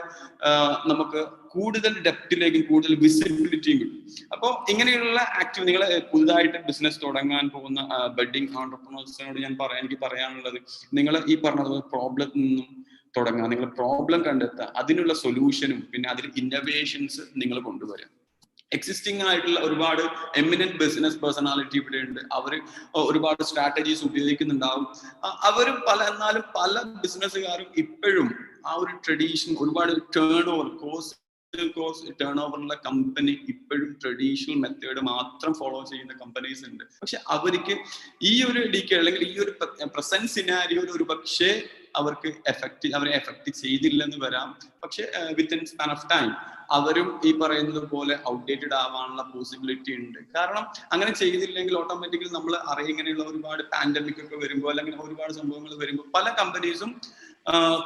നമുക്ക് കൂടുതൽ ഡെപ്തിലേക്കും കൂടുതൽ വിസിബിലിറ്റിയും കിട്ടും. അപ്പോൾ ഇങ്ങനെയുള്ള ആക്ടിവിറ്റി നിങ്ങൾ പുതുതായിട്ട് ബിസിനസ് തുടങ്ങാൻ പോകുന്ന ബഡ്ഡിംഗ് ഓൺട്രപ്രനേഴ്സിനോട് എനിക്ക് പറയാനുള്ളത്, നിങ്ങൾ ഈ പറഞ്ഞതുപോലെ പ്രോബ്ലത്തിൽ നിന്നും തുടങ്ങുക. നിങ്ങൾ പ്രോബ്ലം കണ്ടെത്തുക, അതിനുള്ള സൊല്യൂഷനും പിന്നെ അതിൽ ഇന്നോവേഷൻസ് നിങ്ങൾ കൊണ്ടുവരിക. എക്സിസ്റ്റിംഗ് ആയിട്ടുള്ള ഒരുപാട് എമിനന്റ് ബിസിനസ് പേഴ്സണാലിറ്റി ഇവിടെ ഉണ്ട്. അവർ ഒരുപാട് സ്ട്രാറ്റജീസ് ഉപയോഗിക്കുന്നുണ്ടാവും. അവരും എന്നാലും പല ബിസിനസ്സുകാരും ഇപ്പോഴും ആ ഒരു ട്രഡീഷൻ ഒരുപാട് ടേൺ ഓവറുള്ള കമ്പനി ഇപ്പോഴും ട്രഡീഷണൽ മെത്തേഡ് മാത്രം ഫോളോ ചെയ്യുന്ന കമ്പനീസ് ഉണ്ട്. പക്ഷെ അവർക്ക് ഈ ഒരു ഡിക്കേഡ് അല്ലെങ്കിൽ ഈ ഒരു പ്രസന്റ് സിനാരിയോയിൽ ഒരു പക്ഷേ അവരെ എഫക്ട് ചെയ്തില്ലെന്ന് വരാം. പക്ഷെ വിത്തിൻ സ്പാൻ ഓഫ് ടൈം അവരും ഈ പറയുന്നത് പോലെ ഔട്ട്ഡേറ്റഡ് ആവാനുള്ള പോസിബിലിറ്റി ഉണ്ട്. കാരണം അങ്ങനെ ചെയ്തില്ലെങ്കിൽ ഓട്ടോമാറ്റിക്കലി നമ്മൾ ഇങ്ങനെയുള്ള ഒരുപാട് പാൻഡമിക് ഒക്കെ വരുമ്പോൾ അല്ലെങ്കിൽ ഒരുപാട് സംഭവങ്ങൾ വരുമ്പോൾ പല കമ്പനീസും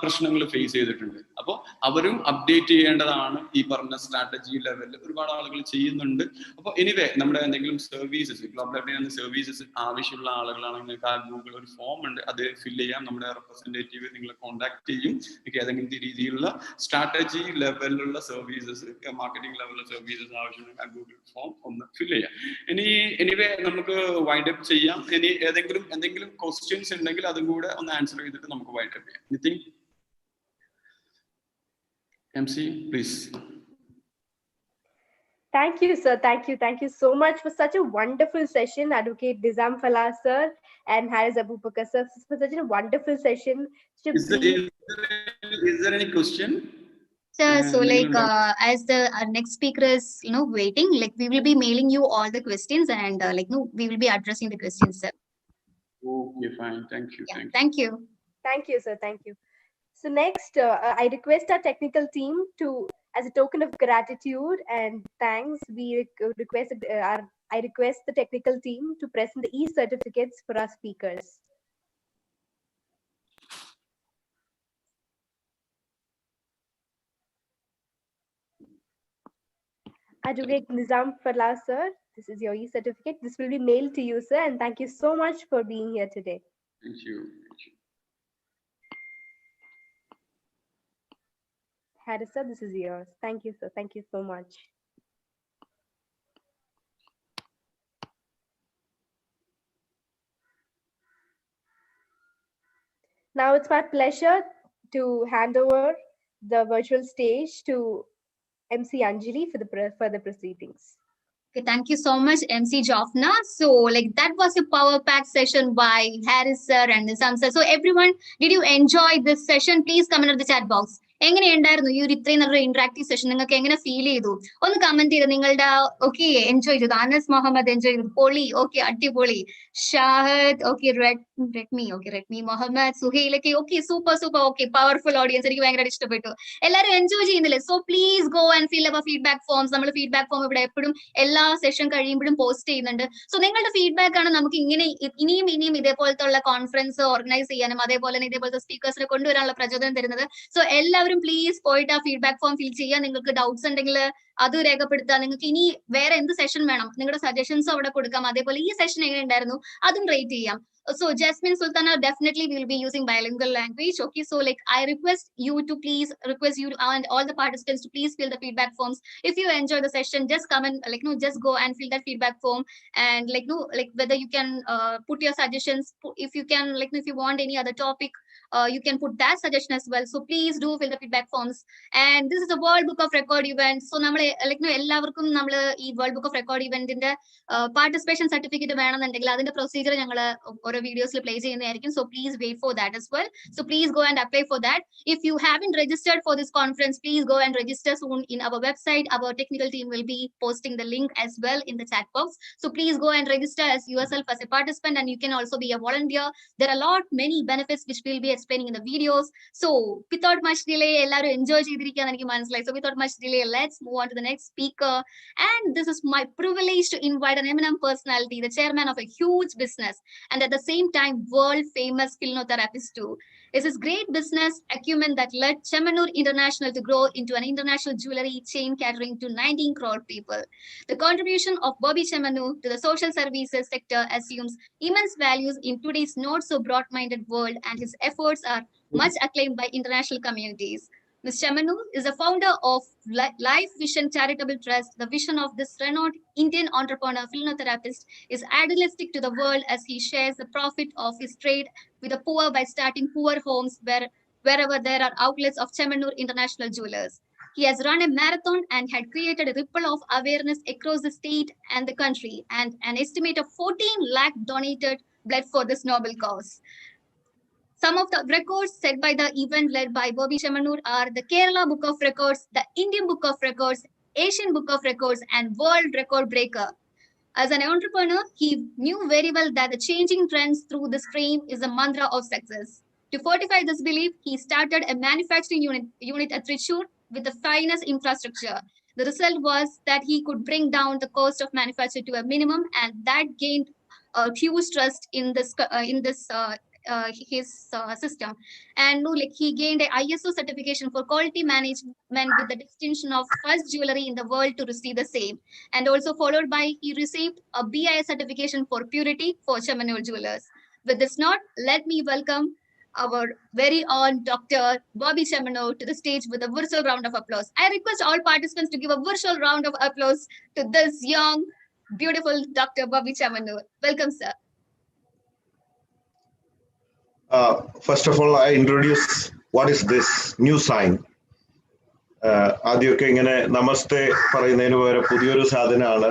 പ്രശ്നങ്ങൾ ഫേസ് ചെയ്തിട്ടുണ്ട്. അപ്പോൾ അവരും അപ്ഡേറ്റ് ചെയ്യേണ്ടതാണ്. ഈ പറഞ്ഞ സ്ട്രാറ്റജി ലെവലിൽ ഒരുപാട് ആളുകൾ ചെയ്യുന്നുണ്ട്. അപ്പോൾ എനിവേ നമ്മുടെ എന്തെങ്കിലും സർവീസസ് ഗ്ലോബൽ സർവീസസ് ആവശ്യമുള്ള ആളുകളാണെങ്കിൽ ആ ഗൂഗിൾ ഒരു ഫോം ഉണ്ട്, അത് ഫില്ല് ചെയ്യാം. നമ്മുടെ റെപ്രസെന്റേറ്റീവ് നിങ്ങളെ കോൺടാക്ട് ചെയ്യും. നിങ്ങൾക്ക് ഏതെങ്കിലും രീതിയിലുള്ള സ്ട്രാറ്റജി ലെവലിലുള്ള സർവീസസ്, മാർക്കറ്റിംഗ് ലെവലിലുള്ള സർവീസസ് ആവശ്യമുണ്ടെങ്കിൽ ആ ഗൂഗിൾ ഫോം ഒന്ന് ഫില്ല് ചെയ്യാം. എനിവേ നമുക്ക് വൈൻഡ് അപ്പ് ചെയ്യാം. ഇനി എന്തെങ്കിലും ക്വസ്റ്റ്യൻസ് ഉണ്ടെങ്കിൽ അതും കൂടെ ഒന്ന് ആൻസർ ചെയ്തിട്ട് നമുക്ക് വൈൻഡ് അപ്പ് ചെയ്യാം. MC, please. Thank you, sir. Thank you so much for such a wonderful session, Advocate Nizam Rahman sir and Haris Abubakar sir, for such a wonderful session. Is there any question? Sir, so as the next speaker is waiting, we will be mailing you all the questions and we will be addressing the questions, sir. Okay, fine. Thank you. Yeah, thank you. Thank you, sir. Thank you. So next, I request our technical team to, as a token of gratitude and thanks, I request the technical team to present the e-certificates for our speakers. Advocate Nizam Rahman sir, this is your e-certificate. This will be mailed to you, sir, and thank you so much for being here today. Thank you. Haris sir, this is yours. Thank you, sir. Thank you so much. Now it's my pleasure to hand over the virtual stage to MC Anjali for the further proceedings. Okay, thank you so much, MC Jofna. So that was a power-packed session by Haris sir and Nizam sir. So everyone, did you enjoy this session? Please comment in the chat box. എങ്ങനെയുണ്ടായിരുന്നു ഈ ഒരു ഇത്രയും നല്ലൊരു interactive session? നിങ്ങൾക്ക് എങ്ങനെ feel ചെയ്തു? ഒന്ന് comment ചെയ്ത് നിങ്ങളുടെ എൻജോയ് ചെയ്തു. അനസ് മുഹമ്മദ് എൻജോയ് ചെയ്തു, പൊളി, അടിപൊളി. ഷാഹദ് റെഡ്മി മുഹമ്മദ് സുഹൈലൊക്കെ സൂപ്പർ പവർഫുൾ ഓഡിയൻസ്, എനിക്ക് ഭയങ്കരമായിട്ട് ഇഷ്ടപ്പെട്ടു. എല്ലാവരും എൻജോയ് ചെയ്യുന്നില്ലേ? So please go and fill our feedback forms. നമ്മൾ ഫീഡ്ബാക്ക് ഫോം ഇവിടെ എപ്പോഴും എല്ലാ സെഷൻ കഴിയുമ്പോഴും പോസ്റ്റ് ചെയ്യുന്നുണ്ട്. സോ നിങ്ങളുടെ ഫീഡ്ബാക്ക് ആണ് നമുക്ക് ഇനിയും ഇതേപോലത്തെ കോൺഫറൻസ് ഓർഗനൈസ് ചെയ്യാനും അതേപോലെ തന്നെ ഇതേപോലത്തെ സ്പീക്കേഴ്സിനെ കൊണ്ടുവരാനുള്ള പ്രചോദനം തരുന്നത്. സോ എല്ലാവരും പ്ലീസ് പോയിട്ട് ആ ഫീഡ്ബാക്ക് ഫോം ഫിൽ ചെയ്യുക. നിങ്ങൾക്ക് ഡൗട്ട്സ് ഉണ്ടെങ്കിൽ അത് രേഖപ്പെടുത്തുക. നിങ്ങൾക്ക് ഇനി വേറെ എന്ത് സെഷൻ വേണം, നിങ്ങളുടെ സജഷൻസ് അവിടെ കൊടുക്കാം. അതേപോലെ ഈ സെഷൻ എങ്ങനെ ഉണ്ടായിരുന്നു അതും റേറ്റ് ചെയ്യാം. So Jasmine Sultana, definitely we will be using bilingual language. Okay, so like I request you and all the participants to please fill the feedback forms. If you enjoy the session, just come and just go and fill that feedback form, and whether you can put your suggestions. If you can if you want any other topic, you can put that suggestion as well. So please do fill the feedback forms. And this is a World Book of Record event. So നമ്മൾ എല്ലാവർക്കും നമ്മൾ ഈ world book of record ഇവന്റിന്റെ participation certificate വേണമെന്നുണ്ടെങ്കിൽ അതിന്റെ procedure ഞങ്ങൾ ഓരോ വീഡിയോസിൽ പ്ലേ ചെയ്യുന്നതായിരിക്കും. So please wait for that as well. So please go and apply for that. If you haven't registered for this conference, please go and register soon in our website. Our technical team will be posting the link as well in the chat box. So please go and register as yourself as a participant, and you can also be a volunteer. There are many benefits which we'll be explaining in the videos. So without much delay, ellaru enjoy cheyidirikkan enakku manasilai. So without much delay, let's move on to the next speaker. And this is my privilege to invite an eminent personality, the chairman of a huge business, and at the same time world famous philotherapist too. It's his great business acumen that led Chemanur International to grow into an international jewelry chain catering to 19 crore people. The contribution of Bobby Chemanur to the social services sector assumes immense values in today's not so broad-minded world, and his efforts are much acclaimed by international communities. Ms. Chemanur is the founder of Life Vision Charitable Trust. The vision of this renowned Indian entrepreneur philotherapist is idealistic to the world, as he shares the profit of his trade with the poor by starting poor homes wherever there are outlets of Chemanur International Jewelers. He has run a marathon and had created a ripple of awareness across the state and the country, and an estimate of 14 lakh donated blood for this noble cause. Some of the records set by the event led by Bobby Chemanur are the Kerala Book of Records, the Indian Book of Records, Asian Book of Records, and World Record Breaker. As an entrepreneur, he knew very well that the changing trends through this frame is the mantra of success. To fortify this belief, he started a manufacturing unit at Thrissur with the finest infrastructure. The result was that he could bring down the cost of manufacture to a minimum, and that gained a huge trust in his system. And he gained a ISO certification for quality management with the distinction of first jewelry in the world to receive the same, and also followed by he received a BIS certification for purity for Chemanur Jewelers. With this note, let me welcome our very own Dr. Bobby Chemanur to the stage with a virtual round of applause. I request all participants to give a virtual round of applause to this young, beautiful Dr. Bobby Chemanur. Welcome, sir. First of all, I introduce what is this new sign. ആദ്യമൊക്കെ ഇങ്ങനെ നമസ്തേ പറയുന്നതിന് പകരം പുതിയൊരു സാധനമാണ്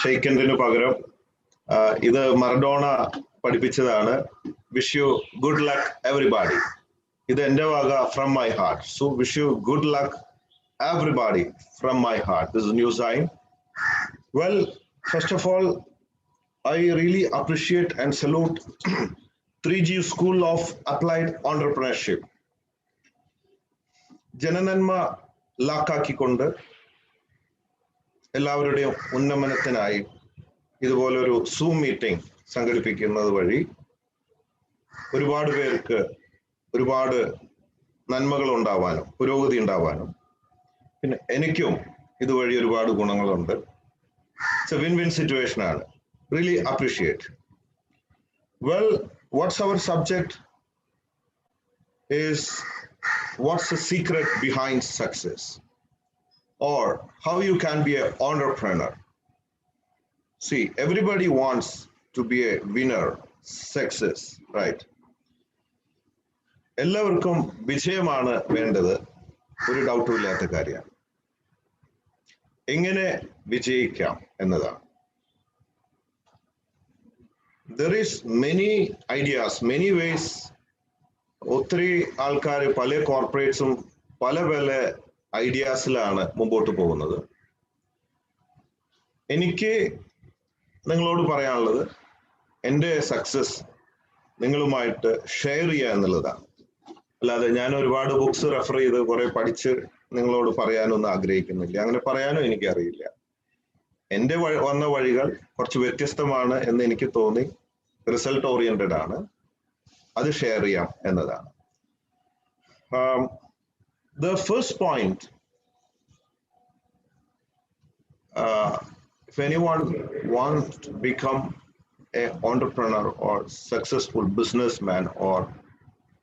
ഷെയ്ക്കൻഡിന് പകരം. ഇത് Maradona പഠിപ്പിച്ചതാണ്. Wish you good luck everybody. ഇത് എൻ്റെ വക from my heart. So wish you good luck everybody from my heart. This is new sign. Well, first of all, I really appreciate and salute 3G School of Applied Entrepreneurship. ജനനന്മ ലാക്കാക്കിക്കൊണ്ട് എല്ലാവരുടെയും ഉന്നമനത്തിനായി ഇതുപോലൊരു zoom meeting സംഘടിപ്പിക്കുന്നത് വഴി ഒരുപാട് പേർക്ക് ഒരുപാട് നന്മകൾ ഉണ്ടാവാനും പുരോഗതി ഉണ്ടാവാനും പിന്നെ എനിക്കും ഇതുവഴി ഒരുപാട് ഗുണങ്ങളുണ്ട്. ഇറ്റ്സ് എ വിൻ-വിൻ സിറ്റുവേഷൻ ആണ്. Really appreciate. Well, what's our subject is what's the secret behind success, or how you can be an entrepreneur. See, everybody wants to be a winner, success, right? എല്ലാവർക്കും വിജയമാണ് വേണ്ടത്, ഒരു ഡൗട്ടും ഇല്ലാത്ത കാര്യമാണ്. എങ്ങനെ വിജയിക്കാം എന്നതാണ്. There is many ideas, many ways. ഒത്തിരി ആൾക്കാർ പല കോർപ്പറേറ്റ്സും പല പല ഐഡിയാസിലാണ് മുമ്പോട്ട് പോകുന്നത്. എനിക്ക് നിങ്ങളോട് പറയാനുള്ളത് എൻ്റെ സക്സസ് നിങ്ങളുമായിട്ട് ഷെയർ ചെയ്യുക എന്നുള്ളതാണ്. അല്ലാതെ ഞാൻ ഒരുപാട് ബുക്സ് റെഫർ ചെയ്ത് കുറെ പഠിച്ച് നിങ്ങളോട് പറയാനൊന്നും ആഗ്രഹിക്കുന്നില്ല. അങ്ങനെ പറയാനും എനിക്കറിയില്ല. എൻ്റെ വന്ന വഴികൾ കുറച്ച് വ്യത്യസ്തമാണ് എന്ന് എനിക്ക് തോന്നി. റിസൾട്ട് ഓറിയന്റഡ് ആണ്. അത് ഷെയർ ചെയ്യാം എന്നതാണ്. The first point if anyone wants to become an entrepreneur or successful businessman or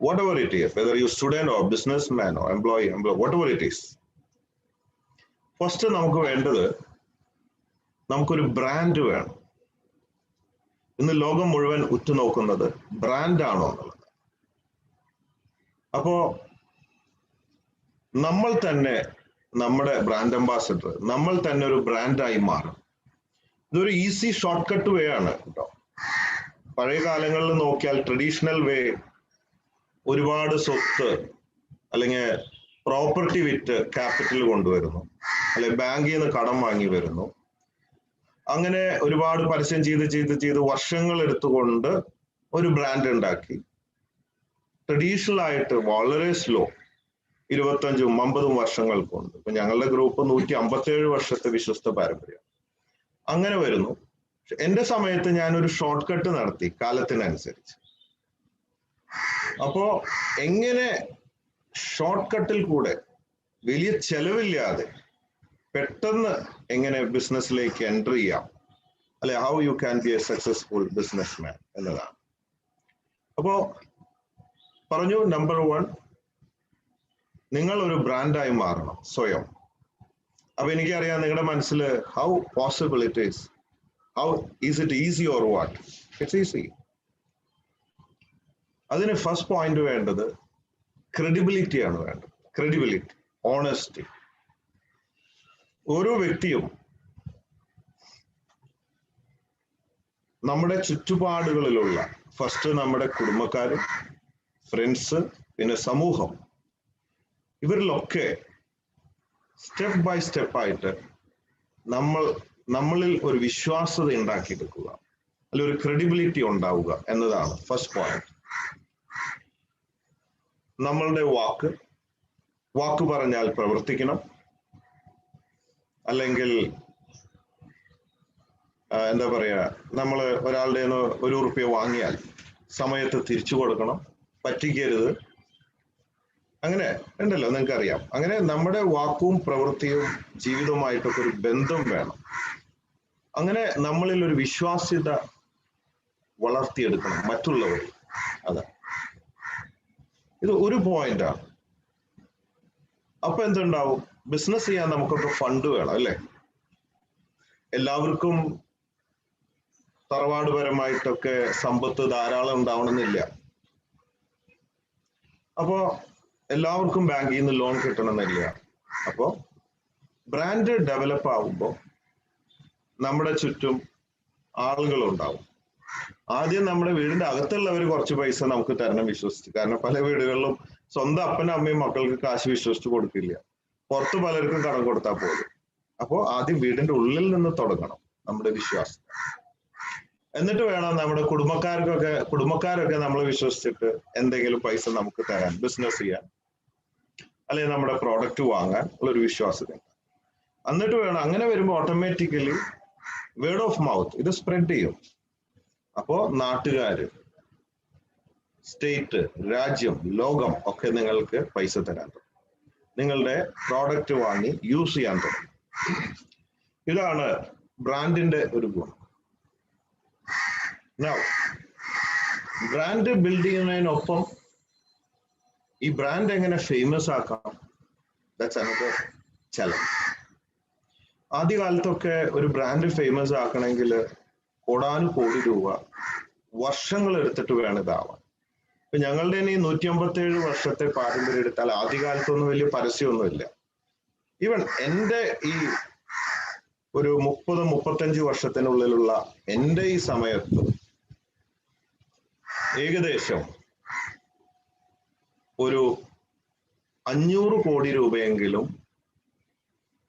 whatever it is, whether you're student or businessman or employee, whatever it is, first നമുക്ക് വേണ്ടത് നമുക്കൊരു brand വേണം. ഇന്ന് ലോകം മുഴുവൻ ഉറ്റുനോക്കുന്നത് ബ്രാൻഡാണോ എന്നുള്ളത്. അപ്പോ നമ്മൾ തന്നെ നമ്മുടെ ബ്രാൻഡ് അംബാസിഡർ, നമ്മൾ തന്നെ ഒരു ബ്രാൻഡായി മാറും. ഇതൊരു ഈസി ഷോർട്ട് കട്ട് വേ ആണ് കേട്ടോ. പഴയ കാലങ്ങളിൽ നോക്കിയാൽ ട്രഡീഷണൽ വേ ഒരുപാട് സ്വത്ത് അല്ലെങ്കിൽ പ്രോപ്പർട്ടി വിറ്റ് ക്യാപിറ്റൽ കൊണ്ടുവരുന്നു, അല്ലെ ബാങ്കിൽ നിന്ന് കടം വാങ്ങി വരുന്നു. അങ്ങനെ ഒരുപാട് പരസ്യം ചെയ്ത് വർഷങ്ങൾ എടുത്തുകൊണ്ട് ഒരു ബ്രാൻഡ് ഉണ്ടാക്കി ട്രഡീഷണൽ ആയിട്ട് വളരെ സ്ലോ 25-50 വർഷങ്ങൾ കൊണ്ട്. ഇപ്പൊ ഞങ്ങളുടെ ഗ്രൂപ്പ് 157 വർഷത്തെ വിശ്വസ്ത പാരമ്പര്യം അങ്ങനെ വരുന്നു. എന്റെ സമയത്ത് ഞാനൊരു ഷോർട്ട് കട്ട് നടത്തി കാലത്തിനനുസരിച്ച്. അപ്പോ എങ്ങനെ ഷോർട്ട് കട്ടിൽ കൂടെ വലിയ ചെലവില്ലാതെ പെട്ടെന്ന് എങ്ങനെ ബിസിനസ്സിലേക്ക് എൻറ്റർ ചെയ്യാം, അല്ലെ, how you can be A successful businessman എന്നതാണ്. അപ്പോ പറഞ്ഞു, നമ്പർ 1, നിങ്ങൾ ഒരു ബ്രാൻഡായി മാറണം സ്വയം. അപ്പൊ എനിക്കറിയാം നിങ്ങളുടെ മനസ്സിൽ how possible it is, how is it easy or what? It's easy. അതിന് ഫസ്റ്റ് പോയിന്റ് വേണ്ടത് ക്രെഡിബിലിറ്റി ആണ് വേണ്ടത്. Credibility, honesty. ഓരോ വ്യക്തിയും നമ്മുടെ ചുറ്റുപാടുകളിലുള്ള ഫസ്റ്റ് നമ്മുടെ കുടുംബക്കാരും, ഫ്രണ്ട്സ്, പിന്നെ സമൂഹം, ഇവരിലൊക്കെ സ്റ്റെപ്പ് ബൈ സ്റ്റെപ്പായിട്ട് നമ്മളിൽ ഒരു വിശ്വാസ്യത ഉണ്ടാക്കിയെടുക്കുക, അല്ലെ ഒരു ക്രെഡിബിലിറ്റി ഉണ്ടാവുക എന്നതാണ് ഫസ്റ്റ് പോയിന്റ്. നമ്മളുടെ വാക്ക് പറഞ്ഞാൽ പ്രവർത്തിക്കണം. അല്ലെങ്കിൽ എന്താ പറയാ, നമ്മൾ ഒരാളുടെ ₹1 വാങ്ങിയാൽ സമയത്ത് തിരിച്ചു കൊടുക്കണം, പറ്റിക്കരുത്. അങ്ങനെ ഉണ്ടല്ലോ, നിങ്ങൾക്കറിയാം. അങ്ങനെ നമ്മുടെ വാക്കും പ്രവൃത്തിയും ജീവിതവുമായിട്ടൊക്കെ ഒരു ബന്ധം വേണം. അങ്ങനെ നമ്മളിൽ ഒരു വിശ്വാസ്യത വളർത്തിയെടുക്കണം മറ്റുള്ളവർ. അതാ ഇത് ഒരു പോയിന്റാണ്. അപ്പൊ എന്തുണ്ടാവും? ബിസിനസ് ചെയ്യാൻ നമുക്കൊക്കെ ഫണ്ട് വേണം, അല്ലേ? എല്ലാവർക്കും തറവാടുപരമായിട്ടൊക്കെ സമ്പത്ത് ധാരാളം ഉണ്ടാവണമെന്നില്ല. അപ്പോ എല്ലാവർക്കും ബാങ്കിൽ നിന്ന് ലോൺ കിട്ടണമെന്നില്ല. അപ്പോ ബ്രാൻഡ് ഡെവലപ്പ് ആവുമ്പോൾ നമ്മുടെ ചുറ്റും ആളുകളുണ്ടാവും. ആദ്യം നമ്മുടെ വീടിന്റെ അകത്തുള്ളവർ കുറച്ച് പൈസ നമുക്ക് തരണം വിശ്വസിച്ച്. കാരണം പല വീടുകളിലും സ്വന്തം അപ്പനും അമ്മയും മക്കൾക്ക് കാശ് വിശ്വസിച്ച് കൊടുക്കില്ല. പുറത്ത് പലർക്കും കടം കൊടുത്താൽ പോലും. അപ്പോ ആദ്യം വീടിന്റെ ഉള്ളിൽ നിന്ന് തുടങ്ങണം നമ്മുടെ വിശ്വാസം. എന്നിട്ട് വേണം നമ്മുടെ കുടുംബക്കാരൊക്കെ നമ്മളെ വിശ്വസിച്ചിട്ട് എന്തെങ്കിലും പൈസ നമുക്ക് തരാൻ, ബിസിനസ് ചെയ്യാൻ, അല്ലെങ്കിൽ നമ്മുടെ പ്രോഡക്റ്റ് വാങ്ങാൻ ഉള്ളൊരു വിശ്വാസത. എന്നിട്ട് വേണം. അങ്ങനെ വരുമ്പോൾ ഓട്ടോമാറ്റിക്കലി വേർഡ് ഓഫ് മൗത്ത് ഇത് സ്പ്രെഡ് ചെയ്യും. അപ്പോ നാട്ടുകാര്, സ്റ്റേറ്റ്, രാജ്യം, ലോകം ഒക്കെ നിങ്ങൾക്ക് പൈസ തരാൻ തുടങ്ങും. നിങ്ങളുടെ പ്രോഡക്റ്റ് വാങ്ങി യൂസ് ചെയ്യാൻ തുടങ്ങും. ഇതാണ് ബ്രാൻഡിന്റെ ഒരു ഗുണം. ബ്രാൻഡ് ബിൽഡ് ചെയ്യുന്നതിനൊപ്പം ഈ ബ്രാൻഡ് എങ്ങനെ ഫേമസ് ആക്കാം, ദാറ്റ്സ് അനദർ ചലഞ്ച്. ആദ്യകാലത്തൊക്കെ ഒരു ബ്രാൻഡ് ഫേമസ് ആക്കണമെങ്കിൽ കോടാനുകോടി രൂപ വർഷങ്ങൾ എടുത്തിട്ട് വേണം ഇതാവാൻ. ഇപ്പൊ ഞങ്ങളുടെ ഈ 157 വർഷത്തെ പാരമ്പര്യം എടുത്താൽ ആദ്യകാലത്തൊന്നും വലിയ പരസ്യമൊന്നുമില്ല. ഈവൻ എൻ്റെ ഈ ഒരു 30-35 വർഷത്തിനുള്ളിലുള്ള എൻ്റെ ഈ സമയത്ത് ഏകദേശം ഒരു 500 കോടി രൂപയെങ്കിലും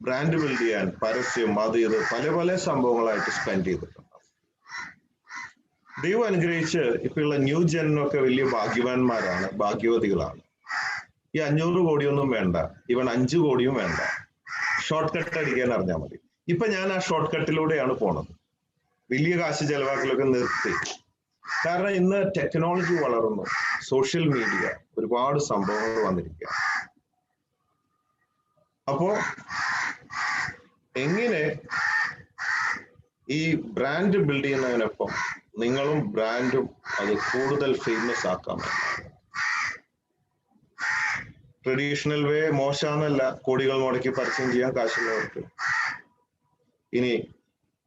ബ്രാൻഡ് ബിൽഡ് ചെയ്യാൻ പരസ്യം, അത് ഇത് പല സംഭവങ്ങളായിട്ട് സ്പെൻഡ് ചെയ്തിട്ടുണ്ട്. ദൈവം അനുഗ്രഹിച്ച് ഇപ്പോഴുള്ള ന്യൂ ജനൊക്കെ വലിയ ഭാഗ്യവാന്മാരാണ്, ഭാഗ്യവതികളാണ്. ഈ 500 കോടിയൊന്നും വേണ്ട, ഇവൻ 5 കോടിയും വേണ്ട, ഷോർട്ട് കട്ട് അടിക്കാൻ അറിഞ്ഞാൽ മതി. ഇപ്പൊ ഞാൻ ആ ഷോർട്ട് കട്ടിലൂടെയാണ് പോണത്. വലിയ കാശ് ചെലവാക്കലൊക്കെ നിർത്തി. കാരണം ഇന്ന് ടെക്നോളജി വളർന്നു, സോഷ്യൽ മീഡിയ, ഒരുപാട് സംഭവങ്ങൾ വന്നിരിക്കുക. അപ്പോ എങ്ങനെ ഈ ബ്രാൻഡ് ബിൽഡ് ചെയ്യുന്നതിനൊപ്പം നിങ്ങളും ബ്രാൻഡും അത് കൂടുതൽ ഫേമസ് ആക്കാം. ട്രഡീഷണൽ വേ മോശമെന്നല്ല, കോടികൾ മുടക്കി പരസ്യം ചെയ്യാൻ കാശുള്ളവർക്ക്. ഇനി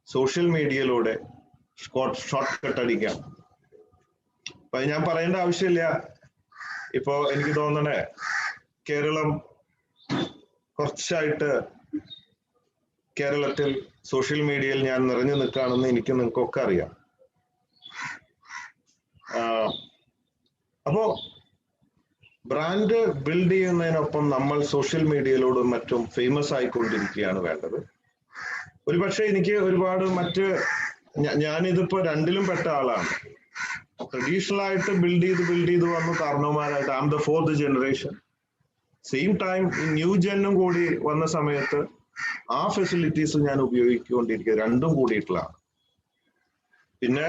സോഷ്യൽ മീഡിയയിലൂടെ ഷോർട്ട് കട്ട് അടിക്കാം. അപ്പൊ ഞാൻ പറയേണ്ട ആവശ്യമില്ല. ഇപ്പോ എനിക്ക് തോന്നണേ കേരളം കുറച്ചായിട്ട് കേരളത്തിൽ സോഷ്യൽ മീഡിയയിൽ ഞാൻ നിറഞ്ഞു നിൽക്കുകയാണെന്ന് നിങ്ങൾക്കൊക്കെ അറിയാം. അപ്പോ ബ്രാൻഡ് ബിൽഡ് ചെയ്യുന്നതിനൊപ്പം നമ്മൾ സോഷ്യൽ മീഡിയയിലൂടെ മറ്റും ഫേമസ് ആയിക്കൊണ്ടിരിക്കുകയാണ് വേണ്ടത്. ഒരുപക്ഷെ എനിക്ക് ഒരുപാട് ഞാനിതിപ്പോ രണ്ടിലും പെട്ട ആളാണ്. ട്രഡീഷണൽ ആയിട്ട് ബിൽഡ് ചെയ്ത് വന്നു കാരണവന്മാരായിട്ട്. I am the 4th generation. Same time new ജെന്നും കൂടി വന്ന സമയത്ത് ആ ഫെസിലിറ്റീസ് ഞാൻ ഉപയോഗിച്ചുകൊണ്ടിരിക്കുക. രണ്ടും കൂടിയിട്ടുള്ളതാണ്. പിന്നെ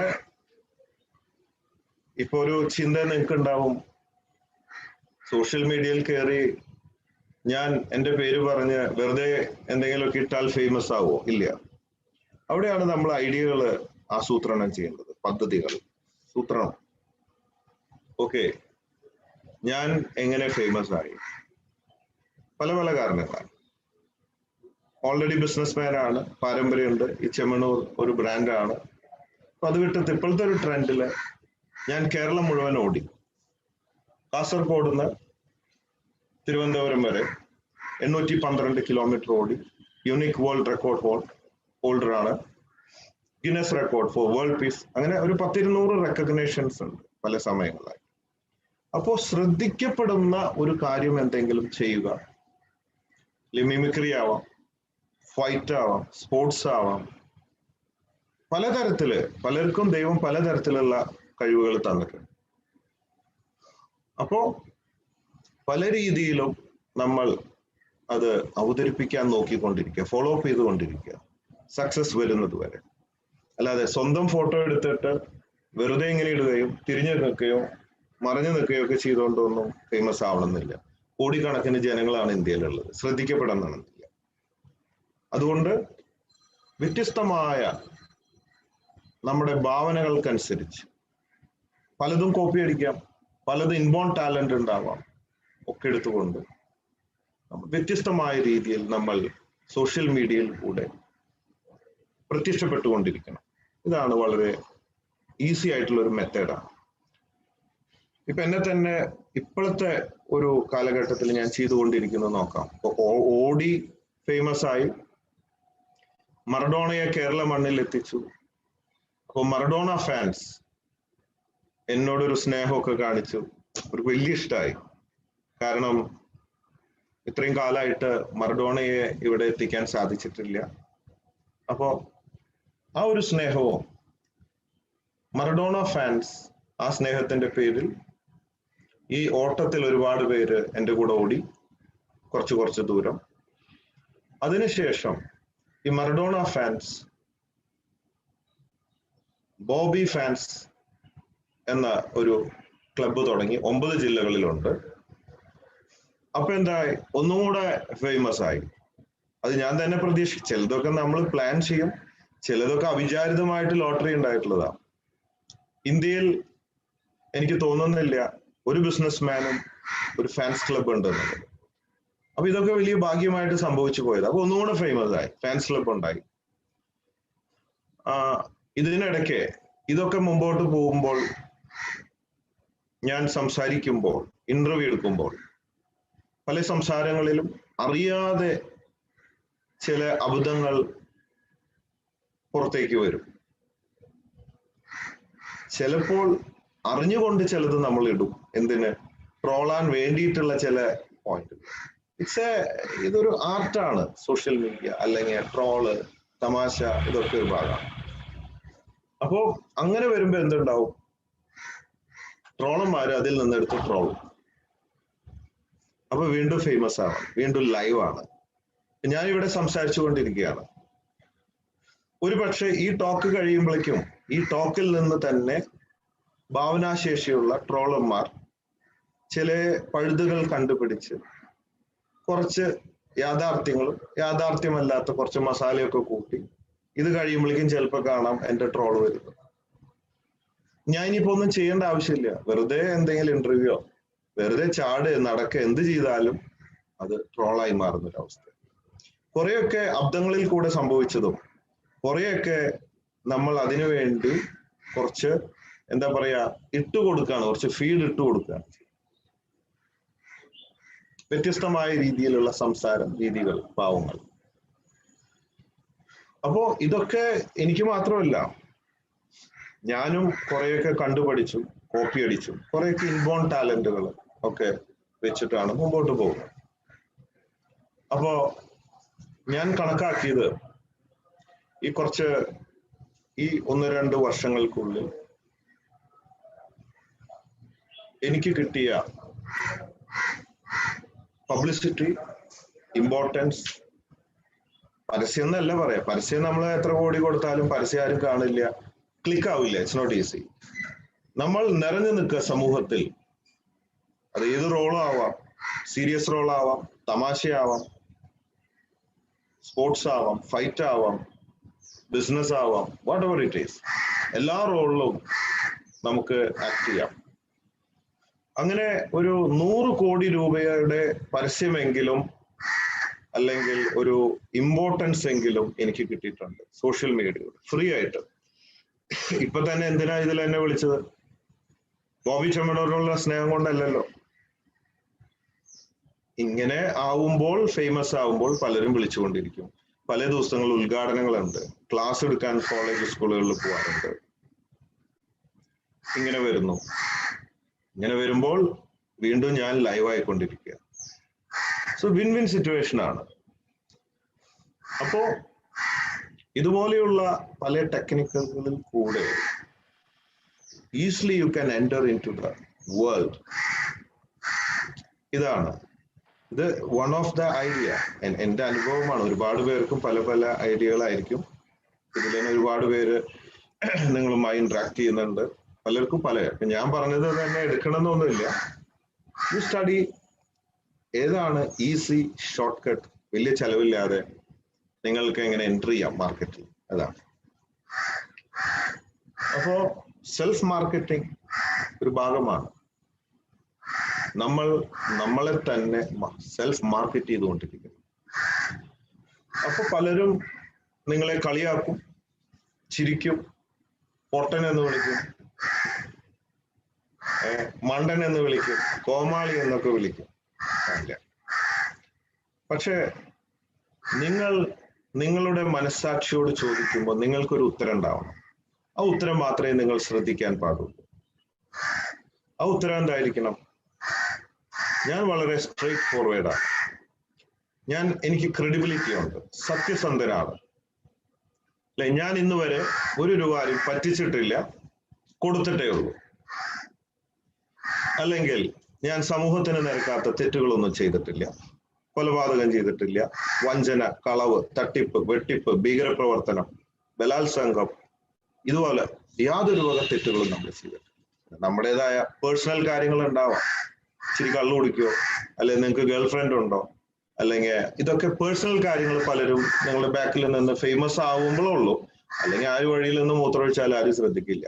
ഇപ്പൊ ഒരു ചിന്ത നിങ്ങൾക്ക് ഉണ്ടാവും, സോഷ്യൽ മീഡിയയിൽ കയറി ഞാൻ എൻ്റെ പേര് പറഞ്ഞ് വെറുതെ എന്തെങ്കിലുമൊക്കെ ഇട്ടാൽ ഫേമസ് ആവുമോ? ഇല്ല. അവിടെയാണ് നമ്മൾ ഐഡിയകൾ ആസൂത്രണം ചെയ്യേണ്ടത്, പദ്ധതികൾ സൂത്രണം. ഓക്കെ, ഞാൻ എങ്ങനെ ഫേമസ് ആയി? പല പല കാരണങ്ങളാണ്. ഓൾറെഡി ബിസിനസ്മാൻ ആണ്, പാരമ്പര്യമുണ്ട്. ഈ ചെമ്മണ്ണൂർ ഒരു ബ്രാൻഡാണ്. അപ്പൊ അത് വിട്ടിട്ട് ഇപ്പോഴത്തെ ഒരു ട്രെൻഡില് ഞാൻ കേരളം മുഴുവൻ ഓടി. കാസർഗോഡ് നിന്ന് തിരുവനന്തപുരം വരെ 812 കിലോമീറ്റർ ഓടി. യുണീക് വേൾഡ് റെക്കോർഡ് ഹോൾഡറാണ്. Guinness record for world peace. അങ്ങനെ ഒരു 10-200 റെക്കഗ്നേഷൻസ് ഉണ്ട് പല സമയങ്ങളായി. അപ്പോൾ ശ്രദ്ധിക്കപ്പെടുന്ന ഒരു കാര്യം എന്തെങ്കിലും ചെയ്യുക. മിമിക്രി ആവാം, ഫൈറ്റ് ആവാം, സ്പോർട്സ് ആവാം. പലതരത്തില് പലർക്കും ദൈവം പലതരത്തിലുള്ള കഴിവുകൾ തന്നിട്ടുണ്ട്. അപ്പോ പല രീതിയിലും നമ്മൾ അത് അവതരിപ്പിക്കാൻ നോക്കിക്കൊണ്ടിരിക്കുക, ഫോളോ അപ്പ് ചെയ്തുകൊണ്ടിരിക്കുക, സക്സസ് വരുന്നത് വരെ. അല്ലാതെ സ്വന്തം ഫോട്ടോ എടുത്തിട്ട് വെറുതെ ഇങ്ങനെ ഇടുകയും തിരിഞ്ഞു നിൽക്കുകയോ മറഞ്ഞു നിൽക്കുകയോ ഒക്കെ ചെയ്തുകൊണ്ടൊന്നും ഫേമസ് ആവണമെന്നില്ല. കോടിക്കണക്കിന് ജനങ്ങളാണ് ഇന്ത്യയിലുള്ളത്, ശ്രദ്ധിക്കപ്പെടണമെന്നില്ല. അതുകൊണ്ട് വ്യത്യസ്തമായ നമ്മുടെ ഭാവനകൾക്കനുസരിച്ച് പലതും കോപ്പി അടിക്കാം, പലതും ഇൻബോൺ ടാലന്റ് ഉണ്ടാവാം, ഒക്കെ എടുത്തുകൊണ്ട് വ്യത്യസ്തമായ രീതിയിൽ നമ്മൾ സോഷ്യൽ മീഡിയയിൽ കൂടെ പ്രത്യക്ഷപ്പെട്ടുകൊണ്ടിരിക്കണം. ഇതാണ് വളരെ ഈസി ആയിട്ടുള്ള ഒരു മെത്തേഡാണ്. ഇപ്പൊ എന്നെ തന്നെ ഇപ്പോഴത്തെ ഒരു കാലഘട്ടത്തിൽ ഞാൻ ചെയ്തുകൊണ്ടിരിക്കുന്നത് നോക്കാം. ഓടി ഫേമസ് ആയി, മറഡോണയെ കേരള മണ്ണിൽ എത്തിച്ചു. അപ്പോൾ മറഡോണ ഫാൻസ് എന്നോടൊരു സ്നേഹമൊക്കെ കാണിച്ചു. ഒരു വലിയ ഇഷ്ടമായി. കാരണം ഇത്രയും കാലമായിട്ട് മറഡോണയെ ഇവിടെ എത്തിക്കാൻ സാധിച്ചിട്ടില്ല. അപ്പോ ആ ഒരു സ്നേഹവും മറഡോണ ഫാൻസ് ആ സ്നേഹത്തിന്റെ പേരിൽ ഈ ഓട്ടത്തിൽ ഒരുപാട് പേര് എൻ്റെ കൂടെ ഓടി, കുറച്ച് ദൂരം. അതിനുശേഷം ഈ മറഡോണ ഫാൻസ് ബോബി ഫാൻസ് എന്ന ഒരു ക്ലബ്ബ് തുടങ്ങി. 9 ജില്ലകളിലുണ്ട്. അപ്പൊ എന്തായി, ഒന്നും കൂടെ ഫേമസ് ആയി. അത് ഞാൻ തന്നെ പ്രതീക്ഷിച്ചു. ചിലതൊക്കെ നമ്മൾ പ്ലാൻ ചെയ്യും, ചിലതൊക്കെ അവിചാരിതമായിട്ട് ലോട്ടറി ഉണ്ടായിട്ടുള്ളതാണ്. ഇന്ത്യയിൽ എനിക്ക് തോന്നുന്നില്ല ഒരു ബിസിനസ്മാനും ഒരു ഫാൻസ് ക്ലബ്ബ് ഉണ്ടെന്നുള്ളത്. അപ്പൊ ഇതൊക്കെ വലിയ ഭാഗ്യമായിട്ട് സംഭവിച്ചു പോയത്. അപ്പൊ ഒന്നുകൂടെ ഫേമസ് ആയി, ഫാൻസ് ക്ലബ്ബ് ഉണ്ടായി. ഇതിനിടയ്ക്ക് ഇതൊക്കെ മുമ്പോട്ട് പോകുമ്പോൾ, ഞാൻ സംസാരിക്കുമ്പോൾ, ഇന്റർവ്യൂ എടുക്കുമ്പോൾ പല സംസാരങ്ങളിലും അറിയാതെ ചില അബദ്ധങ്ങൾ പുറത്തേക്ക് വരും. ചിലപ്പോൾ അറിഞ്ഞുകൊണ്ട് ചിലത് നമ്മൾ ഇടും. എന്തിന്? ട്രോളാൻ വേണ്ടിയിട്ടുള്ള ചില പോയിന്റ്. ഇതൊരു ആർട്ടാണ് സോഷ്യൽ മീഡിയ, അല്ലെങ്കിൽ ട്രോള്, തമാശ, ഇതൊക്കെ ഒരു ഭാഗമാണ്. അപ്പോ അങ്ങനെ വരുമ്പോ എന്തുണ്ടാവും? ട്രോളന്മാര് അതിൽ നിന്നെടുത്ത് ട്രോളും. അപ്പൊ വീണ്ടും ഫേമസ് ആണ്, വീണ്ടും ലൈവ് ആണ്. ഞാനിവിടെ സംസാരിച്ചു കൊണ്ടിരിക്കുകയാണ്. ഒരു പക്ഷേ ഈ ടോക്ക് കഴിയുമ്പോഴേക്കും ഈ ടോക്കിൽ നിന്ന് തന്നെ ഭാവനാശേഷിയുള്ള ട്രോളന്മാർ ചില പഴുതുകൾ കണ്ടുപിടിച്ച് കുറച്ച് യാഥാർത്ഥ്യങ്ങളും യാഥാർത്ഥ്യമല്ലാത്ത കുറച്ച് മസാലയൊക്കെ കൂട്ടി ഇത് കഴിയുമ്പോഴേക്കും ചിലപ്പോൾ കാണാം എൻ്റെ ട്രോള് വരുന്നത്. ഞാൻ ഇനിയിപ്പോ ഒന്നും ചെയ്യേണ്ട ആവശ്യമില്ല. വെറുതെ എന്തെങ്കിലും ഇന്റർവ്യൂയോ വെറുതെ ചാട് നടക്ക എന്ത് ചെയ്താലും അത് ട്രോളായി മാറുന്നൊരവസ്ഥ. കുറെയൊക്കെ അബ്ദങ്ങളിൽ കൂടെ സംഭവിച്ചതും കുറെയൊക്കെ നമ്മൾ അതിനു വേണ്ടി കുറച്ച് എന്താ പറയാ ഇട്ടുകൊടുക്കുകയാണ്, കുറച്ച് ഫീഡ് ഇട്ട് കൊടുക്കുകയാണ്. വ്യത്യസ്തമായ രീതിയിലുള്ള സംസാരം രീതികൾ, ഭാവങ്ങൾ. അപ്പോ ഇതൊക്കെ എനിക്ക് മാത്രമല്ല, ഞാനും കുറെയൊക്കെ കണ്ടുപഠിച്ചു, കോപ്പി അടിച്ചു, കുറെയൊക്കെ ഇൻബോൺ ടാലന്റുകൾ ഒക്കെ വെച്ചിട്ടാണ് മുമ്പോട്ട് പോകുന്നത്. അപ്പോ ഞാൻ കണക്കാക്കിയത് ഈ 1-2 വർഷങ്ങൾക്കുള്ളിൽ എനിക്ക് കിട്ടിയ പബ്ലിസിറ്റി, ഇമ്പോർട്ടൻസ്, പരസ്യം എന്നല്ല പറയാം, പരസ്യം നമ്മൾ എത്ര കോടി കൊടുത്താലും പരസ്യം ആരും കാണില്ല, ക്ലിക്ക് ആവില്ല, ഇറ്റ്സ് നോട്ട് ഈസി. നമ്മൾ നിറഞ്ഞു നിൽക്കുക സമൂഹത്തിൽ. അത് ഏത് റോളും ആവാം, സീരിയസ് റോൾ ആവാം, തമാശയാവാം, സ്പോർട്സ് ആവാം, ഫൈറ്റ് ആവാം, ബിസിനസ് ആവാം, വാട്ട് എവർ ഇറ്റ് ഈസ്, എല്ലാ റോളിലും നമുക്ക് ആക്ട് ചെയ്യാം. അങ്ങനെ ഒരു 100 കോടി രൂപയുടെ പരസ്യമെങ്കിലും അല്ലെങ്കിൽ ഒരു ഇമ്പോർട്ടൻസ് എങ്കിലും എനിക്ക് കിട്ടിയിട്ടുണ്ട് സോഷ്യൽ മീഡിയയിൽ ഫ്രീ ആയിട്ട്. ഇപ്പൊ തന്നെ എന്തിനാ ഇതിൽ എന്നെ വിളിച്ചത്? ബോബി ചെമ്മണൂരിനുള്ള സ്നേഹം കൊണ്ടല്ലല്ലോ. ഇങ്ങനെ ആവുമ്പോൾ, ഫേമസ് ആവുമ്പോൾ പലരും വിളിച്ചുകൊണ്ടിരിക്കും. പല ദിവസങ്ങളിൽ ഉദ്ഘാടനങ്ങളുണ്ട്, ക്ലാസ് എടുക്കാൻ കോളേജ് സ്കൂളുകളിൽ പോകാറുണ്ട്. ഇങ്ങനെ വരുന്നു. ഇങ്ങനെ വരുമ്പോൾ വീണ്ടും ഞാൻ ലൈവ് ആയിക്കൊണ്ടിരിക്കുക. സോ വിൻ വിൻ സിറ്റുവേഷൻ ആണ്. അപ്പോ ഇതുപോലെയുള്ള പല ടെക്നിക്കുകളിൽ കൂടെ easily you can enter in to the world. ഇത് വൺ ഓഫ് ദ ഐഡിയ. എൻ്റെ അനുഭവമാണ്. ഒരുപാട് പേർക്കും പല പല ഐഡിയകളായിരിക്കും. ഇതിൽ തന്നെ ഒരുപാട് പേര് നിങ്ങളുമായി ഇന്ററാക്ട് ചെയ്യുന്നുണ്ട്. പലർക്കും പല. ഞാൻ പറഞ്ഞത് തന്നെ എടുക്കണമെന്നൊന്നുമില്ല. യു സ്റ്റഡി ഏതാണ് ഈസി ഷോർട്ട് കട്ട്, വലിയ ചെലവില്ലാതെ നിങ്ങൾക്ക് എങ്ങനെ എൻട്രി ചെയ്യാം മാർക്കറ്റിൽ, അതാണ്. അപ്പോ സെൽഫ് മാർക്കറ്റിംഗ് ഒരു ഭാഗമാണ്. നമ്മളെ തന്നെ സെൽഫ് മാർക്കറ്റ് ചെയ്തുകൊണ്ടിരിക്കുന്നു. അപ്പൊ പലരും നിങ്ങളെ കളിയാക്കും, ചിരിക്കും, പൊട്ടൻ എന്ന് വിളിക്കും, മണ്ടൻ എന്ന് വിളിക്കും, കോമാളി എന്നൊക്കെ വിളിക്കും. അല്ല, പക്ഷെ നിങ്ങളുടെ മനസ്സാക്ഷിയോട് ചോദിക്കുമ്പോൾ നിങ്ങൾക്കൊരു ഉത്തരം ഉണ്ടാവണം. ആ ഉത്തരം മാത്രമേ നിങ്ങൾ ശ്രദ്ധിക്കാൻ പാടുള്ളൂ. ആ ഉത്തരം എന്തായിരിക്കണം? ഞാൻ വളരെ സ്ട്രെയിറ്റ് ഫോർവേഡാണ്. എനിക്ക് ക്രെഡിബിലിറ്റി ഉണ്ട്, സത്യസന്ധനാണ്. അല്ലെ, ഞാൻ ഇന്ന് വരെ ഒരു രൂപ ആരും പറ്റിച്ചിട്ടില്ല, കൊടുത്തിട്ടേ ഉള്ളൂ. അല്ലെങ്കിൽ ഞാൻ സമൂഹത്തിന് നിരക്കാത്ത തെറ്റുകളൊന്നും ചെയ്തിട്ടില്ല, കൊലപാതകം ചെയ്തിട്ടില്ല, വഞ്ചന, കളവ്, തട്ടിപ്പ്, വെട്ടിപ്പ്, ഭീകരപ്രവർത്തനം, ബലാത്സംഗം, ഇതുപോലെ യാതൊരു വക തെറ്റുകളും നമ്മൾ ചെയ്തിട്ടില്ല. നമ്മുടേതായ പേഴ്സണൽ കാര്യങ്ങൾ ഉണ്ടാവാം. ഇച്ചിരി കള്ളു കുടിക്കോ, അല്ലെങ്കിൽ നിങ്ങൾക്ക് ഗേൾ ഫ്രണ്ട് ഉണ്ടോ, അല്ലെങ്കിൽ ഇതൊക്കെ പേഴ്സണൽ കാര്യങ്ങൾ പലരും നിങ്ങളുടെ ബാക്കിൽ നിന്ന് ഫേമസ് ആവുമ്പോഴുള്ളൂ. അല്ലെങ്കിൽ ആര് വഴിയിൽ നിന്ന് മൂത്രമൊഴിച്ചാൽ ആരും ശ്രദ്ധിക്കില്ല.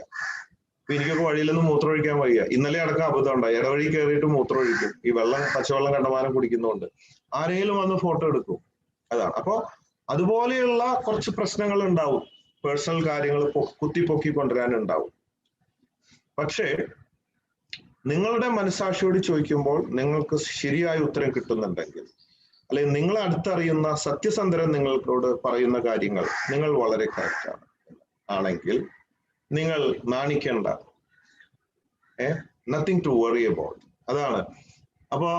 അപ്പൊ എനിക്കൊക്കെ വഴിയിൽ നിന്ന് മൂത്രമൊഴിക്കാൻ വയ്യ. ഇന്നലെ അടക്കം അബദ്ധം ഉണ്ടായി. ഇടവഴി കയറിയിട്ട് മൂത്രമൊഴിക്കും. ഈ പച്ചവെള്ളം കണ്ടമാനം കുടിക്കുന്നതുകൊണ്ട് ആരെങ്കിലും വന്ന് ഫോട്ടോ എടുക്കും. അതാണ്. അപ്പൊ അതുപോലെയുള്ള കുറച്ച് പ്രശ്നങ്ങൾ ഉണ്ടാവും. പേഴ്സണൽ കാര്യങ്ങൾ കുത്തിപ്പൊക്കി കൊണ്ടുവരാനുണ്ടാവും. പക്ഷേ നിങ്ങളുടെ മനസാക്ഷിയോട് ചോദിക്കുമ്പോൾ നിങ്ങൾക്ക് ശരിയായ ഉത്തരം കിട്ടുന്നുണ്ടെങ്കിൽ, അല്ലെങ്കിൽ നിങ്ങളെ അടുത്തറിയുന്ന സത്യസന്ധരൻ നിങ്ങളോട് പറയുന്ന കാര്യങ്ങൾ നിങ്ങൾ വളരെ കറക്റ്റാണ് ആണെങ്കിൽ നിങ്ങൾ നാണിക്കേണ്ട. Nothing to worry about. അതാണ്. അപ്പോ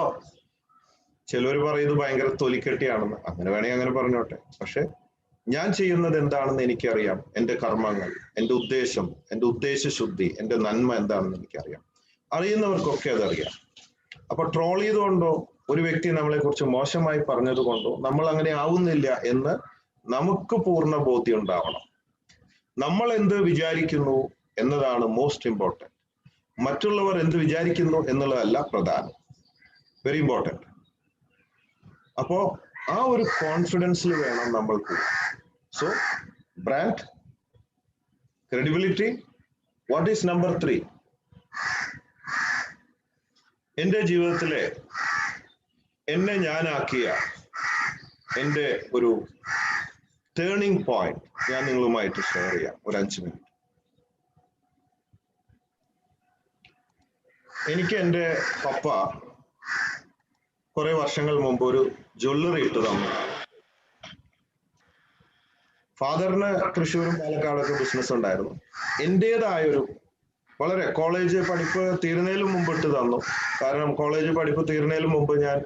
ചിലർ പറയുന്നത് ഭയങ്കര തൊലിക്കെട്ടിയാണെന്ന്. അങ്ങനെ വേണമെങ്കിൽ അങ്ങനെ പറഞ്ഞോട്ടെ. പക്ഷെ ഞാൻ ചെയ്യുന്നത് എന്താണെന്ന് എനിക്കറിയാം. എൻ്റെ കർമ്മങ്ങൾ, എൻ്റെ ഉദ്ദേശം, എൻ്റെ ഉദ്ദേശശുദ്ധി, എൻ്റെ നന്മ എന്താണെന്ന് എനിക്കറിയാം. അറിയുന്നവർക്കൊക്കെ അതറിയാം. അപ്പൊ ട്രോൾ ചെയ്തുകൊണ്ടോ ഒരു വ്യക്തി നമ്മളെ കുറിച്ച് മോശമായി പറഞ്ഞത് കൊണ്ടോ നമ്മൾ അങ്ങനെ ആവുന്നില്ല എന്ന് നമുക്ക് പൂർണ്ണ ബോധ്യം ഉണ്ടാവണം. നമ്മൾ എന്ത് വിചാരിക്കുന്നു എന്നതാണ് മോസ്റ്റ് ഇമ്പോർട്ടൻറ്റ്. മറ്റുള്ളവർ എന്ത് വിചാരിക്കുന്നു എന്നുള്ളതല്ല പ്രധാനം. Very important. അപ്പോ ആ ഒരു കോൺഫിഡൻസിൽ വേണം നമ്മൾ പോകാൻ. So brand, credibility. What is number 3? എൻ്റെ ജീവിതത്തിലെ എന്നെ ഞാനാക്കിയ എൻ്റെ ഒരു ടേണിംഗ് പോയിന്റ് ഞാൻ നിങ്ങളുമായിട്ട് ഷെയർ ചെയ്യാം. ഒരു 5 മിനിറ്റ്. എനിക്ക് എൻ്റെ പപ്പ കുറെ വർഷങ്ങൾ മുമ്പ് ഒരു ജ്വല്ലറി ഇട്ട് തന്നു. ഫാദറിന് തൃശ്ശൂരും പാലക്കാടൊക്കെ ബിസിനസ് ഉണ്ടായിരുന്നു. എൻ്റെതായൊരു വളരെ കോളേജ് പഠിപ്പ് തീരുന്നതിന് മുമ്പ് ഇട്ട് തന്നു. കാരണം കോളേജ് പഠിപ്പ് തീരുന്നതിന് മുമ്പ് ഞാൻ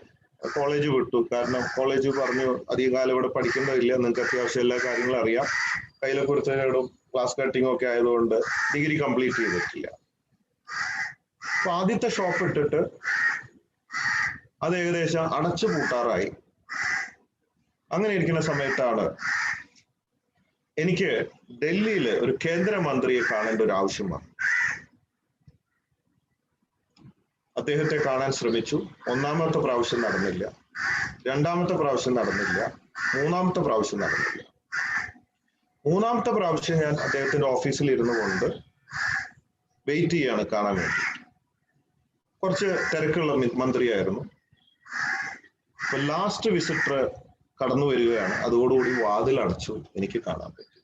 കോളേജ് വിട്ടു. കാരണം കോളേജ് പറഞ്ഞു അധികം കാലം ഇവിടെ പഠിക്കേണ്ടതില്ല, നിങ്ങൾക്ക് അത്യാവശ്യം എല്ലാ കാര്യങ്ങളും അറിയാം. കയ്യിലെ കൊടുത്തതിനോടും ക്ലാസ് കട്ടിങ്ങും ഒക്കെ ആയതുകൊണ്ട് ഡിഗ്രി കംപ്ലീറ്റ് ചെയ്തിട്ടില്ല. അപ്പൊ ആദ്യത്തെ ഷോപ്പ് ഇട്ടിട്ട് അത് ഏകദേശം അടച്ചു പൂട്ടാറായി. അങ്ങനെ ഇരിക്കുന്ന സമയത്താണ് എനിക്ക് ഡൽഹിയിൽ ഒരു കേന്ദ്രമന്ത്രിയെ കാണേണ്ട ഒരു ആവശ്യം വന്നു. അദ്ദേഹത്തെ കാണാൻ ശ്രമിച്ചു. 1ാമത്തെ പ്രാവശ്യം നടന്നില്ല, 2ാമത്തെ പ്രാവശ്യം നടന്നില്ല, 3ാമത്തെ പ്രാവശ്യം നടന്നില്ല. 3ാമത്തെ പ്രാവശ്യം ഞാൻ അദ്ദേഹത്തിന്റെ ഓഫീസിൽ ഇരുന്നു കൊണ്ട് വെയിറ്റ് ചെയ്യാണ് കാണാൻ വേണ്ടി. കുറച്ച് തിരക്കുള്ള മന്ത്രിയായിരുന്നു. ഇപ്പൊ ലാസ്റ്റ് വിസിറ്റർ കടന്നു വരികയാണ്. അതോടുകൂടി വാതിൽ അടച്ചു. എനിക്ക് കാണാൻ പറ്റി.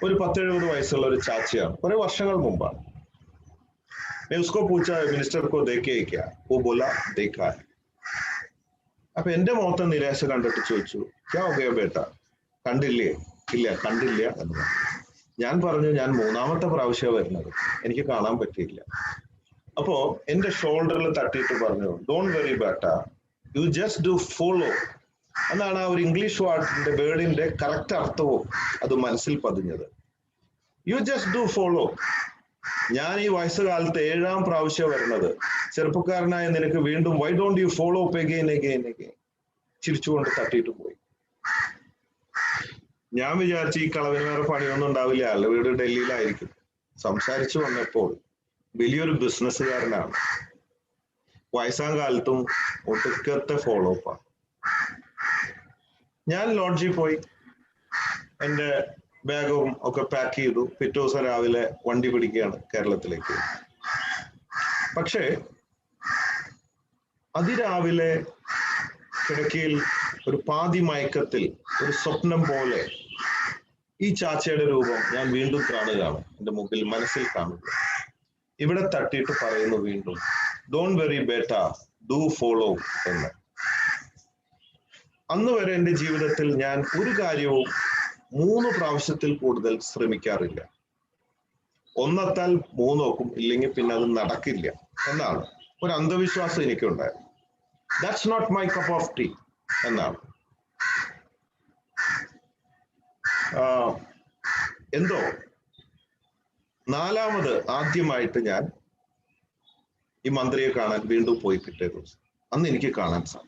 ഒരു 10-70 വയസ്സുള്ള ഒരു ചാച്ചയാണ്. കുറെ വർഷങ്ങൾ മുമ്പാണ്. मैं उसको पूछा मिनिस्टर को देखे क्या? वो बोला देखा है. അപ്പൊ എന്റെ മുഖത്ത് നിരാശ കണ്ടിട്ട് ചോദിച്ചു, ക്യാ ഹോ ഗയാ ബേട്ടാ, കണ്ടില്ലേ? ഇല്ല, കണ്ടില്ല എന്ന് പറഞ്ഞു. ഞാൻ പറഞ്ഞു, ഞാൻ 3ാമത്തെ പ്രാവശ്യം വരുന്നത്, എനിക്ക് കാണാൻ പറ്റിയില്ല. അപ്പോ എന്റെ ഷോൾഡറിൽ തട്ടിയിട്ട് പറഞ്ഞു, ഡോണ്ട് വെറി ബേട്ടാ, യു ജസ്റ്റ് ഡു ഫോളോ എന്നാണ് ആ ഒരു ഇംഗ്ലീഷ് വേർഡിന്റെ കറക്റ്റ് അർത്ഥവും അത് മനസ്സിൽ പതിഞ്ഞത്. You just do follow. ഞാൻ ഈ വയസ്സുകാലത്ത് 7ാം പ്രാവശ്യം വരുന്നത്. ചെറുപ്പക്കാരനായ നിനക്ക് വീണ്ടും why don't you follow up again again again. ചിരിച്ചുകൊണ്ട് തട്ടിയിട്ട് പോയി. ഞാൻ വിചാരിച്ചു ഈ കളവിന് വേറെ പണിയൊന്നും ഉണ്ടാവില്ല, അല്ല വീട് ഡൽഹിയിലായിരിക്കും. സംസാരിച്ചു വന്നപ്പോൾ വലിയൊരു ബിസിനസ്സുകാരനാണ്. വയസ്സാം കാലത്തും ഒടുക്കത്തെ ഫോളോ അപ്പാണ്. ഞാൻ ലോഡ്ജിൽ പോയി എൻ്റെ ബാഗും ഒക്കെ പാക്ക് ചെയ്തു. പിറ്റേ ദിവസം രാവിലെ വണ്ടി പിടിക്കുകയാണ് കേരളത്തിലേക്ക്. പക്ഷേ അതിരാവിലെ കിടക്കയിൽ ഒരു പാതി മയക്കത്തിൽ ഒരു സ്വപ്നം പോലെ ഈ ചാച്ചയുടെ രൂപം ഞാൻ വീണ്ടും കാണുകയാണ്. എൻ്റെ മുമ്പിൽ മനസ്സിൽ കാണുക. ഇവിടെ തട്ടിയിട്ട് പറയുന്നു വീണ്ടും, don't worry Beta, do follow എന്ന്. അന്ന് വരെ എൻ്റെ ജീവിതത്തിൽ ഞാൻ ഒരു കാര്യവും 3 പ്രാവശ്യത്തിൽ കൂടുതൽ ശ്രമിക്കാറില്ല. ഒന്നെത്താൽ 3 നോക്കും, ഇല്ലെങ്കിൽ പിന്നെ അത് നടക്കില്ല എന്നാണ് ഒരു അന്ധവിശ്വാസം എനിക്കുണ്ടായിരുന്നു. That's not my cup of tea എന്നാണ്. എന്തോ 4ാമത് ആദ്യമായിട്ട് ഞാൻ ഈ മന്ത്രിയെ കാണാൻ വീണ്ടും പോയി. പിറ്റേ ദിവസം അന്ന് എനിക്ക് കാണാൻ സാധിച്ചു.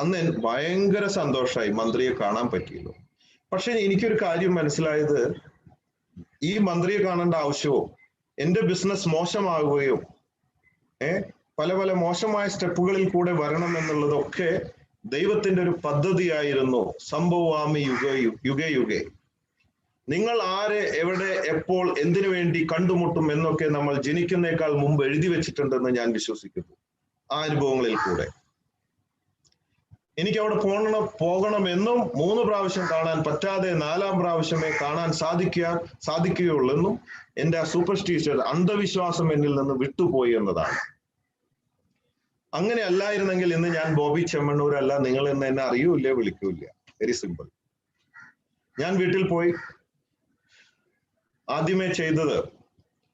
അന്ന് ഭയങ്കര സന്തോഷമായി, മന്ത്രിയെ കാണാൻ പറ്റിയല്ലോ. പക്ഷെ എനിക്കൊരു കാര്യം മനസ്സിലായത്, ഈ മന്ത്രിയെ കാണേണ്ട ആവശ്യമോ എന്റെ ബിസിനസ് മോശമാകുകയോ പല പല മോശമായ സ്റ്റെപ്പുകളിൽ കൂടെ വരണം എന്നുള്ളതൊക്കെ ദൈവത്തിന്റെ ഒരു പദ്ധതിയായിരുന്നു. സംഭവാമി യുഗേ യുഗേ. നിങ്ങൾ ആരെ, എവിടെ, എപ്പോൾ, എന്തിനു വേണ്ടി കണ്ടുമുട്ടും എന്നൊക്കെ നമ്മൾ ജനിക്കുന്നേക്കാൾ മുമ്പ് എഴുതി വെച്ചിട്ടുണ്ടെന്ന് ഞാൻ വിശ്വസിക്കുന്നു. ആ അനുഭവങ്ങളിൽ കൂടെ എനിക്ക് അവിടെ പോകണമെന്നും 3 പ്രാവശ്യം കാണാൻ പറ്റാതെ 4ാം പ്രാവശ്യമേ കാണാൻ സാധിക്കുകയുള്ളെന്നും എൻ്റെ ആ സൂപ്പർസ്റ്റിഷ്യസ് അന്ധവിശ്വാസം എന്നിൽ നിന്ന് വിട്ടുപോയി എന്നതാണ്. അങ്ങനെ അല്ലായിരുന്നെങ്കിൽ ഇന്ന് ഞാൻ ബോബി ചെമ്മണ്ണൂർ അല്ല, നിങ്ങൾ ഇന്ന് എന്നെ അറിയൂല്ല, വിളിക്കൂല്ല. Very simple. ഞാൻ വീട്ടിൽ പോയി ആദ്യമേ ചെയ്തത്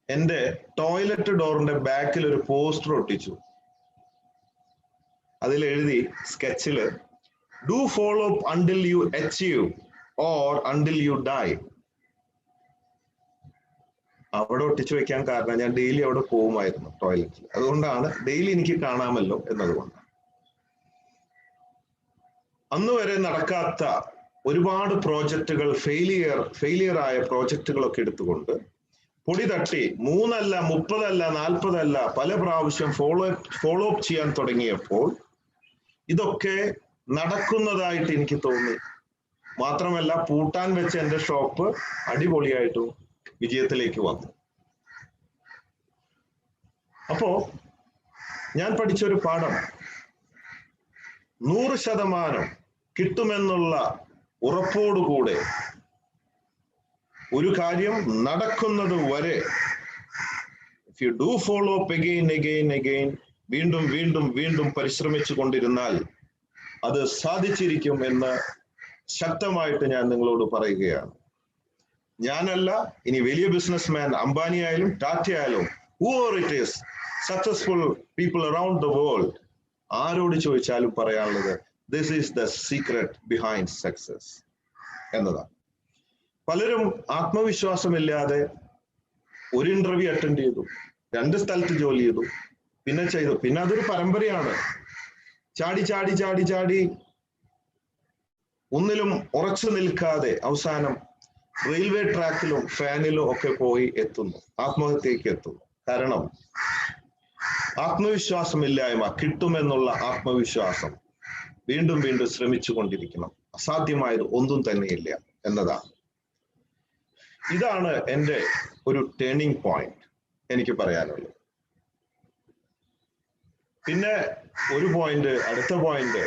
എൻ്റെ ടോയ്ലറ്റ് ഡോറിന്റെ ബാക്കിൽ ഒരു പോസ്റ്റർ ഒട്ടിച്ചു. അതിൽ എഴുതി സ്കെച്ചില്, do follow up until you achieve or until you die. അവിടെ ഒട്ടിച്ചു വെക്കാൻ കാരണം ഞാൻ ഡെയിലി അവിടെ പോകുമായിരുന്നു ടോയ്ലറ്റിൽ. അതുകൊണ്ടാണ് ഡെയിലി എനിക്ക് കാണാമല്ലോ എന്നതുകൊണ്ട്. അന്ന് വരെ നടക്കാത്ത ഒരുപാട് പ്രോജക്റ്റുകൾ, ഫെയിലിയർ ആയ പ്രോജക്റ്റുകളൊക്കെ എടുത്തുകൊണ്ട് പൊടി തട്ടി 3 അല്ല 30 അല്ല 40 അല്ല പല പ്രാവശ്യം ഫോളോ അപ്പ് ചെയ്യാൻ തുടങ്ങിയപ്പോൾ ഇതൊക്കെ നടക്കുന്നതായിട്ട് എനിക്ക് തോന്നി. മാത്രമല്ല പൂട്ടാൻ വെച്ച എൻ്റെ ഷോപ്പ് അടിപൊളിയായിട്ടും വിജയത്തിലേക്ക് വന്നു. അപ്പോ ഞാൻ പഠിച്ചൊരു പാഠം 100% കിട്ടുമെന്നുള്ള ഉറപ്പോടുകൂടെ ഒരു കാര്യം നടക്കുന്നത് വരെ if you do follow up again വീണ്ടും വീണ്ടും വീണ്ടും പരിശ്രമിച്ചു കൊണ്ടിരുന്നാൽ അത് സാധിച്ചിരിക്കും എന്ന് ശക്തമായിട്ട് ഞാൻ നിങ്ങളോട് പറയുകയാണ്. ഞാനല്ല, ഇനി വലിയ ബിസിനസ്മാൻ അംബാനി ആയാലും ടാറ്റ ആയാലും whoever it is, successful people around the world, ആരോട് ചോദിച്ചാലും പറയാനുള്ളത് this is the secret behind success എന്നതാണ്. പലരും ആത്മവിശ്വാസമില്ലാതെ ഒരു ഇന്റർവ്യൂ അറ്റൻഡ് ചെയ്തു, 2 സ്ഥലത്ത് ജോലി ചെയ്തു, പിന്നെ അതൊരു പരമ്പരയാണ്. ചാടി ഒന്നിലും ഉറച്ചു നിൽക്കാതെ അവസാനം റെയിൽവേ ട്രാക്കിലും ഫാനിലും ഒക്കെ പോയി എത്തുന്നു, ആത്മഹത്യക്ക് എത്തുന്നു. കാരണം ആത്മവിശ്വാസമില്ലായ്മ, കിട്ടുമെന്നുള്ള ആത്മവിശ്വാസം. വീണ്ടും വീണ്ടും ശ്രമിച്ചു കൊണ്ടിരിക്കണം. അസാധ്യമായത് ഒന്നും തന്നെയില്ല എന്നതാണ്. ഇതാണ് എൻ്റെ ഒരു ടേണിംഗ് പോയിന്റ് എനിക്ക് പറയാനുള്ളത്. പിന്നെ ഒരു പോയിന്റ്, അടുത്ത പോയിന്റ്,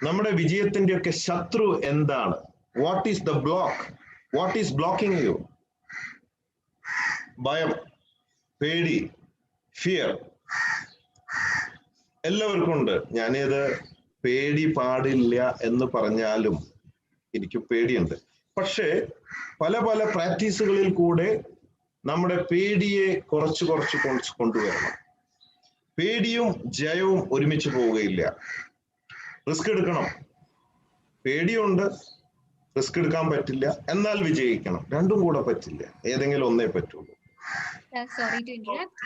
നമ്മുടെ വിജയത്തിന്റെ ഒക്കെ ശത്രു എന്താണ്? What is the block? What is blocking you? ഭയം, പേടി, ഫിയർ എല്ലാവർക്കും ഉണ്ട്. ഞാനിത് പേടി പാടില്ല എന്ന് പറഞ്ഞാലും എനിക്ക് പേടിയുണ്ട്. പക്ഷേ പല പ്രാക്ടീസുകളിൽ കൂടെ നമ്മുടെ പേടിയെ കുറച്ച് കൊണ്ടുവരണം. പേടിയും ജയവും ഒരുമിച്ച് പോവുകയില്ല. റിസ്ക് എടുക്കണം. പേടിയുണ്ട്, റിസ്ക് എടുക്കാൻ പറ്റില്ല, എന്നാൽ വിജയിക്കണം. രണ്ടും കൂടെ പറ്റില്ല, ഏതെങ്കിലും ഒന്നേ പറ്റുള്ളൂ. Sorry to interrupt.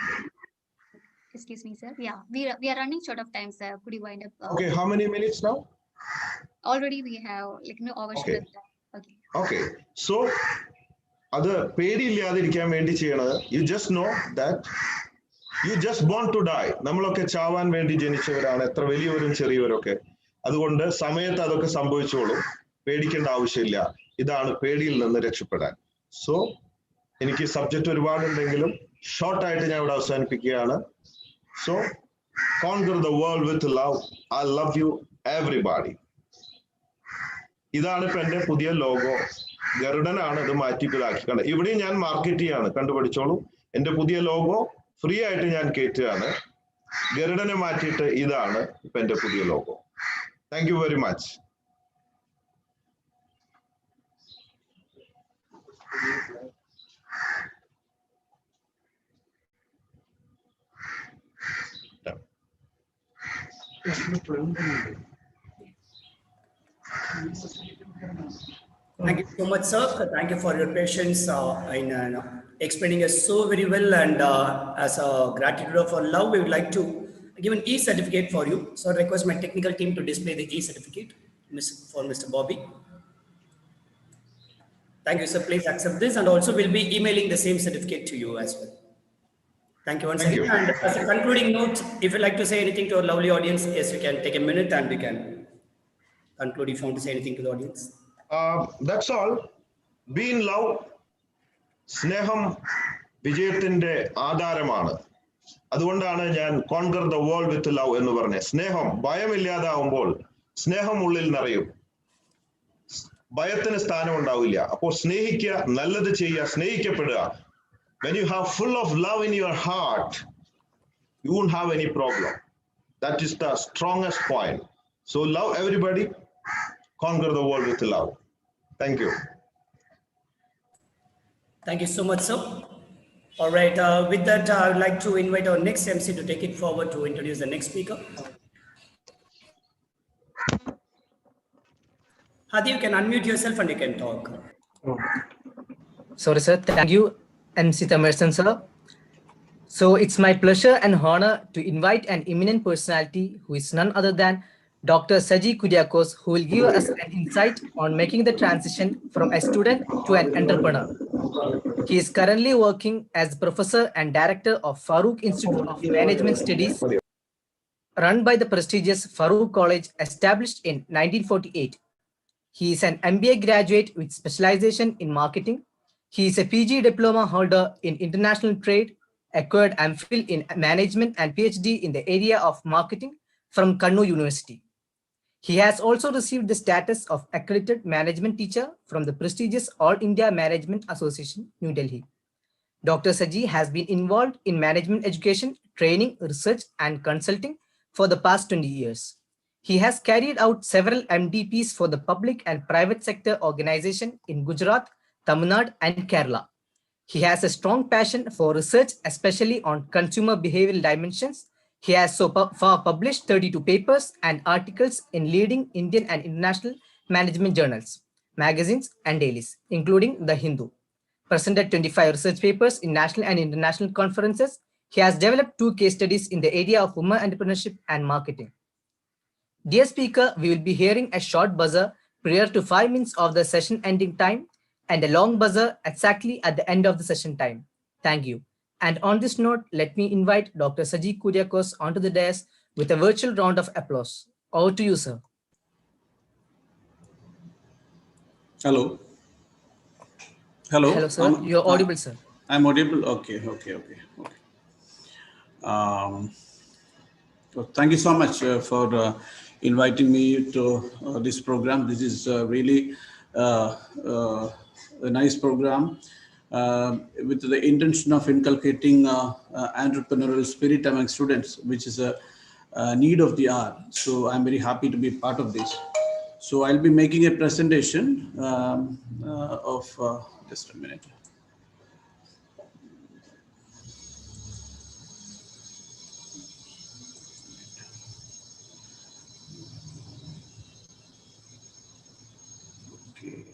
Excuse me, sir. Yeah, we are running short of time, sir. Could you wind up? Okay, how many minutes now? Already we have overshot time. Okay. So അത് പേടിയില്ലാതിരിക്കാൻ വേണ്ടി ചെയ്യണത്, you just know that you just born to die. നമ്മളൊക്കെ ചാവാൻ വേണ്ടി ജനിച്ചവരാണ്, എത്ര വലിയവരും ചെറിയവരൊക്കെ. അതുകൊണ്ട് സമയത്ത് അതൊക്കെ സംഭവിച്ചോളും, പേടിക്കേണ്ട ആവശ്യമില്ല. ഇതാണ് പേടിയിൽ നിന്ന് രക്ഷപ്പെടാൻ. സോ എനിക്ക് സബ്ജക്റ്റ് ഒരുപാടുണ്ടെങ്കിലും ഷോർട്ടായിട്ട് ഞാൻ ഇവിടെ അവസാനിപ്പിക്കുകയാണ്. So conquer the world with love. I love you everybody. ഇതാണ് ഇപ്പൊ എന്റെ പുതിയ ലോഗോ. ഗരുഡനാണ് ഇത് മാറ്റിപ്പിലാക്കി കണ്ടത്. ഇവിടെയും ഞാൻ മാർക്കറ്റ് ചെയ്യാണ്, കണ്ടുപിടിച്ചോളൂ. എന്റെ പുതിയ ലോഗോ ഫ്രീ ആയിട്ട് ഞാൻ കയറ്റുകയാണ്. ഗരുഡനെ മാറ്റിയിട്ട് ഇതാണ് ഇപ്പൊ എന്റെ പുതിയ logo. Thank you very much. Thank you so much, sir. Thank you for your patience in explaining us so very well. And as a gratitude of our love, we would like to give an e-certificate for you. So I request my technical team to display the e-certificate for Mr. Bobby. Thank you, sir. Please accept this, and also we'll be emailing the same certificate to you as well. Thank you once again. And as a concluding note, if you'd like to say anything to our lovely audience, yes, you can take a minute and we can conclude if you want to say anything to the audience. That's all. Be in love. സ്നേഹം വിജയത്തിന്റെ ആധാരമാണ്. അതുകൊണ്ടാണ് ഞാൻ conquer the world with love എന്ന് പറഞ്ഞത്. സ്നേഹം, ഭയമില്ലാതാവുമ്പോൾ സ്നേഹം ഉള്ളിൽ നിറയും, ഭയത്തിന് സ്ഥാനം ഉണ്ടാവില്ല. അപ്പോൾ സ്നേഹിക്കുക, നല്ലത് ചെയ്യുക, സ്നേഹിക്കപ്പെടുക. When you have full of love in your heart, you won't have any problem. That is the strongest point. So love everybody, conquer the world with love. Thank you. Thank you so much, sir. All right, with that, I would like to invite our next MC to take it forward to introduce the next speaker. Hadi, you can unmute yourself and you can talk. Sorry, sir. Thank you, MC Tamerson, sir. So it's my pleasure and honor to invite an eminent personality who is none other than Dr. Saji Kudiakos, who will give us an insight on making the transition from a student to an entrepreneur. He is currently working as professor and director of Farouk Institute of Management Studies run by the prestigious Farouk College, established in 1948. He is an MBA graduate with specialization in marketing. He is a PG diploma holder in international trade, acquired MPhil in management and PhD in the area of marketing from Kannur University. He has also received the status of accredited management teacher from the prestigious All India Management Association, New Delhi. Dr. Saji has been involved in management education, training, research, and consulting for the past 20 years. He has carried out several MDPs for the public and private sector organization in Gujarat, Tamil Nadu, and Kerala. He has a strong passion for research, especially on consumer behavioral dimensions. He has so far published 32 papers and articles in leading Indian and international management journals, magazines, and dailies, including The Hindu. Presented 25 research papers in national and international conferences. He has developed 2 case studies in the area of women entrepreneurship and marketing. Dear speaker, we will be hearing a short buzzer prior to 5 minutes of the session ending time and a long buzzer exactly at the end of the session time. Thank you. And on this note, let me invite Dr. Saji Kuriakose onto the dais with a virtual round of applause. Over to you, sir. Hello. Hello. Hello, sir. You're audible, sir. I'm audible. Okay. So thank you so much for inviting me to this program. This is really a nice program with the intention of inculcating entrepreneurial spirit among students, which is a need of the hour. So I'm very happy to be part of this. So I'll be making a presentation of just a minute. Okay.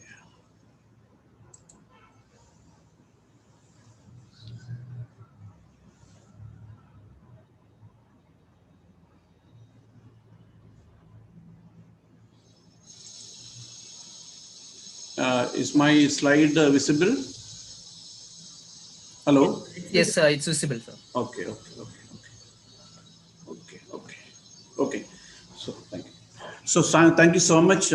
Is my slide visible? Hello? Yes, sir, it's visible, sir. Okay. So thank you. So thank you so much.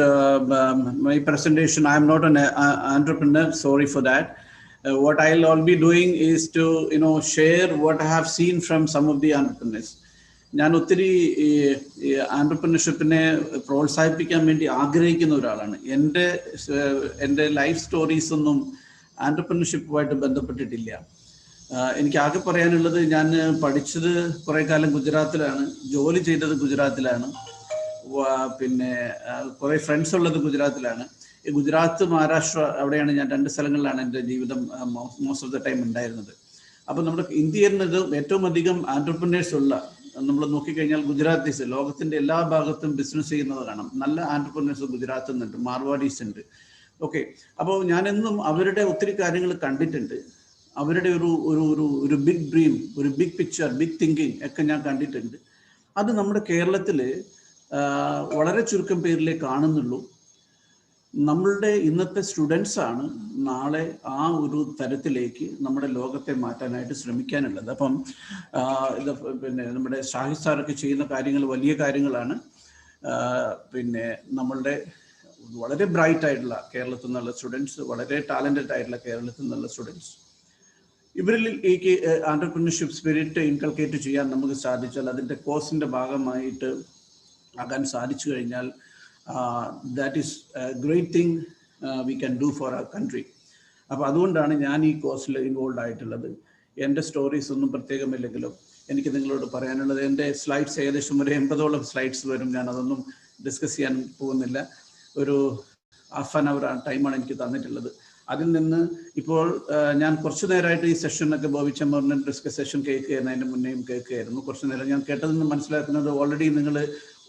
My presentation, I'm not an entrepreneur, sorry for that. What I'll be doing is to share what I have seen from some of the entrepreneurs. ഞാൻ ഒത്തിരി ആൻട്രപ്രനർഷിപ്പിനെ പ്രോത്സാഹിപ്പിക്കാൻ വേണ്ടി ആഗ്രഹിക്കുന്ന ഒരാളാണ്. എൻ്റെ life stories ഒന്നും ആൻട്രപ്രനർഷിപ്പുമായിട്ട് ബന്ധപ്പെട്ടിട്ടില്ല. എനിക്ക് ആകെ പറയാനുള്ളത്, ഞാൻ പഠിച്ചത് കുറേ കാലം ഗുജറാത്തിലാണ്, ജോലി ചെയ്തത് ഗുജറാത്തിലാണ്, പിന്നെ കുറേ ഫ്രണ്ട്സ് ഉള്ളത് ഗുജറാത്തിലാണ്. ഈ ഗുജറാത്ത്, മഹാരാഷ്ട്ര, അവിടെയാണ് ഞാൻ 2 സ്ഥലങ്ങളിലാണ് എൻ്റെ ജീവിതം മോസ്റ്റ് ഓഫ് ദ ടൈം ഉണ്ടായിരുന്നത്. അപ്പോൾ നമ്മുടെ ഇന്ത്യയിൽ നിന്ന് ഏറ്റവും അധികം ആൻട്രപ്രനേഴ്സ് ഉള്ള, നമ്മൾ നോക്കിക്കഴിഞ്ഞാൽ ഗുജറാത്തീസ് ലോകത്തിന്റെ എല്ലാ ഭാഗത്തും ബിസിനസ് ചെയ്യുന്നത് കാണാം. നല്ല ആൻട്രപ്രനേഴ്സ് ഗുജറാത്തിൽ നിന്നുണ്ട്, മാർവാഡീസ് ഉണ്ട്. ഓക്കെ, അപ്പോൾ ഞാനെന്നും അവരുടെ ഒത്തിരി കാര്യങ്ങൾ കണ്ടിട്ടുണ്ട്. അവരുടെ ഒരു ബിഗ് ഡ്രീം, ഒരു ബിഗ് പിക്ചർ, ബിഗ് തിങ്കിങ് ഒക്കെ ഞാൻ കണ്ടിട്ടുണ്ട്. അത് നമ്മുടെ കേരളത്തിൽ വളരെ ചുരുക്കം പേരിലേ കാണുന്നുള്ളൂ. നമ്മളുടെ ഇന്നത്തെ സ്റ്റുഡൻസ് ആണ് നാളെ ആ ഒരു തരത്തിലേക്ക് നമ്മുടെ ലോകത്തെ മാറ്റാനായിട്ട് ശ്രമിക്കാനുള്ളത്. അപ്പം പിന്നെ നമ്മുടെ ഷാഹിദ് സാറൊക്കെ ചെയ്യുന്ന കാര്യങ്ങൾ വലിയ കാര്യങ്ങളാണ്. പിന്നെ നമ്മളുടെ വളരെ ബ്രൈറ്റ് ആയിട്ടുള്ള കേരളത്തിൽ നിന്നുള്ള സ്റ്റുഡൻസ്, വളരെ ടാലൻറ്റഡ് ആയിട്ടുള്ള കേരളത്തിൽ നിന്നുള്ള സ്റ്റുഡൻസ്, ഇവരിൽ ഈ ആൻട്രപ്രനർഷിപ്പ് സ്പിരിറ്റ് ഇൻകൾക്കേറ്റ് ചെയ്യാൻ നമുക്ക് സാധിച്ചാൽ, അതിൻ്റെ കോഴ്സിൻ്റെ ഭാഗമായിട്ട് ആകാൻ സാധിച്ചു കഴിഞ്ഞാൽ, that is a great thing we can do for our country. അപ്പോൾ അതുകൊണ്ടാണ് ഞാൻ ഈ കോഴ്സിൽ ഇൻവോൾവ് ആയിട്ടുള്ളത്. എൻ്റെ സ്റ്റോറീസ് ഒന്നും പ്രത്യേകമില്ലെങ്കിലും എനിക്ക് നിങ്ങളോട് പറയാനുള്ളത്, എൻ്റെ സ്ലൈഡ്സ് ഏകദേശം ഒരു 80ഓളം സ്ലൈഡ്സ് വരും. ഞാൻ അതൊന്നും ഡിസ്കസ് ചെയ്യാൻ പോകുന്നില്ല. ഒരു ഹാഫ് ആൻ അവർ ടൈമാണ് എനിക്ക് തന്നിട്ടുള്ളത്. അതിൽ നിന്ന് ഇപ്പോൾ ഞാൻ കുറച്ചു നേരമായിട്ട് ഈ സെഷനൊക്കെ ബോബിച്ചമ്മറിൻ്റെ ഡിസ്കസ് സെഷൻ കേൾക്കുകയായിരുന്നു, അതിൻ്റെ മുന്നേയും കേൾക്കുകയായിരുന്നു. കുറച്ചു നേരം ഞാൻ കേട്ടതിൽ നിന്ന് മനസ്സിലാക്കുന്നത്, ഓൾറെഡി നിങ്ങൾ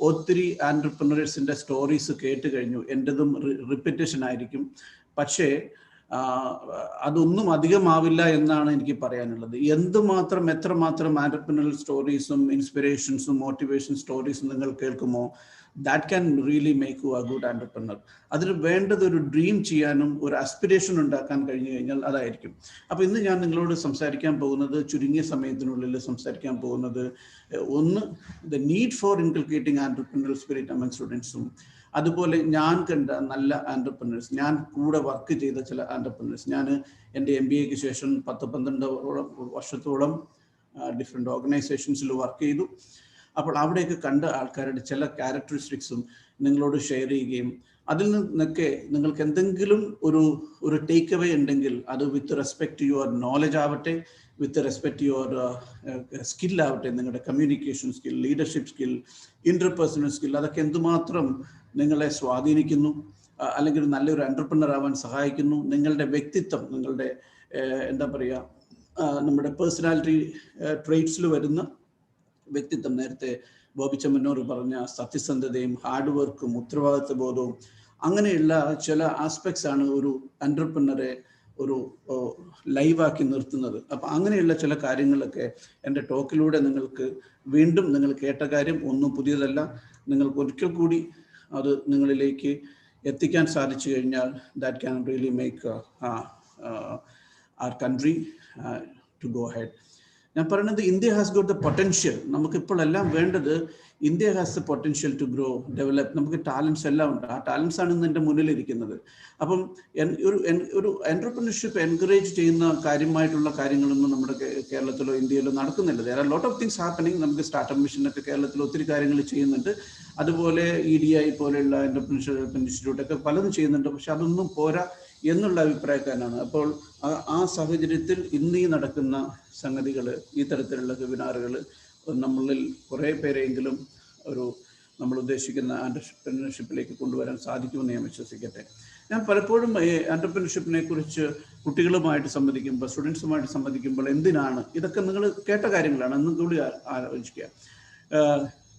ഒത്തിരി ആൻട്രപ്രനേഴ്സിൻ്റെ സ്റ്റോറീസ് കേട്ട് കഴിഞ്ഞു. എൻ്റെതും റിപ്പീറ്റേഷൻ ആയിരിക്കും. പക്ഷേ അതൊന്നും അധികമാവില്ല എന്നാണ് എനിക്ക് പറയാനുള്ളത്. എന്തുമാത്രം എത്രമാത്രം ആന്റർപ്രനറിയൽ സ്റ്റോറീസും ഇൻസ്പിറേഷൻസും മോട്ടിവേഷൻ സ്റ്റോറീസും നിങ്ങൾ കേൾക്കുമോ, that can really make you a good entrepreneur. അതിന് വേണ്ടത് ഒരു ഡ്രീം ചെയ്യാനും ഒരു ആസ്പിരേഷൻ ഉണ്ടാക്കാൻ കഴിഞ്ഞു കഴിഞ്ഞാൽ അതായിരിക്കും. അപ്പോൾ ഇന്ന് ഞാൻ നിങ്ങളോട് സംസാരിക്കാൻ പോകുന്നത്, ചുരുങ്ങിയ സമയത്തിനുള്ളിൽ സംസാരിക്കാൻ പോകുന്നത്, ഒന്ന് the need for inculcating entrepreneurial spirit among സ്റ്റുഡൻസും, അതുപോലെ ഞാൻ കണ്ട നല്ല ആന്റർപ്രനേഴ്സ്, ഞാൻ കൂടെ വർക്ക് ചെയ്ത ചില ആന്റർപ്രനേഴ്സ്. ഞാൻ എൻ്റെ MBAക്ക് ശേഷം 10-12 വർഷത്തോളം ഡിഫറെൻറ്റ് ഓർഗനൈസേഷൻസിൽ വർക്ക് ചെയ്തു. അപ്പോൾ അവിടെയൊക്കെ കണ്ട ആൾക്കാരുടെ ചില ക്യാരക്ടറിസ്റ്റിക്സും നിങ്ങളോട് ഷെയർ ചെയ്യുകയും അതിൽ നിന്നൊക്കെ നിങ്ങൾക്ക് എന്തെങ്കിലും ഒരു ടേക്ക് അവേ ഉണ്ടെങ്കിൽ അത് with respect to your knowledge ആവട്ടെ, വിത്ത് റെസ്പെക്ട് ടു യുവർ സ്കില്ലാവട്ടെ, നിങ്ങളുടെ communication skill, leadership skill, interpersonal skill, അതൊക്കെ എന്തുമാത്രം നിങ്ങളെ സ്വാധീനിക്കുന്നു, അല്ലെങ്കിൽ നല്ലൊരു എൻ്റർപ്രനർ ആവാൻ സഹായിക്കുന്നു. നിങ്ങളുടെ വ്യക്തിത്വം, നിങ്ങളുടെ എന്താ പറയുക, നമ്മുടെ പേഴ്സണാലിറ്റി ട്രേറ്റ്സിൽ വരുന്ന വ്യക്തിത്വം, നേരത്തെ ബോബി ചെമ്മന്നൂർ പറഞ്ഞ സത്യസന്ധതയും ഹാർഡ് വർക്കും ഉത്തരവാദിത്വ ബോധവും, അങ്ങനെയുള്ള ചില ആസ്പെക്ട്സ് ആണ് ഒരു എൻ്റർപ്രനറെ ഒരു ലൈവാക്കി നിർത്തുന്നത്. അപ്പം അങ്ങനെയുള്ള ചില കാര്യങ്ങളൊക്കെ എൻ്റെ ടോക്കിലൂടെ നിങ്ങൾക്ക് വീണ്ടും നിങ്ങൾ കേട്ട കാര്യം ഒന്നും പുതിയതല്ല, നിങ്ങൾക്ക് ഒരിക്കൽ കൂടി അത് നിങ്ങളിലേക്ക് എത്തിക്കാൻ സാധിച്ചു കഴിഞ്ഞാൽ that can really make our country to go ahead. ഞാൻ പറയുന്നത് India has got the potential. നമുക്കിപ്പോൾ എല്ലാം വേണ്ടത് India has the potential to grow, develop. നമുക്ക് ടാലൻസ് എല്ലാം ഉണ്ട്. ആ ടാലൻസ് ആണ് ഇന്ന് എൻ്റെ മുന്നിലിരിക്കുന്നത്. അപ്പം ഒരു എൻ്റർപ്രനർഷിപ്പ് എൻകറേജ് ചെയ്യുന്ന കാര്യമായിട്ടുള്ള കാര്യങ്ങളൊന്നും നമ്മുടെ കേരളത്തിലോ ഇന്ത്യയിലോ നടക്കുന്നില്ല. There are lot of things happening. നമുക്ക് സ്റ്റാർട്ടപ്പ് മിഷനൊക്കെ കേരളത്തിൽ ഒത്തിരി കാര്യങ്ങൾ ചെയ്യുന്നുണ്ട്. അതുപോലെ EDI പോലെയുള്ള എൻ്റർപ്രനർഷിപ്പ് ഇൻസ്റ്റിറ്റ്യൂട്ടൊക്കെ പലതും ചെയ്യുന്നുണ്ട്. പക്ഷെ അതൊന്നും പോരാ എന്നുള്ള അഭിപ്രായക്കാരനാണ്. അപ്പോൾ ആ സാഹചര്യത്തിൽ ഇന്ന് ഈ നടക്കുന്ന സംഗതികൾ, ഈ തരത്തിലുള്ള വെബിനാറുകൾ നമ്മളിൽ കുറേ പേരെങ്കിലും നമ്മൾ ഉദ്ദേശിക്കുന്ന ആന്റർപ്രനർഷിപ്പിലേക്ക് കൊണ്ടുവരാൻ സാധിക്കുമെന്ന് ഞാൻ വിശ്വസിക്കട്ടെ. ഞാൻ പലപ്പോഴും ആന്റർപ്രനർഷിപ്പിനെ കുറിച്ച് കുട്ടികളുമായിട്ട് സംവദിക്കുമ്പോൾ, സ്റ്റുഡൻസുമായിട്ട് സംവദിക്കുമ്പോൾ, എന്തിനാണ് ഇതൊക്കെ, നിങ്ങൾ കേട്ട കാര്യങ്ങളാണ്, ഒന്നും കൂടി ആലോചിക്കുക.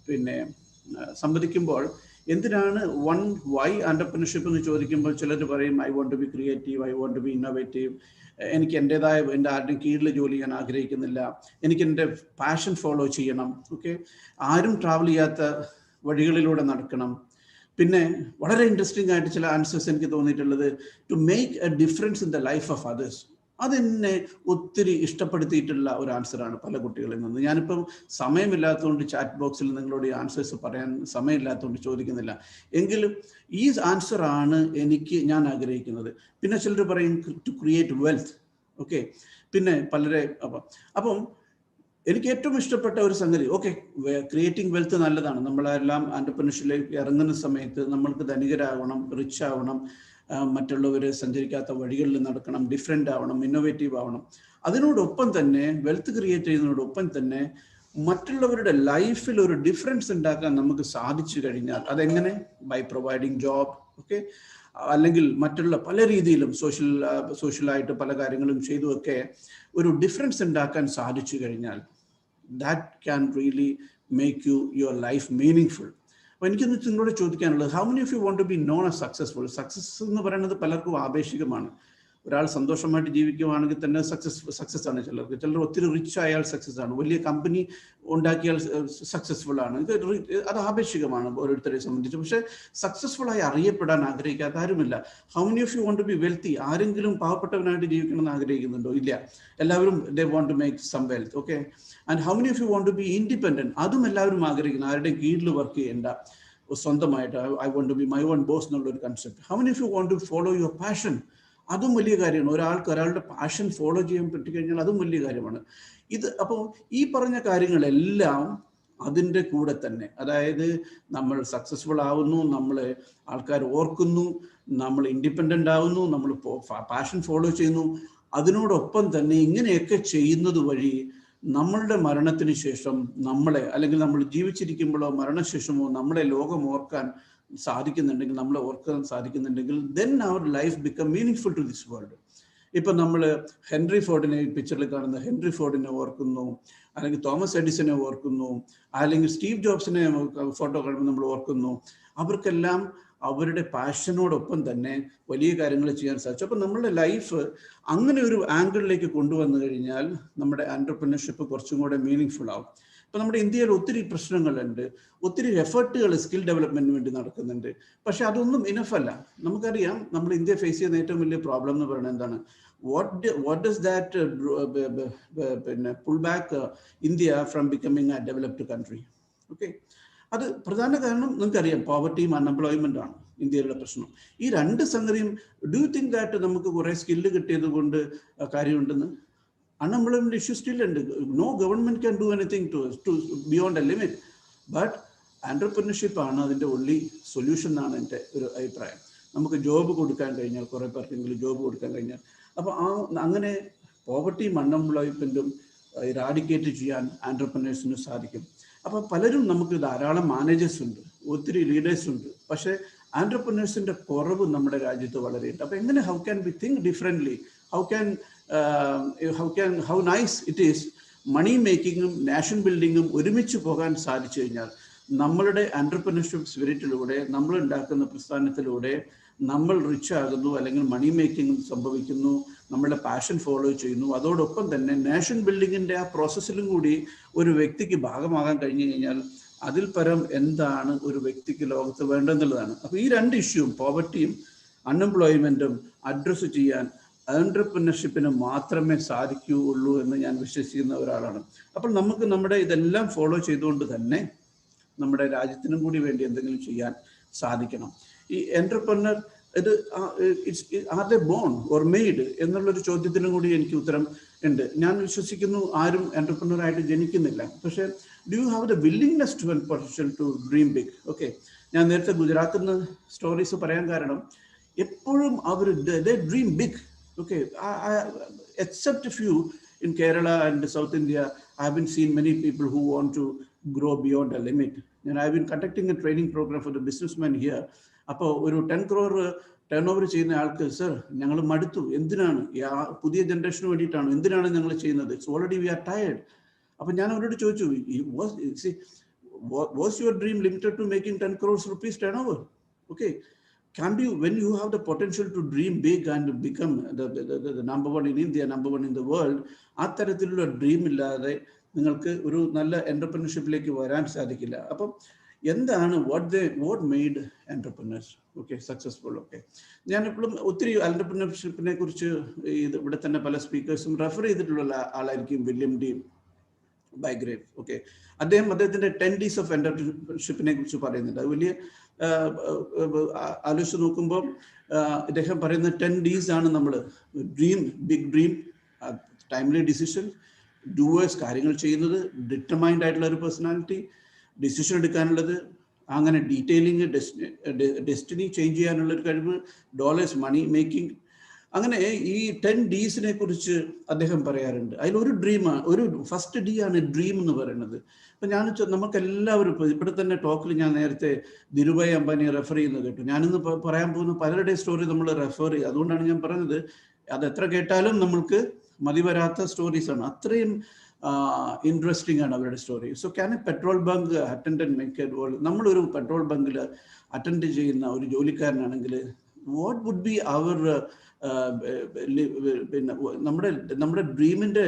പിന്നെ സംവദിക്കുമ്പോൾ എന്തിനാണ് വൈ ആന്റർപ്രനർഷിപ്പ് എന്ന് ചോദിക്കുമ്പോൾ ചിലർ പറയും I want to be creative, I want to be innovative, എനിക്ക് എൻ്റെതായ എൻ്റെ ആരുടെയും കീഴിൽ ജോലി ചെയ്യാൻ ആഗ്രഹിക്കുന്നില്ല, എനിക്ക് എൻ്റെ പാഷൻ ഫോളോ ചെയ്യണം, ഓക്കെ, ആരും ട്രാവൽ ചെയ്യാത്ത വഴികളിലൂടെ നടക്കണം. പിന്നെ വളരെ ഇൻട്രസ്റ്റിംഗ് ആയിട്ട് ചില ആൻസേഴ്സ് എനിക്ക് തോന്നിയിട്ടുള്ളത്, to make a difference in the life of others. അതെന്നെ ഒത്തിരി ഇഷ്ടപ്പെടുത്തിയിട്ടുള്ള ഒരു ആൻസറാണ് പല കുട്ടികളിൽ നിന്ന്. ഞാനിപ്പം സമയമില്ലാത്തതുകൊണ്ട് ചാറ്റ് ബോക്സിൽ നിങ്ങളോട് ഈ ആൻസേഴ്സ് പറയാൻ സമയമില്ലാത്തതുകൊണ്ട് ചോദിക്കുന്നില്ല. എങ്കിലും ഈ ആൻസറാണ് ഞാൻ ആഗ്രഹിക്കുന്നത്. പിന്നെ ചിലർ പറയും ടു ക്രിയേറ്റ് വെൽത്ത്, ഓക്കെ. പിന്നെ പലരെ അപ്പം എനിക്ക് ഏറ്റവും ഇഷ്ടപ്പെട്ട ഒരു സംഗതി, ഓക്കെ, ക്രിയേറ്റിംഗ് വെൽത്ത് നല്ലതാണ്. നമ്മളെല്ലാം ആന്റർപ്രനർഷിപ്പിലേക്ക് ഇറങ്ങുന്ന സമയത്ത് നമ്മൾക്ക് ധനികരാവണം, റിച്ച് ആവണം, മറ്റുള്ളവർ സഞ്ചരിക്കാത്ത വഴികളിൽ നടക്കണം, ഡിഫറെൻ്റ് ആവണം, ഇന്നോവേറ്റീവ് ആവണം. അതിനോടൊപ്പം തന്നെ വെൽത്ത് ക്രിയേറ്റ് ചെയ്യുന്നതിനോടൊപ്പം തന്നെ മറ്റുള്ളവരുടെ ലൈഫിൽ ഒരു ഡിഫറൻസ് ഉണ്ടാക്കാൻ നമുക്ക് സാധിച്ചു കഴിഞ്ഞാൽ, അതെങ്ങനെ? ബൈ പ്രൊവൈഡിങ് ജോബ്, ഓക്കെ, അല്ലെങ്കിൽ മറ്റുള്ള പല രീതിയിലും സോഷ്യലായിട്ട് പല കാര്യങ്ങളും ചെയ്തുമൊക്കെ ഒരു ഡിഫറൻസ് ഉണ്ടാക്കാൻ സാധിച്ചു കഴിഞ്ഞാൽ that can really make your life meaningful. അപ്പോൾ എനിക്കൊന്ന് നിങ്ങളോട് ചോദിക്കാനുള്ളത്, how many of you want to be known as successful? Success എന്ന് പറയുന്നത് പലർക്കും ആപേക്ഷികമാണ്. ഒരാൾ സന്തോഷമായിട്ട് ജീവിക്കുകയാണെങ്കിൽ തന്നെ സക്സസ് ആണ്. ചിലർ ഒത്തിരി റിച്ച് ആയാൽ സക്സസ് ആണ്, വലിയ കമ്പനി ഉണ്ടാക്കിയാൽ സക്സസ്ഫുൾ ആണ്. അത് ആപേക്ഷികമാണ് ഓരോരുത്തരെ സംബന്ധിച്ച്. പക്ഷേ സക്സസ്ഫുൾ ആയി അറിയപ്പെടാൻ ആഗ്രഹിക്കാത്ത ആരുമില്ല. How many of you want to be wealthy? ആരെങ്കിലും പാവപ്പെട്ടവനായിട്ട് ജീവിക്കണമെന്ന് ആഗ്രഹിക്കുന്നുണ്ടോ? ഇല്ല. എല്ലാവരും they want to make some wealth, okay. And how many of you want to be independent? അതും എല്ലാവരും ആഗ്രഹിക്കുന്നു. ആരുടെയും കീഴിൽ വർക്ക് ചെയ്യേണ്ട, സ്വന്തമായിട്ട് I want to be my own boss എന്നുള്ളൊരു concept. How many of you want to follow your passion? അതും വലിയ കാര്യമാണ്. ഒരാളുടെ പാഷൻ ഫോളോ ചെയ്യാൻ പറ്റിക്കഴിഞ്ഞാൽ അതും വലിയ കാര്യമാണ്. അപ്പോൾ ഈ പറഞ്ഞ കാര്യങ്ങളെല്ലാം അതിൻ്റെ കൂടെ തന്നെ, അതായത് നമ്മൾ സക്സസ്ഫുൾ ആവുന്നു, നമ്മൾ ആൾക്കാർ ഓർക്കുന്നു, നമ്മൾ ഇൻഡിപെൻഡൻ്റ് ആവുന്നു, നമ്മൾ പാഷൻ ഫോളോ ചെയ്യുന്നു, അതിനോടൊപ്പം തന്നെ ഇങ്ങനെയൊക്കെ ചെയ്യുന്നത് വഴി നമ്മളുടെ മരണത്തിന് ശേഷം നമ്മളെ, അല്ലെങ്കിൽ നമ്മൾ ജീവിച്ചിരിക്കുമ്പോഴോ മരണശേഷമോ നമ്മളെ ലോകം ഓർക്കാൻ സാധിക്കുന്നുണ്ടെങ്കിൽ, നമ്മളെ ഓർക്കാൻ സാധിക്കുന്നുണ്ടെങ്കിൽ, then our life become meaningful to this world. ഇപ്പം നമ്മൾ ഹെൻറി ഫോർഡിനെ, പിക്ചറിൽ കാണുന്ന ഹെൻറി ഫോർഡിനെ ഓർക്കുന്നു, അല്ലെങ്കിൽ തോമസ് എഡിസനെ ഓർക്കുന്നു, അല്ലെങ്കിൽ സ്റ്റീവ് ജോബ്സിനെ ഫോട്ടോ കാണുമ്പോൾ നമ്മൾ ഓർക്കുന്നു. അവർക്കെല്ലാം അവരുടെ പാഷനോടൊപ്പം തന്നെ വലിയ കാര്യങ്ങൾ ചെയ്യാൻ സാധിച്ചു. അപ്പം നമ്മളുടെ ലൈഫ് അങ്ങനെ ഒരു ആംഗിളിലേക്ക് കൊണ്ടുവന്നു കഴിഞ്ഞാൽ നമ്മുടെ ആൻറ്റർപ്രനർഷിപ്പ് കുറച്ചും കൂടെ മീനിങ് ഫുൾ ആവും. ഇപ്പം നമ്മുടെ ഇന്ത്യയിൽ ഒത്തിരി പ്രശ്നങ്ങളുണ്ട്, ഒത്തിരി എഫേർട്ടുകൾ സ്കിൽ ഡെവലപ്മെന്റിന് വേണ്ടി നടക്കുന്നുണ്ട്. പക്ഷെ അതൊന്നും ഇനഫ് അല്ല. നമുക്കറിയാം നമ്മൾ ഇന്ത്യ ഫേസ് ചെയ്യുന്ന ഏറ്റവും വലിയ പ്രോബ്ലം എന്ന് പറയുന്നത് എന്താണ്? What does that pull back India from becoming a developed country? Okay. അത് പ്രധാന കാരണം നിങ്ങൾക്കറിയാം, പോവർട്ടിയും അൺഎംപ്ലോയ്മെന്റ് ആണ് ഇന്ത്യയിലുള്ള പ്രശ്നം. ഈ രണ്ട് സംഗതിയും ഡു യു തിങ്ക് ദാറ്റ് നമുക്ക് കുറെ സ്കില്ല് കിട്ടിയത് കൊണ്ട് കാര്യമുണ്ടെന്ന്? അൺഎംപ്ലോയ്മെന്റ് ഇഷ്യൂ സ്റ്റിൽ ഉണ്ട്. No government can do anything to beyond a limit. But entrepreneurship ആണ് അതിൻ്റെ ഒൺലി സൊല്യൂഷൻ എന്നാണ് എൻ്റെ ഒരു അഭിപ്രായം. നമുക്ക് ജോബ് കൊടുക്കാൻ കഴിഞ്ഞാൽ, കുറേ പേർക്കെങ്കിലും ജോബ് കൊടുക്കാൻ കഴിഞ്ഞാൽ, അപ്പോൾ അങ്ങനെ പോവർട്ടിയും അൺഎംപ്ലോയ്മെൻറ്റും ഇറാഡിക്കേറ്റ് ചെയ്യാൻ ആൻറ്റർപ്രനേഴ്സിന് സാധിക്കും. അപ്പോൾ പലരും നമുക്ക് ധാരാളം മാനേജേഴ്സ് ഉണ്ട്, ഒത്തിരി ലീഡേഴ്സ് ഉണ്ട്, പക്ഷേ ആൻറ്റർപ്രനേഴ്സിൻ്റെ കുറവ് നമ്മുടെ രാജ്യത്ത് വളരെയുണ്ട്. അപ്പോൾ എങ്ങനെ how can be think differently, how nice it is money മേക്കിങ്ങും നാഷൻ ബിൽഡിങ്ങും ഒരുമിച്ച് പോകാൻ സാധിച്ചു കഴിഞ്ഞാൽ നമ്മളുടെ ആൻറ്റർപ്രനർഷിപ്പ് സ്പിരിറ്റിലൂടെ, നമ്മൾ ഉണ്ടാക്കുന്ന പ്രസ്ഥാനത്തിലൂടെ നമ്മൾ റിച്ച് ആകുന്നു, അല്ലെങ്കിൽ മണി മേക്കിംഗ് സംഭവിക്കുന്നു, നമ്മളുടെ പാഷൻ ഫോളോ ചെയ്യുന്നു. അതോടൊപ്പം തന്നെ നാഷൻ ബിൽഡിങ്ങിൻ്റെ ആ പ്രോസസ്സിലും കൂടി ഒരു വ്യക്തിക്ക് ഭാഗമാകാൻ കഴിഞ്ഞു കഴിഞ്ഞാൽ അതിൽ പരം എന്താണ് ഒരു വ്യക്തിക്ക് ലോകത്ത് വേണ്ടെന്നുള്ളതാണ്. അപ്പോൾ ഈ രണ്ട് ഇഷ്യൂവും, പോവർട്ടിയും അൺഎംപ്ലോയ്മെൻറ്റും അഡ്രസ്സ് ചെയ്യാൻ ആൻറ്റർപ്രനർഷിപ്പിന് മാത്രമേ സാധിക്കുകയുള്ളൂ എന്ന് ഞാൻ വിശ്വസിക്കുന്ന ഒരാളാണ്. അപ്പോൾ നമുക്ക് നമ്മുടെ ഇതെല്ലാം ഫോളോ ചെയ്തുകൊണ്ട് തന്നെ നമ്മുടെ രാജ്യത്തിനും കൂടി വേണ്ടി എന്തെങ്കിലും ചെയ്യാൻ സാധിക്കണം. ഈ എൻ്റർപ്രനർ ഇത് are they born or made എന്നുള്ളൊരു ചോദ്യത്തിനും കൂടി എനിക്ക് ഉത്തരം ഉണ്ട്. ഞാൻ വിശ്വസിക്കുന്നു ആരും എൻ്റർപ്രനർ ആയിട്ട് ജനിക്കുന്നില്ല. പക്ഷേ do you have the willingness to and potential to dream big? Okay, ഞാൻ നേരത്തെ ഗുജറാത്തിൽ നിന്ന് സ്റ്റോറീസ് പറയാൻ കാരണം എപ്പോഴും അവർ they dream big. Okay, except few in Kerala and South India, I haven't seen many people who want to grow beyond a limit. And I've been conducting a training program for the businessmen here. അപ്പോൾ ഒരു 10 crore turn over ചെയ്യുന്ന ആൾക്ക്, sir ഞങ്ങൾ മടുത്തു, എന്തിനാണ് പുതിയ ജനറേഷന് വേണ്ടിയിട്ടാണ്, എന്തിനാണ് ഞങ്ങൾ ചെയ്യുന്നത്? It's already we are tired. അപ്പം ഞാൻ അവരോട് ചോദിച്ചു, was your dream limited to making 10 crores rupees turnover? Okay, can you, when you have the potential to dream big and become the number one in India, number one in the world, ആ തരത്തിലുള്ള dream ഇല്ലാതെ നിങ്ങൾക്ക് ഒരു നല്ല എൻ്റർപ്രനർഷിപ്പിലേക്ക് വരാൻ സാധിക്കില്ല. അപ്പം എന്താണ് വാട്ട് മെയ്ഡ് എൻ്റർപ്രനേഴ്സ് സക്സസ്ഫുൾ? ഓക്കെ, ഞാനിപ്പോഴും ഒത്തിരി എൻ്റർപ്രനർഷിപ്പിനെ കുറിച്ച് ഇവിടെ തന്നെ പല സ്പീക്കേഴ്സും റെഫർ ചെയ്തിട്ടുള്ള ആളായിരിക്കും വില്യം ഡി ബൈഗ്രേവ്. ഓക്കെ, അദ്ദേഹത്തിൻ്റെ 10 Ds ഓഫ് എൻ്റർപ്രനർഷിപ്പിനെ കുറിച്ച് പറയുന്നുണ്ട്. അത് വലിയ ആലോചിച്ച് നോക്കുമ്പോൾ അദ്ദേഹം പറയുന്ന 10 Ds ആണ് നമ്മൾ: dream, big dream, timely decision, doers, കാര്യങ്ങൾ ചെയ്യുന്നത്, ഡിറ്റർമൈൻഡ് ആയിട്ടുള്ള ഒരു പേഴ്സണാലിറ്റി, ഡിസിഷൻ എടുക്കാനുള്ളത്, അങ്ങനെ ഡീറ്റെയിലിംഗ്, ഡെസ്റ്റിനി ചേഞ്ച് ചെയ്യാനുള്ളൊരു കഴിവ്, ഡോളേഴ്സ്, മണി മേക്കിംഗ്. അങ്ങനെ ഈ 10 Ds കുറിച്ച് അദ്ദേഹം പറയാറുണ്ട്. അതിലൊരു ഡ്രീമാണ്, ഒരു ഫസ്റ്റ് D ആണ് ഡ്രീം എന്ന് പറയുന്നത്. അപ്പം ഞാൻ നമുക്കെല്ലാവരും ഇപ്പോൾ ഇവിടെ തന്നെ ടോക്കിൽ ഞാൻ നേരത്തെ ധീരുഭായ് അംബാനിയെ റെഫർ ചെയ്യുന്നത് കേട്ടു. ഞാനിന്ന് പറയാൻ പോകുന്ന പലരുടെ സ്റ്റോറി നമ്മൾ റെഫർ ചെയ്യും. അതുകൊണ്ടാണ് ഞാൻ പറയുന്നത്, അത് എത്ര കേട്ടാലും നമ്മൾക്ക് മതി വരാത്ത സ്റ്റോറീസാണ്. അത്രയും ഇൻട്രസ്റ്റിംഗ് ആണ് അവരുടെ story. So can a petrol bunk attendant make a role? നമ്മളൊരു പെട്രോൾ ബങ്കിൽ അറ്റൻഡ് ചെയ്യുന്ന ഒരു ജോലിക്കാരനാണെങ്കിൽ വാട്ട് വുഡ് ബി അവർ പിന്നെ നമ്മുടെ ഡ്രീമിൻ്റെ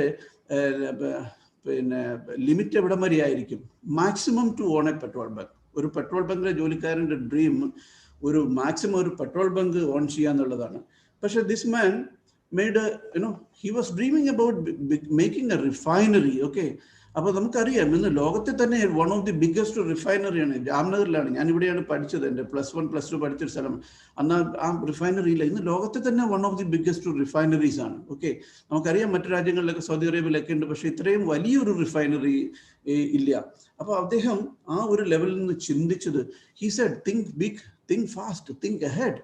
പിന്നെ ലിമിറ്റ് എവിടം വരെ ആയിരിക്കും? Maximum to own a petrol bunk. ഒരു പെട്രോൾ ബങ്കിലെ ജോലിക്കാരൻ്റെ ഡ്രീം ഒരു മാക്സിമം ഒരു പെട്രോൾ ബങ്ക് ഓൺ ചെയ്യുക എന്നുള്ളതാണ്. പക്ഷേ this man made he was dreaming about making a refinery. ഓക്കെ, അപ്പോൾ നമുക്കറിയാം ഇന്ന് ലോകത്തെ തന്നെ വൺ ഓഫ് ദി ബിഗ്ഗസ്റ്റ് റിഫൈനറിയാണ് ജാംനഗറിലാണ്. ഞാനിവിടെയാണ് പഠിച്ചത്, എൻ്റെ +1 +2 പഠിച്ചൊരു സ്ഥലം. അന്ന് ആ റിഫൈനറിയില്ല. ഇന്ന് ലോകത്തെ തന്നെ one of the biggest refineries ആണ്. ഓക്കെ, നമുക്കറിയാം മറ്റു രാജ്യങ്ങളിലൊക്കെ, സൗദി അറേബ്യയിലൊക്കെ ഉണ്ട്, പക്ഷേ ഇത്രയും വലിയൊരു റിഫൈനറി ഇല്ല. അപ്പോൾ അദ്ദേഹം ആ ഒരു ലെവലിൽ നിന്ന് ചിന്തിച്ചത്, he said think big, think fast, think ahead,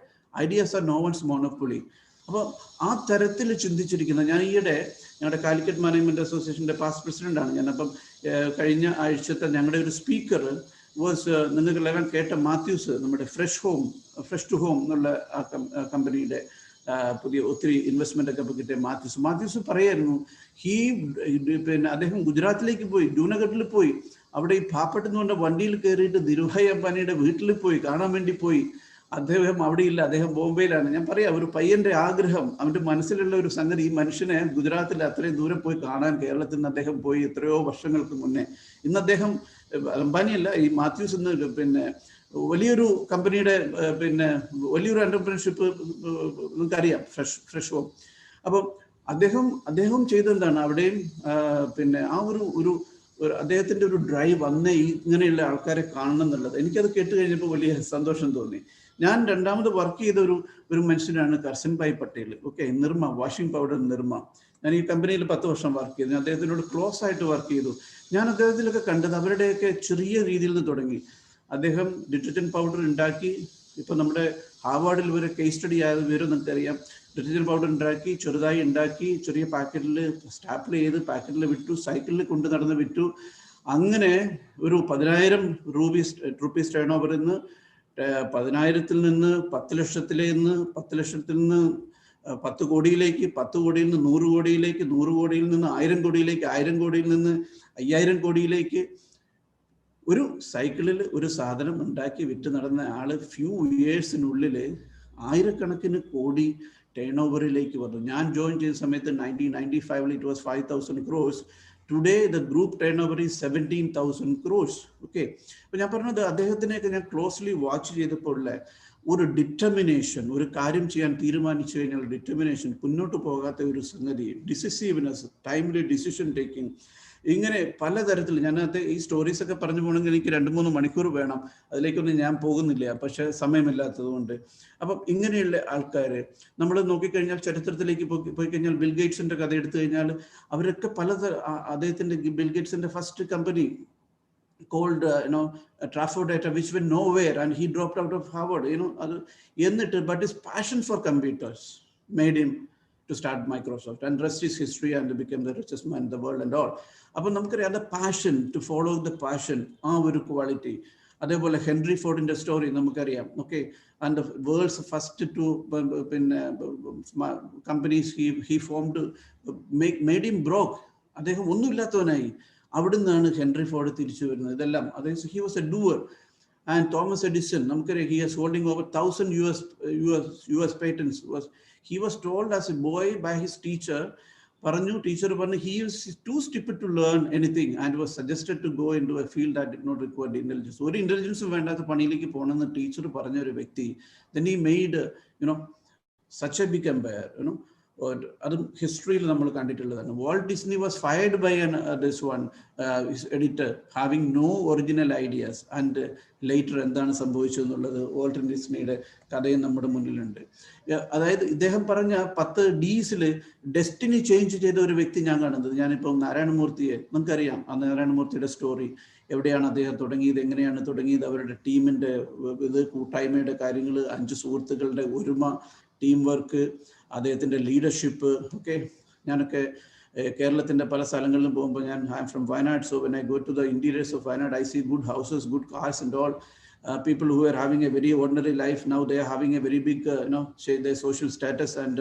ideas are no one's monopoly. അപ്പോൾ ആ തരത്തിൽ ചിന്തിച്ചിരിക്കുന്ന, ഞാൻ ഈയിടെ ഞങ്ങളുടെ കാലിക്കറ്റ് മാനേജ്മെന്റ് അസോസിയേഷൻ്റെ പാസ്റ്റ് പ്രസിഡന്റാണ് ഞാൻ. അപ്പം കഴിഞ്ഞ ആഴ്ചത്തെ ഞങ്ങളുടെ ഒരു സ്പീക്കർ വാസ്, നിങ്ങൾക്കെല്ലാം കേട്ട മാത്യൂസ്, നമ്മുടെ ഫ്രഷ് ടു ഹോം എന്നുള്ള ആ കമ്പനിയുടെ പുതിയ ഒത്തിരി ഇൻവെസ്റ്റ്മെന്റ് ഒക്കെ കിട്ടിയ മാത്യൂസ് പറയായിരുന്നു, പിന്നെ അദ്ദേഹം ഗുജറാത്തിലേക്ക് പോയി, ജൂനഗഡിൽ പോയി, അവിടെ ഈ പാപ്പട്ടെന്ന് പറഞ്ഞ വണ്ടിയിൽ കയറിയിട്ട് ധീരുഭായ് അംബാനിയുടെ വീട്ടിൽ പോയി കാണാൻ വേണ്ടി പോയി. അദ്ദേഹം അവിടെയില്ല, അദ്ദേഹം ബോംബെയിലാണ്. ഞാൻ പറയാം, ഒരു പയ്യന്റെ ആഗ്രഹം, അവന്റെ മനസ്സിലുള്ള ഒരു സംഗതി, ഈ മനുഷ്യനെ ഗുജറാത്തിൽ അത്രയും ദൂരം പോയി കാണാൻ കേരളത്തിൽ നിന്ന് അദ്ദേഹം പോയി എത്രയോ വർഷങ്ങൾക്ക് മുന്നേ. ഇന്ന് അദ്ദേഹം അംബാനിയല്ല, ഈ മാത്യൂസ് എന്ന് പിന്നെ വലിയൊരു കമ്പനിയുടെ പിന്നെ വലിയൊരു എന്റർപ്രണർഷിപ്പ് നിങ്ങൾക്കറിയാം, ഫ്രഷ് ഹോം. അപ്പം അദ്ദേഹം ചെയ്തെന്താണ് അവിടെയും പിന്നെ ആ ഒരു അദ്ദേഹത്തിന്റെ ഒരു ഡ്രൈവ് വന്നേ ഇങ്ങനെയുള്ള ആൾക്കാരെ കാണണം എന്നുള്ളത്. എനിക്കത് കേട്ട് കഴിഞ്ഞപ്പോൾ വലിയ സന്തോഷം തോന്നി. ഞാൻ രണ്ടാമത് വർക്ക് ചെയ്ത ഒരു മനുഷ്യനാണ് Karsanbhai Patel. Okay, Nirma, washing powder Nirma. ഞാൻ ഈ കമ്പനിയിൽ 10 വർഷം വർക്ക് ചെയ്തു. ഞാൻ അദ്ദേഹത്തിനോട് ക്ലോസ് ആയിട്ട് വർക്ക് ചെയ്തു. ഞാൻ അദ്ദേഹത്തിലൊക്കെ കണ്ടത് അവരുടെയൊക്കെ ചെറിയ രീതിയിൽ നിന്ന് തുടങ്ങി. അദ്ദേഹം ഡിറ്റർജന്റ് പൗഡർ ഉണ്ടാക്കി, ഇപ്പൊ നമ്മുടെ ഹാർവാർഡിൽ വരെ കേസ് സ്റ്റഡി ആയത് വരും നിങ്ങൾക്കറിയാം. ഡിറ്റർജന്റ് പൗഡർ ഉണ്ടാക്കി, ചെറുതായി ഉണ്ടാക്കി, ചെറിയ പാക്കറ്റിൽ സ്റ്റാപ്പിൾ ചെയ്ത് പാക്കറ്റിൽ വിറ്റു, സൈക്കിളിൽ കൊണ്ട് നടന്ന് വിറ്റു. അങ്ങനെ ഒരു 10,000 റുപ്പീസ് ടേൺ ഓവറിൽ നിന്ന് 10,000-ൽ നിന്ന് 10 ലക്ഷത്തിലേക്ക്, 10 ലക്ഷത്തിൽ നിന്ന് 10 കോടിയിലേക്ക്, 10 കോടിയിൽ നിന്ന് 100 കോടിയിലേക്ക്, 100 കോടിയിൽ നിന്ന് 1000 കോടിയിലേക്ക്, 1000 കോടിയിൽ നിന്ന് 5000 കോടിയിലേക്ക്. ഒരു സൈക്കിളിൽ ഒരു സാധനം ഉണ്ടാക്കി വിറ്റ് നടന്ന ആള് ഫ്യൂ ഇയേഴ്സിനുള്ളിൽ ആയിരക്കണക്കിന് കോടി ടേൺ ഓവറിലേക്ക് വന്നു. ഞാൻ ജോയിൻ ചെയ്ത സമയത്ത് 1995 it was 5,000 crores. Today the group turn over is 17,000 crores. Okay, അപ്പൊ ഞാൻ പറഞ്ഞത് അദ്ദേഹത്തിനെയൊക്കെ ഞാൻ ക്ലോസ്ലി വാച്ച് ചെയ്തപ്പോൾ ഉള്ള ഒരു ഡിറ്റർമിനേഷൻ, ഒരു കാര്യം ചെയ്യാൻ തീരുമാനിച്ചു കഴിഞ്ഞാൽ ഡിറ്റർമിനേഷൻ, മുന്നോട്ട് പോകാത്ത ഒരു സംഗതി, ഡിസിസീവ്നെസ്, ടൈംലി ഡിസിഷൻ ടേക്കിംഗ്, ഇങ്ങനെ പലതരത്തിൽ. ഞാനകത്ത് ഈ സ്റ്റോറീസ് ഒക്കെ പറഞ്ഞു പോകണമെങ്കിൽ എനിക്ക് 2-3 മണിക്കൂർ വേണം. അതിലേക്കൊന്നും ഞാൻ പോകുന്നില്ല, പക്ഷെ സമയമില്ലാത്തത് കൊണ്ട്. അപ്പം ഇങ്ങനെയുള്ള ആൾക്കാർ നമ്മൾ നോക്കിക്കഴിഞ്ഞാൽ, ചരിത്രത്തിലേക്ക് പോയി കഴിഞ്ഞാൽ, ബിൽ ഗേറ്റ്സിന്റെ കഥ എടുത്തു കഴിഞ്ഞാൽ, അവരൊക്കെ അദ്ദേഹത്തിന്റെ ബിൽ ഗേറ്റ്സിന്റെ first company called Trafford Data, which went nowhere, and he dropped out of Harvard, but his passion for computers made him to start Microsoft, and rest is history, and became the richest man in the world and all. അപ്പോൾ നമുക്കറിയാം, the passion, to follow the passion, ആ ഒരു quality. അതേപോലെ Henry ഫോർഡിന്റെ story നമുക്കറിയാം. Okay, and the world's first 2 പിന്നെ companies he formed made him broke. അദ്ദേഹം ഒന്നുമില്ലാത്തവനായി. അവിടുന്നാണ് Henry Ford തിരിച്ചു വരുന്നത്. ഇതെല്ലാം അദ്ദേഹം, he was a doer. And Thomas Edison, നമുക്കറിയാം, he is holding over 1,000 US patents. He was told as a boy by his teacher, teacher പറഞ്ഞു, he is too stupid to learn anything, and was suggested to go into a field that did not require intelligence. ഒരു ഇന്റലിജൻസും വേണ്ടാത്ത പണിയിലേക്ക് പോകണമെന്ന് teacher പറഞ്ഞ ഒരു വ്യക്തി, then he made such a big empire. അതും ഹിസ്റ്ററിയിൽ നമ്മൾ കണ്ടിട്ടുള്ളതാണ്. Walt Disney was fired by editor having no original ideas. And later എന്താണ് സംഭവിച്ചതെന്നുള്ളത് വാൾട്ട് ഡിസ്നിയുടെ കഥയും നമ്മുടെ മുന്നിലുണ്ട്. അതായത് ഇദ്ദേഹം പറഞ്ഞ 10 Ds ഡെസ്റ്റിനി ചേഞ്ച് ചെയ്ത ഒരു വ്യക്തി ഞാൻ കാണുന്നത്. ഞാനിപ്പം നാരായണമൂർത്തിയെ, നമുക്കറിയാം ആ നാരായണമൂർത്തിയുടെ സ്റ്റോറി, എവിടെയാണ് അദ്ദേഹം തുടങ്ങിയത്, എങ്ങനെയാണ് തുടങ്ങിയത്, അവരുടെ ടീമിന്റെ കൂട്ടായ്മയുടെ കാര്യങ്ങൾ, 5 സുഹൃത്തുക്കളുടെ ഒരുമ, ടീം വർക്ക്, അദ്ദേഹത്തിൻ്റെ ലീഡർഷിപ്പ്. ഓക്കെ, ഞാനൊക്കെ കേരളത്തിൻ്റെ പല സ്ഥലങ്ങളിലും പോകുമ്പോൾ, I'm from Wayanad, so when I go to the interiors of Wayanad, I see good houses, good cars and all. People who are having a very ordinary life, now they are having a very big their social status, and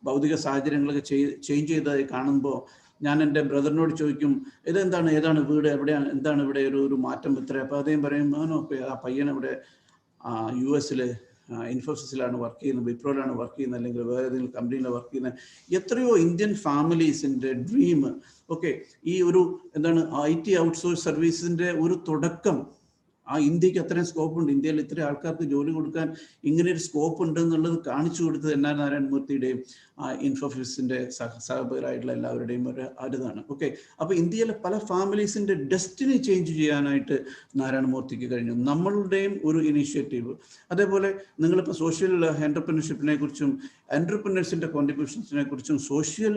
ഭൗതിക സാഹചര്യങ്ങളൊക്കെ change ചെയ്തതായി കാണുമ്പോൾ ഞാൻ എൻ്റെ ബ്രദറിനോട് ചോദിക്കും, ഏതാണ് വീട്, എവിടെയാണ്, എന്താണ് ഇവിടെ ഒരു മാറ്റം ഇത്ര? അപ്പോൾ അദ്ദേഹം പറയും, ആ പയ്യൻ ഇവിടെ US ഇൻഫോസിസിലാണ് വർക്ക് ചെയ്യുന്നത്, വിപ്രോയിലാണ് വർക്ക് ചെയ്യുന്നത്, അല്ലെങ്കിൽ വേറെ ഏതെങ്കിലും കമ്പനിയിലാണ് വർക്ക് ചെയ്യുന്നത്. എത്രയോ ഇന്ത്യൻ ഫാമിലീസിൻ്റെ ഡ്രീം. ഓക്കെ, ഈ IT ഔട്ട്സോഴ്സ് സർവീസിൻ്റെ ഒരു തുടക്കം, ഇന്ത്യക്ക് അത്രയും സ്കോപ്പ് ഉണ്ട്, ഇന്ത്യയിൽ ഇത്ര ആൾക്കാർക്ക് ജോലി കൊടുക്കാൻ ഇങ്ങനെ ഒരു സ്കോപ്പ് ഉണ്ട് എന്നുള്ളത് കാണിച്ചു കൊടുത്തത് NR നാരായണമൂർത്തിയുടെയും ഇൻഫോസിസിന്റെ സഹപരായിട്ടുള്ള എല്ലാവരുടെയും അരുതാണ്. ഓക്കെ, അപ്പൊ ഇന്ത്യയിലെ പല ഫാമിലീസിന്റെ ഡെസ്റ്റിനി ചേഞ്ച് ചെയ്യാനായിട്ട് നാരായണമൂർത്തിക്ക് കഴിഞ്ഞു. നമ്മളുടെയും ഒരു ഇനീഷ്യേറ്റീവ്. അതേപോലെ നിങ്ങളിപ്പോൾ സോഷ്യൽ എന്റർപ്രണർഷിപ്പിനെ കുറിച്ചും എന്റർപ്രണേഴ്സിന്റെ കോൺട്രിബ്യൂഷൻസിനെ കുറിച്ചും സോഷ്യൽ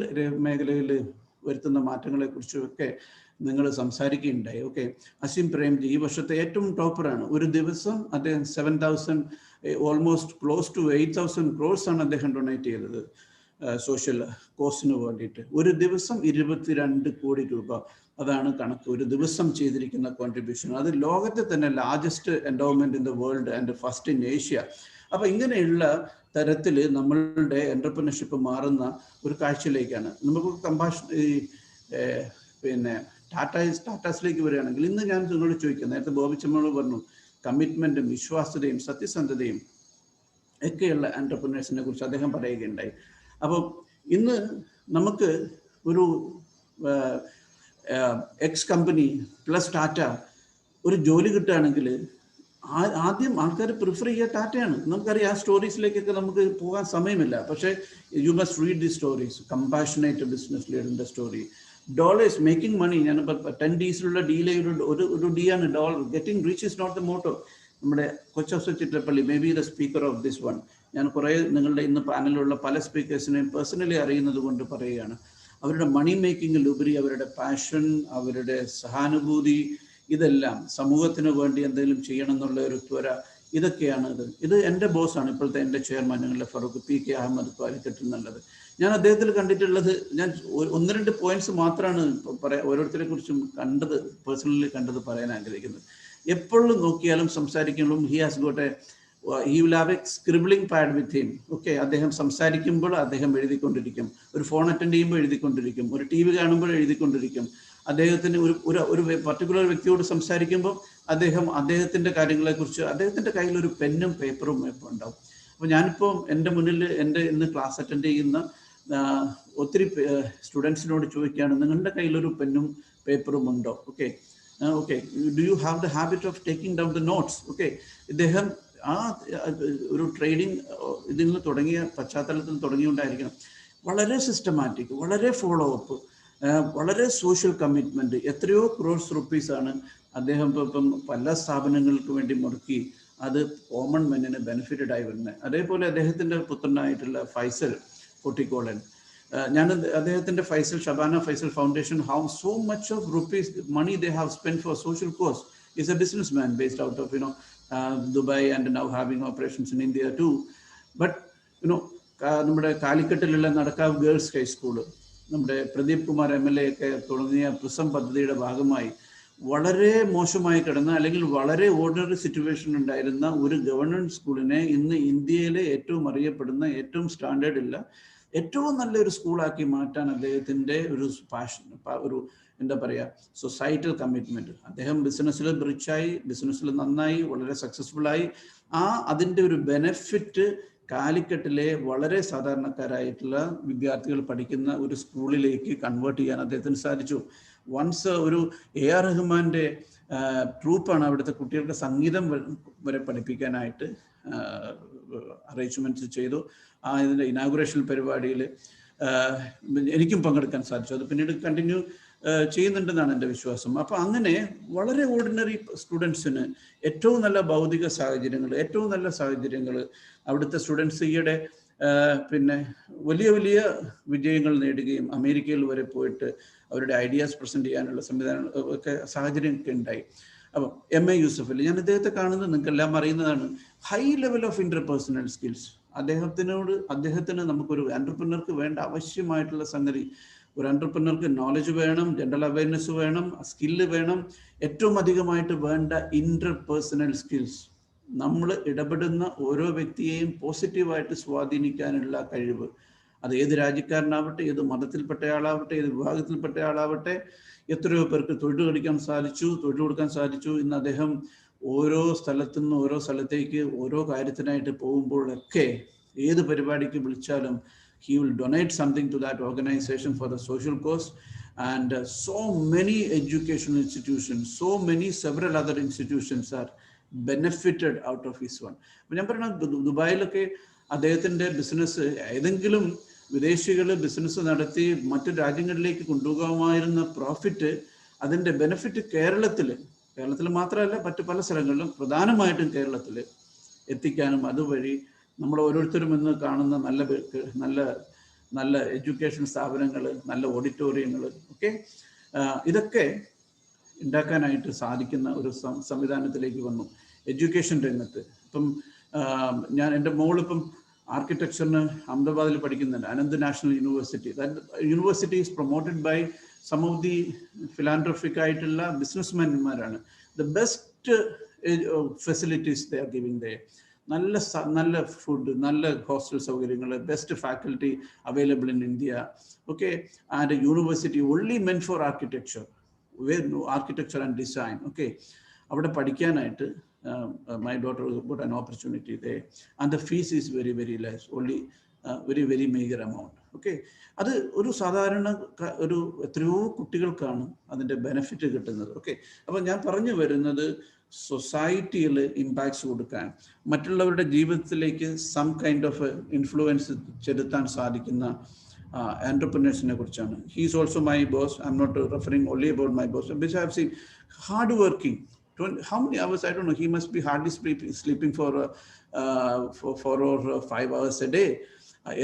മേഖലയിൽ വരുത്തുന്ന മാറ്റങ്ങളെ കുറിച്ചും ഒക്കെ നിങ്ങൾ സംസാരിക്കുകയുണ്ടായി. ഓക്കെ, അസീം പ്രേംജി ഈ വർഷത്തെ ഏറ്റവും ടോപ്പറാണ്. ഒരു ദിവസം അദ്ദേഹം 7,000, ഓൾമോസ്റ്റ് ക്ലോസ് ടു 8,000 crores ആണ് അദ്ദേഹം ഡൊണേറ്റ് ചെയ്തത് സോഷ്യൽ കോസിന് വേണ്ടിയിട്ട്. ഒരു ദിവസം 22 കോടി രൂപ, അതാണ് കണക്ക്. ഒരു ദിവസം ചെയ്തിരിക്കുന്ന കോൺട്രിബ്യൂഷൻ. അത് ലോകത്തെ തന്നെ largest endowment in the world and first in Asia. അപ്പൊ ഇങ്ങനെയുള്ള തരത്തിൽ നമ്മളുടെ എന്റർപ്രണർഷിപ്പ് മാറുന്ന ഒരു കാഴ്ചയിലേക്കാണ്. നമുക്ക് പിന്നെ ടാറ്റാസിലേക്ക് വരികയാണെങ്കിൽ, ഇന്ന് ഞാൻ നിങ്ങളോട് ചോദിക്കാം, നേരത്തെ ബോബിച്ചമ്മയോട് പറഞ്ഞു, കമ്മിറ്റ്മെന്റും വിശ്വാസ്യതയും സത്യസന്ധതയും ഒക്കെയുള്ള ആൻറ്റർപ്രനേഴ്സിനെ കുറിച്ച് അദ്ദേഹം പറയുകയുണ്ടായി. അപ്പം ഇന്ന് നമുക്ക് ഒരു എക്സ് കമ്പനി പ്ലസ് ടാറ്റ ഒരു ജോലി കിട്ടുകയാണെങ്കിൽ ആദ്യം ആൾക്കാർ പ്രിഫർ ചെയ്യുക ടാറ്റയാണ്. നമുക്കറിയാം, ആ സ്റ്റോറീസിലേക്കൊക്കെ നമുക്ക് പോകാൻ സമയമില്ല. പക്ഷേ you must read the stories. Compassionate business ലീഡറിൻ്റെ സ്റ്റോറി, ഡോളേഴ്സ് മേക്കിംഗ് മണി. ഞാനിപ്പോൾ 10 ഡീസിലുള്ള ഡീല് ഒരു ഡി ആണ് dollar. Getting rich is not the motto. നമ്മുടെ കൊച്ചു Chittappally, may be the speaker of this one, ഞാൻ കുറേ നിങ്ങളുടെ ഇന്ന് പാനലിലുള്ള പല സ്പീക്കേഴ്സിനെയും പേഴ്സണലി അറിയുന്നത് കൊണ്ട് പറയുകയാണ്. അവരുടെ മണി മേക്കിങ്ങിലുപരി അവരുടെ പാഷൻ, അവരുടെ സഹാനുഭൂതി, ഇതെല്ലാം സമൂഹത്തിന് വേണ്ടി എന്തെങ്കിലും ചെയ്യണം എന്നുള്ള ഒരു ത്വര, ഇതൊക്കെയാണ് ഇത് എൻ്റെ ബോസാണ്, ഇപ്പോഴത്തെ എൻ്റെ ചെയർമാൻ ഞങ്ങളുടെ ഫറൂഖ് PK അഹമ്മദ് കാലിക്കറ്റിൽ എന്നുള്ളത്. ഞാൻ അദ്ദേഹത്തിൽ കണ്ടിട്ടുള്ളത്, ഞാൻ 1-2 പോയിന്റ്സ് മാത്രമാണ് ഓരോരുത്തരെ കുറിച്ചും പേഴ്സണലി കണ്ടത് പറയാൻ ആഗ്രഹിക്കുന്നത്. എപ്പോഴും നോക്കിയാലും സംസാരിക്കുമ്പോഴും he will have a scribbling pad with him. Okay, അദ്ദേഹം സംസാരിക്കുമ്പോൾ അദ്ദേഹം എഴുതിക്കൊണ്ടിരിക്കും, ഒരു ഫോൺ അറ്റൻഡ് ചെയ്യുമ്പോൾ എഴുതിക്കൊണ്ടിരിക്കും, ഒരു TV കാണുമ്പോൾ എഴുതിക്കൊണ്ടിരിക്കും. അദ്ദേഹത്തിന് ഒരു പർട്ടിക്കുലർ വ്യക്തിയോട് സംസാരിക്കുമ്പോൾ അദ്ദേഹത്തിൻ്റെ കാര്യങ്ങളെക്കുറിച്ച് അദ്ദേഹത്തിൻ്റെ കയ്യിൽ ഒരു പെന്നും പേപ്പറും ഉണ്ടാവും. അപ്പോൾ ഞാനിപ്പോൾ എൻ്റെ മുന്നിൽ ഇന്ന് ക്ലാസ് അറ്റൻഡ് ചെയ്യുന്ന ഒത്തിരി സ്റ്റുഡൻസിനോട് ചോദിക്കുകയാണ്, നിങ്ങളുടെ കയ്യിലൊരു പെന്നും പേപ്പറും ഉണ്ടോ? Okay, do you have the habit of taking down the notes? Okay, ഇദ്ദേഹം ആ ഒരു ട്രേഡിങ് ഇതിൽ നിന്ന് തുടങ്ങിയ പശ്ചാത്തലത്തിൽ തുടങ്ങിയുകൊണ്ടായിരിക്കണം. വളരെ സിസ്റ്റമാറ്റിക്, വളരെ ഫോളോ അപ്പ്, വളരെ സോഷ്യൽ കമ്മിറ്റ്മെൻറ്റ്. എത്രയോ ക്രോർസ് റുപ്പീസാണ് അദ്ദേഹം ഇപ്പം പല സ്ഥാപനങ്ങൾക്ക് വേണ്ടി മുടക്കി അത് കോമൺ മെന്നിന് ബെനിഫിറ്റഡ് ആയി വരുന്നത്. അതേപോലെ അദ്ദേഹത്തിൻ്റെ പുത്രനായിട്ടുള്ള ഫൈസൽ പൊട്ടിക്കോളൻ, ഞാൻ അദ്ദേഹത്തിൻ്റെ Shabana Faisal foundation, how so much of rupees money they have spend for social cause. Is a businessman based out of Dubai and now having operations in India too. But നമ്മുടെ കാലിക്കറ്റിലുള്ള Nadakkavu girls high school, നമ്മുടെ Pradeep Kumar MLA ഒക്കെ തുടങ്ങിയ prism പദ്ധതിയുടെ ഭാഗമായി വളരെ മോശമായി കിടന്ന, അല്ലെങ്കിൽ വളരെ ഓർഡിനറി സിറ്റുവേഷൻ ഉണ്ടായിരുന്ന ഒരു ഗവൺമെൻറ് സ്കൂളിനെ ഇന്ന് ഇന്ത്യയിലെ ഏറ്റവും അറിയപ്പെടുന്ന, ഏറ്റവും സ്റ്റാൻഡേർഡ് ഉള്ള, ഏറ്റവും നല്ലൊരു സ്കൂളാക്കി മാറ്റാൻ അദ്ദേഹത്തിൻ്റെ ഒരു പാഷൻ, ഒരു എന്താ പറയുക, സൊസൈറ്റൽ കമ്മിറ്റ്മെൻറ്റ്. അദ്ദേഹം ബിസിനസ്സിൽ റിച്ചായി, ബിസിനസ്സിൽ നന്നായി, വളരെ സക്സസ്ഫുള്ളായി. അതിൻ്റെ ഒരു ബെനഫിറ്റ് കാലിക്കറ്റിലെ വളരെ സാധാരണക്കാരായിട്ടുള്ള വിദ്യാർത്ഥികൾ പഠിക്കുന്ന ഒരു സ്കൂളിലേക്ക് കൺവേർട്ട് ചെയ്യാൻ അദ്ദേഹത്തിന് സാധിച്ചു. വൺസ് ഒരു AR റഹ്മാൻ്റെ ട്രൂപ്പാണ് അവിടുത്തെ കുട്ടികൾക്ക് സംഗീതം വരെ പഠിപ്പിക്കാനായിട്ട് അറേഞ്ച്മെൻറ്റ്സ് ചെയ്തു. ഇതിൻ്റെ ഇനാഗുറേഷൻ പരിപാടിയിൽ എനിക്കും പങ്കെടുക്കാൻ സാധിച്ചു. അത് പിന്നീട് കണ്ടിന്യൂ ചെയ്യുന്നുണ്ടെന്നാണ് എൻ്റെ വിശ്വാസം. അപ്പോൾ അങ്ങനെ വളരെ ഓർഡിനറി സ്റ്റുഡൻസിന് ഏറ്റവും നല്ല ഭൗതിക സാഹചര്യങ്ങൾ, ഏറ്റവും നല്ല സാഹചര്യങ്ങൾ അവിടുത്തെ സ്റ്റുഡൻസ് ഈയിടെ പിന്നെ വലിയ വലിയ വിജയങ്ങൾ നേടുകയും അമേരിക്കയിൽ വരെ പോയിട്ട് അവരുടെ ഐഡിയാസ് പ്രസൻറ്റ് ചെയ്യാനുള്ള സംവിധാനം ഒക്കെ സാഹചര്യമൊക്കെ ഉണ്ടായി. അപ്പം MA യൂസഫലി, ഞാൻ അദ്ദേഹത്തെ കാണുന്നത് നിങ്ങൾക്കെല്ലാം അറിയുന്നതാണ്. High level of interpersonal skills. അദ്ദേഹത്തിന് നമുക്കൊരു ആൻറ്റർപ്രനർക്ക് വേണ്ട ആവശ്യമായിട്ടുള്ള സംഗതി, ഒരു ആൻറ്റർപ്രനർക്ക് നോളജ് വേണം, ജനറൽ അവയർനെസ് വേണം, സ്കില്ല് വേണം. ഏറ്റവും അധികമായിട്ട് വേണ്ട ഇന്റർപേഴ്സണൽ സ്കിൽസ്. നമ്മൾ ഇടപെടുന്ന ഓരോ വ്യക്തിയെയും പോസിറ്റീവായിട്ട് സ്വാധീനിക്കാനുള്ള കഴിവ്. അത് ഏത് രാജ്യക്കാരനാവട്ടെ, ഏത് മതത്തിൽപ്പെട്ട ആളാവട്ടെ, ഏത് വിഭാഗത്തിൽപ്പെട്ട ആളാവട്ടെ, എത്രയോ പേർക്ക് തൊഴിൽ കൊടുക്കാൻ സാധിച്ചു. ഇന്ന് അദ്ദേഹം ഓരോ സ്ഥലത്തുനിന്ന് ഓരോ സ്ഥലത്തേക്ക് ഓരോ കാര്യത്തിനായിട്ട് പോകുമ്പോഴൊക്കെ ഏത് പരിപാടിക്ക് വിളിച്ചാലും he will donate something to that organization for the social cause. And so many educational institutions, several other institutions are benefited out of his one. ഞാൻ പറയുന്നത് ദുബായിലൊക്കെ അദ്ദേഹത്തിൻ്റെ ബിസിനസ് ഏതെങ്കിലും വിദേശികൾ ബിസിനസ് നടത്തി മറ്റു രാജ്യങ്ങളിലേക്ക് കൊണ്ടുപോകാമായിരുന്ന പ്രോഫിറ്റ്, അതിൻ്റെ ബെനിഫിറ്റ് കേരളത്തിൽ മാത്രമല്ല മറ്റു പല സ്ഥലങ്ങളിലും, പ്രധാനമായിട്ടും കേരളത്തിൽ എത്തിക്കാനും അതുവഴി നമ്മൾ ഓരോരുത്തരും ഇന്ന് കാണുന്ന നല്ല എഡ്യൂക്കേഷൻ സ്ഥാപനങ്ങൾ, നല്ല ഓഡിറ്റോറിയങ്ങൾ ഒക്കെ ഇതൊക്കെ ഉണ്ടാക്കാനായിട്ട് സാധിക്കുന്ന ഒരു സംവിധാനത്തിലേക്ക് വന്നു എഡ്യൂക്കേഷൻ രംഗത്ത്. ഇപ്പം എൻ്റെ മോളിപ്പം ആർക്കിടെക്ചറിന് അഹമ്മദാബാദിൽ പഠിക്കുന്നുണ്ട്, Anant national university. University is promoted by some of the philanthropic ആയിട്ടുള്ള ബിസിനസ്മാൻമാരാണ്. The best facilities they are giving they. നല്ല ഫുഡ്, നല്ല ഹോസ്റ്റൽ സൗകര്യങ്ങൾ, best faculty available in India. Okay, and university only men for architecture and design. Okay, അവിടെ പഠിക്കാനായിട്ട് my daughter got an opportunity there, and the fees is very, very less, only very, very meager amount. Okay, അത് ഒരു സാധാരണ ഒരു എത്രയോ കുട്ടികൾക്കാണ് അതിൻ്റെ benefit കിട്ടുന്നത്. ഓക്കെ, അപ്പം ഞാൻ പറഞ്ഞു വരുന്നത് സൊസൈറ്റിയിൽ ഇമ്പാക്ട്സ് കൊടുക്കാൻ, മറ്റുള്ളവരുടെ ജീവിതത്തിലേക്ക് സം കൈൻഡ് ഓഫ് ഇൻഫ്ലുവൻസ് ചെലുത്താൻ സാധിക്കുന്ന entrepreneurship കുറിച്ചാണ്. He is also my boss. I'm not referring only about my boss, which I have seen hard working. How many hours? I don't know. He must be hardly sleeping for 4 or 5 hours a day.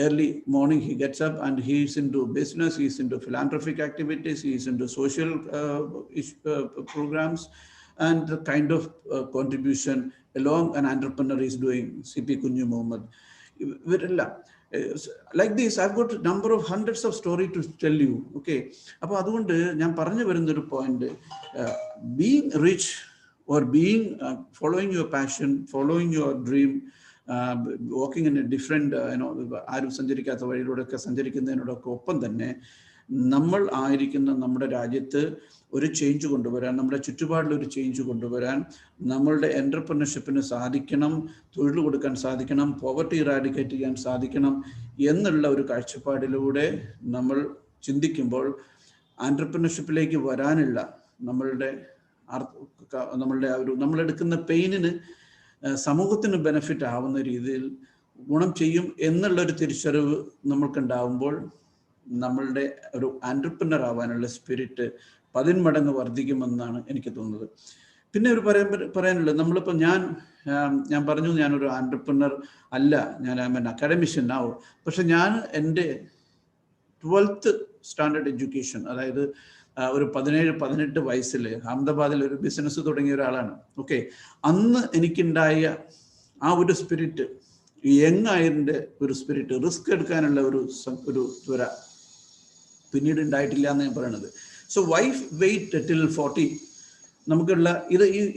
Early morning he gets up and he is into business, he is into philanthropic activities, he is into social programs, and the kind of contribution along an entrepreneur is doing. Srippy Kunju Mohammed. Like this, I've got a number of hundreds of stories to tell you. Okay, അപ്പോൾ അതുകൊണ്ട് ഞാൻ പറഞ്ഞു വരുന്നൊരു point, being rich or being following your passion, following your dream, walking in a different ആരും സഞ്ചരിക്കാത്ത വഴിയിലൂടെയൊക്കെ സഞ്ചരിക്കുന്നതിനോടൊക്കെ ഒപ്പം തന്നെ നമ്മൾ ആയിരിക്കുന്ന നമ്മുടെ രാജ്യത്ത് ഒരു ചേഞ്ച് കൊണ്ടുവരാൻ, നമ്മുടെ ചുറ്റുപാടിൽ ഒരു ചേഞ്ച് കൊണ്ടുവരാൻ നമ്മളുടെ എൻ്റർപ്രനർഷിപ്പിന് സാധിക്കണം, തൊഴിൽ കൊടുക്കാൻ സാധിക്കണം, പോവർട്ടി ഇറാഡിക്കേറ്റ് ചെയ്യാൻ സാധിക്കണം എന്നുള്ള ഒരു കാഴ്ചപ്പാടിലൂടെ നമ്മൾ ചിന്തിക്കുമ്പോൾ ആൻറ്റർപ്രനർഷിപ്പിലേക്ക് വരാനുള്ള നമ്മളെടുക്കുന്ന പെയിനിന് സമൂഹത്തിന് ബെനിഫിറ്റ് ആവുന്ന രീതിയിൽ ഗുണം ചെയ്യും എന്നുള്ളൊരു തിരിച്ചറിവ് നമ്മൾക്കുണ്ടാവുമ്പോൾ നമ്മളുടെ ഒരു ആൻറ്റർപ്രനർ ആവാനുള്ള സ്പിരിറ്റ് 10 മടങ്ങ് വർദ്ധിക്കുമെന്നാണ് എനിക്ക് തോന്നുന്നത്. പിന്നെ ഒരു പറയാനുള്ളത്, നമ്മളിപ്പോൾ ഞാൻ പറഞ്ഞു ഞാനൊരു ആൻറ്റർപ്രനർ അല്ല, ഞാൻ അക്കാഡമിഷ്യൻ ആവും. പക്ഷെ ഞാൻ എൻ്റെ 12th സ്റ്റാൻഡേർഡ് എഡ്യൂക്കേഷൻ, അതായത് ഒരു 17-18 വയസ്സിൽ അഹമ്മദാബാദിൽ ഒരു ബിസിനസ് തുടങ്ങിയ ഒരാളാണ്. ഓക്കെ, അന്ന് എനിക്കുണ്ടായ ആ ഒരു സ്പിരിറ്റ്, യങ് ആയതിൻ്റെ ഒരു സ്പിരിറ്റ്, റിസ്ക് എടുക്കാനുള്ള ഒരു ത്വര പിന്നീട് ഉണ്ടായിട്ടില്ല എന്ന് ഞാൻ പറയണത്. So why wait till 40. നമുക്കുള്ള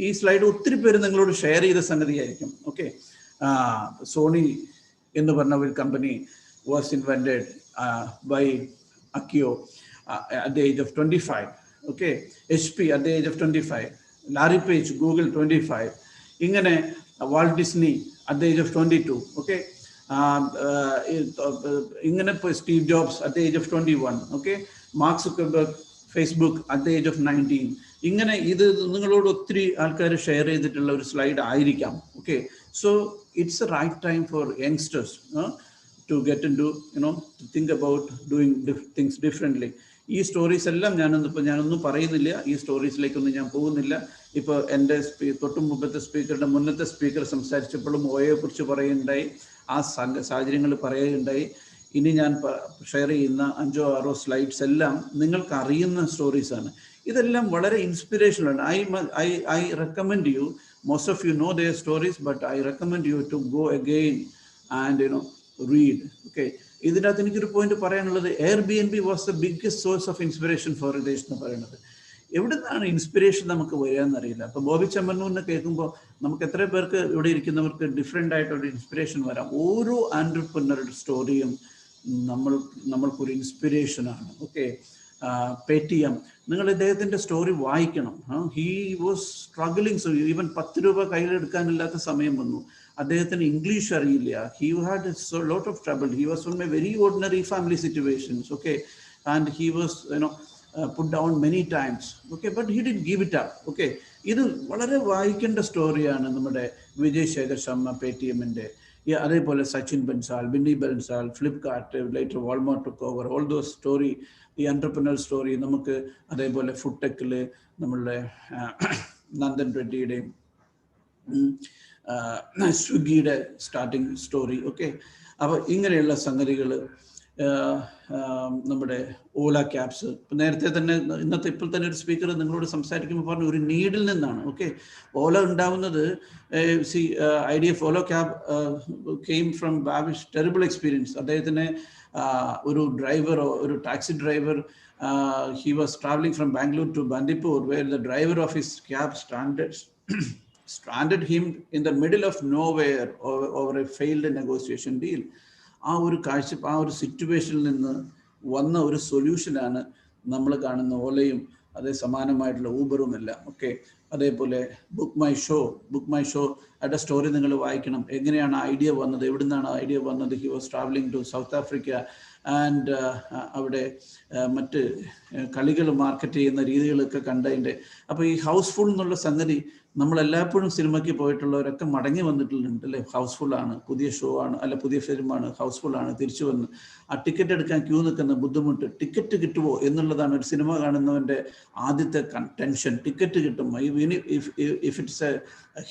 ഈ സ്ലൈഡ് ഒത്തിരി പേര് നിങ്ങളോട് ഷെയർ ചെയ്ത സംഗതിയായിരിക്കും. ഓക്കെ, സോണി എന്ന് പറഞ്ഞ ഒരു company was invented by Akio at the age of 25. Okay, HP at the age of 25, Larry Page, Google 25, ingane Walt Disney at the age of 22. Okay, ingane Steve Jobs at the age of 21. Okay, Mark Zuckerberg, Facebook at the age of 19. ingane idu ningalodu ottri aalkar share ചെയ്തിട്ടുള്ള ഒരു slide ആയിരിക്കാം. Okay, so it's the right time for youngsters to get into, to think about doing things differently. ഈ stories എല്ലാം ഞാനൊന്നും പറയുന്നില്ല, ഈ സ്റ്റോറീസിലേക്കൊന്നും ഞാൻ പോകുന്നില്ല. ഇപ്പോൾ എൻ്റെ തൊട്ട് മുമ്പത്തെ മുന്നത്തെ സ്പീക്കർ സംസാരിച്ചപ്പോഴും ഓയെ കുറിച്ച് പറയുകയുണ്ടായി, ആ സാഹചര്യങ്ങൾ പറയുകയുണ്ടായി. ഇനി ഞാൻ ഷെയർ ചെയ്യുന്ന 5-6 സ്ലൈഡ്സ് എല്ലാം നിങ്ങൾക്ക് അറിയുന്ന സ്റ്റോറീസാണ്. ഇതെല്ലാം വളരെ ഇൻസ്പിറേഷനാണ്. I recommend you, most of you know their stories, but I recommend you to go again and read. Okay, ഇതിനകത്ത് എനിക്കൊരു പോയിന്റ് പറയാനുള്ളത്, Airbnb was the biggest source of inspiration for Ridesh എന്ന് പറയുന്നത്. എവിടെ നിന്നാണ് ഇൻസ്പിറേഷൻ നമുക്ക് വരികയെന്നറിയില്ല. അപ്പോൾ ബോബി ചെമ്മണ്ണൂരിനെ കേൾക്കുമ്പോൾ നമുക്ക് എത്ര പേർക്ക് ഇവിടെ ഇരിക്കുന്നവർക്ക് ഡിഫറെൻ്റ് ആയിട്ടൊരു ഇൻസ്പിറേഷൻ വരാം. ഓരോ ആൻറ്റർപ്രനറുടെ സ്റ്റോറിയും നമ്മൾക്കൊരു ഇൻസ്പിറേഷനാണ്. ഓക്കെ, പേടിഎം, നിങ്ങൾ ഇദ്ദേഹത്തിൻ്റെ സ്റ്റോറി വായിക്കണം. He was struggling. So even 10 രൂപ കയ്യിലെടുക്കാനില്ലാത്ത സമയം വന്നു. അദ്ദേഹത്തിന് ഇംഗ്ലീഷ് അറിയില്ല. He had a lot of trouble. He was from a very ordinary family situations. Okay, and he was put down many times. Okay, but he didn't give it up. Okay, ഇത് വളരെ വായിക്കേണ്ട സ്റ്റോറിയാണ് നമ്മുടെ വിജയ് ശേഖർ ശർമ്മ പേടിഎമ്മിൻ്റെ. അതേപോലെ Sachin Bansal, Binny Bansal, Flipkart, later Walmart took over. All those story, ഈ entrepreneur story നമുക്ക് അതേപോലെ food ടെക്കിൽ നമ്മളുടെ നന്ദൻ റെഡ്ഡിയുടെയും സ്വിഗ്ഗിയുടെ സ്റ്റാർട്ടിങ് സ്റ്റോറി. ഓക്കെ, അപ്പോൾ ഇങ്ങനെയുള്ള സംഗതികൾ, നമ്മുടെ ഓല ക്യാബ്സ്. നേരത്തെ തന്നെ ഇപ്പോൾ തന്നെ ഒരു സ്പീക്കർ നിങ്ങളോട് സംസാരിക്കുമ്പോൾ പറഞ്ഞു ഒരു നീഡിൽ നിന്നാണ്. ഓക്കെ, ഓല ഉണ്ടാവുന്നത് IDF Ola cab came from Bhavish terrible experience. അദ്ദേഹത്തിന് ഒരു ഡ്രൈവർ, ഒരു taxi driver, he was traveling from Bangalore to Bandipur, where the driver of his cab stranded him in the middle of nowhere over a failed negotiation deal. ആ ഒരു സിറ്റുവേഷനിൽ നിന്ന് വന്ന ഒരു സൊല്യൂഷനാണ് നമ്മൾ കാണുന്ന ഓലയും അതേ സമാനമായിട്ടുള്ള ഊബറും എല്ലാം. ഓക്കെ, അതേപോലെ ബുക്ക് മൈ ഷോ ആയിട്ട് സ്റ്റോറി നിങ്ങൾ വായിക്കണം. എങ്ങനെയാണ് ഐഡിയ വന്നത്, എവിടെ നിന്നാണ് ഐഡിയ വന്നത്. He was travelling to South Africa and അവിടെ മറ്റ് കളികൾ മാർക്കറ്റ് ചെയ്യുന്ന രീതികളൊക്കെ കണ്ടതിൻ്റെ. അപ്പോൾ ഈ ഹൗസ്ഫുൾ എന്നുള്ള സംഗതി നമ്മളെല്ലായ്പ്പോഴും സിനിമയ്ക്ക് പോയിട്ടുള്ളവരൊക്കെ മടങ്ങി വന്നിട്ടുണ്ട് അല്ലേ. ഹൗസ്ഫുള്ളാണ്, പുതിയ ഷോ ആണ്, അല്ല പുതിയ ഫിലിമാണ്, ഹൗസ്ഫുള്ളാണ്, തിരിച്ചു വന്ന് ആ ടിക്കറ്റ് എടുക്കാൻ ക്യൂ നിൽക്കുന്ന ബുദ്ധിമുട്ട്, ടിക്കറ്റ് കിട്ടുമോ എന്നുള്ളതാണ് ഒരു സിനിമ കാണുന്നവൻ്റെ ആദ്യത്തെ ടെൻഷൻ. ടിക്കറ്റ് കിട്ടും. If it's A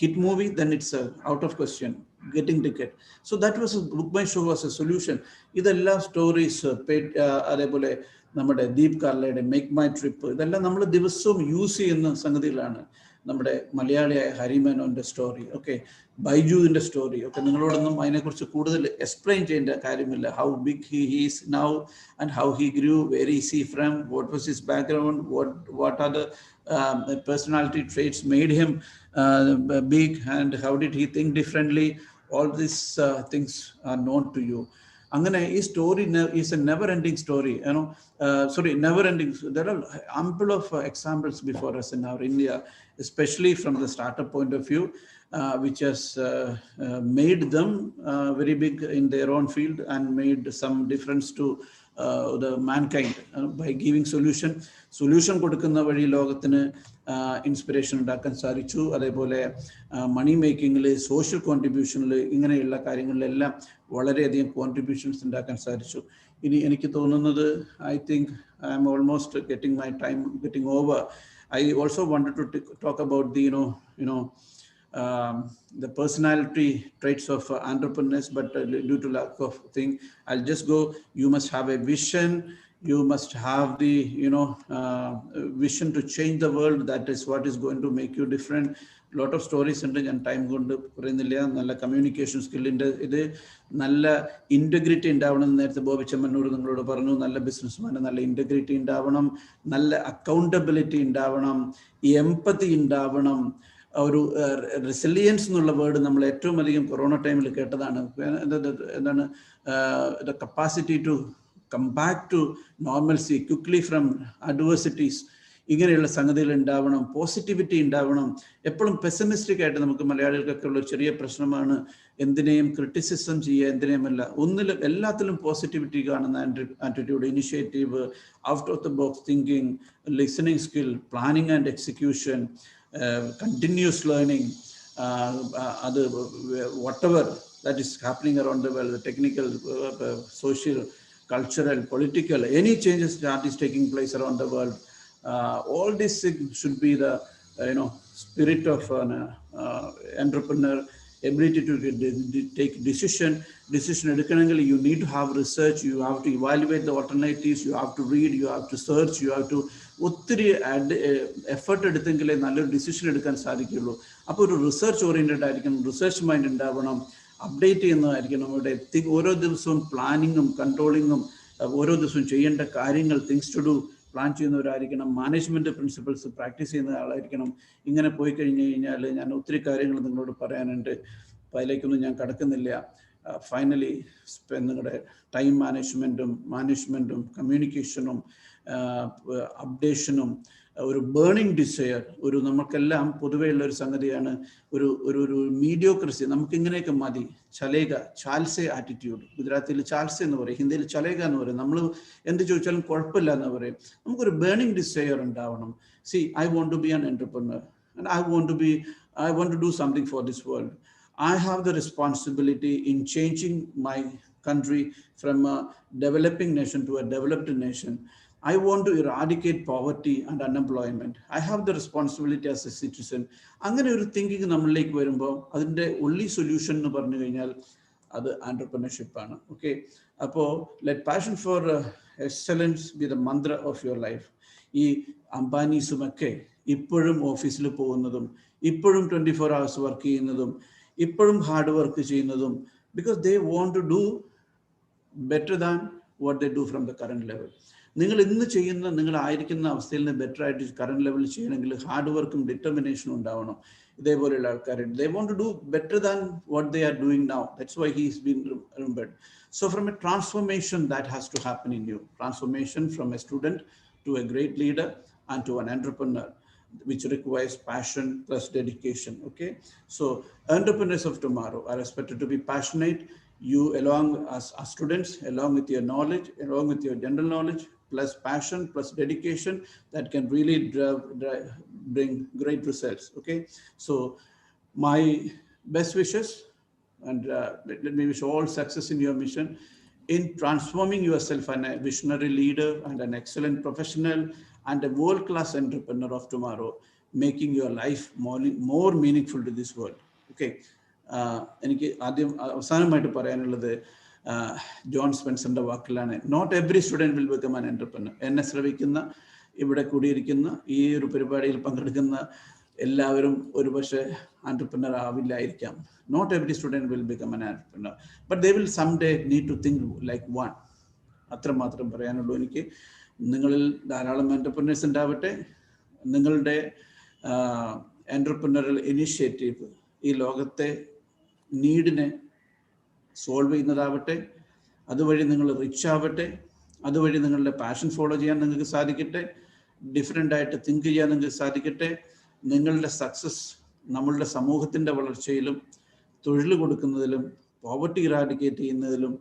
hit movie then it's out of question getting ticket. So that was book my show was a solution. ഇതെല്ലാം സ്റ്റോറീസ് അതേപോലെ നമ്മുടെ ദീപ് കാർലയുടെ മേക്ക് മൈ ട്രിപ്പ്, ഇതെല്ലാം നമ്മൾ ദിവസവും യൂസ് ചെയ്യുന്ന സംഗതികളാണ്. നമ്മുടെ മലയാളിയായ ഹരിമേനോന്റെ സ്റ്റോറി, ഓക്കെ, ബൈജുവിൻ്റെ സ്റ്റോറി ഒക്കെ നിങ്ങളോടൊന്നും അതിനെക്കുറിച്ച് കൂടുതൽ എക്സ്പ്ലെയിൻ ചെയ്യേണ്ട കാര്യമില്ല. How big he is now and how he grew, where is he from, what was his background, what are the personality traits made him big, and how did he think differently. All these things are known to you. അങ്ങനെ ഈ story is A never ending story, never ending. There are ample of examples before us in our India, especially from the startup point of view, which has made them very big in their own field and made some difference to the mankind by giving solution കൊടുക്കുന്ന വഴി ലോകത്തിന് inspiration ഉണ്ടാക്കാൻ സാധിച്ചു. അതേപോലെ മണി മേക്കിങ്ങിൽ, social കോൺട്രിബ്യൂഷനിൽ, ഇങ്ങനെയുള്ള കാര്യങ്ങളിലെല്ലാം വളരെയധികം contributions ഉണ്ടാക്കാൻ സാധിച്ചു. ഇനി എനിക്ക് തോന്നുന്നത്, I think I am almost getting over. I also wanted to talk about the personality traits of entrepreneurs, but due to lack of thing, I'll just go. You must have a vision. You must have the vision to change the world. That is what is going to make you different. Lot of stories ഉണ്ട്, ഞാൻ time കൊണ്ട് പറയുന്നില്ല. നല്ല communication സ്കില്ലിൻ്റെ ഇത്, നല്ല integrity ഉണ്ടാവണം. നേരത്തെ ബോബി ചെമ്മന്നൂർ നിങ്ങളോട് പറഞ്ഞു, നല്ല ബിസിനസ്മാന് നല്ല ഇൻറ്റഗ്രിറ്റി ഉണ്ടാവണം, നല്ല അക്കൗണ്ടബിലിറ്റി ഉണ്ടാവണം, എംപതി ഉണ്ടാവണം, ഒരു റെസിലിയൻസ് എന്നുള്ള വേർഡ് നമ്മൾ ഏറ്റവും അധികം കൊറോണ ടൈമിൽ കേട്ടതാണ്. എന്താണ് the capacity to come back to normalcy quickly from adversities. ഇങ്ങനെയുള്ള സംഗതികൾ ഉണ്ടാവണം, പോസിറ്റിവിറ്റി ഉണ്ടാവണം. എപ്പോഴും പെസിമിസ്റ്റിക് ആയിട്ട് നമുക്ക് മലയാളികൾക്കൊക്കെ ഉള്ള ചെറിയ പ്രശ്നമാണ് എന്തിനേയും ക്രിറ്റിസിസം ചെയ്യുക, എന്തിനേയുമല്ല. എല്ലാത്തിലും പോസിറ്റിവിറ്റി കാണുന്ന attitude, initiative, out of the box thinking, listening skill, planning and execution, continuous learning, whatever that is happening around the world, the technical, social, cultural, political, any changes that is taking place around the world, all these things should be the spirit of an entrepreneur. Ability to take decision എടുക്കണമെങ്കിൽ you need to have research, you have to evaluate the alternatives, you have to read, you have to search, you have to ഒത്തിരി effort എടുത്തെങ്കിലേ നല്ലൊരു decision എടുക്കാൻ സാധിക്കുള്ളൂ. അപ്പോൾ ഒരു research oriented ആയിരിക്കണം, research mind ഉണ്ടാവണം, അപ്ഡേറ്റ് ചെയ്യുന്നതായിരിക്കണം. ഇവിടെ ഓരോ ദിവസവും പ്ലാനിങ്ങും കൺട്രോളിങ്ങും, ഓരോ ദിവസവും ചെയ്യേണ്ട കാര്യങ്ങൾ, തിങ്സ് ടു ഡു പ്ലാൻ ചെയ്യുന്നവരായിരിക്കണം, മാനേജ്മെൻറ്റ് പ്രിൻസിപ്പിൾസ് പ്രാക്ടീസ് ചെയ്യുന്ന ആളായിരിക്കണം. ഇങ്ങനെ പോയി കഴിഞ്ഞ് കഴിഞ്ഞാൽ ഞാൻ ഒത്തിരി കാര്യങ്ങൾ നിങ്ങളോട് പറയാനുണ്ട്, അപ്പോൾ അതിലേക്കൊന്നും ഞാൻ കടക്കുന്നില്ല. ഫൈനലി നിങ്ങളുടെ ടൈം മാനേജ്മെൻറ്റും കമ്മ്യൂണിക്കേഷനും അപ്ഡേഷനും ഒരു ബേണിംഗ് ഡിസയർ, ഒരു നമുക്കെല്ലാം പൊതുവെയുള്ള ഒരു സംഗതിയാണ് ഒരു മീഡിയോക്രസി. നമുക്കിങ്ങനെയൊക്കെ മതി, ചാൽസെ ആറ്റിറ്റ്യൂഡ്. ഗുജറാത്തിൽ ചാൽസെ എന്ന് പറയും, ഹിന്ദിയിൽ ചലേഗ എന്ന് പറയും. നമ്മൾ എന്ത് ചോദിച്ചാലും കുഴപ്പമില്ല എന്ന് പറയും. നമുക്കൊരു ബേണിംഗ് ഡിസയർ ഉണ്ടാവണം. See, I want to be an entrepreneur and I want to do something for this world. I have the responsibility in changing my country from a developing nation to a developed nation. I want to eradicate poverty and unemployment. I have the responsibility as a citizen. അങ്ങനെ ഒരു thinking നമ്മളിലേക്ക് വരുമ്പോൾ അതിൻ്റെ only solution എന്ന് പറഞ്ഞു കഴിഞ്ഞാൽ അത് entrepreneurship ആണ്. ഓക്കെ, അപ്പോൾ let passion for excellence be the mantra of your life. ഈ അംബാനീസുമൊക്കെ ഇപ്പോഴും ഓഫീസിൽ പോകുന്നതും ഇപ്പോഴും 24 hours വർക്ക് ചെയ്യുന്നതും ഇപ്പോഴും ഹാർഡ് വർക്ക് ചെയ്യുന്നതും because they want to do better than what they do from the current level. നിങ്ങൾ ഇന്ന് ചെയ്യുന്ന, നിങ്ങളായിരിക്കുന്ന അവസ്ഥയിൽ നിന്ന് ബെറ്റർ ആയിട്ട് കറണ്ട് ലെവലിൽ ചെയ്യണമെങ്കിൽ ഹാർഡ് വർക്കും ഡിറ്റർമിനേഷനും ഉണ്ടാവണം. ഇതേപോലെയുള്ള ആൾക്കാർ, they want to do better than what they are doing now. That's why he is being remembered. So from a transformation that has to happen in you, transformation from a student to a great leader and to an entrepreneur. which requires passion plus dedication. Okay, so entrepreneurs of tomorrow are expected to be passionate. You, along as students, along with your knowledge, along with your general knowledge, plus passion, plus dedication, that can really bring great results. Okay, so my best wishes, and let me wish all success in your mission in transforming yourself as a visionary leader and an excellent professional and a world-class entrepreneur of tomorrow, making your life more meaningful to this world. Okay. എനിക്ക് ആദ്യം അവസാനമായിട്ട് പറയാനുള്ളത് John സ്പെൻസറിന്റെ വാക്കിലാണ്, not every student will become an entrepreneur. എന്നെ ശ്രവിക്കുന്ന, ഇവിടെ കൂടിയിരിക്കുന്ന, ഈ ഒരു പരിപാടിയിൽ പങ്കെടുക്കുന്ന എല്ലാവരും ഒരുപക്ഷെ ആന്റർപ്രനർ ആവില്ലായിരിക്കാം. Not every student will become an entrepreneur, but they will some day need to think like one. അത്രമാത്രം പറയാനുള്ളൂ എനിക്ക്. നിങ്ങളിൽ ധാരാളം ആന്റർപ്രനേഴ്സ് ഉണ്ടാവട്ടെ. നിങ്ങളുടെ എന്റർപ്രനറൽ ഇനിഷ്യേറ്റീവ് ഈ ലോകത്തെ നീഡിനെ സോൾവ് ചെയ്യുന്നതാവട്ടെ. അതുവഴി നിങ്ങൾ റിച്ച് ആവട്ടെ. അതുവഴി നിങ്ങളുടെ പാഷൻ ഫോളോ ചെയ്യാൻ നിങ്ങൾക്ക് സാധിക്കട്ടെ. ഡിഫറെൻ്റ് ആയിട്ട് തിങ്ക് ചെയ്യാൻ നിങ്ങൾക്ക് സാധിക്കട്ടെ. നിങ്ങളുടെ സക്സസ് നമ്മളുടെ സമൂഹത്തിൻ്റെ വളർച്ചയിലും തൊഴിൽ കൊടുക്കുന്നതിലും പോവർട്ടി ഇറാഡിക്കേറ്റ് ചെയ്യുന്നതിലും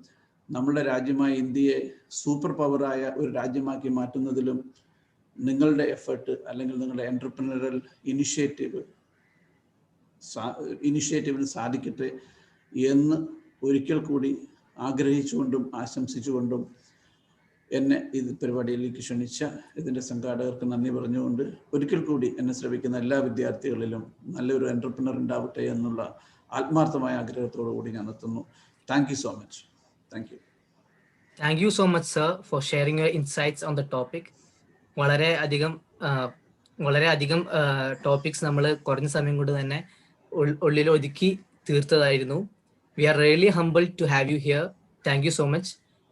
നമ്മളുടെ രാജ്യമായ ഇന്ത്യയെ സൂപ്പർ പവറായ ഒരു രാജ്യമാക്കി മാറ്റുന്നതിലും നിങ്ങളുടെ എഫേർട്ട് അല്ലെങ്കിൽ നിങ്ങളുടെ എന്റർപ്രനറൽ ഇനിഷ്യേറ്റീവിന് സാധിക്കട്ടെ എന്ന് ഒരിക്കൽ കൂടി ആഗ്രഹിച്ചുകൊണ്ടും ആശംസിച്ചുകൊണ്ടും എന്നെ ഈ പരിപാടിയിലേക്ക് ക്ഷണിച്ച ഇതിൻ്റെ സംഘാടകർക്ക് നന്ദി പറഞ്ഞുകൊണ്ട് ഒരിക്കൽ കൂടി എന്നെ ശ്രമിക്കുന്ന എല്ലാ വിദ്യാർത്ഥികളിലും നല്ലൊരു എന്റർപ്രനർ ഉണ്ടാവട്ടെ എന്നുള്ള ആത്മാർത്ഥമായ ആഗ്രഹത്തോടു കൂടി ഞാൻ എത്തുന്നു. Thank you so much. Thank you. Thank you so much, sir, for sharing your insights on the topic. വളരെയധികം ടോപ്പിക്സ് നമ്മൾ കുറഞ്ഞ സമയം കൊണ്ട് തന്നെ ഉള്ളിൽ ഒതുക്കി തീർത്തതായിരുന്നു. We are really humbled to have you here. Thank you so much.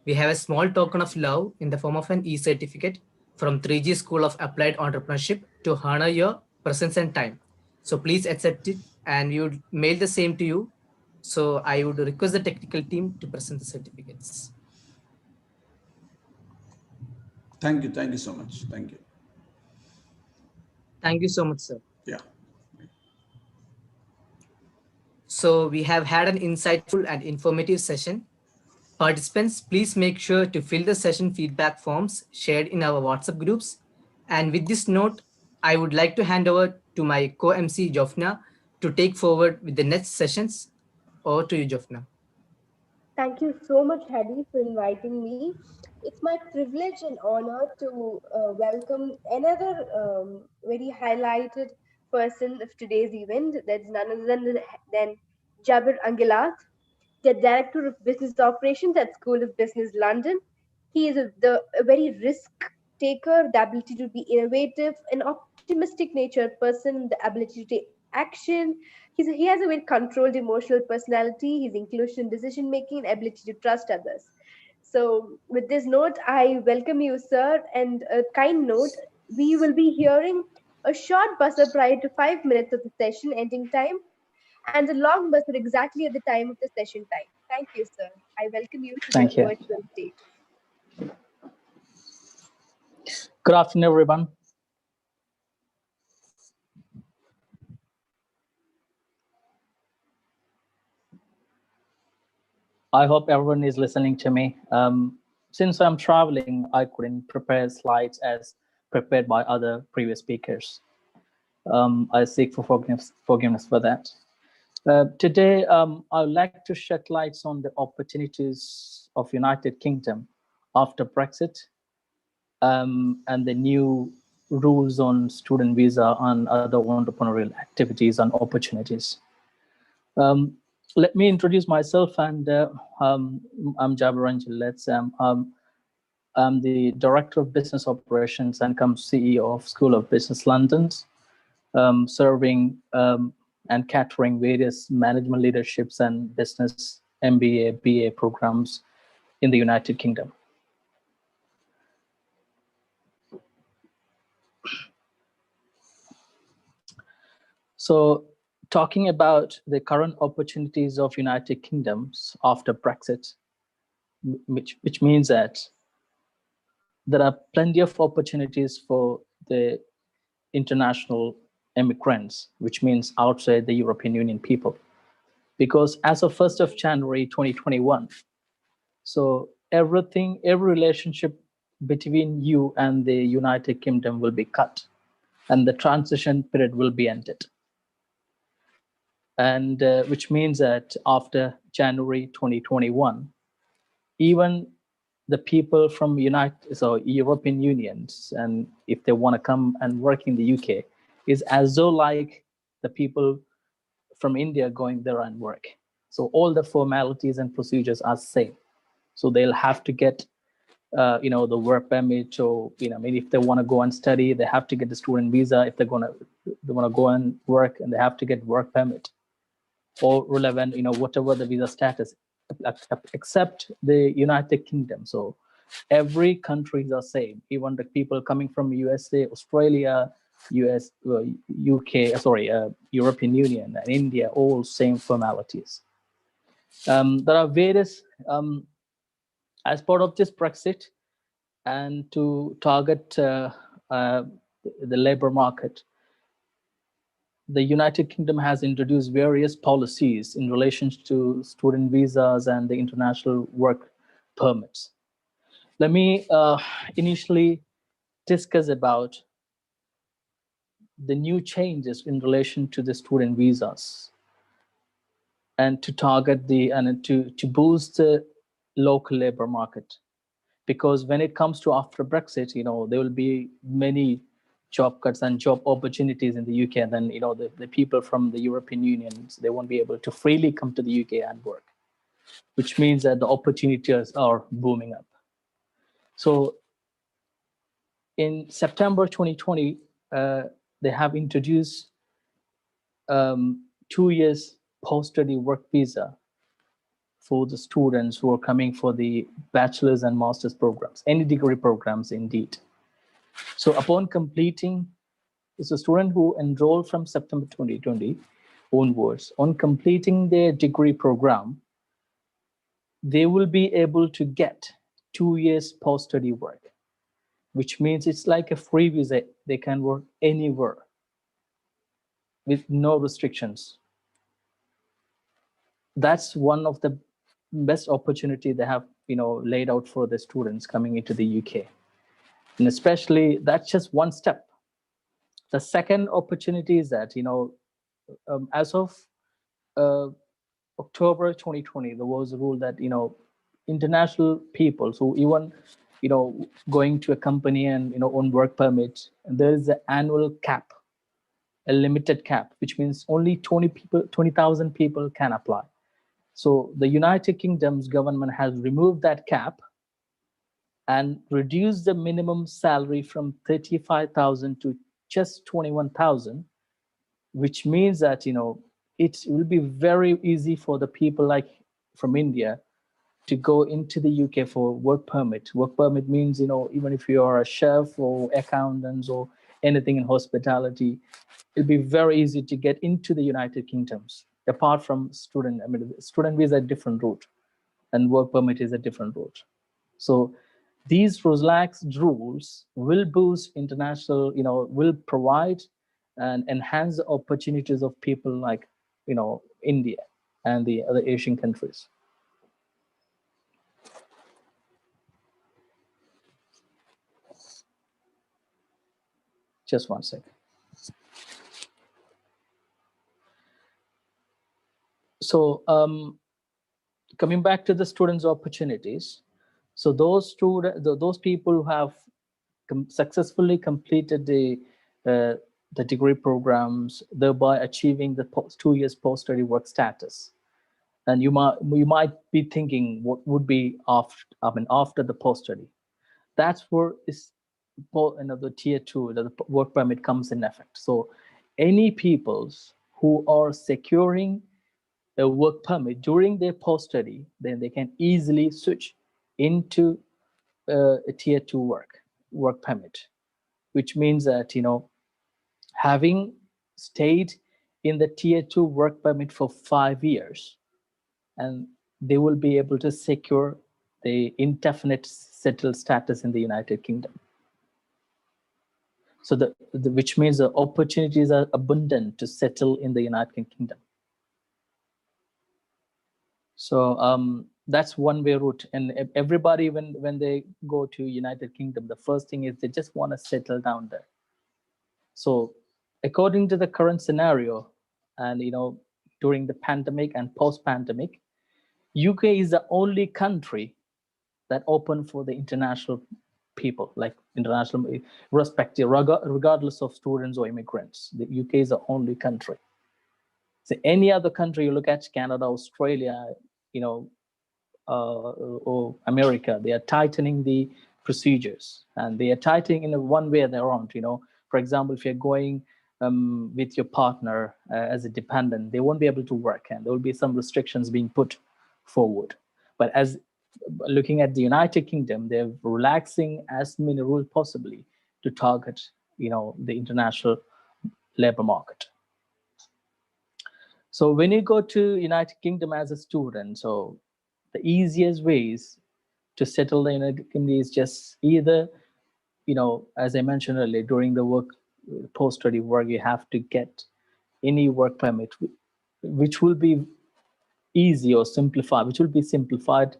We have a small token of love in the form of an e-certificate from 3G School of Applied Entrepreneurship to honor your presence and time. So please accept it, and we would mail the same to you. So I would request the technical team to present the certificates. Thank you so much. Thank you. Thank you so much, sir. Yeah. So we have had an insightful and informative session. Participants, please make sure to fill the session feedback forms shared in our WhatsApp groups. And with this note, I would like to hand over to my co-MC Jofna to take forward with the next sessions. Over to you, Jofna. Thank you so much, Hadi, for inviting me. It's my privilege and honor to welcome another very highlighted person of today's event. That's none other than Jabir Angilat, the Director of Business Operations at School of Business London. He is a very risk taker, the ability to be innovative, an optimistic natured person, the ability to take action. He has a very controlled emotional personality, his inclusion in decision making, and ability to trust others. So with this note, I welcome you, sir, and a kind note, we will be hearing a short buzzer prior to 5 minutes of the session ending time, and a long buzzer exactly at the time of the session time. Thank you, sir. I welcome you to Thank this you. virtual stage. Good afternoon, everyone. I hope everyone is listening to me. Since I'm traveling, I couldn't prepare slides as prepared by other previous speakers. I seek for forgiveness for that. Today, I would like to shed lights on the opportunities of United Kingdom after Brexit, and the new rules on student visa and other entrepreneurial activities and opportunities. Let me introduce myself, and I'm Jabir Angilat. I'm the Director of Business Operations and CEO of School of Business London, serving and catering various management leaderships and business MBA, BA programs in the United Kingdom. So talking about the current opportunities of United Kingdoms after Brexit, which means that there are plenty of opportunities for the international immigrants, which means outside the European Union people. Because as of 1st of January 2021, so every relationship between you and the United Kingdom will be cut, and the transition period will be ended. And which means that after January 2021, even the people from European Unions, and if they want to come and work in the UK, is as though like the people from India going there and work. So all the formalities and procedures are same. So they'll have to get the work permit, or maybe if they want to go and study, they have to get the student visa. If they want to go and work, and they have to get work permit or relevant, whatever the visa status, except the United Kingdom. So every country is the same. Even the people coming from USA, Australia, US, UK, European Union, and India, all same formalities. There are various, as part of this Brexit, and to target the labor market, the United Kingdom has introduced various policies in relation to student visas and the international work permits. Let me initially discuss about the new changes in relation to the student visas, and to target to boost the local labor market. Because when it comes to after Brexit, there will be many job cuts and job opportunities in the UK, and then the people from the European Union, they won't be able to freely come to the UK and work, which means that the opportunities are booming up. So in September 2020, they have introduced 2 years post-study work visa for the students who are coming for the bachelor's and master's programs, any degree programs indeed. So upon completing, it's a student who enrolled from September 2020 onwards, on completing their degree program, they will be able to get 2 years post-study work, which means it's like a free visa. They can work anywhere with no restrictions. That's one of the best opportunity they have, laid out for the students coming into the UK. And especially, that's just one step. The second opportunity is that, as of October 2020, there was a rule that, international people, so even, going to a company and, on work permit, there is an annual cap, a limited cap, which means only 20,000 people can apply. So the United Kingdom's government has removed that cap and reduced the minimum salary from 35,000 to just 21,000, which means that, it will be very easy for the people like from India to go into the UK for work permit. Work permit means, even if you are a chef or accountants or anything in hospitality, it'll be very easy to get into the United Kingdoms. Apart from student, student visa is a different route, and work permit is a different route. So these relaxed rules will boost international, will provide and enhance the opportunities of people like, India and the other Asian countries. Just one second. So coming back to the students' opportunities, so those people who have successfully completed the degree programs, thereby achieving the 2 years post-study work status. And you might be thinking, what would be after the post-study? That's where the tier 2, the work permit comes in effect. So any peoples who are securing a work permit during their post-study, then they can easily switch into a tier 2 work permit, which means that, having stayed in the tier 2 work permit for 5 years, and they will be able to secure the indefinite settled status in the United Kingdom. So which means the opportunities are abundant to settle in the United Kingdom. So that's one way route. And everybody, when they go to United Kingdom, the first thing is they just want to settle down there. So according to the current scenario, and during the pandemic and post-pandemic, UK is the only country that opened for the international people, like international, irrespective, regardless of students or immigrants. The UK is the only country. So any other country, you look at Canada, Australia, or America, they are tightening the procedures, and they are tightening in one way or the other. For example, if you're going with your partner as a dependent, they won't be able to work, and there will be some restrictions being put forward. But as looking at the United Kingdom, they're relaxing as many rules possibly to target, the international labor market. So when you go to United Kingdom as a student, so the easiest ways to settle the United Kingdom is just either, as I mentioned earlier, during the work, post-study work, you have to get any work permit, which will be easy or simplified, which will be simplified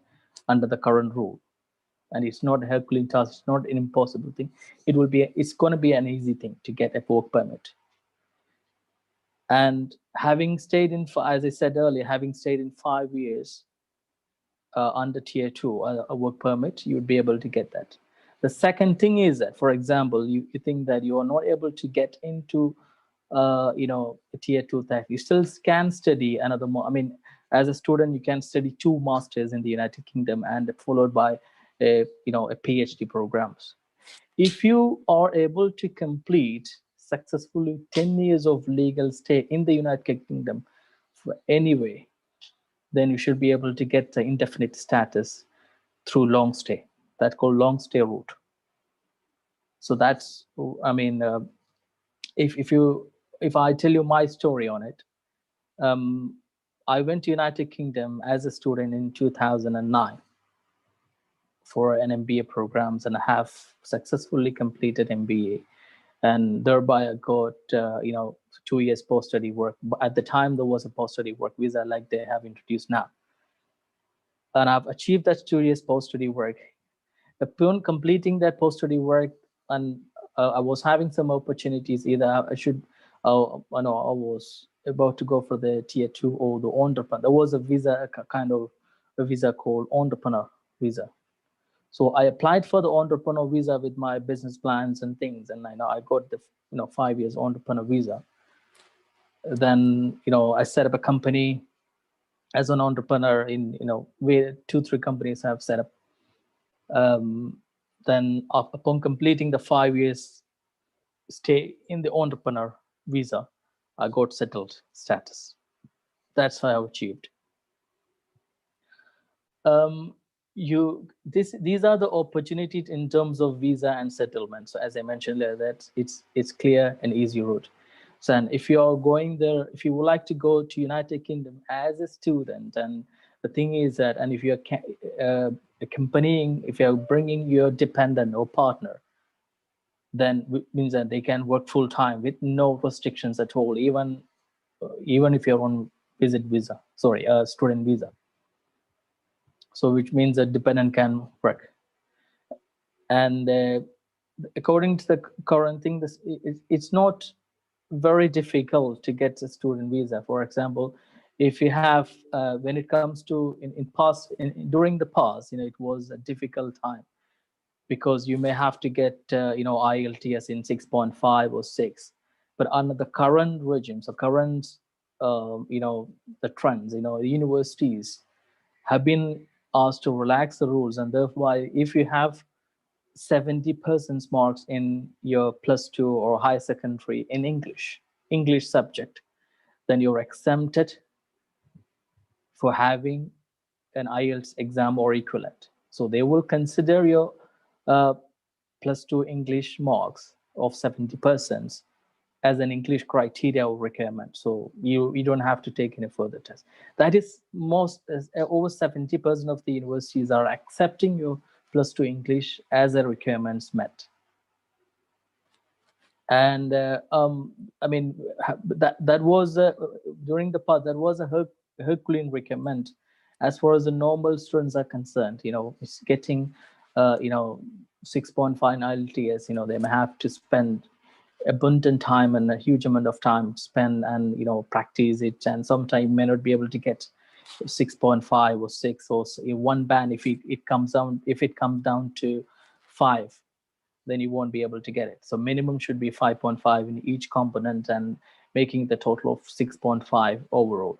under the current rule. And it's not a Herculean task, it's not an impossible thing. It's going to be an easy thing to get a work permit. And having stayed in, as I said earlier, having stayed in 5 years under tier 2, a work permit, you would be able to get that. The second thing is that, for example, you think that you are not able to get into, a tier 2 that you still can study another more. I mean, as a student, you can study 2 masters in the United Kingdom and followed by a PhD programs. If you are able to complete successfully 10 years of legal stay in the United Kingdom for anyway, then you should be able to get the indefinite status through long stay. That's called long stay route. So that's, I mean, if I tell you my story on it, I went to United Kingdom as a student in 2009 for an MBA programs, and I have successfully completed MBA, and thereby I got 2 years post-study work. But at the time, there was a post-study work visa like they have introduced now. And I've achieved that 2 years post-study work. Upon completing that post-study work, and I was having some opportunities. Either I was about to go for the tier 2 or the entrepreneur. There was a visa, kind of a visa called entrepreneur visa. So I applied for the entrepreneur visa with my business plans and things, and I got the 5 years entrepreneur visa. Then I set up a company as an entrepreneur in where 2-3 companies have set up. Then upon completing the 5 years stay in the entrepreneur visa, I got settled status. That's how I achieved. These are the opportunities in terms of visa and settlement. So as I mentioned earlier, that it's clear and easy route. So, and if you are going there, if you would like to go to United Kingdom as a student, and the thing is that, and if you're accompanying, if you're bringing your dependent or partner, then it means that they can work full time with no restrictions at all, even if you're on student visa. So which means a dependent can work. And according to the current thing, it's not very difficult to get a student visa. For example, if you have, when it comes to during the past, it was a difficult time, because you may have to get IELTS in 6.5 or 6. But under the current regime, so current the trends, the universities have been asked to relax the rules, and therefore if you have 70% marks in your +2 or higher secondary in English subject, then you're exempted for having an IELTS exam or equivalent. So they will consider your +2 English marks of 70% as an English criteria or requirement. So you don't have to take any further test. That is over 70% of the universities are accepting your +2 English as a requirements met. And I mean, that was during the past, that was a Herculean recommend as far as the normal students are concerned. It's getting 6.5 IELTS. They may have to spend abundant time and a huge amount of time spend and practice it, and sometimes may not be able to get 6.5 or 6 or in one band. If it comes down to 5, then you won't be able to get it. So minimum should be 5.5 in each component and making the total of 6.5 overall.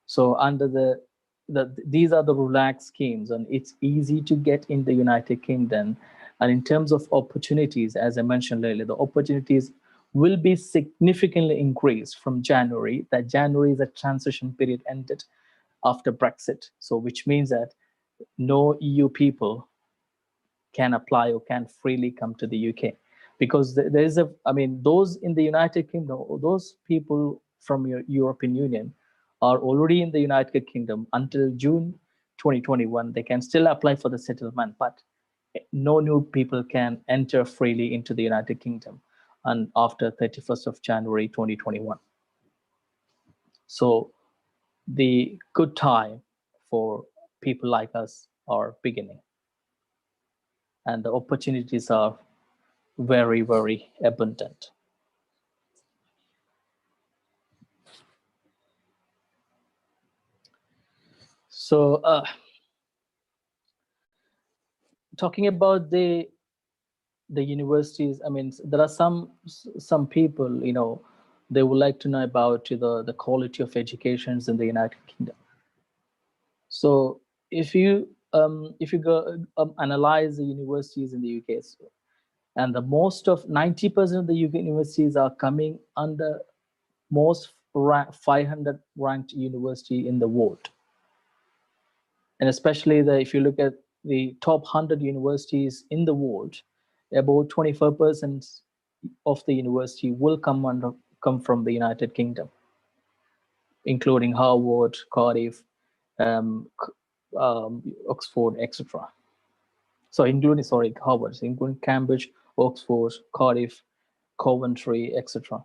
So under these are the relaxed schemes, and it's easy to get in the United Kingdom. And in terms of opportunities, as I mentioned earlier, the opportunities will be significantly increased from January. That January is a transition period ended after Brexit. So which means that no EU people can apply or can freely come to the UK, because there is those in the United Kingdom, those people from your European Union are already in the United Kingdom until June 2021. They can still apply for the settlement, but no new people can enter freely into the United Kingdom and after 31st of January 2021. So the good time for people like us are beginning, and the opportunities are very, very abundant. So talking about the universities, there are some people, they would like to know about the quality of educations in the United Kingdom. So if you go analyze the universities in the UK, and the most of 90% of the UK universities are coming under most 500 ranked university in the world. And especially if you look at the top 100 universities in the world, about 25% of the university will come from the United Kingdom, including Harvard, Cardiff, Oxford, etc. So including Harvard, including Cambridge, Oxford, Cardiff, Coventry, etc.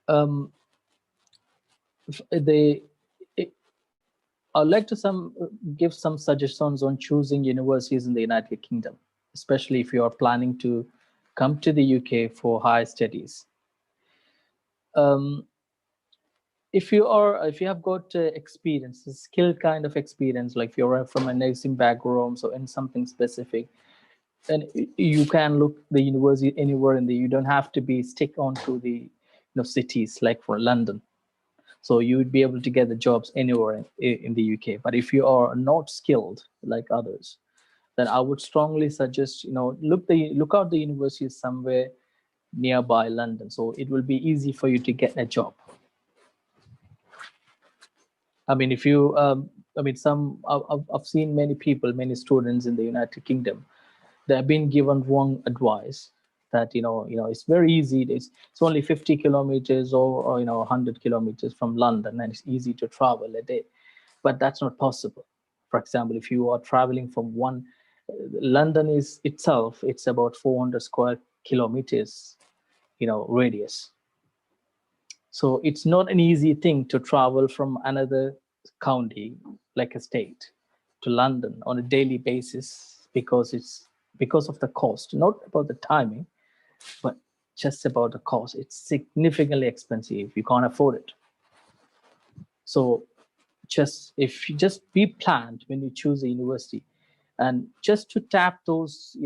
I'd like to give some suggestions on choosing universities in the United Kingdom, especially if you are planning to come to the UK for higher studies. If you have got experience, a skilled kind of experience, like if you're from a nursing background, so in something specific, then you can look the university anywhere you don't have to be stick on to the cities like for London. So you would be able to get the jobs anywhere in the UK. But if you are not skilled like others, then I would strongly suggest look out the universities somewhere nearby London, so it will be easy for you to get a job. If you I've seen many students in the United Kingdom, they have been given wrong advice that it's very easy, it's only 50 kilometers or 100 kilometers from London, and it's easy to travel a day. But that's not possible. For example, if you are traveling from London itself, it's about 400 square kilometers radius. So it's not an easy thing to travel from another county, like a state, to London on a daily basis, because of the cost, not about the timing, but just about the cost. It's significantly expensive. You can't afford it. So if you just be planned when you choose a university, and just to tap those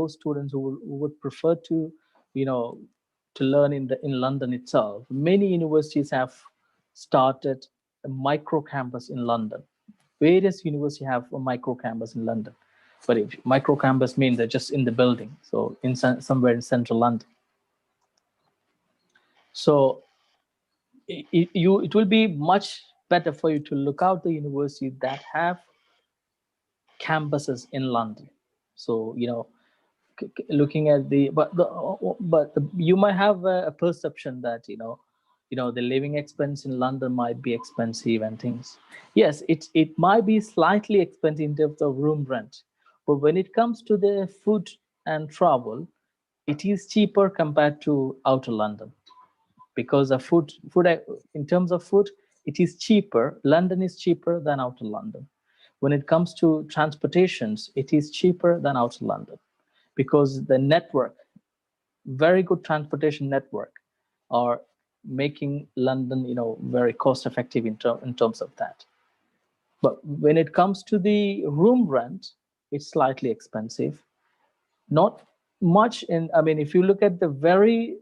students who would prefer to to learn in London itself. Many universities have started a micro campus in London. Various universities have a micro campus in London, but if micro campus means they're just in the building, so somewhere in central London. So it will be much better for you to look out the university that have campuses in London. So looking at you might have a perception that the living expense in London might be expensive and things. Yes, it might be slightly expensive in terms of room rent, but when it comes to the food and travel, it is cheaper compared to outer London, because the food in terms of food, it is cheaper. London is cheaper than outer London. When it comes to transportations, it is cheaper than outer London, because the network, very good transportation network, are making London, very cost effective in terms of that. But when it comes to the room rent, it's slightly expensive. Not much if you look at the very,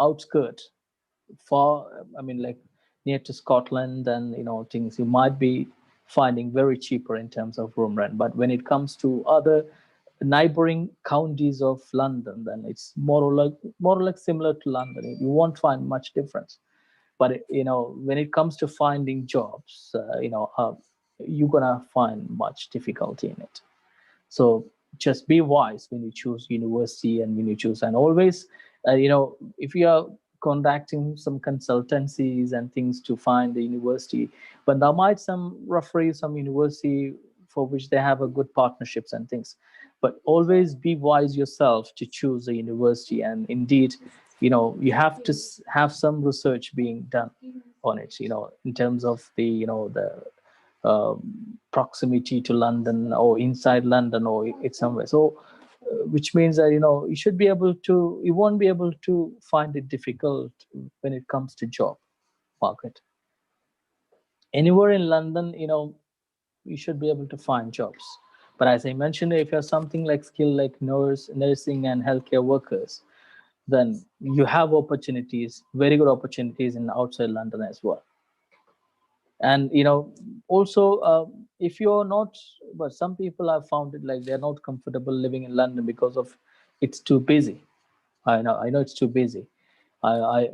outskirts, far, like near to Scotland and, things, you might be finding very cheaper in terms of room rent. But when it comes to other neighboring counties of London, then it's more or less similar to London. You won't find much difference. But when it comes to finding jobs, you're gonna find much difficulty in it. So just be wise when you choose university and when you choose, and always, if you are contacting some consultancies and things to find the university, but there might refer some university for which they have a good partnerships and things. But always be wise yourself to choose a university, and indeed, you have to have some research being done on it, in terms of the proximity to London or inside London or it's somewhere. So, which means that you won't be able to find it difficult when it comes to job market. Anywhere in London, you should be able to find jobs. But as I mentioned, if you're something like skill like nursing and healthcare workers, then you have opportunities, very good opportunities in outside London as well. And also, if you're not, but some people have found it like they're not comfortable living in London because of it's too busy. I know it's too busy. I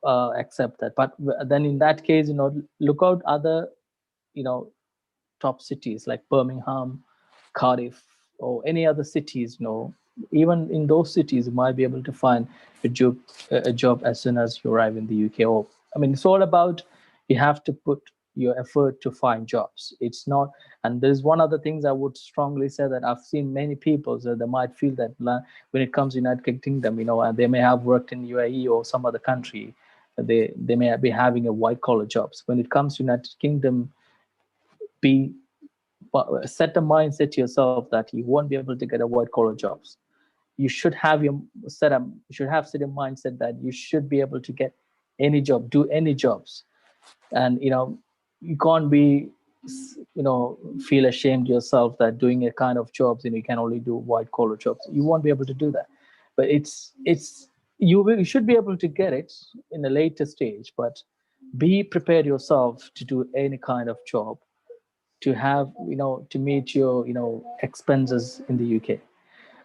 accept that, but then in that case, look out other top cities like Birmingham, Cardiff, or any other cities. Even in those cities, you might be able to find a job as soon as you arrive in the UK. Or it's all about, you have to put your effort to find jobs. It's not, and there's one other things I would strongly say, that I've seen many people, so they might feel that when it comes to United Kingdom, and they may have worked in UAE or some other country, they may be having a white collar jobs. When it comes to United Kingdom, set a mindset to yourself that you won't be able to get a white collar jobs. You should have set a mindset that you should be able to get any job, do any jobs. And you can't be feel ashamed yourself that doing a kind of jobs, you can only do white collar jobs. You won't be able to do that. But you should be able to get it in a later stage, but be prepared yourself to do any kind of job, to have to meet your expenses in the UK.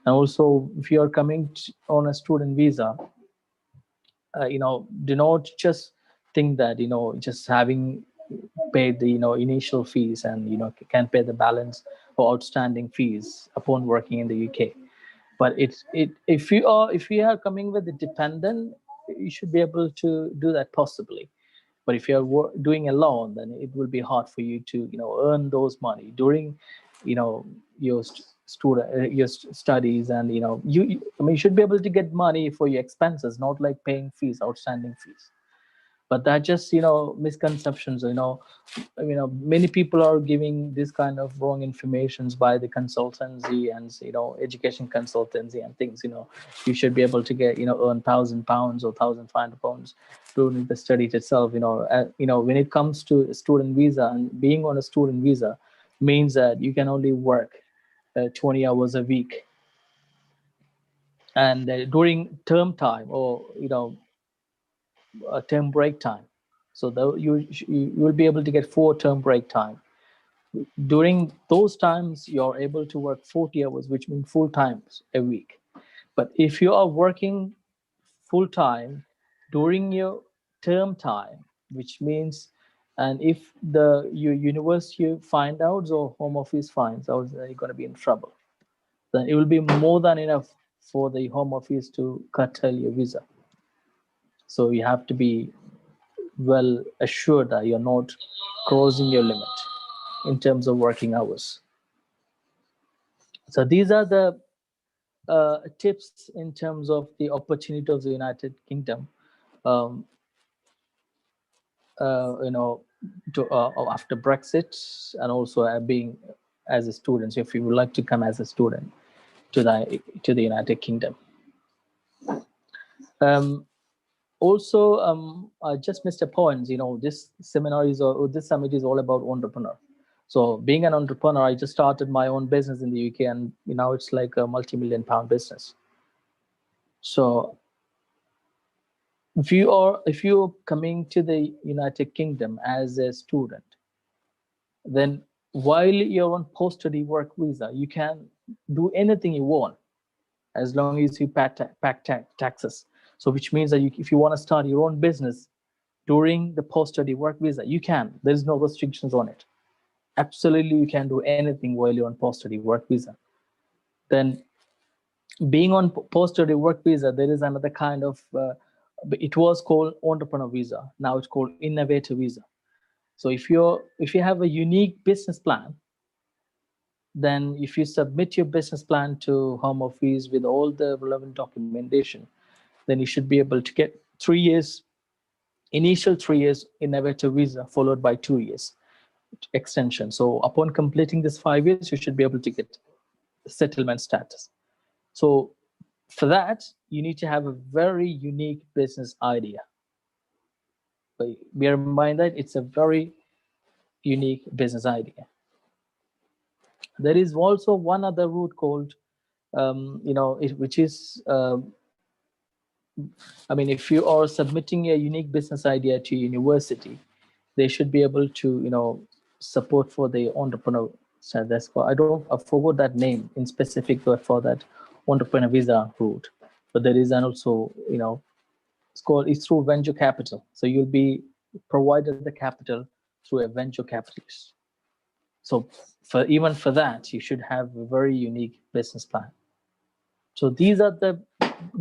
And also, if you are coming on a student visa, do not just think that just having paid the initial fees and can pay the balance or outstanding fees upon working in the UK. But if you are coming with a dependent, you should be able to do that possibly. But if you're doing alone, then it will be hard for you to earn those money during your studies. And you should be able to get money for your expenses, not like paying fees, outstanding fees. But that just misconceptions. Many people are giving this kind of wrong informations by the consultancy and education consultancy and things. You should be able to get earn £1,000 or £1,500 during the study itself. When it comes to a student visa, and being on a student visa means that you can only work 20 hours a week, and during term time or term break time. So you will be able to get 4 term break time. During those times, you're able to work 40 hours, which means full times a week. But if you are working full time during your term time, which means, and if your university find out or home office finds out, then you're going to be in trouble. then it will be more than enough for the Home Office to curtail your visa. So you have to be well assured that you're not crossing your limit in terms of working hours. So these are the tips in terms of the opportunity of the United Kingdom. After Brexit, and also being as a student. So if you would like to come as a student to the United Kingdom. I just missed a point. This seminar or this summit is all about entrepreneur. So being an entrepreneur, I just started my own business in the UK, and now it's like a multi-million-pound business. So if you're coming to the United Kingdom as a student, then while you're on post-study work visa, you can do anything you want as long as you pay taxes. So which means that if you want to start your own business during the post-study work visa, you can. There's no restrictions on it. Absolutely, you can do anything while you're on post-study work visa. Then being on post-study work visa, there is another kind of, it was called entrepreneur visa. Now it's called innovator visa. So if you have a unique business plan, then if you submit your business plan to Home Office with all the relevant documentation, then you should be able to get 3 years, initial 3 years innovator visa, followed by 2 years extension. So upon completing this 5 years, you should be able to get settlement status. So for that, you need to have a very unique business idea. But bear in mind that it's a very unique business idea. There is also one other route called, which is, if you are submitting a unique business idea to university, they should be able to, support for the entrepreneur. So that's why I forgot that name in specific for that entrepreneur visa route. But there is also, it's through venture capital. So you'll be provided the capital through a venture capitalist. So even for that, you should have a very unique business plan. So these are the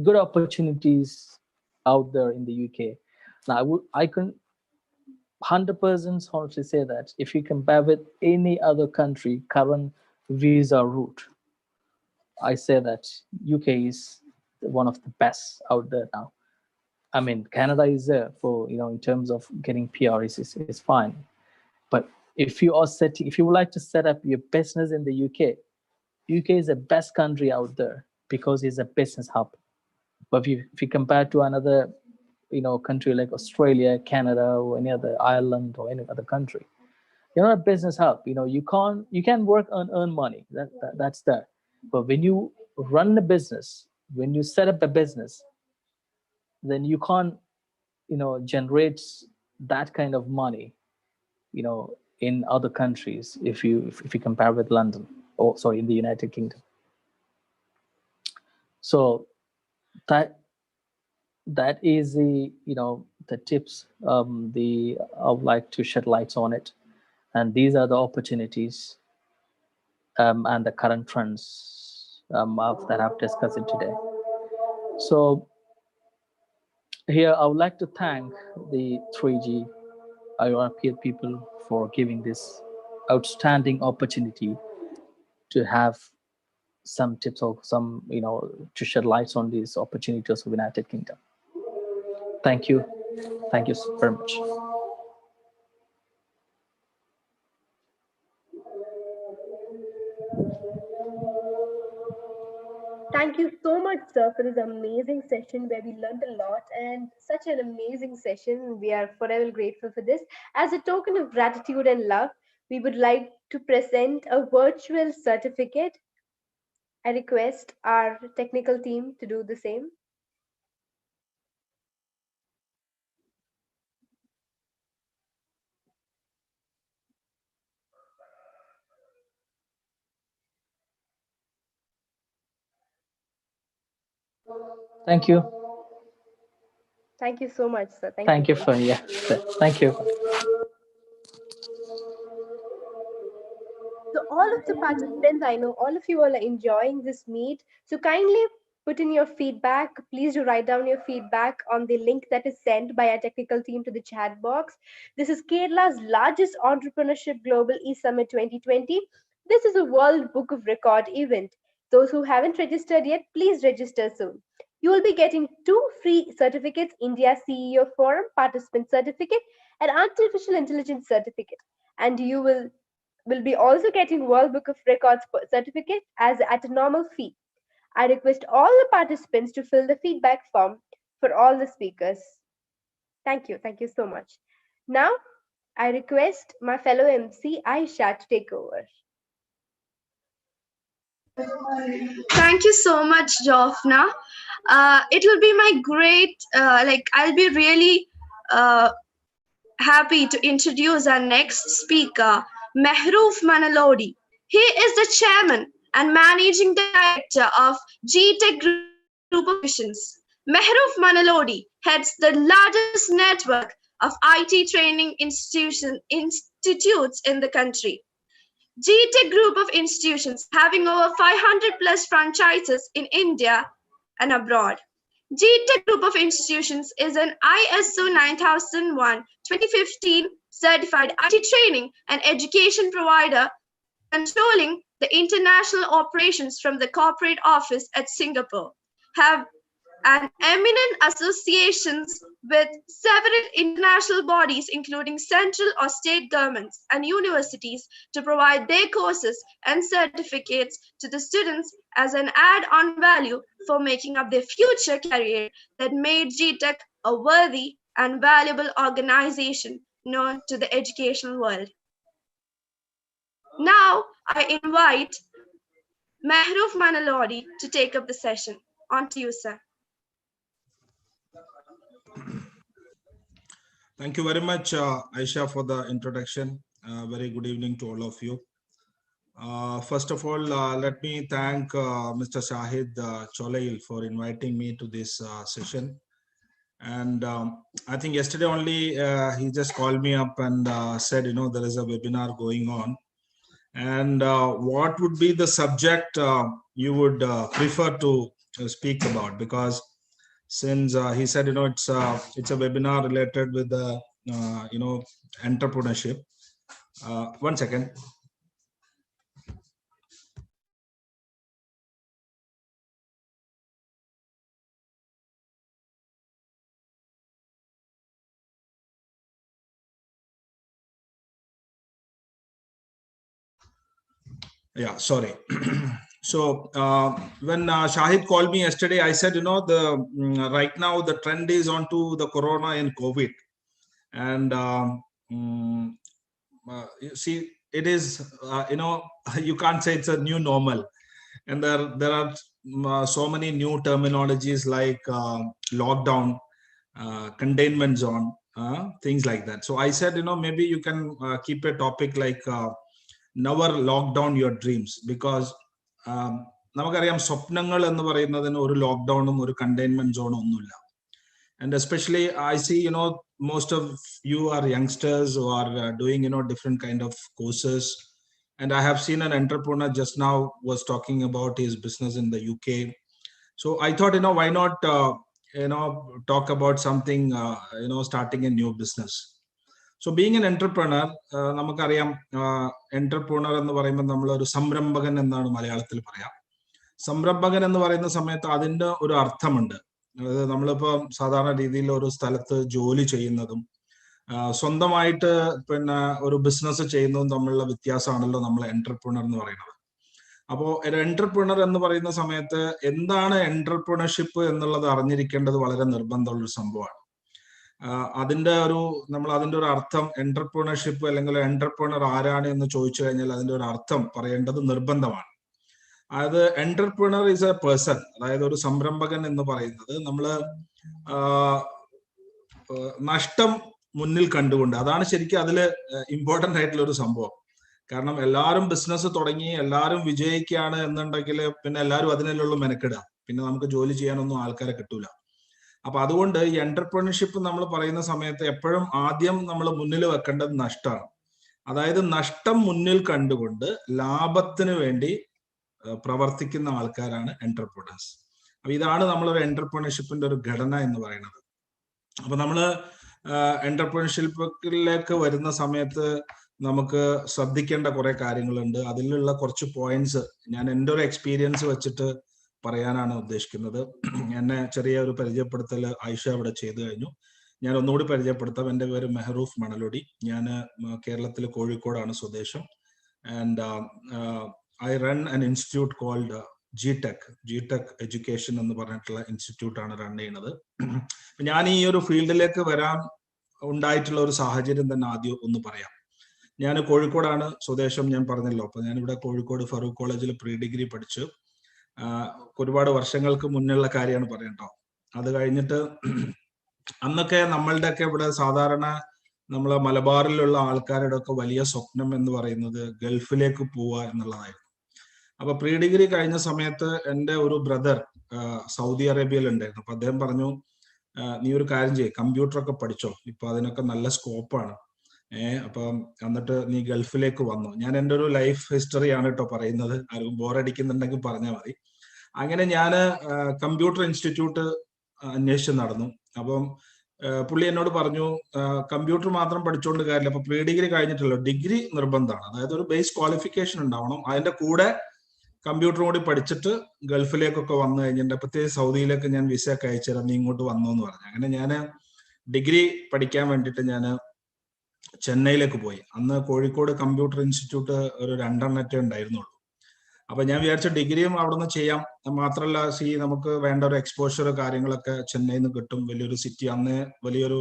good opportunities out there in the UK. Now, I can 100% honestly say that if you compare with any other country current visa route, I say that UK is one of the best out there now. Canada is there for, in terms of getting PR is fine. But if you would like to set up your business in the UK is the best country out there because it's a business hub. But if you compare to another, country like Australia, Canada, or any other Ireland or any other country, you're not a business hub. You can work and earn money. That's there. But when you run a business, when you set up a business, then you can't, generate that kind of money, in other countries if you compare with London, in the United Kingdom. So that is the the tips I would like to shed lights on it, and these are the opportunities and the current trends that I've discussed today. So here I would like to thank the 3G European people for giving this outstanding opportunity to have some tips or some, to shed lights on these opportunities of the United Kingdom. Thank you. Thank you very much. Thank you so much, sir, for this amazing session where we learned a lot, and such an amazing session. We are forever grateful for this. As a token of gratitude and love, we would like to present a virtual certificate. I request our technical team to do the same. Thank you. Thank you so much, sir. Thank you for, yeah. Thank you. So all of also participants, I know all of you all are enjoying this meet. So kindly put in your feedback. Please do write down your feedback on the link that is sent by our technical team to the chat box. This is Kerala's largest Entrepreneurship Global E-Summit 2020. This is a World Book of Record event. Those who haven't registered yet, please register soon. You will be getting 2 free certificates, India CEO Forum Participant Certificate and Artificial Intelligence Certificate. And you will be also getting World Book of Records certificate at a normal fee. I request all the participants to fill the feedback form for all the speakers. Thank you so much. Now, I request my fellow MC Aisha to take over. Thank you so much, Jofna. It will be my great, I'll be really happy to introduce our next speaker, Mehroof Manalodi. He is the chairman and managing director of GTech Group of Institutions. Mehroof Manalodi heads the largest network of IT training institutes in the country. GTech Group of Institutions having over 500 plus franchises in India and abroad. GTech Group of Institutions is an ISO 9001-2015 certified IT training and education provider controlling the international operations from the corporate office at Singapore. Have an eminent associations with several international bodies including central or state governments and universities to provide their courses and certificates to the students as an add-on value for making up their future career that made GTech a worthy and valuable organization known to the educational world. Now I invite Mehroof Manalodi to take up the session. On to you, sir. Thank you very much, Aisha, for the introduction. Very good evening to all of you. First of all, let me thank Mr. Shahid Cholail for inviting me to this session. And I think yesterday only he just called me up and said, there is a webinar going on. And what would be the subject you would prefer to speak about? Because since he said, it's a webinar related with the, entrepreneurship. One second. Yeah, sorry. So when Shahid called me yesterday, I said, right now the trend is onto the corona and COVID. And you see, it is, you can't say it's a new normal. And there are so many new terminologies like lockdown, containment zone, things like that. So I said, maybe you can keep a topic like never lock down your dreams, because നമുക്കറിയാം സ്വപ്നങ്ങൾ എന്ന് പറയുന്നതിന് ഒരു ലോക്ക്ഡൌണും ഒരു containment സോണും ഒന്നുമില്ല. And especially I see, most of you are youngsters who are doing, different kind of courses. And I have seen an entrepreneur just now was talking about his business in the UK. So I thought, why not, talk about something, starting a new business. So being an entrepreneur, നമുക്കറിയാം entrepreneur എന്ന് പറയുമ്പോൾ നമ്മൾ ഒരു സംരംഭകൻ എന്നാണ് മലയാളത്തിൽ പറയാം. സംരംഭകൻ എന്ന് പറയുന്ന സമയത്ത് അതിന്റെ ഒരു അർത്ഥമുണ്ട്. അതായത് നമ്മളിപ്പോ സാധാരണ രീതിയിൽ ഒരു സ്ഥലത്ത് ജോലി ചെയ്യുന്നതും സ്വന്തമായിട്ട് പിന്നെ ഒരു ബിസിനസ് ചെയ്യുന്നതും തമ്മിലുള്ള വ്യത്യാസമാണല്ലോ നമ്മൾ എന്റർപ്രണർ എന്ന് പറയുന്നത്. അപ്പോൾ ഒരു എന്റർപ്രണർ എന്ന് പറയുന്ന സമയത്ത് എന്താണ് എന്റർപ്രണർഷിപ്പ് എന്നുള്ളത് അറിഞ്ഞിരിക്കേണ്ടത് വളരെ നിർബന്ധമുള്ള ഒരു സംഭവമാണ്. അതിന്റെ ഒരു അർത്ഥം എന്റർപ്രണർഷിപ്പ് അല്ലെങ്കിൽ എന്റർപ്രണർ ആരാണ് എന്ന് ചോദിച്ചു കഴിഞ്ഞാൽ അതിന്റെ ഒരു അർത്ഥം പറയേണ്ടത് നിർബന്ധമാണ്. അതായത് എന്റർപ്രണർ ഈസ് എ പേഴ്സൺ, അതായത് ഒരു സംരംഭകൻ എന്ന് പറയുന്നത് നമ്മള് നഷ്ടം മുന്നിൽ കണ്ടുകൊണ്ട്, അതാണ് ശരിക്കും അതില് ഇമ്പോർട്ടന്റ് ആയിട്ടുള്ള ഒരു സംഭവം. കാരണം എല്ലാവരും ബിസിനസ് തുടങ്ങി എല്ലാവരും വിജയിക്കുകയാണ് എന്നുണ്ടെങ്കിൽ പിന്നെ എല്ലാവരും അതിനുള്ള മെനക്കെടുക, പിന്നെ നമുക്ക് ജോലി ചെയ്യാനൊന്നും ആൾക്കാരെ കിട്ടൂല. അപ്പൊ അതുകൊണ്ട് ഈ എന്റർപ്രണർഷിപ്പ് നമ്മൾ പറയുന്ന സമയത്ത് എപ്പോഴും ആദ്യം നമ്മൾ മുന്നിൽ വെക്കേണ്ടത് നഷ്ടമാണ്. അതായത് നഷ്ടം മുന്നിൽ കണ്ടുകൊണ്ട് ലാഭത്തിന് വേണ്ടി പ്രവർത്തിക്കുന്ന ആൾക്കാരാണ് എന്റർപ്രണേഴ്സ്. അപ്പൊ ഇതാണ് നമ്മളൊരു എന്റർപ്രണർഷിപ്പിന്റെ ഒരു ഘടന എന്ന് പറയുന്നത്. അപ്പൊ നമ്മള് എന്റർപ്രണർഷിപ്പിലേക്ക് വരുന്ന സമയത്ത് നമുക്ക് ശ്രദ്ധിക്കേണ്ട കുറെ കാര്യങ്ങളുണ്ട്. അതിലുള്ള കുറച്ച് പോയിന്റ്സ് ഞാൻ എൻ്റെ ഒരു എക്സ്പീരിയൻസ് വെച്ചിട്ട് പറയാനാണ് ഉദ്ദേശിക്കുന്നത്. എന്നെ ചെറിയ ഒരു പരിചയപ്പെടുത്തൽ ആയിഷ ഇവിടെ ചെയ്തു കഴിഞ്ഞു. ഞാൻ ഒന്നുകൂടി പരിചയപ്പെടുത്താം. എൻ്റെ പേര് മെഹറൂഫ് മണലൊടി. ഞാൻ കേരളത്തിലെ കോഴിക്കോടാണ് സ്വദേശം. And I run an institute called GTEC education എന്ന് പറഞ്ഞിട്ടുള്ള ഇൻസ്റ്റിറ്റ്യൂട്ടാണ് റൺ ചെയ്യുന്നത്. ഞാൻ ഈ ഒരു ഫീൽഡിലേക്ക് വരാൻ ഉണ്ടായിട്ടുള്ള ഒരു സാഹചര്യം തന്നെ ആദ്യം ഒന്ന് പറയാം. ഞാൻ കോഴിക്കോടാണ് സ്വദേശം, ഞാൻ പറഞ്ഞല്ലോ. അപ്പൊ ഞാനിവിടെ കോഴിക്കോട് ഫറൂഖ് കോളേജിൽ പ്രീ ഡിഗ്രി പഠിച്ചു. ഒരുപാട് വർഷങ്ങൾക്ക് മുന്നുള്ള കാര്യമാണ് പറയട്ടോ. അത് കഴിഞ്ഞിട്ട് അന്നൊക്കെ നമ്മളുടെയൊക്കെ ഇവിടെ സാധാരണ നമ്മളെ മലബാറിലുള്ള ആൾക്കാരുടെ ഒക്കെ വലിയ സ്വപ്നം എന്ന് പറയുന്നത് ഗൾഫിലേക്ക് പോവുക എന്നുള്ളതായിരുന്നു. അപ്പൊ പ്രീ ഡിഗ്രി കഴിഞ്ഞ സമയത്ത് എൻ്റെ ഒരു ബ്രദർ സൗദി അറേബ്യയിൽ ഉണ്ടായിരുന്നു. അപ്പൊ അദ്ദേഹം പറഞ്ഞു, നീ ഒരു കാര്യം ചെയ്യ്, കമ്പ്യൂട്ടർ ഒക്കെ പഠിച്ചോ, ഇപ്പൊ അതിനൊക്കെ നല്ല സ്കോപ്പാണ്. അപ്പം എന്നിട്ട് നീ ഗൾഫിലേക്ക് വന്നു. ഞാൻ എൻ്റെ ഒരു ലൈഫ് ഹിസ്റ്ററി ആണ് കേട്ടോ പറയുന്നത്, ആരും ബോറടിക്കുന്നുണ്ടെങ്കിൽ പറഞ്ഞാൽ മതി. അങ്ങനെ ഞാൻ കമ്പ്യൂട്ടർ ഇൻസ്റ്റിറ്റ്യൂട്ട് അന്വേഷിച്ച് നടന്നു. അപ്പം പുള്ളി എന്നോട് പറഞ്ഞു, കമ്പ്യൂട്ടർ മാത്രം പഠിച്ചുകൊണ്ട് കാര്യമില്ല, അപ്പൊ പ്രീ ഡിഗ്രി കഴിഞ്ഞിട്ടല്ലോ, ഡിഗ്രി നിർബന്ധമാണ്. അതായത് ഒരു ബേസ് ക്വാളിഫിക്കേഷൻ ഉണ്ടാവണം, അതിന്റെ കൂടെ കമ്പ്യൂട്ടറും കൂടി പഠിച്ചിട്ട് ഗൾഫിലേക്കൊക്കെ വന്നു കഴിഞ്ഞിട്ട്, പ്രത്യേകിച്ച് സൗദിയിലേക്ക് ഞാൻ വിസ ഒക്കെ അയച്ചുതരാം, നീ ഇങ്ങോട്ട് വന്നു എന്ന് പറഞ്ഞു. അങ്ങനെ ഞാൻ ഡിഗ്രി പഠിക്കാൻ വേണ്ടിയിട്ട് ഞാൻ ചെന്നൈയിലേക്ക് പോയി. അന്ന് കോഴിക്കോട് കമ്പ്യൂട്ടർ ഇൻസ്റ്റിറ്റ്യൂട്ട് ഒരു 2 എണ്ണറ്റേ ഉണ്ടായിരുന്നുള്ളൂ. അപ്പൊ ഞാൻ വിചാരിച്ച ഡിഗ്രിയും അവിടെ നിന്ന് ചെയ്യാം. മാത്രമല്ല നമുക്ക് വേണ്ട ഒരു എക്സ്പോഷർ കാര്യങ്ങളൊക്കെ ചെന്നൈയിൽ നിന്ന് കിട്ടും. വലിയൊരു സിറ്റി, അന്ന് വലിയൊരു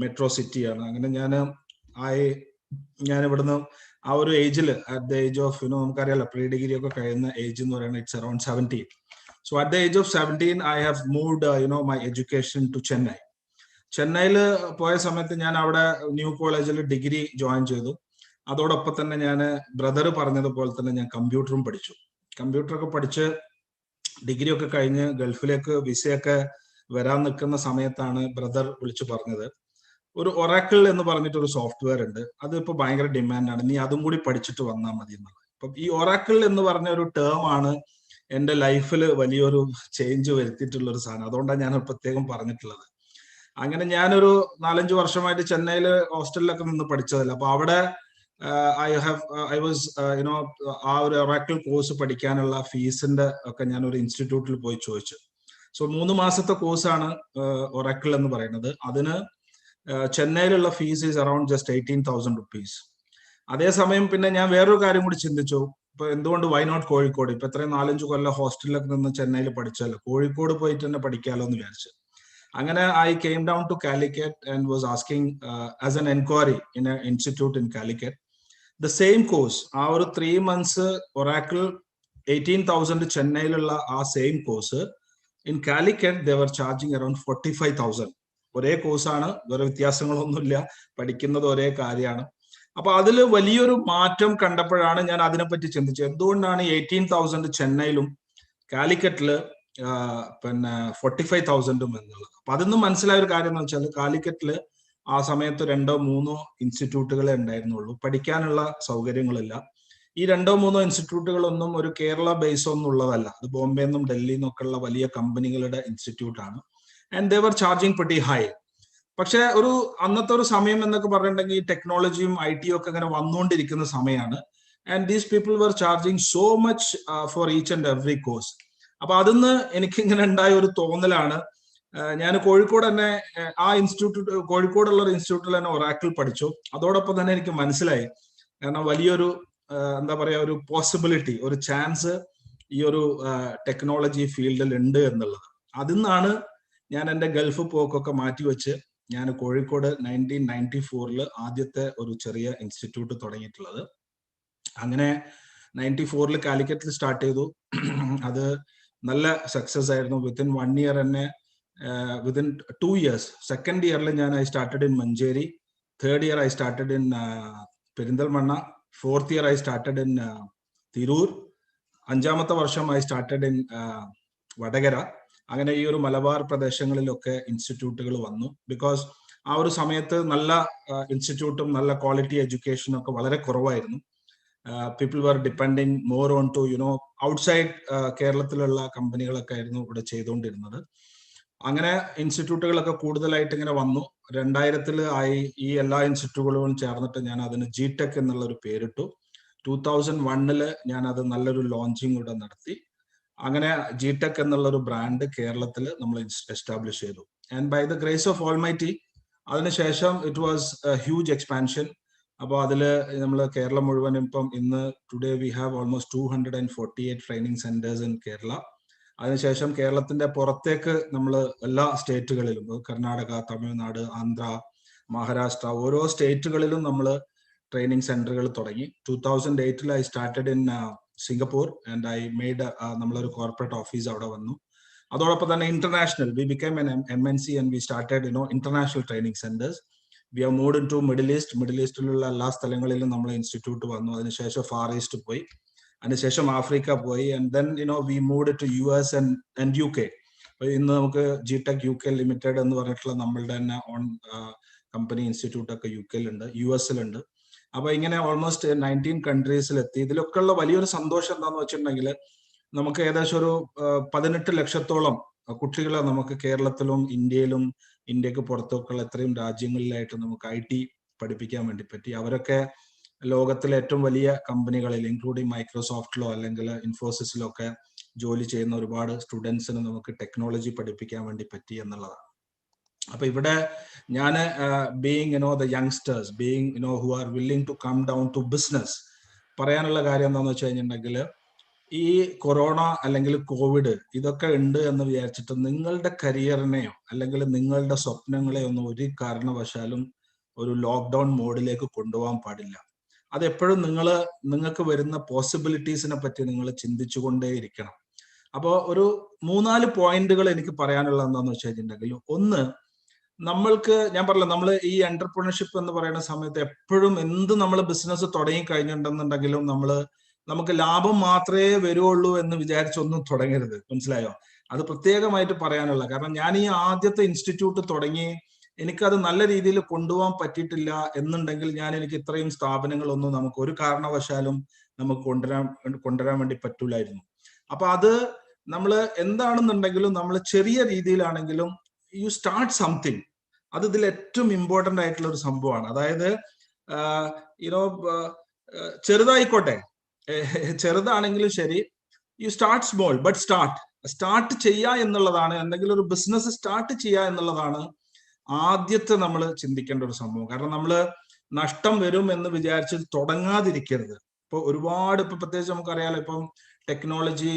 മെട്രോ സിറ്റിയാണ്. അങ്ങനെ ഞാൻ ഇവിടുന്ന് ആ ഒരു ഏജിൽ, അറ്റ് ദ ഏജ് ഓഫ് നമുക്കറിയാലോ പ്രീ ഡിഗ്രി ഒക്കെ കഴിയുന്ന ഏജ് എന്ന് പറയുന്നത് it's around 17. So at the age of 17 I have moved my education to Chennai. ചെന്നൈയിൽ പോയ സമയത്ത് ഞാൻ അവിടെ ന്യൂ കോളേജിൽ ഡിഗ്രി ജോയിൻ ചെയ്തു. അതോടൊപ്പം തന്നെ ഞാൻ ബ്രദർ പറഞ്ഞതുപോലെ തന്നെ ഞാൻ കമ്പ്യൂട്ടറും പഠിച്ചു. കമ്പ്യൂട്ടറൊക്കെ പഠിച്ച് ഡിഗ്രി ഒക്കെ കഴിഞ്ഞ് ഗൾഫിലേക്ക് വിസയൊക്കെ വരാൻ നിൽക്കുന്ന സമയത്താണ് ബ്രദർ വിളിച്ചു പറഞ്ഞത്, ഒരു ഒറാക്കിൾ എന്ന് പറഞ്ഞിട്ട് ഒരു സോഫ്റ്റ്വെയർ ഉണ്ട്, അത് ഇപ്പൊ ഭയങ്കര ഡിമാൻഡാണ്, നീ അതും കൂടി പഠിച്ചിട്ട് വന്നാൽ മതി എന്നുള്ളത്. അപ്പൊ ഈ ഒറാക്കിൾ എന്ന് പറഞ്ഞ ഒരു ടേം ആണ് എൻ്റെ ലൈഫിൽ വലിയൊരു ചേഞ്ച് വരുത്തിയിട്ടുള്ള ഒരു സാധനം. അതുകൊണ്ടാണ് ഞാൻ പ്രത്യേകം പറഞ്ഞിട്ടുള്ളത്. അങ്ങനെ ഞാനൊരു 4-5 വർഷമായിട്ട് ചെന്നൈയിൽ ഹോസ്റ്റലിലൊക്കെ നിന്ന് പഠിച്ചതല്ല. അപ്പൊ അവിടെ ഐ വാസ് ആ ഒരു ഒറാക്കിൾ കോഴ്സ് പഠിക്കാനുള്ള ഫീസിന്റെ ഒക്കെ ഞാൻ ഒരു ഇൻസ്റ്റിറ്റ്യൂട്ടിൽ പോയി ചോദിച്ചു. സോ 3 മാസത്തെ കോഴ്സാണ് ഒറാക്കിൾ എന്ന് പറയുന്നത്. അതിന് ചെന്നൈയിലുള്ള fees is around just 18,000 rupees. അതേസമയം പിന്നെ ഞാൻ വേറൊരു കാര്യം കൂടി ചിന്തിച്ചു, ഇപ്പൊ എന്തുകൊണ്ട് വൈ നോട്ട് കോഴിക്കോട്? ഇപ്പൊ എത്രയും 4-5 കൊല്ലം ഹോസ്റ്റലിലൊക്കെ നിന്ന് ചെന്നൈയിൽ പഠിച്ചല്ലോ, കോഴിക്കോട് പോയിട്ട് തന്നെ പഠിക്കാലോ എന്ന് വിചാരിച്ചു. അങ്ങനെ I came down to Calicut and was asking as an enquiry in a institute in Calicut the same course. ആ ഒരു 3 months ഒറാക്കിൾ 18,000 ചെന്നൈയിലുള്ള ആ same course in Calicut they were charging around 45,000. ഒരേ കോഴ്സാണ്, വേറെ വ്യത്യാസങ്ങളൊന്നുമില്ല, പഠിക്കുന്നത് ഒരേ കാര്യമാണ്. അപ്പൊ അതിൽ വലിയൊരു മാറ്റം കണ്ടപ്പോഴാണ് ഞാൻ അതിനെപ്പറ്റി ചിന്തിച്ചത്, എന്തുകൊണ്ടാണ് 18,000 ചെന്നൈയിലും കാലിക്കറ്റില് പിന്നെ 45,000 എന്നുള്ളത്. അപ്പൊ അതിന്ന് മനസ്സിലായ ഒരു കാര്യം എന്ന് വെച്ചാൽ, കാലിക്കറ്റില് ആ സമയത്ത് 2-3 ഇൻസ്റ്റിറ്റ്യൂട്ടുകളെ ഉണ്ടായിരുന്നുള്ളൂ, പഠിക്കാനുള്ള സൗകര്യങ്ങളില്ല. ഈ 2-3 ഇൻസ്റ്റിറ്റ്യൂട്ടുകളൊന്നും ഒരു കേരള ബേസ് ഒന്നും ഉള്ളതല്ല, അത് ബോംബെ നിന്നും ഡൽഹിയിൽ നിന്നൊക്കെ ഉള്ള വലിയ കമ്പനികളുടെ ഇൻസ്റ്റിറ്റ്യൂട്ടാണ്. And they were charging pretty high. പക്ഷെ അന്നത്തെ ഒരു സമയം എന്നൊക്കെ പറഞ്ഞിട്ടുണ്ടെങ്കിൽ ടെക്നോളജിയും IT ഒക്കെ ഇങ്ങനെ വന്നുകൊണ്ടിരിക്കുന്ന സമയമാണ്. And these people were charging so much for each and every course. അപ്പൊ അതിന്ന് എനിക്ക് ഇങ്ങനെ ഉണ്ടായ ഒരു തോന്നലാണ്, ഞാൻ കോഴിക്കോട് തന്നെ ആ ഇൻസ്റ്റിറ്റ്യൂട്ട്, കോഴിക്കോടുള്ള ഒരു ഇൻസ്റ്റിറ്റ്യൂട്ടിൽ തന്നെ ഒറാക്കിൾ പഠിച്ചു. അതോടൊപ്പം തന്നെ എനിക്ക് മനസ്സിലായി, കാരണം വലിയൊരു എന്താ പറയാ, ഒരു പോസിബിലിറ്റി, ഒരു ചാൻസ് ഈ ഒരു ടെക്നോളജി ഫീൽഡിൽ ഉണ്ട് എന്നുള്ളത്. അതിന്നാണ് ഞാൻ എൻ്റെ ഗൾഫ് പോക്കൊക്കെ മാറ്റിവെച്ച് ഞാൻ കോഴിക്കോട് 1994 ആദ്യത്തെ ഒരു ചെറിയ ഇൻസ്റ്റിറ്റ്യൂട്ട് തുടങ്ങിയിട്ടുള്ളത്. അങ്ങനെ 94 കാലിക്കറ്റിൽ സ്റ്റാർട്ട് ചെയ്തു. അത് നല്ല സക്സസ് ആയിരുന്നു. വിത്തിൻ 1 year തന്നെ, വിത്തിൻ 2 years, സെക്കൻഡ് ഇയറിൽ ഞാൻ I started in Manjeri, third year I started in Perinthalmanna, fourth year I started in Tirur, 5ാമത്തെ വർഷം ഐ സ്റ്റാർട്ടഡ് ഇൻ വടകര. അങ്ങനെ ഈ ഒരു മലബാർ പ്രദേശങ്ങളിലൊക്കെ ഇൻസ്റ്റിറ്റ്യൂട്ടുകൾ വന്നു. ബിക്കോസ് ആ ഒരു സമയത്ത് നല്ല ഇൻസ്റ്റിറ്റ്യൂട്ടും നല്ല ക്വാളിറ്റി എഡ്യൂക്കേഷനും ഒക്കെ വളരെ കുറവായിരുന്നു. People were depending more on to outside കേരളത്തിലുള്ള കമ്പനികളൊക്കെ ആയിരുന്നു ഇവിടെ ചെയ്തുകൊണ്ടിരുന്നത്. അങ്ങനെ ഇൻസ്റ്റിറ്റ്യൂട്ടുകളൊക്കെ കൂടുതലായിട്ട് ഇങ്ങനെ വന്നു. 2000 ആയി ഈ എല്ലാ ഇൻസ്റ്റിറ്റ്യൂട്ടുകളും ചേർന്നിട്ട് ഞാൻ അതിന് ജിടെക് എന്നുള്ള ഒരു പേരിട്ടു. 2001 ഞാൻ അത് നല്ലൊരു ലോഞ്ചിങ് കൂടെ നടത്തി. അങ്ങനെ ജിടെക് എന്നുള്ള ഒരു ബ്രാൻഡ് കേരളത്തിൽ നമ്മൾ എസ്റ്റാബ്ലിഷ് ചെയ്തു. And by the grace of almighty അതിനുശേഷം it was a huge expansion. അപ്പോൾ അതിൽ നമ്മൾ കേരളം മുഴുവൻ ഇപ്പം ഇന്ന് today we have almost 248 training centres in Kerala. അതിനുശേഷം കേരളത്തിന്റെ പുറത്തേക്ക് നമ്മൾ എല്ലാ സ്റ്റേറ്റുകളിലും, കർണാടക, തമിഴ്നാട്, ആന്ധ്ര, മഹാരാഷ്ട്ര, ഓരോ സ്റ്റേറ്റുകളിലും നമ്മൾ ട്രെയിനിങ് സെന്ററുകൾ തുടങ്ങി. 2008 I started in Singapore and I made നമ്മളൊരു കോർപ്പറേറ്റ് ഓഫീസ് അവിടെ വന്നു. അതോടൊപ്പം തന്നെ international we became an MNC and we started international training centres. We have moved into middle east. Middle ഈസ്റ്റിലുള്ള എല്ലാ സ്ഥലങ്ങളിലും നമ്മൾ ഇൻസ്റ്റിറ്റ്യൂട്ട് വന്നു. അതിനുശേഷം ഫാർ ഈസ്റ്റ് പോയി, അതിനുശേഷം ആഫ്രിക്ക പോയി, and then we moved to US and UK. ഇന്ന് നമുക്ക് ജിടെക് UK ലിമിറ്റഡ് എന്ന് പറഞ്ഞിട്ടുള്ള നമ്മളുടെ തന്നെ ഓൺ കമ്പനി ഇൻസ്റ്റിറ്റ്യൂട്ട് ഒക്കെ UK ലുണ്ട്, US ലുണ്ട്. അപ്പൊ ഇങ്ങനെ ഓൾമോസ്റ്റ് 19 കൺട്രീസിലെത്തി. ഇതിലൊക്കെ ഉള്ള വലിയൊരു സന്തോഷം എന്താന്ന് വെച്ചിട്ടുണ്ടെങ്കിൽ നമുക്ക് ഏകദേശം ഒരു 18 ലക്ഷത്തോളം കുട്ടികളെ നമുക്ക് കേരളത്തിലും ഇന്ത്യയിലും ഇന്ത്യക്ക് പുറത്തൊക്കെയുള്ള ഇത്രയും രാജ്യങ്ങളിലായിട്ട് നമുക്ക് IT പഠിപ്പിക്കാൻ വേണ്ടി പറ്റി. അവരൊക്കെ ലോകത്തിലെ ഏറ്റവും വലിയ കമ്പനികളിൽ ഇൻക്ലൂഡിങ് മൈക്രോസോഫ്റ്റിലോ അല്ലെങ്കിൽ ഇൻഫോസിസിലോ ഒക്കെ ജോലി ചെയ്യുന്ന ഒരുപാട് സ്റ്റുഡൻസിന് നമുക്ക് ടെക്നോളജി പഠിപ്പിക്കാൻ വേണ്ടി പറ്റി എന്നുള്ളതാണ്. അപ്പൊ ഇവിടെ ഞാൻ being the youngsters being who are willing to come down to business പറയാനുള്ള കാര്യം എന്താണെന്ന് വെച്ച് കഴിഞ്ഞിട്ടുണ്ടെങ്കിൽ ഈ കൊറോണ അല്ലെങ്കിൽ കോവിഡ് ഇതൊക്കെ ഉണ്ട് എന്ന് വിചാരിച്ചിട്ട് നിങ്ങളുടെ കരിയറിനെയോ അല്ലെങ്കിൽ നിങ്ങളുടെ സ്വപ്നങ്ങളെയോ ഒന്നും ഒരു കാരണവശാലും ഒരു ലോക്ക്ഡൗൺ മോഡിലേക്ക് കൊണ്ടുപോകാൻ പാടില്ല. അതെപ്പോഴും നിങ്ങൾക്ക് വരുന്ന പോസിബിലിറ്റീസിനെ പറ്റി നിങ്ങൾ ചിന്തിച്ചുകൊണ്ടേയിരിക്കണം. അപ്പോൾ ഒരു 3-4 പോയിന്റുകൾ എനിക്ക് പറയാനുള്ളത് എന്താണെന്ന് വെച്ച് കഴിഞ്ഞിട്ടുണ്ടെങ്കിൽ, ഒന്ന്, നമ്മൾക്ക് ഞാൻ പറഞ്ഞില്ല, നമ്മൾ ഈ എന്റർപ്രണർഷിപ്പ് എന്ന് പറയുന്ന സമയത്ത് എപ്പോഴും എന്ത് നമ്മൾ ബിസിനസ് തുടങ്ങി കഴിഞ്ഞിട്ടുണ്ടെന്നുണ്ടെങ്കിലും നമുക്ക് ലാഭം മാത്രമേ വരുള്ളൂ എന്ന് വിചാരിച്ചൊന്നും തുടങ്ങരുത്. മനസ്സിലായോ? അത് പ്രത്യേകമായിട്ട് പറയാനുള്ള കാരണം, ഞാൻ ഈ ആദ്യത്തെ ഇൻസ്റ്റിറ്റ്യൂട്ട് തുടങ്ങി എനിക്കത് നല്ല രീതിയിൽ കൊണ്ടുപോകാൻ പറ്റിയിട്ടില്ല എന്നുണ്ടെങ്കിൽ എനിക്ക് ഇത്രയും സ്ഥാപനങ്ങളൊന്നും നമുക്ക് ഒരു കാരണവശാലും നമുക്ക് കൊണ്ടുവരാൻ വേണ്ടി പറ്റൂലായിരുന്നു. അപ്പൊ അത് നമ്മൾ എന്താണെന്നുണ്ടെങ്കിലും നമ്മൾ ചെറിയ രീതിയിലാണെങ്കിലും യു സ്റ്റാർട്ട് സംതിങ്. അത് ഇതിൽ ഏറ്റവും ഇമ്പോർട്ടന്റ് ആയിട്ടുള്ള ഒരു സംഭവമാണ്. അതായത് ചെറുതായിക്കോട്ടെ, ചെറുതാണെങ്കിലും ശരി, you start small but start ചെയ്യുക എന്നുള്ളതാണ്, എന്തെങ്കിലും ഒരു ബിസിനസ് സ്റ്റാർട്ട് ചെയ്യുക എന്നുള്ളതാണ് ആദ്യത്തെ നമ്മൾ ചിന്തിക്കേണ്ട ഒരു സംഭവം. കാരണം നമ്മൾ നഷ്ടം വരും എന്ന് വിചാരിച്ച് തുടങ്ങാതിരിക്കരുത്. ഇപ്പൊ ഒരുപാട് പ്രത്യേകിച്ച് നമുക്കറിയാലോ, ഇപ്പം ടെക്നോളജി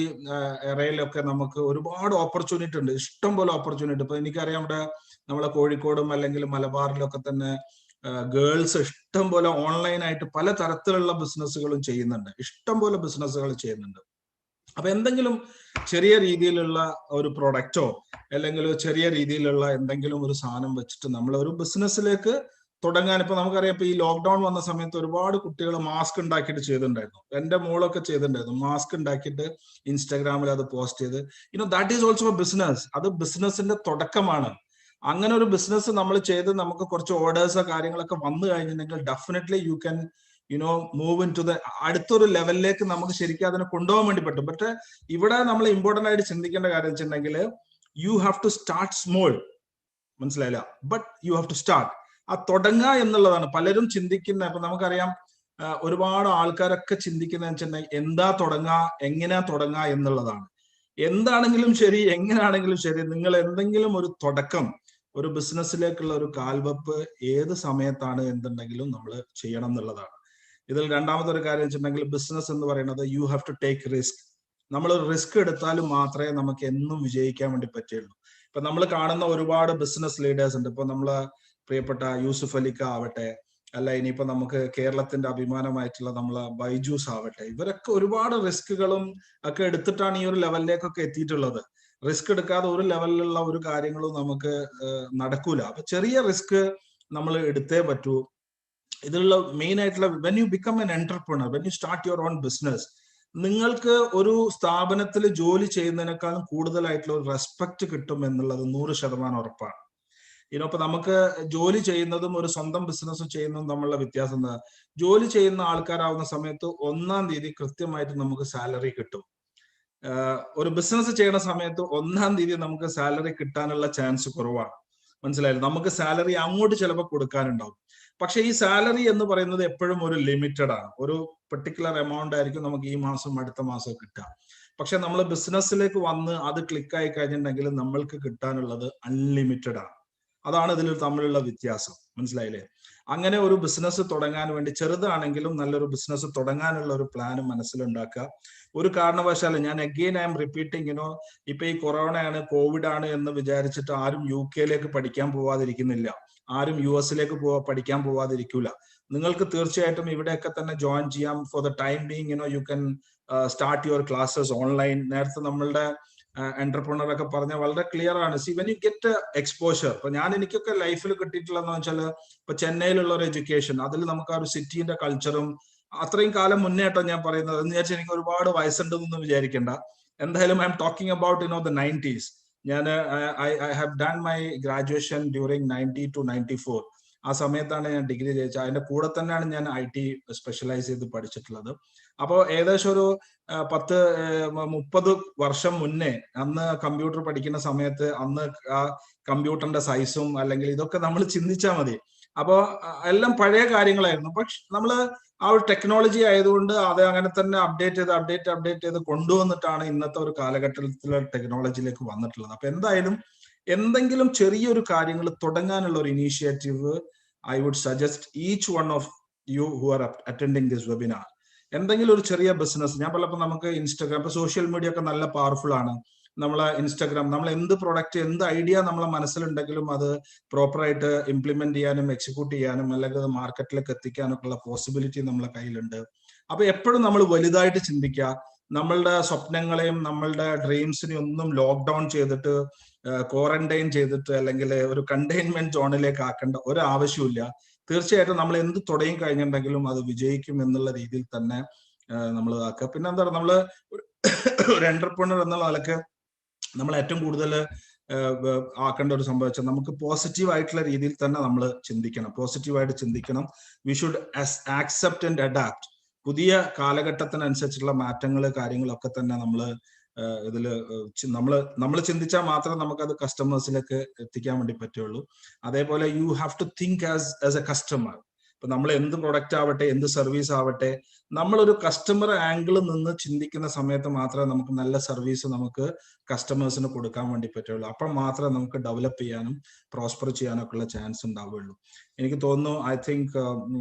എറയിലൊക്കെ നമുക്ക് ഒരുപാട് ഓപ്പർച്യൂണിറ്റി ഉണ്ട്, ഇഷ്ടം പോലെ ഓപ്പർച്യൂണിറ്റി. ഇപ്പൊ എനിക്കറിയാം ഇവിടെ നമ്മളെ കോഴിക്കോടും അല്ലെങ്കിൽ മലബാറിലൊക്കെ തന്നെ ഗേൾസ് ഇഷ്ടം പോലെ ഓൺലൈനായിട്ട് പല തരത്തിലുള്ള ബിസിനസ്സുകളും ചെയ്യുന്നുണ്ട്, ഇഷ്ടം പോലെ ബിസിനസ്സുകൾ ചെയ്യുന്നുണ്ട്. അപ്പൊ എന്തെങ്കിലും ചെറിയ രീതിയിലുള്ള ഒരു പ്രൊഡക്റ്റോ അല്ലെങ്കിൽ ചെറിയ രീതിയിലുള്ള എന്തെങ്കിലും ഒരു സാധനം വെച്ചിട്ട് നമ്മൾ ഒരു ബിസിനസ്സിലേക്ക് തുടങ്ങാൻ. ഇപ്പൊ നമുക്കറിയാം, ഇപ്പൊ ഈ ലോക്ക്ഡൌൺ വന്ന സമയത്ത് ഒരുപാട് കുട്ടികൾ മാസ്ക് ഉണ്ടാക്കിയിട്ട് ചെയ്തിട്ടുണ്ടായിരുന്നു. എന്റെ മോളൊക്കെ ചെയ്തിട്ടുണ്ടായിരുന്നു, മാസ്ക് ഉണ്ടാക്കിയിട്ട് ഇൻസ്റ്റാഗ്രാമിൽ അത് പോസ്റ്റ് ചെയ്ത്. That is also A business. അത് ബിസിനസിന്റെ തുടക്കമാണ്. അങ്ങനെ ഒരു ബിസിനസ് നമ്മൾ ചെയ്ത് നമുക്ക് കുറച്ച് ഓർഡേഴ്സോ കാര്യങ്ങളൊക്കെ വന്നു കഴിഞ്ഞിട്ടുണ്ടെങ്കിൽ definitely you can move in to the അടുത്തൊരു ലെവലിലേക്ക് നമുക്ക് ശരിക്കും അതിനെ കൊണ്ടുപോകാൻ വേണ്ടി പറ്റും. പക്ഷെ ഇവിടെ നമ്മൾ ഇമ്പോർട്ടന്റ് ആയിട്ട് ചിന്തിക്കേണ്ട കാര്യം വെച്ചിട്ടുണ്ടെങ്കിൽ you have to start small. മനസ്സിലായില്ല? But you have to start. ആ തുടങ്ങുക എന്നുള്ളതാണ് പലരും ചിന്തിക്കുന്നത്. അപ്പൊ നമുക്കറിയാം ഒരുപാട് ആൾക്കാരൊക്കെ ചിന്തിക്കുന്നത് വെച്ചിട്ടുണ്ടെങ്കിൽ എന്താ തുടങ്ങുക, എങ്ങനെയാ തുടങ്ങുക എന്നുള്ളതാണ്. എന്താണെങ്കിലും ശരി, എങ്ങനെയാണെങ്കിലും ശരി, നിങ്ങൾ എന്തെങ്കിലും ഒരു തുടക്കം, ഒരു ബിസിനസ്സിലേക്കുള്ള ഒരു കാൽവെപ്പ് ഏത് സമയത്താണ് എന്തുണ്ടെങ്കിലും നമ്മൾ ചെയ്യണം എന്നുള്ളതാണ്. ഇതിൽ രണ്ടാമത്തെ ഒരു കാര്യം വെച്ചിട്ടുണ്ടെങ്കിൽ, ബിസിനസ് എന്ന് പറയുന്നത് you have to take risk. നമ്മൾ റിസ്ക് എടുത്താലും മാത്രമേ നമുക്ക് എന്നും വിജയിക്കാൻ വേണ്ടി പറ്റുള്ളൂ. ഇപ്പൊ നമ്മൾ കാണുന്ന ഒരുപാട് ബിസിനസ് ലീഡേഴ്സ് ഉണ്ട്. ഇപ്പൊ നമ്മളെ പ്രിയപ്പെട്ട യൂസുഫ് അലിക്ക ആവട്ടെ, അല്ല ഇനിയിപ്പോ നമുക്ക് കേരളത്തിന്റെ അഭിമാനമായിട്ടുള്ള നമ്മളെ ബൈജൂസ് ആവട്ടെ, ഇവരൊക്കെ ഒരുപാട് റിസ്കുകളും ഒക്കെ എടുത്തിട്ടാണ് ഈ ഒരു ലെവലിലേക്കൊക്കെ എത്തിയിട്ടുള്ളത്. റിസ്ക് എടുക്കാതെ ഒരു ലെവലിലുള്ള ഒരു കാര്യങ്ങളും നമുക്ക് നടക്കൂല. അപ്പൊ ചെറിയ റിസ്ക് നമ്മൾ എടുത്തേ പറ്റൂ. ഇതിലുള്ള മെയിൻ ആയിട്ടുള്ള when you become an entrepreneur, when you start your own business, നിങ്ങൾക്ക് ഒരു സ്ഥാപനത്തിൽ ജോലി ചെയ്യുന്നതിനേക്കാളും കൂടുതലായിട്ടുള്ള ഒരു റെസ്പെക്ട് കിട്ടും എന്നുള്ളത് 100% ഉറപ്പാണ്. ഇപ്പൊ നമുക്ക് ജോലി ചെയ്യുന്നതും ഒരു സ്വന്തം ബിസിനസ് ചെയ്യുന്നതും തമ്മിലുള്ള വ്യത്യാസം എന്താ? ജോലി ചെയ്യുന്ന ആൾക്കാരാവുന്ന സമയത്ത് 1-ാം തീയതി കൃത്യമായിട്ട് നമുക്ക് സാലറി കിട്ടും. ഒരു ബിസിനസ് ചെയ്യുന്ന സമയത്ത് 1-ാം തീയതി നമുക്ക് സാലറി കിട്ടാനുള്ള ചാൻസ് കുറവാണ്. മനസ്സിലായില്ലേ? നമുക്ക് സാലറി അങ്ങോട്ട് ചിലപ്പോൾ കൊടുക്കാനുണ്ടാവും. പക്ഷെ ഈ സാലറി എന്ന് പറയുന്നത് എപ്പോഴും ഒരു ലിമിറ്റഡ് ആണ്. ഒരു പെർട്ടിക്കുലർ എമൗണ്ട് ആയിരിക്കും നമുക്ക് ഈ മാസം അടുത്ത മാസം കിട്ടുക. പക്ഷെ നമ്മൾ ബിസിനസ്സിലേക്ക് വന്ന് അത് ക്ലിക്കായി കഴിഞ്ഞിട്ടുണ്ടെങ്കിൽ നമ്മൾക്ക് കിട്ടാനുള്ളത് അൺലിമിറ്റഡ് ആണ്. അതാണ് ഇതിൽ തമ്മിലുള്ള വ്യത്യാസം. മനസ്സിലായില്ലേ? അങ്ങനെ ഒരു ബിസിനസ് തുടങ്ങാൻ വേണ്ടി, ചെറുതാണെങ്കിലും നല്ലൊരു ബിസിനസ് തുടങ്ങാനുള്ള ഒരു പ്ലാൻ മനസ്സിലുണ്ടാക്കുക. ഒരു കാരണവശാലും ഞാൻ അഗെയിൻ ഐ എം റിപ്പീറ്റിംഗ്, ഇപ്പൊ ഈ കൊറോണയാണ്, കോവിഡ് ആണ് എന്ന് വിചാരിച്ചിട്ട് ആരും UK പഠിക്കാൻ പോവാതിരിക്കുന്നില്ല. ആരും US പഠിക്കാൻ പോവാതിരിക്കൂല. നിങ്ങൾക്ക് തീർച്ചയായിട്ടും ഇവിടെയൊക്കെ തന്നെ ജോയിൻ ചെയ്യാം. For the time being you can start your classes online. നേരത്തെ നമ്മളുടെ എന്റർപ്രണർ ഒക്കെ പറഞ്ഞ വളരെ ക്ലിയർ ആണ്. C when you get exposure, ഇപ്പൊ എനിക്കൊക്കെ ലൈഫിൽ കിട്ടിയിട്ടുള്ളതെന്ന് വെച്ചാൽ ഇപ്പൊ ചെന്നൈയിലുള്ള ഒരു എഡ്യൂക്കേഷൻ, അതിൽ നമുക്ക് ആ ഒരു സിറ്റിന്റെ കൾച്ചറും അത്രയും കാലം മുന്നേ ആയിട്ടോ ഞാൻ പറയുന്നത്. എന്ന് വെച്ചാൽ എനിക്ക് ഒരുപാട് വയസ്സുണ്ടെന്നൊന്നും വിചാരിക്കേണ്ട. എന്തായാലും I am talking about the 90s. ഞാൻ I have done my graduation during 90 to 94. ആ സമയത്താണ് ഞാൻ ഡിഗ്രി ജയിച്ചത്. അതിന്റെ കൂടെ തന്നെയാണ് ഞാൻ IT സ്പെഷ്യലൈസ് ചെയ്ത് പഠിച്ചിട്ടുള്ളത്. അപ്പോൾ ഏകദേശം ഒരു 10-30 വർഷം മുന്നേ, അന്ന് കമ്പ്യൂട്ടർ പഠിക്കുന്ന സമയത്ത് അന്ന് ആ കമ്പ്യൂട്ടറിന്റെ സൈസും അല്ലെങ്കിൽ ഇതൊക്കെ നമ്മൾ ചിന്തിച്ചാൽ മതി. അപ്പോൾ എല്ലാം പഴയ കാര്യങ്ങളായിരുന്നു. പക്ഷെ നമ്മള് ആ ഒരു ടെക്നോളജി ആയതുകൊണ്ട് അത് അങ്ങനെ തന്നെ അപ്ഡേറ്റ് ചെയ്ത് കൊണ്ടുവന്നിട്ടാണ് ഇന്നത്തെ ഒരു കാലഘട്ടത്തിലെ ടെക്നോളജിയിലേക്ക് വന്നിട്ടുള്ളത്. അപ്പൊ എന്തായാലും എന്തെങ്കിലും ചെറിയൊരു കാര്യങ്ങൾ തുടങ്ങാനുള്ള ഒരു initiative I would suggest each one of you who are attending this webinar. എന്തെങ്കിലും ഒരു ചെറിയ ബിസിനസ്, ഞാൻ പറഞ്ഞപ്പോൾ നമുക്ക് ഇൻസ്റ്റാഗ്രാം, ഇപ്പൊ സോഷ്യൽ മീഡിയ ഒക്കെ നല്ല പവർഫുൾ ആണ്. നമ്മളെ ഇൻസ്റ്റാഗ്രാം, നമ്മൾ എന്ത് പ്രൊഡക്റ്റ്, എന്ത് ഐഡിയ നമ്മളെ മനസ്സിലുണ്ടെങ്കിലും അത് പ്രോപ്പറായിട്ട് ഇംപ്ലിമെന്റ് ചെയ്യാനും എക്സിക്യൂട്ട് ചെയ്യാനും അല്ലെങ്കിൽ അത് മാർക്കറ്റിലേക്ക് എത്തിക്കാനൊക്കെ ഉള്ള പോസിബിലിറ്റി നമ്മളെ കയ്യിലുണ്ട്. അപ്പൊ എപ്പോഴും നമ്മൾ വലുതായിട്ട് ചിന്തിക്കുക. നമ്മളുടെ സ്വപ്നങ്ങളെയും നമ്മളുടെ ഡ്രീംസിനെയും ഒന്നും ലോക്ക്ഡൌൺ ചെയ്തിട്ട് ക്വാറന്റൈൻ ചെയ്തിട്ട് അല്ലെങ്കിൽ ഒരു കണ്ടെയ്ൻമെന്റ് സോണിലേക്ക് ആക്കേണ്ട ഒരു ആവശ്യമില്ല. തീർച്ചയായിട്ടും നമ്മൾ എന്ത് തുടങ്ങി കഴിഞ്ഞിട്ടുണ്ടെങ്കിലും അത് വിജയിക്കും എന്നുള്ള രീതിയിൽ തന്നെ നമ്മൾ ആക്കുക. പിന്നെ എന്താ പറയുക, നമ്മള് ഒരു എന്റർപ്രണർ എന്നുള്ള നിലക്ക് നമ്മൾ ഏറ്റവും കൂടുതൽ ആക്കേണ്ട ഒരു സംഭവം വെച്ചാൽ നമുക്ക് പോസിറ്റീവ് ആയിട്ടുള്ള രീതിയിൽ തന്നെ നമ്മൾ ചിന്തിക്കണം. പോസിറ്റീവായിട്ട് ചിന്തിക്കണം. We should accept and adapt. പുതിയ കാലഘട്ടത്തിനനുസരിച്ചുള്ള മാറ്റങ്ങൾ കാര്യങ്ങളൊക്കെ തന്നെ നമ്മൾ ചിന്തിച്ചാൽ മാത്രമേ നമുക്കത് കസ്റ്റമേഴ്സിലേക്ക് എത്തിക്കാൻ വേണ്ടി പറ്റുള്ളൂ. അതേപോലെ you have to think as a customer. ഇപ്പൊ നമ്മൾ എന്ത് പ്രൊഡക്റ്റ് ആവട്ടെ, എന്ത് സർവീസ് ആവട്ടെ, നമ്മളൊരു കസ്റ്റമർ ആംഗിളിൽ നിന്ന് ചിന്തിക്കുന്ന സമയത്ത് മാത്രമേ നമുക്ക് നല്ല സർവീസ് നമുക്ക് കസ്റ്റമേഴ്സിന് കൊടുക്കാൻ വേണ്ടി പറ്റുള്ളൂ. അപ്പം മാത്രമേ നമുക്ക് ഡെവലപ്പ് ചെയ്യാനും പ്രോസ്പർ ചെയ്യാനൊക്കെ ഉള്ള ചാൻസ് ഉണ്ടാവുകയുള്ളൂ. എനിക്ക് തോന്നുന്നു, ഐ തിങ്ക്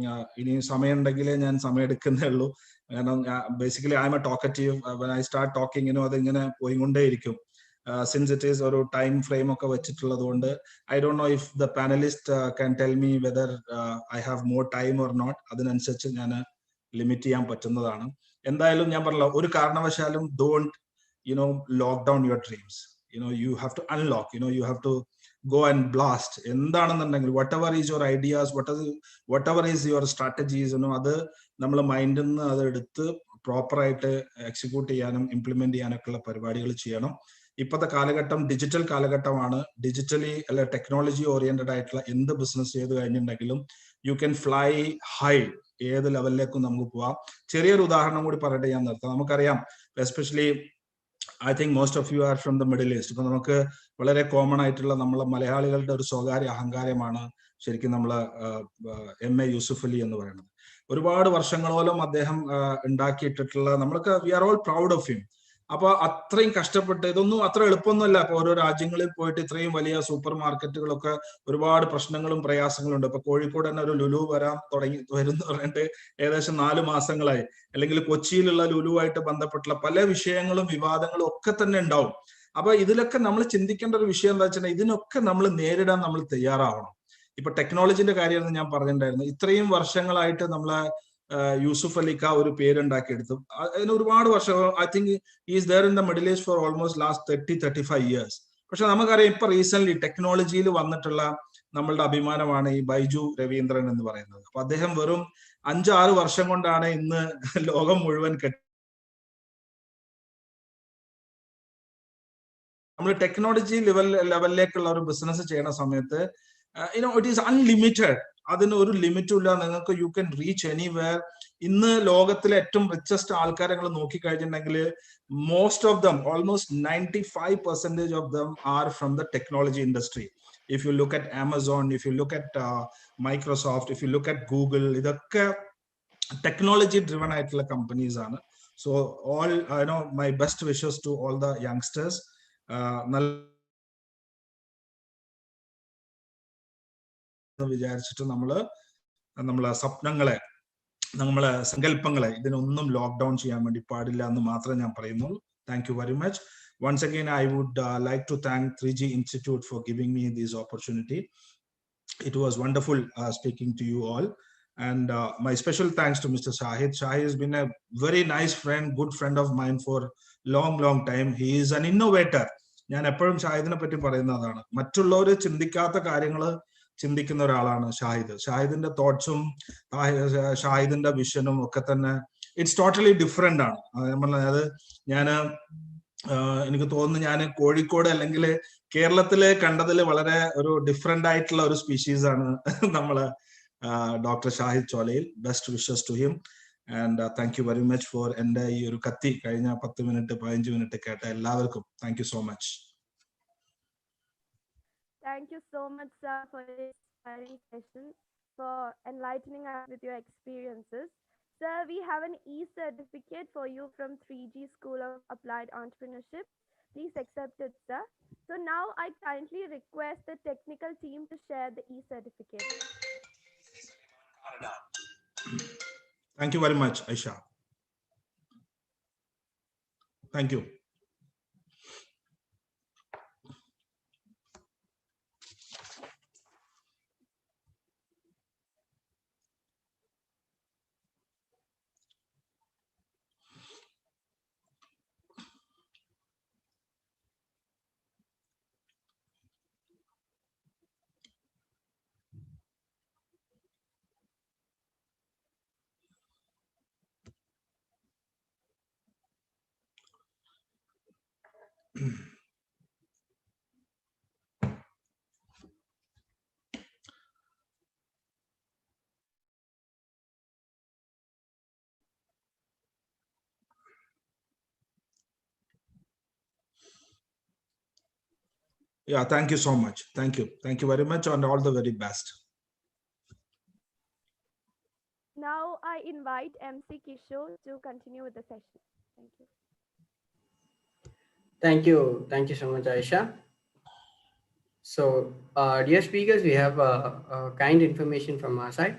ഇനി സമയം ഉണ്ടെങ്കിലേ ഞാൻ സമയം എടുക്കുന്നേ ഉള്ളൂ. കാരണം basically I am a talkative. When I start ടോക്കിങ്ങിനും അതിങ്ങനെ പോയിക്കൊണ്ടേയിരിക്കും. സിൻസ് ഇറ്റ് ഈസ് ഒരു ടൈം ഫ്രെയിം ഒക്കെ വെച്ചിട്ടുള്ളത് കൊണ്ട് I don't know if the panelist can tell me whether I have more time or not. അതിനനുസരിച്ച് ഞാൻ ലിമിറ്റ് ചെയ്യാൻ പറ്റുന്നതാണ്. എന്തായാലും ഞാൻ പറഞ്ഞല്ലോ, ഒരു കാരണവശാലും don't lock down your dreams. You have to unlock, you have to go and blast. എന്താണെന്നുണ്ടെങ്കിൽ whatever is your ideas, whatever is your strategies, അത് നമ്മൾ മൈൻഡിൽ നിന്ന് അത് എടുത്ത് പ്രോപ്പറായിട്ട് എക്സിക്യൂട്ട് ചെയ്യാനും ഇംപ്ലിമെന്റ് ചെയ്യാനൊക്കെ ഉള്ള പരിപാടികൾ ചെയ്യണം. ഇപ്പോഴത്തെ കാലഘട്ടം ഡിജിറ്റൽ കാലഘട്ടമാണ്. ഡിജിറ്റലി അല്ലെ ടെക്നോളജി ഓറിയന്റഡ് ആയിട്ടുള്ള എന്ത് ബിസിനസ് ചെയ്ത് കഴിഞ്ഞിട്ടുണ്ടെങ്കിലും യു ക്യാൻ ഫ്ലൈ ഹൈ. ഏത് ലെവലിലേക്കും നമുക്ക് പോവാം. ചെറിയൊരു ഉദാഹരണം കൂടി പറഞ്ഞിട്ട് ഞാൻ നിർത്താം. നമുക്കറിയാം, especially I think most of you are from the middle east. ഇപ്പൊ നമുക്ക് വളരെ കോമൺ ആയിട്ടുള്ള നമ്മളെ മലയാളികളുടെ ഒരു സ്വകാര്യ അഹങ്കാരമാണ് ശരിക്കും നമ്മളെ MA യൂസുഫ് അലി എന്ന് പറയുന്നത്. ഒരുപാട് വർഷങ്ങളോളം അദ്ദേഹം ഉണ്ടാക്കിയിട്ടിട്ടുള്ള, നമ്മൾക്ക് we are all proud of him. അപ്പൊ അത്രയും കഷ്ടപ്പെട്ട്, ഇതൊന്നും അത്ര എളുപ്പമൊന്നുമല്ല. അപ്പൊ ഓരോ രാജ്യങ്ങളിൽ പോയിട്ട് ഇത്രയും വലിയ സൂപ്പർ മാർക്കറ്റുകളൊക്കെ ഒരുപാട് പ്രശ്നങ്ങളും പ്രയാസങ്ങളും ഉണ്ട്. ഇപ്പൊ കോഴിക്കോട് തന്നെ ഒരു ലുലു വരുന്ന പറഞ്ഞിട്ട് ഏകദേശം 4 മാസങ്ങളായി. അല്ലെങ്കിൽ കൊച്ചിയിലുള്ള ലുലുവായിട്ട് ബന്ധപ്പെട്ടുള്ള പല വിഷയങ്ങളും വിവാദങ്ങളും ഒക്കെ തന്നെ ഉണ്ടാവും. അപ്പൊ ഇതിലൊക്കെ നമ്മൾ ചിന്തിക്കേണ്ട ഒരു വിഷയം എന്താ വെച്ചാൽ ഇതിനൊക്കെ നമ്മൾ നേരിടാൻ നമ്മൾ തയ്യാറാവണം. ഇപ്പൊ ടെക്നോളജിന്റെ കാര്യം ഞാൻ പറഞ്ഞിട്ടുണ്ടായിരുന്നു. ഇത്രയും വർഷങ്ങളായിട്ട് നമ്മളെ യൂസുഫ് അലിക്ക ഒരു പേരുണ്ടാക്കിയെടുത്തു. അതിന് ഒരുപാട് വർഷം, I think is there in the middle east for almost last 30-35 years. പക്ഷെ നമുക്കറിയാം, ഇപ്പൊ റീസെന്റ് ടെക്നോളജിയിൽ വന്നിട്ടുള്ള നമ്മളുടെ അഭിമാനമാണ് ഈ ബൈജു രവീന്ദ്രൻ എന്ന് പറയുന്നത്. അപ്പൊ അദ്ദേഹം വെറും 5-6 വർഷം കൊണ്ടാണ് ഇന്ന് ലോകം മുഴുവൻ നമ്മൾ ടെക്നോളജി ലെവലിലേക്കുള്ള ഒരു ബിസിനസ് ചെയ്യുന്ന സമയത്ത് it is unlimited. അതിന് ഒരു ലിമിറ്റും ഇല്ല. നിങ്ങൾക്ക് യു ക്യാൻ റീച്ച് എനിവെയർ. ഇന്ന് ലോകത്തിലെ ഏറ്റവും റിച്ചസ്റ്റ് ആൾക്കാരെ നിങ്ങൾ നോക്കിക്കഴിഞ്ഞിട്ടുണ്ടെങ്കിൽ most of them, almost 95% of them are from the technology industry. If you look at Amazon, if you look at Microsoft, if you look at Google, ഇതൊക്കെ technology driven ആയിട്ടുള്ള companies ആണ്. So all my best wishes to all the youngsters. വിചാരിച്ചിട്ട് നമ്മളെ സ്വപ്നങ്ങളെ, നമ്മളെ സങ്കല്പങ്ങളെ ഇതിനൊന്നും lockdown ചെയ്യാൻ വേണ്ടി പാടില്ല എന്ന് മാത്രമേ ഞാൻ പറയുന്നുള്ളൂ. Thank you very much. Once again, I would like to thank 3G Institute for giving me this opportunity. It was wonderful speaking to you all. And my special thanks to Mr. Shahid. Shahid has been a very nice friend, good friend of mine for long time. He is an innovator. ഞാൻ എപ്പോഴും ഷാഹിദിനെ പറ്റി പറയുന്നതാണ്, മറ്റുള്ളവർ ചിന്തിക്കാത്ത കാര്യങ്ങൾ ചിന്തിക്കുന്ന ഒരാളാണ് ഷാഹിദ്. ഷാഹിദിന്റെ തോട്ട്സും ഷാഹിദിന്റെ വിഷനും ഒക്കെ തന്നെ ഇറ്റ്സ് ടോട്ടലി ഡിഫറെന്റ് ആണ്. അത് എനിക്ക് തോന്നുന്നു ഞാൻ കോഴിക്കോട് അല്ലെങ്കിൽ കേരളത്തില് കണ്ടതിൽ വളരെ ഒരു ഡിഫറെന്റ് ആയിട്ടുള്ള ഒരു സ്പീഷീസ് ആണ് നമ്മള് doctor Shahid Cholayil. Best wishes to him and thank you very much for എന്റെ ഈ ഒരു കത്തി കഴിഞ്ഞ 10-15 മിനിറ്റ് കേട്ട എല്ലാവർക്കും thank you so much. Thank you so much, sir, for this inspiring session, for enlightening us with your experiences. Sir, we have an e-certificate for you from 3G School of Applied Entrepreneurship. Please accept it, sir. So now I kindly request the technical team to share the e-certificate. Thank you very much, Aisha. Thank you. Yeah, thank you so much. Thank you. Thank you very much and all the very best. Now I invite MC Kishore to continue with the session. Thank you. Thank you so much, Aisha. So, dear speakers, we have kind information from our side.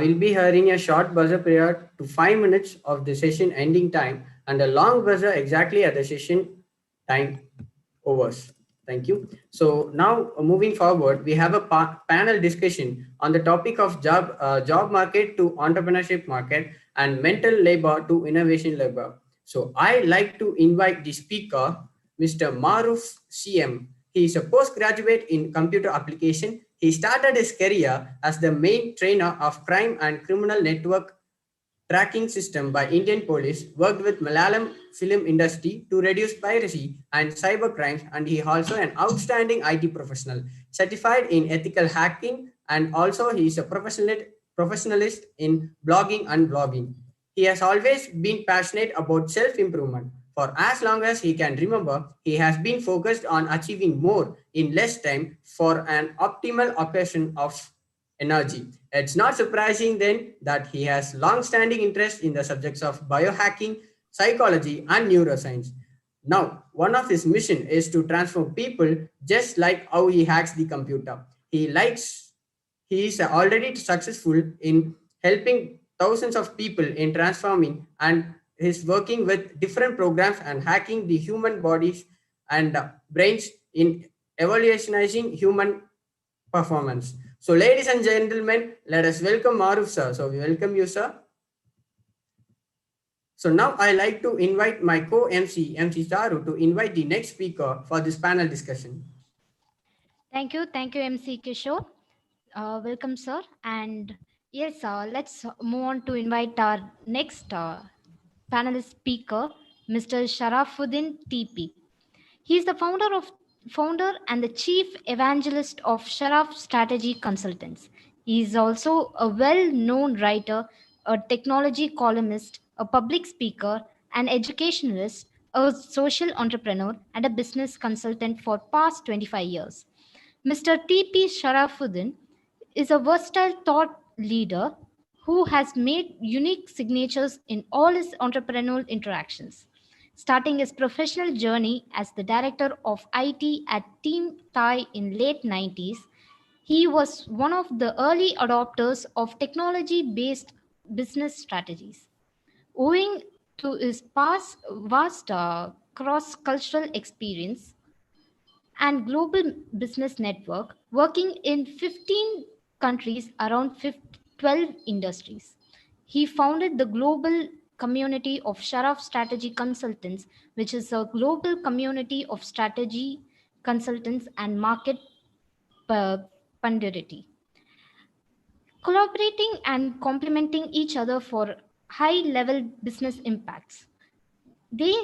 We'll be hearing a short buzzer prior to 5 minutes of the session ending time and a long buzzer exactly at the session time overs. Thank you. So now moving forward, we have a panel discussion on the topic of job market to entrepreneurship market and mental labor to innovation labor. So I like to invite the speaker, Mr. Maruf CM. He is a postgraduate in computer application. He started his career as the main trainer of crime and criminal network tracking system by Indian police, worked with Malayalam film industry to reduce piracy and cyber crimes, and he also an outstanding IT professional, certified in ethical hacking, and also he is a professionalist in blogging and blogging. He has always been passionate about self-improvement. For as long as he can remember, he has been focused on achieving more in less time for an optimal operation of energy. It's not surprising then that he has long-standing interest in the subjects of biohacking, psychology, and neuroscience. Now, one of his mission is to transform people just like how he hacks the computer. He is already successful in helping thousands of people in transforming and is working with different programs and hacking the human bodies and brains in evolutionizing human performance. So ladies and gentlemen, let us welcome Maruf sir. So we welcome you, sir. So now I like to invite my co-MC, MC Charu, to invite the next speaker for this panel discussion. Thank you, MC Kishore. Welcome, sir. And yes, let's move on to invite our next panelist speaker, Mr. Sharafuddin TP. He is the founder of founder and the chief evangelist of Sharaf Strategy Consultants. He is also a well-known writer, a technology columnist, a public speaker, an educationalist, a social entrepreneur, and a business consultant for past 25 years. Mr. T.P. Sharafuddin is a versatile thought leader who has made unique signatures in all his entrepreneurial interactions. Starting his professional journey as the director of IT at Team Thai in late 90s, he was one of the early adopters of technology-based business strategies. Owing to his past vast cross-cultural experience and global business network, working in 15 countries around 12 industries. He founded the global community of Sharaf Strategy Consultants, which is a global community of strategy consultants and market punditry, collaborating and complementing each other for high-level business impacts. They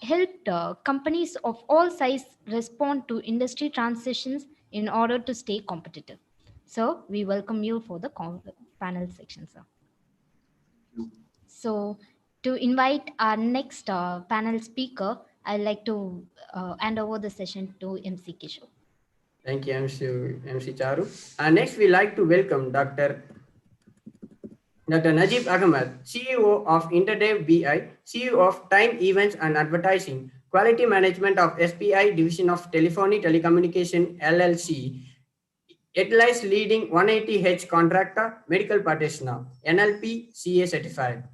helped companies of all sizes respond to industry transitions in order to stay competitive. So we welcome you for the panel section, sir. So to invite our next panel speaker, I'd like to hand over the session to MC Kishore. Thank you, MC Charu. Next, we like to welcome Dr. Najib Ahmed, CEO of Interdev BI, CEO of Time Events and Advertising, Quality Management of SPI Division of Telephony Telecommunication LLC, Etlice leading 180H contractor, medical practitioner, NLP CA certified.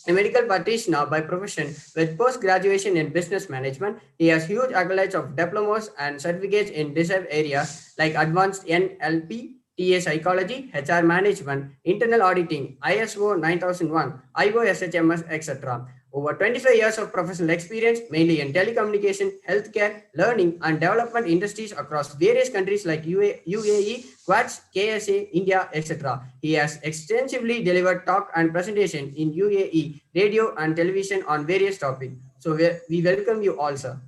A medical practitioner by profession with post-graduation in business management, he has huge accolades of diplomas and certificates in diverse areas like advanced NLP, TA psychology, HR management, internal auditing, ISO 9001, IO SHMS, etc. Over 25 years of professional experience, mainly in telecommunication, healthcare, learning, and development industries across various countries like UAE, Quads, KSA, India, etc. He has extensively delivered talk and presentation in UAE, radio, and television on various topics. So we welcome you all, sir.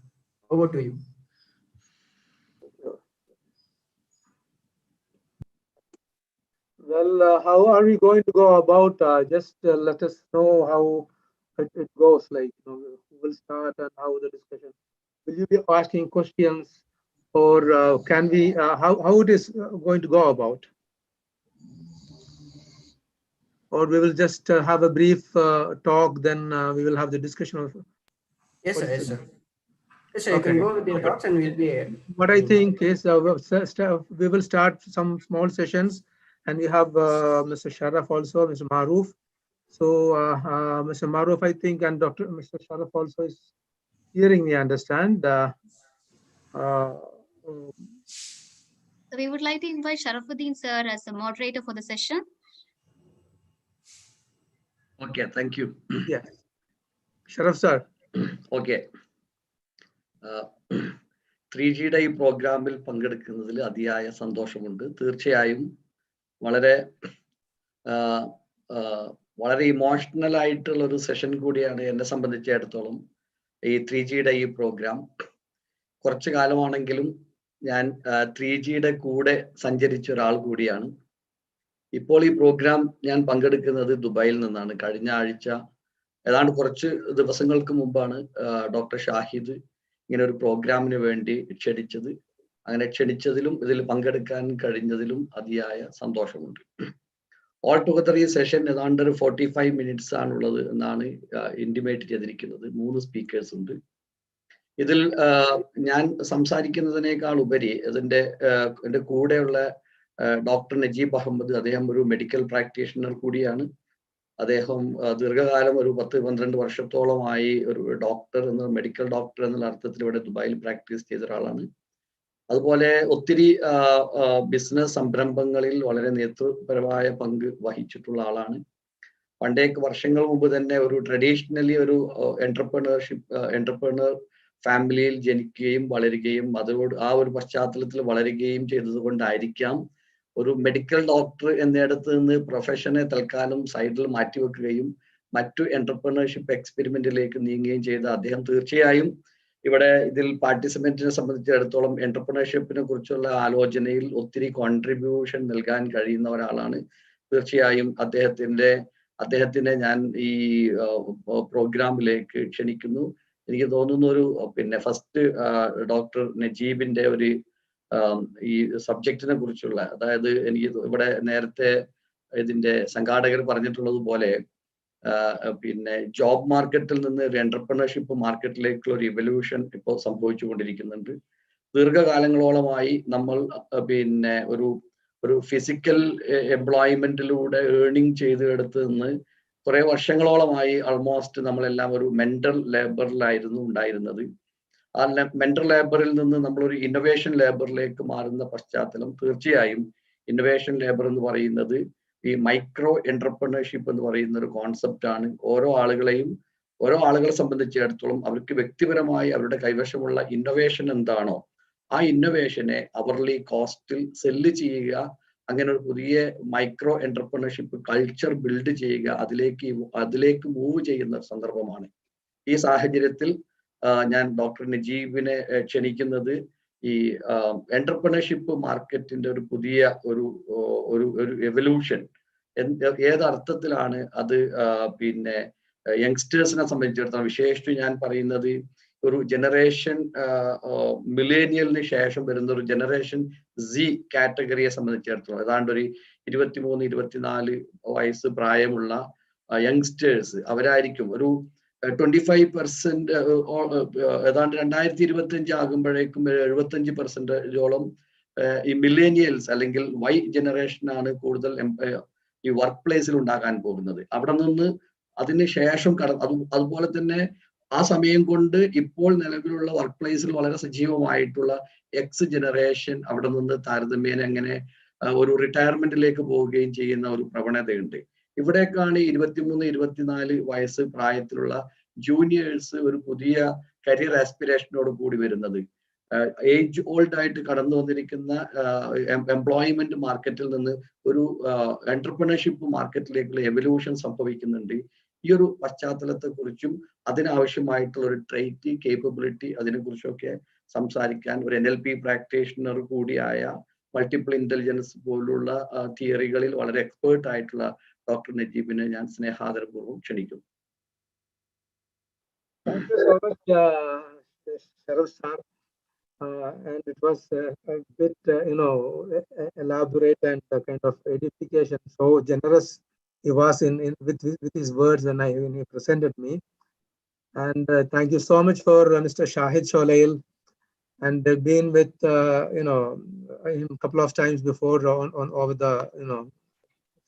Over to you. Well, how are we going to go about? Just let us know how it goes. Like, who will start and how the discussion. Will you be asking questions, or can we? How it is going to go about? Or we will just have a brief talk. Then we will have the discussion of. Yes, sir. Yes, sir. Yes, sir. You can go with your talks, and we'll be. What I think is we will start some small sessions. And we have Mr. Sharaf also, Mr. Maroof. So Mr. Maroof, I think, and Mr. Sharaf also is hearing me, understand. So we would like to invite Sharafuddin sir as a moderator for the session. Okay, thank you. Yes. Sharaf sir. Okay. 3Gയുടെ ഈ പ്രോഗ്രാമിൽ പങ്കെടുക്കുന്നതിൽ അതിയായ സന്തോഷമുണ്ട്. തീർച്ചയായും വളരെ emotional ആയിട്ടുള്ള ഒരു session കൂടിയാണ് എന്നെ സംബന്ധിച്ചിടത്തോളം ഈ 3Gയുടെ ഈ പ്രോഗ്രാം. കുറച്ചു കാലമാണെങ്കിലും ഞാൻ 3Gയുടെ കൂടെ സഞ്ചരിച്ച ഒരാൾ കൂടിയാണ്. ഇപ്പോൾ ഈ പ്രോഗ്രാം ഞാൻ പങ്കെടുക്കുന്നത് ദുബായിൽ നിന്നാണ്. കഴിഞ്ഞ ആഴ്ച ഏതാണ്ട് കുറച്ച് ദിവസങ്ങൾക്ക് മുമ്പാണ് ഡോക്ടർ ഷാഹിദ് ഇങ്ങനെ ഒരു പ്രോഗ്രാമിന് വേണ്ടി ക്ഷണിച്ചത്. അങ്ങനെ ക്ഷണിച്ചതിലും ഇതിൽ പങ്കെടുക്കാൻ കഴിഞ്ഞതിലും അതിയായ സന്തോഷമുണ്ട്. ഓൾ ടുഗദർ ഈ സെഷൻ ഏതാണ്ട് ഒരു 45 മിനിറ്റ്സ് ആണുള്ളത് എന്നാണ് ഇൻറ്റിമേറ്റ് ചെയ്തിരിക്കുന്നത്. 3 സ്പീക്കേഴ്സ് ഉണ്ട്. ഇതിൽ ഞാൻ സംസാരിക്കുന്നതിനേക്കാൾ ഉപരി എൻ്റെ കൂടെയുള്ള ഡോക്ടർ നജീബ് അഹമ്മദ്, അദ്ദേഹം ഒരു മെഡിക്കൽ പ്രാക്ടീഷണർ കൂടിയാണ്. അദ്ദേഹം ദീർഘകാലം ഒരു 10-12 വർഷത്തോളമായി ഒരു മെഡിക്കൽ ഡോക്ടർ എന്നുള്ള അർത്ഥത്തിൽ ഇവിടെ ദുബായിൽ പ്രാക്ടീസ് ചെയ്ത ഒരാളാണ്. അതുപോലെ ഒത്തിരി ബിസിനസ് സംരംഭങ്ങളിൽ വളരെ നേതൃപരമായ പങ്ക് വഹിച്ചിട്ടുള്ള ആളാണ്. പണ്ടേക്ക് വർഷങ്ങൾ മുമ്പ് തന്നെ ഒരു ട്രഡീഷണലി ഒരു എന്റർപ്രണർ ഫാമിലിയിൽ ജനിക്കുകയും വളരുകയും അതോട് ആ ഒരു പശ്ചാത്തലത്തിൽ വളരുകയും ചെയ്തത് കൊണ്ടായിരിക്കാം ഒരു മെഡിക്കൽ ഡോക്ടർ എന്നിടത്ത് നിന്ന് പ്രൊഫഷനെ തൽക്കാലം സൈഡിൽ മാറ്റിവെക്കുകയും മറ്റു എന്റർപ്രണർഷിപ്പ് എക്സ്പെരിമെന്റിലേക്ക് നീങ്ങുകയും ചെയ്ത അദ്ദേഹം തീർച്ചയായും ഇവിടെ ഇതിൽ പാർട്ടിസിപ്പൻറ്റിനെ സംബന്ധിച്ചിടത്തോളം എന്റർപ്രണർഷിപ്പിനെ കുറിച്ചുള്ള ആലോചനയിൽ ഒത്തിരി കോൺട്രിബ്യൂഷൻ നൽകാൻ കഴിയുന്ന ഒരാളാണ്. തീർച്ചയായും അദ്ദേഹത്തിനെ ഞാൻ ഈ പ്രോഗ്രാമിലേക്ക് ക്ഷണിക്കുന്നു. എനിക്ക് തോന്നുന്ന ഒരു ഫസ്റ്റ് ഡോക്ടർ നജീബിന്റെ ഒരു ഈ സബ്ജക്റ്റിനെ കുറിച്ചുള്ള, അതായത് എനിക്ക് ഇവിടെ നേരത്തെ ഇതിന്റെ സംഘാടകർ പറഞ്ഞിട്ടുള്ളത് പോലെ ജോബ് മാർക്കറ്റിൽ നിന്ന് ഒരു എന്റർപ്രണർഷിപ്പ് മാർക്കറ്റിലേക്കുള്ള ഒരു ഇവല്യൂഷൻ ഇപ്പോൾ സംഭവിച്ചുകൊണ്ടിരിക്കുന്നുണ്ട്. ദീർഘകാലങ്ങളോളമായി നമ്മൾ ഒരു ഫിസിക്കൽ എംപ്ലോയ്മെന്റിലൂടെ ഏർണിംഗ് ചെയ്തെടുത്ത് നിന്ന് കുറെ വർഷങ്ങളോളമായി ആൾമോസ്റ്റ് നമ്മളെല്ലാം ഒരു മെന്റൽ ലേബറിലായിരുന്നു ഉണ്ടായിരുന്നത്. ആ മെന്റൽ ലേബറിൽ നിന്ന് നമ്മളൊരു ഇന്നോവേഷൻ ലേബറിലേക്ക് മാറുന്ന പശ്ചാത്തലം, തീർച്ചയായും ഇന്നോവേഷൻ ലേബർ എന്ന് പറയുന്നത് ഈ മൈക്രോ എന്റർപ്രണർഷിപ്പ് എന്ന് പറയുന്ന ഒരു കോൺസെപ്റ്റ് ആണ്. ഓരോ ആളുകളെ സംബന്ധിച്ചിടത്തോളം അവർക്ക് വ്യക്തിപരമായി അവരുടെ കൈവശമുള്ള ഇന്നോവേഷൻ എന്താണോ ആ ഇന്നോവേഷനെ അവർലി കോസ്റ്റിൽ സെല്ല് ചെയ്യുക, അങ്ങനെ ഒരു പുതിയ മൈക്രോ എന്റർപ്രണർഷിപ്പ് കൾച്ചർ ബിൽഡ് ചെയ്യുക, അതിലേക്ക് മൂവ് ചെയ്യുന്ന സന്ദർഭമാണ്. ഈ സാഹചര്യത്തിൽ ഞാൻ ഡോക്ടർ നജീബിനെ ക്ഷണിക്കുന്നത് ഈ എന്റർപ്രണർഷിപ്പ് മാർക്കറ്റിന്റെ ഒരു പുതിയ ഒരു എവല്യൂഷൻ ഏതർത്ഥത്തിലാണ് അത് യങ്സ്റ്റേഴ്സിനെ സംബന്ധിച്ചിടത്തോളം വിശേഷിച്ച് ഞാൻ പറയുന്നത് ഒരു ജനറേഷൻ മില്ലേനിയലിന് ശേഷം വരുന്ന ഒരു ജനറേഷൻ സി കാറ്റഗറിയെ സംബന്ധിച്ചിടത്തോളം ഏതാണ്ട് ഒരു 23-24 വയസ്സ് പ്രായമുള്ള യങ്സ്റ്റേഴ്സ് അവരായിരിക്കും ഒരു 25% ഏതാണ്ട് 2025 ആകുമ്പോഴേക്കും 75%ഓളം ഈ മില്ലേനിയൽസ് അല്ലെങ്കിൽ വൈ ജനറേഷനാണ് കൂടുതൽ ഈ വർക്ക് പ്ലേസിൽ ഉണ്ടാകാൻ പോകുന്നത്. അവിടെ നിന്ന് അതിന് ശേഷം അതുപോലെ തന്നെ ആ സമയം കൊണ്ട് ഇപ്പോൾ നിലവിലുള്ള വർക്ക് പ്ലേസിൽ വളരെ സജീവമായിട്ടുള്ള എക്സ് ജനറേഷൻ അവിടെ നിന്ന് താരതമ്യേന അങ്ങനെ ഒരു റിട്ടയർമെന്റിലേക്ക് പോവുകയും ചെയ്യുന്ന ഒരു പ്രവണതയുണ്ട്. ഇവിടേക്കാണ് 23-24 വയസ്സ് പ്രായത്തിലുള്ള ജൂനിയേഴ്സ് ഒരു പുതിയ കരിയർ ആസ്പിറേഷനോട് കൂടി വരുന്നത്. ഏജ് ഓൾഡ് ആയിട്ട് കടന്നു വന്നിരിക്കുന്ന എംപ്ലോയ്മെന്റ് മാർക്കറ്റിൽ നിന്ന് ഒരു എന്റർപ്രണർഷിപ്പ് മാർക്കറ്റിലേക്കുള്ള എവല്യൂഷൻ സംഭവിക്കുന്നുണ്ട്. ഈ ഒരു പശ്ചാത്തലത്തെ കുറിച്ചും അതിനാവശ്യമായിട്ടുള്ള ഒരു ട്രെയിറ്റ് കേപ്പബിലിറ്റി അതിനെക്കുറിച്ചൊക്കെ സംസാരിക്കാൻ ഒരു NLP പ്രാക്ടീഷണർ കൂടിയായ മൾട്ടിപ്പിൾ ഇന്റലിജൻസ് പോലുള്ള തിയറികളിൽ വളരെ എക്സ്പേർട്ട് ആയിട്ടുള്ള ഡോക്ടർ നജീബിനെ ഞാൻ സ്നേഹാദരപൂർവ്വം ക്ഷണിക്കുന്നു. Thank you so much, Sharaf sir. And it was a bit, elaborate and kind of edification. So generous he was with his words when he presented me. And thank you so much for Mr. Shahid Sholail, and they've been with him a couple of times before on over the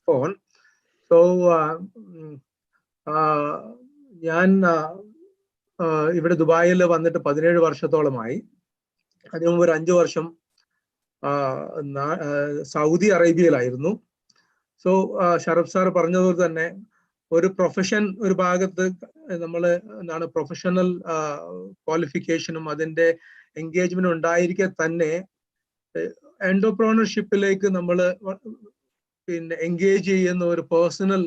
phone. So ഞാൻ ഇവിടെ ദുബായിൽ വന്നിട്ട് 17 വർഷത്തോളമായി. അതിനു മുമ്പ് ഒരു 5 വർഷം Saudi അറേബ്യയിലായിരുന്നു. So Sharaf sir പറഞ്ഞതുപോലെ തന്നെ ഒരു പ്രൊഫഷൻ ഒരു ഭാഗത്ത് നമ്മൾ പ്രൊഫഷണൽ ക്വാളിഫിക്കേഷനും അതിന്റെ എൻഗേജ്മെന്റും ഉണ്ടായിരിക്കെ തന്നെ എന്റർപ്രണർഷിപ്പിലേക്ക് നമ്മൾ എൻഗേജ് ചെയ്യുന്ന ഒരു പേഴ്സണൽ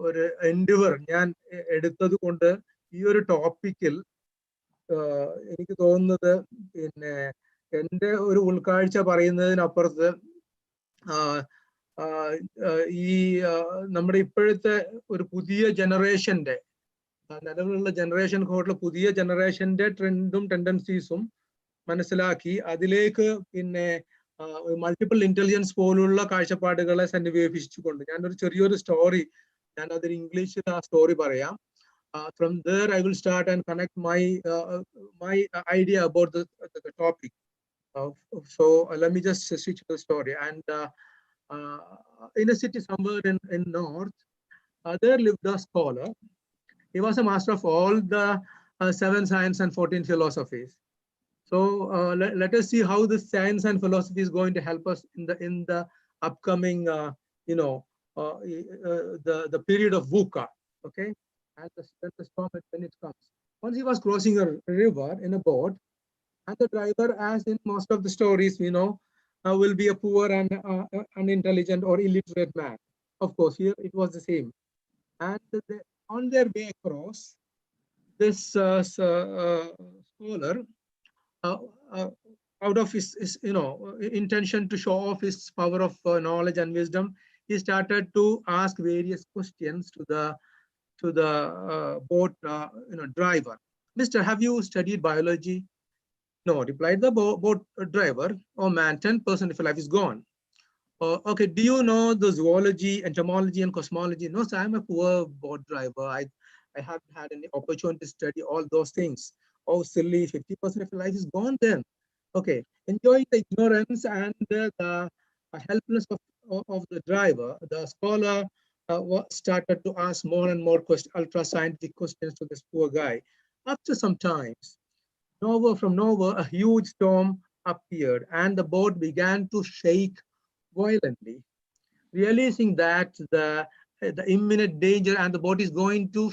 ഒരു എൻഡിവർ ഞാൻ എടുത്തത് കൊണ്ട് ഈ ഒരു ടോപ്പിക്കിൽ എനിക്ക് തോന്നുന്നത് എൻ്റെ ഒരു ഉൾക്കാഴ്ച പറയുന്നതിനപ്പുറത്ത് ഈ നമ്മുടെ ഇപ്പോഴത്തെ ഒരു പുതിയ ജനറേഷന്റെ നിലവിലുള്ള ജനറേഷൻ കോഡിലെ പുതിയ ജനറേഷന്റെ ട്രെൻഡും ടെൻഡൻസീസും മനസ്സിലാക്കി അതിലേക്ക് മൾട്ടിപ്പിൾ ഇന്റലിജൻസ് പോലുള്ള കാഴ്ചപ്പാടുകളെ സന്നിവേശിച്ചുകൊണ്ട് ഞാനൊരു ചെറിയൊരു സ്റ്റോറി ഞാൻ അതിൽ ഇംഗ്ലീഷിൽ ആ സ്റ്റോറി പറയാം. From there I will start and connect my idea about the topic. So let me just switch to the story. And in a city somewhere in north, there lived a scholar. He was a master of all the 7 science and 14 philosophies. So let us see how this science and philosophy is going to help us in the upcoming the period of VUCA. Okay, and the storm when it comes. Once he was crossing a river in a boat, and the driver, as in most of the stories will be a poor and unintelligent or illiterate man. Of course, here it was the same. And on their way across, this scholar, out of his intention to show off his power of knowledge and wisdom, he started to ask various questions to the boat driver. Mister, have you studied biology? No, replied the boat driver. Oh man, 10% of your life is gone. Okay, do you know the zoology, entomology, and cosmology? No, sir, I'm a poor boat driver. I haven't had any opportunity to study all those things. Oh, silly, 50% of your life is gone then. Okay, enjoying the ignorance and the helplessness of the driver, the scholar started to ask more and more ultra scientific questions to this poor guy. After some time, from nowhere, a huge storm appeared and the boat began to shake violently. Realizing that the imminent danger and the boat is going to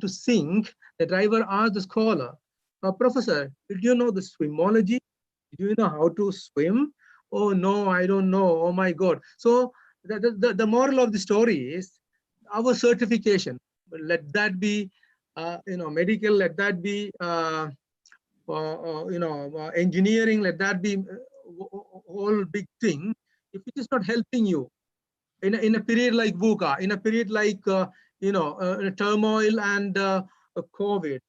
sink, the driver asked the scholar, Professor, did you know the swimology? Do you know how to swim? Oh no, I don't know. Oh my God. So the moral of the story is our certification. Let that be medical, let that be engineering, let that be whole big thing. If it is not helping you in a period like VUCA, in a period like turmoil and COVID,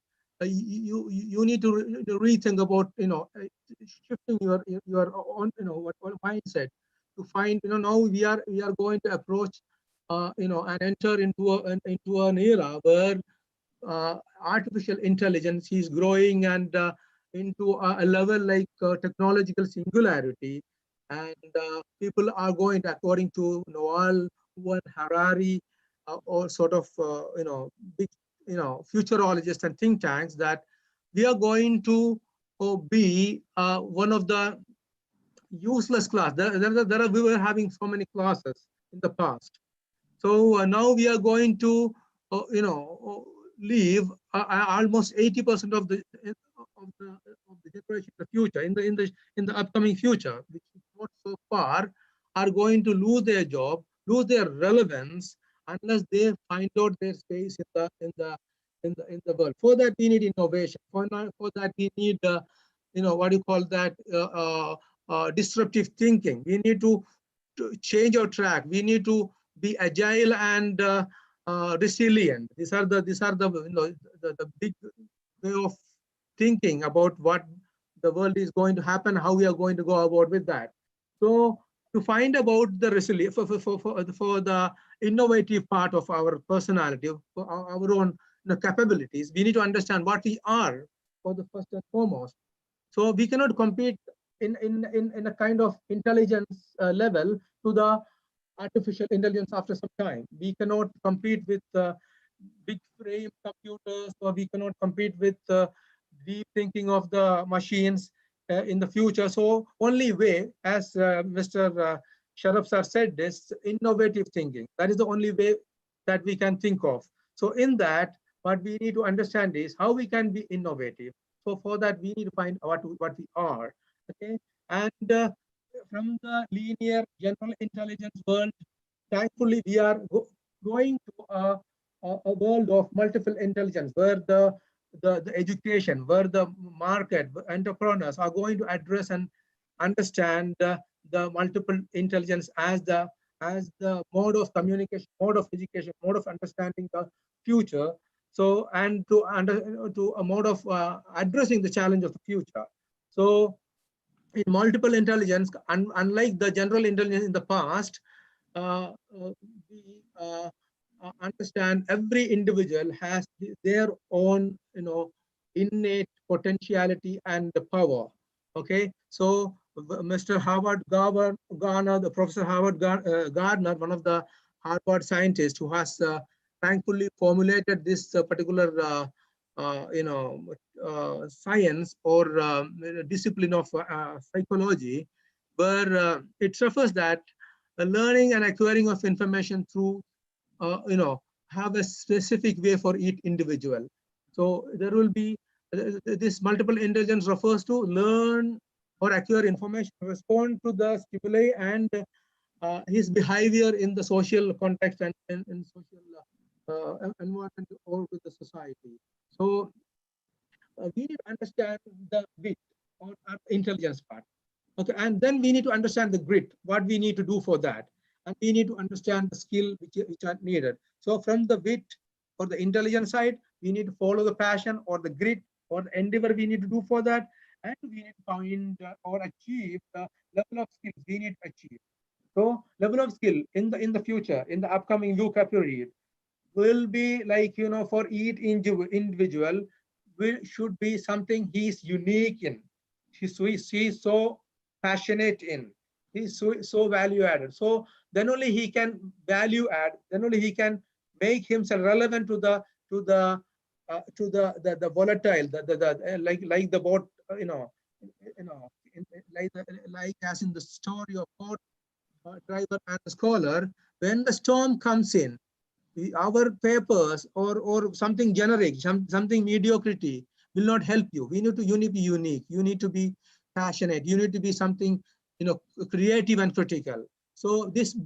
you need to rethink about shifting your own what mindset to find now we are going to approach and enter into an era where artificial intelligence is growing and into a level like technological singularity, and people are going to, according to Noel Harari, or sort of big futurologists and think tanks, that we are going to be one of the useless class. We were having so many classes in the past, so now we are going to leave almost 80% of the generation in the future, in the upcoming future, which is not so far, are going to lose their job, lose their relevance, unless they find out their space in the world. For that, we need innovation. For that, we need what do you call that? Disruptive thinking. We need to change our track. We need to be agile and resilient. These are the big way of thinking about what the world is going to happen, how we are going to go about with that. So to find about the resilience for the innovative part of our personality, for our own capabilities, we need to understand what we are for the first and foremost. So we cannot compete in a kind of intelligence level to the artificial intelligence after some time. We cannot compete with big frame computers, or we cannot compete with deep thinking of the machines in the future. So only way, as Mr. Sharaf sir said, this innovative thinking. That is the only way that we can think of. So in that, what we need to understand is how we can be innovative. So for that, we need to find what we are. Okay, and from the linear general intelligence world, thankfully we are going to a world of multiple intelligence, where the education, where the market, entrepreneurs are going to address and understand the multiple intelligence as the mode of communication, mode of education, mode of understanding the future. So, and to a mode of addressing the challenge of the future. So in multiple intelligence, unlike the general intelligence in the past, we understand every individual has their own innate potentiality and the power. Okay, so Mr. Howard Gardner, the Professor Howard Gardner, one of the Harvard scientists who has thankfully formulated this particular science or discipline of psychology, where it refers that the learning and acquiring of information through have a specific way for each individual. So there will be this multiple intelligence refers to learn or acquire information, respond to the stimuli and his behavior in the social context and in social environment or with the society. So we need to understand the wit or intelligence part. Okay, and then we need to understand the grit, what we need to do for that. And we need to understand the skill which are needed. So from the wit or the intelligence side, we need to follow the passion or the grit or the endeavor we need to do for that. And we need to find or achieve the level of skills we need to achieve. So level of skill in the future, in the upcoming VUCA period, will be like, for each individual, should be something he's unique in. He's so passionate in. He's so value added. So then only he can value add. Then only he can make himself relevant to the volatile, like the boat, like as in the story of boat driver and the scholar. When the storm comes in, our papers or something generic, something mediocrity will not help you. You need to be unique. You need to be passionate. You need to be something, creative and critical. So this,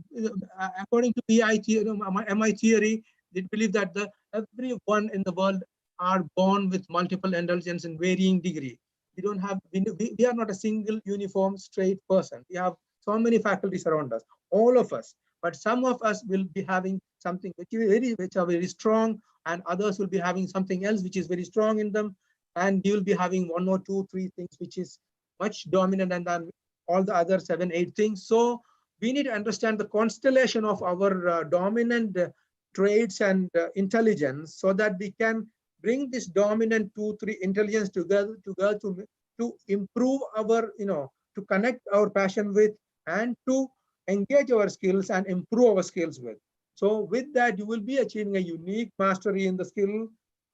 according to MI theory, they believe that everyone in the world are born with multiple intelligence in varying degree. We don't have, we are not a single uniform straight person. We have so many faculties around us, all of us. But some of us will be having something which are very strong, and others will be having something else which is very strong in them, and you will be having 1 or 2, 3 things which is much dominant than all the other 7, 8 things. So we need to understand the constellation of our dominant traits and intelligence, so that we can bring this dominant 2, 3 intelligence together to improve our, to connect our passion with, and to engage our skills and improve our skills with. So with that, you will be achieving a unique mastery in the skill,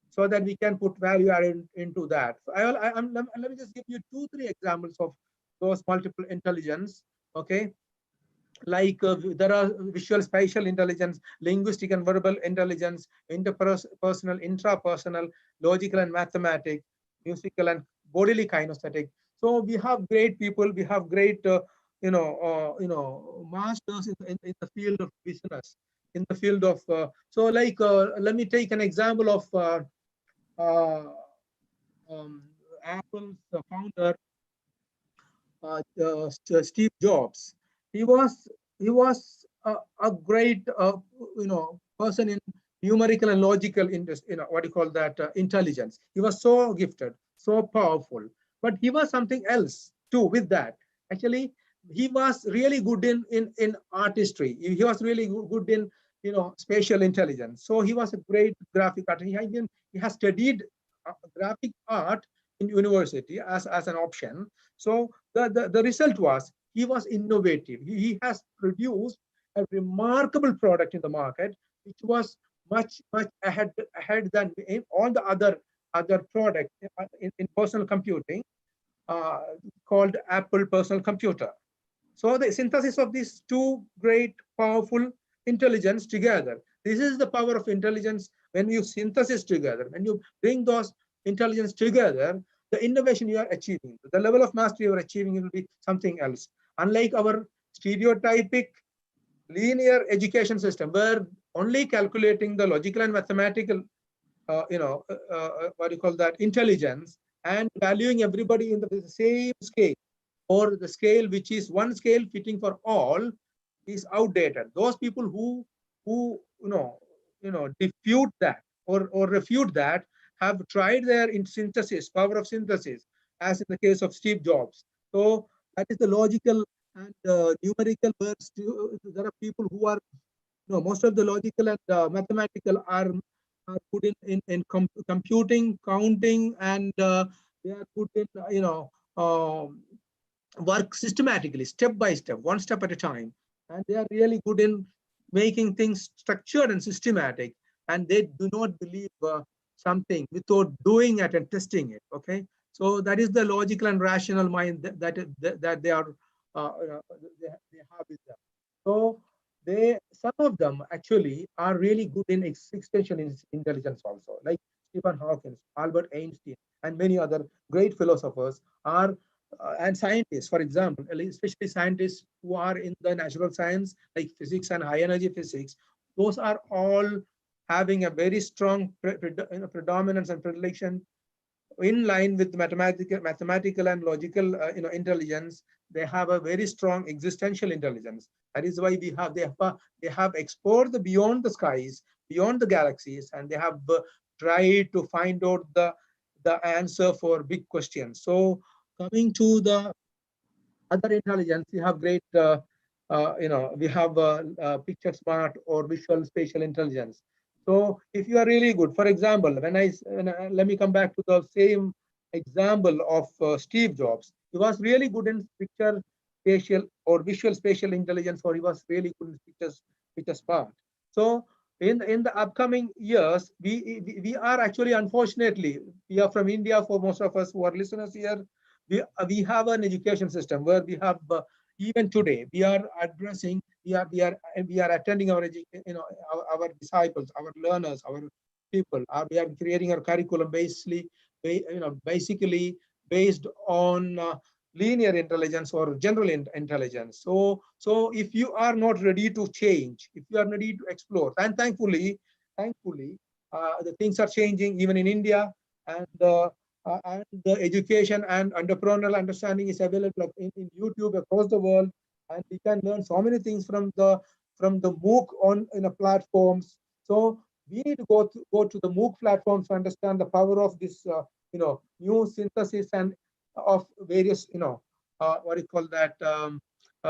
so that we can put value added into that. So let me just give you 2, 3 examples of those multiple intelligence. Okay, like there are visual spatial intelligence, linguistic and verbal intelligence, interpersonal, intrapersonal, logical and mathematic, musical and bodily kinesthetic. So we have great people, we have great masters in the field of business, in the field of so like let me take an example of Apple's founder, Steve Jobs. He was a great person in numerical and logical what do you call that, intelligence. He was so gifted, so powerful, but he was something else too with that. Actually, he was really good in artistry. He was really good in spatial intelligence. So he was a great graphic artist. He has studied graphic art in university as an option. So the result was he was innovative. He has produced a remarkable product in the market, which was much ahead than in all the other products in personal computing, called Apple personal computer. So the synthesis of these 2 great powerful intelligence together. This is the power of intelligence. When you synthesis together, when you bring those intelligence together, the innovation you are achieving, the level of mastery you are achieving will be something else. Unlike our stereotypic linear education system, where only calculating the logical and mathematical, what do you call that, intelligence, and valuing everybody in the same scale, or the scale which is one scale fitting for all, is outdated. Those people who defute that or refute that have tried their power of synthesis, as in the case of Steve Jobs. So that is the logical and numerical words. There are people who are, most of the logical and mathematical are good in computing, counting, and they are good in work systematically, step by step, one step at a time, and they are really good in making things structured and systematic, and they do not believe something without doing it and testing it. Okay, so that is the logical and rational mind that they are they have with them. So some of them actually are really good in existential intelligence also, like Stephen Hawking, Albert Einstein, and many other great philosophers are and scientists, for example, especially scientists who are in the natural science like physics and high energy physics. Those are all having a very strong predominance and predilection in line with mathematical and logical intelligence. They have a very strong existential intelligence. That is why they have explored beyond the skies, beyond the galaxies, and they have tried to find out the answer for big questions. So coming to the other intelligence, we have great we have picture smart or visual spatial intelligence. So if you are really good, for example, let me come back to the same example of Steve Jobs. He was really good in picture spatial or visual spatial intelligence, or he was really good in picture smart. So in the upcoming years, we are actually, unfortunately, we are from India. For most of us who are listeners here, we have an education system where we have even today we are addressing, we are attending our our disciples, our learners, our people. We are creating our curriculum basically based on linear intelligence or general intelligence. So if you are not ready to change, if you are ready to explore, and thankfully the things are changing even in India, and the education and entrepreneurial understanding is available in YouTube across the world, and we can learn so many things from the MOOC on platforms. So we need to go to the MOOC platforms to understand the power of this new synthesis and of various what do you call that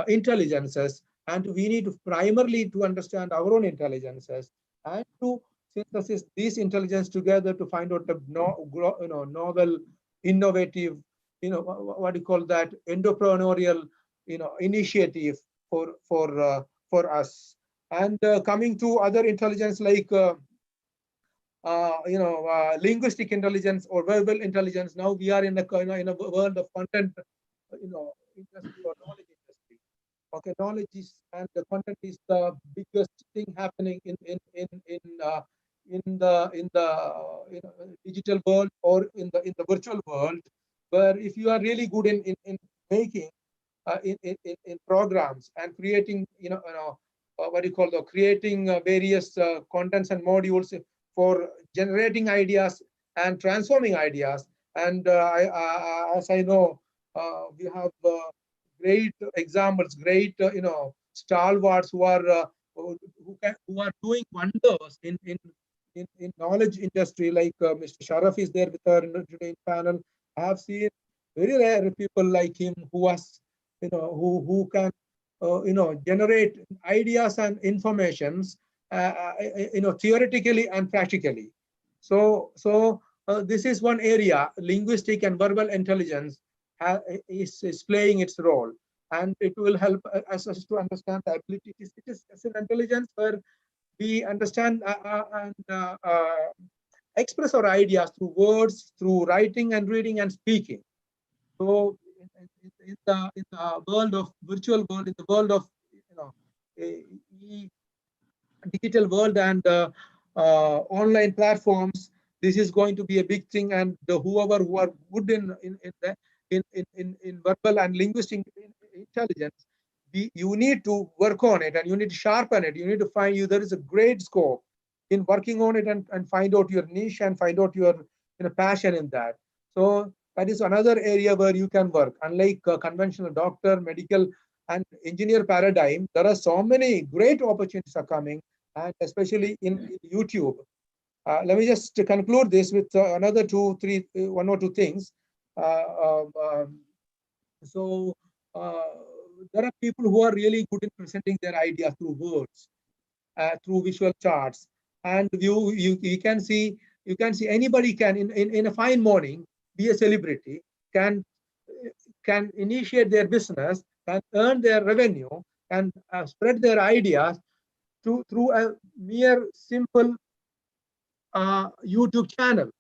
intelligences, and we need to primarily to understand our own intelligences and to synthesis these intelligence together to find out the novel, innovative, what do you call that, entrepreneurial, initiative for us. And coming to other intelligence like linguistic intelligence or verbal intelligence. Now we are in a world of content, industry or knowledge industry. Okay, knowledge is and the content is the biggest thing happening in the digital world or in the virtual world, where if you are really good in making in programs and creating what do you call creating various contents and modules for generating ideas and transforming ideas, and as I know we have great examples, great stalwarts who are doing wonders in knowledge industry, like Mr. Sharaf is there with our today's panel. I have seen very rare people like him who was who can generate ideas and informations theoretically and practically. So this is one area, linguistic and verbal intelligence is playing its role, and it will help us to understand the ability. It is an intelligence where we understand and express our ideas through words, through writing and reading and speaking. So in the world of virtual world, in the world of digital world and online platforms, this is going to be a big thing. And whoever who are good in verbal and linguistic intelligence, you need to work on it and you need to sharpen it. You need to find there is a great scope in working on it and find out your niche and find out your passion in that. So that is another area where you can work. Unlike conventional doctor, medical and engineer paradigm, there are so many great opportunities are coming, and especially in YouTube. Let me just conclude this with another one or two things. There are people who are really good in presenting their ideas through words, through visual charts, and you can see anybody can in a fine morning be a celebrity, can initiate their business, can earn their revenue, and spread their ideas through a mere simple YouTube channel.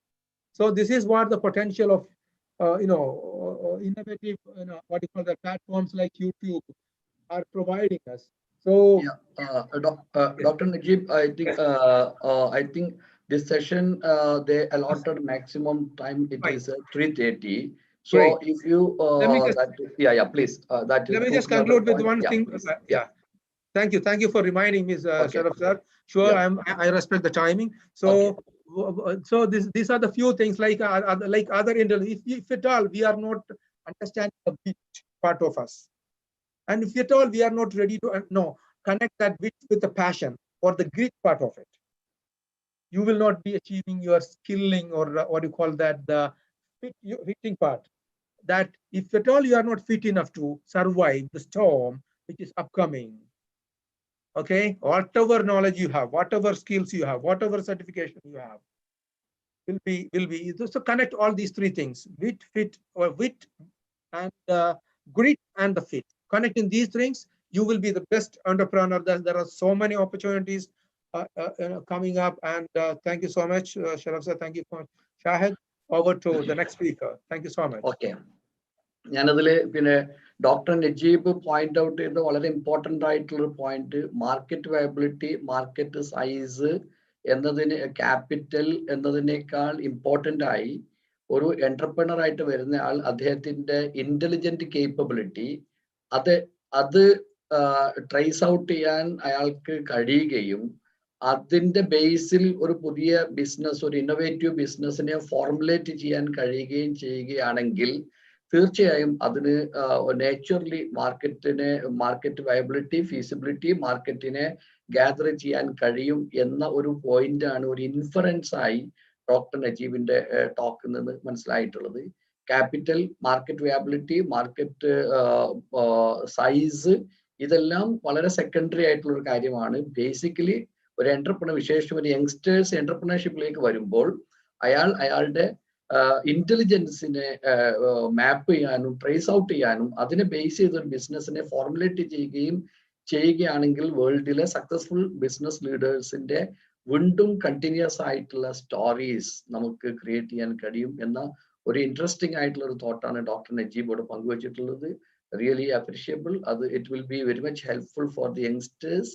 So this is what the potential of innovative what do you call that, platforms like YouTube are providing us. So Dr. Najib, I think this session they allotted maximum time. It is 3:30. So Great. if you please that let me just conclude with one thing. Thank you for reminding me, Sharaf sir. Sure, Yeah. I respect the timing. So, so these are the few things like other interviews. If at all we are not understanding the bit part of us, and if at all we are not ready to connect that bit with the passion or the grit part of it, you will not be achieving your skilling or what you call that, the fitting part. That if at all you are not fit enough to survive the storm which is upcoming, okay, whatever knowledge you have, whatever skills you have, whatever certification you have, will be so connect all these three things: wit, fit, or wit, and grit, and the fit. Connecting these things, you will be the best entrepreneur. There are so many opportunities coming up, and thank you so much, Sharaf sir. Thank you so much, Shahid. Over to the next speaker. Thank you so much. Okay. ഞാനതില് പിന്നെ doctor Najeeb point out ചെയ്ത വളരെ important ആയിട്ടുള്ള point, market viability, market size എന്നതിന് capital എന്നതിനേക്കാൾ important ആയി ഒരു entrepreneur ആയിട്ട് വരുന്ന ആൾ അദ്ദേഹത്തിന്റെ ഇന്റലിജന്റ് കേപ്പബിലിറ്റി അത് ട്രേസ് ഔട്ട് ചെയ്യാൻ അയാൾക്ക് കഴിയുകയും അതിന്റെ ബേസിൽ ഒരു പുതിയ ബിസിനസ്, ഒരു ഇന്നോവേറ്റീവ് ബിസിനസിനെ ഫോർമുലേറ്റ് ചെയ്യാൻ കഴിയുകയും ചെയ്യുകയാണെങ്കിൽ തീർച്ചയായും അതിന് നാച്ചുറലി മാർക്കറ്റ് വയബിലിറ്റി, ഫീസിബിലിറ്റി, മാർക്കറ്റിനെ ഗ്യാദർ ചെയ്യാൻ കഴിയും എന്ന ഒരു പോയിന്റ് ആണ്, ഒരു ഇൻഫറൻസ് ആയി ഡോക്ടർ നജീബിന്റെ ടോക്കിൽ നിന്ന് മനസ്സിലായിട്ടുള്ളത്. Capital, market viability, market size ഇതെല്ലാം വളരെ സെക്കൻഡറി ആയിട്ടുള്ള ഒരു കാര്യമാണ്. ബേസിക്കലി ഒരു എന്റർപ്രണർ, വിശേഷം ഒരു യങ്സ്റ്റേഴ്സ് എന്റർപ്രണർഷിപ്പിലേക്ക് വരുമ്പോൾ അയാളുടെ ഇന്റലിജൻസിനെ മാപ്പ് ചെയ്യാനും ട്രേസ് ഔട്ട് ചെയ്യാനും അതിനെ ബേസ് ചെയ്ത ഒരു ബിസിനസിനെ ഫോർമുലേറ്റ് ചെയ്യുകയാണെങ്കിൽ വേൾഡിലെ സക്സസ്ഫുൾ ബിസിനസ് ലീഡേഴ്സിന്റെ വീണ്ടും കണ്ടിന്യൂസ് ആയിട്ടുള്ള സ്റ്റോറീസ് നമുക്ക് ക്രിയേറ്റ് ചെയ്യാൻ കഴിയും എന്ന ഒരു ഇൻട്രസ്റ്റിംഗ് ആയിട്ടുള്ള ഒരു തോട്ടാണ് ഡോക്ടർ നജീബോട് പങ്കുവച്ചിട്ടുള്ളത്. Really appreciable. It will be very much helpful for the youngsters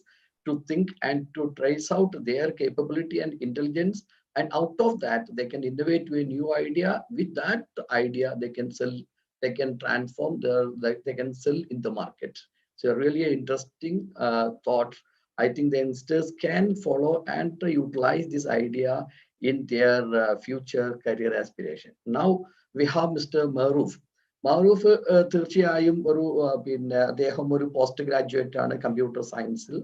to think and to trace out their capability and intelligence, and out of that they can innovate to a new idea. With that idea they can sell, they can transform they can sell in the market. So really an interesting thought. I think the youngsters can follow and utilize this idea in their future career aspiration. Now we have Mr. Maruf. തീർച്ചയായും അദ്ദേഹം ഒരു post graduate ആണ് computer സയൻസിൽ.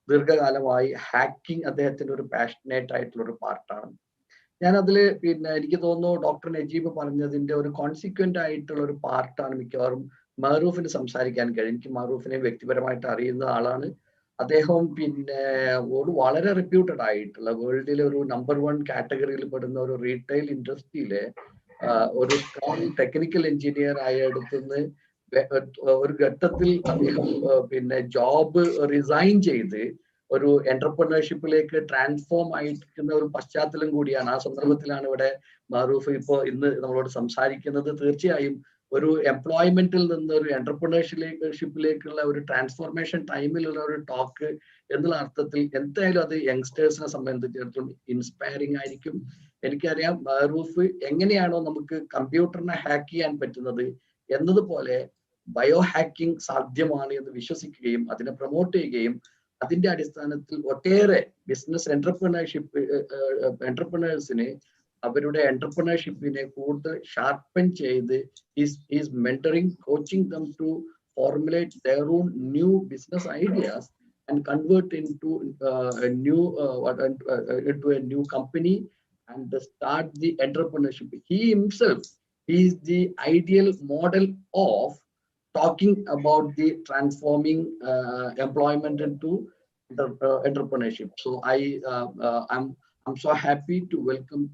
ദീർഘകാലമായി hacking അദ്ദേഹത്തിന്റെ ഒരു passionate ആയിട്ടുള്ള ഒരു പാർട്ടാണ്. ഞാനതില് എനിക്ക് തോന്നുന്നു ഡോക്ടർ നജീബ് പറഞ്ഞതിന്റെ ഒരു കോൺസിക്വന്റ് ആയിട്ടുള്ള ഒരു പാർട്ടാണ് മിക്കവാറും മറൂഫിന് സംസാരിക്കാൻ കഴിയും. എനിക്ക് മറൂഫിനെ വ്യക്തിപരമായിട്ട് അറിയുന്ന ആളാണ്. അദ്ദേഹം ഒരു വളരെ റെപ്യൂട്ടഡ് ആയിട്ടുള്ള വേൾഡിലെ ഒരു നമ്പർ 1 കാറ്റഗറിയിൽ പെടുന്ന ഒരു റീറ്റെയിൽ ഇൻഡസ്ട്രിയിലെ ഒരു സ്ട്രോങ് ടെക്നിക്കൽ എഞ്ചിനീയർ ആയടുത്തുനിന്ന് ഒരു ഘട്ടത്തിൽ അദ്ദേഹം ജോബ് റിസൈൻ ചെയ്ത് ഒരു എന്റർപ്രണർഷിപ്പിലേക്ക് ട്രാൻസ്ഫോം ആയിരിക്കുന്ന ഒരു പശ്ചാത്തലം കൂടിയാണ്. ആ സന്ദർഭത്തിലാണ് ഇവിടെ മറൂഫ് ഇന്ന് നമ്മളോട് സംസാരിക്കുന്നത്. തീർച്ചയായും ഒരു എംപ്ലോയ്മെന്റിൽ നിന്ന് ഒരു എന്റർപ്രണർഷിപ്പിലേക്കുള്ള ഒരു ട്രാൻസ്ഫോർമേഷൻ ടൈമിലുള്ള ഒരു ടോക്ക് എന്നുള്ള അർത്ഥത്തിൽ എന്തായാലും അത് യങ്സ്റ്റേഴ്സിനെ സംബന്ധിച്ചിടത്തോളം ഇൻസ്പയറിംഗ് ആയിരിക്കും. എനിക്കറിയാം മറൂഫ് എങ്ങനെയാണോ നമുക്ക് കമ്പ്യൂട്ടറിനെ ഹാക്ക് ചെയ്യാൻ പറ്റുന്നത് എന്നതുപോലെ ബയോ ഹാക്കിംഗ് സാധ്യമാണ് എന്ന് വിശ്വസിക്കുകയും അതിനെ പ്രൊമോട്ട് ചെയ്യുകയും അതിന്റെ അടിസ്ഥാനത്തിൽ ഒട്ടേറെ ബിസിനസ് എന്റർപ്രണേഴ്സിന് അവരുടെ എന്റർപ്രണർഷിപ്പിനെ കൂടുതൽ ഷാർപ്പൻ ചെയ്ത് is mentoring, coaching them to formulate their own new business ideas and convert into a new company and start the entrepreneurship. He himself is the ideal model of talking about the transforming employment into entrepreneurship. So I'm so happy to welcome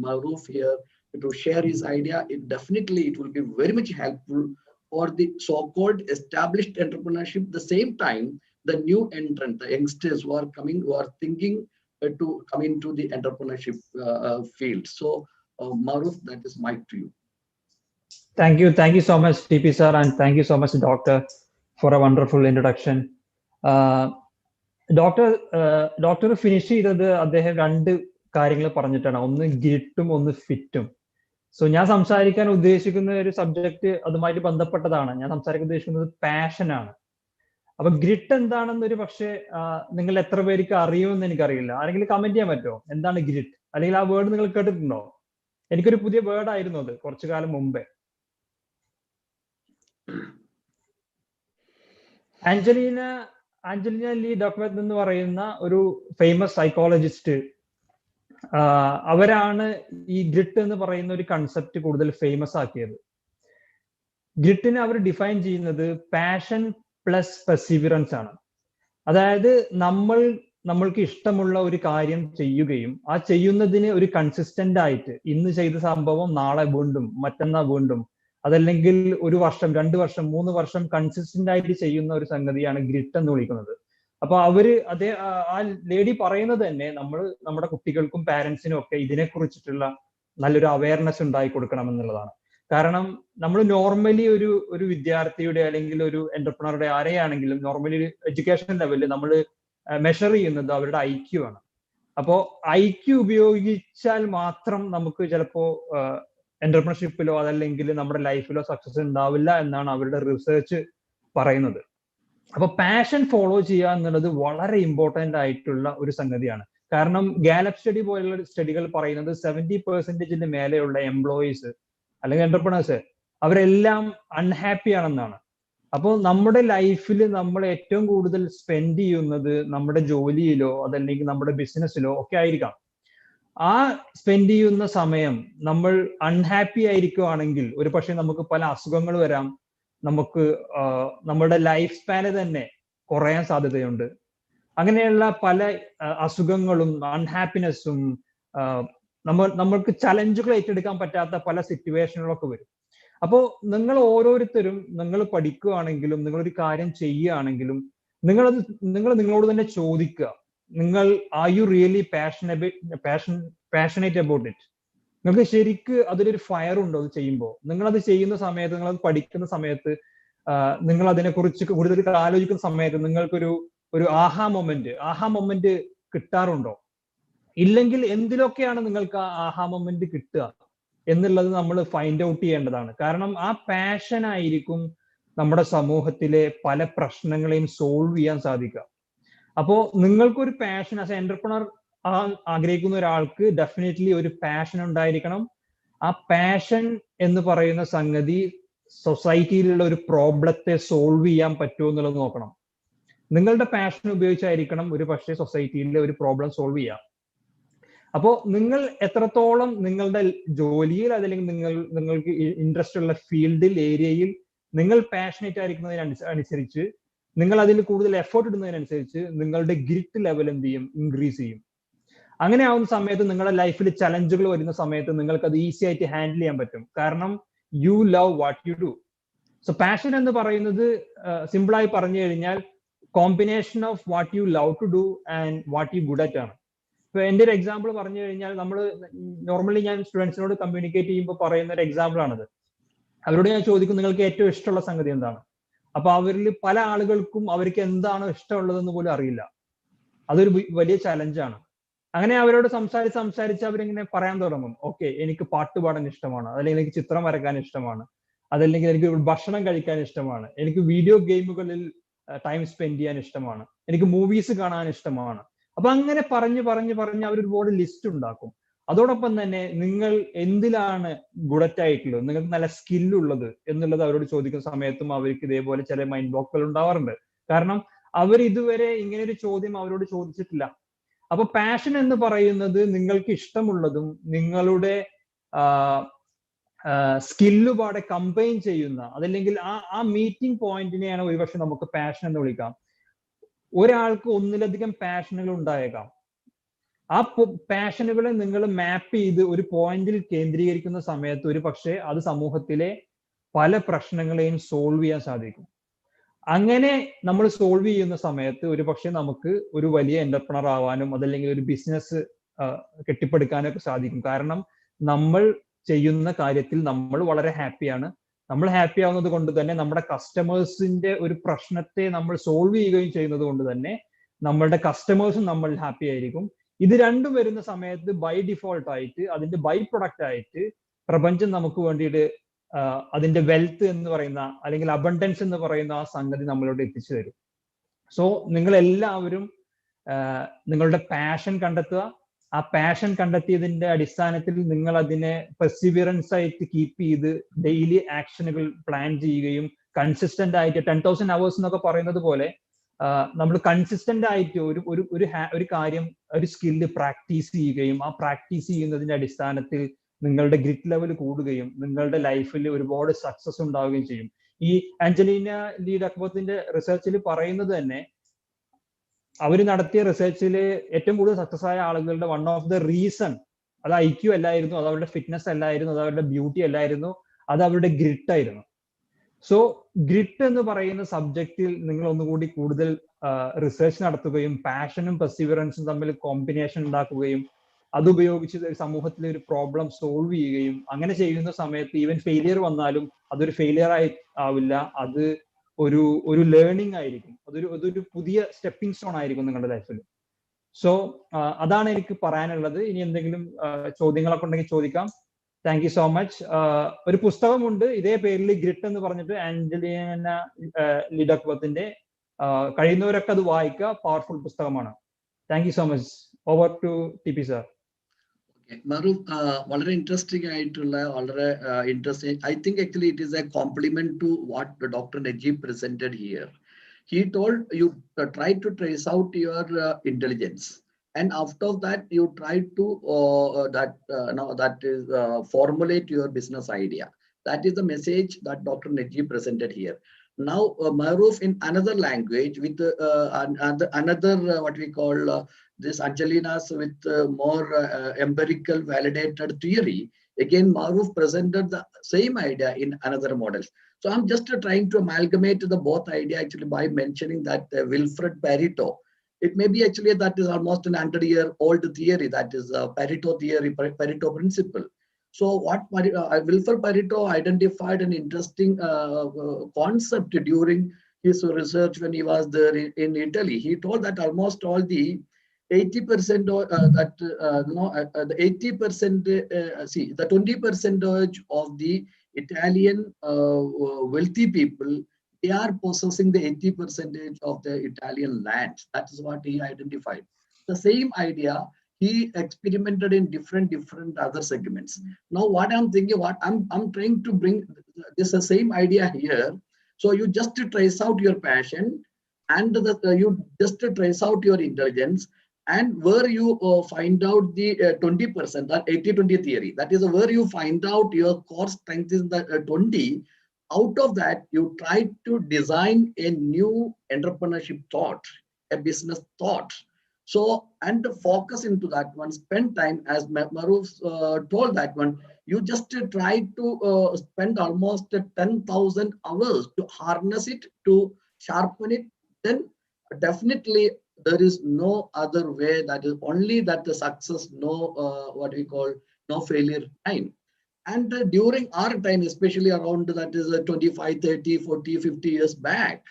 Maruf here to share his idea. It will be very much helpful for the so-called established entrepreneurship. At the same time, the new entrant, the youngsters who are thinking to come into the entrepreneurship field. So Maruf, that is mic to you. Thank you so much, TP sir, and thank you so much, Doctor, for a wonderful introduction. Doctor finish ചെയ്തത് അദ്ദേഹം 2 കാര്യങ്ങൾ പറഞ്ഞിട്ടാണ്, ഒന്ന് ഗിറ്റും ഒന്ന് ഫിറ്റും. So ഞാൻ സംസാരിക്കാൻ ഉദ്ദേശിക്കുന്ന ഒരു സബ്ജക്ട് അതുമായിട്ട് ബന്ധപ്പെട്ടതാണ്. ഞാൻ സംസാരിക്കാൻ ഉദ്ദേശിക്കുന്നത് പാഷനാണ്. അപ്പൊ ഗ്രിറ്റ് എന്താണെന്നൊരു പക്ഷേ നിങ്ങൾ എത്ര പേർക്ക് അറിയുമെന്ന് എനിക്കറിയില്ല. ആരെങ്കിലും കമന്റ് ചെയ്യാൻ പറ്റുമോ എന്താണ് ഗ്രിറ്റ്? അല്ലെങ്കിൽ ആ വേർഡ് നിങ്ങൾ കേട്ടിട്ടുണ്ടോ? എനിക്കൊരു പുതിയ വേർഡ് ആയിരുന്നു അത് കുറച്ചു കാലം മുമ്പേ. ആഞ്ചലീന ലീ ഡക്വർത്ത് എന്ന് പറയുന്ന ഒരു ഫേമസ് സൈക്കോളജിസ്റ്റ്, അവരാണ് ഈ ഗ്രിറ്റ് എന്ന് പറയുന്ന ഒരു കൺസെപ്റ്റ് കൂടുതൽ ഫേമസ് ആക്കിയത്. ഗ്രിറ്റിനെ അവർ ഡിഫൈൻ ചെയ്യുന്നത് പാഷൻ പ്ലസ് പെർസിവിറൻസ് ആണ്. അതായത് നമ്മൾക്ക് ഇഷ്ടമുള്ള ഒരു കാര്യം ചെയ്യുകയും ആ ചെയ്യുന്നതിന് ഒരു കൺസിസ്റ്റന്റ് ആയിട്ട് ഇന്ന് ചെയ്ത സംഭവം നാളെ വീണ്ടും, മറ്റന്നാൾ വീണ്ടും, അതല്ലെങ്കിൽ 1 വർഷം 2 വർഷം 3 വർഷം കൺസിസ്റ്റന്റ് ആയിട്ട് ചെയ്യുന്ന ഒരു സംഗതിയാണ് ഗ്രിറ്റ് എന്ന് വിളിക്കുന്നത്. അപ്പൊ ആ ലേഡി പറയുന്നത് തന്നെ നമ്മുടെ കുട്ടികൾക്കും പാരന്റ്സിനും ഒക്കെ ഇതിനെ കുറിച്ചിട്ടുള്ള നല്ലൊരു അവയർനെസ് ഉണ്ടായി കൊടുക്കണം എന്നുള്ളതാണ്. കാരണം നമ്മൾ നോർമലി ഒരു വിദ്യാർത്ഥിയുടെ അല്ലെങ്കിൽ ഒരു എന്റർപ്രണറുടെ ആരെയാണെങ്കിലും നോർമലി ഒരു എഡ്യൂക്കേഷൻ ലെവലിൽ നമ്മൾ മെഷർ ചെയ്യുന്നത് അവരുടെ IQ ആണ്. അപ്പോ IQ ഉപയോഗിച്ചാൽ മാത്രം നമുക്ക് ചിലപ്പോ എന്റർപ്രണർഷിപ്പിലോ അതല്ലെങ്കിൽ നമ്മുടെ ലൈഫിലോ സക്സസ് ഉണ്ടാവില്ല എന്നാണ് അവരുടെ റിസർച്ച് പറയുന്നത്. അപ്പൊ പാഷൻ ഫോളോ ചെയ്യുക എന്നുള്ളത് വളരെ ഇമ്പോർട്ടന്റ് ആയിട്ടുള്ള ഒരു സംഗതിയാണ്. കാരണം ഗാലപ്പ് സ്റ്റഡി പോലുള്ള സ്റ്റഡികൾ പറയുന്നത് 70% മേലെയുള്ള എംപ്ലോയീസ് അല്ലെങ്കിൽ എന്റർപ്രണേഴ്സ് അവരെല്ലാം അൺഹാപ്പി ആണെന്നാണ്. അപ്പോൾ നമ്മുടെ ലൈഫിൽ നമ്മൾ ഏറ്റവും കൂടുതൽ സ്പെൻഡ് ചെയ്യുന്നത് നമ്മുടെ ജോലിയിലോ അതല്ലെങ്കിൽ നമ്മുടെ ബിസിനസ്സിലോ ഒക്കെ ആയിരിക്കാം. ആ സ്പെൻഡ് ചെയ്യുന്ന സമയം നമ്മൾ അൺഹാപ്പി ആയിരിക്കുവാണെങ്കിൽ ഒരു പക്ഷെ നമുക്ക് പല അസുഖങ്ങൾ വരാം, നമുക്ക് നമ്മുടെ ലൈഫ് സ്പാന് തന്നെ കുറയാൻ സാധ്യതയുണ്ട്. അങ്ങനെയുള്ള പല അസുഖങ്ങളും അൺഹാപ്പിനെസ്സും നമ്മൾക്ക് ചലഞ്ചുകൾ ഏറ്റെടുക്കാൻ പറ്റാത്ത പല സിറ്റുവേഷനുകളൊക്കെ വരും. അപ്പോൾ നിങ്ങൾ ഓരോരുത്തരും നിങ്ങൾ പഠിക്കുകയാണെങ്കിലും നിങ്ങളൊരു കാര്യം ചെയ്യുകയാണെങ്കിലും നിങ്ങളോട് തന്നെ ചോദിക്കുക, are you really passionate about it? നിങ്ങൾക്ക് ശരിക്ക് അതിലൊരു ഫയർ ഉണ്ടോ അത് ചെയ്യുമ്പോൾ? നിങ്ങളത് ചെയ്യുന്ന സമയത്ത്, നിങ്ങളത് പഠിക്കുന്ന സമയത്ത്, നിങ്ങൾ അതിനെക്കുറിച്ച് കൂടുതൽ ആലോചിക്കുന്ന സമയത്ത് നിങ്ങൾക്കൊരു ആഹാ മൊമെന്റ് കിട്ടാറുണ്ടോ? ഇല്ലെങ്കിൽ എന്തിലൊക്കെയാണ് നിങ്ങൾക്ക് ആ ആഹാ മൊമെന്റ് കിട്ടുക എന്നുള്ളത് നമ്മൾ ഫൈൻഡ് ഔട്ട് ചെയ്യേണ്ടതാണ്. കാരണം ആ പാഷൻ ആയിരിക്കും നമ്മുടെ സമൂഹത്തിലെ പല പ്രശ്നങ്ങളെയും സോൾവ് ചെയ്യാൻ സാധിക്കുക. അപ്പോ നിങ്ങൾക്കൊരു പാഷൻ, ആസ് എ എന്റർപ്രണർ ആഗ്രഹിക്കുന്ന ഒരാൾക്ക് ഡെഫിനറ്റ്ലി ഒരു പാഷൻ ഉണ്ടായിരിക്കണം. ആ പാഷൻ എന്ന് പറയുന്ന സംഗതി സൊസൈറ്റിയിലുള്ള ഒരു പ്രോബ്ലത്തെ സോൾവ് ചെയ്യാൻ പറ്റുമോ എന്നുള്ളത് നോക്കണം. നിങ്ങളുടെ പാഷൻ ഉപയോഗിച്ചായിരിക്കണം ഒരു പക്ഷേ സൊസൈറ്റിയിലെ ഒരു പ്രോബ്ലം സോൾവ് ചെയ്യാം. അപ്പോൾ നിങ്ങൾ എത്രത്തോളം നിങ്ങളുടെ ജോലിയിൽ അതല്ലെങ്കിൽ നിങ്ങൾക്ക് ഇൻട്രസ്റ്റ് ഉള്ള ഫീൽഡിൽ, ഏരിയയിൽ നിങ്ങൾ പാഷനേറ്റ് ആയിരിക്കുന്നതിനനുസരിച്ച്, നിങ്ങൾ അതിൽ കൂടുതൽ എഫേർട്ട് ഇടുന്നതിനനുസരിച്ച് നിങ്ങളുടെ ഗ്രിറ്റ് ലെവൽ എന്ത് ചെയ്യും? ഇൻക്രീസ് ചെയ്യും. അങ്ങനെ ആവുന്ന സമയത്ത് നിങ്ങളുടെ ലൈഫിൽ ചലഞ്ചുകൾ വരുന്ന സമയത്ത് നിങ്ങൾക്ക് അത് ഈസി ആയിട്ട് ഹാൻഡിൽ ചെയ്യാൻ പറ്റും. കാരണം you love what you do. So passion എന്ന് പറയുന്നത് സിമ്പിളായി പറഞ്ഞു കഴിഞ്ഞാൽ combination of what you love to do and what you good at ആണ്. ഇപ്പൊ എന്റെ ഒരു എക്സാമ്പിൾ പറഞ്ഞു കഴിഞ്ഞാൽ, നോർമലി ഞാൻ സ്റ്റുഡൻസിനോട് കമ്മ്യൂണിക്കേറ്റ് ചെയ്യുമ്പോൾ പറയുന്ന ഒരു എക്സാമ്പിൾ ആണത്. അവരോട് ഞാൻ ചോദിക്കും, നിങ്ങൾക്ക് ഏറ്റവും ഇഷ്ടമുള്ള സംഗതി എന്താണ്? അപ്പൊ അവരിൽ പല ആളുകൾക്കും അവർക്ക് എന്താണ് ഇഷ്ടമുള്ളതെന്ന് പോലും അറിയില്ല. അതൊരു വലിയ ചലഞ്ചാണ്. അങ്ങനെ അവരോട് സംസാരിച്ച് അവരിങ്ങനെ പറയാൻ തുടങ്ങും, ഓക്കെ, എനിക്ക് പാട്ട് പാടാൻ ഇഷ്ടമാണ്, അല്ലെങ്കിൽ എനിക്ക് ചിത്രം വരയ്ക്കാൻ ഇഷ്ടമാണ്, അതല്ലെങ്കിൽ എനിക്ക് ഭക്ഷണം കഴിക്കാൻ ഇഷ്ടമാണ്, എനിക്ക് വീഡിയോ ഗെയിമുകളിൽ ടൈം സ്പെൻഡ് ചെയ്യാൻ ഇഷ്ടമാണ്, എനിക്ക് മൂവീസ് കാണാൻ ഇഷ്ടമാണ്. അപ്പൊ അങ്ങനെ പറഞ്ഞ് അവർ ഒരുപാട് ലിസ്റ്റ് ഉണ്ടാക്കും. അതോടൊപ്പം തന്നെ നിങ്ങൾ എന്തിലാണ് ഗുഡറ്റായിട്ടുള്ളത്, നിങ്ങൾക്ക് നല്ല സ്കില്ലുള്ളത് എന്നുള്ളത് അവരോട് ചോദിക്കുന്ന സമയത്തും അവർക്ക് ഇതേപോലെ ചില മൈൻഡ് ബ്ലോക്കുകൾ ഉണ്ടാവാറുണ്ട്. കാരണം അവർ ഇതുവരെ ഇങ്ങനെ ഒരു ചോദ്യം അവരോട് ചോദിച്ചിട്ടില്ല. അപ്പൊ പാഷൻ എന്ന് പറയുന്നത് നിങ്ങൾക്ക് ഇഷ്ടമുള്ളതും നിങ്ങളുടെ സ്കില്ലുപാടെ കമ്പൈൻ ചെയ്യുന്ന, അതല്ലെങ്കിൽ ആ മീറ്റിംഗ് പോയിന്റിനെയാണ് ഒരുപക്ഷെ നമുക്ക് പാഷൻ എന്ന് വിളിക്കാം. ഒരാൾക്ക് ഒന്നിലധികം പാഷനുകൾ ഉണ്ടായേക്കാം. ആ പാഷനുകളെ നിങ്ങൾ മാപ്പ് ചെയ്ത് ഒരു പോയിന്റിൽ കേന്ദ്രീകരിക്കുന്ന സമയത്ത് ഒരു പക്ഷേ അത് സമൂഹത്തിലെ പല പ്രശ്നങ്ങളെയും സോൾവ് ചെയ്യാൻ സാധിക്കും. അങ്ങനെ നമ്മൾ സോൾവ് ചെയ്യുന്ന സമയത്ത് ഒരു പക്ഷേ നമുക്ക് ഒരു വലിയ എന്റർപ്രണർ ആവാനും അതല്ലെങ്കിൽ ഒരു ബിസിനസ് കെട്ടിപ്പടുക്കാനും ഒക്കെ സാധിക്കും. കാരണം നമ്മൾ ചെയ്യുന്ന കാര്യത്തിൽ നമ്മൾ വളരെ ഹാപ്പിയാണ്. നമ്മൾ ഹാപ്പി ആവുന്നത് കൊണ്ട് തന്നെ നമ്മുടെ കസ്റ്റമേഴ്സിന്റെ ഒരു പ്രശ്നത്തെ നമ്മൾ സോൾവ് ചെയ്യുകയും ചെയ്യുന്നത് കൊണ്ട് തന്നെ നമ്മളുടെ കസ്റ്റമേഴ്സും നമ്മൾ ഹാപ്പി ആയിരിക്കും. ഇത് രണ്ടും വരുന്ന സമയത്ത് ബൈ ഡിഫോൾട്ട് ആയിട്ട്, അതിന്റെ ബൈ പ്രൊഡക്റ്റ് ആയിട്ട് പ്രപഞ്ചം നമുക്ക് വേണ്ടിയിട്ട് അതിന്റെ വെൽത്ത് എന്ന് പറയുന്ന അല്ലെങ്കിൽ അബണ്ടൻസ് എന്ന് പറയുന്ന ആ സംഗതി നമ്മളോട് എത്തിച്ചു തരും. സോ നിങ്ങൾ എല്ലാവരും നിങ്ങളുടെ പാഷൻ കണ്ടെത്തുക. ആ പാഷൻ കണ്ടെത്തിയതിന്റെ അടിസ്ഥാനത്തിൽ നിങ്ങൾ അതിനെ പെർസിവിയറൻസ് ആയിട്ട് കീപ്പ് ചെയ്ത് ഡെയിലി ആക്ഷനുകൾ പ്ലാൻ ചെയ്യുകയും കൺസിസ്റ്റന്റ് ആയിട്ട് 10,000 hours എന്നൊക്കെ പറയുന്നത് പോലെ നമ്മൾ കൺസിസ്റ്റന്റ് ആയിട്ട് ഒരു കാര്യം, ഒരു സ്കില്ല് പ്രാക്ടീസ് ചെയ്യുകയും ആ പ്രാക്ടീസ് ചെയ്യുന്നതിന്റെ അടിസ്ഥാനത്തിൽ നിങ്ങളുടെ ഗ്രിറ്റ് ലെവൽ കൂടുകയും നിങ്ങളുടെ ലൈഫിൽ ഒരുപാട് സക്സസ് ഉണ്ടാവുകയും ചെയ്യും. ഈ ആഞ്ചലീന ലീ ഡക്വർത്തിന്റെ റിസർച്ചിൽ പറയുന്നത് തന്നെ, അവർ നടത്തിയ റിസർച്ചിൽ ഏറ്റവും കൂടുതൽ സക്സസ് ആയ ആളുകളുടെ വൺ ഓഫ് ദ റീസൺ അത് IQ അല്ലായിരുന്നു, അത് അവരുടെ ഫിറ്റ്നസ് അല്ലായിരുന്നു, അത് അവരുടെ ബ്യൂട്ടി അല്ലായിരുന്നു, അത് അവരുടെ ഗ്രിറ്റ് ആയിരുന്നു. സോ ഗ്രിറ്റ് എന്ന് പറയുന്ന സബ്ജക്റ്റിൽ നിങ്ങൾ ഒന്നുകൂടി കൂടുതൽ റിസർച്ച് നടത്തുകയും പാഷനും പെർസിവറൻസും തമ്മിൽ കോമ്പിനേഷൻ ഉണ്ടാക്കുകയും അതുപയോഗിച്ച് സമൂഹത്തിലെ ഒരു പ്രോബ്ലം സോൾവ് ചെയ്യുകയും അങ്ങനെ ചെയ്യുന്ന സമയത്ത് ഈവൻ ഫെയിലിയർ വന്നാലും അതൊരു ഫെയിലിയർ ആവില്ല, അത് ഒരു ലേണിംഗ് ആയിരിക്കും, അതൊരു പുതിയ സ്റ്റെപ്പിംഗ് സ്റ്റോൺ ആയിരിക്കും നിങ്ങളുടെ ലൈഫിൽ. സോ അതാണ് എനിക്ക് പറയാനുള്ളത്. ഇനി എന്തെങ്കിലും ചോദ്യങ്ങളൊക്കെ ഉണ്ടെങ്കിൽ ചോദിക്കാം. Thank you so much. ഒരു പുസ്തകമുണ്ട് ഇതേ പേരിൽ, ഗ്രിറ്റ് എന്ന് പറഞ്ഞിട്ട്, ആഞ്ചലീന ലീ ഡക്വർത്തിന്റെ. കഴിയുന്നവരൊക്കെ അത് വായിക്കുക, പവർഫുൾ പുസ്തകമാണ്. Thank you so much. Over to TP sir. Maruf, വളരെ ഇൻട്രസ്റ്റിംഗ് ആയിട്ടുള്ള, വളരെ interesting. I think actually it is a compliment to what Dr. Najib presented here. He told you try to trace out your intelligence, and after that you try to formulate your business idea. That is the message that Dr. Najib presented here. Now, Maruf, in another language with another what we call this Angelina's with more empirical validated theory. Again, Maruf presented the same idea in another model. So I'm just trying to amalgamate the both idea actually by mentioning that Wilfred Pareto. It may be actually that is almost an 100-year-old theory, that is Pareto theory, Pareto principle. So what Wilfred Pareto identified an interesting concept during his research when he was there in Italy. He told that almost all the 80% the 80% the 20% of the Italian wealthy people, they are possessing the 80% of the Italian land. That is what he identified. The same idea he experimented in different other segments. Now what I'm thinking, what I'm trying to bring this the same idea here. So you just trace out your passion, and you just trace out your intelligence, and where you find out the 20%, that 80-20 theory, that is where you find out your core strength is the 20. Out of that, you try to design a new entrepreneurship thought, a business thought. So, and focus into that one, spend time, as Maruf told that one, you just try to spend almost 10,000 hours to harness it, to sharpen it. Then definitely there is no other way. That is only that the success, no what we call no failure time. And during our time, especially around that is 25, 30, 40, 50 years back,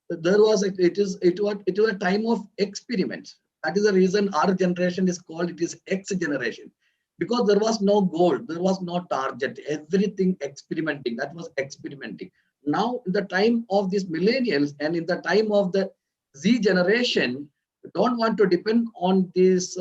there was it was a time of experiment. That is the reason our generation is called, it is X generation, because there was no goal, there was no target, everything experimenting. That was experimenting. Now in the time of these millennials and in the time of the Z generation, don't want to depend on this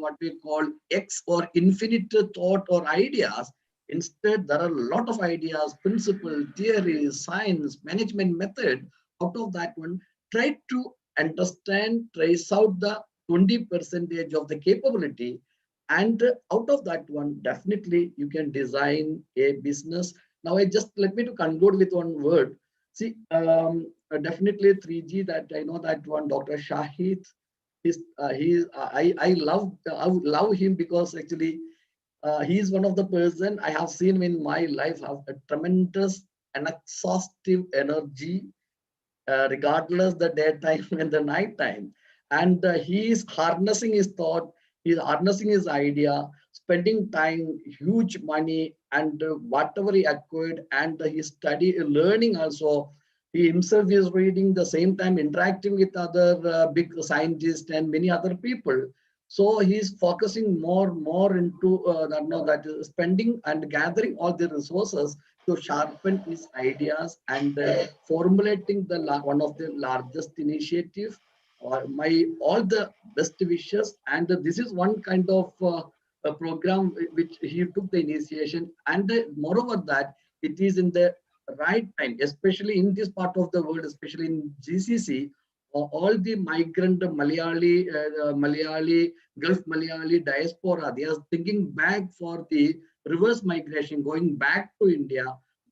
what we call X or infinite thought or ideas. Instead, there are a lot of ideas, principle, theories, science, management method. Out of that one, try to understand, trace out the 20% of the capability, and out of that one, definitely you can design a business. Now, let me to conclude with one word. See, definitely 3G, that I know that one, Dr. Shahid, I love him, because actually he is one of the person I have seen in my life have a tremendous and exhaustive energy, regardless the daytime and the nighttime. And he is harnessing his thought, he is harnessing his idea, spending time, huge money, and whatever he acquired, and he study, learning also. He himself is reading, the same time interacting with other big scientists and many other people. So he's focusing more into that spending and gathering all the resources to sharpen his ideas and formulating one of the largest initiative. My all the best wishes, and this is one kind of a program which he took the initiation, and moreover that it is in the right time, especially in this part of the world, especially in GCC. All the migrant Malayali, Gulf Malayali diaspora, they are thinking back for the reverse migration, going back to India.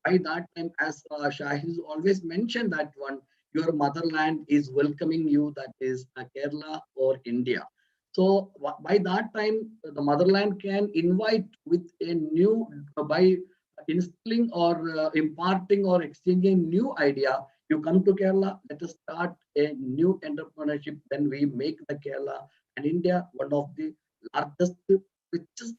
By that time, as Shahid always mentioned that one, your motherland is welcoming you, that is Kerala or India. So by that time, the motherland can invite with a new, by instilling or imparting or exchanging new idea. You come to Kerala, let us start a new entrepreneurship. Then we make the Kerala and India one of the largest, richest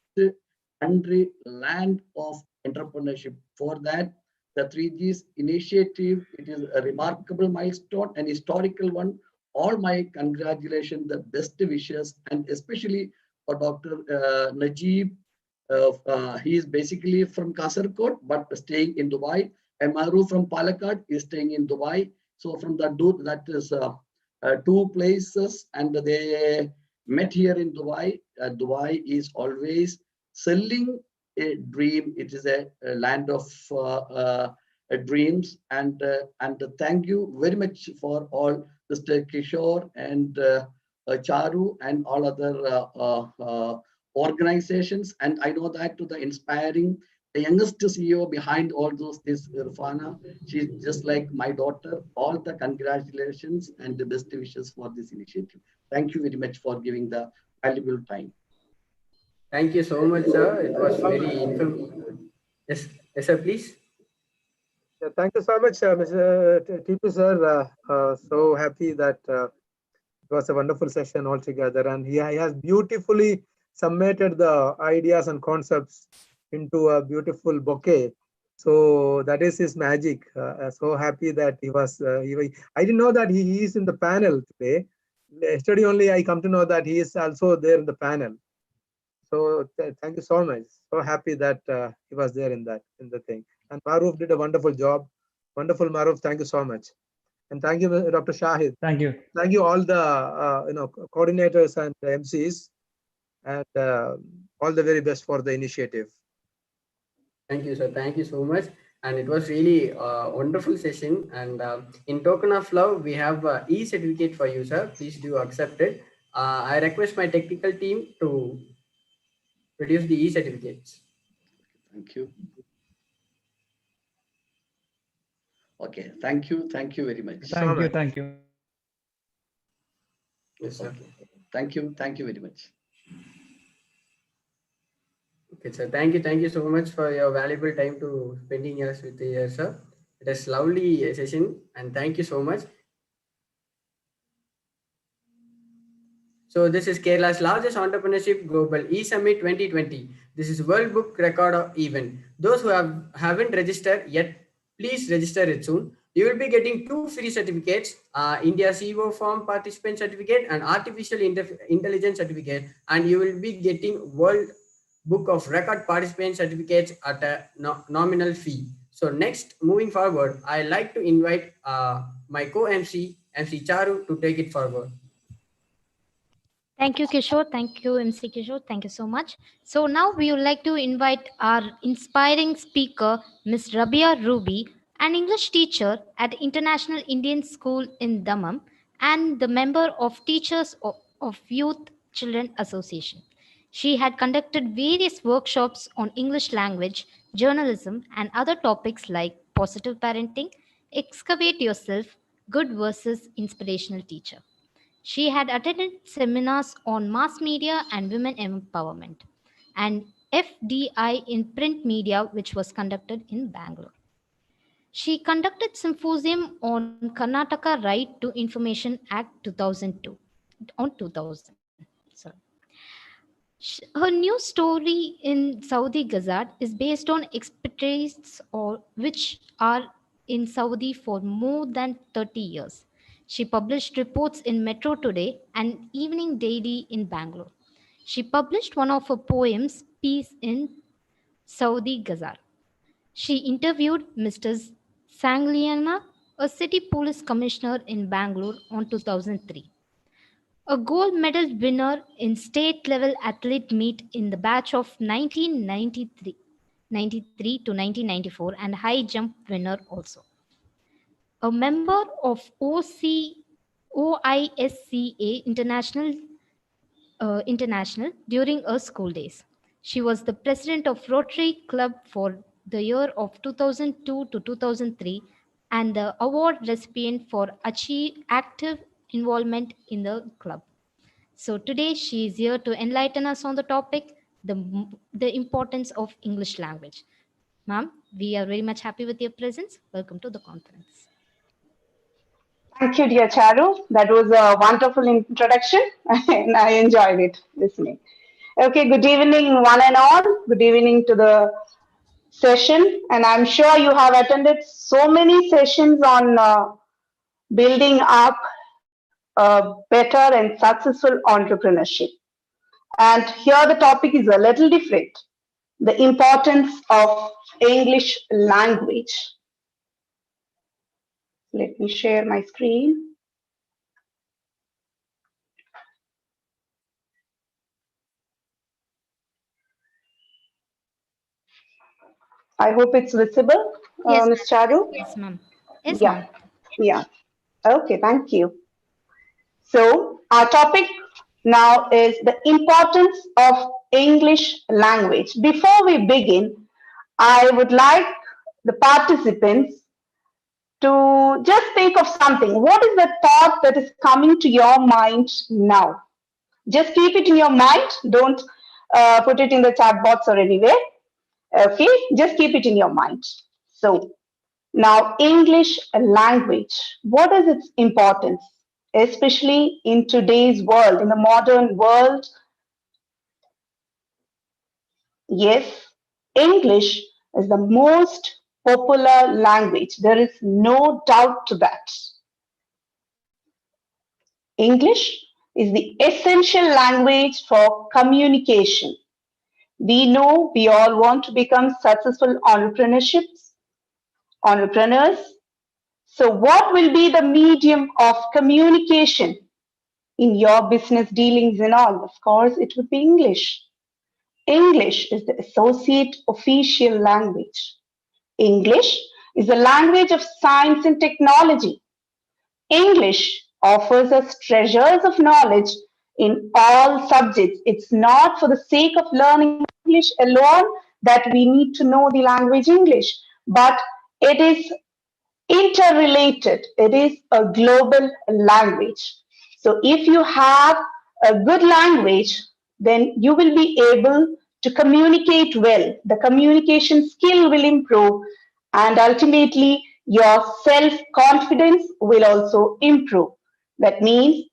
country, land of entrepreneurship. For that, the 3Gs initiative, it is a remarkable milestone, an historical one. All my congratulations, the best wishes, and especially for Dr. Najib. He is basically from Kasargod, but staying in Dubai. And Maru from Palakkad is staying in Dubai. So from that is two places, and they met here in Dubai. Dubai is always selling a dream. It is a land of dreams. And thank you very much for all, Mr. Kishore and Charu and all other organizations. And I know that to the inspiring, the youngest CEO behind all those is Irfana. She's just like my daughter. All the congratulations and the best wishes for this initiative. Thank you very much for giving the valuable time. Thank you so much, sir. It was very informative. Yes, sir, please. Yeah, thank you so much, Mr. Tipu sir. So happy that it was a wonderful session altogether, and he has beautifully summated the ideas and concepts into a beautiful bouquet. So that is his magic. So happy that he was. I didn't know that he is in the panel today. Yesterday only I come to know that he is also there in the panel. So thank you so much. So happy that he was there in the thing. And Maruf did a wonderful job. Wonderful, Maruf. Thank you so much. And thank you, Dr. Shahid. Thank you. Thank you all the coordinators and the MCs, and all the very best for the initiative. Thank you, sir. Thank you so much. And it was really a wonderful session. And in token of love, we have e-certificate for you, sir. Please do accept it. I request my technical team to produce the e-certificates. Thank you. Okay, thank you very much. Thank you. Yes, sir. Okay. Thank you very much. Okay, sir. Thank you so much for your valuable time to spending us with you, sir. It is lovely session, and thank you so much. So this is Kerala's largest entrepreneurship global e-summit 2020. This is World Book Record of event. Those who haven't registered yet, please register it soon. You will be getting 2 free certificates, India CEO Form Participant Certificate and Artificial Intelligence Certificate, and you will be getting World Book of Record Participant Certificates at a nominal fee. So next, moving forward, I like to invite my co-MC, MC Charu, to take it forward. Thank you, Kishore. Thank you, MC Kishore. Thank you so much. So now we would like to invite our inspiring speaker, Ms. Rabia Ruby, an English teacher at International Indian School in Dammam and the member of Teachers of Youth Children Association. She had conducted various workshops on English language, journalism, and other topics like positive parenting, excavate yourself, good versus inspirational teacher. She had attended seminars on mass media and women empowerment and FDI in print media, which was conducted in Bangalore. She conducted symposium on Karnataka Right to Information Act 2002 on 2000. Sorry. Her new story in Saudi Gazette is based on expatriates which are in Saudi for more than 30 years. She published reports in Metro Today and Evening Daily in Bangalore. She published one of her poems piece in Saudi Ghazal. She interviewed Mr. Sangliana, a city police commissioner in Bangalore, on 2003. A gold medal winner in state level athlete meet in the batch of 1993 to 1994 and high jump winner also. A member of OISCA International during her school days. She was the president of Rotary Club for the year of 2002 to 2003 and the award recipient for active involvement in the club. So today she is here to enlighten us on the topic, the importance of English language. Ma'am, we are very much happy with your presence. Welcome to the conference. Thank you, dear Charu. That was a wonderful introduction and I enjoyed it listening. Okay, good evening, one and all. Good evening to the session. And I'm sure you have attended so many sessions on building up a better and successful entrepreneurship. And here the topic is a little different. The importance of English language. Let me share my screen. I hope it's visible, Yes, Ms. Charu. Yes, ma'am. Yes, Yeah. ma'am. Yeah. Okay, thank you. So our topic now is the importance of English language. Before we begin, I would like the participants to just think of something. What is the thought that is coming to your mind now? Just keep it in your mind. Don't put it in the chat box or anywhere. Okay, just keep it in your mind. So now English language, what is its importance, especially in today's world, in the modern world? Yes, English is the most popular language. There is no doubt to that. English is the essential language for communication. We know we all want to become successful entrepreneurs. So what will be the medium of communication in your business dealings and all? Of course, it would be English. English is the associate official language. English is the language of science and technology. English offers us treasures of knowledge in all subjects. It's not for the sake of learning English alone that we need to know the language English, but it is interrelated. It is a global language. So if you have a good language, then you will be able to communicate well. The communication skill will improve, and ultimately your self-confidence will also improve. That means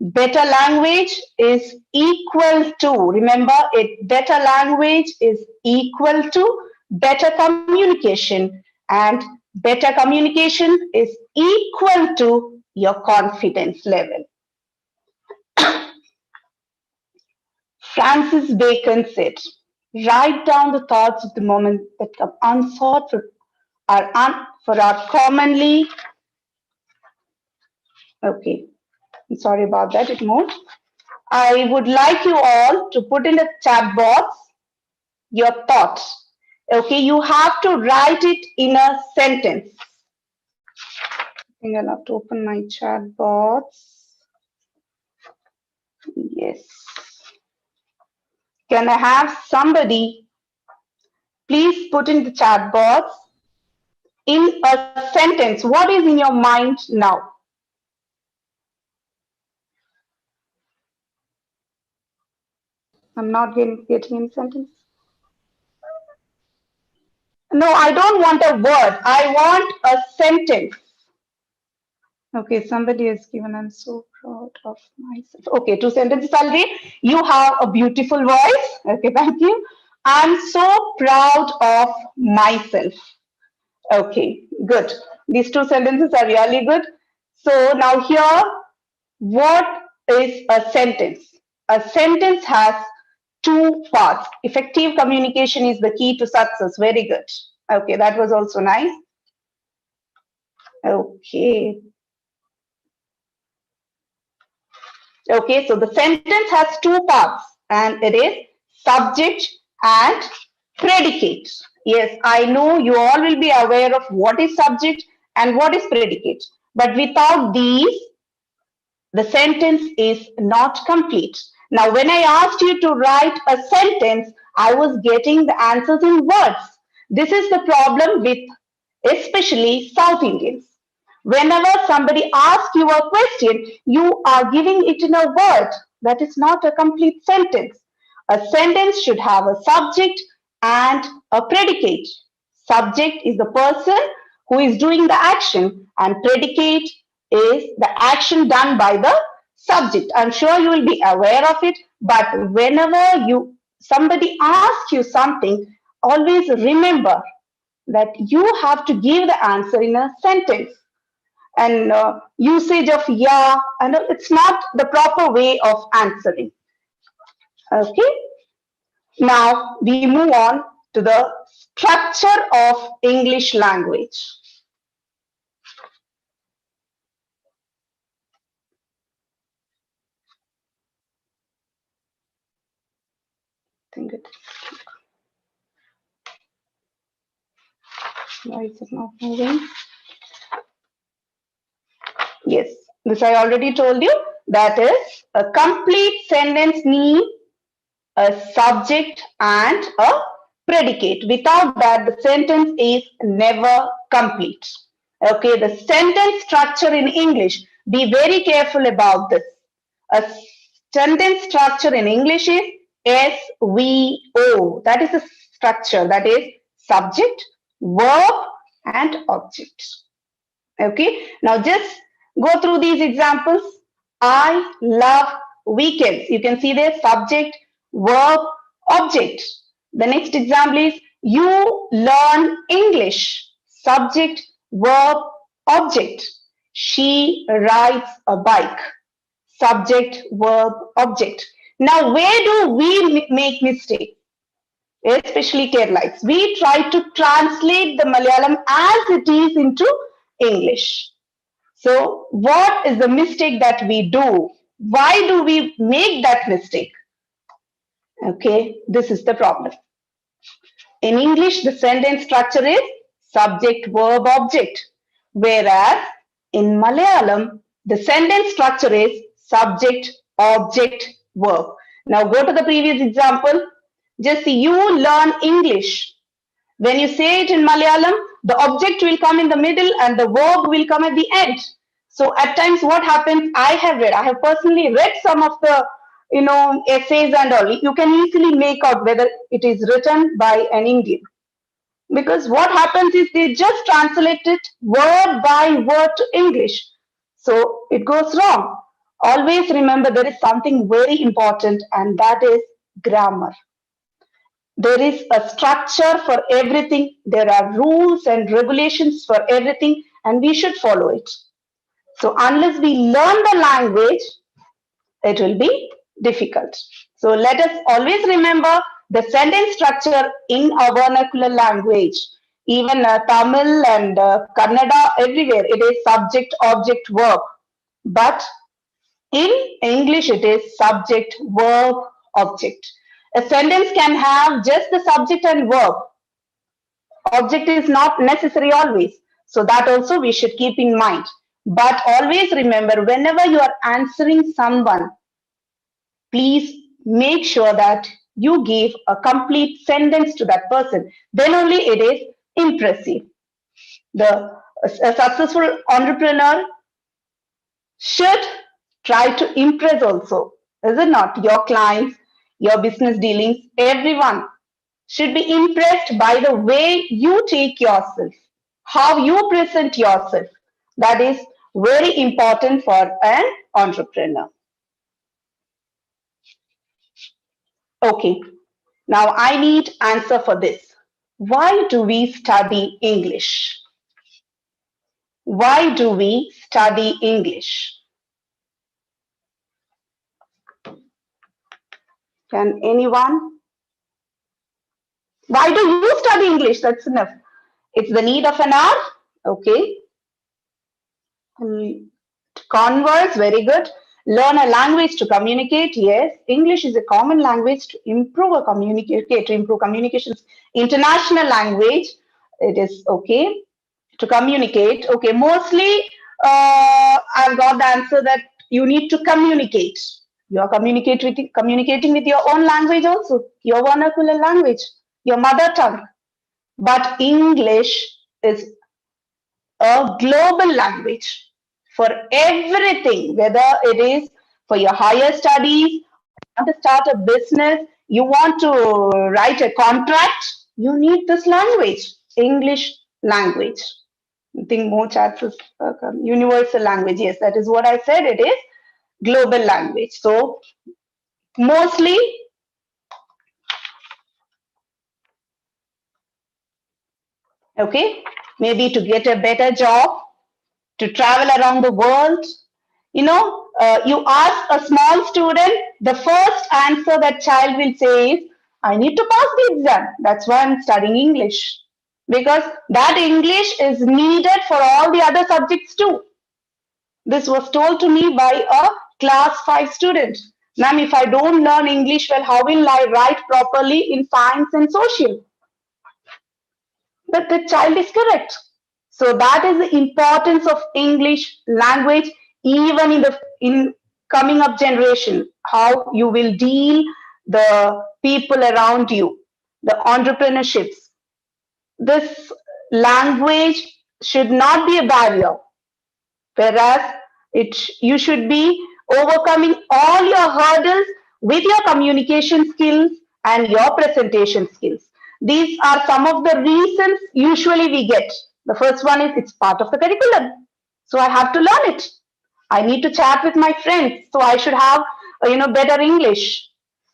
better language is equal to, remember it, better language is equal to better communication, and better communication is equal to your confidence level. Francis Bacon said, write down the thoughts of the moment that come unsought for our commonly. Okay, I'm sorry about that, it moved. I would like you all to put in the chat box your thoughts. Okay, you have to write it in a sentence. I think I'll have to open my chat box. Yes. Can I have somebody please put in the chat box in a sentence what is in your mind now? I'm not getting any sentence. No, I don't want a word. I want a sentence. Okay, somebody has given, I'm so proud of myself. Okay, 2 sentences I'll read. You have a beautiful voice. Okay, thank you. I'm so proud of myself. Okay, good. These 2 sentences are really good. So now here, what is a sentence? a sentence has two parts. Effective communication is the key to success. Very good. Okay, that was also nice. Okay. Okay, so the sentence has two parts and it is subject and predicate. Yes, I know you all will be aware of what is subject and what is predicate. But without these, the sentence is not complete. Now, when I asked you to write a sentence, I was getting the answers in words. This is the problem with especially South Indians. Whenever somebody asks you a question, you are giving it in a word. That is not a complete sentence. A sentence should have a subject and a predicate. Subject is the person who is doing the action, and predicate is the action done by the subject. I'm sure you will be aware of it, but whenever somebody asks you something, always remember that you have to give the answer in a sentence. And usage of yeah, and it's not the proper way of answering. Okay. Now we move on to the structure of English language. Why is it not moving? Yes, this I already told you. That is, a complete sentence needs a subject and a predicate. Without that, the sentence is never complete. Okay, the sentence structure in English, be very careful about this. A sentence structure in English is SVO. That is a structure, that is subject, verb, and object. Okay, now just go through these examples. I love weekends. You can see there subject, verb, object. The next example is you learn English. Subject, verb, object. She rides a bike. Subject, verb, object. Now, where do we make mistake? Especially Keralites. We try to translate the Malayalam as it is into English. So, what is the mistake that we do? Why do we make that mistake? Okay, this is the problem. In English, the sentence structure is subject, verb, object. Whereas in Malayalam, the sentence structure is subject, object, verb. Now go to the previous example. Just see, you learn English. When you say it in Malayalam, the object will come in the middle and the verb will come at the end. So at times what happens, I have personally read some of the essays and all. You can easily make out whether it is written by an Indian. Because what happens is they just translate it word by word to English. So it goes wrong. Always remember there is something very important, and that is grammar. There is a structure for everything. There are rules and regulations for everything, and we should follow it. So unless we learn the language, it will be difficult. So let us always remember the sentence structure in our vernacular language. Even Tamil and Kannada, everywhere, it is subject, object, verb. But in English, it is subject, verb, object. A sentence can have just the subject and verb. Object is not necessary always. So that also we should keep in mind. But always remember, whenever you are answering someone, please make sure that you give a complete sentence to that person. Then only it is impressive. A successful entrepreneur should try to impress also, is it not? Your clients, your business dealings, everyone should be impressed by the way you take yourself, how you present yourself. That is very important for an entrepreneur. Okay, now I need answer for this. Why do we study English? Why do we study English? Can anyone? Why do you study English? That's enough. It's the need of an hour. Okay. Converse, very good. Learn a language to communicate. Yes, English is a common language to improve communications. International language, it is okay to communicate. Okay, mostly I've got the answer that you need to communicate. You are communicating with your own language also, your vernacular language, your mother tongue. But English is a global language for everything, whether it is for your higher studies, you want to start a business, you want to write a contract, you need this language, English language. I think more chats is universal language. Yes, that is what I said. It is global language. So mostly okay, maybe to get a better job, to travel around the world. You know, you ask a small student, the first answer that child will say is, I need to pass the exam. That's why I'm studying English. Because that English is needed for all the other subjects too. This was told to me by a class 5 student. Ma'am, if I don't learn English well, how will I write properly in science and social? But the child is correct. So that is the importance of English language, even in coming up generation, how you will deal the people around you, the entrepreneurships. This language should not be a barrier, whereas you should be overcoming all your hurdles with your communication skills and your presentation skills. These are some of the reasons usually we get. The first one is it's part of the curriculum, so I have to learn it. I need to chat with my friends, so I should have better English.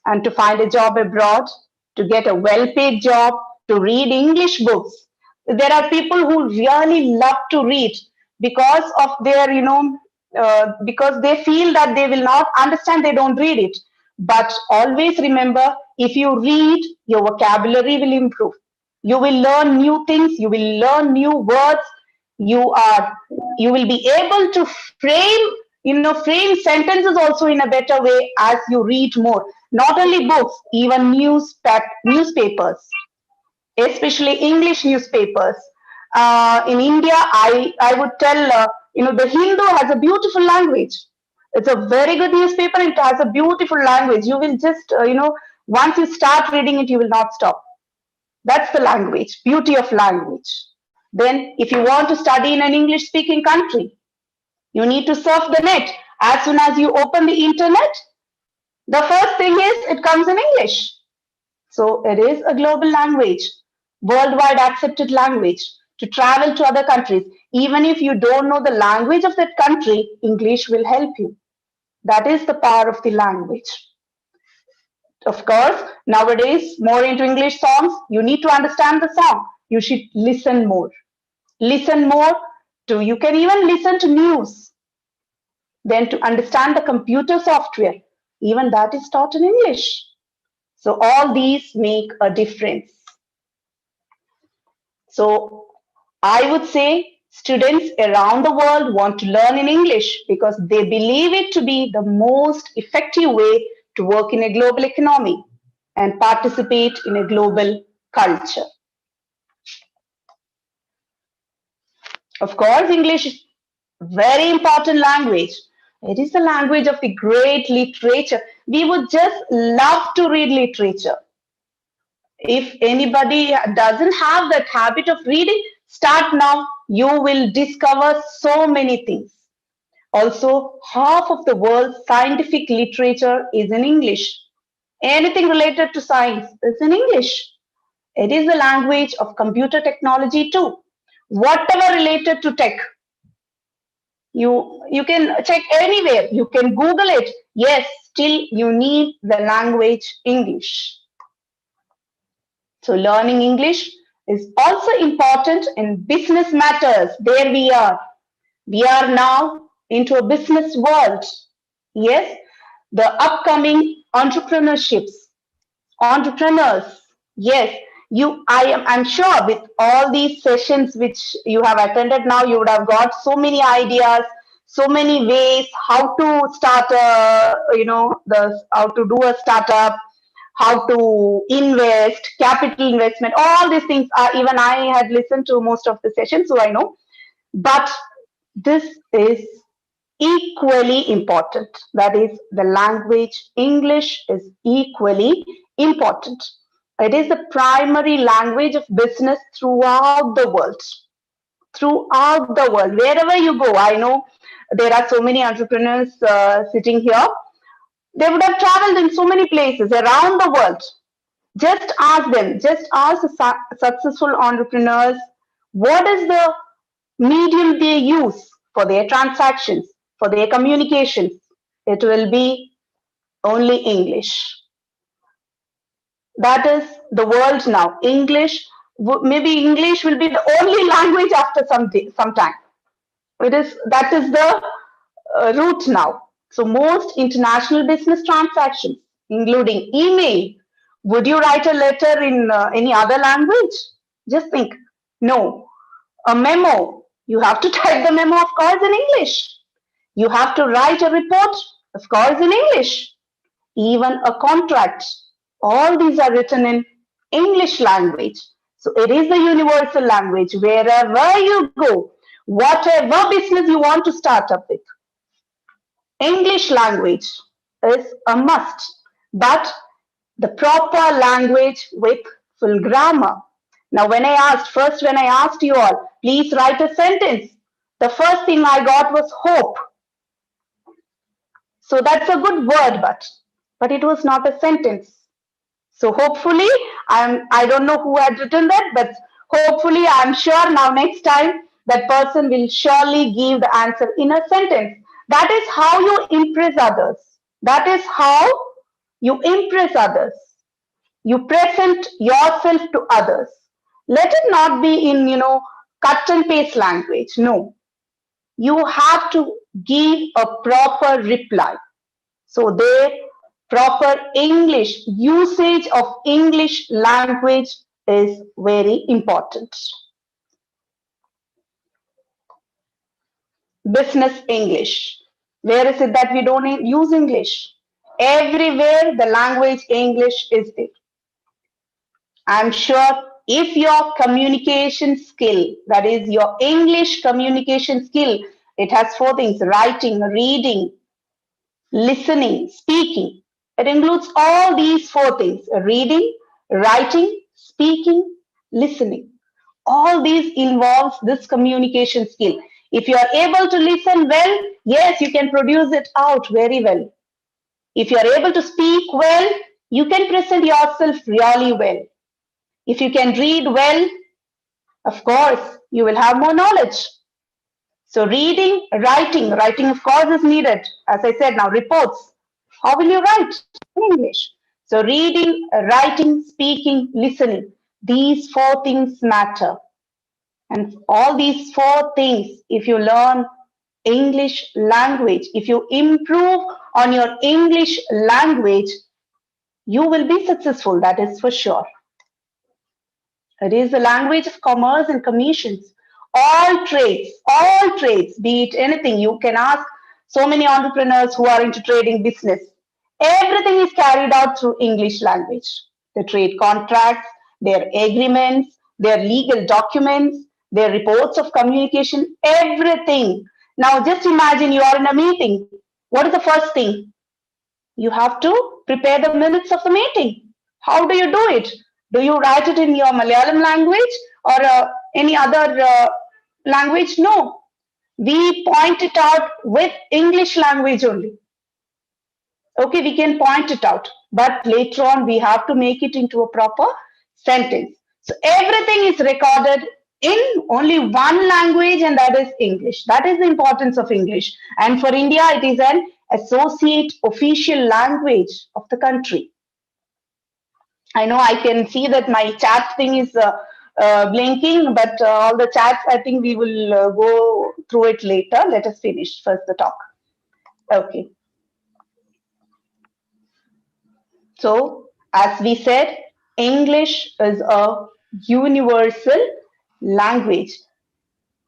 And to find a job abroad, to get a well-paid job, to read English books. There are people who really love to read because of their because they feel that they will not understand, they don't read it. But always remember, if you read, your vocabulary will improve. You will learn new things, you will learn new words, you will be able to frame sentences also in a better way as you read more. Not only books, even newspapers, especially English newspapers. In India, I would tell, the Hindu has a beautiful language. It's a very good newspaper. It has a beautiful language. You will just, once you start reading it, you will not stop. That's the language, beauty of language. Then, if you want to study in an English speaking country, you need to surf the net. As soon as you open the internet, the first thing is it comes in English. So it is a global language, worldwide accepted language to travel to other countries. Even if you don't know the language of that country, English will help you. That is the power of the language. Of course, nowadays, more into English songs, you need to understand the song. You should listen more. Listen more to, you can even listen to news. Then to understand the computer software, even that is taught in English. So all these make a difference. So I would say students around the world want to learn in English because they believe it to be the most effective way to work in a global economy and participate in a global culture. Of course, English is a very important language. It is the language of the great literature. We would just love to read literature. If anybody doesn't have that habit of reading, start now. You will discover so many things. Also, half of the world's scientific literature is in English. Anything related to science is in English. It is the language of computer technology too. Whatever related to tech, you can check anywhere. You can Google it. Yes, still you need the language English. So learning English is also important in business matters. There we are. We are now into a business world. Yes, the upcoming entrepreneurships, Entrepreneurs, yes, I'm sure with all these sessions which you have attended now, you would have got so many ideas, so many ways how to start how to do a startup, how to invest, capital investment, all these things. Even I had listened to most of the sessions, so I know. But this is equally important. That is, the language English is equally important. It is the primary language of business throughout the world. Throughout the world, wherever you go. I know there are so many entrepreneurs sitting here. They would have traveled in so many places around the world. Just ask them, just ask the successful entrepreneurs, what is the medium they use for their transactions, for their communications? It will be only English. That is the world now. English, maybe English will be the only language after some time. That is the route now. So most international business transactions, including email, would you write a letter in any other language? Just think. No. A memo, you have to type the memo, of course, in English. You have to write a report, of course, in English. Even a contract, all these are written in English language. So it is the universal language. Wherever you go, whatever business you want to start up with, English language is a must, but the proper language with full grammar. Now, when I asked you all, please write a sentence, the first thing I got was hope. So that's a good word, but it was not a sentence. So hopefully, I don't know who had written that, but hopefully I'm sure now next time that person will surely give the answer in a sentence. That is how you impress others. That is how you impress others. You present yourself to others. Let it not be in, cut and paste language. No. You have to give a proper reply. So their proper English, usage of English language is very important. Business English. Where is it that we don't use English? Everywhere the language English is there. I'm sure if your communication skill, that is your English communication skill, it has 4 things: writing, reading, listening, speaking. It includes all these 4 things: reading, writing, speaking, listening. All these involves this communication skill. If you are able to listen well, yes, you can produce it out very well. If you are able to speak well, you can present yourself really well. If you can read well, of course, you will have more knowledge. So reading, writing of course is needed. As I said now, reports. How will you write in English? So reading, writing, speaking, listening. These 4 things matter. And all these 4 things, if you learn English language, if you improve on your English language, you will be successful, that is for sure. It is the language of commerce and commissions. All trades, be it anything. You can ask so many entrepreneurs who are into trading business. Everything is carried out through English language. The trade contracts, their agreements, their legal documents, their reports of communication, everything. Now just imagine you are in a meeting. What is the first thing? You have to prepare the minutes of the meeting. How do you do it? Do you write it in your Malayalam language or any other language? No. We point it out with English language only. Okay, we can point it out, but later on we have to make it into a proper sentence. So everything is recorded in only one language, and that is English. That is the importance of English. And for India, it is an associate official language of the country. I know I can see that my chat thing is blinking, but all the chats, I think we will go through it later. Let us finish first the talk. Okay. So As we said, English is a universal language.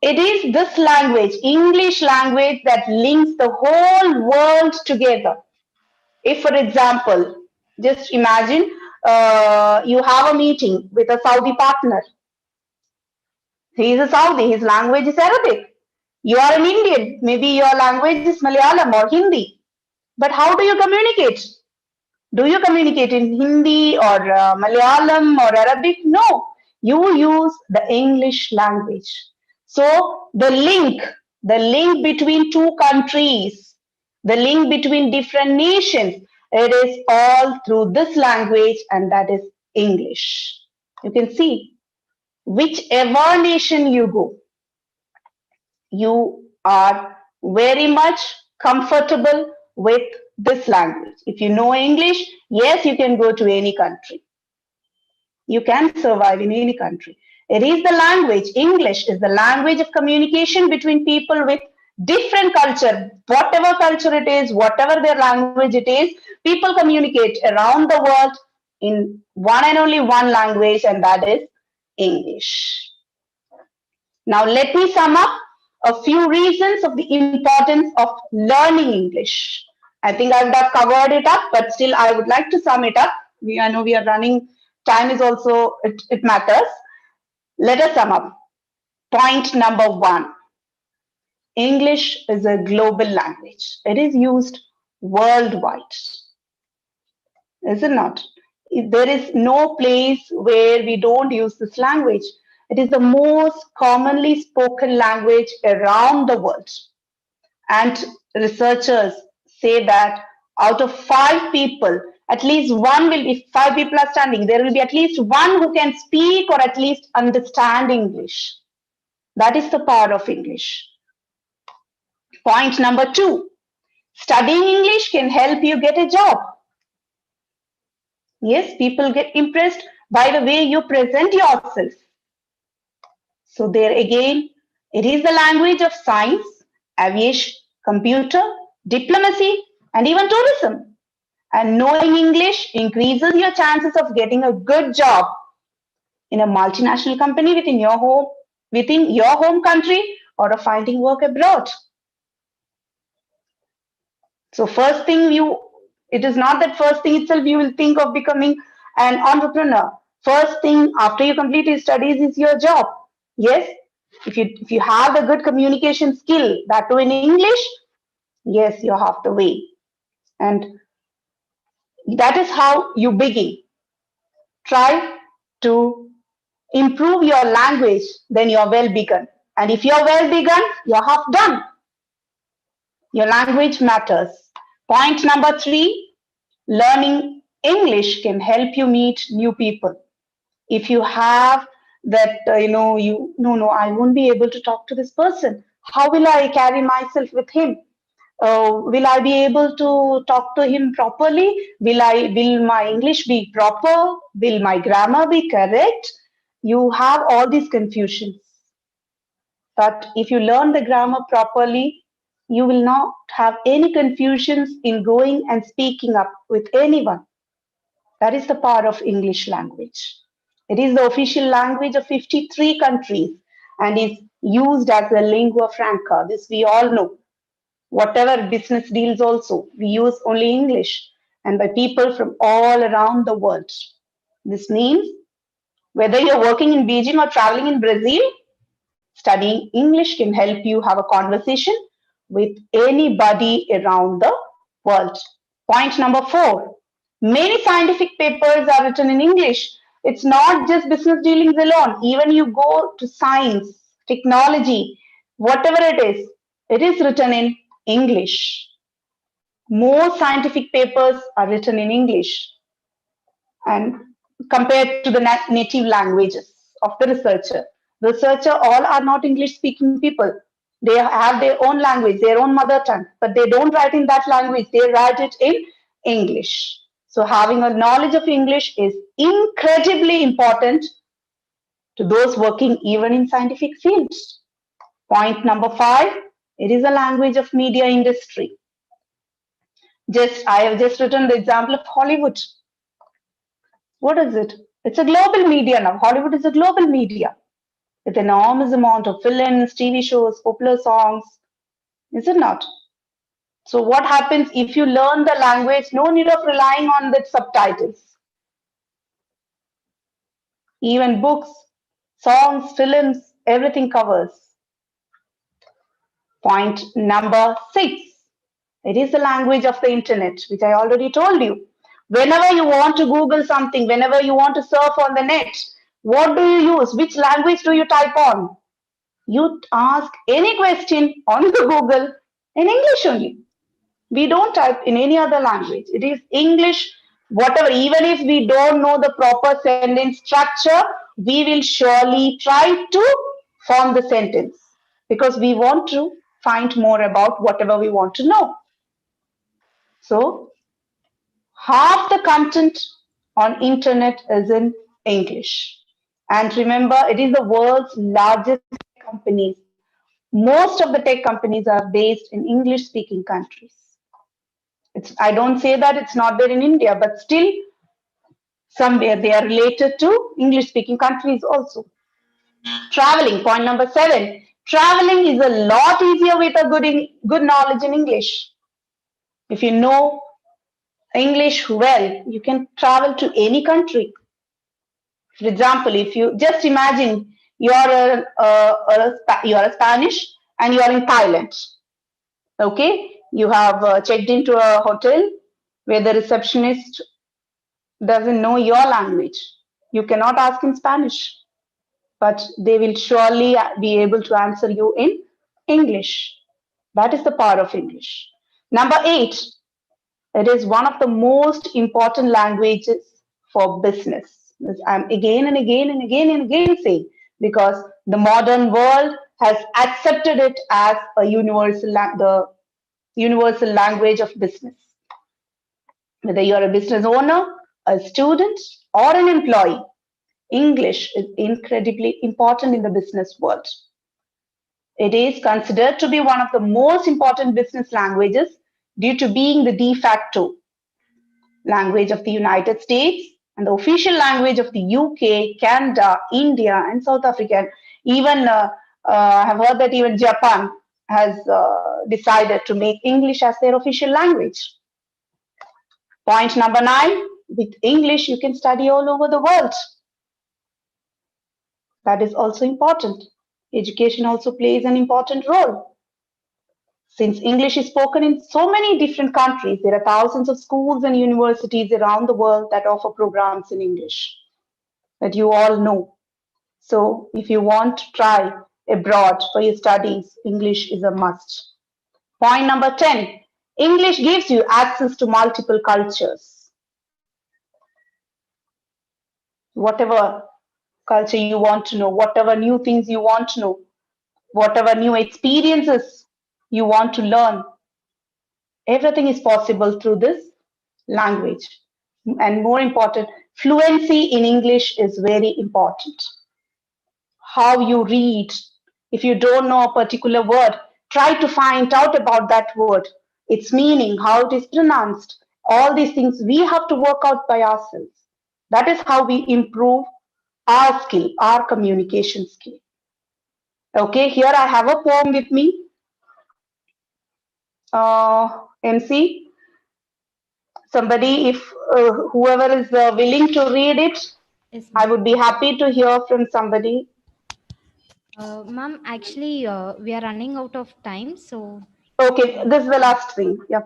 It is this language, English language, that links the whole world together. If, for example, just imagine you have a meeting with a Saudi partner. He is a Saudi, his language is Arabic. You are an Indian, maybe your language is Malayalam or Hindi. But how do you communicate? Do you communicate in Hindi or Malayalam or Arabic? No, you use the English language. So the link between two countries, the link between different nations, it is all through this language, and that is English. You can see, whichever nation you go, you are very much comfortable with this language. If you know English, yes, you can go to any country. You can survive in any country. It is the language. English is the language of communication between people with different culture. Whatever culture it is, whatever their language it is, people communicate around the world in one and only one language, and that is English. Now, let me sum up a few reasons of the importance of learning English. I think I've covered it up, but still I would like to sum it up. I know we are running, time is also, it matters. Let us sum up. Point number 1. English is a global language. It is used worldwide. Is it not? There is no place where we don't use this language. It is the most commonly spoken language around the world. And researchers say that out of 5 people, at least one will be, 5 people are standing, there will be at least one who can speak or at least understand English. That is the power of English. Point number 2, studying English can help you get a job. Yes, people get impressed by the way you present yourself. So there again, it is the language of science, aviation, computer, diplomacy, and even tourism. And knowing English increases your chances of getting a good job in a multinational company within your home country, or of finding work abroad. So first thing it is not that first thing itself you will think of becoming an entrepreneur. First thing after you complete your studies is your job. Yes, if you have a good communication skill, that too in English, yes, you have the way. And that is how you begin. Try to improve your language, then you are well begun. And if you are well begun, you are half done. Your language matters. Point number 3, learning English can help you meet new people. If you have that, I won't be able to talk to this person. How will I carry myself with him? Will I be able to talk to him properly? Will my English be proper? Will my grammar be correct? You have all these confusions. But if you learn the grammar properly, you will not have any confusions in going and speaking up with anyone. That is the power of English language. It is the official language of 53 countries and is used as a lingua franca. This we all know. Whatever business deals also, we use only English, and by people from all around the world. This means whether you're working in Beijing or traveling in Brazil, studying English can help you have a conversation with anybody around the world. Point number 4, many scientific papers are written in English. It's not just business dealings alone. Even you go to science, technology, whatever it is written in English. Most scientific papers are written in English and compared to the native languages of the researcher. Researcher all are not English speaking people. They have their own language, their own mother tongue, but they don't write in that language. They write it in English. So having a knowledge of English is incredibly important to those working even in scientific fields. Point number 5, it is a language of media industry. I have just written the example of Hollywood. What is it? It's a global media now. Hollywood is a global media with enormous amount of films, TV shows, popular songs. Is it not? So what happens if you learn the language? No need of relying on the subtitles. Even books, songs, films, everything covers. Point number 6. It is the language of the internet, which I already told you. Whenever you want to Google something, whenever you want to surf on the net, what do you use? Which language do you type on? You ask any question on the Google in English only. We don't type in any other language. It is English, whatever. Even if we don't know the proper sentence structure, we will surely try to form the sentence because we want to find more about whatever we want to know. So half the content on internet is in English. And remember, it is the world's largest companies. Most of the tech companies are based in English speaking countries. I don't say that it's not there in India, but still somewhere they are related to English speaking countries also. Traveling, point number 7. Traveling is a lot easier with a good knowledge in English. If you know English well, you can travel to any country. For example, if you just imagine you're a Spanish and you are in Thailand. Okay, you have checked into a hotel where the receptionist doesn't know your language. You cannot ask in Spanish, but they will surely be able to answer you in English. That is the power of English. Number 8, it is one of the most important languages for business. I'm again and again and again and again saying, because the modern world has accepted it as a universal language of business. Whether you're a business owner, a student, or an employee, English is incredibly important in the business world. It is considered to be one of the most important business languages due to being the de facto language of the United States and the official language of the UK, Canada, India, and South Africa. Even I have heard that even Japan has decided to make English as their official language. Point number 9, with English, you can study all over the world. That is also important. Education also plays an important role. Since English is spoken in so many different countries, there are thousands of schools and universities around the world that offer programs in English that you all know. So if you want to try abroad for your studies, English is a must. Point number 10, English gives you access to multiple cultures. Whatever culture you want to know, whatever new things you want to know, whatever new experiences you want to learn, everything is possible through this language. And more important, fluency in English is very important. How you read, if you don't know a particular word, try to find out about that word, its meaning, how it is pronounced. All these things we have to work out by ourselves. That is how we improve our skill, our communication skill. Okay, here I have a poem with me. MC, somebody, if whoever is willing to read it, Yes, I would be happy to hear from somebody. Ma'am, actually, we are running out of time, so. Okay, this is the last thing. Yeah.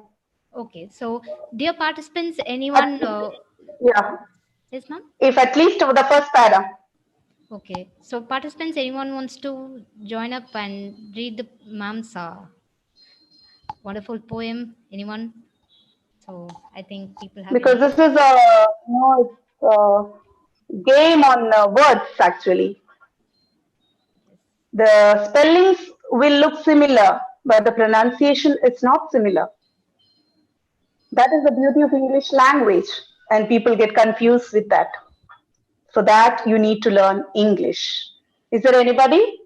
Okay, so dear participants, anyone? Yeah. Yes, ma'am. If at least the first para. Okay, so participants, anyone wants to join up and read the ma'am's wonderful poem? Anyone? So I think people have. Because this is a game on words actually. The spellings will look similar, but the pronunciation is not similar. That is the beauty of English language, and people get confused with that. For that, you need to learn English. Is there anybody?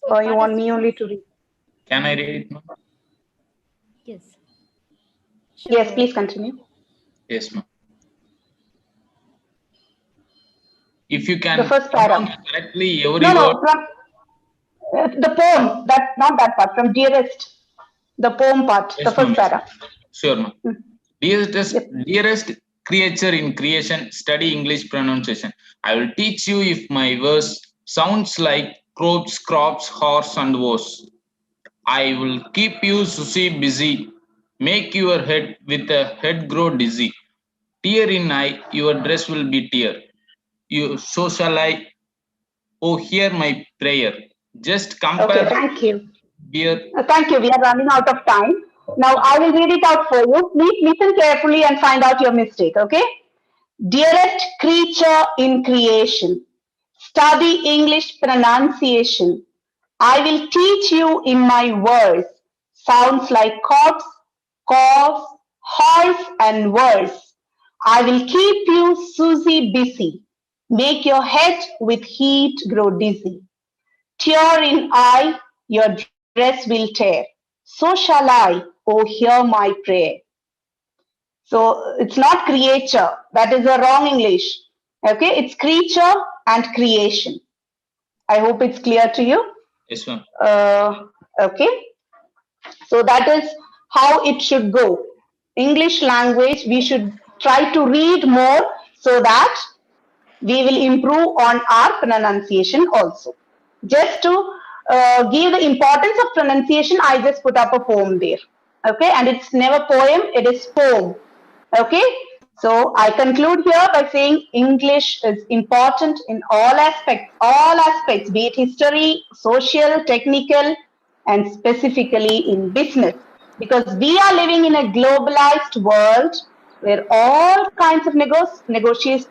So or you want me only to read? Can I read it, ma'am? Yes. Yes, please continue. Yes, ma'am. If you can The first para. pronounce correctly every No, word. no, from the poem. That not that part. From dearest, the poem part. Yes, The ma'am. first para. Sure, ma'am. Dearest creature in creation, study English pronunciation. I will teach you if my verse sounds like crops, horse, and horse. I will keep you, Susie, busy. Make your head with a head grow dizzy. Tear in eye, your dress will be tear. So shall I. Oh, hear my prayer. Just compare. Okay, thank you. Dear. Thank you. We are running out of time. Now I will read it out for you. Please listen carefully and find out your mistake. Okay. Dearest creature in creation, study English pronunciation. I will teach you in my words. Sounds like corpse, cause, horse, and verse. I will keep you, Susie, busy. Make your head with heat grow dizzy. Tear in eye, your dress will tear. So shall I, oh, hear my prayer. So it's not creature. That is a wrong English. Okay, it's creature and creation. I hope it's clear to you. Yes, ma'am. Okay, so that is how it should go. English language, we should try to read more so that we will improve on our pronunciation also. Just to give the importance of pronunciation, I just put up a poem there. Okay, and it's never poem, it is poem. Okay, so I conclude here by saying English is important in all aspects, be it history, social, technical, and specifically in business. Because we are living in a globalized world where all kinds of negotiations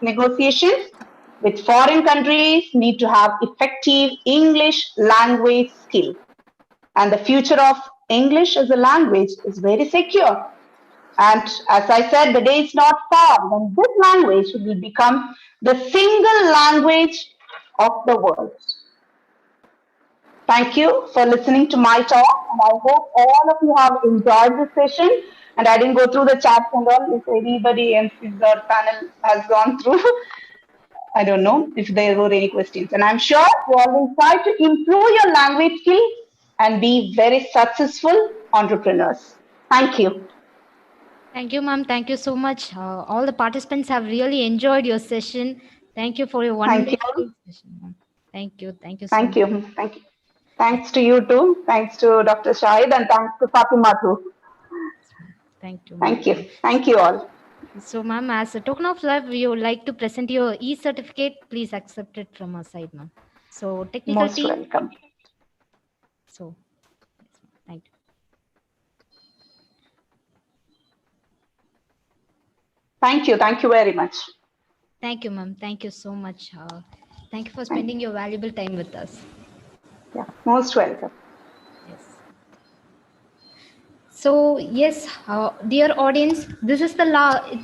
with foreign countries need to have effective English language skill. And the future of English as a language is very secure. And as I said, the day is not far when this language will become the single language of the world. Thank you for listening to my talk, and I hope all of you have enjoyed this session. And I didn't go through the chat and all. If anybody else in the panel has gone through, I don't know if there were any questions. And I'm sure you all will try to improve your language skills and be very successful entrepreneurs. Thank you. Thank you, ma'am. Thank you so much. All the participants have really enjoyed your session. Thank you for your wonderful session, ma'am. Thank you. Thank you so Thank much. you. Thank you. Thanks to you too. Thanks to Dr. Shahid and thanks to Fatima too. Thank you. Thank you. Thank you all. So, ma'am, as a token of love, we would like to present your e-certificate. Please accept it from our side, ma'am. So, technical Most team. welcome. So, thank you. Thank you. Thank you very much. Thank you, ma'am. Thank you so much. Thank you for spending your valuable time with us. Yeah, most welcome. So, yes, dear audience, this is the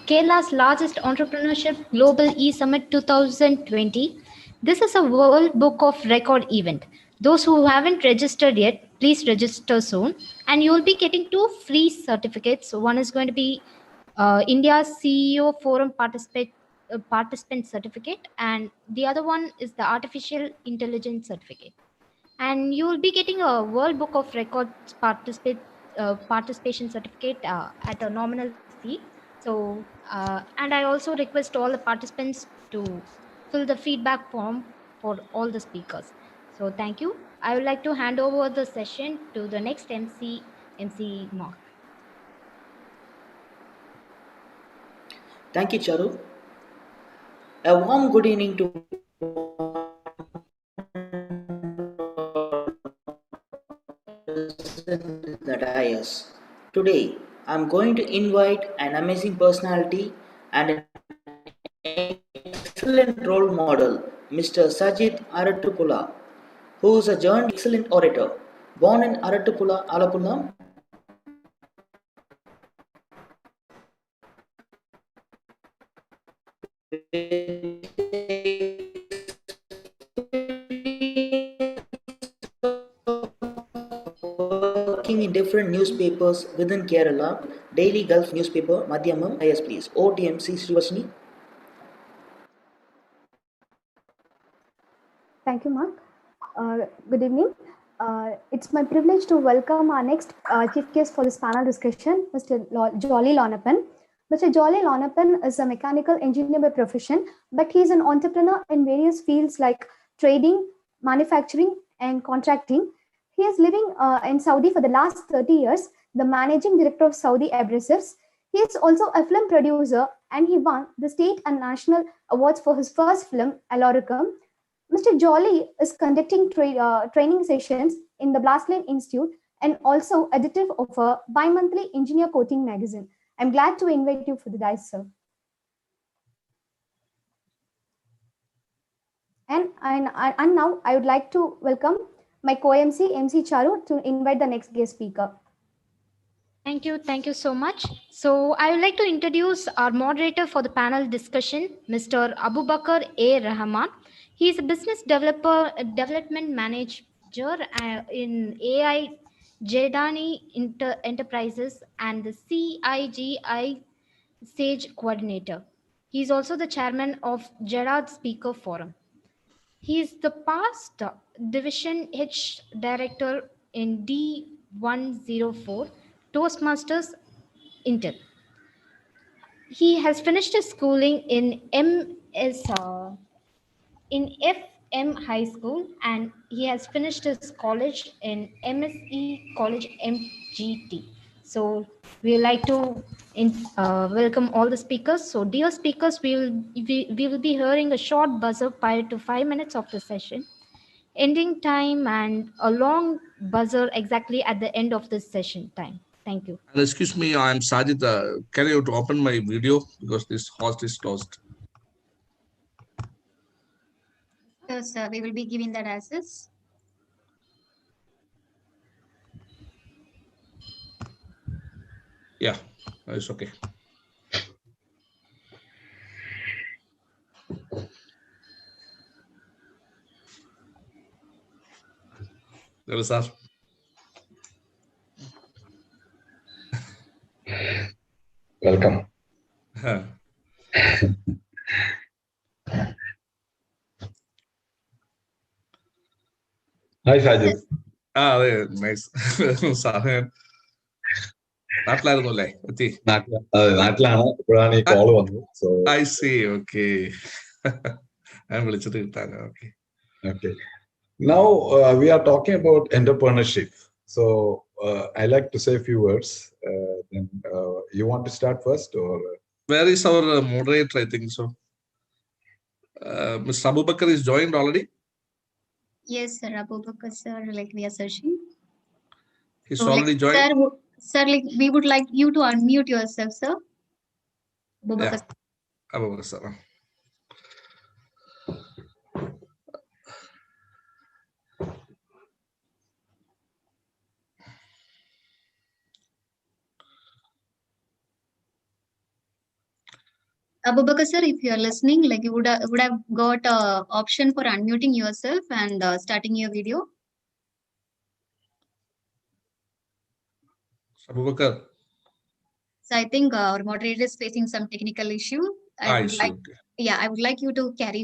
Kerala's largest entrepreneurship global e-summit 2020. This is a World Book of Record event. Those who haven't registered yet, please register soon. And you will be getting 2 free certificates. So one is going to be India's CEO Forum Participant Certificate, and the other one is the Artificial Intelligence Certificate. And you will be getting a World Book of Records participation certificate at a nominal fee. So, and I also request all the participants to fill the feedback form for all the speakers. So, thank you. I would like to hand over the session to the next MC Mark. Thank you, Charu. A warm good evening to the dais. Today, I'm going to invite an amazing personality and an excellent role model, Mr. Sajid Arattupula, who is a journeyman excellent orator. Born in Arattupula, Alappuzha, working in different newspapers within Kerala, Daily Gulf newspaper, Madhyamam, IS please, OTMC Srivashni. Thank you, Mark. Good evening. It's my privilege to welcome our next chief guest for this panel discussion, Mr. Jolly Lonapan. Mr. Jolly Lonapan is a mechanical engineer by profession, but he is an entrepreneur in various fields like trading, manufacturing, and contracting. He is living in Saudi for the last 30 years, the managing director of Saudi Abrasives. He is also a film producer, and he won the state and national awards for his first film, Aloricum. Mr. Jolly is conducting training sessions in the Blastline Institute and also editor of a bi-monthly engineer coating magazine. I'm glad to invite you for the dice, sir. And now I would like to welcome my co-MC, MC Charu, to invite the next guest speaker. Thank you so much. So I would like to introduce our moderator for the panel discussion, Mr. Abubakar A. Rahman. He is a business development manager in AI Jedani Enterprises and the CIGI Sage Coordinator. He is also the chairman of Gerard Speaker Forum. He is the past Division H Director in D104 Toastmasters Intel. He has finished his schooling in FM High School, and he has finished his college in MSE College MGT. So we would like to welcome all the speakers. So dear speakers, we will be hearing a short buzzer prior to 5 minutes of the session, ending time, and a long buzzer exactly at the end of this session time. Thank you. And excuse me, I'm Sajid. Can you open my video because this host is closed? Yes, sir. We will be giving that access. Yeah, it's okay. Hello, sir. Welcome. Hi, Sajid. Nice. നാട്ടിലായിരുന്നു അല്ലേ എത്തി? നാട്ടിലാണ്. ഇപ്പോഴാണ് ഈ call വന്നത്. I see. Okay. ഞാൻ വിളിച്ചിട്ട് കിട്ടാനോ? Okay. Okay. Now we are talking about entrepreneurship. So I like to say a few words. Then you want to start first, or where is our moderator? I think so. Mr. Abubakar is joined already. Yes, sir. Abubakar, sir. Like we are searching. He's so, already joined. Sir, like we would like you to unmute yourself, sir. Abubakar. Yeah. Abubakar, sir. Abubakar, sir, if you are listening, like you would have got an option for unmuting yourself and starting your video. Abubakar. So I think our moderator is facing some technical issue. I would like you to carry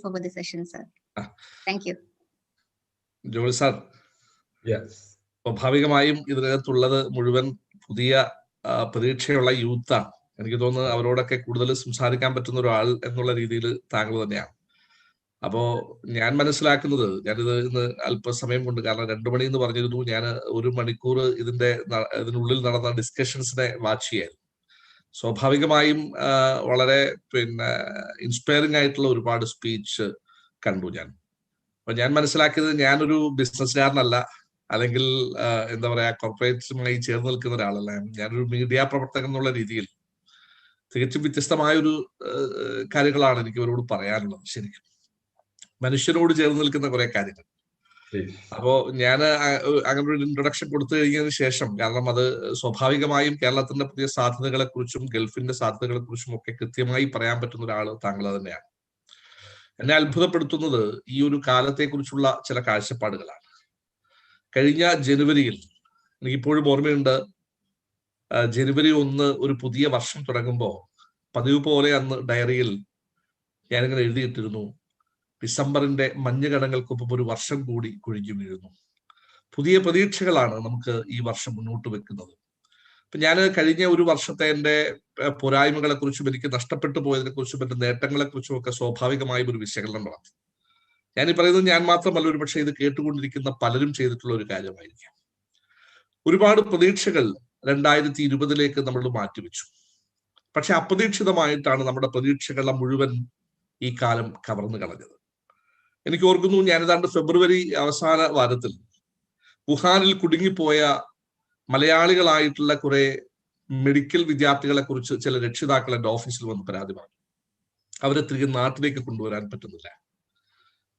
forward the session, sir. Thank you. Joel sir. Yes. സ്വാഭാവികമായും ഇതിനകത്തുള്ളത് മുഴുവൻ പുതിയ പ്രതീക്ഷയുള്ള യൂത്താണ്. എനിക്ക് തോന്നുന്നു അവരോടൊക്കെ കൂടുതൽ സംസാരിക്കാൻ പറ്റുന്ന ഒരാൾ എന്നുള്ള രീതിയിൽ താങ്കൾ തന്നെയാണ്. അപ്പോ ഞാൻ മനസ്സിലാക്കുന്നത്, ഞാനിത് ഇന്ന് അല്പസമയം കൊണ്ട്, കാരണം 2 മണി എന്ന് പറഞ്ഞിരുന്നു, ഞാൻ 1 മണിക്കൂർ ഇതിനുള്ളിൽ നടന്ന ഡിസ്കഷൻസിനെ വാച്ച് ചെയ്യായിരുന്നു. സ്വാഭാവികമായും വളരെ ഇൻസ്പയറിംഗ് ആയിട്ടുള്ള ഒരുപാട് സ്പീച്ച് കണ്ടു ഞാൻ. അപ്പൊ ഞാൻ മനസ്സിലാക്കിയത്, ഞാനൊരു ബിസിനസ്സുകാരനല്ല, അല്ലെങ്കിൽ എന്താ പറയാ കോർപ്പറേറ്റ്സുമായി ചേർന്ന് നിൽക്കുന്ന ഒരാളല്ല. ഞാനൊരു മീഡിയ പ്രവർത്തകൻ എന്നുള്ള രീതിയിൽ തികച്ചും വ്യത്യസ്തമായൊരു കാര്യങ്ങളാണ് എനിക്ക് ഇവരോട് പറയാനുള്ളത്. ശരിക്കും മനുഷ്യനോട് ചേർന്ന് നിൽക്കുന്ന കുറെ കാര്യങ്ങൾ. അപ്പോ ഞാൻ അങ്ങനെ ഒരു ഇൻട്രൊഡക്ഷൻ കൊടുത്തു കഴിഞ്ഞതിന് ശേഷം, കാരണം അത് സ്വാഭാവികമായും കേരളത്തിന്റെ പുതിയ സാധ്യതകളെ കുറിച്ചും ഗൾഫിന്റെ സാധ്യതകളെ കുറിച്ചും ഒക്കെ കൃത്യമായി പറയാൻ പറ്റുന്ന ഒരാൾ താങ്കൾ തന്നെയാണ്. എന്നെ അത്ഭുതപ്പെടുത്തുന്നത് ഈ ഒരു കാലത്തെ കുറിച്ചുള്ള ചില കാഴ്ചപ്പാടുകളാണ്. കഴിഞ്ഞ ജനുവരിയിൽ, എനിക്കിപ്പോഴും ഓർമ്മയുണ്ട്, ജനുവരി 1 ഒരു പുതിയ വർഷം തുടങ്ങുമ്പോൾ പതിവ് പോലെ അന്ന് ഡയറിയിൽ ഞാനിങ്ങനെ എഴുതിയിട്ടിരുന്നു, ഡിസംബറിന്റെ മഞ്ഞുകണങ്ങൾക്കൊപ്പം ഒരു വർഷം കൂടി കൊഴിഞ്ഞു വീഴുന്നു. പുതിയ പ്രതീക്ഷകളാണ് നമുക്ക് ഈ വർഷം മുന്നോട്ട് വെക്കുന്നത്. ഇപ്പൊ ഞാൻ കഴിഞ്ഞ ഒരു വർഷത്തെ എൻ്റെ പോരായ്മകളെ കുറിച്ചും എനിക്ക് നഷ്ടപ്പെട്ടു പോയതിനെ കുറിച്ചും എൻ്റെ നേട്ടങ്ങളെ കുറിച്ചും ഒക്കെ സ്വാഭാവികമായും ഒരു വിശകലനം നടത്തി. ഞാനീ പറയുന്നത് ഞാൻ മാത്രമല്ല, ഒരു പക്ഷേ ഇത് കേട്ടുകൊണ്ടിരിക്കുന്ന പലരും ചെയ്തിട്ടുള്ള ഒരു കാര്യമായിരിക്കാം. ഒരുപാട് പ്രതീക്ഷകൾ 2020 നമ്മൾ മാറ്റിവെച്ചു. പക്ഷെ അപ്രതീക്ഷിതമായിട്ടാണ് നമ്മുടെ പ്രതീക്ഷകളെ മുഴുവൻ ഈ കാലം കവർന്നു കളഞ്ഞത്. എനിക്ക് ഓർക്കുന്നു, ഞാനിതാണ്ട് ഫെബ്രുവരി അവസാന വാരത്തിൽ വുഹാനിൽ കുടുങ്ങിപ്പോയ മലയാളികളായിട്ടുള്ള കുറെ മെഡിക്കൽ വിദ്യാർത്ഥികളെ കുറിച്ച് ചില രക്ഷിതാക്കൾ എൻ്റെ ഓഫീസിൽ വന്ന് പരാതി പറഞ്ഞു. അവരെ തിരികെ നാട്ടിലേക്ക് കൊണ്ടുവരാൻ പറ്റുന്നില്ല.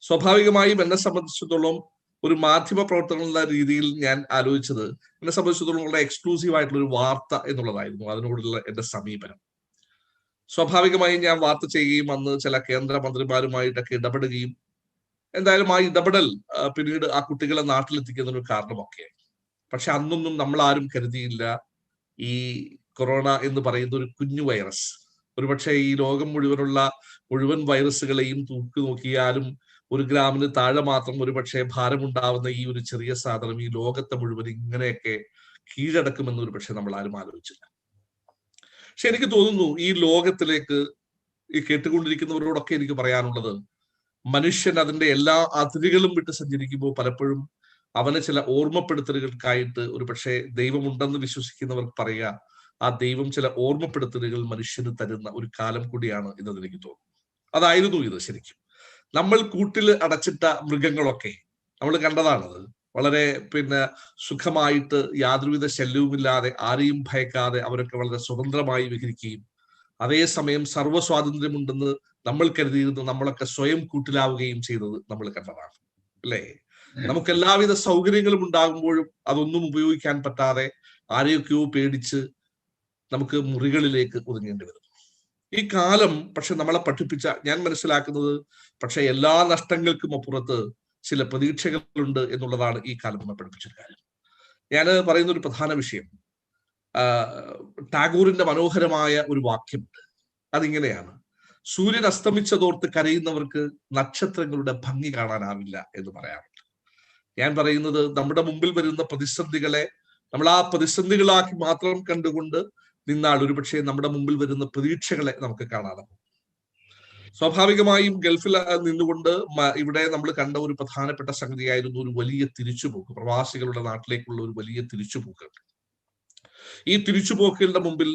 സ്വാഭാവികമായും എന്നെ സംബന്ധിച്ചിടത്തോളം ഒരു മാധ്യമ പ്രവർത്തനം എന്ന രീതിയിൽ ഞാൻ ആലോചിച്ചത്, എന്നെ സംബന്ധിച്ചിടത്തോളം വളരെ എക്സ്ക്ലൂസീവ് ആയിട്ടുള്ള ഒരു വാർത്ത എന്നുള്ളതായിരുന്നു അതിനോടുള്ള എൻ്റെ സമീപനം. സ്വാഭാവികമായും ഞാൻ വാർത്ത ചെയ്യുകയും അന്ന് ചില കേന്ദ്രമന്ത്രിമാരുമായിട്ടൊക്കെ ഇടപെടുകയും എന്തായാലും ആ ഇടപെടൽ പിന്നീട് ആ കുട്ടികളെ നാട്ടിലെത്തിക്കുന്നതിന് കാരണമൊക്കെ. പക്ഷെ അന്നൊന്നും നമ്മൾ ആരും കരുതിയില്ല ഈ കൊറോണ എന്ന് പറയുന്ന ഒരു കുഞ്ഞു വൈറസ്, ഒരുപക്ഷെ ഈ ലോകം മുഴുവൻ വൈറസുകളെയും തൂക്കി നോക്കിയാലും 1 ഗ്രാമിന് താഴെ മാത്രം ഒരുപക്ഷെ ഭാരമുണ്ടാവുന്ന ഈ ഒരു ചെറിയ സാധനം ഈ ലോകത്തെ മുഴുവൻ ഇങ്ങനെയൊക്കെ കീഴടക്കുമെന്ന് ഒരുപക്ഷെ നമ്മൾ ആരും ആലോചിച്ചില്ല. പക്ഷെ എനിക്ക് തോന്നുന്നു ഈ ലോകത്തിലേക്ക് ഈ കേട്ടുകൊണ്ടിരിക്കുന്നവരോടൊക്കെ എനിക്ക് പറയാനുള്ളത്, മനുഷ്യൻ അതിന്റെ എല്ലാ അതിരുകളും വിട്ട് സഞ്ചരിക്കുമ്പോൾ പലപ്പോഴും അവനെ ചില ഓർമ്മപ്പെടുത്തലുകൾക്കായിട്ട് ഒരുപക്ഷെ ദൈവമുണ്ടെന്ന് വിശ്വസിക്കുന്നവർക്ക് പറയുക, ആ ദൈവം ചില ഓർമ്മപ്പെടുത്തലുകൾ മനുഷ്യന് തരുന്ന ഒരു കാലം കൂടിയാണ് ഇതെന്ന് എനിക്ക് തോന്നുന്നു. അതായിരുന്നു ഇത്. ശരിക്കും നമ്മൾ കൂട്ടിൽ അടച്ചിട്ട മൃഗങ്ങളൊക്കെ നമ്മൾ കണ്ടതാണത്. വളരെ സുഖമായിട്ട് യാതൊരുവിധ ശല്യവുമില്ലാതെ ആരെയും ഭയക്കാതെ അവരൊക്കെ വളരെ സ്വതന്ത്രമായി വിഹരിക്കുകയും അതേസമയം സർവ്വസ്വാതന്ത്ര്യമുണ്ടെന്ന് നമ്മൾ കരുതിയിരുന്ന നമ്മളൊക്കെ സ്വയം കൂട്ടിലാവുകയും ചെയ്തത് നമ്മൾ കണ്ടതാണ്, അല്ലേ? നമുക്ക് എല്ലാവിധ സൗകര്യങ്ങളും ഉണ്ടാകുമ്പോഴും അതൊന്നും ഉപയോഗിക്കാൻ പറ്റാതെ ആരെയൊക്കെയോ പേടിച്ച് നമുക്ക് മുറികളിലേക്ക് ഒതുങ്ങേണ്ടി വരുന്നു. ഈ കാലം പക്ഷെ നമ്മളെ പഠിപ്പിച്ച, ഞാൻ മനസ്സിലാക്കുന്നത്, പക്ഷെ എല്ലാ നഷ്ടങ്ങൾക്കും അപ്പുറത്ത് ചില പ്രതീക്ഷകളുണ്ട് എന്നുള്ളതാണ് ഈ കാലം നമ്മെ പഠിപ്പിച്ചൊരു കാര്യം. ഞാൻ പറയുന്ന ഒരു പ്രധാന വിഷയം, ടാഗോറിന്റെ മനോഹരമായ ഒരു വാക്യമുണ്ട്. അതിങ്ങനെയാണ്: സൂര്യൻ അസ്തമിച്ചതോർത്ത് കരയുന്നവർക്ക് നക്ഷത്രങ്ങളുടെ ഭംഗി കാണാനാവില്ല എന്ന് പറയാറുണ്ട്. ഞാൻ പറയുന്നത്, നമ്മുടെ മുമ്പിൽ വരുന്ന പ്രതിസന്ധികളെ നമ്മൾ ആ പ്രതിസന്ധികളാക്കി മാത്രം കണ്ടുകൊണ്ട് നിന്നാൽ ഒരുപക്ഷെ നമ്മുടെ മുമ്പിൽ വരുന്ന പ്രതീക്ഷകളെ നമുക്ക് കാണാനാകും. സ്വാഭാവികമായും ഗൾഫിൽ നിന്നുകൊണ്ട് ഇവിടെ നമ്മൾ കണ്ട ഒരു പ്രധാനപ്പെട്ട സംഗതിയായിരുന്നു ഒരു വലിയ തിരിച്ചുപോക്ക്, പ്രവാസികളുടെ നാട്ടിലേക്കുള്ള ഒരു വലിയ തിരിച്ചുപോക്ക്. ഈ തിരിച്ചുപോക്കുകളുടെ മുമ്പിൽ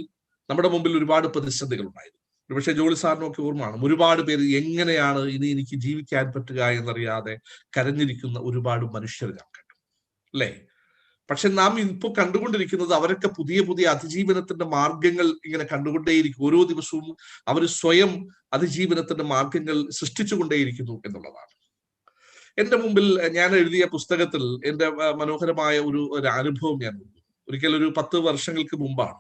നമ്മുടെ മുമ്പിൽ ഒരുപാട് പ്രതിസന്ധികൾ ഉണ്ടായിരുന്നു. ഒരുപക്ഷെ ജോളി സാറിനൊക്കെ ഓർമ്മയാണ്, ഒരുപാട് പേര് എങ്ങനെയാണ് ഇനി എനിക്ക് ജീവിക്കാൻ പറ്റുക എന്നറിയാതെ കരഞ്ഞിരിക്കുന്ന ഒരുപാട് മനുഷ്യർ ഞാൻ കണ്ടു, അല്ലേ? പക്ഷെ നാം ഇപ്പോൾ കണ്ടുകൊണ്ടിരിക്കുന്നത് അവരൊക്കെ പുതിയ പുതിയ അതിജീവനത്തിന്റെ മാർഗങ്ങൾ ഇങ്ങനെ കണ്ടുകൊണ്ടേയിരിക്കും. ഓരോ ദിവസവും അവർ സ്വയം അതിജീവനത്തിന്റെ മാർഗങ്ങൾ സൃഷ്ടിച്ചുകൊണ്ടേയിരിക്കുന്നു എന്നുള്ളതാണ്. എന്റെ മുമ്പിൽ ഞാൻ എഴുതിയ പുസ്തകത്തിൽ എന്റെ മനോഹരമായ ഒരു അനുഭവം ഞാൻ ഒരിക്കൽ ഒരു 10 വർഷങ്ങൾക്ക് മുമ്പാണ്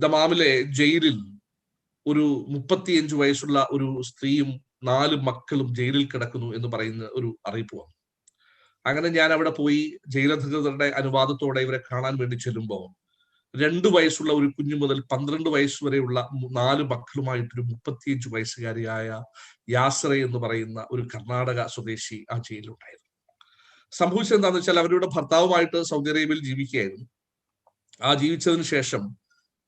ദമാമിലെ ജയിലിൽ ഒരു 35 വയസ്സുള്ള ഒരു സ്ത്രീയും 4 മക്കളും ജയിലിൽ കിടക്കുന്നു എന്ന് പറയുന്ന ഒരു അറിയിപ്പ് വന്നു. അങ്ങനെ ഞാൻ അവിടെ പോയി ജയിലധികൃതരുടെ അനുവാദത്തോടെ ഇവരെ കാണാൻ വേണ്ടി ചെല്ലുമ്പോൾ 2 വയസ്സുള്ള ഒരു കുഞ്ഞു മുതൽ 12 വയസ്സ് വരെയുള്ള 4 മക്കളുമായിട്ടൊരു 35 വയസ്സുകാരിയായ യാസറ എന്ന് പറയുന്ന ഒരു കർണാടക സ്വദേശി ആ ജയിലിലുണ്ടായിരുന്നു. സംഭവിച്ചത് എന്താണെന്ന് വെച്ചാൽ അവരുടെ ഭർത്താവുമായിട്ട് സൗദി അറേബ്യയിൽ ജീവിക്കുകയായിരുന്നു. ആ ജീവിച്ചതിന് ശേഷം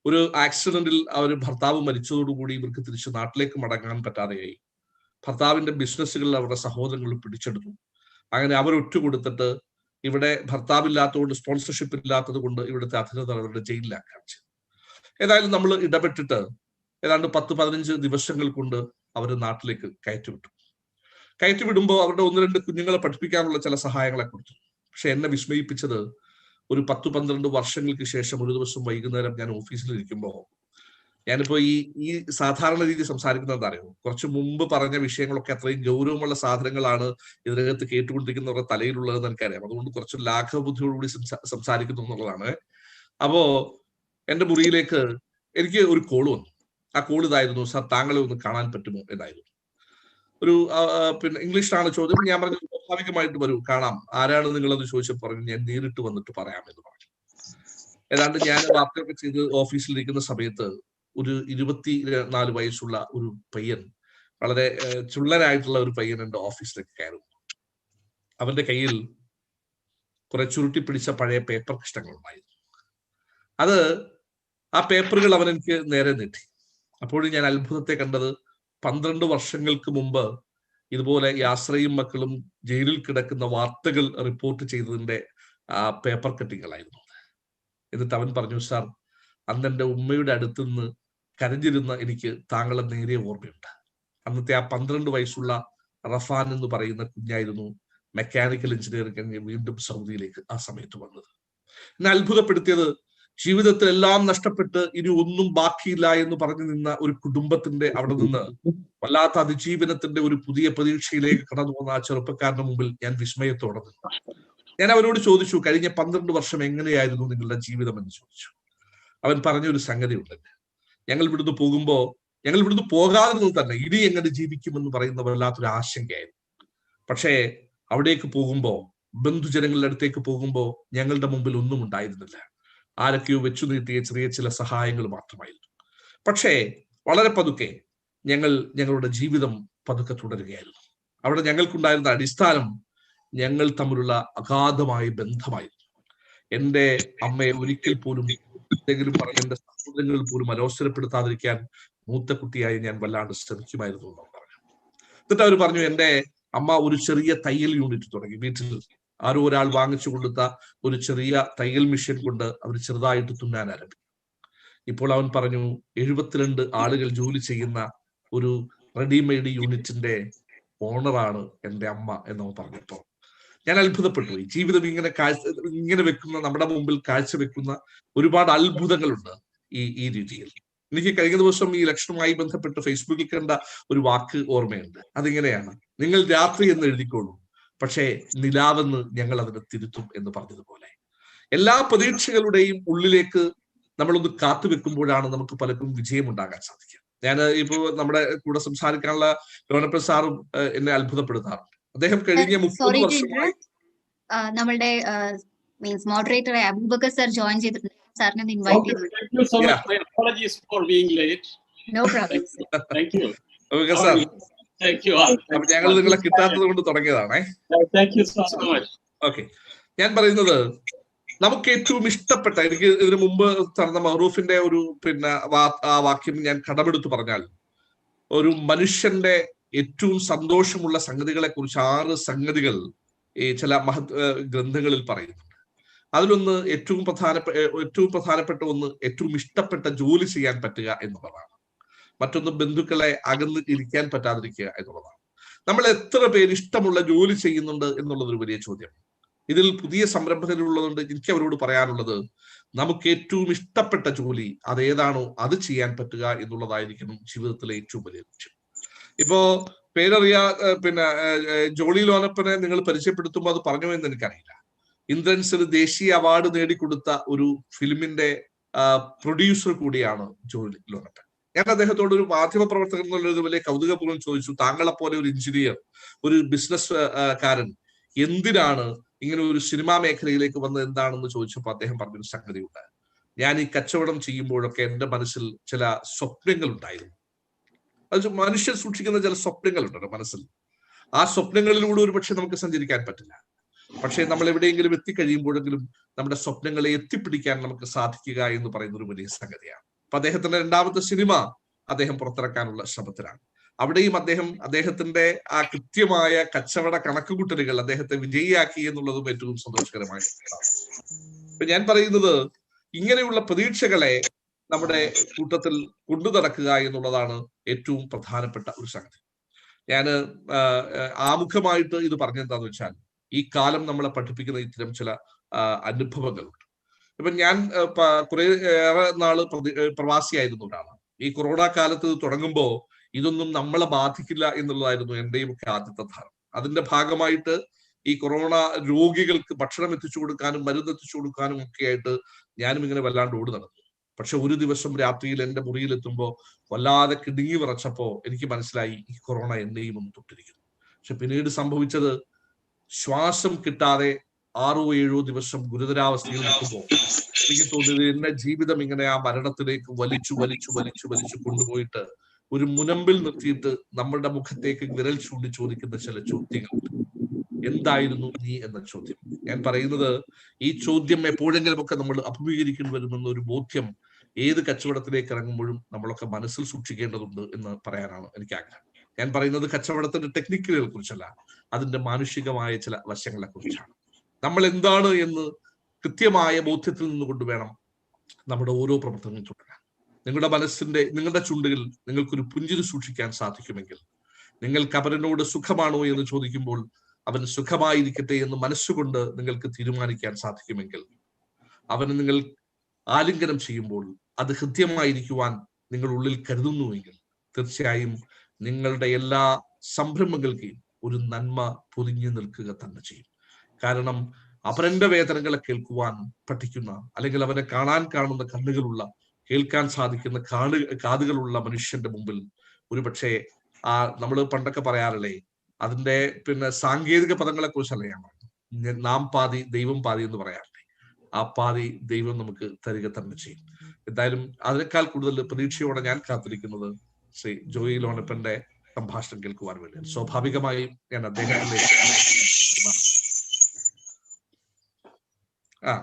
ഒരു ആക്സിഡന്റിൽ ഭർത്താവ് മരിച്ചതോടുകൂടി ഇവർക്ക് തിരിച്ച് നാട്ടിലേക്ക് മടങ്ങാൻ പറ്റാതെയായി. ഭർത്താവിന്റെ ബിസിനസ്സുകളിൽ അവരുടെ സഹോദരങ്ങൾ പിടിച്ചെടുത്തു. അങ്ങനെ അവർ ഒറ്റുകൊടുത്തിട്ട് ഇവിടെ ഭർത്താവില്ലാത്തതുകൊണ്ട്, സ്പോൺസർഷിപ്പ് ഇല്ലാത്തത് കൊണ്ട് ഇവിടുത്തെ അധികൃതർ അവരുടെ ജയിലിലാക്കാൻ ചെയ്തു. ഏതായാലും നമ്മൾ ഇടപെട്ടിട്ട് ഏതാണ്ട് 10-15 ദിവസങ്ങൾ കൊണ്ട് അവർ നാട്ടിലേക്ക് കയറ്റിവിടുമ്പോൾ അവരുടെ 1-2 കുഞ്ഞുങ്ങളെ പഠിപ്പിക്കാനുള്ള ചില സഹായങ്ങളെ കൊടുത്തു. പക്ഷെ എന്നെ വിസ്മയിപ്പിച്ചത്, ഒരു 10-12 വർഷങ്ങൾക്ക് ശേഷം ഒരു ദിവസം വൈകുന്നേരം ഞാൻ ഓഫീസിൽ ഇരിക്കുമ്പോൾ, ഞാനിപ്പോ ഈ സാധാരണ രീതി സംസാരിക്കുന്നത് എന്താ അറിയോ, കുറച്ച് മുമ്പ് പറഞ്ഞ വിഷയങ്ങളൊക്കെ അത്രയും ഗൗരവമുള്ള സാധനങ്ങളാണ് ഇതിനകത്ത് കേട്ടുകൊണ്ടിരിക്കുന്നവരുടെ തലയിലുള്ളതെന്ന് എനിക്കറിയാം. അതുകൊണ്ട് കുറച്ച് ലാഘവബുദ്ധിയോടുകൂടി സംസാരിക്കുന്നു എന്നുള്ളതാണ്. അപ്പോ എന്റെ മുറിയിലേക്ക് എനിക്ക് ഒരു കോള് വന്നു. ആ കോൾ ഇതായിരുന്നു: സാർ, താങ്കളെ ഒന്ന് കാണാൻ പറ്റുമോ എന്നായിരുന്നു. ഒരു ഇംഗ്ലീഷിലാണ് ചോദ്യം. ഞാൻ പറഞ്ഞു, സ്വാഭാവികമായിട്ട് വരൂ, കാണാം. ആരാണ് നിങ്ങളെന്ന് ചോദിച്ചപ്പോൾ പറഞ്ഞു, ഞാൻ നേരിട്ട് വന്നിട്ട് പറയാമെന്ന് പറഞ്ഞു. ഏതാണ്ട് ഞാൻ വാർത്തയൊക്കെ ചെയ്ത് ഓഫീസിലിരിക്കുന്ന സമയത്ത് ഒരു 24 വയസ്സുള്ള ഒരു പയ്യൻ വളരെ ചുള്ളനായിട്ടുള്ള ഒരു പയ്യൻ എൻ്റെ ഓഫീസിലേക്ക് കയറും. അവന്റെ കയ്യിൽ കുറെ ചുരുട്ടി പിടിച്ച പഴയ പേപ്പർ കഷ്ണങ്ങൾ ഉണ്ടായിരുന്നു. ആ പേപ്പറുകൾ അവൻ എനിക്ക് നേരെ നീട്ടി. അപ്പോഴും ഞാൻ അത്ഭുതത്തെ കണ്ടത് 12 വർഷങ്ങൾക്ക് മുമ്പ് ഇതുപോലെ യാസ്രയും മക്കളും ജയിലിൽ കിടക്കുന്ന വാർത്തകൾ റിപ്പോർട്ട് ചെയ്തതിന്റെ പേപ്പർ കട്ടിങ്ങളായിരുന്നു. എന്നിട്ട് അവൻ പറഞ്ഞു, സാർ, അന്ന് എൻ്റെ ഉമ്മയുടെ അടുത്ത് നിന്ന് കരഞ്ഞിരുന്ന എനിക്ക് താങ്കളെ നേരെ ഓർമ്മയുണ്ട്. അന്നത്തെ ആ 12 വയസ്സുള്ള റഫാൻ എന്ന് പറയുന്ന കുഞ്ഞായിരുന്നു മെക്കാനിക്കൽ എഞ്ചിനീയറിംഗ് കഴിഞ്ഞ് വീണ്ടും സൗദിയിലേക്ക് ആ സമയത്ത് വന്നത്. എന്നെ അത്ഭുതപ്പെടുത്തിയത് ജീവിതത്തിൽ എല്ലാം നഷ്ടപ്പെട്ട് ഇനി ഒന്നും ബാക്കിയില്ല എന്ന് പറഞ്ഞു നിന്ന ഒരു കുടുംബത്തിന്റെ അവിടെ നിന്ന് വല്ലാത്ത അതിജീവനത്തിന്റെ ഒരു പുതിയ പ്രതീക്ഷയിലേക്ക് കടന്നു വന്ന ആ ചെറുപ്പക്കാരന്റെ മുമ്പിൽ ഞാൻ വിസ്മയത്തോടെ നിന്നു. ഞാൻ അവരോട് ചോദിച്ചു, കഴിഞ്ഞ 12 വർഷം എങ്ങനെയായിരുന്നു നിങ്ങളുടെ ജീവിതം എന്ന് ചോദിച്ചു. അവൻ പറഞ്ഞൊരു സംഗതി ഉണ്ട്, ഞങ്ങൾ ഇവിടുന്ന് പോകാതെ തന്നെ ഇനി എങ്ങനെ ജീവിക്കുമെന്ന് പറയുന്ന വല്ലാത്തൊരു ആശങ്കയായിരുന്നു. പക്ഷേ അവിടേക്ക് പോകുമ്പോ, ബന്ധുജനങ്ങളുടെ അടുത്തേക്ക് പോകുമ്പോ ഞങ്ങളുടെ മുമ്പിൽ ഒന്നും ഉണ്ടായിരുന്നില്ല. ആരൊക്കെയോ വെച്ചു നീട്ടിയ ചെറിയ ചില സഹായങ്ങൾ മാത്രമായിരുന്നു. പക്ഷേ വളരെ പതുക്കെ ഞങ്ങളുടെ ജീവിതം പതുക്കെ തുടരുകയായിരുന്നു. അവിടെ ഞങ്ങൾക്കുണ്ടായിരുന്ന അടിസ്ഥാനം ഞങ്ങൾ തമ്മിലുള്ള അഗാധമായ ബന്ധമായിരുന്നു. എൻ്റെ അമ്മയെ ഒരിക്കൽ പോലും എന്തെങ്കിലും പറഞ്ഞ് എൻ്റെ സഹോദരങ്ങൾ പോലും അലോസരപ്പെടുത്താതിരിക്കാൻ മൂത്ത കുട്ടിയായി ഞാൻ വല്ലാണ്ട് ശ്രമിക്കുമായിരുന്നു എന്ന് പറഞ്ഞു. എന്നിട്ട് അവർ പറഞ്ഞു, എൻ്റെ അമ്മ ഒരു ചെറിയ തയ്യൽ യൂണിറ്റ് തുടങ്ങി. വീട്ടിൽ ആരോ ഒരാൾ വാങ്ങിച്ചു കൊടുത്ത ഒരു ചെറിയ തയ്യൽ മെഷീൻ കൊണ്ട് അവർ ചെറുതായിട്ട് തുന്നാൻ ആരംഭിച്ചു. ഇപ്പോൾ അവൻ പറഞ്ഞു, 72 ആളുകൾ ജോലി ചെയ്യുന്ന ഒരു റെഡിമെയ്ഡ് യൂണിറ്റിന്റെ ഓണറാണ് എൻ്റെ അമ്മ എന്നവൻ പറഞ്ഞപ്പോൾ ഞാൻ അത്ഭുതപ്പെട്ടു. ഈ ജീവിതം ഇങ്ങനെ വെക്കുന്ന, നമ്മുടെ മുമ്പിൽ കാഴ്ചവെക്കുന്ന ഒരുപാട് അത്ഭുതങ്ങളുണ്ട് ഈ രീതിയിൽ. എനിക്ക് കഴിഞ്ഞ ദിവസം ഈ ഇലക്ഷനുമായി ബന്ധപ്പെട്ട് ഫേസ്ബുക്കിൽ കണ്ട ഒരു വാക്ക് ഓർമ്മയുണ്ട്. അതിങ്ങനെയാണ്, നിങ്ങൾ രാത്രി എന്ന് എഴുതിക്കോളൂ, പക്ഷേ നിലാവെന്ന് ഞങ്ങൾ അതിനെ തിരുത്തും എന്ന് പറഞ്ഞതുപോലെ എല്ലാ പ്രതീക്ഷകളുടെയും ഉള്ളിലേക്ക് നമ്മളൊന്ന് കാത്തുവെക്കുമ്പോഴാണ് നമുക്ക് പലർക്കും വിജയം ഉണ്ടാകാൻ സാധിക്കുക. ഞാൻ ഇപ്പോ നമ്മുടെ കൂടെ സംസാരിക്കാനുള്ള ലോനപ്പൻ സാറും എന്നെ അത്ഭുതപ്പെടുത്താറുണ്ട്. അദ്ദേഹം കഴിഞ്ഞ 30 വർഷമായി നമ്മളുടെ means moderator Abubakar sir join ചെയ്തിട്ടുണ്ട്. സാറിനെ ഇൻവൈറ്റ് അപ്പൊ ഞങ്ങൾ നിങ്ങളെ കിട്ടാത്തത് കൊണ്ട് തുടങ്ങിയതാണേ. ഓക്കെ, ഞാൻ പറയുന്നത് നമുക്ക് ഏറ്റവും ഇഷ്ടപ്പെട്ട, എനിക്ക് ഇതിനു മുമ്പ് നടന്ന മഹറൂഫിന്റെ ഒരു ആ വാക്യം ഞാൻ കടമെടുത്ത് പറഞ്ഞാൽ, ഒരു മനുഷ്യന്റെ ഏറ്റവും സന്തോഷമുള്ള സംഗതികളെ കുറിച്ച് 6 സംഗതികൾ ഈ ചില ഗ്രന്ഥങ്ങളിൽ പറയുന്നുണ്ട്. അതിലൊന്ന് ഏറ്റവും പ്രധാനപ്പെട്ട ഒന്ന് ഏറ്റവും ഇഷ്ടപ്പെട്ട ജോലി ചെയ്യാൻ പറ്റുക എന്നുള്ളതാണ്. മറ്റൊന്ന് ബന്ധുക്കളെ അകന്ന് ഇരിക്കാൻ പറ്റാതിരിക്കുക എന്നുള്ളതാണ്. നമ്മൾ എത്ര പേര് ഇഷ്ടമുള്ള ജോലി ചെയ്യുന്നുണ്ട് എന്നുള്ളത് ഒരു വലിയ ചോദ്യം. ഇതിൽ പുതിയ സംരംഭകരുള്ളതുകൊണ്ട് എനിക്ക് അവരോട് പറയാനുള്ളത്, നമുക്ക് ഏറ്റവും ഇഷ്ടപ്പെട്ട ജോലി അതേതാണോ അത് ചെയ്യാൻ പറ്റുക എന്നുള്ളതായിരിക്കണം ജീവിതത്തിലെ ഏറ്റവും വലിയ ലക്ഷ്യം. ഇപ്പോ പേരറിയാ ജോളി ലോനപ്പനെ നിങ്ങൾ പരിചയപ്പെടുത്തുമ്പോൾ അത് പറഞ്ഞു എന്ന് എനിക്കറിയില്ല. ഇന്ദ്രൻസിന് ദേശീയ അവാർഡ് നേടിക്കൊടുത്ത ഒരു ഫിലിമിന്റെ പ്രൊഡ്യൂസർ കൂടിയാണ് ജോളി ലോനപ്പൻ. ഞാൻ അദ്ദേഹത്തോട് ഒരു മാധ്യമ പ്രവർത്തകൻ എന്നുള്ളൊരു വലിയ കൗതുകപൂർവ്വം ചോദിച്ചു, താങ്കളെപ്പോലെ ഒരു എഞ്ചിനീയർ, ഒരു ബിസിനസ് കാരൻ എന്തിനാണ് ഇങ്ങനെ ഒരു സിനിമാ മേഖലയിലേക്ക് വന്നത് എന്താണെന്ന് ചോദിച്ചപ്പോൾ അദ്ദേഹം പറഞ്ഞൊരു സംഗതിയുണ്ട്. ഞാൻ ഈ കച്ചവടം ചെയ്യുമ്പോഴൊക്കെ എൻ്റെ മനസ്സിൽ ചില സ്വപ്നങ്ങൾ ഉണ്ടായിരുന്നു. അത് മനുഷ്യൻ സൂക്ഷിക്കുന്ന ചില സ്വപ്നങ്ങളുണ്ടല്ലോ മനസ്സിൽ. ആ സ്വപ്നങ്ങളിലൂടെ ഒരു പക്ഷെ നമുക്ക് സഞ്ചരിക്കാൻ പറ്റില്ല. പക്ഷെ നമ്മൾ എവിടെയെങ്കിലും എത്തിക്കഴിയുമ്പോഴെങ്കിലും നമ്മുടെ സ്വപ്നങ്ങളെ എത്തിപ്പിടിക്കാൻ നമുക്ക് സാധിക്കുക എന്ന് പറയുന്ന ഒരു വലിയ സംഗതിയാണ്. അപ്പൊ അദ്ദേഹത്തിന്റെ 2ാമത്തെ സിനിമ അദ്ദേഹം പുറത്തിറക്കാനുള്ള ശ്രമത്തിലാണ്. അവിടെയും അദ്ദേഹത്തിന്റെ ആ കൃത്യമായ കച്ചവട കണക്കുകൂട്ടലുകൾ അദ്ദേഹത്തെ വിജയിയാക്കി എന്നുള്ളതും ഏറ്റവും സന്തോഷകരമായ. അപ്പൊ ഞാൻ പറയുന്നത്, ഇങ്ങനെയുള്ള പ്രതീക്ഷകളെ നമ്മുടെ കൂട്ടത്തിൽ കൊണ്ടു നടക്കുക എന്നുള്ളതാണ് ഏറ്റവും പ്രധാനപ്പെട്ട ഒരു സംഗതി. ഞാൻ ആമുഖമായിട്ട് ഇത് പറഞ്ഞെന്താന്ന് വെച്ചാൽ, ഈ കാലം നമ്മളെ പഠിപ്പിക്കുന്ന ഇത്തരം ചില അനുഭവങ്ങളുണ്ട്. ഇപ്പൊ ഞാൻ ഏറെ നാള് പ്രവാസിയായിരുന്ന ഒരാളാണ്. ഈ കൊറോണ കാലത്ത് തുടങ്ങുമ്പോൾ ഇതൊന്നും നമ്മളെ ബാധിക്കില്ല എന്നുള്ളതായിരുന്നു എന്റെയും ഒക്കെ ആദ്യത്തെ ധാരണ. അതിന്റെ ഭാഗമായിട്ട് ഈ കൊറോണ രോഗികൾക്ക് ഭക്ഷണം എത്തിച്ചു കൊടുക്കാനും മരുന്ന് എത്തിച്ചു കൊടുക്കാനും ഒക്കെ ആയിട്ട് ഞാനും ഇങ്ങനെ വല്ലാണ്ട് ഓടി നടന്നു. പക്ഷെ ഒരു ദിവസം രാത്രിയിൽ എൻ്റെ മുറിയിലെത്തുമ്പോൾ വല്ലാതെ കിടുങ്ങി വിറച്ചപ്പോ എനിക്ക് മനസ്സിലായി, ഈ കൊറോണ എന്നെയും ഒന്ന് തൊട്ടിരിക്കുന്നു. പക്ഷെ പിന്നീട് സംഭവിച്ചത്, ശ്വാസം കിട്ടാതെ 6 or 7 ദിവസം ഗുരുതരാവസ്ഥയിൽ നിൽക്കുമ്പോൾ എനിക്ക് തോന്നിയത് എന്റെ ജീവിതം ഇങ്ങനെ ആ മരണത്തിലേക്ക് വലിച്ചു കൊണ്ടുപോയിട്ട് ഒരു മുനമ്പിൽ നിർത്തിയിട്ട് നമ്മളുടെ മുഖത്തേക്ക് വിരൽ ചൂണ്ടി ചോദിക്കുന്ന ചില ചോദ്യങ്ങളുണ്ട്. എന്തായിരുന്നു നീ എന്ന ചോദ്യം. ഞാൻ പറയുന്നത് ഈ ചോദ്യം എപ്പോഴെങ്കിലും ഒക്കെ നമ്മൾ അഭിമുഖീകരിക്കേണ്ടി വരുമെന്ന ഒരു ബോധ്യം ഏത് കച്ചവടത്തിലേക്ക് ഇറങ്ങുമ്പോഴും നമ്മളൊക്കെ മനസ്സിൽ സൂക്ഷിക്കേണ്ടതുണ്ട് എന്ന് പറയാനാണ് എനിക്ക് ആഗ്രഹം. ഞാൻ പറയുന്നത് കച്ചവടത്തിന്റെ ടെക്നിക്കുകളെ കുറിച്ചല്ല, അതിന്റെ മാനുഷികമായ ചില വശങ്ങളെ കുറിച്ചാണ്. നമ്മൾ എന്താണ് എന്ന് കൃത്യമായ ബോധ്യത്തിൽ നിന്നുകൊണ്ട് വേണം നമ്മുടെ ഓരോ പ്രവർത്തനങ്ങളും തുടരാൻ. നിങ്ങളുടെ മനസ്സിന്റെ, നിങ്ങളുടെ ചുണ്ടുകളിൽ നിങ്ങൾക്കൊരു പുഞ്ചിരി സൂക്ഷിക്കാൻ സാധിക്കുമെങ്കിൽ, നിങ്ങൾക്ക് അവരനോട് സുഖമാണോ എന്ന് ചോദിക്കുമ്പോൾ അവൻ സുഖമായിരിക്കട്ടെ എന്ന് മനസ്സുകൊണ്ട് നിങ്ങൾക്ക് തീരുമാനിക്കാൻ സാധിക്കുമെങ്കിൽ, അവന് നിങ്ങൾ ആലിംഗനം ചെയ്യുമ്പോൾ അത് ഹൃദ്യമായിരിക്കുവാൻ നിങ്ങൾ ഉള്ളിൽ കരുതുന്നുവെങ്കിൽ, തീർച്ചയായും നിങ്ങളുടെ എല്ലാ സംരംഭങ്ങൾക്കും ഒരു നന്മ പൊതിഞ്ഞു നിൽക്കുക തന്നെ ചെയ്യും. കാരണം അവരന്റെ വേദനകളെ കേൾക്കുവാൻ പഠിക്കുന്ന, അല്ലെങ്കിൽ അവനെ കാണുന്ന കണ്ണുകളുള്ള, കേൾക്കാൻ സാധിക്കുന്ന കാതുകളുള്ള മനുഷ്യന്റെ മുമ്പിൽ ഒരുപക്ഷെ നമ്മൾ പണ്ടൊക്കെ പറയാറില്ലേ, അതിന്റെ സാങ്കേതിക പദങ്ങളെ കുറിച്ചല്ല ഞാൻ പറഞ്ഞു, നാം പാതി ദൈവം പാതി എന്ന് പറയാറില്ലേ, ആ പാതി ദൈവം നമുക്ക് തരിക തന്നെ ചെയ്യും. എന്തായാലും അതിനേക്കാൾ കൂടുതൽ പ്രതീക്ഷയോടെ ഞാൻ കാത്തിരിക്കുന്നത് ശ്രീ ജോയി ലോനപ്പന്റെ സംഭാഷണം കേൾക്കുവാൻ വേണ്ടിയാണ്. സ്വാഭാവികമായും ഞാൻ അദ്ദേഹത്തിലേക്ക്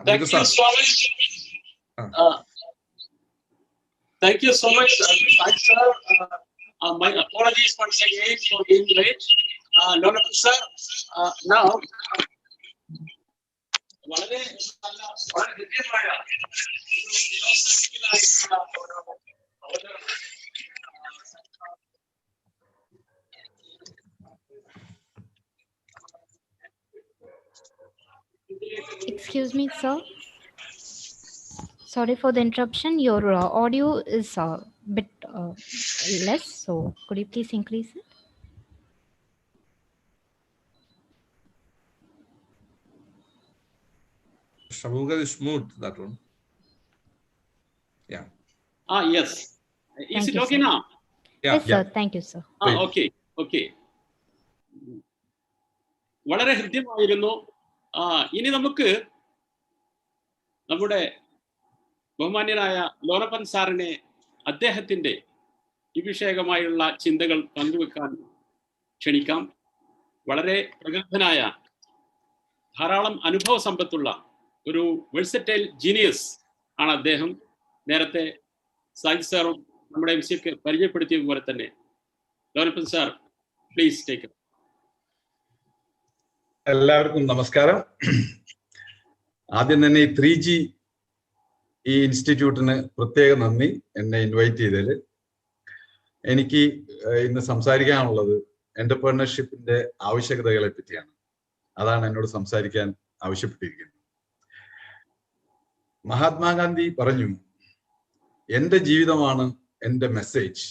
Thank you so much. Thank you so much. Thanks, sir. My apologies once again for being late. Lonapan sir, now, Excuse me, sir. Sorry for the interruption. Your audio is a bit less, so could you please increase it? Shamuga is smooth, that one. Yeah. Yes. Is Thank it you, okay sir. now? Yes, sir. Thank you, sir. Okay. Okay. വളരെ ഹൃദ്യമായിരുന്നു. ഇനി നമുക്ക് നമ്മുടെ ബഹുമാന്യനായ ലോനപ്പൻ സാറിനെ അദ്ദേഹത്തിന്റെ ഈ വിഷയകമായുള്ള ചിന്തകൾ പങ്കുവെക്കാൻ ക്ഷണിക്കാം. വളരെ പ്രഗത്ഭനായ, ധാരാളം അനുഭവ സമ്പത്തുള്ള ഒരു വെഴ്സറ്റൈൽ ജീനിയസ് ആണ് അദ്ദേഹം. നേരത്തെ സാജി സാറും നമ്മുടെ എംസിക്ക് പരിചയപ്പെടുത്തിയത് പോലെ തന്നെ. Lonappan sir, please take it. എല്ലാവർക്കും നമസ്കാരം. ആദ്യം തന്നെ ഈ 3G ഈ ഇൻസ്റ്റിറ്റ്യൂട്ടിന് പ്രത്യേക നന്ദി എന്നെ ഇൻവൈറ്റ് ചെയ്തതിൽ. എനിക്ക് ഇന്ന് സംസാരിക്കാനുള്ളത് എന്റർപ്രണർഷിപ്പിന്റെ ആവശ്യകതകളെ പറ്റിയാണ്. അതാണ് എന്നോട് സംസാരിക്കാൻ ആവശ്യപ്പെട്ടിരിക്കുന്നത്. മഹാത്മാഗാന്ധി പറഞ്ഞു, എൻ്റെ ജീവിതമാണ് എൻ്റെ മെസ്സേജ്.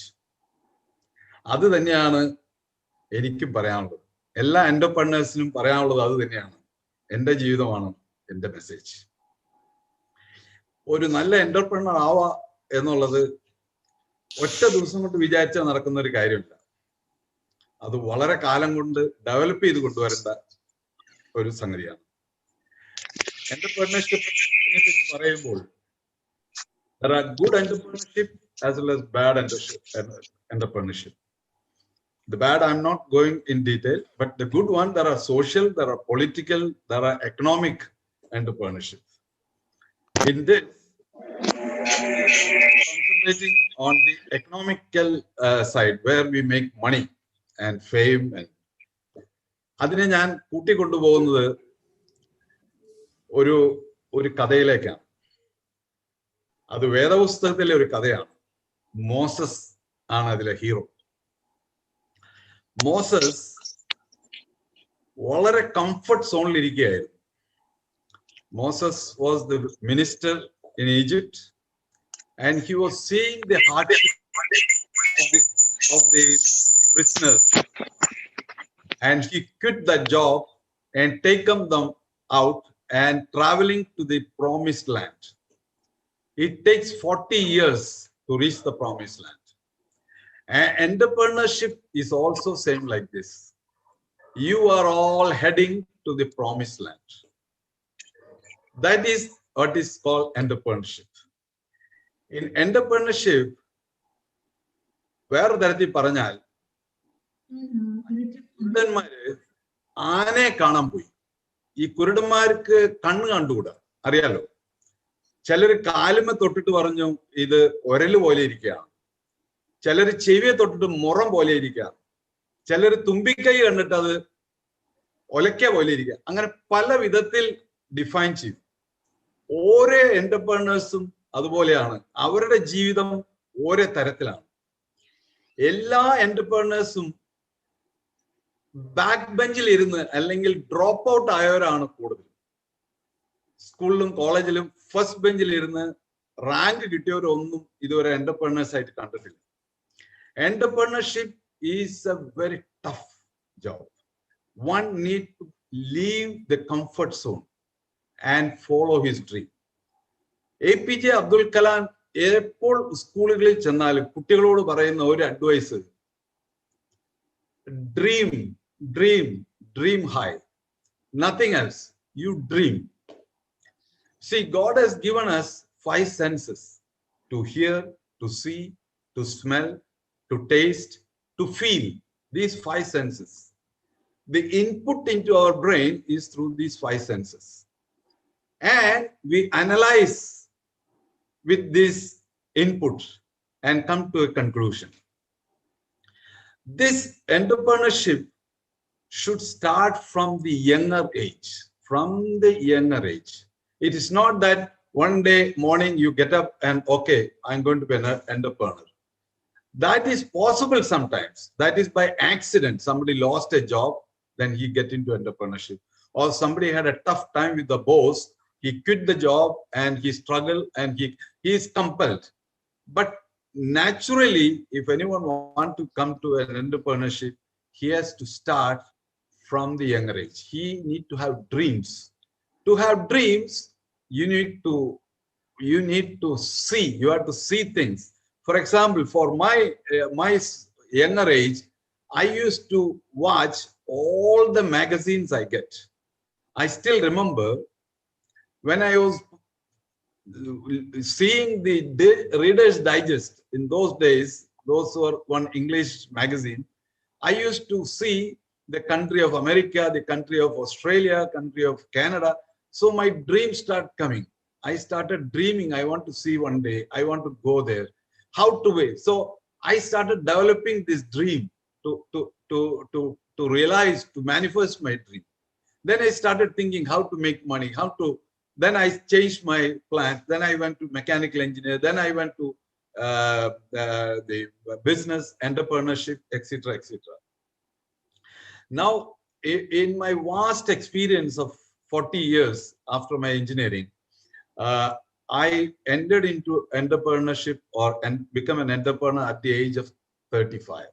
അത് തന്നെയാണ് എനിക്കും പറയാനുള്ളത്. എല്ലാ എന്റർപ്രണേഴ്സിനും പറയാനുള്ളത് അത് തന്നെയാണ്. എൻ്റെ ജീവിതമാണ് എൻ്റെ മെസ്സേജ്. ഒരു നല്ല എന്റർപ്രണർ ആവാ എന്നുള്ളത് ഒറ്റ ദിവസം കൊണ്ട് വിചാരിച്ചാൽ നടക്കുന്ന ഒരു കാര്യമില്ല. അത് വളരെ കാലം കൊണ്ട് ഡെവലപ്പ് ചെയ്ത് കൊണ്ടുവരേണ്ട ഒരു സംഗതിയാണ്. എന്റർപ്രണർഷിപ്പിനെ പറ്റി പറയുമ്പോൾ there are good entrepreneurship as well as bad entrepreneurship. The bad, I'm not going in detail, but the good one, there are social, there are political, there are economic entrepreneurship. In this, concentrating on the economical side, where we make money and fame, and അതിനെ ഞാൻ കൂട്ടിക്കൊണ്ടുപോകുന്നത് ഒരു കഥയിലേക്കാണ്. അത് വേദപുസ്തകത്തിലെ ഒരു കഥയാണ്. Moses ആണ് അതിലെ hero. Moses വളരെ കംഫർട്ട് സോണിൽ ഇരിക്കുകയായിരുന്നു. Moses was the minister in Egypt, and he was seeing the hardship of the prisoners, and he quit that job and taken them out and traveling to the promised land. It takes 40 years to reach the promised land. And entrepreneurship is also same like this. You are all heading to the promised land. That is what is called entrepreneurship. In entrepreneurship, വേറെ തരത്തിൽ പറഞ്ഞാൽ കുരുടന്മാര് ആനയെ കാണാൻ പോയി. ഈ കുരുടന്മാർക്ക് കണ്ണ് കണ്ടുകൂടാ, അറിയാലോ. ചിലര് കാലുമെ തൊട്ടിട്ട് പറഞ്ഞു ഇത് ഒരല് പോലെ ഇരിക്കുകയാണ്, ചിലര് ചെവിയെ തൊട്ടിട്ട് മുറം പോലെ ഇരിക്കുകയാണ്, ചിലര് തുമ്പിക്കൈ കണ്ടിട്ട് അത് ഒലക്ക പോലെ ഇരിക്കുക. അങ്ങനെ പല വിധത്തിൽ ഡിഫൈൻ ചെയ്തു. ഓരോ എന്റർപ്രണേഴ്സും അതുപോലെയാണ്, അവരുടെ ജീവിതം ഓരോ തരത്തിലാണ്. എല്ലാ എന്റർപ്രണേഴ്സും ബാക്ക് ബെഞ്ചിൽ ഇരുന്ന് അല്ലെങ്കിൽ ഡ്രോപ്പ് ഔട്ട് ആയവരാണ് കൂടുതൽ. സ്കൂളിലും കോളേജിലും ഫസ്റ്റ് ബെഞ്ചിൽ ഇരുന്ന് റാങ്ക് കിട്ടിയവരൊന്നും ഇതുവരെ എന്റർപ്രണേഴ്സ് ആയിട്ട് കണ്ടിട്ടില്ല. Entrepreneurship is A very tough job. One need to leave the comfort zone and follow his dream. APJ Abdul Kalam എപ്പോൾ സ്കൂളുകളിൽ ചെന്നാലും കുട്ടികളോട് പറയുന്ന ഒരു advice, dream dream dream high, nothing else, you dream. See, God has given us 5 senses: to hear, to see, to smell, to taste, to feel. These 5 senses. The input into our brain is through these 5 senses, and we analyze with this input and come to a conclusion. This entrepreneurship should start from the younger age. From the younger age, it is not that one day morning you get up and okay, I'm going to be an entrepreneur. That is possible sometimes. That is by accident. Somebody lost a job, then he get into entrepreneurship. Or somebody had a tough time with the boss, he quit the job and he struggled and he is compelled. But naturally, if anyone want to come to an entrepreneurship, he has to start from the younger age. He need to have dreams. To have dreams, you need to see. You have to see things. For example, for my younger age, I used to watch all the magazines I get. I still remember when I was seeing the Reader's Digest in those days, those were one English magazine. I used to see the country of America, the country of Australia, country of Canada. So my dreams start coming. I started dreaming, I want to see one day, I want to go there. How to wait? So I started developing this dream to realize, to manifest my dream. Then I started thinking how to make money, then I changed my plan. Then I went to mechanical engineer. Then I went to the business, entrepreneurship, etc., etc. Now, in my vast experience of 40 years after my engineering, I entered into entrepreneurship and become an entrepreneur at the age of 35.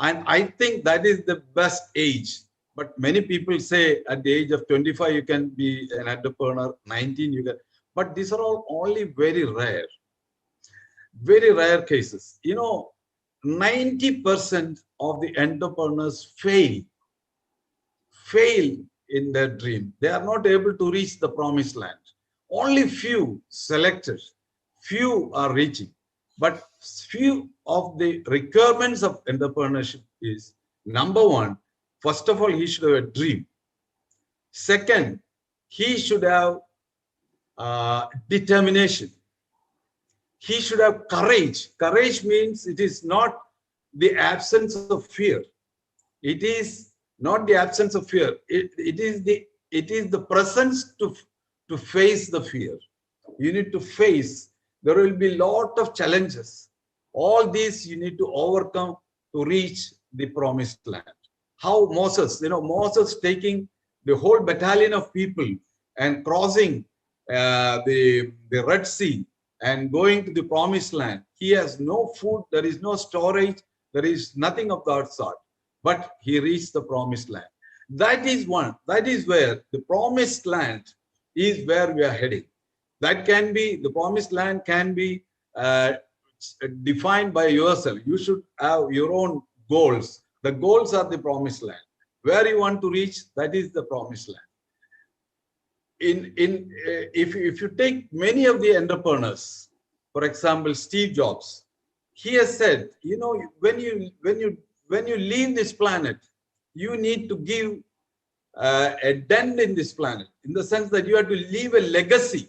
And I think that is the best age. But many people say at the age of 25, you can be an entrepreneur, 19, you can. But these are all only very rare cases. You know, 90% of the entrepreneurs fail in their dream. They are not able to reach the promised land. Only few selected, few are reaching. But few of the requirements of entrepreneurship is, number one, first of all, he should have a dream. Second, he should have determination. He should have courage. Courage means it is not the absence of fear. It is not the absence of fear. It is the presence to face the fear. You need to face. There will be a lot of challenges. All these you need to overcome to reach the promised land. How Moses, Moses taking the whole battalion of people and crossing the Red Sea and going to the promised land. He has no food, there is no storage, there is nothing of that sort. But he reached the promised land. That is one. That is where the promised land is where we are heading. That can be, the promised land can be defined by yourself. You should have your own goals. The goals are the promised land. Where you want to reach, that is the promised land. If you take many of the entrepreneurs, for example, Steve Jobs, he has said, you know, when you leave this planet, you need to give a dent in this planet, in the sense that you have to leave a legacy.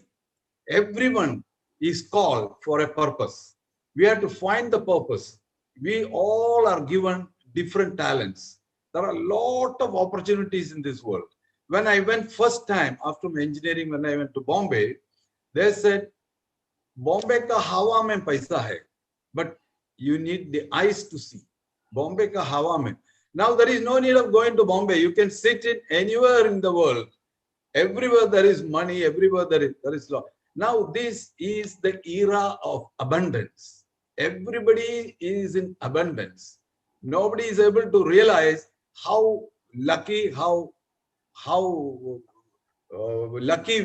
Everyone is called for a purpose. We have to find the purpose. We all are given different talents. There are a lot of opportunities in this world. When I went first time after my engineering, when I went to Bombay, they said, Bombay ka hawa mein paisa hai, but you need the eyes to see. Bombay ka hawa mein. Now there is no need of going to Bombay. You can sit in anywhere in the world. Everywhere there is money, everywhere there is law. Now this is the era of abundance. Everybody is in abundance. Nobody is able to realize how lucky, how lucky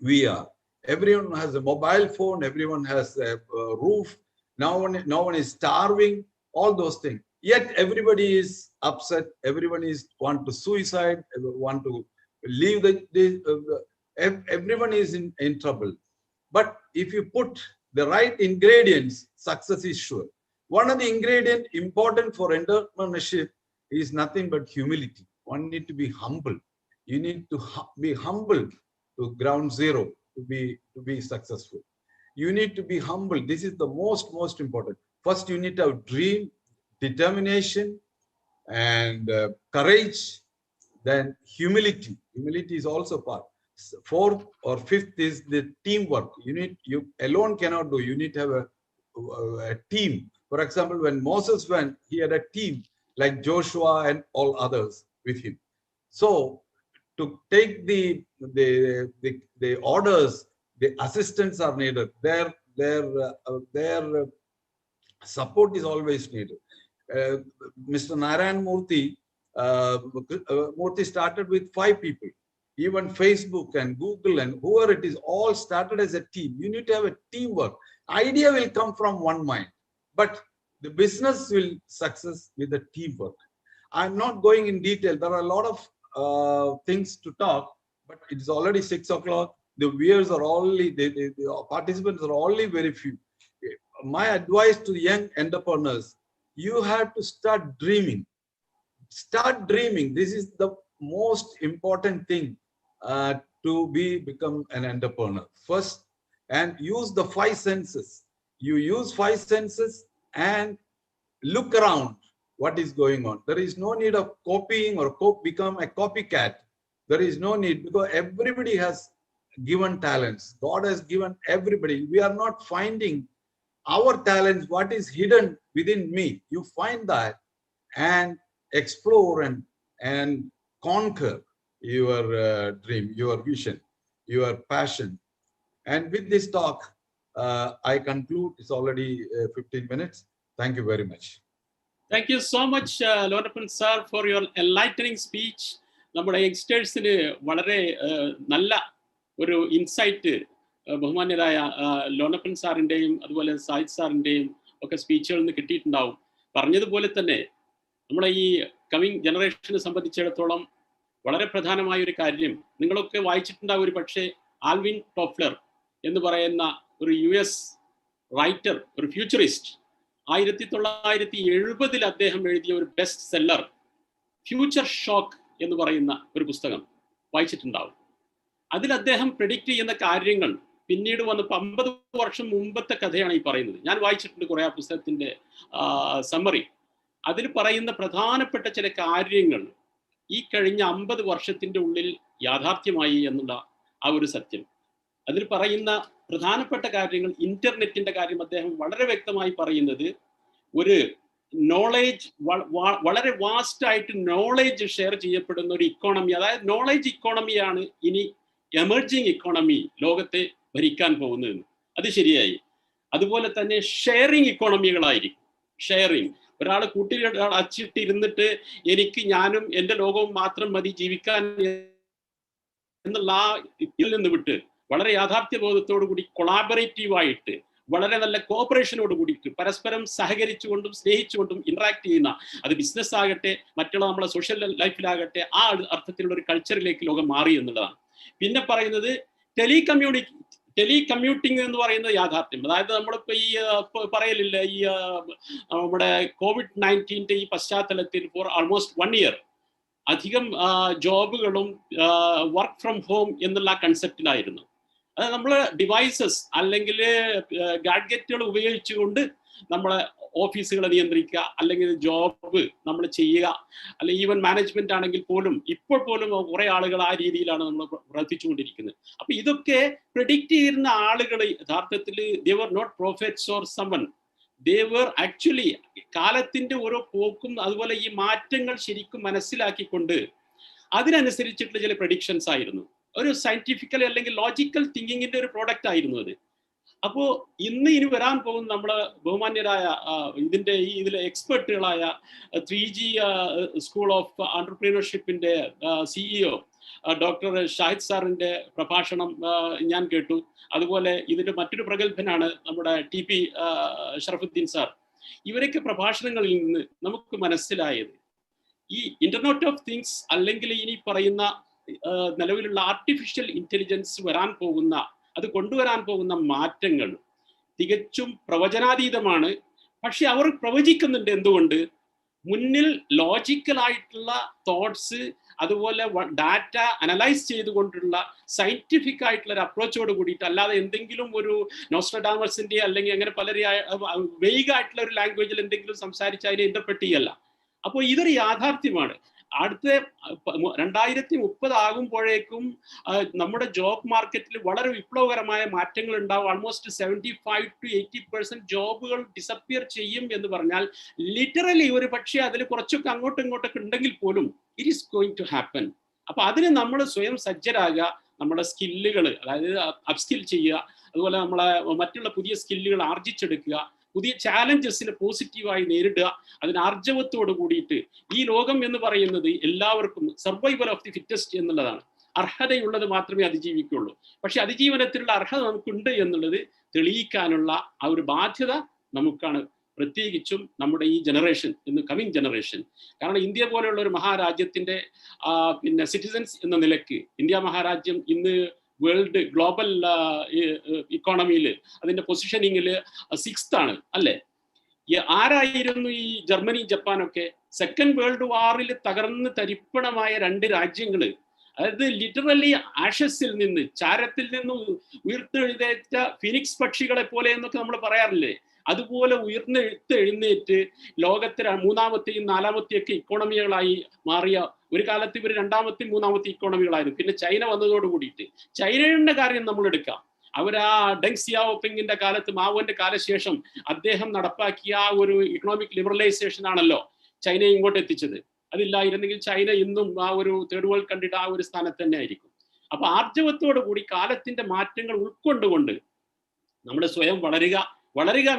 we are. Everyone has a mobile phone. Everyone has a roof. No one is starving. All those things. Yet everybody is upset. Everyone is want to suicide. Want to leave everyone is in trouble. But if you put the right ingredients, success is sure. One of the ingredients important for entrepreneurship is nothing but humility. One need to be humble. You need to be humble to ground zero to be successful. You need to be humble. This is the most important. First, you need to have dream, determination, and courage. Then humility. Humility is also part. Fourth or fifth is the teamwork. You alone cannot do. You need to have a team. For example, when Moses went, he had a team like Joshua and all others with him. So to take the orders, the assistants are needed. Their support is always needed. Mr. Narayan Murthy started with 5 people. Even Facebook and Google and whoever it is, all started as a team. You need to have a teamwork. Idea will come from one mind, but the business will success with the teamwork. I'm not going in detail. There are a lot of things to talk, but it's already 6 o'clock. The viewers are only, the participants are only very few. My advice to young entrepreneurs, you have to start dreaming. Start dreaming. This is the most important thing to become an entrepreneur. First, and use the 5 senses. You use 5 senses and look around what is going on. There is no need of copying or become a copycat. There is no need, because everybody has given talents. God has given everybody. We are not finding our talents, what is hidden within me. You find that and explore and conquer your dream, your vision, your passion. And with this talk, I conclude. It's already 15 minutes. Thank you very much. Thank you so much, Lonapan sir, for your enlightening speech. നമ്മുടെ യങ്സ്റ്റേഴ്സിന് വളരെ നല്ല ഒരു insight ബഹുമാന്യരായ ലോനപ്പൻ സാറിൻ്റെയും അതുപോലെ Zayed സാറിൻ്റെയും ഒക്കെ സ്പീച്ചുകളിൽ നിന്ന് കിട്ടിയിട്ടുണ്ടാവും. പറഞ്ഞതുപോലെ തന്നെ നമ്മളെ ഈ കമ്മിങ് ജനറേഷനെ സംബന്ധിച്ചിടത്തോളം വളരെ പ്രധാനമായ ഒരു കാര്യം നിങ്ങളൊക്കെ വായിച്ചിട്ടുണ്ടാവും ഒരു പക്ഷേ, ആൽവിൻ ടോഫ്ലർ എന്ന് പറയുന്ന ഒരു US റൈറ്റർ, ഒരു ഫ്യൂച്ചറിസ്റ്റ്. 1970 അദ്ദേഹം എഴുതിയ ഒരു ബെസ്റ്റ് സെല്ലർ ഫ്യൂച്ചർ ഷോക്ക് എന്ന് പറയുന്ന ഒരു പുസ്തകം വായിച്ചിട്ടുണ്ടാവും. അതിൽ അദ്ദേഹം പ്രെഡിക്റ്റ് ചെയ്യുന്ന കാര്യങ്ങൾ പിന്നീട് വന്നപ്പോൾ 50 വർഷം മുമ്പത്തെ കഥയാണ് ഈ പറയുന്നത്. ഞാൻ വായിച്ചിട്ടുണ്ട് കുറേ ആ പുസ്തകത്തിൻ്റെ സമ്മറി. അതിൽ പറയുന്ന പ്രധാനപ്പെട്ട ചില കാര്യങ്ങൾ ഈ കഴിഞ്ഞ 50 വർഷത്തിൻ്റെ ഉള്ളിൽ യാഥാർത്ഥ്യമായി എന്നുള്ള ആ ഒരു സത്യം. അതിൽ പറയുന്ന പ്രധാനപ്പെട്ട കാര്യങ്ങൾ, ഇന്റർനെറ്റിന്റെ കാര്യം അദ്ദേഹം വളരെ വ്യക്തമായി പറയുന്നത്, ഒരു നോളേജ്, വളരെ വാസ്റ്റായിട്ട് നോളേജ് ഷെയർ ചെയ്യപ്പെടുന്ന ഒരു ഇക്കോണമി, അതായത് നോളേജ് ഇക്കോണമിയാണ് ഇനി എമർജിങ് ഇക്കോണമി ലോകത്തെ ഭരിക്കാൻ പോകുന്നതെന്ന്. അത് ശരിയായി. അതുപോലെ തന്നെ ഷെയറിങ് ഇക്കോണമികളായിരിക്കും. ഷെയറിങ്, ഒരാൾ കൂട്ടി അച്ചിട്ടിരുന്നിട്ട് എനിക്ക് ഞാനും എൻ്റെ ലോകവും മാത്രം മതി ജീവിക്കാൻ എന്നുള്ള ആ ഇതിൽ നിന്ന് വിട്ട് വളരെ യാഥാർത്ഥ്യബോധത്തോടു കൂടി കൊളാബറേറ്റീവായിട്ട് വളരെ നല്ല കോഓപ്പറേഷനോട് കൂടിയിട്ട് പരസ്പരം സഹകരിച്ചുകൊണ്ടും സ്നേഹിച്ചുകൊണ്ടും ഇന്ററാക്ട് ചെയ്യുന്ന, അത് ബിസിനസ് ആകട്ടെ മറ്റുള്ള നമ്മളെ സോഷ്യൽ ലൈഫിലാകട്ടെ, ആ അർത്ഥത്തിലുള്ള ഒരു കൾച്ചറിലേക്ക് ലോകം മാറി എന്നുള്ളതാണ്. പിന്നെ പറയുന്നത് ടെലികമ്മ്യൂട്ടിംഗ് എന്ന് പറയുന്നത് യാഥാർത്ഥ്യം. അതായത് നമ്മളിപ്പോൾ ഈ പറയലില്ല, ഈ നമ്മുടെ COVID-19 ഈ പശ്ചാത്തലത്തിൽ ഫോർ ആൾമോസ്റ്റ് 1 year അധികം ജോബുകളും വർക്ക് ഫ്രം ഹോം എന്നുള്ള കൺസെപ്റ്റിലായിരുന്നു. അത് നമ്മൾ ഡിവൈസസ് അല്ലെങ്കിൽ ഗാഡ്ജറ്റുകൾ ഉപയോഗിച്ചുകൊണ്ട് നമ്മളെ ഓഫീസുകളെ നിയന്ത്രിക്കുക, അല്ലെങ്കിൽ ജോബ് നമ്മൾ ചെയ്യുക, അല്ലെങ്കിൽ ഈവൻ മാനേജ്മെന്റ് ആണെങ്കിൽ പോലും ഇപ്പോൾ പോലും കുറെ ആളുകൾ ആ രീതിയിലാണ് നമ്മൾ പ്രവർത്തിച്ചുകൊണ്ടിരിക്കുന്നത്. അപ്പൊ ഇതൊക്കെ പ്രെഡിക്റ്റ് ചെയ്യുന്ന ആളുകൾ യഥാർത്ഥത്തിൽ they were not prophets or someone. they were actually കാലത്തിന്റെ ഓരോ പോക്കും അതുപോലെ ഈ മാറ്റങ്ങൾ ശരിക്കും മനസ്സിലാക്കിക്കൊണ്ട് അതിനനുസരിച്ചിട്ടുള്ള ചില പ്രഡിക്ഷൻസ് ആയിരുന്നു. ഒരു സയന്റിഫിക്കൽ അല്ലെങ്കിൽ ലോജിക്കൽ തിങ്കിങ്ങിന്റെ ഒരു പ്രോഡക്റ്റ് ആയിരുന്നു അത്. അപ്പോ ഇനി വരാൻ പോകുന്ന നമ്മള് ബഹുമാന്യരായ ഇതിലെ എക്സ്പെർട്ടുകളായ 3G സ്കൂൾ ഓഫ് എന്റർപ്രീനർഷിപ്പിന്റെ CEO ഡോക്ടർ ഷാഹിദ് സാറിന്റെ പ്രഭാഷണം ഞാൻ കേട്ടു. അതുപോലെ ഇതിന്റെ മറ്റൊരു പ്രഗത്ഭനാണ് നമ്മുടെ TP ഷറഫുദ്ദീൻ സാർ. ഇവരൊക്കെ പ്രഭാഷണങ്ങളിൽ നിന്ന് നമുക്ക് മനസ്സിലായത് ഈ ഇന്റർനെറ്റ് ഓഫ് തിങ്സ് അല്ലെങ്കിൽ ഇനി പറയുന്ന നിലവിലുള്ള ആർട്ടിഫിഷ്യൽ ഇന്റലിജൻസ് വരാൻ പോകുന്ന, അത് കൊണ്ടുവരാൻ പോകുന്ന മാറ്റങ്ങൾ തികച്ചും പ്രവചനാതീതമാണ്. പക്ഷെ അവർ പ്രവചിക്കുന്നുണ്ട്. എന്തുകൊണ്ട്? മുന്നിൽ ലോജിക്കലായിട്ടുള്ള തോട്ട്സ് അതുപോലെ ഡാറ്റ അനലൈസ് ചെയ്തുകൊണ്ടുള്ള സയന്റിഫിക് ആയിട്ടുള്ള ഒരു അപ്രോച്ചോട് കൂടിയിട്ട്, അല്ലാതെ എന്തെങ്കിലും ഒരു നോസ്ട്രഡാമസിന്റെ അല്ലെങ്കിൽ അങ്ങനെ പലരും വെയ്ഗായിട്ടുള്ള ഒരു ലാംഗ്വേജിൽ എന്തെങ്കിലും സംസാരിച്ച് അതിനെ ഇന്റർപ്രറ്റ് ചെയ്യല്ല. അപ്പോൾ ഇതൊരു യാഥാർത്ഥ്യമാണ്. അടുത്ത 2030 ആകുമ്പോഴേക്കും നമ്മുടെ ജോബ് മാർക്കറ്റിൽ വളരെ വിപ്ലവകരമായ മാറ്റങ്ങൾ ഉണ്ടാവും. ആൾമോസ്റ്റ് 75 to 80% ജോബുകൾ ഡിസപ്പിയർ ചെയ്യും എന്ന് പറഞ്ഞാൽ ലിറ്ററലി ഒരു പക്ഷേ അതിൽ കുറച്ചൊക്കെ അങ്ങോട്ടും ഇങ്ങോട്ടൊക്കെ ഉണ്ടെങ്കിൽ പോലും it is going to happen. അപ്പൊ അതിന് നമ്മൾ സ്വയം സജ്ജരാകുക, നമ്മുടെ സ്കില്ലുകൾ അതായത് അപ്സ്കിൽ ചെയ്യുക, അതുപോലെ നമ്മളെ മറ്റുള്ള പുതിയ സ്കില്ലുകൾ ആർജിച്ചെടുക്കുക, പുതിയ ചാലഞ്ചസിനെ പോസിറ്റീവായി നേരിടുക, അതിന് ആർജവത്തോട് കൂടിയിട്ട്. ഈ ലോകം എന്ന് പറയുന്നത് എല്ലാവർക്കും സർവൈവൽ ഓഫ് ദി ഫിറ്റസ്റ്റ് എന്നുള്ളതാണ്. അർഹതയുള്ളത് മാത്രമേ അതിജീവിക്കുള്ളൂ. പക്ഷെ അതിജീവനത്തിലുള്ള അർഹത നമുക്കുണ്ട് എന്നുള്ളത് തെളിയിക്കാനുള്ള ആ ഒരു ബാധ്യത നമുക്കാണ്, പ്രത്യേകിച്ചും നമ്മുടെ ഈ ജനറേഷൻ, ഇന്ന് കമ്മിങ് ജനറേഷൻ. കാരണം ഇന്ത്യ പോലെയുള്ള ഒരു മഹാരാജ്യത്തിന്റെ സിറ്റിസൺസ് എന്ന നിലയ്ക്ക് ഇന്ത്യ മഹാരാജ്യം ഇന്ന് വേൾഡ് ഗ്ലോബൽ ഇക്കോണമിയിൽ അതിന്റെ പൊസിഷനിങ്ങിൽ 6th ആണ് അല്ലേ? ആരായിരുന്നു ഈ ജർമ്മനി ജപ്പാനൊക്കെ? സെക്കൻഡ് വേൾഡ് വാറിൽ തകർന്ന് തരിപ്പണമായ 2 രാജ്യങ്ങൾ, അതായത് ലിറ്ററലി ആഷസിൽ നിന്ന്, ചാരത്തിൽ നിന്ന് ഉയർത്തെഴുന്നേറ്റ ഫിനിക്സ് പക്ഷികളെ പോലെ എന്നൊക്കെ നമ്മൾ പറയാറില്ലേ, അതുപോലെ എഴുന്നേറ്റ് ലോകത്തെ 3ാമത്തെയും 4ാമത്തെയും ഒക്കെ ഇക്കോണമികളായി മാറിയ ഒരു കാലത്ത് ഇവർ 2ാമത്തെയും 3ാമത്തെയും ഇക്കോണമികളായിരുന്നു. പിന്നെ ചൈന വന്നതോട് കൂടിയിട്ട് ചൈനയുടെ കാര്യം നമ്മൾ എടുക്കാം. അവർ ആ ഡെങ് സിയാവോപിങ്ങിന്റെ കാലത്ത്, മാവോന്റെ കാലശേഷം അദ്ദേഹം നടപ്പാക്കിയ ആ ഒരു ഇക്കണോമിക് ലിബറലൈസേഷൻ ആണല്ലോ ചൈനയെ ഇങ്ങോട്ട് എത്തിച്ചത്. അതില്ലായിരുന്നെങ്കിൽ ചൈന ഇന്നും ആ ഒരു തേർഡ് വേൾഡ് കൺട്രിയുടെ ആ ഒരു സ്ഥാനത്ത് തന്നെ ആയിരിക്കും. അപ്പൊ ആർജവത്തോടു കൂടി കാലത്തിന്റെ മാറ്റങ്ങൾ ഉൾക്കൊണ്ടുകൊണ്ട് നമ്മൾ സ്വയം വളരുക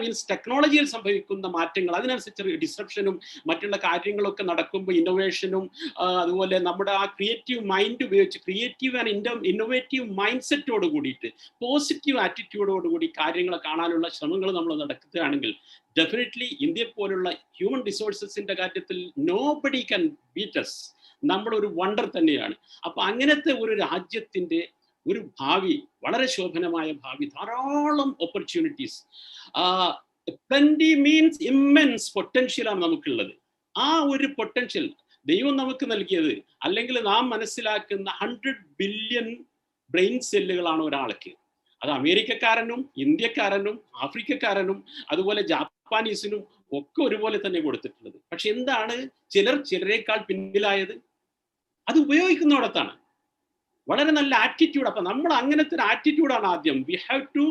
മീൻസ് ടെക്നോളജിയിൽ സംഭവിക്കുന്ന മാറ്റങ്ങൾ, അതിനനുസരിച്ച് ഡിസ്റപ്ഷനും മറ്റുള്ള കാര്യങ്ങളൊക്കെ നടക്കുമ്പോൾ ഇന്നോവേഷനും അതുപോലെ നമ്മുടെ ആ ക്രിയേറ്റീവ് മൈൻഡ് ഉപയോഗിച്ച് ക്രിയേറ്റീവ് ആൻഡ് ഇന്നോവേറ്റീവ് മൈൻഡ് സെറ്റോട് കൂടിയിട്ട് പോസിറ്റീവ് ആറ്റിറ്റ്യൂഡോട് കൂടി കാര്യങ്ങളെ കാണാനുള്ള ശ്രമങ്ങൾ നമ്മൾ നടത്തുകയാണെങ്കിൽ ഡെഫിനറ്റ്ലി ഇന്ത്യ പോലുള്ള ഹ്യൂമൻ റിസോഴ്സസിന്റെ കാര്യത്തിൽ നോബഡി ക്യാൻ ബീറ്റ് us. നമ്മളൊരു വണ്ടർ തന്നെയാണ്. അപ്പൊ അങ്ങനത്തെ ഒരു രാജ്യത്തിന്റെ ഒരു ഭാവി, വളരെ ശോഭനമായ ഭാവി, ധാരാളം ഓപ്പർച്യൂണിറ്റീസ്, പ്ലെന്റി മീൻസ് ഇമ്മെൻസ് പൊട്ടൻഷ്യലാണ് നമുക്കുള്ളത്. ആ ഒരു പൊട്ടൻഷ്യൽ ദൈവം നമുക്ക് നൽകിയത്, അല്ലെങ്കിൽ നാം മനസ്സിലാക്കുന്ന 100 ബില്യൺ ബ്രെയിൻ സെല്ലുകളാണ് ഒരാൾക്ക്. അത് അമേരിക്കക്കാരനും ഇന്ത്യക്കാരനും ആഫ്രിക്കക്കാരനും അതുപോലെ ജാപ്പാനീസിനും ഒക്കെ ഒരുപോലെ തന്നെ കൊടുത്തിട്ടുള്ളത്. പക്ഷെ എന്താണ് ചിലരേക്കാൾ പിന്നിലായത്? അത് ഉപയോഗിക്കുന്നിടത്താണ്. വളരെ നല്ല ആറ്റിറ്റ്യൂഡ്. അപ്പൊ നമ്മൾ അങ്ങനത്തെ ഒരു ആറ്റിറ്റ്യൂഡാണ് ആദ്യം. We have to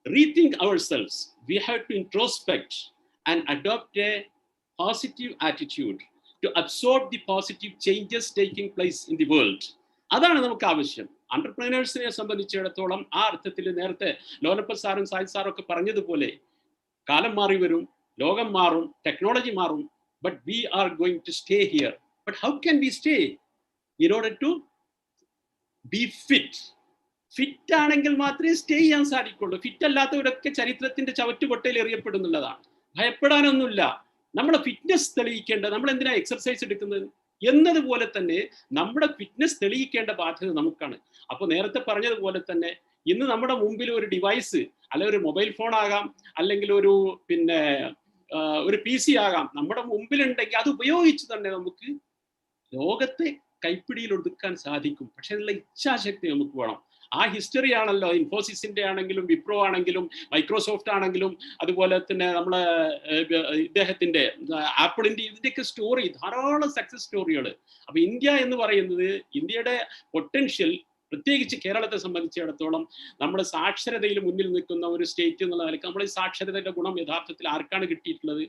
rethink ourselves, we have to introspect and adopt a positive attitude to absorb the positive changes taking place in the world. അതാണ് നമുക്ക് ആവശ്യം. എന്റർപ്രനേഴ്സിനെ സംബന്ധിച്ചിടത്തോളം ആ അർത്ഥത്തിൽ നേരത്തെ ലോനപ്പൻ സാറും സാഹിദ് സാറും ഒക്കെ പറഞ്ഞതുപോലെ കാലം മാറി വരും, ലോകം മാറും, ടെക്നോളജി മാറും, but we are going to stay here. But how can we stay? In order to be fit ആണെങ്കിൽ മാത്രമേ സ്റ്റേ ചെയ്യാൻ സാധിക്കുള്ളൂ. ഫിറ്റ് അല്ലാത്തവരൊക്കെ ചരിത്രത്തിന്റെ ചവറ്റുകൊട്ടയിൽ എറിയപ്പെടുന്നുള്ളതാണ്. ഭയപ്പെടാനൊന്നുമില്ല. നമ്മളെ ഫിറ്റ്നസ് തെളിയിക്കേണ്ടത്, നമ്മൾ എന്തിനാ എക്സർസൈസ് എടുക്കുന്നത് എന്നതുപോലെ തന്നെ നമ്മുടെ ഫിറ്റ്നസ് തെളിയിക്കേണ്ട ബാധ്യത നമുക്കാണ്. അപ്പൊ നേരത്തെ പറഞ്ഞതുപോലെ തന്നെ ഇന്ന് നമ്മുടെ മുമ്പിൽ ഒരു ഡിവൈസ്, അല്ലെങ്കിൽ ഒരു മൊബൈൽ ഫോൺ ആകാം, അല്ലെങ്കിൽ ഒരു ഒരു PC ആകാം, നമ്മുടെ മുമ്പിലുണ്ടെങ്കിൽ അത് ഉപയോഗിച്ച് തന്നെ നമുക്ക് ലോകത്തെ കൈപ്പിടിയിൽ ഒതുക്കാൻ സാധിക്കും. പക്ഷെ അതിനുള്ള ഇച്ഛാശക്തി നമുക്ക് വേണം. ആ ഹിസ്റ്ററി ആണല്ലോ ഇൻഫോസിസിന്റെ ആണെങ്കിലും വിപ്രോ ആണെങ്കിലും മൈക്രോസോഫ്റ്റ് ആണെങ്കിലും അതുപോലെ തന്നെ നമ്മളെ ഇദ്ദേഹത്തിന്റെ ആപ്പിളിന്റെ ഇതിന്റെയൊക്കെ സ്റ്റോറി, ധാരാളം സക്സസ് സ്റ്റോറികൾ. അപ്പൊ ഇന്ത്യ എന്ന് പറയുന്നത്, ഇന്ത്യയുടെ പൊട്ടൻഷ്യൽ, പ്രത്യേകിച്ച് കേരളത്തെ സംബന്ധിച്ചിടത്തോളം നമ്മൾ സാക്ഷരതയിൽ മുന്നിൽ നിൽക്കുന്ന ഒരു സ്റ്റേറ്റ് എന്നുള്ള നിലയ്ക്ക് നമ്മൾ ഈ സാക്ഷരതയുടെ ഗുണം യഥാർത്ഥത്തിൽ ആർക്കാണ് കിട്ടിയിട്ടുള്ളത്?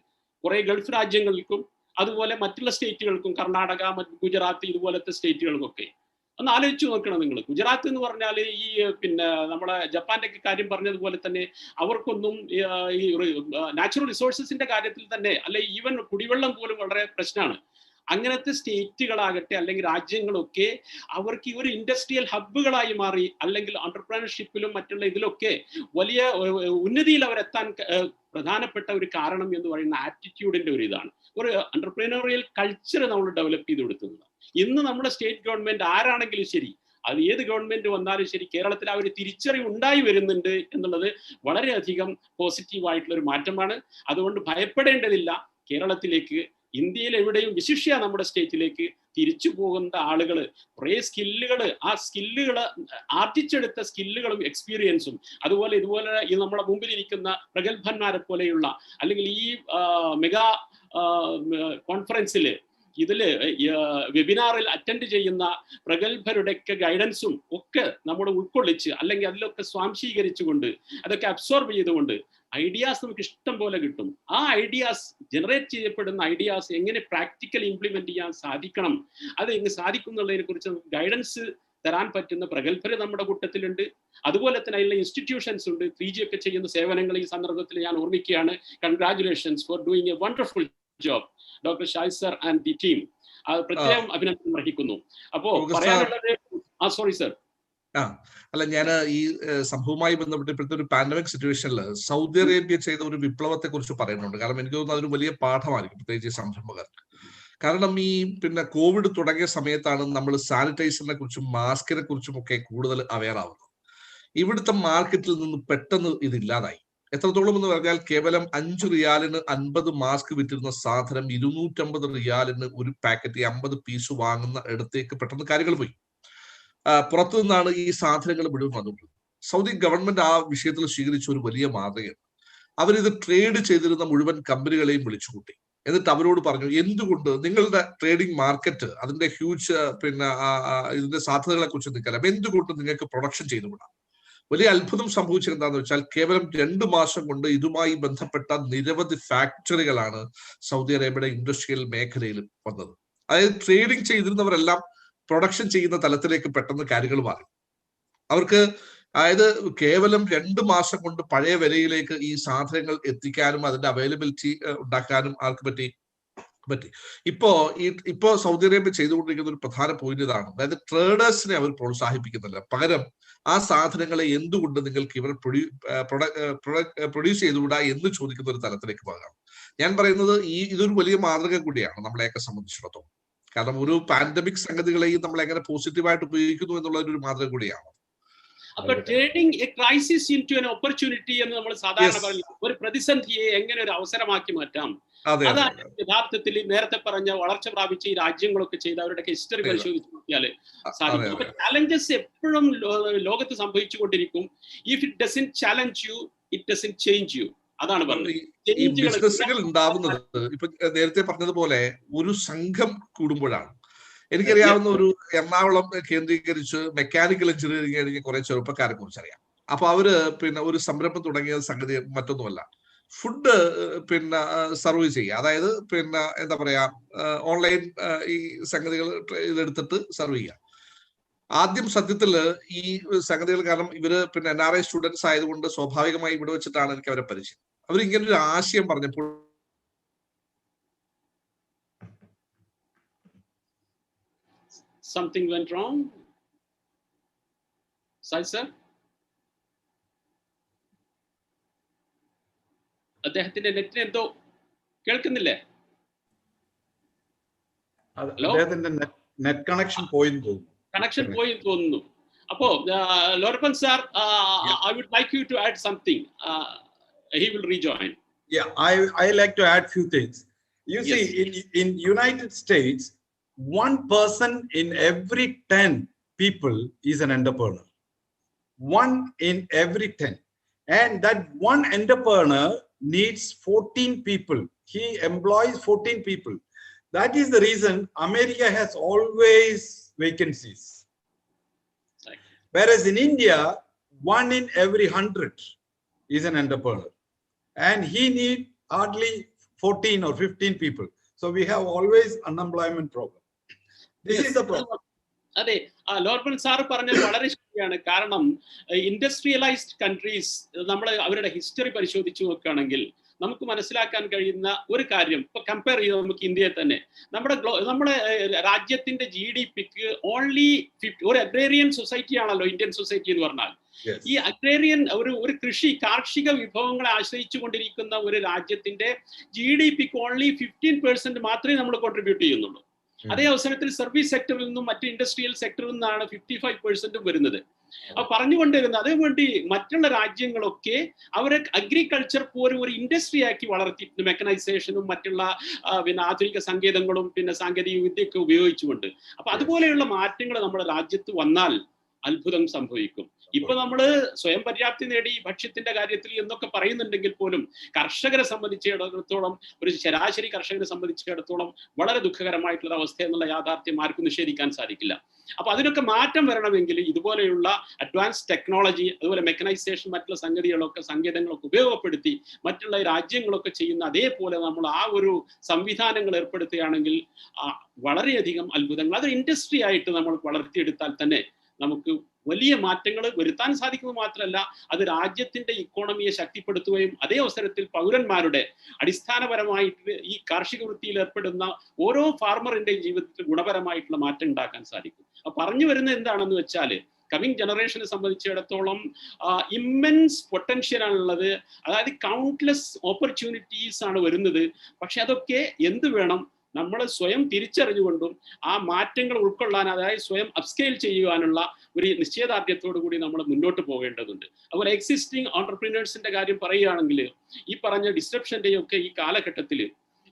കുറെ ഗൾഫ് രാജ്യങ്ങൾക്കും അതുപോലെ മറ്റുള്ള സ്റ്റേറ്റുകൾക്കും, കർണാടക, ഗുജറാത്ത് ഇതുപോലത്തെ സ്റ്റേറ്റുകൾക്കൊക്കെ. ഒന്ന് ആലോചിച്ച് നോക്കണം നിങ്ങൾ. ഗുജറാത്ത് എന്ന് പറഞ്ഞാൽ ഈ നമ്മളെ ജപ്പാന്റെ ഒക്കെ കാര്യം പറഞ്ഞതുപോലെ തന്നെ അവർക്കൊന്നും ഈ നാച്ചുറൽ റിസോഴ്സസിന്റെ കാര്യത്തിൽ തന്നെ, അല്ലെ ഈവൻ കുടിവെള്ളം പോലും വളരെ പ്രശ്നമാണ്. അങ്ങനത്തെ സ്റ്റേറ്റുകളാകട്ടെ അല്ലെങ്കിൽ രാജ്യങ്ങളൊക്കെ അവർക്ക് ഒരു ഇൻഡസ്ട്രിയൽ ഹബ്ബുകളായി മാറി, അല്ലെങ്കിൽ എന്റർപ്രണർഷിപ്പിലും മറ്റുള്ള ഇതിലൊക്കെ വലിയ ഉന്നതിയിൽ അവരെത്താൻ പ്രധാനപ്പെട്ട ഒരു കാരണം എന്ന് പറയുന്ന ആറ്റിറ്റ്യൂഡിന്റെ ഒരു ഇതാണ്, ഒരു എന്റർപ്രീനറിയൽ കൾച്ചർ നമ്മൾ ഡെവലപ്പ് ചെയ്ത് കൊടുക്കുന്നത്. ഇന്ന് നമ്മുടെ സ്റ്റേറ്റ് ഗവൺമെന്റ് ആരാണെങ്കിലും ശരി, അത് ഏത് ഗവൺമെന്റ് വന്നാലും ശരി, കേരളത്തിൽ ആ ഒരു തിരിച്ചറിവ് ഉണ്ടായി വരുന്നുണ്ട് എന്നുള്ളത് വളരെയധികം പോസിറ്റീവായിട്ടുള്ള ഒരു മാറ്റമാണ്. അതുകൊണ്ട് ഭയപ്പെടേണ്ടതില്ല. കേരളത്തിലേക്ക്, ഇന്ത്യയിൽ എവിടെയും വിശിഷ്യ നമ്മുടെ സ്റ്റേറ്റിലേക്ക് തിരിച്ചു പോകുന്ന ആളുകൾ കുറേ സ്കില്ലുകൾ, ആ സ്കില്ലുകൾ ആർജിച്ചെടുത്ത സ്കില്ലുകളും എക്സ്പീരിയൻസും, അതുപോലെ ഇതുപോലെ ഈ നമ്മുടെ മുമ്പിലിരിക്കുന്ന പ്രഗത്ഭന്മാരെ പോലെയുള്ള, അല്ലെങ്കിൽ ഈ മെഗാ കോൺഫറൻസിൽ വെബിനാറിൽ അറ്റൻഡ് ചെയ്യുന്ന പ്രഗത്ഭരുടെയൊക്കെ ഗൈഡൻസും ഒക്കെ നമ്മൾ ഉൾക്കൊള്ളിച്ച്, അല്ലെങ്കിൽ അതിലൊക്കെ സ്വാംശീകരിച്ചുകൊണ്ട്, അതൊക്കെ അബ്സോർബ് ചെയ്തുകൊണ്ട് ഐഡിയാസ് നമുക്ക് ഇഷ്ടം പോലെ കിട്ടും. ആ ഐഡിയാസ്, ജനറേറ്റ് ചെയ്യപ്പെടുന്ന ഐഡിയാസ് എങ്ങനെ പ്രാക്ടിക്കലി ഇംപ്ലിമെന്റ് ചെയ്യാൻ സാധിക്കണം, അത് എങ്ങനെ സാധിക്കും എന്നുള്ളതിനെ കുറിച്ച് ഗൈഡൻസ് തരാൻ പറ്റുന്ന പ്രഗത്ഭര് നമ്മുടെ കൂട്ടത്തിലുണ്ട്. അതുപോലെ തന്നെ അതിലുള്ള ഇൻസ്റ്റിറ്റ്യൂഷൻസ് ഉണ്ട്. 3G ഒക്കെ ചെയ്യുന്ന സേവനങ്ങൾ ഈ സന്ദർഭത്തിൽ ഞാൻ ഓർമ്മിക്കുകയാണ്. Congratulations for doing a wonderful job doctor Shai sir and the team. പ്രത്യേകം അഭിനന്ദനം അർഹിക്കുന്നു. അപ്പോ പറയാനുള്ളത് സോറി സർ. അല്ല, ഞാൻ ഈ സംഭവവുമായി ബന്ധപ്പെട്ട് ഇപ്പോഴത്തെ ഒരു പാൻഡമിക് സിറ്റുവേഷനിൽ സൗദി അറേബ്യ ചെയ്ത ഒരു വിപ്ലവത്തെ കുറിച്ച് പറയുന്നുണ്ട്. കാരണം എനിക്ക് തോന്നുന്നു അതൊരു വലിയ പാഠമായിരിക്കും, പ്രത്യേകിച്ച് സംരംഭകർക്ക്. കാരണം ഈ കോവിഡ് തുടങ്ങിയ സമയത്താണ് നമ്മൾ സാനിറ്റൈസറിനെ കുറിച്ചും മാസ്കിനെ കുറിച്ചും ഒക്കെ കൂടുതൽ അവെയർ ആവുന്നത്. ഇവിടുത്തെ മാർക്കറ്റിൽ നിന്ന് പെട്ടെന്ന് ഇതില്ലാതായി. എത്രത്തോളം എന്ന് പറഞ്ഞാൽ കേവലം 5 റിയാലിന് 50 മാസ്ക് വിറ്റിരുന്ന സാധനം 250 റിയാലിന് ഒരു പാക്കറ്റ് 50 പീസ് വാങ്ങുന്ന ഇടത്തേക്ക് പെട്ടെന്ന് കാര്യങ്ങൾ പോയി. പുറത്തു നിന്നാണ് ഈ സാധനങ്ങൾ മുഴുവൻ വന്നത്. സൗദി ഗവൺമെന്റ് ആ വിഷയത്തിൽ സ്വീകരിച്ച ഒരു വലിയ മാതൃകയാണ്. അവരിത് ട്രേഡ് ചെയ്തിരുന്ന മുഴുവൻ കമ്പനികളെയും വിളിച്ചുകൂട്ടി. എന്നിട്ട് അവരോട് പറഞ്ഞു, എന്തുകൊണ്ട് നിങ്ങളുടെ ട്രേഡിംഗ് മാർക്കറ്റ് അതിന്റെ ഹ്യൂജ് ഇതിന്റെ സാധ്യതകളെ കുറിച്ച് നിൽക്കാം, എന്തുകൊണ്ട് നിങ്ങൾക്ക് പ്രൊഡക്ഷൻ ചെയ്തുകൂടാ? വലിയ അത്ഭുതം സംഭവിച്ചത് എന്താണെന്ന് വെച്ചാൽ കേവലം 2 മാസം കൊണ്ട് ഇതുമായി ബന്ധപ്പെട്ട നിരവധി ഫാക്ടറികളാണ് സൗദി അറേബ്യയുടെ ഇൻഡസ്ട്രിയൽ മേഖലയിൽ വന്നത്. അതായത് ട്രേഡിംഗ് ചെയ്തിരുന്നവരെല്ലാം പ്രൊഡക്ഷൻ ചെയ്യുന്ന തലത്തിലേക്ക് പെട്ടെന്ന് കാര്യങ്ങൾ മാറി. അവർക്ക് അതായത് കേവലം 2 മാസം കൊണ്ട് പഴയ വിലയിലേക്ക് ഈ സാധനങ്ങൾ എത്തിക്കാനും അതിന്റെ അവൈലബിലിറ്റി ഉണ്ടാക്കാനും ആർക്ക് പറ്റി. ഇപ്പോ സൗദി അറേബ്യ ചെയ്തുകൊണ്ടിരിക്കുന്ന ഒരു പ്രധാന പോയിന്റ് ഇതാണ്. അതായത് ട്രേഡേഴ്സിനെ അവർ പ്രോത്സാഹിപ്പിക്കുന്നില്ല, പകരം ആ സാധനങ്ങളെ എന്തുകൊണ്ട് നിങ്ങൾക്ക് ഇവർ പ്രൊഡ്യൂസ് ചെയ്തുകൂടാ എന്ന് ചോദിക്കുന്ന ഒരു തലത്തിലേക്ക് പോകാം. ഞാൻ പറയുന്നത് ഇതൊരു വലിയ മാതൃക കൂടിയാണ് നമ്മളെയൊക്കെ സംബന്ധിച്ചിടത്തോളം. കാരണം ഒരു പാൻഡമിക് സംഗതികളെയും നമ്മൾ എങ്ങനെ പോസിറ്റീവായിട്ട് ഉപയോഗിക്കുന്നു എന്നുള്ള ഒരു മാതൃക കൂടിയാണ്. അപ്പൊ trading A crisis into an opportunity എന്ന് നമ്മൾ സാധാരണ പറയുന്നത്, ഒരു പ്രതിസന്ധിയെ എങ്ങനെ ഒരു അവസരമാക്കി മാറ്റാം. അതാണ് യഥാർത്ഥത്തിൽ നേരത്തെ പറഞ്ഞ വളർച്ച പ്രാപിച്ച ഈ രാജ്യങ്ങളൊക്കെ ചെയ്ത് അവരുടെ ഹിസ്റ്ററി പരിശോധിച്ച് നോക്കിയാല് സാധിക്കും. അപ്പൊ ചാലഞ്ചസ് എപ്പോഴും ലോകത്ത് സംഭവിച്ചുകൊണ്ടിരിക്കും. If it doesn't challenge you, it doesn't change you. അതാണ് പറഞ്ഞത്. ബിസിനസ്സുകൾ ഉണ്ടാവുന്നത് ഇപ്പൊ നേരത്തെ പറഞ്ഞതുപോലെ ഒരു സംഘം കൂടുമ്പോഴാണ്. എനിക്കറിയാവുന്ന ഒരു എറണാകുളം കേന്ദ്രീകരിച്ച് മെക്കാനിക്കൽ എഞ്ചിനീയറിംഗ് കഴിഞ്ഞ കുറെ ചെറുപ്പക്കാരെ കുറിച്ച് അറിയാം. അപ്പൊ അവര് ഒരു സംരംഭം തുടങ്ങിയ സംഗതി മറ്റൊന്നുമല്ല, ഫുഡ് സർവ് ചെയ്യുക. അതായത് എന്താ പറയാ, ഓൺലൈൻ ഈ സംഗതികൾ ഇതെടുത്തിട്ട് സർവ് ചെയ്യുക. ആദ്യം സത്യത്തില് ഈ സംഗതികൾ, കാരണം ഇവര് NRI സ്റ്റുഡൻസ് ആയതുകൊണ്ട് സ്വാഭാവികമായി ഇവിടെ വെച്ചിട്ടാണ് എനിക്ക് അവരെ പരിചയം. അവർ ഇങ്ങനെ ഒരു ആശയം പറഞ്ഞപ്പോൾ something went wrong. Sai sir, അദ്ദേഹത്തിന്റെ നെറ്റിന് എന്തോ കേൾക്കുന്നില്ലേ? അദ്ദേഹത്തിന്റെ നെറ്റ് കണക്ഷൻ പോയി തോന്നുന്നു. കണക്ഷൻ പോയി തോന്നുന്നു. Lorepan sir, I would like you to add something. He will rejoin. Yeah, I like to add few things. You Yes. see, in United States, 1 person in every 10 people is an entrepreneur. 1 in every 10. And that one entrepreneur needs 14 people. He employs 14 people. That is the reason America has always vacancies. Whereas in India, 1 in every 100 is an entrepreneur. And he needs hardly 14 or 15 people. So we have always unemployment problem. This is the problem. അതെ, ലോർബൻ sir പറഞ്ഞത് വളരെ ശരിയാണ്. കാരണം industrialised countries നമ്മൾ അവരുടെ history പരിശോധിച്ച് നോക്കുകയാണെങ്കിൽ നമുക്ക് മനസ്സിലാക്കാൻ കഴിയുന്ന ഒരു കാര്യം, ഇപ്പൊ കമ്പയർ ചെയ്ത് നമുക്ക് ഇന്ത്യയെ തന്നെ, നമ്മുടെ രാജ്യത്തിന്റെ GDPക്ക് ഓൺലി ഒരു അഗ്രേറിയൻ സൊസൈറ്റി ആണല്ലോ ഇന്ത്യൻ സൊസൈറ്റി എന്ന് പറഞ്ഞാൽ. ഈ അഗ്രേറിയൻ ഒരു കൃഷി കാർഷിക വിഭവങ്ങളെ ആശ്രയിച്ചു കൊണ്ടിരിക്കുന്ന ഒരു രാജ്യത്തിന്റെ GDPക്ക് ഓൺലി 15% മാത്രമേ നമ്മൾ കോൺട്രിബ്യൂട്ട് ചെയ്യുന്നുള്ളൂ. അതേ അവസരത്തിൽ സർവീസ് സെക്ടറിൽ നിന്നും മറ്റ് ഇൻഡസ്ട്രിയൽ സെക്ടറിൽ നിന്നാണ് 55% വരുന്നത്. അപ്പൊ പറഞ്ഞുകൊണ്ടിരുന്നത് അതേവേണ്ടി മറ്റുള്ള രാജ്യങ്ങളൊക്കെ അവരെ അഗ്രികൾച്ചർ പോലും ഒരു ഇൻഡസ്ട്രി ആക്കി വളർത്തി, മെക്കനൈസേഷനും മറ്റുള്ള പിന്നെ ആധുനിക സങ്കേതങ്ങളും പിന്നെ സാങ്കേതിക വിദ്യയൊക്കെ ഉപയോഗിച്ചുകൊണ്ട്. അപ്പൊ അതുപോലെയുള്ള മാറ്റങ്ങൾ നമ്മുടെ രാജ്യത്ത് വന്നാൽ അത്ഭുതം സംഭവിക്കും. ഇപ്പൊ നമ്മള് സ്വയം പര്യാപ്തി നേടി ഭക്ഷ്യത്തിന്റെ കാര്യത്തിൽ എന്നൊക്കെ പറയുന്നുണ്ടെങ്കിൽ പോലും കർഷകരെ സംബന്ധിച്ചിടത്തോളം, ഒരു ശരാശരി കർഷകരെ സംബന്ധിച്ചിടത്തോളം വളരെ ദുഃഖകരമായിട്ടുള്ള അവസ്ഥ എന്നുള്ള യാഥാർത്ഥ്യം ആർക്കും നിഷേധിക്കാൻ സാധിക്കില്ല. അപ്പൊ അതിനൊക്കെ മാറ്റം വരണമെങ്കിൽ ഇതുപോലെയുള്ള അഡ്വാൻസ് ടെക്നോളജി, അതുപോലെ മെക്കനൈസേഷൻ, മറ്റുള്ള സങ്കേതങ്ങളൊക്കെ ഉപയോഗപ്പെടുത്തി മറ്റുള്ള രാജ്യങ്ങളൊക്കെ ചെയ്യുന്ന അതേപോലെ നമ്മൾ ആ ഒരു സംവിധാനങ്ങൾ ഏർപ്പെടുത്തുകയാണെങ്കിൽ വളരെയധികം അത്ഭുതങ്ങൾ അത് ഇൻഡസ്ട്രി ആയിട്ട് നമ്മൾ വളർത്തിയെടുത്താൽ തന്നെ നമുക്ക് വലിയ മാറ്റങ്ങൾ വരുത്താൻ സാധിക്കുന്നത് മാത്രമല്ല, അത് രാജ്യത്തിന്റെ ഇക്കോണമിയെ ശക്തിപ്പെടുത്തുകയും അതേ അവസരത്തിൽ പൗരന്മാരുടെ അടിസ്ഥാനപരമായിട്ട് ഈ കാർഷിക വൃത്തിയിൽ ഏർപ്പെടുന്ന ഓരോ ഫാർമറിന്റെയും ജീവിതത്തിൽ ഗുണപരമായിട്ടുള്ള മാറ്റം ഉണ്ടാക്കാൻ സാധിക്കും. അപ്പൊ പറഞ്ഞു വരുന്നത് എന്താണെന്ന് വെച്ചാൽ, കമ്മിങ് ജനറേഷനെ സംബന്ധിച്ചിടത്തോളം ഇമ്മൻസ് പൊട്ടൻഷ്യൽ ആണുള്ളത്. അതായത് കൗണ്ട്ലെസ് ഓപ്പർച്യൂണിറ്റീസ് ആണ് വരുന്നത്. പക്ഷെ അതൊക്കെ എന്ത് വേണം, നമ്മൾ സ്വയം തിരിച്ചറിഞ്ഞുകൊണ്ടും ആ മാറ്റങ്ങൾ ഉൾക്കൊള്ളാൻ, അതായത് സ്വയം അപ്സ്കെയിൽ ചെയ്യുവാനുള്ള ഒരു നിശ്ചയദാർഢ്യത്തോടു കൂടി നമ്മൾ മുന്നോട്ട് പോകേണ്ടതുണ്ട്. അതുപോലെ എക്സിസ്റ്റിംഗ് ഓൺടർപ്രീനേഴ്സിന്റെ കാര്യം പറയുകയാണെങ്കിൽ ഈ പറഞ്ഞ ഡിസ്ട്രപ്ഷന്റെയും ഒക്കെ ഈ കാലഘട്ടത്തിൽ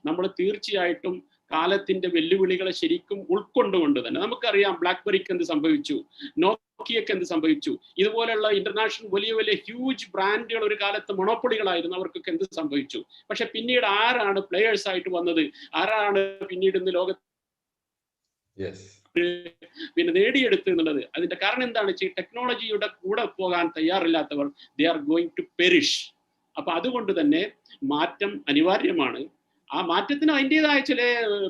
നമ്മൾ തീർച്ചയായിട്ടും കാലത്തിന്റെ വെല്ലുവിളികളെ ശരിക്കും ഉൾക്കൊണ്ടുകൊണ്ട് തന്നെ, നമുക്കറിയാം ബ്ലാക്ക്ബെറിക്ക് എന്ത് സംഭവിച്ചു, നോക്കിയക്ക് എന്ത് സംഭവിച്ചു, ഇതുപോലെയുള്ള ഇന്റർനാഷണൽ വലിയ വലിയ ഹ്യൂജ് ബ്രാൻഡുകൾ ഒരു കാലത്ത് മൊണോപ്പൊളികളായിരുന്നു, അവർക്കൊക്കെ എന്ത് സംഭവിച്ചു. പക്ഷെ പിന്നീട് ആരാണ് പ്ലേയേഴ്സ് ആയിട്ട് വന്നത്, ആരാണ് പിന്നീട് ഇന്ന് ലോകത്ത് പിന്നെ നേടിയെടുത്ത് എന്നുള്ളത്. അതിന്റെ കാരണം എന്താണ് വെച്ചാൽ ടെക്നോളജിയുടെ കൂടെ പോകാൻ തയ്യാറില്ലാത്തവർ they are going to perish. അപ്പൊ അതുകൊണ്ട് തന്നെ മാറ്റം അനിവാര്യമാണ്. ആ മാറ്റത്തിന് അതിൻ്റെതായ ചില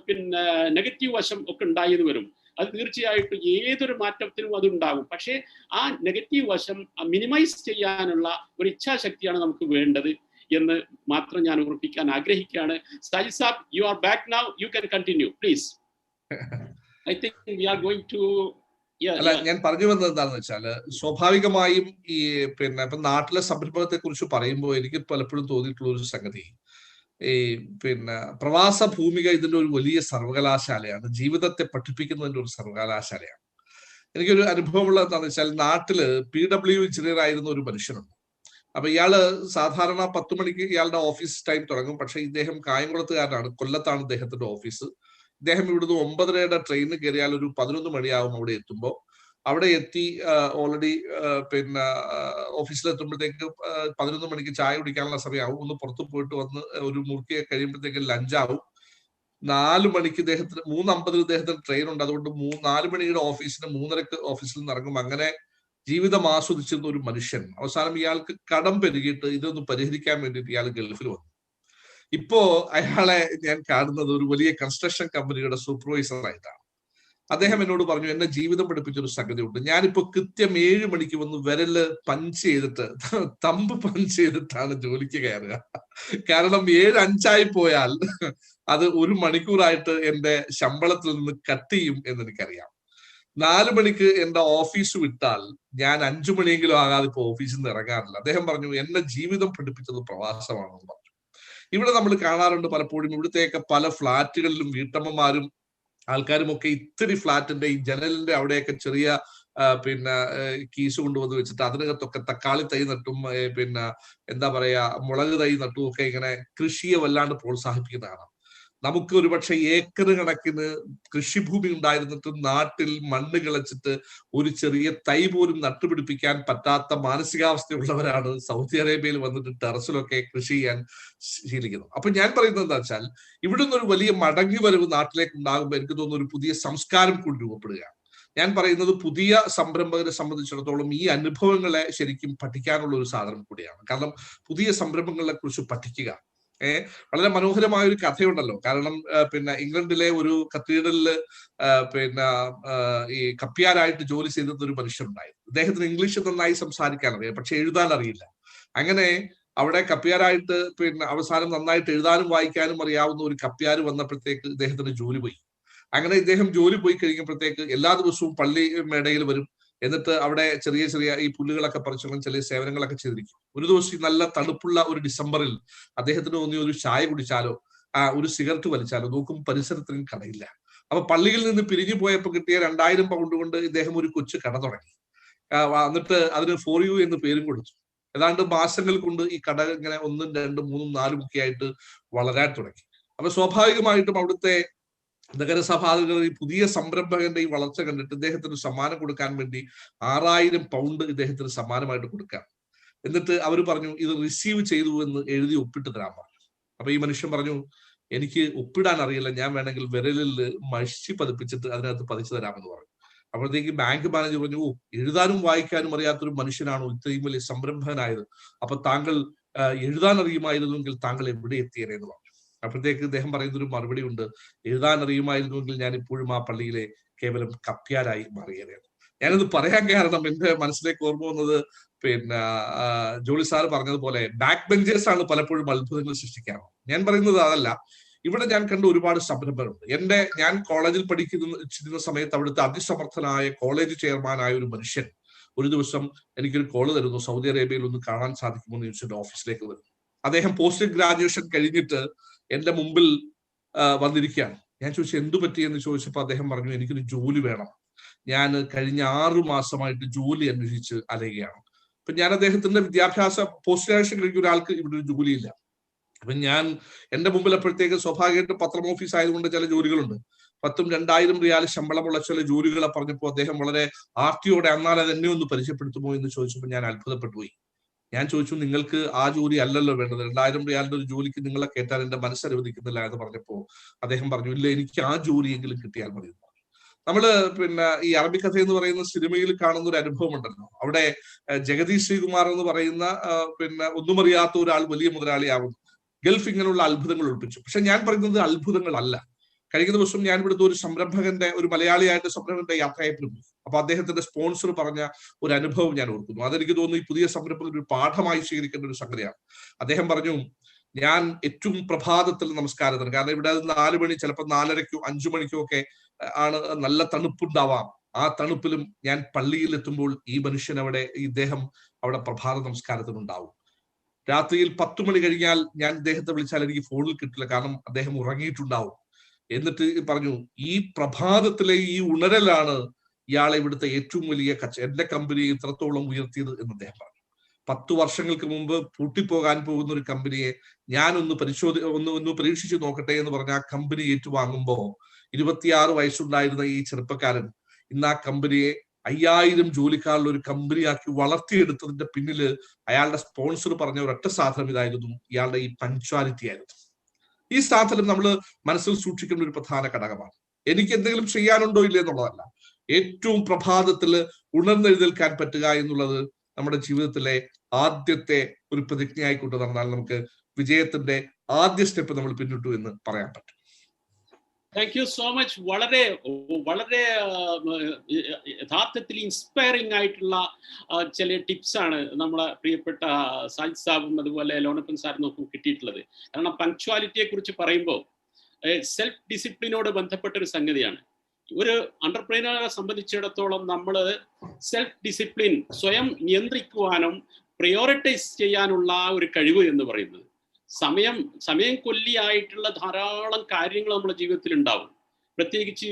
പിന്നെ നെഗറ്റീവ് വശം ഒക്കെ ഉണ്ടായത് വരും. അത് തീർച്ചയായിട്ടും ഏതൊരു മാറ്റത്തിനും അതുണ്ടാകും. പക്ഷേ ആ നെഗറ്റീവ് വശം മിനിമൈസ് ചെയ്യാനുള്ള ഒരു ഇച്ഛാശക്തിയാണ് നമുക്ക് വേണ്ടത് എന്ന് മാത്രം ഞാൻ ഉറപ്പിക്കാൻ ആഗ്രഹിക്കുകയാണ്. Sajid Sahab, you are back now, you can continue please. I think we are going to അല്ല, ഞാൻ പറഞ്ഞു വന്നത് എന്താണെന്ന് വെച്ചാല്, സ്വാഭാവികമായും ഈ പിന്നെ ഇപ്പൊ നാട്ടിലെ സംരംഭത്തെ കുറിച്ച് പറയുമ്പോൾ എനിക്ക് പലപ്പോഴും തോന്നിയിട്ടുള്ള ഒരു സംഗതി, ഈ പിന്നെ പ്രവാസ ഭൂമിക ഇതിന്റെ ഒരു വലിയ സർവകലാശാലയാണ്, ജീവിതത്തെ പഠിപ്പിക്കുന്നതിന്റെ ഒരു സർവകലാശാലയാണ്. എനിക്കൊരു അനുഭവമുള്ള എന്താണെന്ന് വെച്ചാൽ, നാട്ടില് PW എഞ്ചിനീയർ ആയിരുന്ന ഒരു മനുഷ്യനുണ്ട്. അപ്പൊ ഇയാള് സാധാരണ 10 മണിക്ക് ഇയാളുടെ ഓഫീസ് ടൈം തുടങ്ങും. പക്ഷെ ഇദ്ദേഹം കായംകുളത്തുകാരനാണ്, കൊല്ലത്താണ് ഇദ്ദേഹത്തിന്റെ ഓഫീസ്. ഇദ്ദേഹം ഇവിടുന്ന് 9:30 ട്രെയിനിന് കയറിയാൽ ഒരു 11 മണിയാവും അവിടെ എത്തുമ്പോൾ. അവിടെ എത്തി ഓൾറെഡി പിന്നെ ഓഫീസിലെത്തുമ്പോഴത്തേക്ക് 11 മണിക്ക് ചായ കുടിക്കാനുള്ള സമയമാവും. ഒന്ന് പുറത്തു പോയിട്ട് വന്ന് ഒരു മുറുക്കി കഴിയുമ്പോഴത്തേക്ക് ലഞ്ചാവും. 4 മണിക്ക് ഇദ്ദേഹത്തിന് 3:50 ഇദ്ദേഹത്തിന് ട്രെയിൻ ഉണ്ട്. അതുകൊണ്ട് 4 മണിയുടെ ഓഫീസിന് 3:30 ഓഫീസിൽ നിന്ന് ഇറങ്ങും. അങ്ങനെ ജീവിതം ആസ്വദിച്ചിരുന്ന ഒരു മനുഷ്യൻ അവസാനം ഇയാൾക്ക് കടം പെരുകിയിട്ട് ഇതൊന്ന് പരിഹരിക്കാൻ വേണ്ടിയിട്ട് ഇയാൾ ഗൾഫിൽ വന്നു. ഇപ്പോ അയാളെ ഞാൻ കാണുന്നത് ഒരു വലിയ കൺസ്ട്രക്ഷൻ കമ്പനിയുടെ സൂപ്പർവൈസർ ആയിട്ടാണ്. അദ്ദേഹം എന്നോട് പറഞ്ഞു, എന്നെ ജീവിതം പഠിപ്പിച്ചൊരു സംഗതി ഉണ്ട്. ഞാനിപ്പോ കൃത്യം 7 മണിക്ക് വന്ന് വിരല് പഞ്ച് ചെയ്തിട്ട്, തമ്പ് പഞ്ച് ചെയ്തിട്ടാണ് ജോലിക്ക് കയറുക. കാരണം 7:05 പോയാൽ അത് 1 മണിക്കൂറായിട്ട് എന്റെ ശമ്പളത്തിൽ നിന്ന് കട്ട് ചെയ്യും എന്ന് എനിക്കറിയാം. 4 മണിക്ക് എന്റെ ഓഫീസ് വിട്ടാൽ ഞാൻ 5 മണിയെങ്കിലും ആകാതെ ഇപ്പൊ ഓഫീസിൽ നിന്ന് ഇറങ്ങാറില്ല. അദ്ദേഹം പറഞ്ഞു, എന്നെ ജീവിതം പഠിപ്പിച്ചത് പ്രവാസമാണെന്ന് പറഞ്ഞു. ഇവിടെ നമ്മൾ കാണാറുണ്ട് പലപ്പോഴും, ഇവിടുത്തെയൊക്കെ പല ഫ്ലാറ്റുകളിലും വീട്ടമ്മമാരും ആൾക്കാരും ഒക്കെ ഇത്തിരി ഫ്ലാറ്റിന്റെ ഈ ജനലിന്റെ അവിടെയൊക്കെ ചെറിയ പിന്നെ കീസ് കൊണ്ടുവന്ന് വെച്ചിട്ട് അതിനകത്തൊക്കെ തക്കാളി തൈ നട്ടും പിന്നെ എന്താ പറയാ മുളക് തൈ നട്ടും ഒക്കെ ഇങ്ങനെ കൃഷിയെ വല്ലാണ്ട് പ്രോത്സാഹിപ്പിക്കുന്നതാണ്. നമുക്ക് ഒരുപക്ഷെ ഏക്കർ കണക്കിന് കൃഷിഭൂമി ഉണ്ടായിരുന്നിട്ടും നാട്ടിൽ മണ്ണ് കിളച്ചിട്ട് ഒരു ചെറിയ തൈ പോലും നട്ടുപിടിപ്പിക്കാൻ പറ്റാത്ത മാനസികാവസ്ഥയുള്ളവരാണ് സൗദി അറേബ്യയിൽ വന്നിട്ട് ടെറസിലൊക്കെ കൃഷി ചെയ്യാൻ ശീലിക്കുന്നത്. അപ്പൊ ഞാൻ പറയുന്നത് എന്താ വെച്ചാൽ ഇവിടുന്ന് ഒരു വലിയ മടങ്ങി വരവ് നാട്ടിലേക്ക് ഉണ്ടാകുമ്പോൾ എനിക്ക് തോന്നുന്നു ഒരു പുതിയ സംസ്കാരം കൂടി രൂപപ്പെടുകയാണ്. ഞാൻ പറയുന്നത് പുതിയ സംരംഭകരെ സംബന്ധിച്ചിടത്തോളം ഈ അനുഭവങ്ങളെ ശരിക്കും പഠിക്കാനുള്ള ഒരു സാധനം കൂടിയാണ്. കാരണം പുതിയ സംരംഭങ്ങളെ കുറിച്ച് പഠിക്കുക. വളരെ മനോഹരമായ ഒരു കഥയുണ്ടല്ലോ. കാരണം പിന്നെ ഇംഗ്ലണ്ടിലെ ഒരു കത്തീഡ്രലില് പിന്നെ ഈ കപ്പ്യാരായിട്ട് ജോലി ചെയ്തിരുന്ന ഒരു മനുഷ്യനുണ്ടായിരുന്നു. അദ്ദേഹത്തിന് ഇംഗ്ലീഷ് നന്നായി സംസാരിക്കാൻ അറിയാം, പക്ഷെ എഴുതാൻ അറിയില്ല. അങ്ങനെ അവിടെ കപ്പ്യാരായിട്ട് പിന്നെ അവസാനം നന്നായിട്ട് എഴുതാനും വായിക്കാനും അറിയാവുന്ന ഒരു കപ്പ്യാര് വന്നപ്പോഴത്തേക്ക് ഇദ്ദേഹത്തിന് ജോലി പോയി. അങ്ങനെ ഇദ്ദേഹം ജോലി പോയി കഴിഞ്ഞപ്പോഴത്തേക്ക് എല്ലാ ദിവസവും പള്ളി മേടയിൽ വരും. എന്നിട്ട് അവിടെ ചെറിയ ചെറിയ ഈ പുല്ലുകളൊക്കെ പറിച്ചോളം ചെറിയ സേവനങ്ങളൊക്കെ ചെയ്തിരിക്കും. ഒരു ദിവസം നല്ല തണുപ്പുള്ള ഒരു ഡിസംബറിൽ അദ്ദേഹത്തിന് തോന്നി ഒരു ചായ കുടിച്ചാലോ ഒരു സിഗരറ്റ് വലിച്ചാലോ. നോക്കും പരിസരത്തിനും കടയില്ല. അപ്പൊ പള്ളിയിൽ നിന്ന് പിരിഞ്ഞു പോയപ്പോൾ കിട്ടിയ 2000 പൗണ്ട് കൊണ്ട് ഇദ്ദേഹം ഒരു കൊച്ചു കട തുടങ്ങി. എന്നിട്ട് അതിന് ഫോർ യു എന്ന് പേരും കൊടുത്തു. ഏതാണ്ട് മാസങ്ങൾ കൊണ്ട് ഈ കട ഇങ്ങനെ 1, 2, 3, 4 ഒക്കെ ആയിട്ട് വളരാൻ തുടങ്ങി. അപ്പൊ സ്വാഭാവികമായിട്ടും അവിടുത്തെ നഗരസഭാധികൾ ഈ പുതിയ സംരംഭകന്റെ ഈ വളർച്ച കണ്ടിട്ട് ഇദ്ദേഹത്തിന് സമ്മാനം കൊടുക്കാൻ വേണ്ടി 6000 പൗണ്ട് ഇദ്ദേഹത്തിന് സമ്മാനമായിട്ട് കൊടുക്കാം. എന്നിട്ട് അവർ പറഞ്ഞു ഇത് റിസീവ് ചെയ്തു എന്ന് എഴുതി ഒപ്പിട്ട് തരാൻ പറഞ്ഞു. അപ്പൊ ഈ മനുഷ്യൻ പറഞ്ഞു എനിക്ക് ഒപ്പിടാൻ അറിയില്ല, ഞാൻ വേണമെങ്കിൽ വിരലിൽ മഷി പതിപ്പിച്ചിട്ട് അതിനകത്ത് പതിച്ചു തരാമെന്ന് പറഞ്ഞു. അപ്പോഴത്തേക്ക് ബാങ്ക് മാനേജർ പറഞ്ഞു എഴുതാനും വായിക്കാനും അറിയാത്തൊരു മനുഷ്യനാണോ ഇത്രയും വലിയ സംരംഭകനായത്, അപ്പൊ താങ്കൾ എഴുതാൻ അറിയുമായിരുന്നുവെങ്കിൽ താങ്കൾ എവിടെ എത്തിയേനെ എന്ന് പറഞ്ഞു. അപ്പോഴത്തേക്ക് ഇദ്ദേഹം പറയുന്നൊരു മറുപടി ഉണ്ട്, എഴുതാൻ അറിയുമായിരുന്നുവെങ്കിൽ ഞാൻ ഇപ്പോഴും ആ പള്ളിയിലെ കേവലം കപ്പ്യാരായി മാറിയേനെ. ഞാനത് പറയാൻ കാരണം എന്റെ മനസ്സിലേക്ക് ഓർമ്മ വന്നത് പിന്നെ ജോളി സാർ പറഞ്ഞതുപോലെ ബാക്ക് ബെഞ്ചേഴ്സ് ആണ് പലപ്പോഴും അത്ഭുതങ്ങൾ സൃഷ്ടിക്കാറ്. ഞാൻ പറയുന്നത് അതല്ല. ഇവിടെ ഞാൻ കണ്ട ഒരുപാട് സംരംഭങ്ങളുണ്ട്. ഞാൻ കോളേജിൽ പഠിക്കുന്ന സമയത്ത് അവിടുത്തെ അതിസമർത്ഥനായ കോളേജ് ചെയർമാനായ ഒരു മനുഷ്യൻ ഒരു ദിവസം എനിക്കൊരു കോള് തരുന്നു, സൗദി അറേബ്യയിൽ ഒന്ന് കാണാൻ സാധിക്കുമോ എന്ന് ചോദിച്ചിട്ട് ഓഫീസിലേക്ക് വരുന്നു. അദ്ദേഹം പോസ്റ്റ് ഗ്രാജുവേഷൻ കഴിഞ്ഞിട്ട് എന്റെ മുമ്പിൽ വന്നിരിക്കുകയാണ്. ഞാൻ ചോദിച്ചു എന്തു പറ്റിയെന്ന് ചോദിച്ചപ്പോൾ അദ്ദേഹം പറഞ്ഞു എനിക്കൊരു ജോലി വേണം, ഞാൻ കഴിഞ്ഞ 6 മാസമായിട്ട് ജോലി അന്വേഷിച്ച് അലയുകയാണ്. അപ്പൊ ഞാൻ അദ്ദേഹത്തിന്റെ പോസ്റ്റ് ഗ്രാജുവേഷൻ കഴിഞ്ഞ ഒരാൾക്ക് ഇവിടെ ഒരു ജോലിയില്ല. അപ്പൊ ഞാൻ എന്റെ മുമ്പിൽ അപ്പോഴത്തേക്ക് സ്വാഭാവികമായിട്ടും പത്രം ഓഫീസ് ആയതുകൊണ്ട് ചില ജോലികളുണ്ട്. 10,000-2000 റിയാൽ ശമ്പളമുള്ള ചില ജോലികളെ പറഞ്ഞപ്പോൾ അദ്ദേഹം വളരെ ആർത്തിയോടെ എന്നാൽ അത് എന്നെ ഒന്ന് പരിചയപ്പെടുത്തുമോ എന്ന് ചോദിച്ചപ്പോൾ ഞാൻ അത്ഭുതപ്പെട്ടു പോയി. ഞാൻ ചോദിച്ചു നിങ്ങൾക്ക് ആ ജോലി അല്ലല്ലോ വേണ്ടത്, 2000 റിയാലിന്റെ ഒരു ജോലിക്ക് നിങ്ങളെ കേട്ടാൽ എന്റെ മനസ്സനുവദിക്കുന്നില്ല എന്ന് പറഞ്ഞപ്പോൾ അദ്ദേഹം പറഞ്ഞു ഇല്ല എനിക്ക് ആ ജോലിയെങ്കിലും കിട്ടിയാൽ മതി. നമ്മള് പിന്നെ ഈ അറബി കഥ എന്ന് പറയുന്ന സിനിമയിൽ കാണുന്ന ഒരു അനുഭവം ഉണ്ടല്ലോ. അവിടെ ജഗദീഷ് ശ്രീകുമാർ എന്ന് പറയുന്ന പിന്നെ ഒന്നും അറിയാത്ത ഒരാൾ വലിയ മുതലാളിയാവുന്നു. ഗൾഫ് ഇങ്ങനെയുള്ള അത്ഭുതങ്ങൾ ഒളിപ്പിച്ചു. പക്ഷെ ഞാൻ പറയുന്നത് അത്ഭുതങ്ങളല്ല. കഴിഞ്ഞ ദിവസം ഞാൻ ഇവിടുത്തെ ഒരു സംരംഭകന്റെ ഒരു മലയാളിയായിട്ട് സംരംഭകന്റെ യാത്രയായിട്ട് പോയി. അപ്പൊ അദ്ദേഹത്തിന്റെ സ്പോൺസർ പറഞ്ഞ ഒരു അനുഭവം ഞാൻ ഓർക്കുന്നു. അതെനിക്ക് തോന്നുന്നു ഈ പുതിയ സംരംഭത്തിൽ ഒരു പാഠമായി സ്വീകരിക്കേണ്ട ഒരു സംഗതിയാണ്. അദ്ദേഹം പറഞ്ഞു ഞാൻ ഏറ്റവും പ്രഭാതത്തിൽ നമസ്കാരത്തിന്, കാരണം ഇവിടെ 4 മണി ചിലപ്പോൾ 4:30-ക്കോ 5 മണിക്കോ ഒക്കെ ആണ് നല്ല തണുപ്പുണ്ടാവാം. ആ തണുപ്പിലും ഞാൻ പള്ളിയിൽ എത്തുമ്പോൾ ഈ മനുഷ്യൻ ഇദ്ദേഹം അവിടെ പ്രഭാത നമസ്കാരത്തിനുണ്ടാവും. രാത്രിയിൽ 10 മണി കഴിഞ്ഞാൽ ഞാൻ ഇദ്ദേഹത്തെ വിളിച്ചാൽ എനിക്ക് ഫോണിൽ കിട്ടില്ല, കാരണം അദ്ദേഹം ഉറങ്ങിയിട്ടുണ്ടാവും. എന്നിട്ട് പറഞ്ഞു ഈ പ്രഭാതത്തിലെ ഈ ഉണരലാണ് ഇയാളെ ഇവിടുത്തെ ഏറ്റവും വലിയ എന്റെ കമ്പനിയെ ഇത്രത്തോളം ഉയർത്തിയത് എന്ന് അദ്ദേഹം പറഞ്ഞു. 10 വർഷങ്ങൾക്ക് മുമ്പ് പൂട്ടിപ്പോകാൻ പോകുന്ന ഒരു കമ്പനിയെ ഞാനൊന്ന് ഒന്ന് പരീക്ഷിച്ചു നോക്കട്ടെ എന്ന് പറഞ്ഞ ആ കമ്പനി ഏറ്റുവാങ്ങുമ്പോ 26 വയസ്സുണ്ടായിരുന്ന ഈ ചെറുപ്പക്കാരൻ ഇന്ന് ആ കമ്പനിയെ 5000 ജോലിക്കാരുടെ ഒരു കമ്പനിയാക്കി വളർത്തിയെടുത്തതിന്റെ പിന്നില് അയാളുടെ സ്പോൺസർ പറഞ്ഞ ഒരൊറ്റ സാധനം ഇതായിരുന്നു, ഇയാളുടെ ഈ പഞ്ച്വാലിറ്റി ആയിരുന്നു. ഈ സാധനം നമ്മൾ മനസ്സിൽ സൂക്ഷിക്കേണ്ട ഒരു പ്രധാന ഘടകമാണ്. എനിക്ക് എന്തെങ്കിലും ചെയ്യാനുണ്ടോ ഇല്ലേ എന്നുള്ളതല്ല, ഏറ്റവും പ്രഭാതത്തില് ഉണർന്നെഴുന്നേൽക്കാൻ പറ്റുക എന്നുള്ളത് നമ്മുടെ ജീവിതത്തിലെ ആദ്യത്തെ ഒരു പ്രതിജ്ഞയായിക്കൊണ്ട് നടന്നാൽ നമുക്ക് വിജയത്തിന്റെ ആദ്യ സ്റ്റെപ്പ് നമ്മൾ പിന്നിട്ടു എന്ന് പറയാൻ പറ്റും. Thank you so much. വളരെ വളരെ യഥാർത്ഥത്തിൽ ഇൻസ്പയറിംഗ് ആയിട്ടുള്ള ചില ടിപ്സാണ് നമ്മളെ പ്രിയപ്പെട്ട സാജിദ് സാബും അതുപോലെ ലോനപ്പൻ സാറിനും ഒക്കെ കിട്ടിയിട്ടുള്ളത്. കാരണം പങ്ക്ച്വാലിറ്റിയെ കുറിച്ച് പറയുമ്പോൾ സെൽഫ് ഡിസിപ്ലിനോട് ബന്ധപ്പെട്ട ഒരു സംഗതിയാണ്. ഒരു എന്റർപ്രൈനറെ സംബന്ധിച്ചിടത്തോളം നമ്മൾ സെൽഫ് ഡിസിപ്ലിൻ സ്വയം നിയന്ത്രിക്കുവാനും പ്രയോറിറ്റൈസ് ചെയ്യാനുള്ള ഒരു കഴിവ് എന്ന് പറയുന്നത്, സമയം കൊല്ലിയായിട്ടുള്ള ധാരാളം കാര്യങ്ങൾ നമ്മുടെ ജീവിതത്തിൽ ഉണ്ടാവും. പ്രത്യേകിച്ച്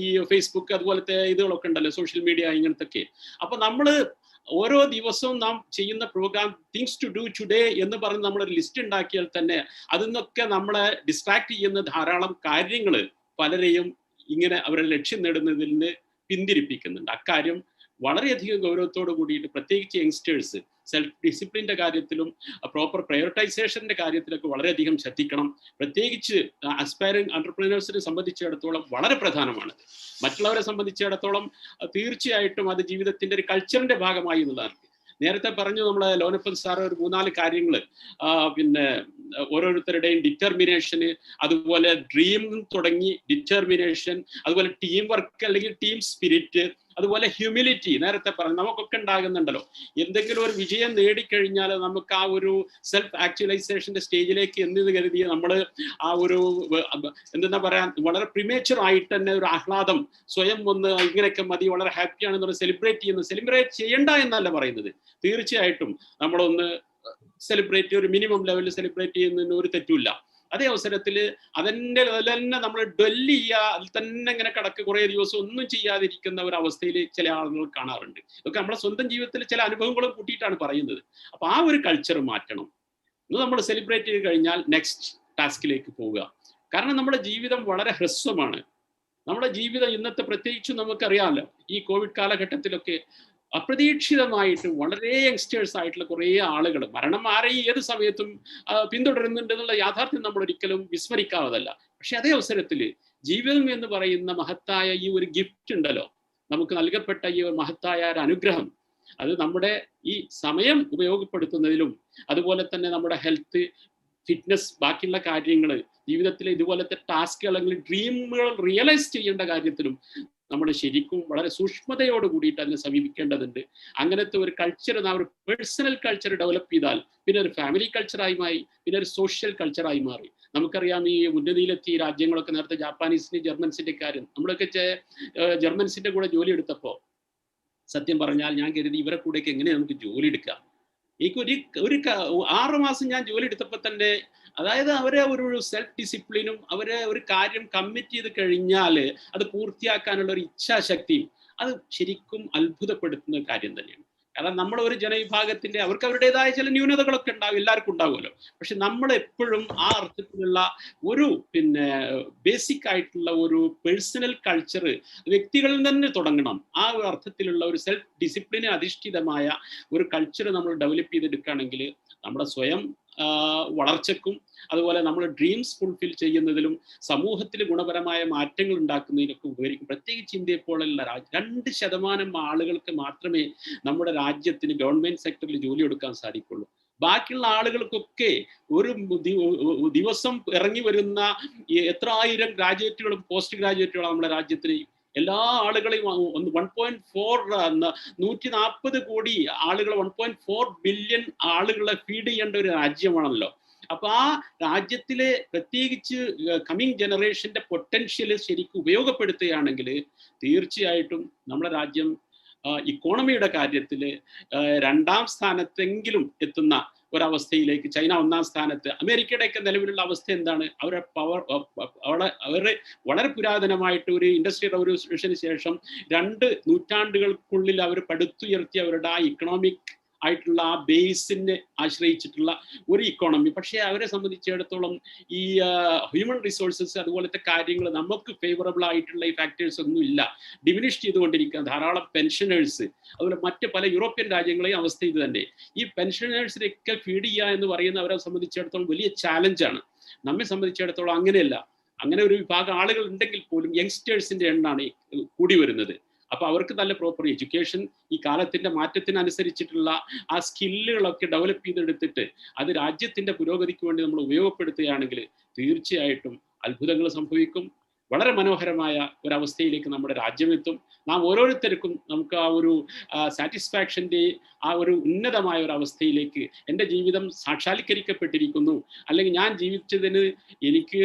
ഈ ഫേസ്ബുക്ക് അതുപോലത്തെ ഇതുകളൊക്കെ ഉണ്ടല്ലോ, സോഷ്യൽ മീഡിയ ഇങ്ങനത്തൊക്കെ. അപ്പൊ നമ്മൾ ഓരോ ദിവസവും നാം ചെയ്യുന്ന program things to do today എന്ന് പറഞ്ഞ് നമ്മളൊരു ലിസ്റ്റ് ഉണ്ടാക്കിയാൽ തന്നെ അതിൽ നിന്നൊക്കെ നമ്മളെ ഡിസ്ട്രാക്ട് ചെയ്യുന്ന ധാരാളം കാര്യങ്ങൾ പലരെയും ഇങ്ങനെ അവരുടെ ലക്ഷ്യം നേടുന്നതിൽ നിന്ന് പിന്തിരിപ്പിക്കുന്നുണ്ട്. അക്കാര്യം വളരെയധികം ഗൗരവത്തോട് കൂടിയിട്ട് പ്രത്യേകിച്ച് യങ്സ്റ്റേഴ്സ് സെൽഫ് ഡിസിപ്ലിൻ്റെ കാര്യത്തിലും പ്രോപ്പർ പ്രയോറിറ്റൈസേഷൻ്റെ കാര്യത്തിലൊക്കെ വളരെയധികം ശ്രദ്ധിക്കണം. പ്രത്യേകിച്ച് അസ്പയറിംഗ് എന്റർപ്രനേഴ്സിനെ സംബന്ധിച്ചിടത്തോളം വളരെ പ്രധാനമാണ്. മറ്റുള്ളവരെ സംബന്ധിച്ചിടത്തോളം തീർച്ചയായിട്ടും അത് ജീവിതത്തിൻ്റെ ഒരു കൾച്ചറിൻ്റെ ഭാഗമായി എന്നുള്ളതാണ്. നേരത്തെ പറഞ്ഞു നമ്മളെ ലോനപ്പൻ സാർ ഒരു 3-4 കാര്യങ്ങൾ, പിന്നെ ഓരോരുത്തരുടെയും ഡിറ്റർമിനേഷന്, അതുപോലെ ഡ്രീം തുടങ്ങി ഡിറ്റർമിനേഷൻ, അതുപോലെ ടീം വർക്ക് അല്ലെങ്കിൽ ടീം സ്പിരിറ്റ്, അതുപോലെ ഹ്യൂമിലിറ്റി. നേരത്തെ പറഞ്ഞു നമുക്കൊക്കെ ഉണ്ടാകുന്നുണ്ടല്ലോ, എന്തെങ്കിലും ഒരു വിജയം നേടിക്കഴിഞ്ഞാൽ നമുക്ക് ആ ഒരു സെൽഫ് ആക്ച്വലൈസേഷന്റെ സ്റ്റേജിലേക്ക് എന്ന് കരുതി നമ്മൾ ആ ഒരു എന്താ പറയാ വളരെ പ്രിമേച്ചർ ആയിട്ട് തന്നെ ഒരു ആഹ്ലാദം സ്വയം ഒന്ന് ഇങ്ങനെയൊക്കെ മതി, വളരെ ഹാപ്പിയാണെന്ന് സെലിബ്രേറ്റ് ചെയ്യണ്ട എന്നല്ല പറയുന്നത്. തീർച്ചയായിട്ടും നമ്മളൊന്ന് സെലിബ്രേറ്റ്, ഒരു മിനിമം ലെവലിൽ സെലിബ്രേറ്റ് ചെയ്യുന്നതിന് ഒരു തെറ്റുമില്ല. അതേ അവസരത്തിൽ അതിൻ്റെ തന്നെ നമ്മൾ ഡെല്ലി ചെയ്യുക, അതിൽ തന്നെ ഇങ്ങനെ കിടക്ക് കുറേ ദിവസം ഒന്നും ചെയ്യാതിരിക്കുന്ന ഒരു അവസ്ഥയിൽ ചില ആളുകൾ കാണാറുണ്ട്. ഇതൊക്കെ നമ്മുടെ സ്വന്തം ജീവിതത്തിൽ ചില അനുഭവങ്ങളും കൂട്ടിയിട്ടാണ് പറയുന്നത്. അപ്പോൾ ആ ഒരു കൾച്ചർ മാറ്റണം. ഇത് നമ്മൾ സെലിബ്രേറ്റ് ചെയ്ത് കഴിഞ്ഞാൽ നെക്സ്റ്റ് ടാസ്കിലേക്ക് പോവുക. കാരണം നമ്മുടെ ജീവിതം വളരെ ഹ്രസ്വമാണ്. നമ്മുടെ ജീവിതം ഇന്നത്തെ പ്രത്യേകിച്ചും നമുക്കറിയാമല്ലോ, ഈ കോവിഡ് കാലഘട്ടത്തിലൊക്കെ അപ്രതീക്ഷിതമായിട്ട് വളരെ യങ്സ്റ്റേഴ്സ് ആയിട്ടുള്ള കുറേ ആളുകൾ മരണം ആരെയും ഏത് സമയത്തും പിന്തുടരുന്നുണ്ട് എന്നുള്ള യാഥാർത്ഥ്യം നമ്മൾ ഒരിക്കലും വിസ്മരിക്കാവതല്ല. പക്ഷെ അതേ അവസരത്തിൽ ജീവിതം എന്ന് പറയുന്ന മഹത്തായ ഈ ഒരു ഗിഫ്റ്റ് ഉണ്ടല്ലോ, നമുക്ക് നൽകപ്പെട്ട ഈ മഹത്തായ ഒരു അനുഗ്രഹം, അത് നമ്മുടെ ഈ സമയം ഉപയോഗപ്പെടുത്തുന്നതിലും അതുപോലെ തന്നെ നമ്മുടെ ഹെൽത്ത്, ഫിറ്റ്നസ്, ബാക്കിയുള്ള കാര്യങ്ങൾ, ജീവിതത്തിലെ ഇതുപോലത്തെ ടാസ്കുകൾ അല്ലെങ്കിൽ ഡ്രീമുകൾ റിയലൈസ് ചെയ്യേണ്ട കാര്യത്തിലും നമ്മൾ ശരിക്കും വളരെ സൂക്ഷ്മതയോട് കൂടിയിട്ട് അതിനെ സമീപിക്കേണ്ടതുണ്ട്. അങ്ങനത്തെ ഒരു കൾച്ചർ, ഒരു പേഴ്സണൽ കൾച്ചർ ഡെവലപ്പ് ചെയ്താൽ പിന്നെ ഒരു ഫാമിലി കൾച്ചറായി മാറി, പിന്നെ ഒരു സോഷ്യൽ കൾച്ചറായി മാറി. നമുക്കറിയാം ഈ ഉന്നതിയിലെത്തിയ രാജ്യങ്ങളൊക്കെ, നേരത്തെ ജാപ്പാനീസിന്റെ ജർമ്മൻസിന്റെ കാര്യം, നമ്മളൊക്കെ ജർമ്മൻസിന്റെ കൂടെ ജോലി എടുത്തപ്പോൾ സത്യം പറഞ്ഞാൽ ഞാൻ കരുതി ഇവരെ കൂടെയൊക്കെ എങ്ങനെ നമുക്ക് ജോലി എടുക്കാം. എനിക്ക് ഒരു 6 മാസം ഞാൻ ജോലി എടുത്തപ്പോൾ തന്നെ, അതായത് അവരെ ഒരു സെൽഫ് ഡിസിപ്ലിനും അവരെ ഒരു കാര്യം കമ്മിറ്റ് ചെയ്ത് കഴിഞ്ഞാൽ അത് പൂർത്തിയാക്കാനുള്ള ഒരു ഇച്ഛാശക്തിയും അത് ശരിക്കും അത്ഭുതപ്പെടുത്തുന്ന കാര്യം തന്നെയാണ്. കാരണം നമ്മൾ ഒരു ജനവിഭാഗത്തിന്റെ അവർക്ക് അവരുടേതായ ചില ന്യൂനതകളൊക്കെ ഉണ്ടാവും, എല്ലാവർക്കും ഉണ്ടാവുമല്ലോ. പക്ഷെ നമ്മൾ എപ്പോഴും ആ അർത്ഥത്തിലുള്ള ഒരു ബേസിക് ആയിട്ടുള്ള ഒരു പേഴ്സണൽ കൾച്ചർ വ്യക്തികളിൽ തന്നെ തുടങ്ങണം. ആ ഒരു അർത്ഥത്തിലുള്ള ഒരു സെൽഫ് ഡിസിപ്ലിനെ അധിഷ്ഠിതമായ ഒരു കൾച്ചർ നമ്മൾ ഡെവലപ്പ് ചെയ്തെടുക്കുകയാണെങ്കിൽ നമ്മുടെ സ്വയം വളർച്ചയ്ക്കും അതുപോലെ നമ്മൾ ഡ്രീംസ് ഫുൾഫിൽ ചെയ്യുന്നതിലും സമൂഹത്തിൽ ഗുണപരമായ മാറ്റങ്ങൾ ഉണ്ടാക്കുന്നതിനൊക്കെ ഉപകരിക്കും. പ്രത്യേകിച്ച് ഇന്ത്യയെ പോലുള്ള 2% ആളുകൾക്ക് മാത്രമേ നമ്മുടെ രാജ്യത്തിന് ഗവൺമെന്റ് സെക്ടറിൽ ജോലി കൊടുക്കാൻ സാധിക്കുള്ളൂ. ബാക്കിയുള്ള ആളുകൾക്കൊക്കെ ഒരു ദിവസം ഇറങ്ങി വരുന്ന എത്ര ആയിരം ഗ്രാജുവേറ്റുകളും പോസ്റ്റ് ഗ്രാജുവേറ്റുകളും നമ്മുടെ രാജ്യത്തിന് എല്ലാ ആളുകളെയും 140 കോടി ആളുകൾ 1.4 ബില്യൺ ആളുകളെ ഫീഡ് ചെയ്യേണ്ട ഒരു രാജ്യമാണല്ലോ. അപ്പൊ ആ രാജ്യത്തിലെ പ്രത്യേകിച്ച് കമ്മിങ് ജനറേഷന്റെ പൊട്ടൻഷ്യൽ ശരിക്കും ഉപയോഗപ്പെടുത്തുകയാണെങ്കിൽ തീർച്ചയായിട്ടും നമ്മുടെ രാജ്യം ഇക്കോണമിയുടെ കാര്യത്തിൽ 2ാം സ്ഥാനത്തെങ്കിലും എത്തുന്ന ഒരവസ്ഥയിലേക്ക്, ചൈന 1ാം സ്ഥാനത്ത്, അമേരിക്കയുടെയൊക്കെ നിലവിലുള്ള അവസ്ഥ എന്താണ്? അവരുടെ പവർ അവരുടെ വളരെ പുരാതനമായിട്ട് ഒരു ഇൻഡസ്ട്രിയൽ റവല്യൂഷന് ശേഷം 2 നൂറ്റാണ്ടുകൾക്കുള്ളിൽ അവർ പടുത്തുയർത്തിയ അവരുടെ ആ ഇക്കണോമിക് ആയിട്ടുള്ള ആ ബേസിനെ ആശ്രയിച്ചിട്ടുള്ള ഒരു ഇക്കോണമി. പക്ഷേ അവരെ സംബന്ധിച്ചിടത്തോളം ഈ ഹ്യൂമൻ റിസോഴ്സസ് അതുപോലത്തെ കാര്യങ്ങൾ നമുക്ക് ഫേവറബിൾ ആയിട്ടുള്ള ഈ ഫാക്ടേഴ്സ് ഒന്നും ഇല്ല, ഡിമിനിഷ് ചെയ്തുകൊണ്ടിരിക്കുക. ധാരാളം പെൻഷനേഴ്സ്, അതുപോലെ മറ്റ് പല യൂറോപ്യൻ രാജ്യങ്ങളെയും അവസ്ഥ ഇത് തന്നെ. ഈ പെൻഷനേഴ്സിനെയൊക്കെ ഫീഡ് ചെയ്യുക എന്ന് പറയുന്ന അവരെ സംബന്ധിച്ചിടത്തോളം വലിയ ചാലഞ്ചാണ്. നമ്മെ സംബന്ധിച്ചിടത്തോളം അങ്ങനെയല്ല. അങ്ങനെ ഒരു വിഭാഗം ആളുകൾ ഉണ്ടെങ്കിൽ പോലും യങ്സ്റ്റേഴ്സിന്റെ എണ്ണമാണ് കൂടി വരുന്നത്. അപ്പൊ അവർക്ക് നല്ല പ്രോപ്പർ എഡ്യൂക്കേഷൻ, ഈ കാലത്തിന്റെ മാറ്റത്തിനനുസരിച്ചിട്ടുള്ള ആ സ്കില്ലുകളൊക്കെ ഡെവലപ്പ് ചെയ്തെടുത്തിട്ട് അത് രാജ്യത്തിന്റെ പുരോഗതിക്ക് വേണ്ടി നമ്മൾ ഉപയോഗപ്പെടുത്തുകയാണെങ്കിൽ തീർച്ചയായിട്ടും അത്ഭുതങ്ങൾ സംഭവിക്കും. വളരെ മനോഹരമായ ഒരവസ്ഥയിലേക്ക് നമ്മുടെ രാജ്യം എത്തും. നാം ഓരോരുത്തർക്കും നമുക്ക് ആ ഒരു സാറ്റിസ്ഫാക്ഷൻ്റെ ആ ഒരു ഉന്നതമായ ഒരു അവസ്ഥയിലേക്ക് എൻ്റെ ജീവിതം സാക്ഷാത്കരിക്കപ്പെട്ടിരിക്കുന്നു, അല്ലെങ്കിൽ ഞാൻ ജീവിച്ചതിന് എനിക്ക്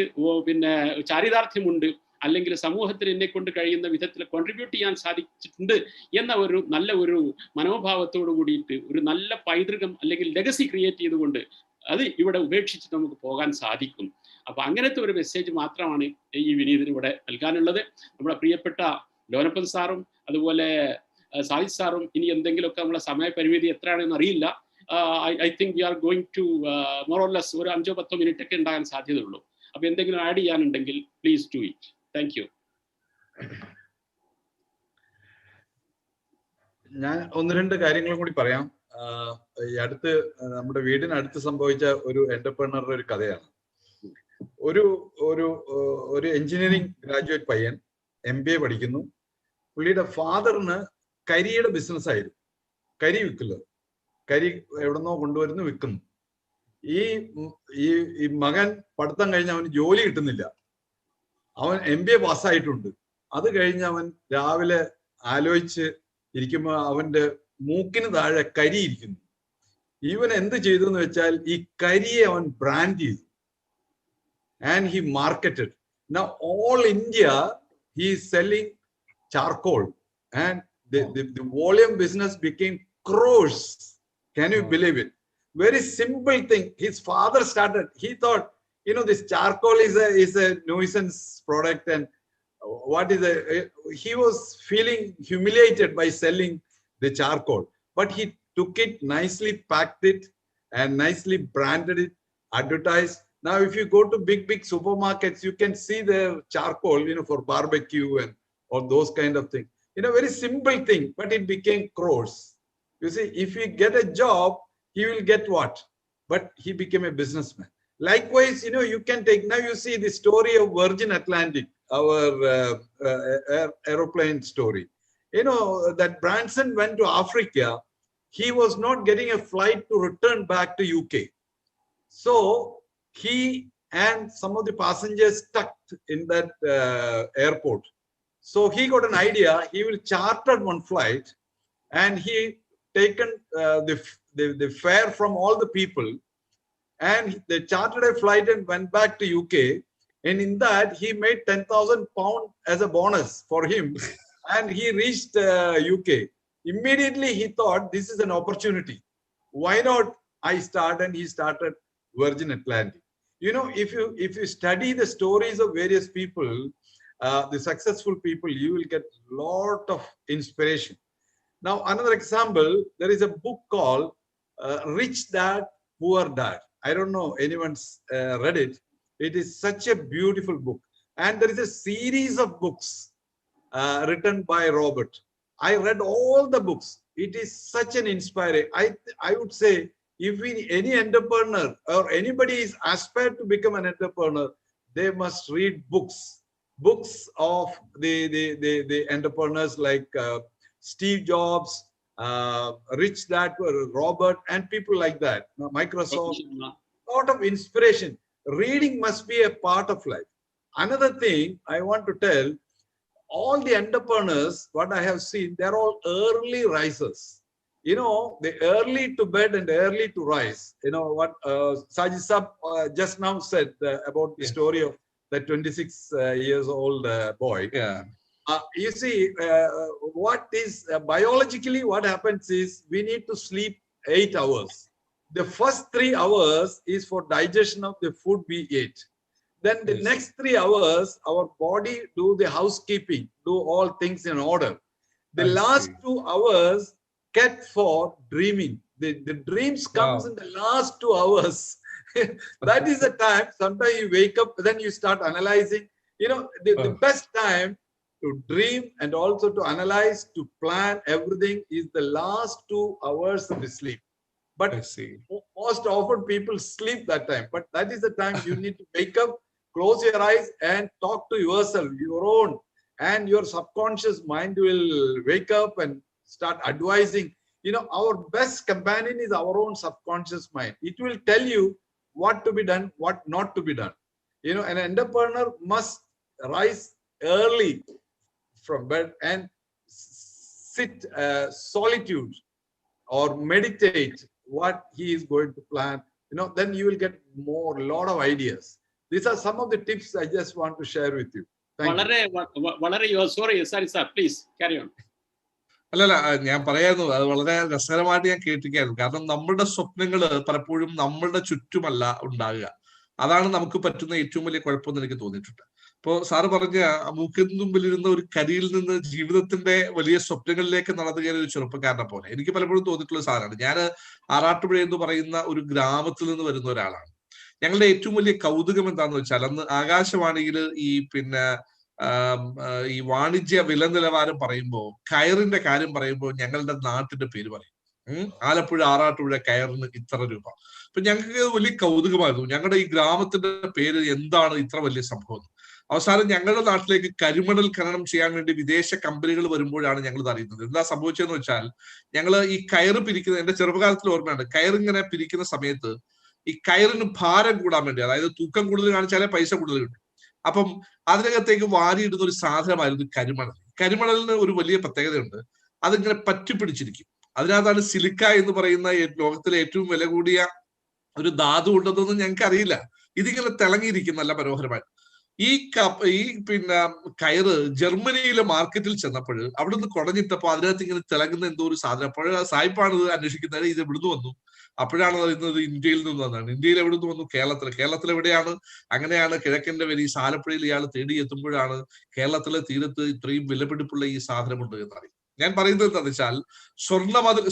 ചാരിതാർത്ഥ്യമുണ്ട്, അല്ലെങ്കിൽ സമൂഹത്തിൽ എന്നെ കൊണ്ട് കഴിയുന്ന വിധത്തിൽ കോൺട്രിബ്യൂട്ട് ചെയ്യാൻ സാധിച്ചിട്ടുണ്ട് എന്ന ഒരു നല്ല ഒരു മനോഭാവത്തോടു കൂടിയിട്ട് ഒരു നല്ല പൈതൃകം അല്ലെങ്കിൽ ലെഗസി ക്രിയേറ്റ് ചെയ്തുകൊണ്ട് അത് ഇവിടെ ഉപേക്ഷിച്ച് നമുക്ക് പോകാൻ സാധിക്കും. അപ്പൊ അങ്ങനത്തെ ഒരു മെസ്സേജ് മാത്രമാണ് ഈ വിനീതിന് ഇവിടെ നൽകാനുള്ളത്. നമ്മുടെ പ്രിയപ്പെട്ട ലോനപ്പൻ സാറും അതുപോലെ സാഹിദ് സാറും ഇനി എന്തെങ്കിലുമൊക്കെ നമ്മളെ സമയപരിമിതി എത്രയാണെന്ന് അറിയില്ല. I think we are going to more or less ഒരു 5-10 മിനിറ്റ് ഒക്കെ ഉണ്ടാകാൻ സാധ്യതയുള്ളൂ. അപ്പൊ എന്തെങ്കിലും ആഡ് ചെയ്യാനുണ്ടെങ്കിൽ please do it. Thank you. ഞാൻ 1-2 കാര്യങ്ങളും കൂടി പറയാം. ഈ അടുത്ത് നമ്മുടെ വീടിനടുത്ത് സംഭവിച്ച ഒരു എന്റർപ്രണറുടെ ഒരു കഥയാണ്. ഒരു എഞ്ചിനീയറിംഗ് ഗ്രാജുവേറ്റ് പയ്യൻ MBA പഠിക്കുന്നു. പുള്ളിയുടെ ഫാദറിന് കരിയുടെ ബിസിനസ് ആയിരുന്നു. കരി വിൽക്കുന്നത്, കരി എവിടെന്നോ കൊണ്ടുവരുന്നു വിൽക്കുന്നു. ഈ മകൻ പഠിത്തം കഴിഞ്ഞ് അവന് ജോലി കിട്ടുന്നില്ല. അവൻ MBA പാസ്സായിട്ടുണ്ട്. അത് കഴിഞ്ഞ് അവൻ രാവിലെ ആലോചിച്ച് ഇരിക്കുമ്പോൾ അവന്റെ മൂക്കിന് താഴെ കരി ഇരിക്കുന്നു. ഇവൻ എന്ത് ചെയ്തു എന്ന് വെച്ചാൽ ഈ കരിയെ അവൻ ബ്രാൻഡ് ചെയ്തു. And he marketed. Now all India he is selling charcoal, and the volume business became crores. Can you believe it? Very simple thing. His father started. He thought, this charcoal is a nuisance product, and what is he was feeling humiliated by selling the charcoal, but he took it nicely, packed it, and nicely branded it, advertised. Now, if you go to big supermarkets, you can see their charcoal, for barbecue and all those kind of things. Very simple thing, but it became crores. You see, if he get a job, he will get what? But he became a businessman. Likewise, you can take, now you see the story of Virgin Atlantic, our aeroplane story. That Branson went to Africa. He was not getting a flight to return back to UK. So, he and some of the passengers stuck in that airport. So he got an idea. He will charter one flight, and he taken the fare from all the people, and they chartered a flight and went back to UK. And in that, he made 10,000 pounds as a bonus for him, and he reached UK. Immediately, he thought, this is an opportunity. Why not I start? And he started Virgin Atlantic. If you study the stories of various people, the successful people, you will get a lot of inspiration. Now, another example, there is a book called Rich Dad, Poor Dad. I don't know anyone's read it. It is such a beautiful book. And there is a series of books written by Robert. I read all the books. It is such an inspiring. I would say, if any entrepreneur or anybody is aspired to become an entrepreneur, they must read books of the entrepreneurs like Steve Jobs, Rich Dad, Robert, and people like that. Microsoft, a lot of inspiration. Reading must be a part of life. Another thing I want to tell, all the entrepreneurs, what I have seen, they're all early risers. The early to bed and early to rise. What Sajid Sab just now said about the story of the 26 years old boy. Yeah. You see, what is biologically what happens is we need to sleep 8 hours. The first 3 hours is for digestion of the food we ate. Then the next 3 hours, our body do the housekeeping, do all things in order. The last 2 hours kept for dreaming. The dreams comes in the last 2 hours. That is the time. Sometimes you wake up, then you start analyzing. The best time to dream and also to analyze, to plan everything is the last 2 hours of the sleep. But most often people sleep that time. But that is the time you need to wake up, close your eyes, and talk to yourself, your own, and your subconscious mind will wake up and start advising. Our best companion is our own subconscious mind. It will tell you what to be done, what not to be done. An entrepreneur must rise early from bed and sit solitude or meditate what he is going to plan. Then you will get lot of ideas. These are some of the tips I just want to share with you. Thank you. Sorry, sir, please carry on. അല്ലല്ല, ഞാൻ പറയായിരുന്നു, അത് വളരെ രസകരമായിട്ട് ഞാൻ കേട്ടിരിക്കുകയായിരുന്നു. കാരണം നമ്മളുടെ സ്വപ്നങ്ങൾ പലപ്പോഴും നമ്മളുടെ ചുറ്റുമല്ല ഉണ്ടാകുക, അതാണ് നമുക്ക് പറ്റുന്ന ഏറ്റവും വലിയ കുഴപ്പമെന്ന് എനിക്ക് തോന്നിയിട്ടുണ്ട്. ഇപ്പോ സാറ് പറഞ്ഞ മൂക്കിന് മുമ്പിലിരുന്ന ഒരു കരിയിൽ നിന്ന് ജീവിതത്തിന്റെ വലിയ സ്വപ്നങ്ങളിലേക്ക് നടന്നു കയറിയ ഒരു ചെറുപ്പക്കാരനെ പോലെ എനിക്ക് പലപ്പോഴും തോന്നിയിട്ടുള്ള സാധനമാണ്. ഞാൻ ആറാട്ടുപുഴ എന്ന് പറയുന്ന ഒരു ഗ്രാമത്തിൽ നിന്ന് വരുന്ന ഒരാളാണ്. ഞങ്ങളുടെ ഏറ്റവും വലിയ കൗതുകം എന്താന്ന് വെച്ചാൽ, അന്ന് ആകാശവാണിയിൽ ഈ വാണിജ്യ വില നിലവാരം പറയുമ്പോൾ, കയറിന്റെ കാര്യം പറയുമ്പോൾ ഞങ്ങളുടെ നാട്ടിന്റെ പേര് പറയും. ആലപ്പുഴ ആറാട്ടുപുഴ കയറിന് ഇത്ര രൂപ. അപ്പൊ ഞങ്ങൾക്ക് വലിയ കൗതുകമായിരുന്നു, ഞങ്ങളുടെ ഈ ഗ്രാമത്തിന്റെ പേര് എന്താണ് ഇത്ര വലിയ സംഭവം. അവസാനം ഞങ്ങളുടെ നാട്ടിലേക്ക് കരിമണൽ ഖനനം ചെയ്യാൻ വേണ്ടി വിദേശ കമ്പനികൾ വരുമ്പോഴാണ് ഞങ്ങൾ ഇത് അറിയുന്നത്. എന്താ സംഭവിച്ചതെന്ന് വെച്ചാൽ, ഞങ്ങൾ ഈ കയറ് പിരിക്കുന്ന, എന്റെ ചെറുപ്പകാലത്തിൽ ഓർമ്മയുണ്ട്, കയറിങ്ങനെ പിരിക്കുന്ന സമയത്ത് ഈ കയറിന് ഭാരം കൂടാൻ വേണ്ടി, അതായത് തൂക്കം കൂടുതൽ കാണിച്ചാലേ പൈസ കൂടുതൽ കിട്ടും. അപ്പം അതിനകത്തേക്ക് വാരിയിടുന്ന ഒരു സാധനമായിരുന്നു കരിമണൽ. കരിമണലിന് ഒരു വലിയ പ്രത്യേകതയുണ്ട്, അതിങ്ങനെ പറ്റിപ്പിടിച്ചിരിക്കും. അതിനകത്താണ് സിലിക്ക എന്ന് പറയുന്ന ലോകത്തിലെ ഏറ്റവും വില കൂടിയ ഒരു ധാതു ഉണ്ടെന്നൊന്നും ഞങ്ങൾക്ക് അറിയില്ല. ഇതിങ്ങനെ തിളങ്ങിയിരിക്കും നല്ല മനോഹരമായി. ഈ കയറ് ജർമ്മനിയിലെ മാർക്കറ്റിൽ ചെന്നപ്പോൾ അവിടുന്ന് കുടഞ്ഞിട്ടപ്പോ അതിനകത്ത് ഇങ്ങനെ തിളങ്ങുന്ന എന്തോ ഒരു സാധനം. അപ്പോൾ സായിപ്പാണ് ഇത് അന്വേഷിക്കുന്നത്, ഇത് എവിടുന്ന് വന്നു. അപ്പോഴാണ് അറിയുന്നത് ഇന്ത്യയിൽ നിന്ന് വന്നതാണ്. ഇന്ത്യയിൽ എവിടുന്ന് വന്നു? കേരളത്തിൽ എവിടെയാണ്? അങ്ങനെയാണ് കിഴക്കന്റെ വെനീസ് ആലപ്പുഴയിൽ ഇയാൾ തേടി എത്തുമ്പോഴാണ് കേരളത്തിലെ തീരത്ത് ഇത്രയും വിലപിടിപ്പുള്ള ഈ സാധനമുണ്ട് എന്നറിയും. ഞാൻ പറയുന്നത് എന്താണെന്ന് വെച്ചാൽ,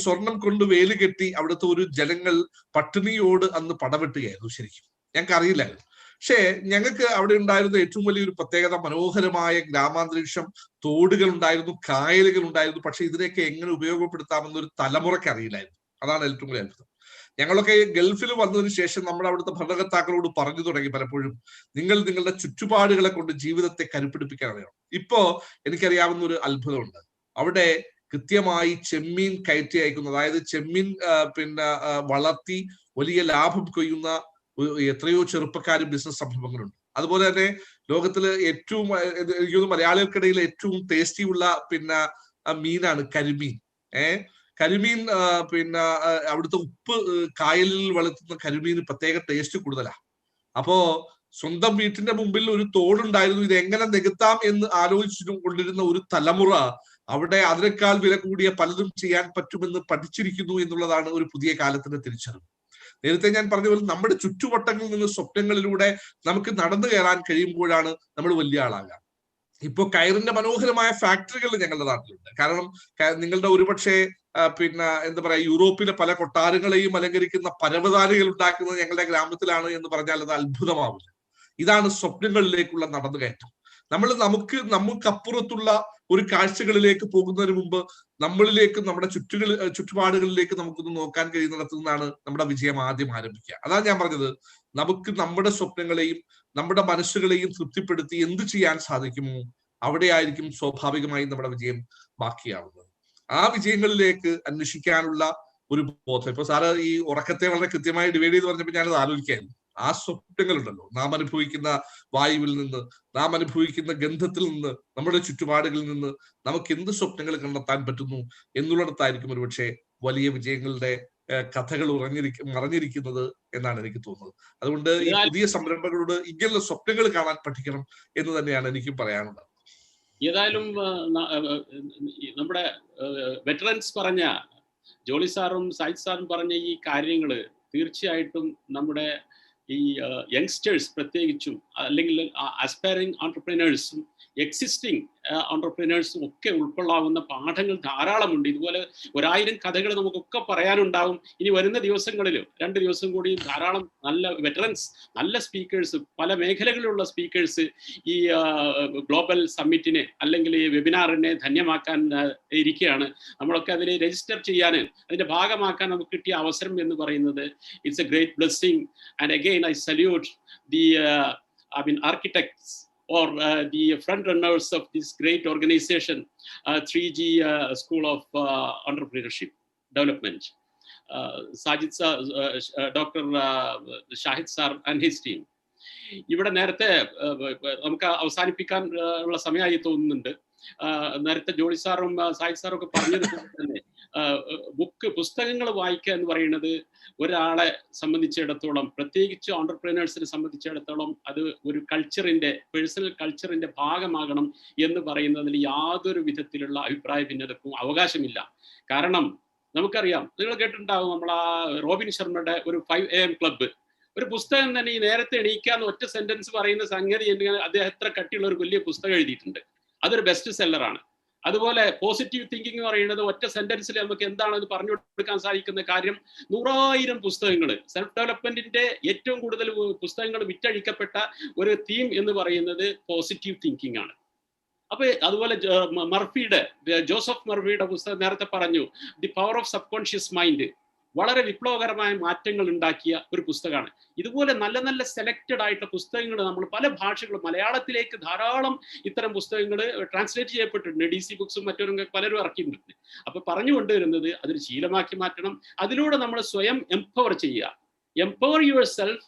സ്വർണം കൊണ്ട് വേലി കെട്ടി അവിടുത്തെ ഒരു ജനങ്ങൾ പട്ടിണിയോട് അന്ന് പടവെട്ടുകയായിരുന്നു. ശരിക്കും ഞങ്ങൾക്ക് അറിയില്ലായിരുന്നു. പക്ഷേ ഞങ്ങൾക്ക് അവിടെ ഉണ്ടായിരുന്ന ഏറ്റവും വലിയൊരു പ്രത്യേകത, മനോഹരമായ ഗ്രാമാന്തരീക്ഷം, തോടുകൾ ഉണ്ടായിരുന്നു, കായലുകൾ ഉണ്ടായിരുന്നു. പക്ഷെ ഇതിനെയൊക്കെ എങ്ങനെ ഉപയോഗപ്പെടുത്താമെന്നൊരു തലമുറയ്ക്ക് അറിയില്ലായിരുന്നു. അതാണ് ഏറ്റവും വലിയ അത്ഭുതം. ഞങ്ങളൊക്കെ ഗൾഫിൽ വന്നതിന് ശേഷം നമ്മുടെ അവിടുത്തെ ഭരണകർത്താക്കളോട് പറഞ്ഞു തുടങ്ങി പലപ്പോഴും, നിങ്ങൾ നിങ്ങളുടെ ചുറ്റുപാടുകളെ കൊണ്ട് ജീവിതത്തെ കരുപ്പിടിപ്പിക്കാൻ അറിയണം. ഇപ്പോ എനിക്കറിയാവുന്ന ഒരു അത്ഭുതമുണ്ട്. അവിടെ കൃത്യമായി ചെമ്മീൻ കയറ്റി അയക്കുന്നു, അതായത് ചെമ്മീൻ വളർത്തി വലിയ ലാഭം കൊയ്യുന്ന എത്രയോ ചെറുപ്പക്കാരും ബിസിനസ് സംരംഭങ്ങളുണ്ട്. അതുപോലെ തന്നെ ലോകത്തില് ഏറ്റവും, എനിക്ക് മലയാളികൾക്കിടയിൽ ഏറ്റവും ടേസ്റ്റി ഉള്ള മീനാണ് കരിമീൻ. കരിമീൻ അവിടുത്തെ ഉപ്പ് കായലിൽ വളർത്തുന്ന കരിമീന് പ്രത്യേക ടേസ്റ്റ് കൂടുതലാണ്. അപ്പോ സ്വന്തം വീട്ടിന്റെ മുമ്പിൽ ഒരു തോടുണ്ടായിരുന്നു, ഇത് എങ്ങനെ നികത്താം എന്ന് ആലോചിച്ചു കൊണ്ടിരുന്ന ഒരു തലമുറ അവിടെ അതിനേക്കാൾ വില കൂടിയ പലതും ചെയ്യാൻ പറ്റുമെന്ന് പഠിച്ചിരിക്കുന്നു എന്നുള്ളതാണ് ഒരു പുതിയ കാലത്തിന്റെ തിരിച്ചറിവ്. നേരത്തെ ഞാൻ പറഞ്ഞ പോലെ നമ്മുടെ ചുറ്റുവട്ടങ്ങളിൽ നിന്ന് സ്വപ്നങ്ങളിലൂടെ നമുക്ക് നടന്നു കയറാൻ കഴിയുമ്പോഴാണ് നമ്മൾ വലിയ ആളാകുക. ഇപ്പൊ കയറിന്റെ മനോഹരമായ ഫാക്ടറികൾ ഞങ്ങളുടെ നാട്ടിലുണ്ട്. കാരണം നിങ്ങളുടെ ഒരുപക്ഷെ എന്താ പറയാ, യൂറോപ്പിലെ പല കൊട്ടാരങ്ങളെയും അലങ്കരിക്കുന്ന പരവതാനികൾ ഉണ്ടാക്കുന്നത് ഞങ്ങളുടെ ഗ്രാമത്തിലാണ് എന്ന് പറഞ്ഞാൽ അത് അത്ഭുതമാവില്ല. ഇതാണ് സ്വപ്നങ്ങളിലേക്കുള്ള നടന്നുകയറ്റം. നമുക്കപ്പുറത്തുള്ള ഒരു കാഴ്ചകളിലേക്ക് പോകുന്നതിന് മുമ്പ് നമ്മളിലേക്ക്, നമ്മുടെ ചുറ്റുപാടുകളിലേക്ക് നമുക്കൊന്ന് നോക്കാൻ കഴിയുന്നിടത്തു നിന്നാണ് നമ്മുടെ വിജയം ആദ്യം ആരംഭിക്കുക. അതാണ് ഞാൻ പറഞ്ഞത്, നമുക്ക് നമ്മുടെ സ്വപ്നങ്ങളെയും നമ്മുടെ മനസ്സുകളെയും തൃപ്തിപ്പെടുത്തി എന്ത് ചെയ്യാൻ സാധിക്കുമോ അവിടെയായിരിക്കും സ്വാഭാവികമായും നമ്മുടെ വിജയം ബാക്കിയാവുന്നത്. ആ വിജയങ്ങളിലേക്ക് അന്വേഷിക്കാനുള്ള ഒരു ബോധം. ഇപ്പൊ സാറ് ഈ ഉറക്കത്തെ വളരെ കൃത്യമായി ഡിവൈഡ് ചെയ്ത് പറഞ്ഞപ്പോൾ ഞാനത് ആലോചിക്കായിരുന്നു. ആ സ്വപ്നങ്ങളുണ്ടല്ലോ, നാം അനുഭവിക്കുന്ന വായുവിൽ നിന്ന്, നാം അനുഭവിക്കുന്ന ഗന്ധത്തിൽ നിന്ന്, നമ്മുടെ ചുറ്റുപാടുകളിൽ നിന്ന് നമുക്ക് എന്ത് സ്വപ്നങ്ങൾ കണ്ടെത്താൻ പറ്റുന്നു എന്നുള്ളിടത്തായിരിക്കും ഒരുപക്ഷെ വലിയ വിജയങ്ങളുടെ കഥകൾ മറഞ്ഞിരിക്കുന്നത് എന്നാണ് എനിക്ക് തോന്നുന്നത്. അതുകൊണ്ട് ഈ പുതിയ സംരംഭങ്ങളോട് ഇങ്ങനെയുള്ള സ്വപ്നങ്ങൾ കാണാൻ പഠിക്കണം എന്ന് തന്നെയാണ് എനിക്കും പറയാനുള്ളത്. ഏതായാലും നമ്മുടെ വെറ്ററൻസ് പറഞ്ഞ ജോളി സാറും സായിദ് സാറും പറഞ്ഞ ഈ കാര്യങ്ങൾ തീർച്ചയായിട്ടും നമ്മുടെ ഈ യങ്സ്റ്റേഴ്സ് പ്രത്യേകിച്ചും, അല്ലെങ്കിൽ അസ്പയറിംഗ് ഓൺടർപ്രനേഴ്സും എക്സിസ്റ്റിംഗ് ഓൺടർപ്രനേഴ്സും ഒക്കെ ഉൾക്കൊള്ളാവുന്ന പാഠങ്ങൾ ധാരാളമുണ്ട്. ഇതുപോലെ 1000 കഥകൾ നമുക്കൊക്കെ പറയാനുണ്ടാവും. ഇനി വരുന്ന ദിവസങ്ങളിൽ 2 ദിവസം കൂടി ധാരാളം നല്ല വെറ്ററൻസ്, നല്ല സ്പീക്കേഴ്സ്, പല മേഖലകളിലുള്ള സ്പീക്കേഴ്സ് ഈ ഗ്ലോബൽ സമ്മിറ്റിനെ അല്ലെങ്കിൽ ഈ വെബിനാറിനെ ധന്യമാക്കാൻ ഇരിക്കുകയാണ്. നമ്മളൊക്കെ അതിൽ രജിസ്റ്റർ ചെയ്യാൻ, അതിൻ്റെ ഭാഗമാക്കാൻ നമുക്ക് കിട്ടിയ അവസരം എന്ന് പറയുന്നത് it's A great blessing. And again I salute the architects or the front runners of this great organization, 3G School of Entrepreneurship Development, Sajid sir, Dr. Shahid sir and his team. ഇവിടെ നേരത്തെ നമുക്ക് അവസാനിപ്പിക്കാൻ ഉള്ള സമയമായി തോന്നുന്നുണ്ട്. നേരത്തെ ജോളി സാറും Zayed സാറും ഒക്കെ പറഞ്ഞതുപോലെ തന്നെ പുസ്തകങ്ങൾ വായിക്കുക എന്ന് പറയുന്നത് ഒരാളെ സംബന്ധിച്ചിടത്തോളം, പ്രത്യേകിച്ച് ഓൺടർപ്രനേഴ്സിനെ സംബന്ധിച്ചിടത്തോളം, അത് ഒരു കൾച്ചറിന്റെ, പേഴ്സണൽ കൾച്ചറിന്റെ ഭാഗമാകണം എന്ന് പറയുന്നതിൽ യാതൊരു വിധത്തിലുള്ള അഭിപ്രായ ഭിന്നതക്കും അവകാശമില്ല. കാരണം നമുക്കറിയാം, നിങ്ങൾ കേട്ടിട്ടുണ്ടാവും, നമ്മൾ ആ റോബിൻ ശർമ്മയുടെ ഒരു 5 AM ക്ലബ്ബ് ഒരു പുസ്തകം തന്നെ ഈ നേരത്തെ എണീക്കാന്ന് ഒറ്റ സെന്റൻസ് പറയുന്ന സംഗതി അദ്ദേഹം എത്ര കട്ടിയുള്ള ഒരു വലിയ പുസ്തകം എഴുതിയിട്ടുണ്ട്. അതൊരു ബെസ്റ്റ് സെല്ലറാണ്. അതുപോലെ പോസിറ്റീവ് തിങ്കിങ് എന്ന് പറയുന്നത് ഒറ്റ സെന്റൻസിൽ നമുക്ക് എന്താണെന്ന് പറഞ്ഞു കൊടുക്കാൻ സാധിക്കുന്ന കാര്യം 100,000 പുസ്തകങ്ങൾ. സെൽഫ് ഡെവലപ്മെന്റിന്റെ ഏറ്റവും കൂടുതൽ പുസ്തകങ്ങൾ വിറ്റഴിക്കപ്പെട്ട ഒരു തീം എന്ന് പറയുന്നത് പോസിറ്റീവ് തിങ്കിങ് ആണ്. അപ്പൊ അതുപോലെ ജോസഫ് മർഫിയുടെ പുസ്തകം നേരത്തെ പറഞ്ഞു, the power of sub conscious mind, വളരെ വിപ്ലവകരമായ മാറ്റങ്ങൾ ഉണ്ടാക്കിയ ഒരു പുസ്തകമാണ്. ഇതുപോലെ നല്ല നല്ല സെലക്റ്റഡ് ആയിട്ടുള്ള പുസ്തകങ്ങൾ നമ്മൾ പല ഭാഷകളും, മലയാളത്തിലേക്ക് ധാരാളം ഇത്തരം പുസ്തകങ്ങൾ ട്രാൻസ്ലേറ്റ് ചെയ്യപ്പെട്ടിട്ടുണ്ട്. DC ബുക്സും മറ്റൊരു പലരും ഇറക്കിയിട്ടുണ്ട്. അപ്പൊ പറഞ്ഞു കൊണ്ടുവരുന്നത് അതൊരു ശീലമാക്കി മാറ്റണം. അതിലൂടെ നമ്മൾ സ്വയം എംപവർ ചെയ്യുക. Empower your self.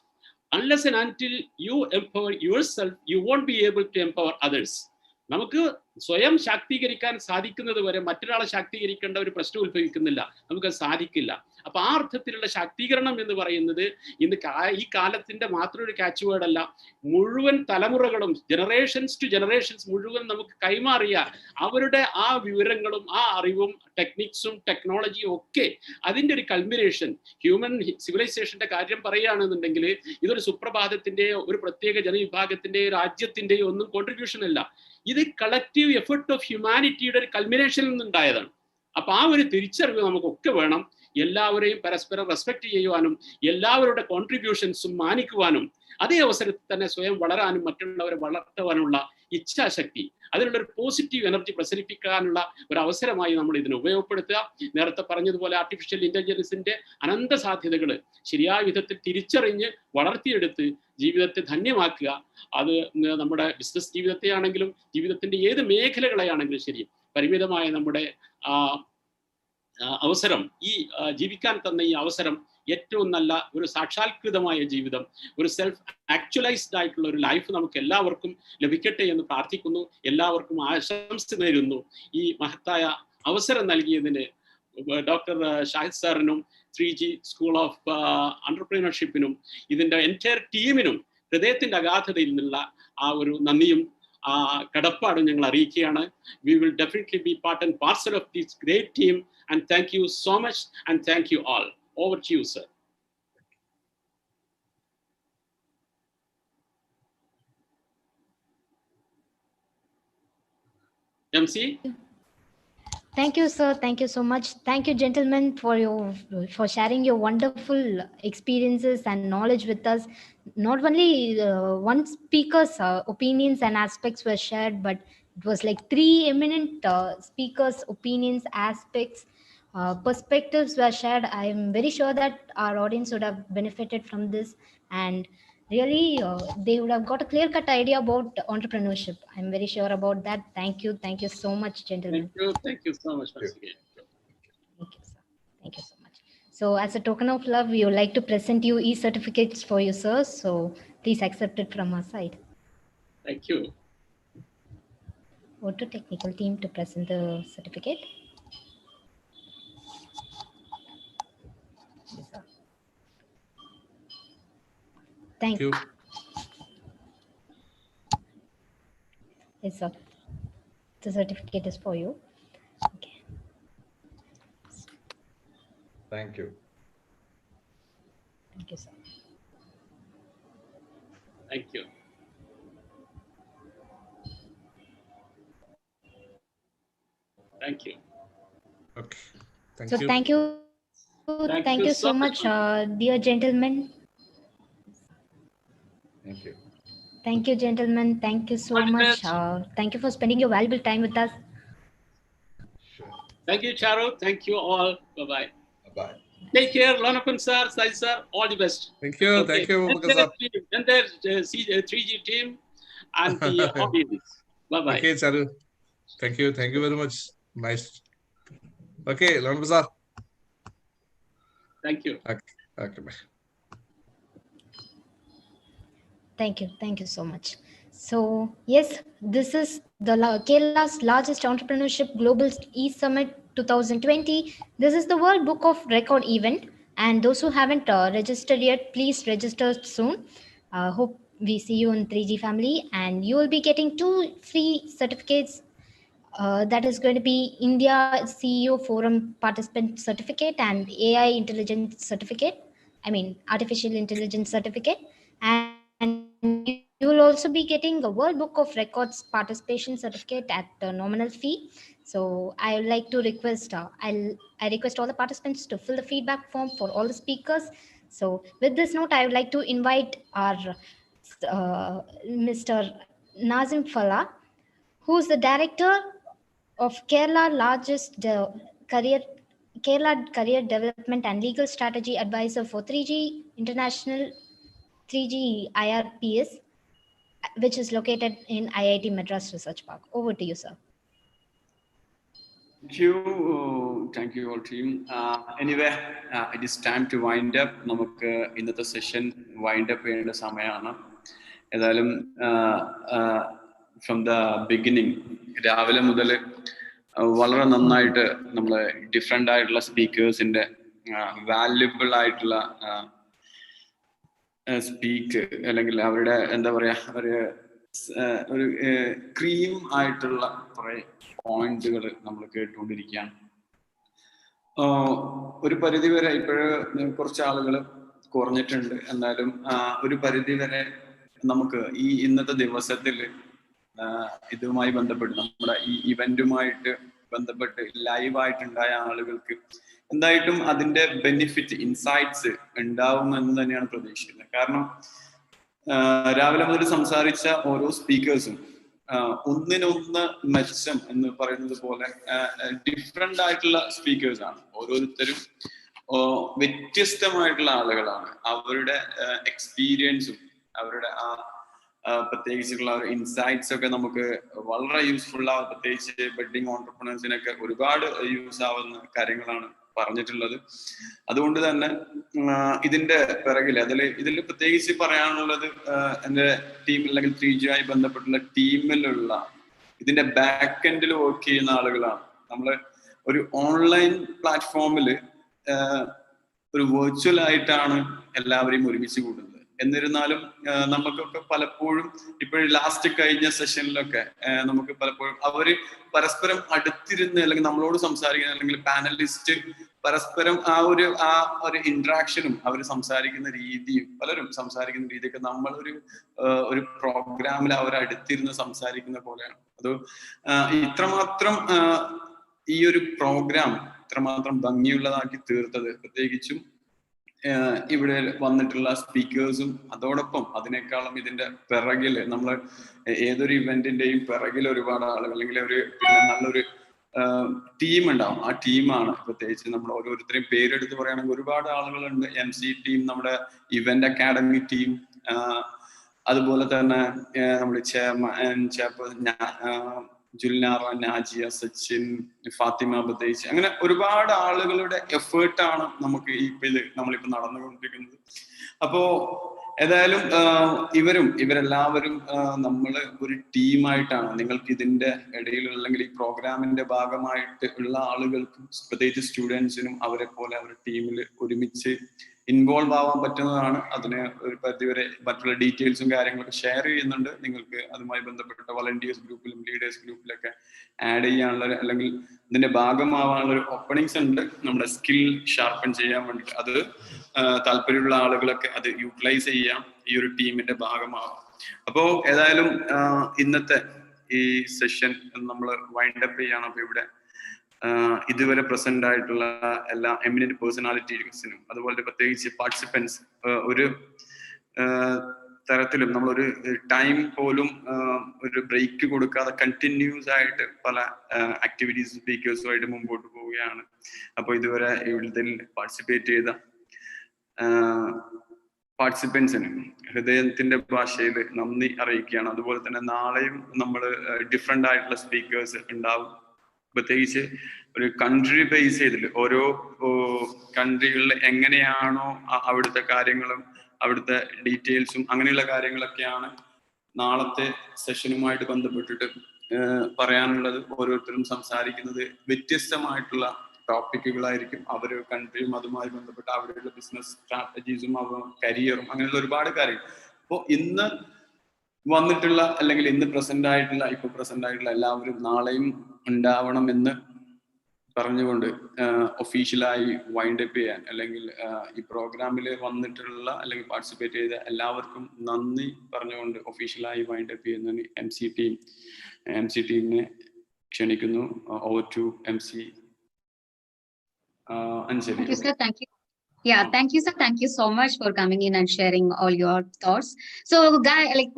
Unless and until you empower yourself, you won't be able to empower others. നമുക്ക് സ്വയം ശാക്തീകരിക്കാൻ സാധിക്കുന്നത് വരെ മറ്റൊരാളെ ശാക്തീകരിക്കേണ്ട ഒരു പ്രശ്നം ഉത്ഭവിക്കുന്നില്ല, നമുക്ക് സാധിക്കില്ല. അപ്പൊ ആ അർത്ഥത്തിലുള്ള ശാക്തീകരണം എന്ന് പറയുന്നത് ഇന്ന് ഈ കാലത്തിന്റെ മാത്രം ഒരു ക്യാച്ച് വേർഡ് അല്ല. മുഴുവൻ തലമുറകളും ജനറേഷൻസ് ടു ജനറേഷൻസ് മുഴുവൻ നമുക്ക് കൈമാറിയ അവരുടെ ആ വിവരങ്ങളും ആ അറിവും ടെക്നിക്സും ടെക്നോളജിയും ഒക്കെ അതിൻ്റെ ഒരു കൾമിനേഷൻ. ഹ്യൂമൻ സിവിലൈസേഷന്റെ കാര്യം പറയുകയാണെന്നുണ്ടെങ്കിൽ ഇതൊരു സുപ്രഭാതത്തിന്റെയോ ഒരു പ്രത്യേക ജനവിഭാഗത്തിന്റെയോ രാജ്യത്തിന്റെയോ ഒന്നും കോൺട്രിബ്യൂഷൻ അല്ല. ഇത് കളക്റ്റീവ് എഫേർട്ട് ഓഫ് ഹ്യൂമാനിറ്റിയുടെ ഒരു കൾമിനേഷനിൽ നിന്നുണ്ടായതാണ്. അപ്പൊ ആ ഒരു തിരിച്ചറിവ് നമുക്കൊക്കെ വേണം. എല്ലാവരെയും പരസ്പരം റെസ്പെക്ട് ചെയ്യുവാനും എല്ലാവരുടെ കോൺട്രിബ്യൂഷൻസും മാനിക്കുവാനും അതേ അവസരത്തിൽ തന്നെ സ്വയം വളരാനും മറ്റുള്ളവരെ വളർത്തുവാനുള്ള ഇച്ഛാശക്തി, അതിനുള്ള ഒരു പോസിറ്റീവ് എനർജി പ്രസരിപ്പിക്കാനുള്ള ഒരു അവസരമായി നമ്മൾ ഇതിനെ ഉപയോഗപ്പെടുത്തുക. നേരത്തെ പറഞ്ഞതുപോലെ ആർട്ടിഫിഷ്യൽ ഇന്റലിജൻസിന്റെ അനന്ത സാധ്യതകൾ ശരിയായ വിധത്തിൽ തിരിച്ചറിഞ്ഞ് വളർത്തിയെടുത്ത് ജീവിതത്തെ ധന്യമാക്കുക. അത് നമ്മുടെ ബിസിനസ് ജീവിതത്തെ ആണെങ്കിലും ജീവിതത്തിന്റെ ഏത് മേഖലകളെയാണെങ്കിലും ശരി, പരിമിതമായ നമ്മുടെ അവസരം, ഈ ജീവിക്കാൻ തന്ന ഈ അവസരം ഏറ്റവും നല്ല ഒരു സാക്ഷാത്കൃതമായ ജീവിതം, ഒരു സെൽഫ് ആക്ച്വലൈസ്ഡ് ആയിട്ടുള്ള ഒരു ലൈഫ് നമുക്ക് എല്ലാവർക്കും ലഭിക്കട്ടെ എന്ന് പ്രാർത്ഥിക്കുന്നു. എല്ലാവർക്കും ആശംസ നേരുന്നു. ഈ മഹത്തായ അവസരം നൽകിയതിന് ഡോക്ടർ ഷാഹിദ് സാറിനും 3G സ്കൂൾ ഓഫ് എന്റർപ്രീനർഷിപ്പിനും ഇതിന്റെ എൻറ്റയർ ടീമിനും ഹൃദയത്തിന്റെ അഗാധതയിൽ നിന്നുള്ള ആ ഒരു നന്ദിയും കടപ്പാടും ഞങ്ങൾ അറിയിക്കുകയാണ്. We will definitely be part and parcel of this great team, and thank you so much, and thank you all. Over to you, sir. MC? Thank you, sir. Thank you so much. Thank you, gentlemen, for sharing your wonderful experiences and knowledge with us. Not only one speaker's opinions and aspects were shared, but it was like 3 eminent speakers' opinions, aspects, perspectives were shared. I am very sure that our audience would have benefited from this, and really they would have got a clear-cut idea about entrepreneurship. I'm very sure about that. Thank you so much, gentlemen. Thank you so much once again. Thank you, sir. Thank you so much. So as a token of love, we would like to present you e-certificates for you, sir. So please accept it from our side. Thank you. Go to technical team to present the certificate. Yes, sir. Thank you. Yes, sir. The certificate is for you. Okay. Thank you. Thank you, sir. Thank you. Thank you. Okay. So thank you. Thank you so much, dear gentlemen. Thank you. Thank you, gentlemen. Thank you so much. Thank you for spending your valuable time with us. Thank you, Charu. Thank you all. Bye-bye. Bye. Take care, Lonapan sir, Sai sir, all the best. Thank you. Okay. Thank you. And their 3G team and the audience. Bye-bye. Okay, Charu. Thank you. Thank you very much. Nice. Okay, Lonapan sir. Thank you. Okay, bye. Thank you so much. So yes, this is the Kerala's largest entrepreneurship global e-summit 2020. This is the World Book of Record event, and those who haven't registered yet, please register soon. Hope we see you in 3G family, and you will be getting 2 free certificates. That is going to be India CEO Forum Participant Certificate and AI Intelligence Certificate. artificial intelligence certificate, and you will also be getting a World Book of Records participation certificate at the nominal fee. So I would like to request, I request all the participants to fill the feedback form for all the speakers. So with this note, I would like to invite our Mr. Nazim Fala, who is the director of Kerala largest Kerala Career Development and Legal Strategy Advisor for 3G International 3G IRPS, which is located in IIT Madras Research Park. Over to you, sir. Thank you all team. Anyway, it is time to wind up. നമുക്ക് ഇന്നത്തെ session wind up ചെയ്യേണ്ട സമയമാണ്. ഏതായാലും from the beginning രാവിലെ മുതൽ വളരെ നന്നായിട്ട് നമ്മൾ ഡിഫറെൻ്റ് ആയിട്ടുള്ള സ്പീക്കേഴ്സിന്റെ വാല്യുബിൾ ആയിട്ടുള്ള സ്പീക്ക് അല്ലെങ്കിൽ അവരുടെ എന്താ പറയാ ഒരു ക്രീം ആയിട്ടുള്ള കുറെ പോയിന്റുകൾ നമ്മൾ കേട്ടുകൊണ്ടിരിക്കുകയാണ്. ഒരു പരിധി വരെ ഇപ്പോഴ് കുറച്ച് ആളുകൾ കുറഞ്ഞിട്ടുണ്ട്. എന്നാലും ഒരു പരിധി വരെ നമുക്ക് ഈ ഇന്നത്തെ ദിവസത്തിൽ ഇതുമായി ബന്ധപ്പെട്ട് നമ്മുടെ ഈ ഇവന്റുമായിട്ട് ബന്ധപ്പെട്ട് ലൈവായിട്ടുണ്ടായ ആളുകൾക്ക് എന്തായിട്ടും അതിന്റെ ബെനിഫിറ്റ് ഇൻസൈറ്റ്സ് ഉണ്ടാവുമെന്ന് തന്നെയാണ് പ്രതീക്ഷിക്കുന്നത്. കാരണം രാവിലെ മുതൽ സംസാരിച്ച ഓരോ സ്പീക്കേഴ്സും ഒന്നിനൊന്ന് മെച്ചം എന്ന് പറയുന്നത് പോലെ ഡിഫറെന്റ് ആയിട്ടുള്ള സ്പീക്കേഴ്സ് ആണ്. ഓരോരുത്തരും വ്യത്യസ്തമായിട്ടുള്ള ആളുകളാണ്. അവരുടെ എക്സ്പീരിയൻസും അവരുടെ പ്രത്യേകിച്ചുള്ള ഇൻസൈറ്റ്സ് ഒക്കെ നമുക്ക് വളരെ യൂസ്ഫുൾ ആവും. പ്രത്യേകിച്ച് ബഡ്ഡിംഗ് ഓൺടർപ്രണേഴ്സിനൊക്കെ ഒരുപാട് യൂസ് ആവുന്ന കാര്യങ്ങളാണ് പറഞ്ഞിട്ടുള്ളത്. അതുകൊണ്ട് തന്നെ ഇതിന്റെ പിറകിൽ ഇതിൽ പ്രത്യേകിച്ച് പറയാനുള്ളത് എൻ്റെ ടീമിൽ അല്ലെങ്കിൽ 3G ആയി ബന്ധപ്പെട്ടുള്ള ടീമിലുള്ള ഇതിന്റെ ബാക്ക് എൻഡിൽ വർക്ക് ചെയ്യുന്ന ആളുകളാണ്. നമ്മൾ ഒരു ഓൺലൈൻ പ്ലാറ്റ്ഫോമിൽ ഒരു വെർച്വൽ ആയിട്ടാണ് എല്ലാവരെയും ഒരുമിച്ച് കൂടുന്നത്. എന്നിരുന്നാലും നമുക്കൊക്കെ പലപ്പോഴും ഇപ്പോഴും ലാസ്റ്റ് കഴിഞ്ഞ സെഷനിലൊക്കെ നമുക്ക് പലപ്പോഴും അവര് പരസ്പരം അടുത്തിരുന്ന് അല്ലെങ്കിൽ നമ്മളോട് സംസാരിക്കുന്ന അല്ലെങ്കിൽ പാനലിസ്റ്റ് പരസ്പരം ആ ഒരു ഇന്ററാക്ഷനും അവർ സംസാരിക്കുന്ന രീതിയും പലരും സംസാരിക്കുന്ന രീതിയൊക്കെ നമ്മളൊരു പ്രോഗ്രാമിൽ അവർ അടുത്തിരുന്ന് സംസാരിക്കുന്ന പോലെയാണ്. അത് ഇത്രമാത്രം ഈ ഒരു പ്രോഗ്രാം ഇത്രമാത്രം ഭംഗിയുള്ളതാക്കി തീർത്തത് പ്രത്യേകിച്ചും ഇവിടെ വന്നിട്ടുള്ള സ്പീക്കേഴ്സും അതോടൊപ്പം അതിനേക്കാളും ഇതിന്റെ പിറകില് നമ്മൾ ഏതൊരു ഇവന്റിന്റെയും പിറകിൽ ഒരുപാട് ആളുകൾ അല്ലെങ്കിൽ നല്ലൊരു ടീം ഉണ്ടാവും. ആ ടീമാണ് പ്രത്യേകിച്ച് നമ്മൾ ഓരോരുത്തരെയും പേരെടുത്ത് പറയുകയാണെങ്കിൽ ഒരുപാട് ആളുകളുണ്ട്. MC ടീം, നമ്മുടെ ഇവന്റ് അക്കാഡമി ടീം, അതുപോലെ തന്നെ നമ്മുടെ ജുൽനാറ, നാജിയ, സച്ചിൻ, ഫാത്തിമ, പ്രത്യേകിച്ച് അങ്ങനെ ഒരുപാട് ആളുകളുടെ എഫേർട്ടാണ് നമുക്ക് നമ്മളിപ്പോ നടന്നുകൊണ്ടിരിക്കുന്നത്. അപ്പോ ഏതായാലും ഇവരെല്ലാവരും നമ്മൾ ഒരു ടീമായിട്ടാണ്. നിങ്ങൾക്ക് ഇതിന്റെ ഇടയിൽ അല്ലെങ്കിൽ ഈ പ്രോഗ്രാമിന്റെ ഭാഗമായിട്ട് ഉള്ള ആളുകൾക്കും പ്രത്യേകിച്ച് സ്റ്റുഡൻസിനും അവരെ പോലെ അവരുടെ ടീമിൽ ഒരുമിച്ച് ഇൻവോൾവ് ആവാൻ പറ്റുന്നതാണ്. അതിന് ഒരു പരിധിവരെ മറ്റുള്ള ഡീറ്റെയിൽസും കാര്യങ്ങളൊക്കെ ഷെയർ ചെയ്യുന്നുണ്ട്. നിങ്ങൾക്ക് അതുമായി ബന്ധപ്പെട്ട വളണ്ടിയേഴ്സ് ഗ്രൂപ്പിലും ലീഡേഴ്സ് ഗ്രൂപ്പിലൊക്കെ ആഡ് ചെയ്യാനുള്ള അല്ലെങ്കിൽ ഇതിന്റെ ഭാഗമാവാനുള്ള ഒരു ഓപ്പണിങ്സ് ഉണ്ട് നമ്മുടെ സ്കിൽ ഷാർപ്പൺ ചെയ്യാൻ വേണ്ടിയിട്ട്. അത് താല്പര്യമുള്ള ആളുകളൊക്കെ അത് യൂട്ടിലൈസ് ചെയ്യാം, ഈ ഒരു ടീമിന്റെ ഭാഗമാവാം. അപ്പോ ഏതായാലും ഇന്നത്തെ ഈ സെഷൻ നമ്മൾ വൈൻഡ് അപ്പ് ചെയ്യാണ്. അപ്പൊ ഇവിടെ ഇതുവരെ പ്രസന്റ് ആയിട്ടുള്ള എല്ലാ എമിനന്റ് പേഴ്സണാലിറ്റീസിനും അതുപോലെ പ്രത്യേകിച്ച് പാർട്ടിസിപ്പൻസ് ഒരു തരത്തിലും നമ്മളൊരു ടൈം പോലും ഒരു ബ്രേക്ക് കൊടുക്കാതെ കണ്ടിന്യൂസ് ആയിട്ട് പല ആക്ടിവിറ്റീസ് സ്പീക്കേഴ്സുമായിട്ട് മുമ്പോട്ട് പോവുകയാണ്. അപ്പോൾ ഇതുവരെ ഇതിൽ പാർട്ടിസിപ്പേറ്റ് ചെയ്ത പാർട്ടിസിപ്പൻസിന് ഹൃദയത്തിന്റെ ഭാഷയിൽ നന്ദി അറിയിക്കുകയാണ്. അതുപോലെ തന്നെ നാളെയും നമ്മൾ ഡിഫറെന്റ് ആയിട്ടുള്ള സ്പീക്കേഴ്സ് ഉണ്ടാവും. പ്രത്യേകിച്ച് ഒരു കൺട്രി ബേസ് ചെയ്തിട്ട് ഓരോ കൺട്രികളിൽ എങ്ങനെയാണോ അവിടുത്തെ കാര്യങ്ങളും അവിടുത്തെ ഡീറ്റെയിൽസും അങ്ങനെയുള്ള കാര്യങ്ങളൊക്കെയാണ് നാളത്തെ സെഷനുമായിട്ട് ബന്ധപ്പെട്ടിട്ട് പറയാനുള്ളത്. ഓരോരുത്തരും സംസാരിക്കുന്നത് വ്യത്യസ്തമായിട്ടുള്ള ടോപ്പിക്കുകളായിരിക്കും. അവർ കൺട്രിയും അതുമായി ബന്ധപ്പെട്ട് അവരുടെ ബിസിനസ് സ്ട്രാറ്റജീസും കരിയറും അങ്ങനെയുള്ള ഒരുപാട് കാര്യങ്ങൾ. അപ്പോൾ ഇന്ന് വന്നിട്ടുള്ള അല്ലെങ്കിൽ ഇന്ന് പ്രസന്റ് ആയിട്ടുള്ള എല്ലാവരും നാളെയും ഉണ്ടാവണം എന്ന് പറഞ്ഞുകൊണ്ട് ഒഫീഷ്യലായി വൈൻഡ് അപ്പ് ചെയ്യാൻ അല്ലെങ്കിൽ ഈ പ്രോഗ്രാമിൽ വന്നിട്ടുള്ള അല്ലെങ്കിൽ പാർട്ടിസിപ്പേറ്റ് ചെയ്ത എല്ലാവർക്കും നന്ദി പറഞ്ഞുകൊണ്ട് ഒഫീഷ്യലായി വൈൻഡ് അപ്പ് ചെയ്യുന്നതിന് എം സി ടീമിനെ ക്ഷണിക്കുന്നു. Over to MC Anjali. Thank you, sir. Thank you. Yeah, thank you, sir. Thank you so much for coming in and sharing all your thoughts. So,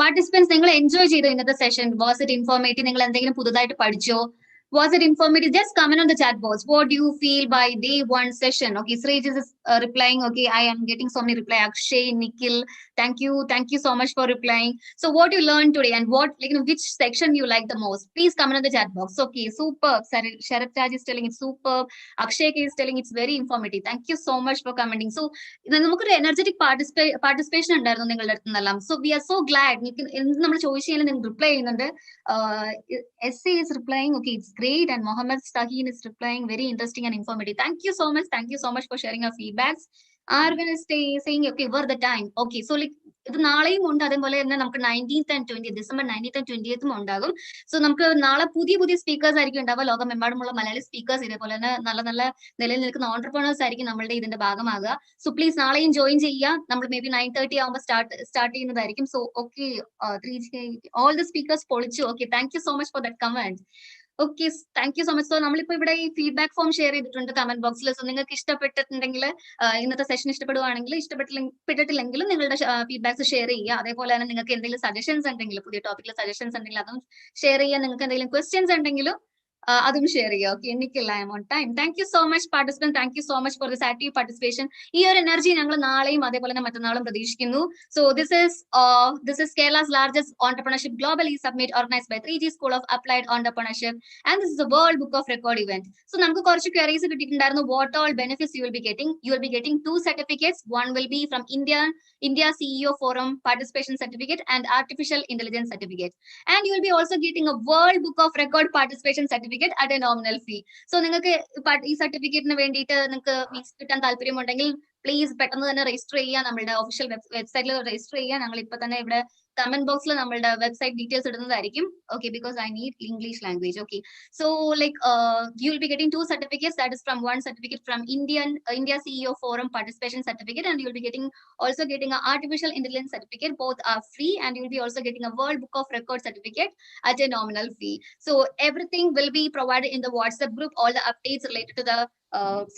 participants, നിങ്ങൾ enjoy ചെയ്തോ ഇന്നത്തെ session? Was it informative? നിങ്ങൾ എന്തെങ്കിലും പുതുതായിട്ട് പഠിച്ചോ? Was it informative? Just comment on the chat box. What do you feel by day one session? Okay, Srij is replying. Okay, I am getting so many reply. Akshay, Nikhil, thank you so much for replying. So, what you learned today and what, which section you like the most? Please comment on the chat box. Okay, superb. Sharat Raj is telling it's superb. Akshay is telling it's very informative. Thank you so much for commenting. So, നമുക്കൊരു energetic participation ഉണ്ടായിരുന്നു നിങ്ങളുടെ അടുത്ത് നിന്നെല്ലാം. So, we are so glad. നമ്മൾ ചോദിച്ചു കഴിഞ്ഞാൽ നിങ്ങൾ reply ചെയ്യുന്നുണ്ട്. SA is replying. Okay, it's great. And Mohammed Staheen is replying. Very interesting and informative. Thank you so much. Thank you so much for sharing your feedbacks. Arvin is saying, okay, were the time. Okay, so ഇത് നാളെയും ഉണ്ട്. അതേപോലെ തന്നെ നമുക്ക് 19th and 20th December 19th and 20th ഉണ്ടാകും. So നമുക്ക് നാളെ പുതിയ സ്പീക്കേഴ്സ് ആയിരിക്കും ഉണ്ടാവുക. ലോകമെമ്പാടുമുള്ള മലയാളി സ്പീക്കേഴ്സ്, ഇതേപോലെ തന്നെ നല്ല നിലയിൽ നിൽക്കുന്ന ഓണ്ടർപ്രണേഴ്സ് ആയിരിക്കും നമ്മളുടെ ഇതിന്റെ ഭാഗമാകുക. സോ പ്ലീസ് നാളെയും ജോയിൻ ചെയ്യുക. നമ്മൾ മേ ബി 9:30 ആകുമ്പോൾ സ്റ്റാർട്ട് ചെയ്യുന്നതായിരിക്കും. So okay, 3 all the speakers പൊളിച്ചു. Okay, thank you so much for that comment. Okay, thank you so much. So നമ്മളിപ്പോ ഇവിടെ ഈ ഫീഡ്ബാക്ക് ഫോം ഷെയർ ചെയ്തിട്ടുണ്ട് കമന്റ് ബോക്സിൽ. സോ നിങ്ങൾക്ക് ഇഷ്ടപ്പെട്ടിട്ടുണ്ടെങ്കിൽ, ഇന്നത്തെ സെഷൻ ഇഷ്ടപ്പെടുവാണെങ്കിൽ, ഇഷ്ടപ്പെട്ടില്ലെങ്കിലും നിങ്ങളുടെ ഫീഡ്ബാക്സ് ഷെയർ ചെയ്യുക. അതേപോലെ തന്നെ നിങ്ങൾക്ക് എന്തെങ്കിലും സജഷൻസ് ഉണ്ടെങ്കിൽ, പുതിയ ടോപ്പിക്കിൽ സജഷൻസ് ഉണ്ടെങ്കിൽ അതും ഷെയർ ചെയ്യുക. നിങ്ങൾക്ക് എന്തെങ്കിലും ക്വസ്റ്റ്യൻസ് ഉണ്ടെങ്കിലും അതും ഷെയർ ചെയ്യുക. ഓക്കെ, എനിക്കില്ല, I M on time. Thank you so much participant. Thank you so much for this active participation. ഈ ഒരു എനർജി ഞങ്ങൾ നാളെയും അതേപോലെ തന്നെ മറ്റന്നാളും പ്രതീക്ഷിക്കുന്നു. So this is Kerala's largest entrepreneurship global e-summit organized by 3G School of Applied Entrepreneurship, and this is a World Book of Record event. So നമുക്ക് കുറച്ച് ക്വയറീസ് കിട്ടിയിട്ടുണ്ടായിരുന്നു. What all benefits you will be getting? You will be getting 2 certificates. One will be from India CEO Forum Participation Certificate and Artificial Intelligence Certificate. And you will be also getting a World Book of Record Participation Certificate at a nominal fee. So നിങ്ങൾക്ക് ഈ സർട്ടിഫിക്കറ്റിന് വേണ്ടിയിട്ട് നിങ്ങൾക്ക് കിട്ടാൻ താല്പര്യമുണ്ടെങ്കിൽ please പെട്ടെന്ന് തന്നെ register ചെയ്യുക. നമ്മുടെ ഒഫീഷ്യൽ വെബ്സൈറ്റിൽ രജിസ്റ്റർ ചെയ്യുക. ഞങ്ങൾ ഇപ്പൊ തന്നെ ഇവിടെ കമന്റ് ബോക്സിൽ നമ്മളുടെ വെബ്സൈറ്റ് ഡീറ്റെയിൽസ് ഇടുന്നതായിരിക്കും. Okay, because I need English language. Okay, so you will be getting 2 certificates. That is from one certificate from India CEO Forum Participation Certificate, and you will be also getting an Artificial Intelligence Certificate. Both are free, and you will be also getting a World Book of Record Certificate at a nominal fee. So everything will be provided in the WhatsApp group. All the updates related to the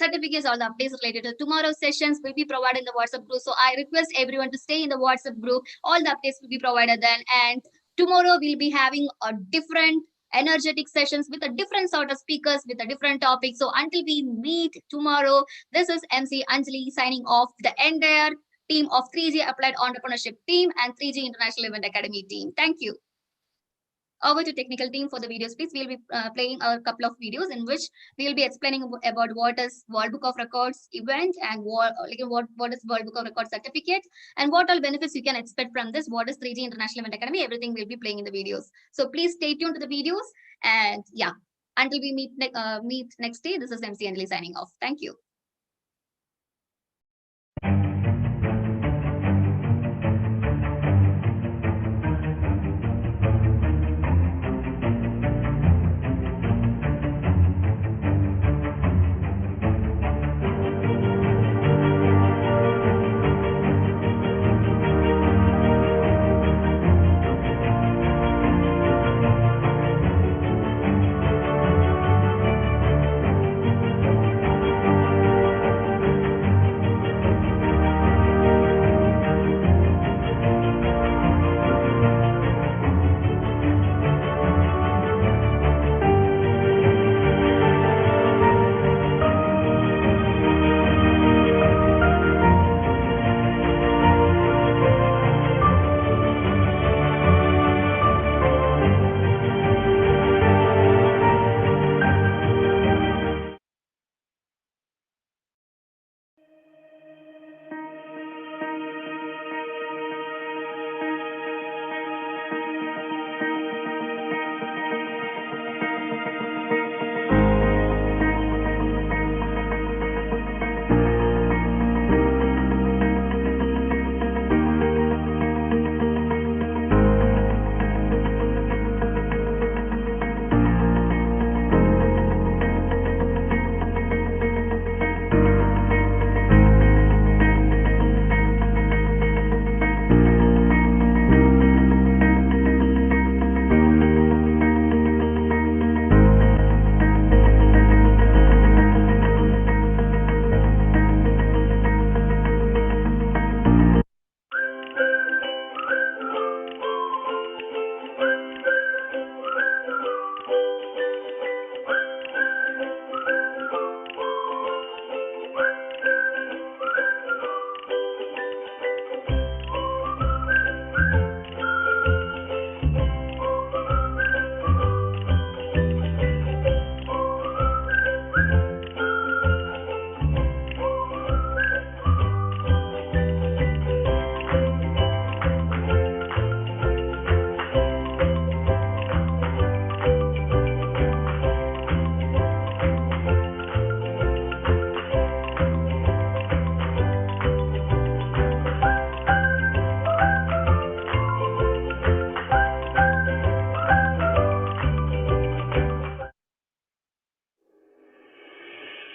certificates, all the updates related to tomorrow's sessions will be provided in the WhatsApp group. So I request everyone to stay in the WhatsApp group. All the updates will be provided then. And tomorrow we'll be having a different energetic sessions with a different sort of speakers with a different topic. So until we meet tomorrow, this is MC Anjali signing off, the entire team of 3G Applied Entrepreneurship team and 3G International Event Academy team. Thank you. Over to technical team for the videos, please. We'll be playing a couple of videos in which we'll be explaining about what is World Book of Records event and what is World Book of Records certificate and what all benefits you can expect from this. What is 3G International Event Academy? Everything will be playing in the videos. So please stay tuned to the videos. And yeah, until we meet next day, this is MC Anjali signing off. Thank you.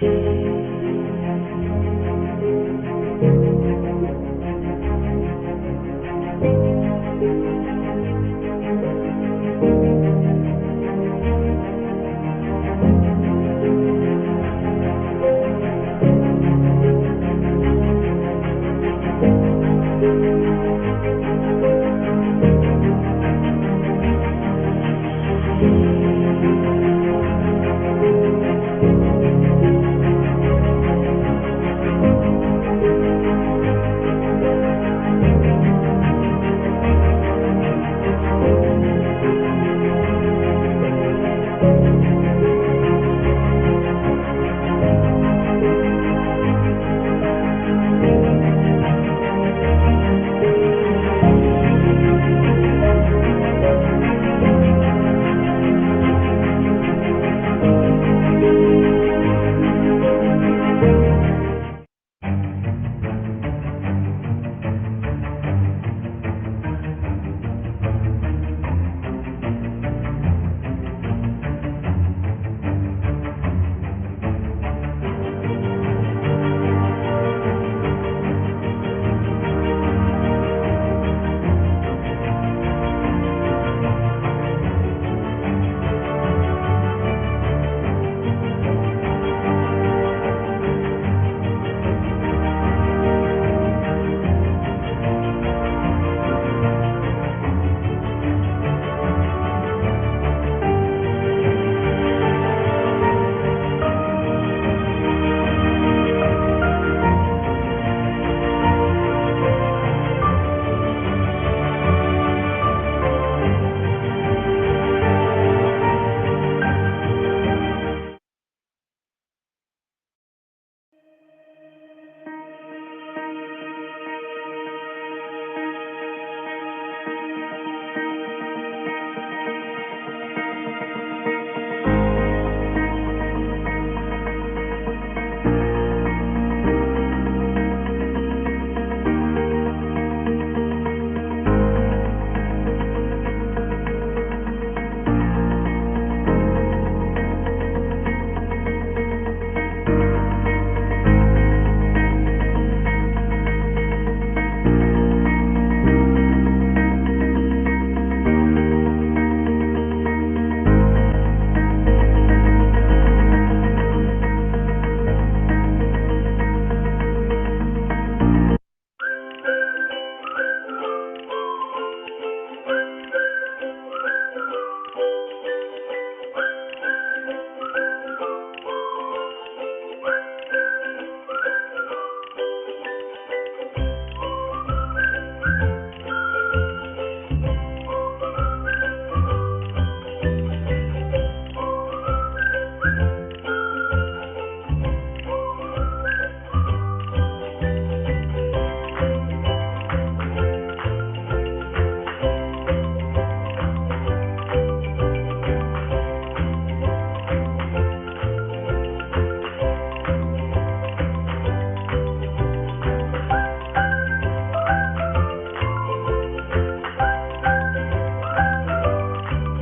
you.